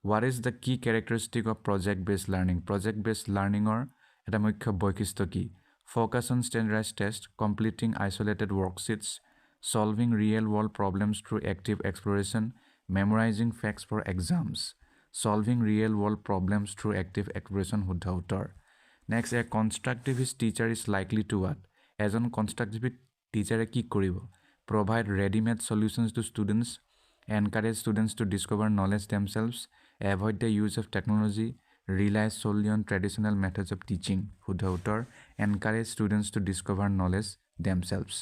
what is the key characteristic of project-based learning? Project-based learningৰ এটা মুখ্য বৈশিষ্ট্য কি? Focus on standardized tests, completing isolated worksheets, solving real-world problems through active exploration, memorizing facts for exams. Solving real-world problems through active exploration. শুদ্ধ উত্তৰ. Next, a constructivist teacher is likely to what? এজন constructivist টিচাৰে কি কৰিব? Provide ready-made solutions to students, encourage students to discover knowledge themselves, avoid the use of technology, rely solely on traditional methods of teaching. শুদ্ধ উত্তৰ encourage students to discover knowledge themselves.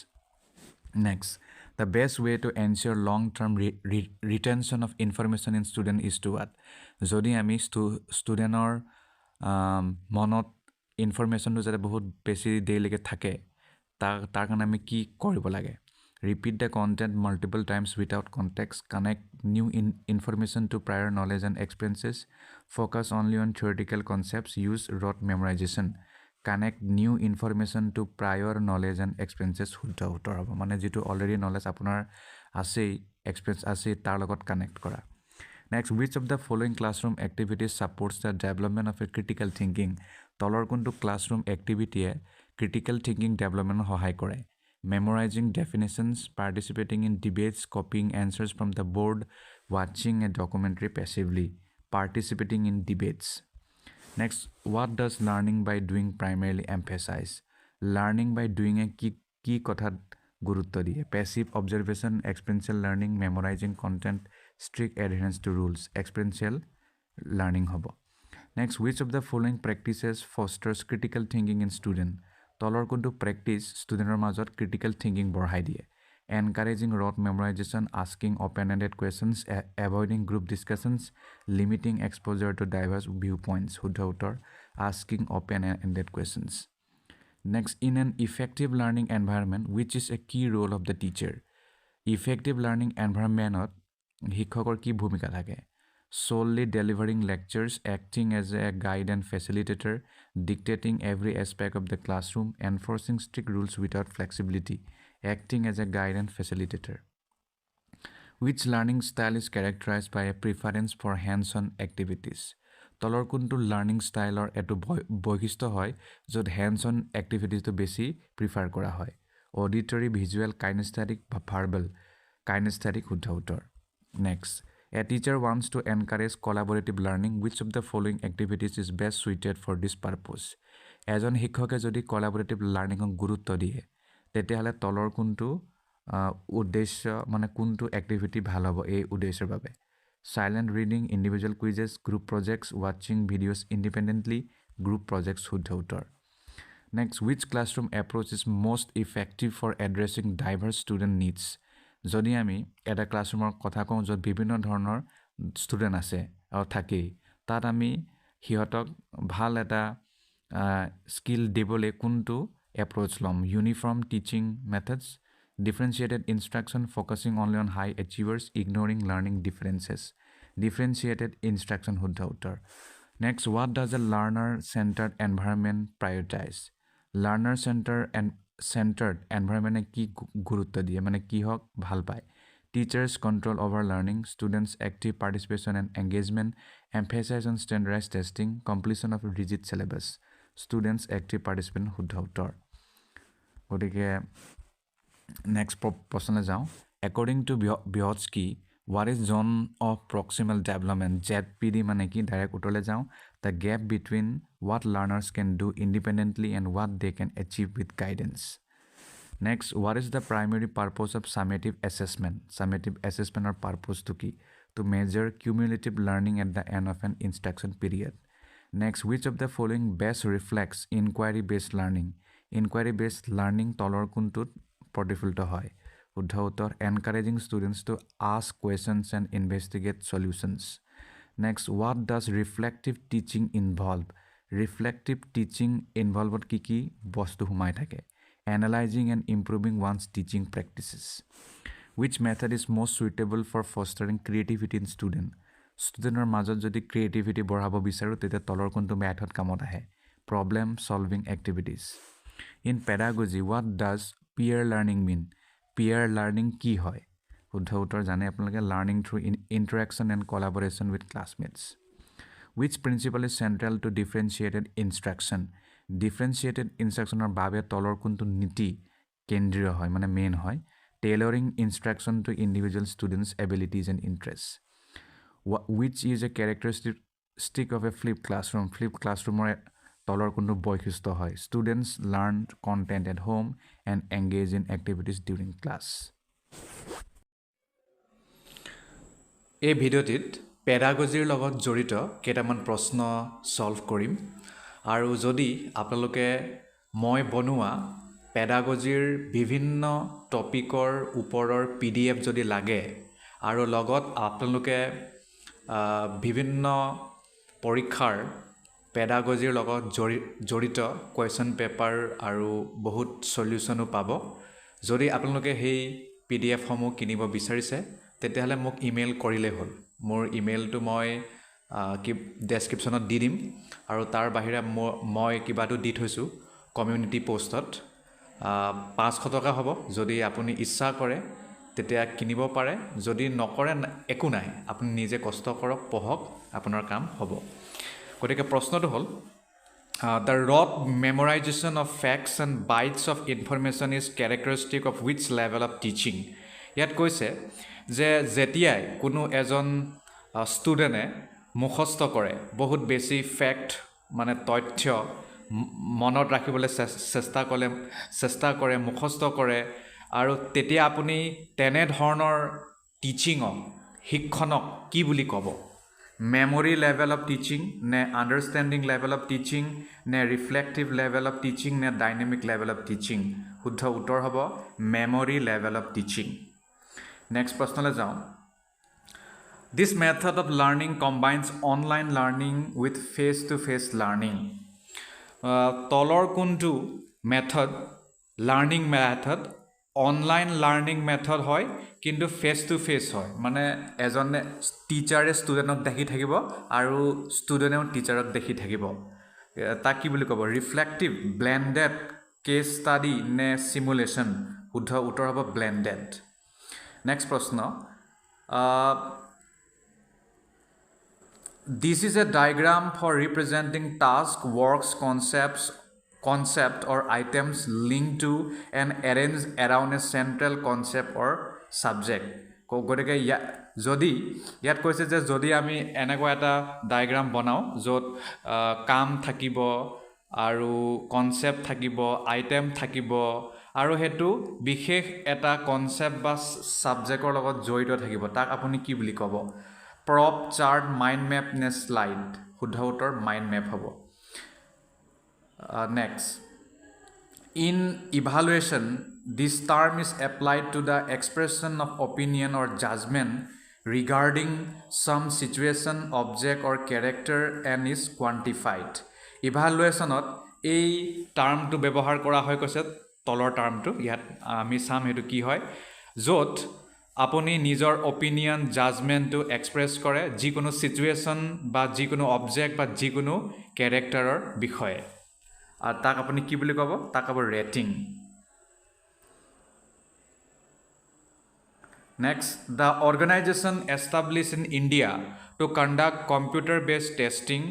Next, The best way to ensure long-term retention of information in student is to what? যদি আমি ষ্টুডেণ্টৰ মনত ইনফৰমেশ্যনটো যাতে বহুত বেছি দেৰিলৈকে থাকে তাৰ কাৰণে আমি কি কৰিব লাগে? Repeat the content multiple times without context. Connect new information to prior knowledge and experiences. Focus only on theoretical concepts. Use rote memorization. Connect new information to prior knowledge and experiences. শুদ্ধ উত্তৰ হ'ব মানে যিটো already knowledge আপোনাৰ আছেই experience আছেই তাৰ লগত কানেক্ট কৰা next which of the following classroom activities supports the development of a critical thinking তলৰ কোনটো ক্লাছৰুম এক্টিভিটিয়ে critical thinking development সহায় কৰে memorizing definitions participating in debates copying answers from the board watching a documentary passively participating in debates Next, what does learning by doing primarily emphasize? Learning by doing a key kothat gurutto diye. Passive observation, experiential learning, memorizing content, strict adherence to rules. Experiential learning hobo. Next, which of the following practices fosters critical thinking in student? Tolor kuntu practice student majot critical thinking borhai diye. Encouraging rote memorization, asking open-ended questions, avoiding group discussions, limiting exposure to diverse viewpoints, asking open-ended questions. Next, in an effective learning environment, which is a key role of the teacher? Effective learning environment, শিক্ষকৰ কি ভূমিকা থাকে? Solely delivering lectures, acting as a guide and facilitator, dictating every aspect of the classroom, enforcing strict rules without flexibility, acting as a guide and facilitator. Which learning style is characterized by a preference for hands-on activities? তলৰ কোনটো learning ষ্টাইলৰ এটো বৈশিষ্ট্য হয় য'ত hands-on activities to বেছি prefer কৰা হয় অডিটৰী ভিজুৱেল কাইনেস্থেটিক বা ভাৰ্বেল কাইনেস্থেটিক শুদ্ধ উত্তৰ next A teacher wants to encourage collaborative learning. Which of the following activities is best suited for this purpose? এজন শিক্ষকে যদি collaborative learning গুৰুত্ব দিয়ে তেতিয়াহ'লে তলৰ কোনটো উদ্দেশ্য মানে কোনটো এক্টিভিটি ভাল হ'ব এই উদ্দেশ্যৰ বাবে Silent reading, individual quizzes, group projects, watching videos independently, group projects শুদ্ধ উত্তৰ Next, which classroom approach is most effective for addressing diverse student needs? যদি আমি এটা ক্লাছৰুমৰ কথা কওঁ য'ত বিভিন্ন ধৰণৰ ষ্টুডেণ্ট আছে আৰু থাকেই তাত আমি সিহঁতক ভাল এটা স্কিল দিবলৈ কোনটো এপ্ৰ'চ ল'ম uniform teaching methods differentiated instruction focusing only on high achievers ignoring learning differences differentiated instruction শুদ্ধ উত্তৰ next what does a learner centered environment prioritize learner centered environment কি গুৰুত্ব দিয়ে মানে কি হক ভাল পায় teachers control over learning students active participation and engagement emphasis on standardized testing completion of rigid syllabus students active participation শুদ্ধ উত্তৰ গতিকে Next প্রশ্ন যাও according to Vygotsky what is zone of proximal development ZPD মানে কি direct উত্তৰলে যাও the gap between what learners can do independently and what they can achieve with guidance next what is the primary purpose of summative assessment or purpose to কি to measure cumulative learning at the end of an instruction period next which of the following best reflects inquiry based learning তলৰ কোনটোত প্ৰতিফলিত হয় শুদ্ধ উত্তৰ encouraging students to ask questions and investigate solutions next what does reflective teaching involve কি বস্তু হুমাই থাকে analyzing and improving one's teaching practices which method is most suitable for fostering creativity in studenter মাজত যদি creativity বঢ়াব বিচাৰো তেতিয়া তলৰ কোনটো মেথড কামত আহে problem solving activities in pedagogy what does peer learning mean peer learning কি হয় শুদ্ধ উত্তৰ জানে আপোনালোকে learning through interaction and collaboration with classmates which principle is central to differentiated instruction ৰ বাবে তলৰ কোনটো নীতি কেন্দ্ৰীয় হয় মানে মেইন হয় tailoring instruction to individual students abilities and interests which is a characteristic of a flipped classroom তলৰ কোনটো বৈশিষ্ট্য হয় students learn content at home and engage in activities during class এই ভিডিঅ'টিত পেডাগজিৰ লগত জড়িত কেইটামান প্ৰশ্ন সলভ কৰিম আৰু যদি আপোনালোকে মই বনোৱা পেডাগজিৰ বিভিন্ন টপিকৰ ওপৰৰ PDF যদি লাগে আৰু লগত আপোনালোকে বিভিন্ন পৰীক্ষাৰ পেডাগজিৰ লগত জড়িত কুৱেশ্যন পেপাৰ আৰু বহুত সলিউশ্যনো পাব যদি আপোনালোকে সেই PDF সমূহ কিনিব বিচাৰিছে তেতিয়াহ'লে মোক ইমেইল কৰিলেই হ'ল মোৰ ইমেইলটো মই ডেছক্ৰিপশ্যনত দি দিম আৰু তাৰ বাহিৰে মই কিবাটো দি থৈছোঁ কমিউনিটি পোষ্টত 500 টকা হ'ব যদি আপুনি ইচ্ছা কৰে তেতিয়া কিনিব পাৰে যদি নকৰে একো নাই আপুনি নিজে কষ্ট কৰক পঢ়ক আপোনাৰ কাম হ'ব গতিকে প্ৰশ্নটো হ'ল the raw memorization of facts and bytes of information is characteristic of which level of teaching ইয়াত কৈছে যে যেতিয়াই কোনো এজন ষ্টুডেণ্টে মুখস্থ কৰে বহুত বেছি ফেক্ট মানে তথ্য মনত ৰাখিবলৈ চেষ্টা কৰে মুখস্থ কৰে আৰু তেতিয়া আপুনি তেনে ধৰণৰ টিচিঙক শিক্ষণক কি বুলি ক'ব memory level of teaching ne understanding level of teaching ne reflective level of teaching ne dynamic level of teaching শুদ্ধ উত্তৰ হ'ব memory level of teaching next প্ৰশ্নলৈ যাওঁ this method of learning combines online learning with face to face learning তলৰ কোনটো method learning method online learning method হয় কিন্তু face to face হয় মানে এজনে টিচাৰে ষ্টুডেণ্টক দেখি থাকিব আৰু ষ্টুডেণ্টেও টিচাৰক দেখি থাকিব তাক কি বুলি ক'ব ৰিফ্লেক্টিভ ব্লেণ্ডেড কেছ ষ্টাডি নে চিমুলেশ্যন শুদ্ধ উত্তৰ হ'ব ব্লেণ্ডেড নেক্সট প্ৰশ্ন This is a diagram for representing task, works, concept or items linked to and arranged around a central concept or subject. গতিকে যদি ইয়াত কৈছে যে যদি আমি এনেকুৱা এটা ডায়াগ্ৰাম বনাওঁ য'ত কাম থাকিব আৰু কনচেপ্ট থাকিব আইটেম থাকিব আৰু হেতু বিশেষ এটা কনচেপ্ট বা সাবজেক্টৰ লগত জড়িত থাকিব তাক আপুনি কি বুলি ক'ব prop chart mind map ne slide শুদ্ধ উত্তৰ mind map হ'ব next in evaluation this term is applied to the expression of opinion or judgment regarding some situation object or character and is quantified evaluationত এই টাৰ্মটো ব্যৱহাৰ কৰা হয় কৈছে তলৰ টাৰ্মটো ইয়াত আমি চাম হেতু কি হয় য'ত আপুনি নিজৰ অপিনিয়ন জাজমেণ্টটো এক্সপ্ৰেছ কৰে যিকোনো সিচুৱেশ্যন বা যিকোনো অবজেক্ট বা যিকোনো ক্যাৰেক্টাৰৰ বিষয়ে আৰু তাক আপুনি কি বুলি ক'ব তাক ক'ব rating next the organization established in India to conduct computer based testing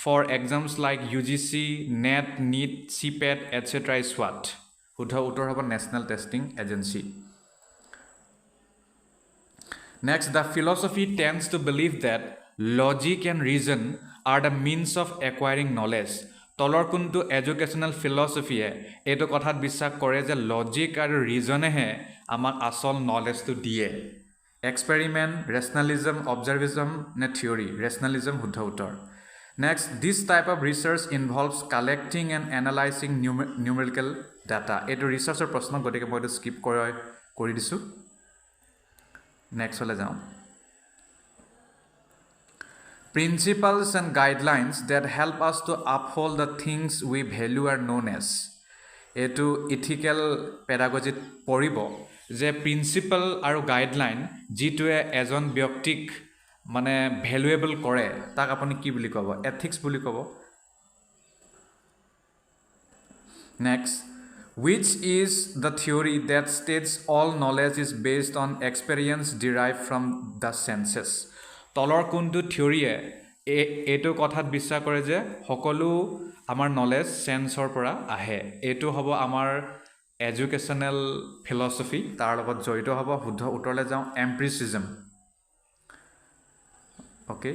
for exams like UGC NET NEET CPET etc is what শুদ্ধ উত্তৰ হ'ব National Testing Agency Next, the philosophy tends to believe that logic and reason are the means of acquiring knowledge. তলৰ কোনটো educational philosophy এইটো কথাত বিশ্বাস কৰে যে লজিক আৰু ৰিজনেহে আমাক আসল নলেজটো দিয়ে এক্সপেৰিমেণ্ট ৰেচনেলিজম অবজাৰ্ভেশ্যন নে থিয়ৰী ৰেচনেলিজম শুদ্ধ উত্তৰ Next, this type of research involves collecting and analyzing numerical data. এইটো ৰিচাৰ্চৰ প্ৰশ্ন গতিকে মই এইটো স্কিপ কৰি দিছোঁ Next হলে যাওঁ Principles and guidelines that help us to uphold the things we value are known as এটো ethical pedagogy পঢ়িব যে প্ৰিন্সিপল আৰু গাইডলাইন যিটোৱে এজন ব্যক্তিক মানে ভ্যালুয়েবল কৰে তাক আপুনি কি বুলি ক'ব এথিক্স বুলি ক'ব Next Which is the theory that states all knowledge is based on experience derived from the senses? তলৰ কোনটো থিওৰিয়ে এইটো কথাত বিশ্বাস কৰে যে সকলো আমাৰ নলেজ সেন্সৰ পৰা আহে এইটো হ'ব আমাৰ এডুকেশনাল ফিলসফি তাৰ লগত জড়িত হ'ব শুদ্ধ উত্তৰলৈ যাওঁ এম্পিৰিচিজম ওকে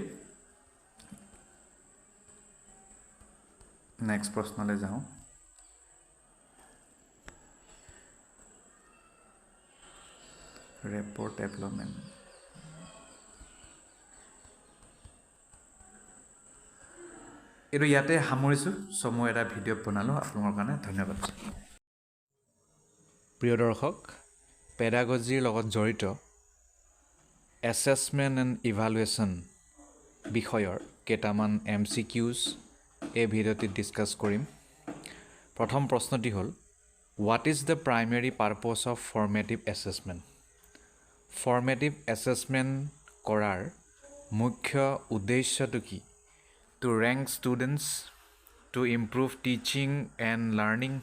নেক্সট প্ৰশ্নলৈ যাওঁ report development এটো ইয়াতে সামৰিছো সময় এটা ভিডিও বনালো আপোনালোকৰ কাৰণে ধন্যবাদ প্ৰিয় দৰ্শক, পেডাগজিৰ লগত জড়িত এছেছমেণ্ট এণ্ড ইভালুৱেশ্যন বিষয়ৰ কেইটামান MCQs এই ভিডিঅ'টিত ডিছকাছ কৰিম। প্ৰথম প্ৰশ্নটি হ'ল, what is the primary purpose of formative assessment? Formative assessment কৰাৰ মুখ্য উদ্দেশ্যটো কি? To rank students, to improve teaching and learning,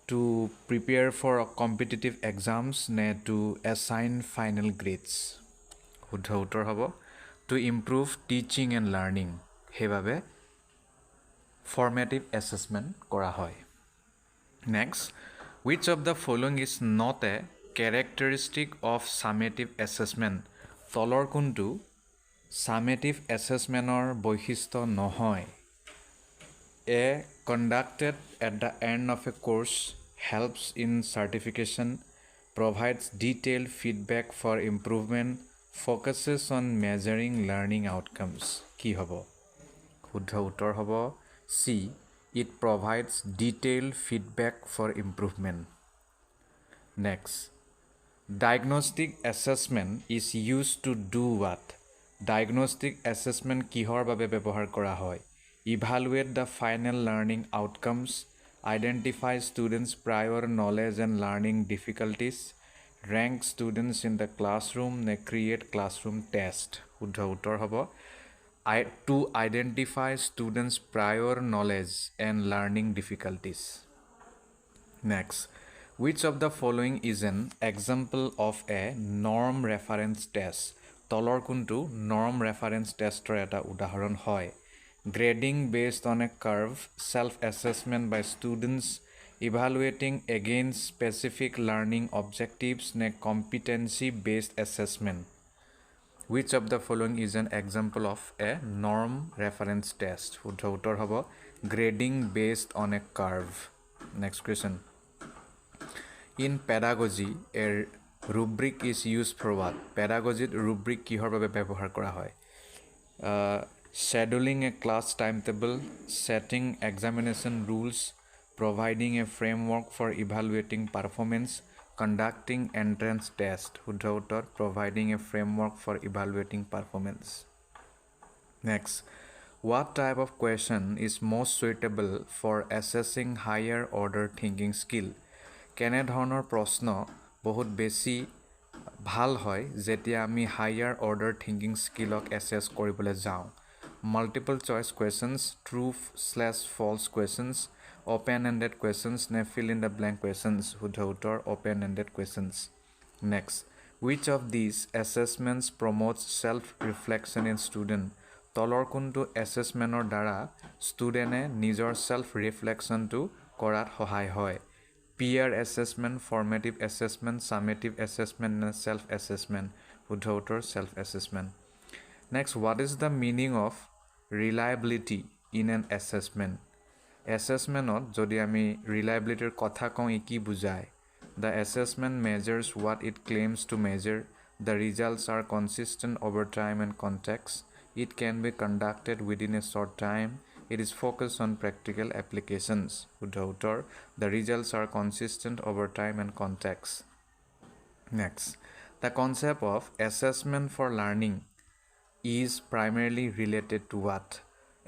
to prepare for competitive exams নে টু এছাইন ফাইনেল গ্ৰেডছ? শুদ্ধ উত্তৰ হ'ব to improve teaching and learning. সেইবাবে formative assessment কৰা হয়। Next, which of the following is not a characteristic of summative assessment? তলৰ কোনটো summative assessmentৰ বৈশিষ্ট্য নহয়? A. Conducted at the end of a course, helps in certification, provides detailed feedback for improvement, focuses on measuring learning outcomes. কি হ'ব? শুদ্ধ উত্তৰ হ'ব C. It provides detailed feedback for improvement. Next, diagnostic assessment is used to do what? Diagnostic assessment কিহৰ বাবে ব্যৱহাৰ কৰা হয়? Evaluate the final learning outcomes, identify students' prior knowledge and learning difficulties, rank students in the classroom নে create classroom test? শুদ্ধ উত্তৰ হ'ব to identify students' prior knowledge and learning difficulties. Next, which of the following is an example of a norm reference test? তলৰ কোনটো norm reference testৰ এটা উদাহৰণ হয়? Grading based on a curve, self-assessment by students, evaluating against specific learning objectives নে competency-based assessment? Which of the following is an example of a norm reference test? শুদ্ধ উত্তৰ হ'ব grading based on a curve. Next question. In pedagogy, a rubric is used for what? Pedagogy rubric কিহৰ বাবে ব্যৱহাৰ কৰা হয়? Scheduling a class timetable, setting examination rules, providing a framework for evaluating performance, conducting entrance test. শুদ্ধ উত্তৰ providing a framework for evaluating performance. Next, what type of question is most suitable for assessing higher order thinking skill? কেনেধৰণৰ প্ৰশ্ন বহুত বেছি ভাল হয় যেতিয়া আমি হায়াৰ অৰ্ডাৰ থিংকিং স্কিলক এছেছ কৰিবলৈ যাওঁ? Multiple choice questions, true false questions, open ended questions নে fill in the blank questions? শুদ্ধ উত্তৰ open ended questions. Next, which of these assessments promotes self-reflection in student? তলৰ কোনটো এছেছমেণ্টৰ দ্বাৰা ষ্টুডেণ্টে নিজৰ ছেল্ফ ৰিফ্লেকশ্যনটো কৰাত সহায় হয়? peer assessment, formative assessment, summative assessment নে self assessment? শুদ্ধ উত্তৰ self assessment. Next, what is the meaning of reliability in an assessment? assessmentত যদি আমি reliabilityৰ কথা কওঁ ই কি বুজায়? The assessment measures what it claims to measure. The results are consistent over time and context. It can be conducted within a short time. It is focused on practical applications. শুদ্ধ উত্তৰ the results are consistent over time and context. Next, the concept of assessment for learning is primarily related to what?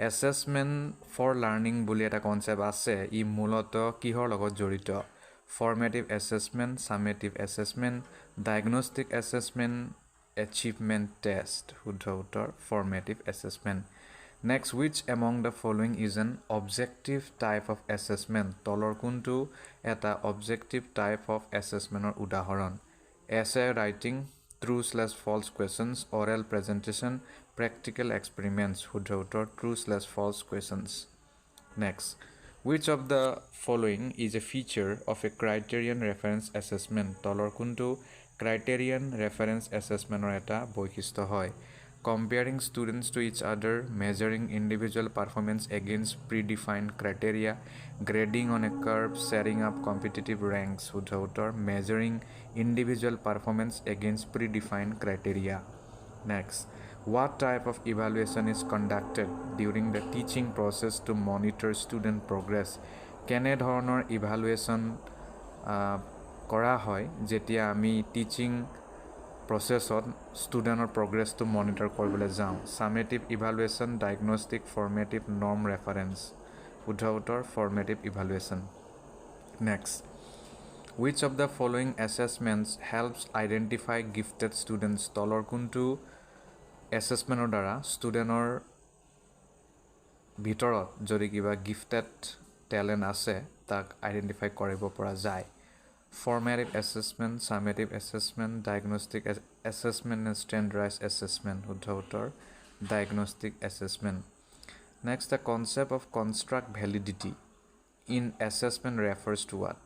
assessment for learning বুলি এটা concept আছে, ই মূলতঃ কিহৰ লগত জড়িত? formative assessment, summative assessment, diagnostic assessment, achievement test. শুদ্ধ উত্তৰ formative assessment. Next, which among the following is an objective type of assessment? তলৰ কোনটো এটা objective type of assessmentৰ উদাহৰণ? essay writing, true/false questions, oral presentation, practical experiments. শুদ্ধ উত্তৰ true/false questions. Next, which of the following is a feature of a criterion reference assessment? তলৰ কোনটো criterion reference assessmentৰ এটা বৈশিষ্ট্য হয়? comparing students to each other, measuring individual performance against predefined criteria, grading on a curve, setting up competitive ranks. শুদ্ধ উত্তৰ measuring individual performance against predefined criteria. Next, what type of evaluation is conducted during the teaching process to monitor student progress? কেনে ধৰণৰ evaluation কৰা হয় যেতিয়া আমি teaching প্ৰচেছত ষ্টুডেণ্টৰ প্ৰগ্ৰেছটো মনিটৰ কৰিবলৈ যাওঁ summative evaluation diagnostic formative norm reference শুদ্ধ উত্তৰ formative evaluation next which of the following assessments helps identify gifted students তলৰ কোনটো এছেছমেণ্টৰ দ্বাৰা ষ্টুডেণ্টৰ ভিতৰত যদি কিবা গিফটেড টেলেণ্ট আছে তাক আইডেণ্টিফাই কৰিব পৰা যায় formative assessment summative assessment diagnostic assessment and standardise assessment শুদ্ধ উত্তৰ diagnostic assessment next the concept of construct validity in assessment refers to what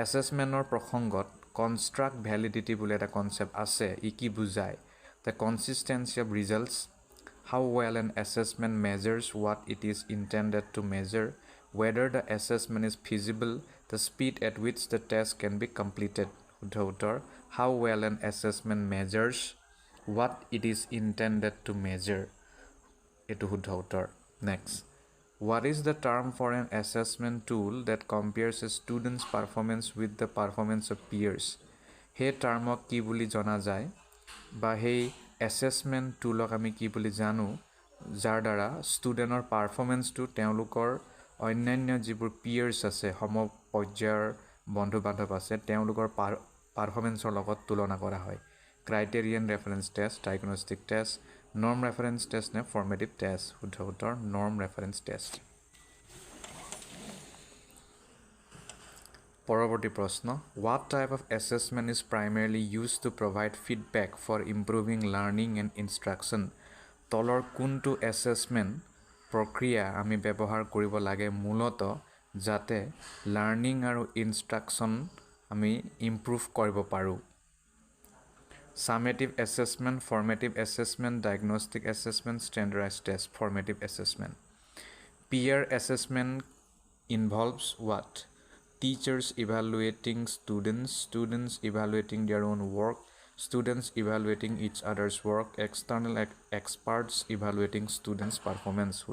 এছেছমেণ্টৰ প্ৰসংগত কনষ্ট্ৰাক্ট ভেলিডিটি বুলি এটা কনচেপ্ট আছে ই কি বুজায় the consistency of results how well an assessment measures what it is intended to measure, whether the assessment is feasible, the speed at which the test can be completed. How well an assessment measures what it is intended to measure. Next. What is the term for an assessment tool that compares a student's performance with the performance of peers? Hey termok ki buli jana jai বা সেই assessment টুলক আমি কি বুলি জানো যাৰ দ্বাৰা ষ্টুডেণ্টৰ পাৰফৰ্মেঞ্চটো তেওঁলোকৰ অন্যান্য যিবোৰ পিয়াৰ্ছ আছে সমপৰ্যায়ৰ বন্ধু বান্ধৱ আছে তেওঁলোকৰ পাৰফৰ্মেঞ্চৰ লগত তুলনা কৰা হয় criterion reference test diagnostic test norm reference test নে ফৰ্মেটিভ টেষ্ট শুদ্ধ উত্তৰ নৰ্ম ৰেফাৰেঞ্চ টেষ্ট পৰৱৰ্তী প্ৰশ্ন What type of assessment is primarily used to provide feedback for improving learning and instruction? তলৰ কোনটো assessment প্ৰক্ৰিয়া আমি ব্যৱহাৰ কৰিব লাগে মূলতঃ যাতে লাৰ্নিং আৰু ইনষ্ট্ৰাকশ্যন আমি ইম্প্ৰুভ কৰিব পাৰোঁ Summative assessment, formative assessment, diagnostic assessment, standardized test, formative assessment. Peer assessment involves what? Teachers evaluating students, students evaluating their own work, students evaluating each other's work, external experts evaluating students' performance,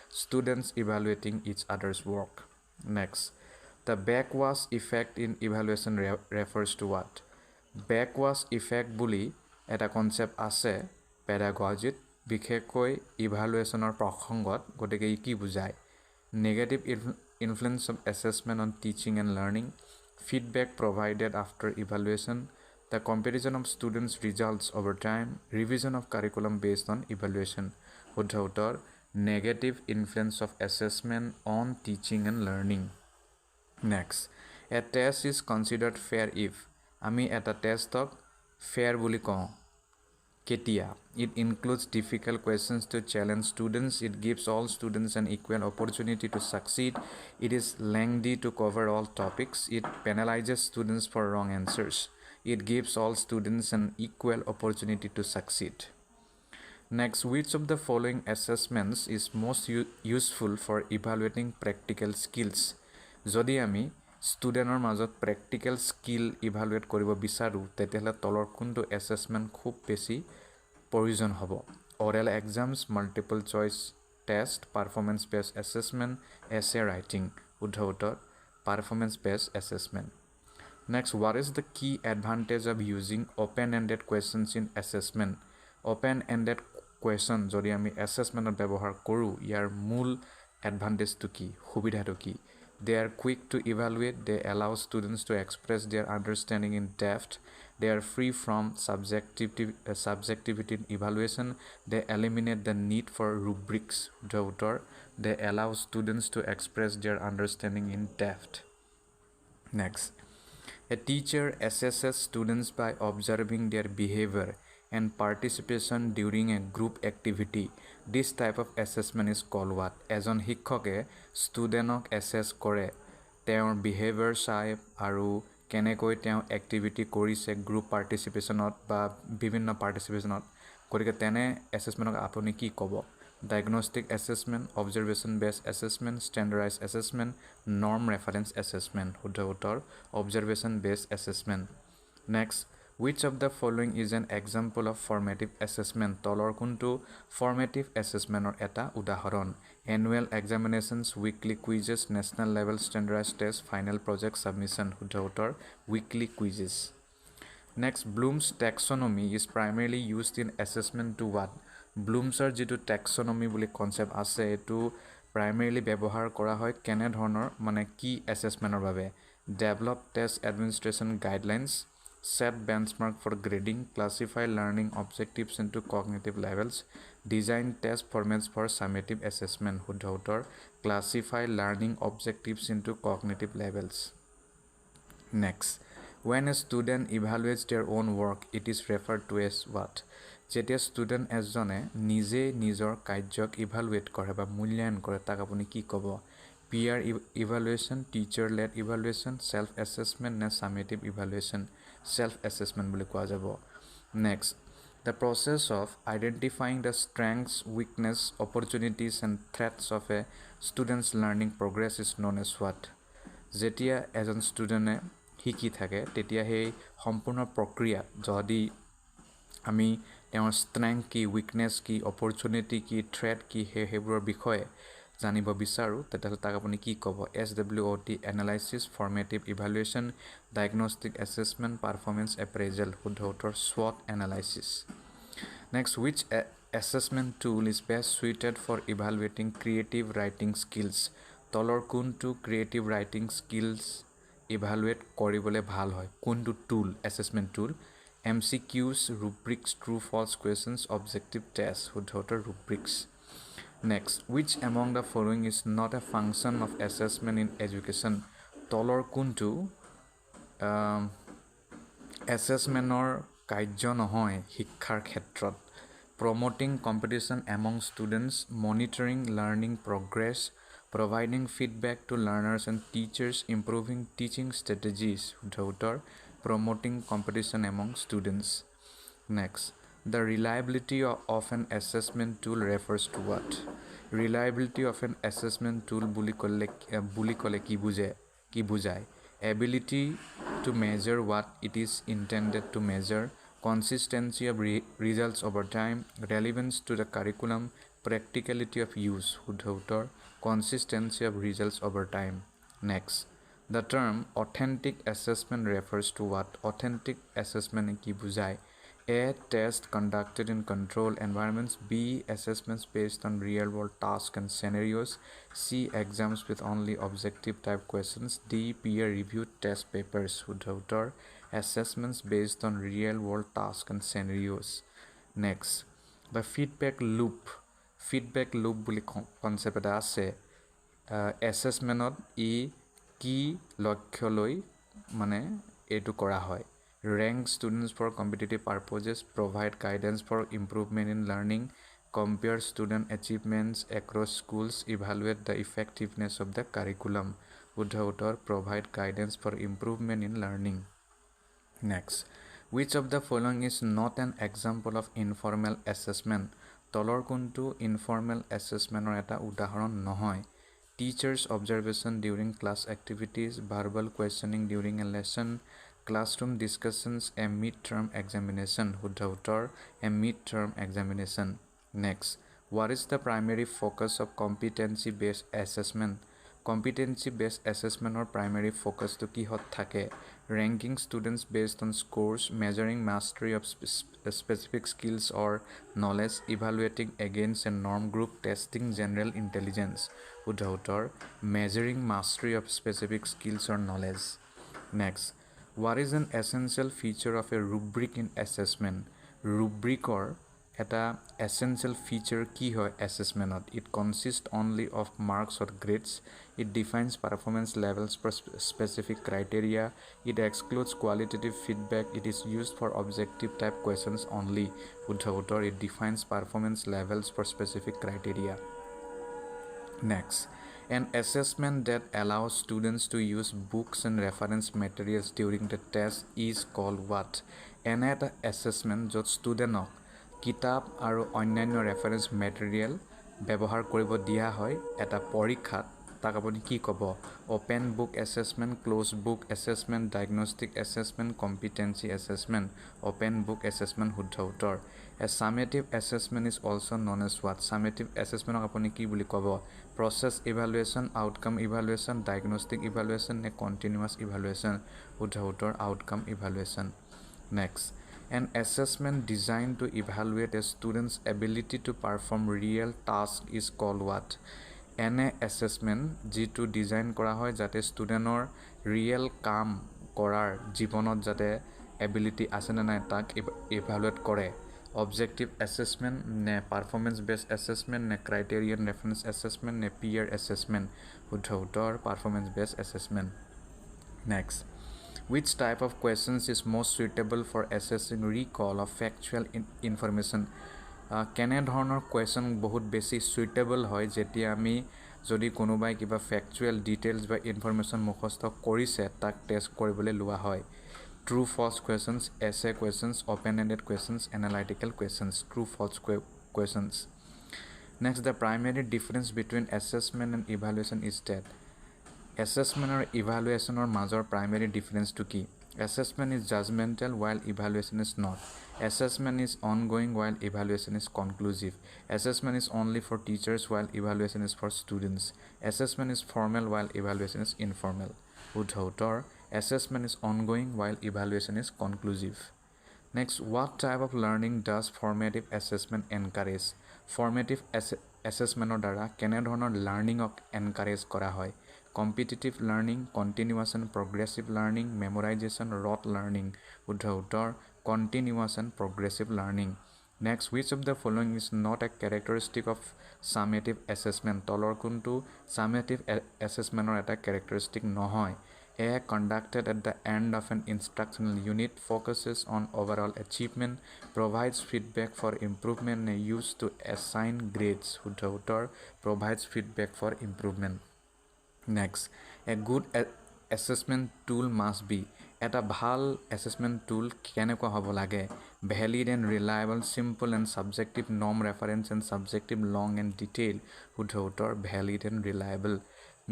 students evaluating each other's work. Next, the backwash effect in evaluation refers to what? Backwash effect বুলি এটা concept আছে পেডাগজিত বিশেষকৈ ইভালুৱেশ্যনৰ প্ৰসংগত গতিকে ই কি বুজায় negative influence of assessment on teaching and learning, feedback provided after evaluation, the comparison of students' results over time, revision of curriculum based on evaluation. Negative influence of assessment on teaching and learning. Next, a test is considered fair if আমি এটা টেষ্টক fair বুলি কওঁ কেতিয়া it includes difficult questions to challenge students it gives all students an equal opportunity to succeed it is lengthy to cover all topics it penalizes students for wrong answers it gives all students an equal opportunity to succeed next which of the following assessments is most useful for evaluating practical skills যদি আমি ষ্টুডেণ্টৰ মাজত practical skill evaluate কৰিব বিচাৰোঁ তেতিয়াহ'লে তলৰ কোনটো assessment খুব বেছি প্ৰয়োজন হ'ব oral exams multiple choice test performance based assessment essay writing শুদ্ধ উত্তৰ performance based assessment next what is the key advantage of using open ended questions in assessment open ended question যদি আমি এছেছমেণ্টত ব্যৱহাৰ কৰোঁ ইয়াৰ মূল এডভান্টেজটো কি সুবিধাটো কি They are quick to evaluate, they allow students to express their understanding in depth, they are free from subjectivity in evaluation, they eliminate the need for rubrics, they allow students to express their understanding in depth. Next, a teacher assesses students by observing their behavior and participation during a group activity. This type of assessment is called what? এজন শিক্ষকে ষ্টুডেণ্টক assess কৰে তেওঁৰ behaviour চাই আৰু কেনেকৈ তেওঁ activity কৰিছে group পাৰ্টিচিপেশ্যনত বা বিভিন্ন পাৰ্টিচিপেশ্যনত গতিকে তেনে এছেছমেণ্টক আপুনি কি ক'ব diagnostic assessment observation based assessment standardise assessment norm reference assessment শুদ্ধ উত্তৰ observation based assessment next Which of the following is an example of formative assessment? তলৰ কোনটো formative assessment এটা উদাহৰণ? Annual examinations, weekly quizzes, national level standardized test, final project submission. শুদ্ধ উত্তৰ weekly quizzes. Next, Bloom's taxonomy is primarily used in assessment to what? Bloomsৰ যিটো taxonomy বুলি concept আছে এইটো primarily ব্যৱহাৰ কৰা হয় কেনে ধৰণৰ মানে কি assessmentৰ বাবে? Develop test administration guidelines, set benchmark for grading, classify learning objectives into cognitive levels, design test formats for summative assessment. শুদ্ধ উত্তৰ classify learning objectives into cognitive levels. Next, when a student evaluates their own work, it is referred to as what? যেতিয়া student এজনে নিজে নিজৰ কাৰ্যক evaluate কৰে বা মূল্যায়ন কৰে তাক আপুনি কি ক'ব? Peer evaluation, teacher led evaluation, self assessment নে ছামেটিভ ইভালুৱেশ্যন? ছেল্ফ এছেছমেণ্ট বুলি কোৱা যাব. Next, the process of identifying the strengths, weakness, opportunities and threats of a students learning progress is known as what? যেতিয়া এজন ষ্টুডেণ্টে শিকি থাকে তেতিয়া সেই সম্পূৰ্ণ প্ৰক্ৰিয়া যদি আমি তেওঁৰ ষ্ট্ৰেংথ কি, উইকনেছ কি, অপৰচুনিটি কি, থ্ৰেট কি সেইবোৰৰ বিষয়ে জানিব বিচাৰোঁ তেতিয়াহ'লে তাক আপুনি কি ক'ব? SWOT analysis, formative evaluation, diagnostic assessment, performance appraisal. শুদ্ধ উত্তৰ SWOT analysis. Next, which assessment tool is best suited for evaluating creative writing skills? তলৰ কোনটো ক্ৰিয়েটিভ ৰাইটিং স্কিলছ ইভালুৱেট কৰিবলৈ ভাল হয়? কোনটো টুল, এছেছমেণ্ট টুল? MCQs, rubrics, true false questions, objective tests. শুদ্ধ উত্তৰ rubrics. Next, which among the following is not a function of assessment in education? তলৰ কোনটো এছেছমেণ্টৰ কাৰ্য নহয় শিক্ষাৰ ক্ষেত্ৰত? Promoting competition among students, monitoring learning progress, providing feedback to learners and teachers, improving teaching strategies. শুদ্ধ উত্তৰ promoting competition among students. Next, the reliability of an assessment tool refers to what? Reliability of an assessment tool বুলি ক'লে কি বুজায়? Ability to measure what it is intended to measure, consistency of results over time, relevance to the curriculum, practicality of use. শুদ্ধ উত্তৰ consistency of results over time. Next, the term authentic assessment refers to what? Authentic assessment কি বুজায়? A, test conducted in controlled environments. B, assessments based on real world tasks and scenarios. C, exams with only objective type questions. D, peer reviewed test papers. শুদ্ধ উত্তৰ assessments based on real world tasks and scenarios. Next, the feedback loop বুলি concept এটা আছে এছেছমেণ্টত ই কি লক্ষ্য লৈ মানে এইটো কৰা হয়? Rank students for competitive purposes, provide guidance for improvement in learning, compare student achievements across schools, evaluate the effectiveness of the curriculum. শুদ্ধ উত্তৰ provide guidance for improvement in learning. Next, which of the following is not an example of informal assessment? তলৰ কোনটো informal assessmentৰ এটা উদাহৰণ নহয়? Teachers' observation during class activities, verbal questioning during a lesson, classroom discussions, a mid-term examination. শুদ্ধ উত্তৰ a mid-term examination. Next, what is the primary focus of competency-based assessment? Competency-based assessmentৰ primary focus to কিহত থাকে? Ranking students based on scores, measuring mastery of specific skills or knowledge, evaluating against a norm group, testing general intelligence. শুদ্ধ উত্তৰ measuring mastery of specific skills or knowledge. Next, what is an essential feature of a rubric in assessment? Rubricৰ এটা essential feature কি হয় assessmentত? It consists only of marks or grades. It defines performance levels for specific criteria. It excludes qualitative feedback. It is used for objective type questions only. শুদ্ধ উত্তৰ it defines performance levels for specific criteria. Next, an assessment that allows students to use books and reference materials during the test is called what? এনে এটা assessment য'ত ষ্টুডেণ্টক কিতাপ আৰু অন্যান্য reference material ব্যৱহাৰ কৰিব দিয়া হয় এটা পৰীক্ষাত তাক আপুনি কি ক'ব open book assessment close book assessment diagnostic assessment competency assessment open book assessment শুদ্ধ উত্তৰ a summative assessment is also' known as what summative এছেছমেণ্টক আপুনি কি বুলি ক'ব process evaluation outcome evaluation diagnostic evaluation নে কণ্টিনিউৱাছ ইভালুৱেশ্যন শুদ্ধ উত্তৰ outcome evaluation next an assessment designed to evaluate a student's ability to perform real task is called what এনে assessment যিটো ডিজাইন কৰা হয় যাতে ষ্টুডেণ্টৰ ৰিয়েল কাম কৰাৰ জীৱনত যাতে এবিলিটি আছে নে নাই তাক ইভালুৱেট কৰে অবজেক্টিভ এছেছমেণ্ট নে পাৰফৰ্মেঞ্চ বেছড এছেছমেণ্ট নে ক্ৰাইটেৰিয়ান ৰেফাৰেঞ্চ এছেছমেণ্ট নে পিয়াৰ এছেছমেণ্ট শুদ্ধ উত্তৰ performance based assessment next Which type of questions is most suitable for assessing recall of factual information? কেনে ধৰণৰ কুৱেশ্যন বহুত বেছি সুইটেবল হয় যেতিয়া আমি যদি কোনোবাই কিবা ফেক্চুৱেল ডিটেইলছ বা ইনফৰমেশ্যন মুখস্থ কৰিছে তাক টেষ্ট কৰিবলৈ লোৱা হয় true false questions essay questions open ended questions analytical questions true false questions next the primary difference between assessment and evaluation is that assessment আৰু ইভালুৱেশ্যনৰ মাজৰ প্ৰাইমেৰী ডিফাৰেঞ্চটো কি assessment is judgemental while evaluation is not assessment is ongoing while evaluation is conclusive assessment is only for teachers while evaluation is for students assessment is formal while evaluation is informal শুদ্ধ উত্তৰ assessment is ongoing while evaluation is conclusive next what type of learning does formative assessment encourage formative assessmentৰ দ্বাৰা কেনে ধৰণৰ লাৰ্ণিঙক encourage কৰা হয় competitive learning, continuous and progressive learning, memorization, rote learning. Uddha uttor, continuous and progressive learning. Next, which of the following is not a characteristic of summative assessment? Tolor kuntu summative assessment or eta characteristic nohoy. A conducted at the end of an instructional unit focuses on overall achievement, provides feedback for improvement and used to assign grades. Uddha uttor, provides feedback for improvement. Next, a good assessment tool must be এটা ভাল assessment tool কেনেকুৱা হ'ব লাগে valid and reliable simple and subjective norm reference and subjective long and detailed শুদ্ধ উত্তৰ valid and reliable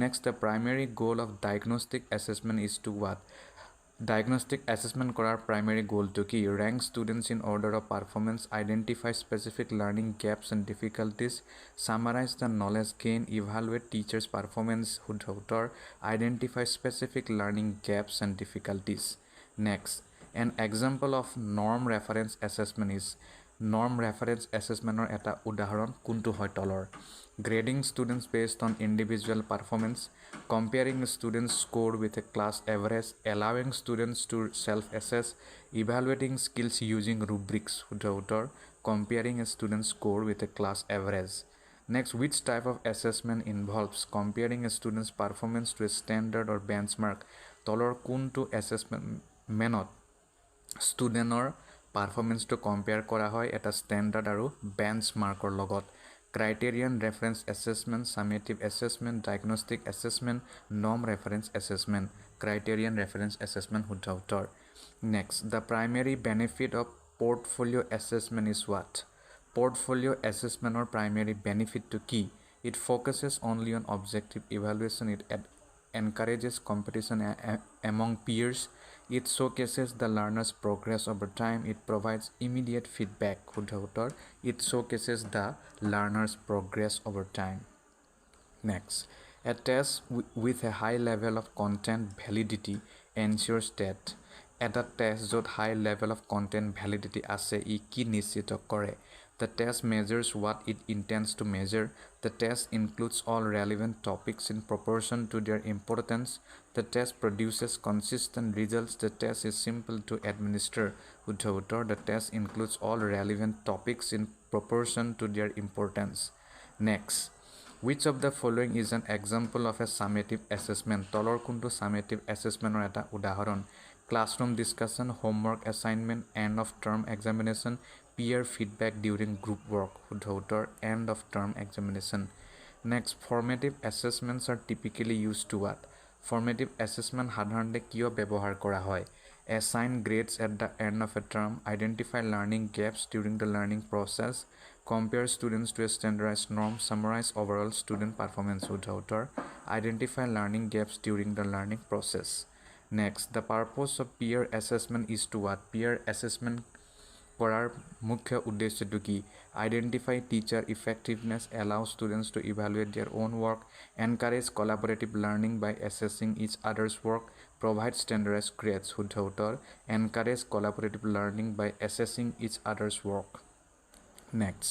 next the primary goal of diagnostic assessment is to what Diagnostic assessment কৰাৰ primary goal to কি rank students in order of performance identify specific learning gaps and difficulties summarize the knowledge gain evaluate teachers performance শুদ্ধ উত্তৰ identify specific learning gaps and difficulties next an example of norm reference assessment is norm reference assessment or এটা উদাহৰণ কোনটো হয় তলৰ grading students based on individual performance comparing students score with a class average allowing students to self-assess evaluating skills using rubrics শুদ্ধ উত্তৰ comparing a student's score with a class average next which type of assessment involves comparing a student's performance to a standard or benchmark তলৰ কোনটো assessment মেনত ষ্টুডেণ্টৰ পাৰফৰ্মেঞ্চটো compare কৰা হয় এটা standard আৰু বেঞ্চমাৰ্কৰ লগত criterion reference assessment summative assessment diagnostic assessment norm reference assessment criterion reference assessment শুদ্ধ উত্তৰ next the primary benefit of portfolio' assessment is what portfolio' এছেছমেণ্টৰ প্ৰাইমেৰী বেনিফিটটো কি it focuses only on objective evaluation it encourages competition among peers. It showcases the learner's progress over time. It provides immediate feedback. It showcases the learner's progress over time. Next, a test with a high level of content validity ensures that এটা test য'ত হাই level of content validity আছে ই কি নিশ্চিত কৰে The test measures what it intends to measure. The test includes all relevant topics in proportion to their importance. The test produces consistent results. The test is simple to administer. The test includes all relevant topics in proportion to their importance. Next. Which of the following is an example of a summative assessment? Tolor kuntu summative assessment or eta udaharon. Classroom discussion, homework assignment, end of term examination, peer feedback during group work. End of term examination. Next, formative assessments are typically used to what? Formative assessment সাধাৰণতে কিয় ব্যৱহাৰ কৰা হয় assign grades at the end of a term identify learning gaps during the learning process compare students to a standardized norm, summarize overall student performance with author, identify learning gaps during the learning process. Next, the purpose of peer assessment is to what? Peer assessment কৰাৰ মুখ্য উদ্দেশ্যটো কি? Identify teacher effectiveness, allow students to evaluate their own work, encourage collaborative learning by assessing each other's work, provide standardized grades, শুদ্ধ উত্তৰ, encourage collaborative learning by assessing each other's work. Next,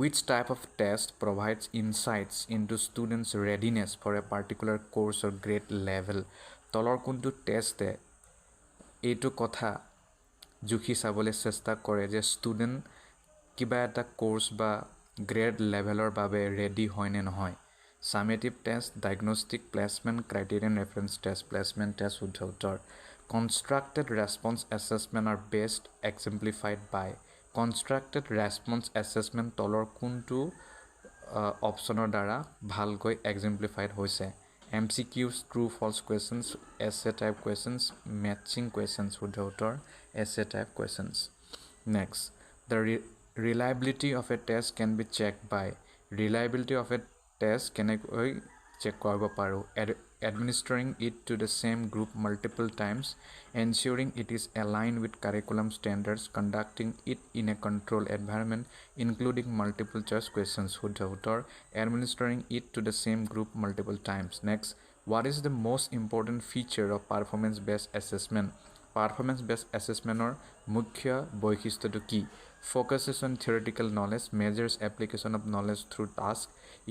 which type of test provides insights into students' readiness for a particular course or grade level? তলৰ কোনটো টেষ্টে এইটো কথা জুখি চাবলৈ চেষ্টা কৰে যে ষ্টুডেণ্ট কিবা এটা কোৰ্ছ বা গ্ৰেড লেভেলৰ বাবে ৰেডি হয়নে নহয়? Summative test, diagnostic, placement, criterion reference test, placement test, শুদ্ধ উত্তৰ। Constructed response assessment are best exemplified by. Constructed response assessment তলৰ কোনটো অপশ্যনৰ দ্বাৰা ভালকৈ এক্সেম্প্লিফাইড হৈছে? MCQs, true false questions, essay type questions, matching questions, শুদ্ধ উত্তৰ, essay type questions. Next, the reliability of a test can be checked by. Reliability of a test কেনেকৈ check কৰিব পাৰোঁ? Administering it to the same group multiple times, ensuring it is aligned with curriculum standards, conducting it in a controlled environment, including multiple choice questions, শুদ্ধ উত্তৰ, administering it to the same group multiple times. Next, what is the most important feature of performance-based assessment? Performance-based assessmentor মুখ্য বৈশিষ্ট্যটো কি? Focuses on theoretical knowledge, measures application of knowledge through task,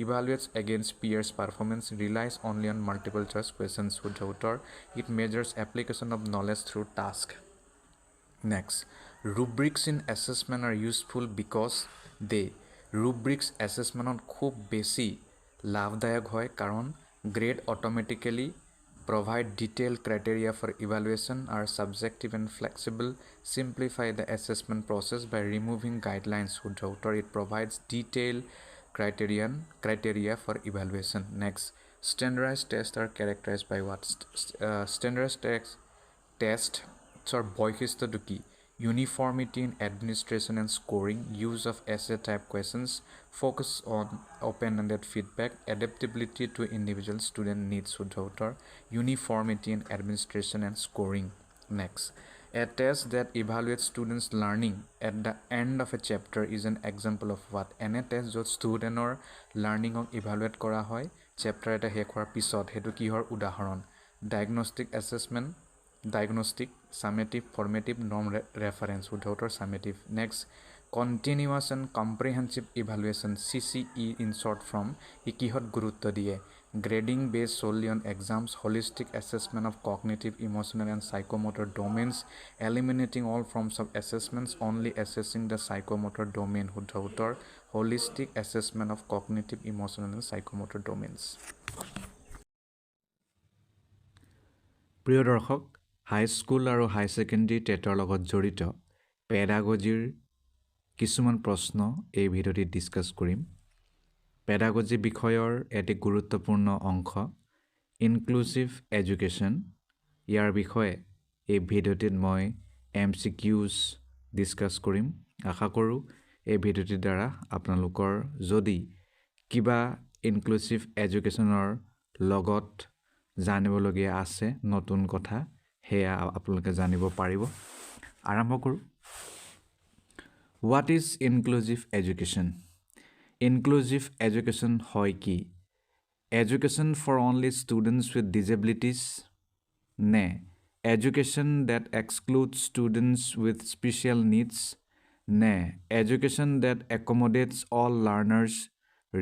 evaluates against peers' performance, relies only on multiple choice questions, শুদ্ধ উত্তৰ, it measures application of knowledge through task. Next, rubrics in assessment are useful because they. Rubrics assessment খুব বেছি লাভদায়ক হয় কাৰণ grade automatically provide detailed criteria for evaluation, are subjective and flexible, simplify the assessment process by removing guidelines, শুদ্ধ উত্তৰ, it provides detailed criteria for evaluation. Next, standardized tests are characterized by what? Standardized test বৈশিষ্ট্যটো কি? Uniformity in administration and scoring, use of essay type questions, focus on open-ended feedback, adaptability to individual student needs, শুদ্ধ উত্তৰ, uniformity in administration and scoring. Next, a test that evaluates students' learning at the end of a chapter is an example of what? এনে test য'ত ষ্টুডেণ্টৰ লাৰ্ণিঙক evaluate কৰা হয় chapter এটা শেষ হোৱাৰ পিছত, সেইটো কিহৰ উদাহৰণ? Diagnostic assessment, diagnostic, summative, formative, norm reference, শুদ্ধ উত্তৰ, summative. Next, continuous and comprehensive evaluation, CCE in short form, ই কিহত গুৰুত্ব দিয়ে? গ্ৰেডিং বেছ solely on exams, holistic assessment of cognitive, emotional and psychomotor domains, eliminating all forms of assessments, only assessing the psychomotor domain, শুদ্ধ উত্তৰ, holistic assessment of cognitive, emotional and psychomotor domains. প্ৰিয় দৰ্শক, high school আৰু হাই secondary টেটৰ লগত জড়িত পেডাগজিৰ কিছুমান প্ৰশ্ন এই ভিডিঅ'টিত ডিছকাছ কৰিম। পেডাগজি বিষয়ৰ এটি গুৰুত্বপূৰ্ণ অংশ ইনক্লুচিভ এডুকেশ্যন, ইয়াৰ বিষয়ে এই ভিডিঅ'টিত মই MCQs ডিছকাছ কৰিম। আশা কৰোঁ এই ভিডিঅ'টিৰ দ্বাৰা আপোনালোকৰ যদি কিবা ইনক্লুচিভ এডুকেশ্যনৰ লগত জানিবলগীয়া আছে নতুন কথা, সেয়া আপোনালোকে জানিব পাৰিব। আৰম্ভ কৰোঁ। What is inclusive education? Inclusive education হয় কি? Education for only students with disabilities নে education that exclude students with special needs নে education that accommodates all learners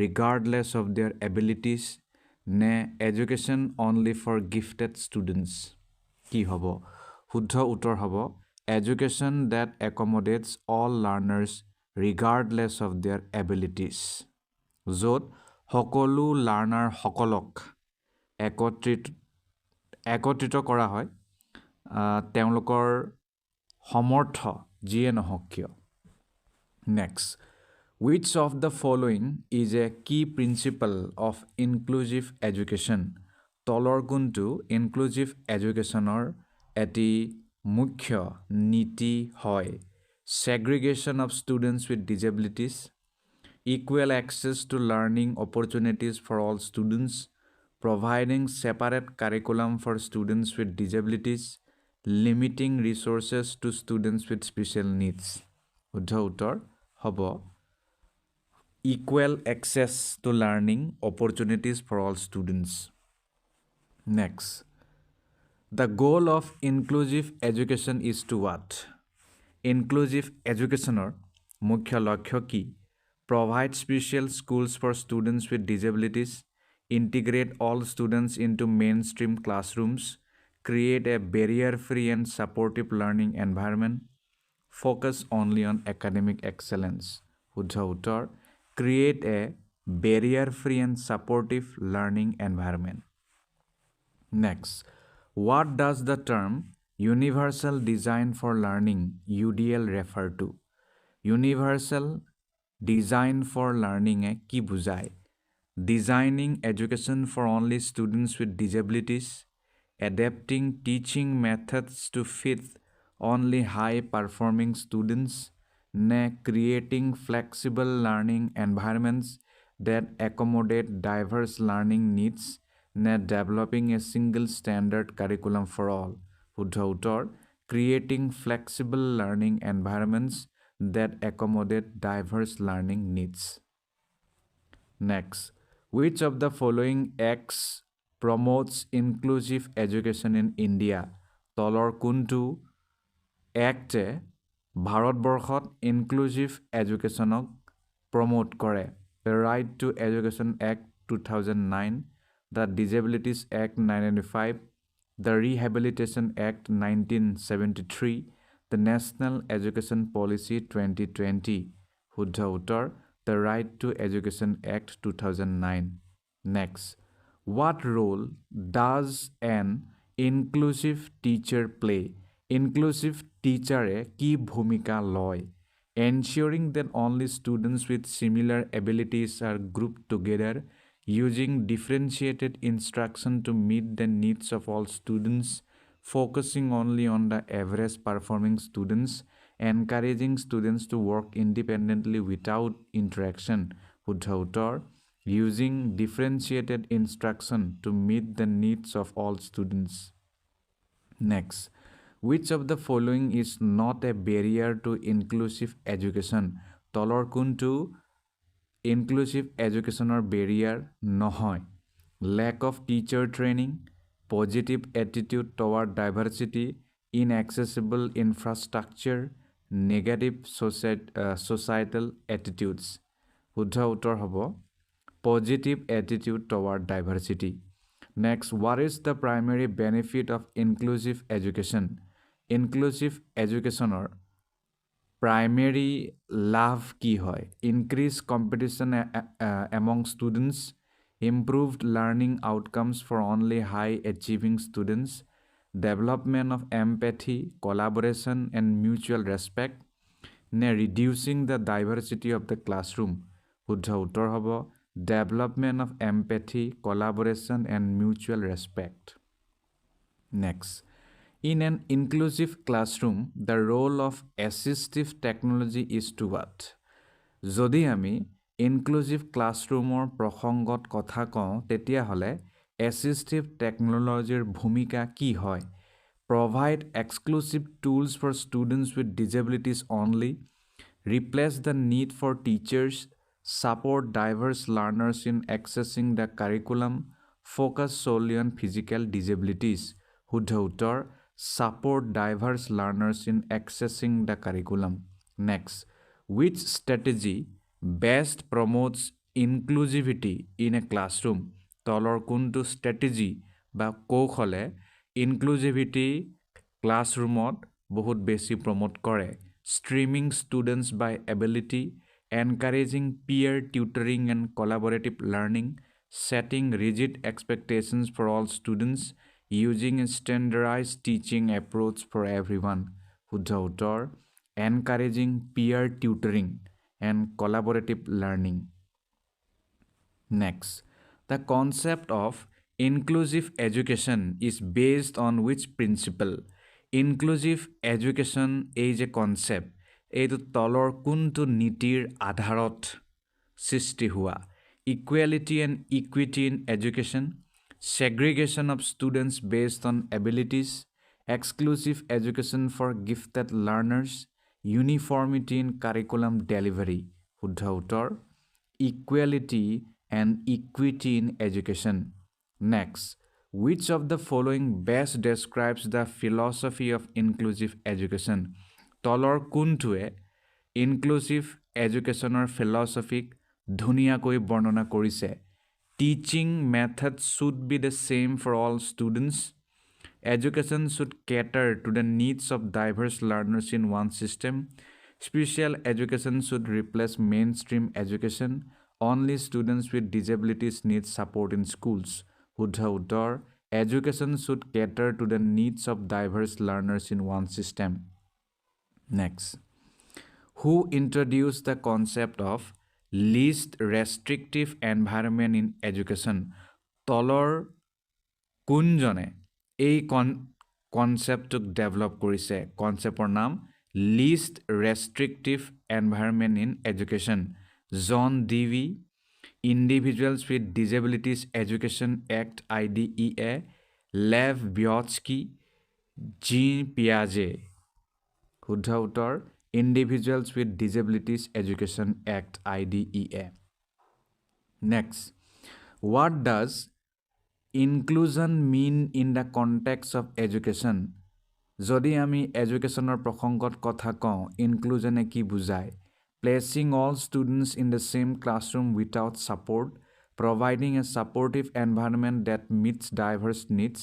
regardless of their abilities নে education only for gifted students? কি হ'ব? শুদ্ধ উত্তৰ হ'ব education that accommodates all learners regardless of their abilities, য'ত সকলো লাৰ্ণাৰসকলক একত্ৰিত কৰা হয় তেওঁলোকৰ সমৰ্থ যিয়ে নহওক কিয়। Next, which of the following is a key principle of inclusive education? তলৰ কোনটো ইনক্লুচিভ এডুকেশ্যনৰ এটি মুখ্য নীতি হয়? Segregation of students with disabilities, equal access to learning opportunities for all students, providing separate curriculum for students with disabilities, limiting resources to students with special needs. শুদ্ধ উত্তৰ হ'ব equal access to learning opportunities for all students. Next, the goal of inclusive education is to what? Inclusive educationer mukhya lakshya ki? Provide special schools for students with disabilities, integrate all students into mainstream classrooms, create a barrier-free and supportive learning environment, focus only on academic excellence. শুদ্ধ উত্তৰ create a barrier-free and supportive learning environment. Next, what does the term Universal Design for Learning UDL refer to? Universal Design for Learning এ কি বুজায়? Designing education for only students with disabilities, adapting teaching methods to fit only high-performing students, ne creating flexible learning environments that accommodate diverse learning needs, ne developing a single standard curriculum for all. শুদ্ধ উত্তৰ creating flexible learning environments that accommodate diverse learning needs. Next, which of the following acts promotes inclusive education in India? তলৰ কোনটো এক্টে ভাৰতবৰ্ষত ইনক্লুজিভ এডুকেশ্যনক promote কৰে? The Right to Education Act 2009, the Disabilities Act 1995, the Rehabilitation Act 1973, the National Education Policy 2020. শুদ্ধ উত্তৰ The Right to Education Act 2009. Next, what role does an inclusive teacher play? Inclusive teacher কি ভূমিকা লয়? Ensuring that only students with similar abilities are grouped together using differentiated instruction to meet the needs of all students, focusing only on the average performing students, encouraging students to work independently without interaction. শুদ্ধ উত্তৰ using differentiated instruction to meet the needs of all students. Next, which of the following is not a barrier to inclusive education? তলৰ কোনটো inclusive educationer barrier নহয়? Lack of teacher training, positive attitude toward diversity, inaccessible infrastructure, negative societal attitudes. শুদ্ধ উত্তৰ হ'ব positive attitude toward diversity. Next, what is the primary benefit of inclusive education? Inclusive educationer primary লাভ কি হয়? Increase competition among students, improved learning outcomes for only high achieving students, development of empathy, collaboration and mutual respect, ne reducing the diversity of the classroom. শুদ্ধ উত্তৰ হ'ব development of empathy, collaboration and mutual respect. Next, in an inclusive classroom, the role of assistive technology is to what? যদি আমি inclusive classroomৰ প্ৰসংগত কথা কওঁ তেতিয়াহ'লে assistive technologyৰ ভূমিকা কি হয়? Provide exclusive tools for students with disabilities only, replace the need for teachers, support diverse learners in accessing the curriculum, focus solely on physical disabilities. শুদ্ধ উত্তৰ support diverse learners in accessing the curriculum. Next, which strategy best promotes inclusivity in a classroom? তলৰ কোনটো strategy বা কৌশলে inclusivity classroomত বহুত বেছি promote কৰে? Streaming students by ability, encouraging peer tutoring and collaborative learning, setting rigid expectations for all students, using a standardized teaching approach for everyone. শুদ্ধ উত্তৰ encouraging peer tutoring and collaborative learning. Next, the concept of inclusive education is based on which principle? Inclusive education is a concept. এইটো তলৰ কোনটো নীতিৰ আধাৰত সৃষ্টি হোৱা equality and equity in education, segregation of students based on abilities, exclusive education for gifted learners, uniformity in curriculum delivery. শুদ্ধ উত্তৰ equality and equity in education. Next, which of the following best describes the philosophy of inclusive education? তলৰ কোনটোৱে inclusive এডুকেশ্যনৰ ফিলচফিক ধুনীয়াকৈ বৰ্ণনা কৰিছে? Teaching method should be the same for all students, education should cater to the needs of diverse learners in one system, special education should replace mainstream education, only students with disabilities need support in schools. শুদ্ধ উত্তৰ education should cater to the needs of diverse learners in one system. Next, who introduced the concept of least restrictive environment in education? তলৰ কোনজনে এই কনচেপ্টটোক develop কৰিছে? কনচেপ্টৰ নাম list restrictive environment in education. জন ডিভি, individuals with disabilities education act IDEA, লেভ বিয়টস্কি, জিন পিয়াজে। শুদ্ধ উত্তৰ individuals with disabilities education act IDEA. Next, what does inclusion mean in the context of education? যদি আমি এডুকেশ্যনৰ প্ৰসংগত কথা কওঁ, ইনক্লুজনে কি বুজায়? Placing all students in the same classroom without support, providing a supportive environment that meets diverse needs,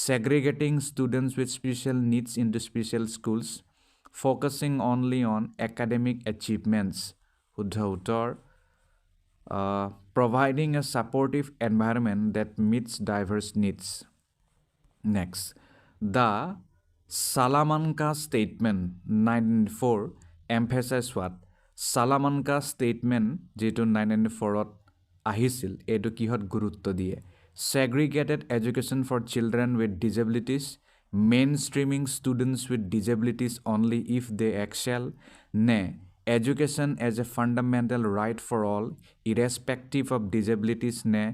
segregating students with special needs into special schools, focusing only on academic achievements. শুদ্ধ উত্তৰ providing a supportive environment that meets diverse needs. Next, the Salamanca Statement 1994 emphasized what? Salamanca Statement যেটো 1994ত আহিছিল, এইটো কিহত গুৰুত্ব দিয়ে? Segregated education for children with disabilities, mainstreaming students with disabilities only if they excel, নে education as a fundamental right for all irrespective of disabilities, নে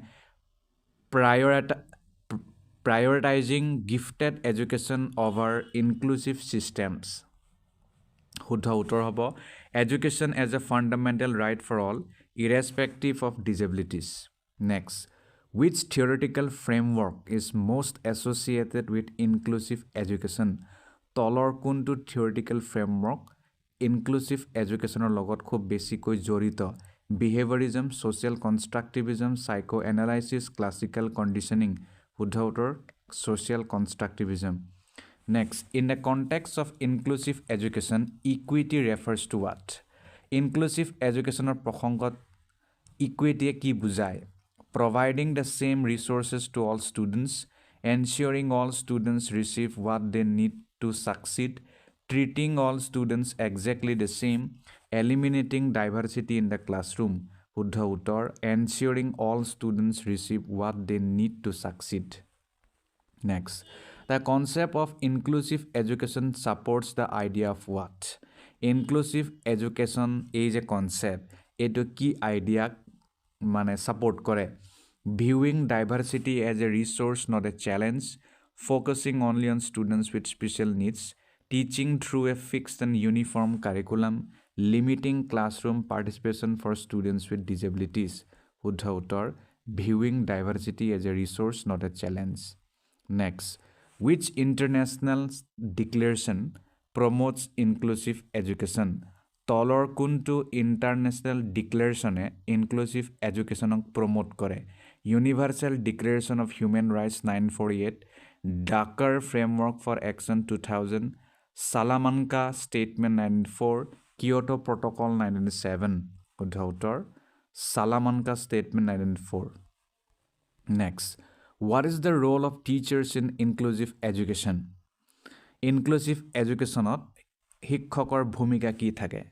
prioritizing gifted education over inclusive systems? শুদ্ধ উত্তৰ হ'ব education as a fundamental right for all irrespective of disabilities. Next, which theoretical framework is most associated with inclusive education? তলৰ কোনটো theoretical framework inclusive educationৰ লগত খুব বেছিকৈ জড়িত? Behaviorism, social constructivism, psychoanalysis, classical conditioning. শুদ্ধ উত্তৰ social constructivism. Next, in the context of inclusive education, equity refers to what? Inclusive educationৰ প্ৰসংগত equity কি বুজায়? Providing the same resources to all students, ensuring all students receive what they need to succeed, treating all students exactly the same, eliminating diversity in the classroom. শুদ্ধ উত্তৰ ensuring all students receive what they need to succeed. Next, the concept of inclusive education supports the idea of what? Inclusive education is a concept. এইটো কি idea মানে support কৰে? Viewing diversity as a resource, not a challenge, focusing only on students with special needs, teaching through a fixed and uniform curriculum, limiting classroom participation for students with disabilities. শুদ্ধ উত্তৰ viewing diversity as a resource, not a challenge. Next, which international declaration promotes inclusive education? তলৰ কোনটো international ডিক্লেৰেশ্যনে inclusive এডুকেশ্যনক promote কৰে? Universal Declaration of Human Rights 1948, Dakar Framework for Action 2000, Salamanca Statement 1994, Kyoto Protocol 1997. শুদ্ধ উত্তৰ Salamanca Statement 1994. Next, what is the role of teachers in inclusive education? Inclusive educationত শিক্ষকৰ ভূমিকা কি থাকে?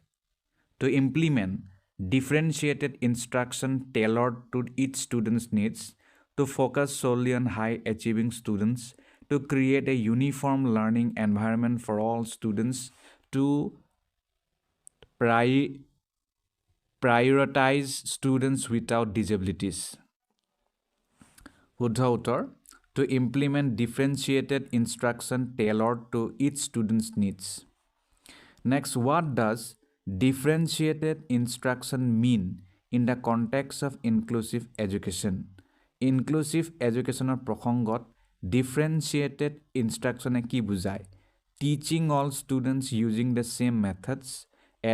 To implement differentiated instruction tailored to each student's needs, to focus solely on high achieving students, to create a uniform learning environment for all students, to prioritize students without disabilities? শুদ্ধ উত্তৰ to implement differentiated instruction tailored to each student's needs. Next, what does differentiated instruction mean in the context of inclusive education? Inclusive educationer প্ৰসংগত differentiated instruction কি বুজায়? Teaching all students using the same methods,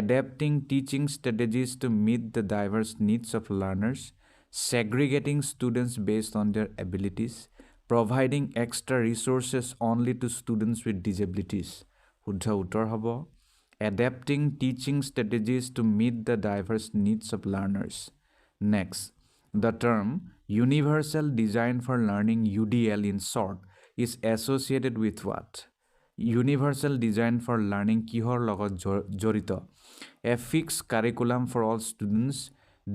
adapting teaching strategies to meet the diverse needs of learners, segregating students based on their abilities, providing extra resources only to students with disabilities. শুদ্ধ উত্তৰ হ'ব adapting teaching strategies to meet the diverse needs of learners. Next, the term Universal Design for Learning UDL in short is associated with what? Universal Design for Learning কিহৰ লগত জড়িত? A fixed curriculum for all students,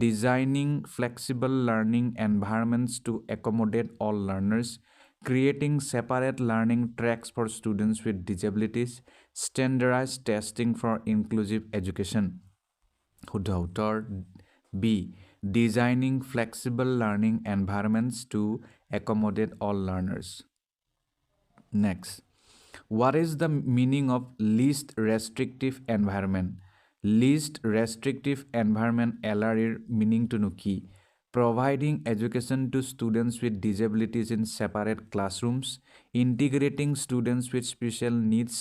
designing flexible learning environments to accommodate all learners, creating separate learning tracks for students with disabilities, standardized testing for inclusive education. শুদ্ধ উত্তৰ B. Designing flexible learning environments to accommodate all learners. Next, what is the meaning of least restrictive environment? Least restrictive environment LREৰ meaningটো কি? Providing education to students with disabilities in separate classrooms, integrating students with special needs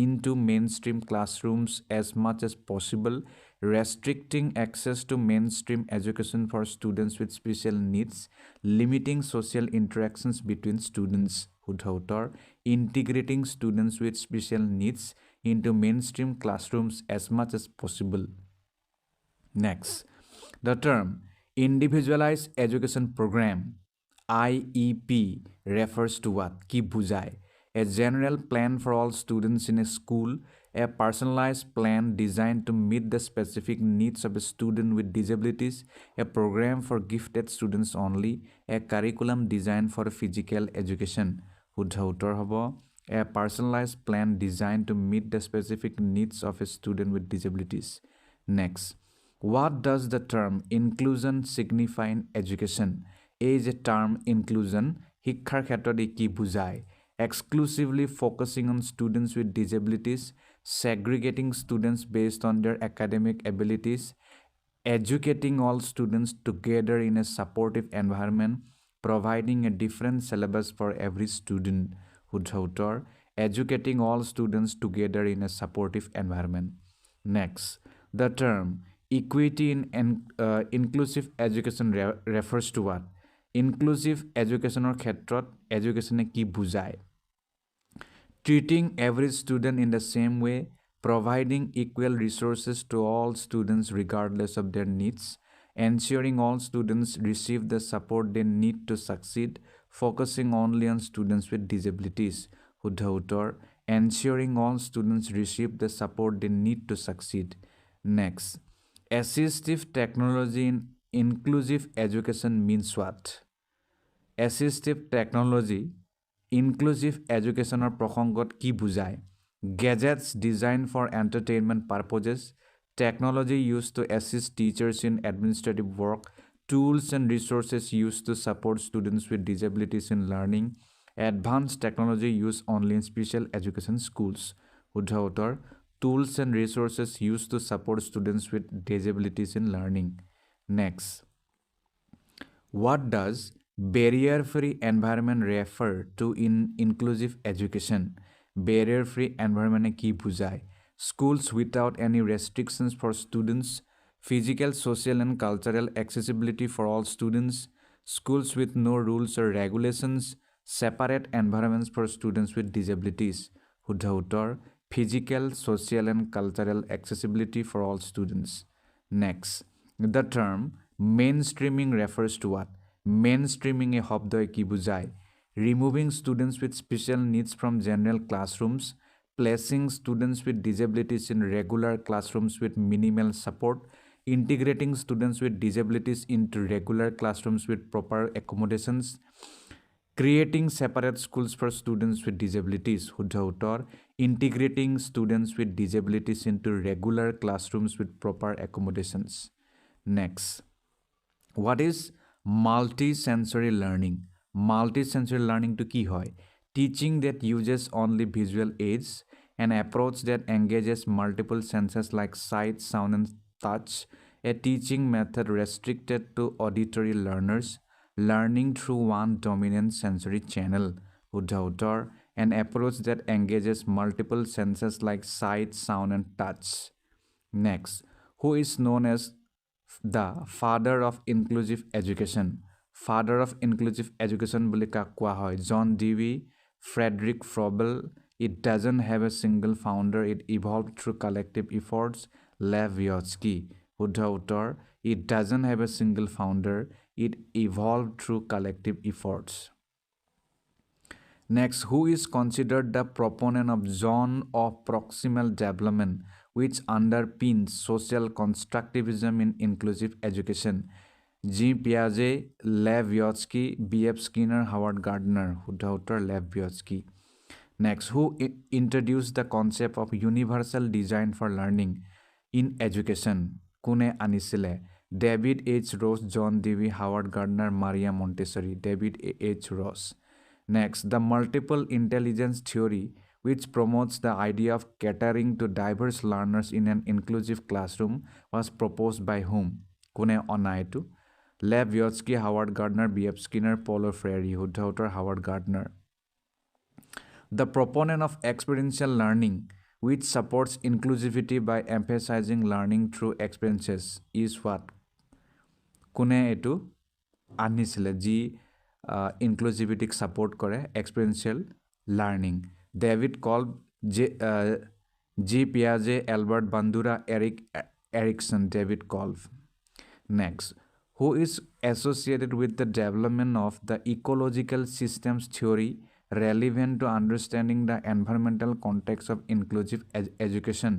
into mainstream classrooms as much as possible, restricting access to mainstream education for students with special needs, limiting social interactions between students. শুদ্ধ উত্তৰ integrating students with special needs into mainstream classrooms as much as possible. Next, the term Individualized Education Program IEP refers to what? কি বুজায়? A general plan for all students in a school, a personalized plan designed to meet the specific needs of a student with disabilities, a program for gifted students only, a curriculum designed for physical education. শুদ্ধ উত্তৰ হ'ব a personalized plan designed to meet the specific needs of a student with disabilities. Next, what does the term inclusion signify in education? Is a term inclusion শিক্ষাৰ ক্ষেত্ৰত কি বুজায়? Exclusively focusing on students with disabilities, segregating students based on their academic abilities, educating all students together in a supportive environment, providing a different syllabus for every student. শুদ্ধ উত্তৰ educating all students together in a supportive environment. Next, the term equity in inclusive education refers to what? Inclusive educationৰ ক্ষেত্ৰত education কি বুজায়? Treating every student in the same way, providing equal resources to all students regardless of their needs, ensuring all students receive the support they need to succeed, focusing only on students with disabilities. শুদ্ধ উত্তৰ ensuring all students receive the support they need to succeed. Next, assistive technology in inclusive education means what? Assistive technology inclusive educationer প্ৰসংগত কি বুজায়? Gadgets designed for entertainment purposes, technology used to assist teachers in administrative work, tools and resources used to support students with disabilities in learning, advanced technology used only in special education schools. শুদ্ধ উত্তৰ tools and resources used to support students with disabilities in learning. Next, what does barrier-free environment refer to in inclusive education? Barrier-free environment কি বুজায়? Schools without any restrictions for students, physical, social and cultural accessibility for all students, schools with no rules or regulations, separate environments for students with disabilities. শুদ্ধ উত্তৰ physical, social and cultural accessibility for all students. Next, the term mainstreaming refers to what? Mainstreaming a শব্দই কি বুজায়? Removing students with special needs from general classrooms, placing students with disabilities in regular classrooms with minimal support, integrating students with disabilities into regular classrooms with proper accommodations, creating separate schools for students with disabilities. শুদ্ধ উত্তৰ integrating students with disabilities into regular classrooms with proper accommodations. Next, what is multi-sensory learning? Multi-sensory learning to কি হয়? Teaching that uses only visual aids, an approach that engages multiple senses like sight, sound, and touch, a teaching method restricted to auditory learners, learning through one dominant sensory channel, শুদ্ধ উত্তৰ, an approach that engages multiple senses like sight, sound, and touch. Next, who is known as the father of inclusive education? Father of inclusive education বুলি কাক কোৱা হয়? জন ডিভি, Frederick ফ্ৰবেল, it doesn't have a single founder, it evolved through collective efforts, লেভ ৱিয়টস্কি, শুদ্ধ উত্তৰ, it doesn't have a single founder, it evolved through collective efforts. Next, who is considered the proponent of zone of proximal development, which underpins social constructivism in inclusive education? G. Piaget, Lev Vygotsky, B.F. Skinner, Howard Gardner. শুদ্ধ উত্তৰ, Lev Vygotsky. Next, who introduced the concept of universal design for learning in education? কোনে আনিছিলে? David H Ross, John Dewey, Howard Gardner, Maria Montessori. David H Ross. Next, the multiple intelligence theory, which promotes the idea of catering to diverse learners in an inclusive classroom, was proposed by whom? কোনে অনা এইটো? Lev Vygotsky, Howard Gardner, B F Skinner, Paulo Freire. শুদ্ধ উত্তৰ, Howard Gardner. The proponent of experiential learning, which supports inclusivity by emphasizing learning through experiences, is what? কোনে এইটো আনিছিলে যি ইনক্লুজিভিটিক ছাপোৰ্ট কৰে? Experiential learning. David Kolb, G পিয়াজে, Albert Bandura, Erikson. David Kolb. Next, who is associated with the development of the ecological systems theory relevant to understanding the environmental context of inclusive education?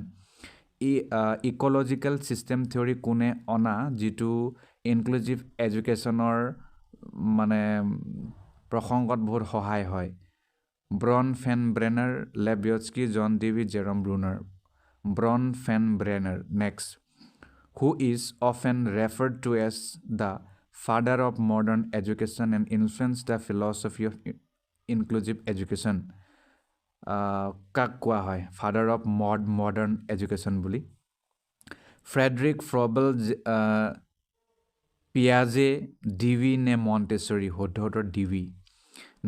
Ecological system theory কোনে অনা যিটো ইনক্লুজিভ এডুকেশ্যনৰ মানে প্ৰসংগত বহুত সহায় হয়? ব্ৰন ফেন ব্ৰেনাৰ, লেভ Vygotsky, John Dewey, Jerome Bruner. Bronfenbrenner. Next, who is often referred to as the father of modern education and influenced the philosophy of inclusive education? কাক কোৱা হয় ফাদাৰ অফ মডাৰ্ণ এডুকেশ্যন বুলি? Frederick ফ্ৰবেল, পিয়াজে, ডিভি নে মণ্টেছৰী? শুদ্ধ উত্তৰ, ডিভি.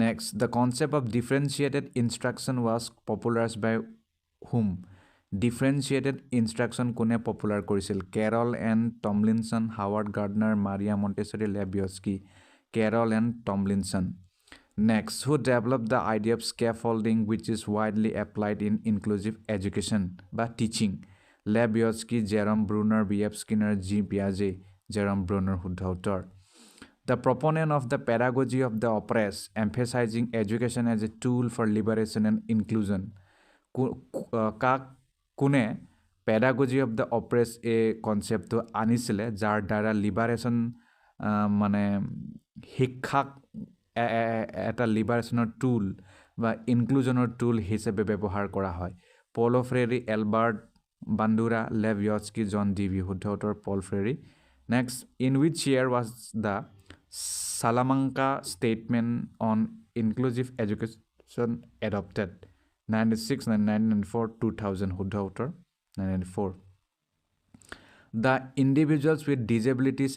Next, the concept of differentiated instruction was popularized by whom? Differentiated instruction কোনে পপুলাৰ কৰিছিল? Carol and Tomlinson, Howard Gardner, Maria Montessori, Lev Vygotsky. Carol and Tomlinson. Next, who developed the idea of scaffolding, which is widely applied in inclusive education বা teaching? Lev Vygotsky, Jerome Bruner, B F Skinner, G পিয়াজে. Jerome Bruner. শুদ্ধ উত্তৰ. The proponent of the pedagogy of the oppressed, emphasizing education as a tool for liberation and inclusion. কাক কোনে pedagogy of the অপ্ৰেছ এই কনচেপ্টটো আনিছিলে যাৰ দ্বাৰা liberation মানে শিক্ষাক এটা লিবাৰেশ্যনৰ টুল বা ইনক্লুজনৰ টুল হিচাপে ব্যৱহাৰ কৰা হয়? পলো ফ্ৰেৰী, এলবাৰ্ট বান্দুৰা, লেভ ৱিয়টস্কি, জন ডিভি. শুদ্ধ উত্তৰ, পল ferry. Next, in which year was the Salamanca Statement on Inclusive Education adopted? 96, 1994, 2000. শুদ্ধ উত্তৰ, 1994. The Individuals with Disabilities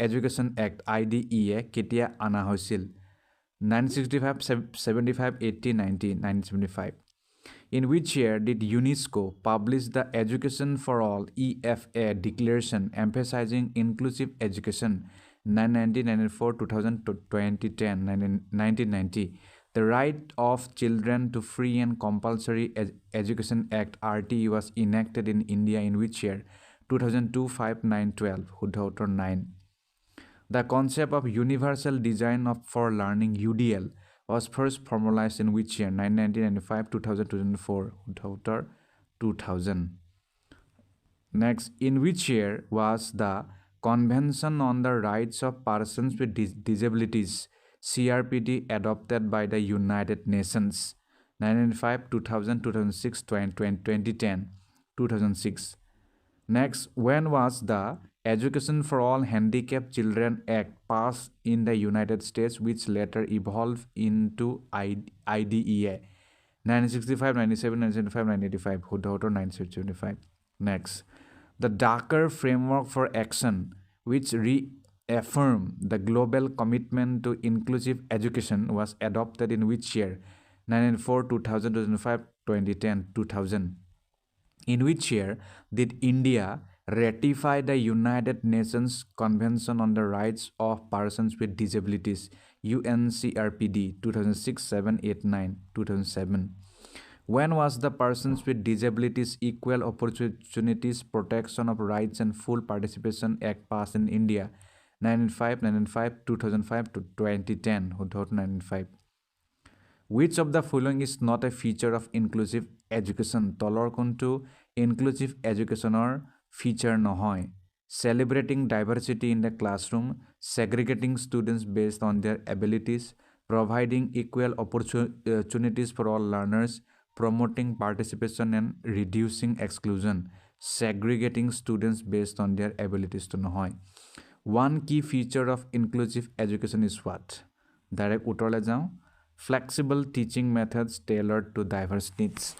Education Act IDEA কেতিয়া অনা হৈছিল? 1965, 75, 80, 90. 1975. In which year did UNESCO publish the Education for All EFA Declaration emphasizing inclusive education? 1994, 2000, 2010, 1990. The Right of Children to Free and Compulsory Education Act RTE was enacted in India in which year? 2002, 5, 9, 12. শুদ্ধ উত্তৰ, 9. The concept of universal design for learning UDL was first formalized in which year? 1995, 2000, 2004. শুদ্ধ উত্তৰ, 2000. Next, in which year was the Convention on the Rights of Persons with Disabilities CRPD adopted by the United Nations? 1995, 2000, 2006, 2010, 2006. Next, when was the Education for All Handicapped Children Act passed in the United States, which later evolved into IDEA. 1965, 97, 1975, 1985. Huddaughter 1975. Next. The Dakar Framework for Action, which reaffirmed the global commitment to inclusive education, was adopted in which year? 1994, 2000, 2005, 2010, 2000. In which year did India ratify the United Nations Convention on the Rights of Persons with Disabilities, UNCRPD, 2006, 7, 8, 9, 2007? When was the Persons with Disabilities Equal Opportunities Protection of Rights and Full Participation Act passed in India? 1905, 1905, 2005 to 2010, 2005. Which of the following is not a feature of inclusive education? তলৰ কোনটো inclusive educationৰ feature নহয়? Celebrating diversity in the classroom, segregating students based on their abilities, providing equal opportunities for all learners, promoting participation and reducing exclusion, segregating students based on their abilities to নহয়. One key feature of inclusive education is what? Direct উত্তৰলৈ যাওঁ. Flexible teaching methods tailored to diverse needs.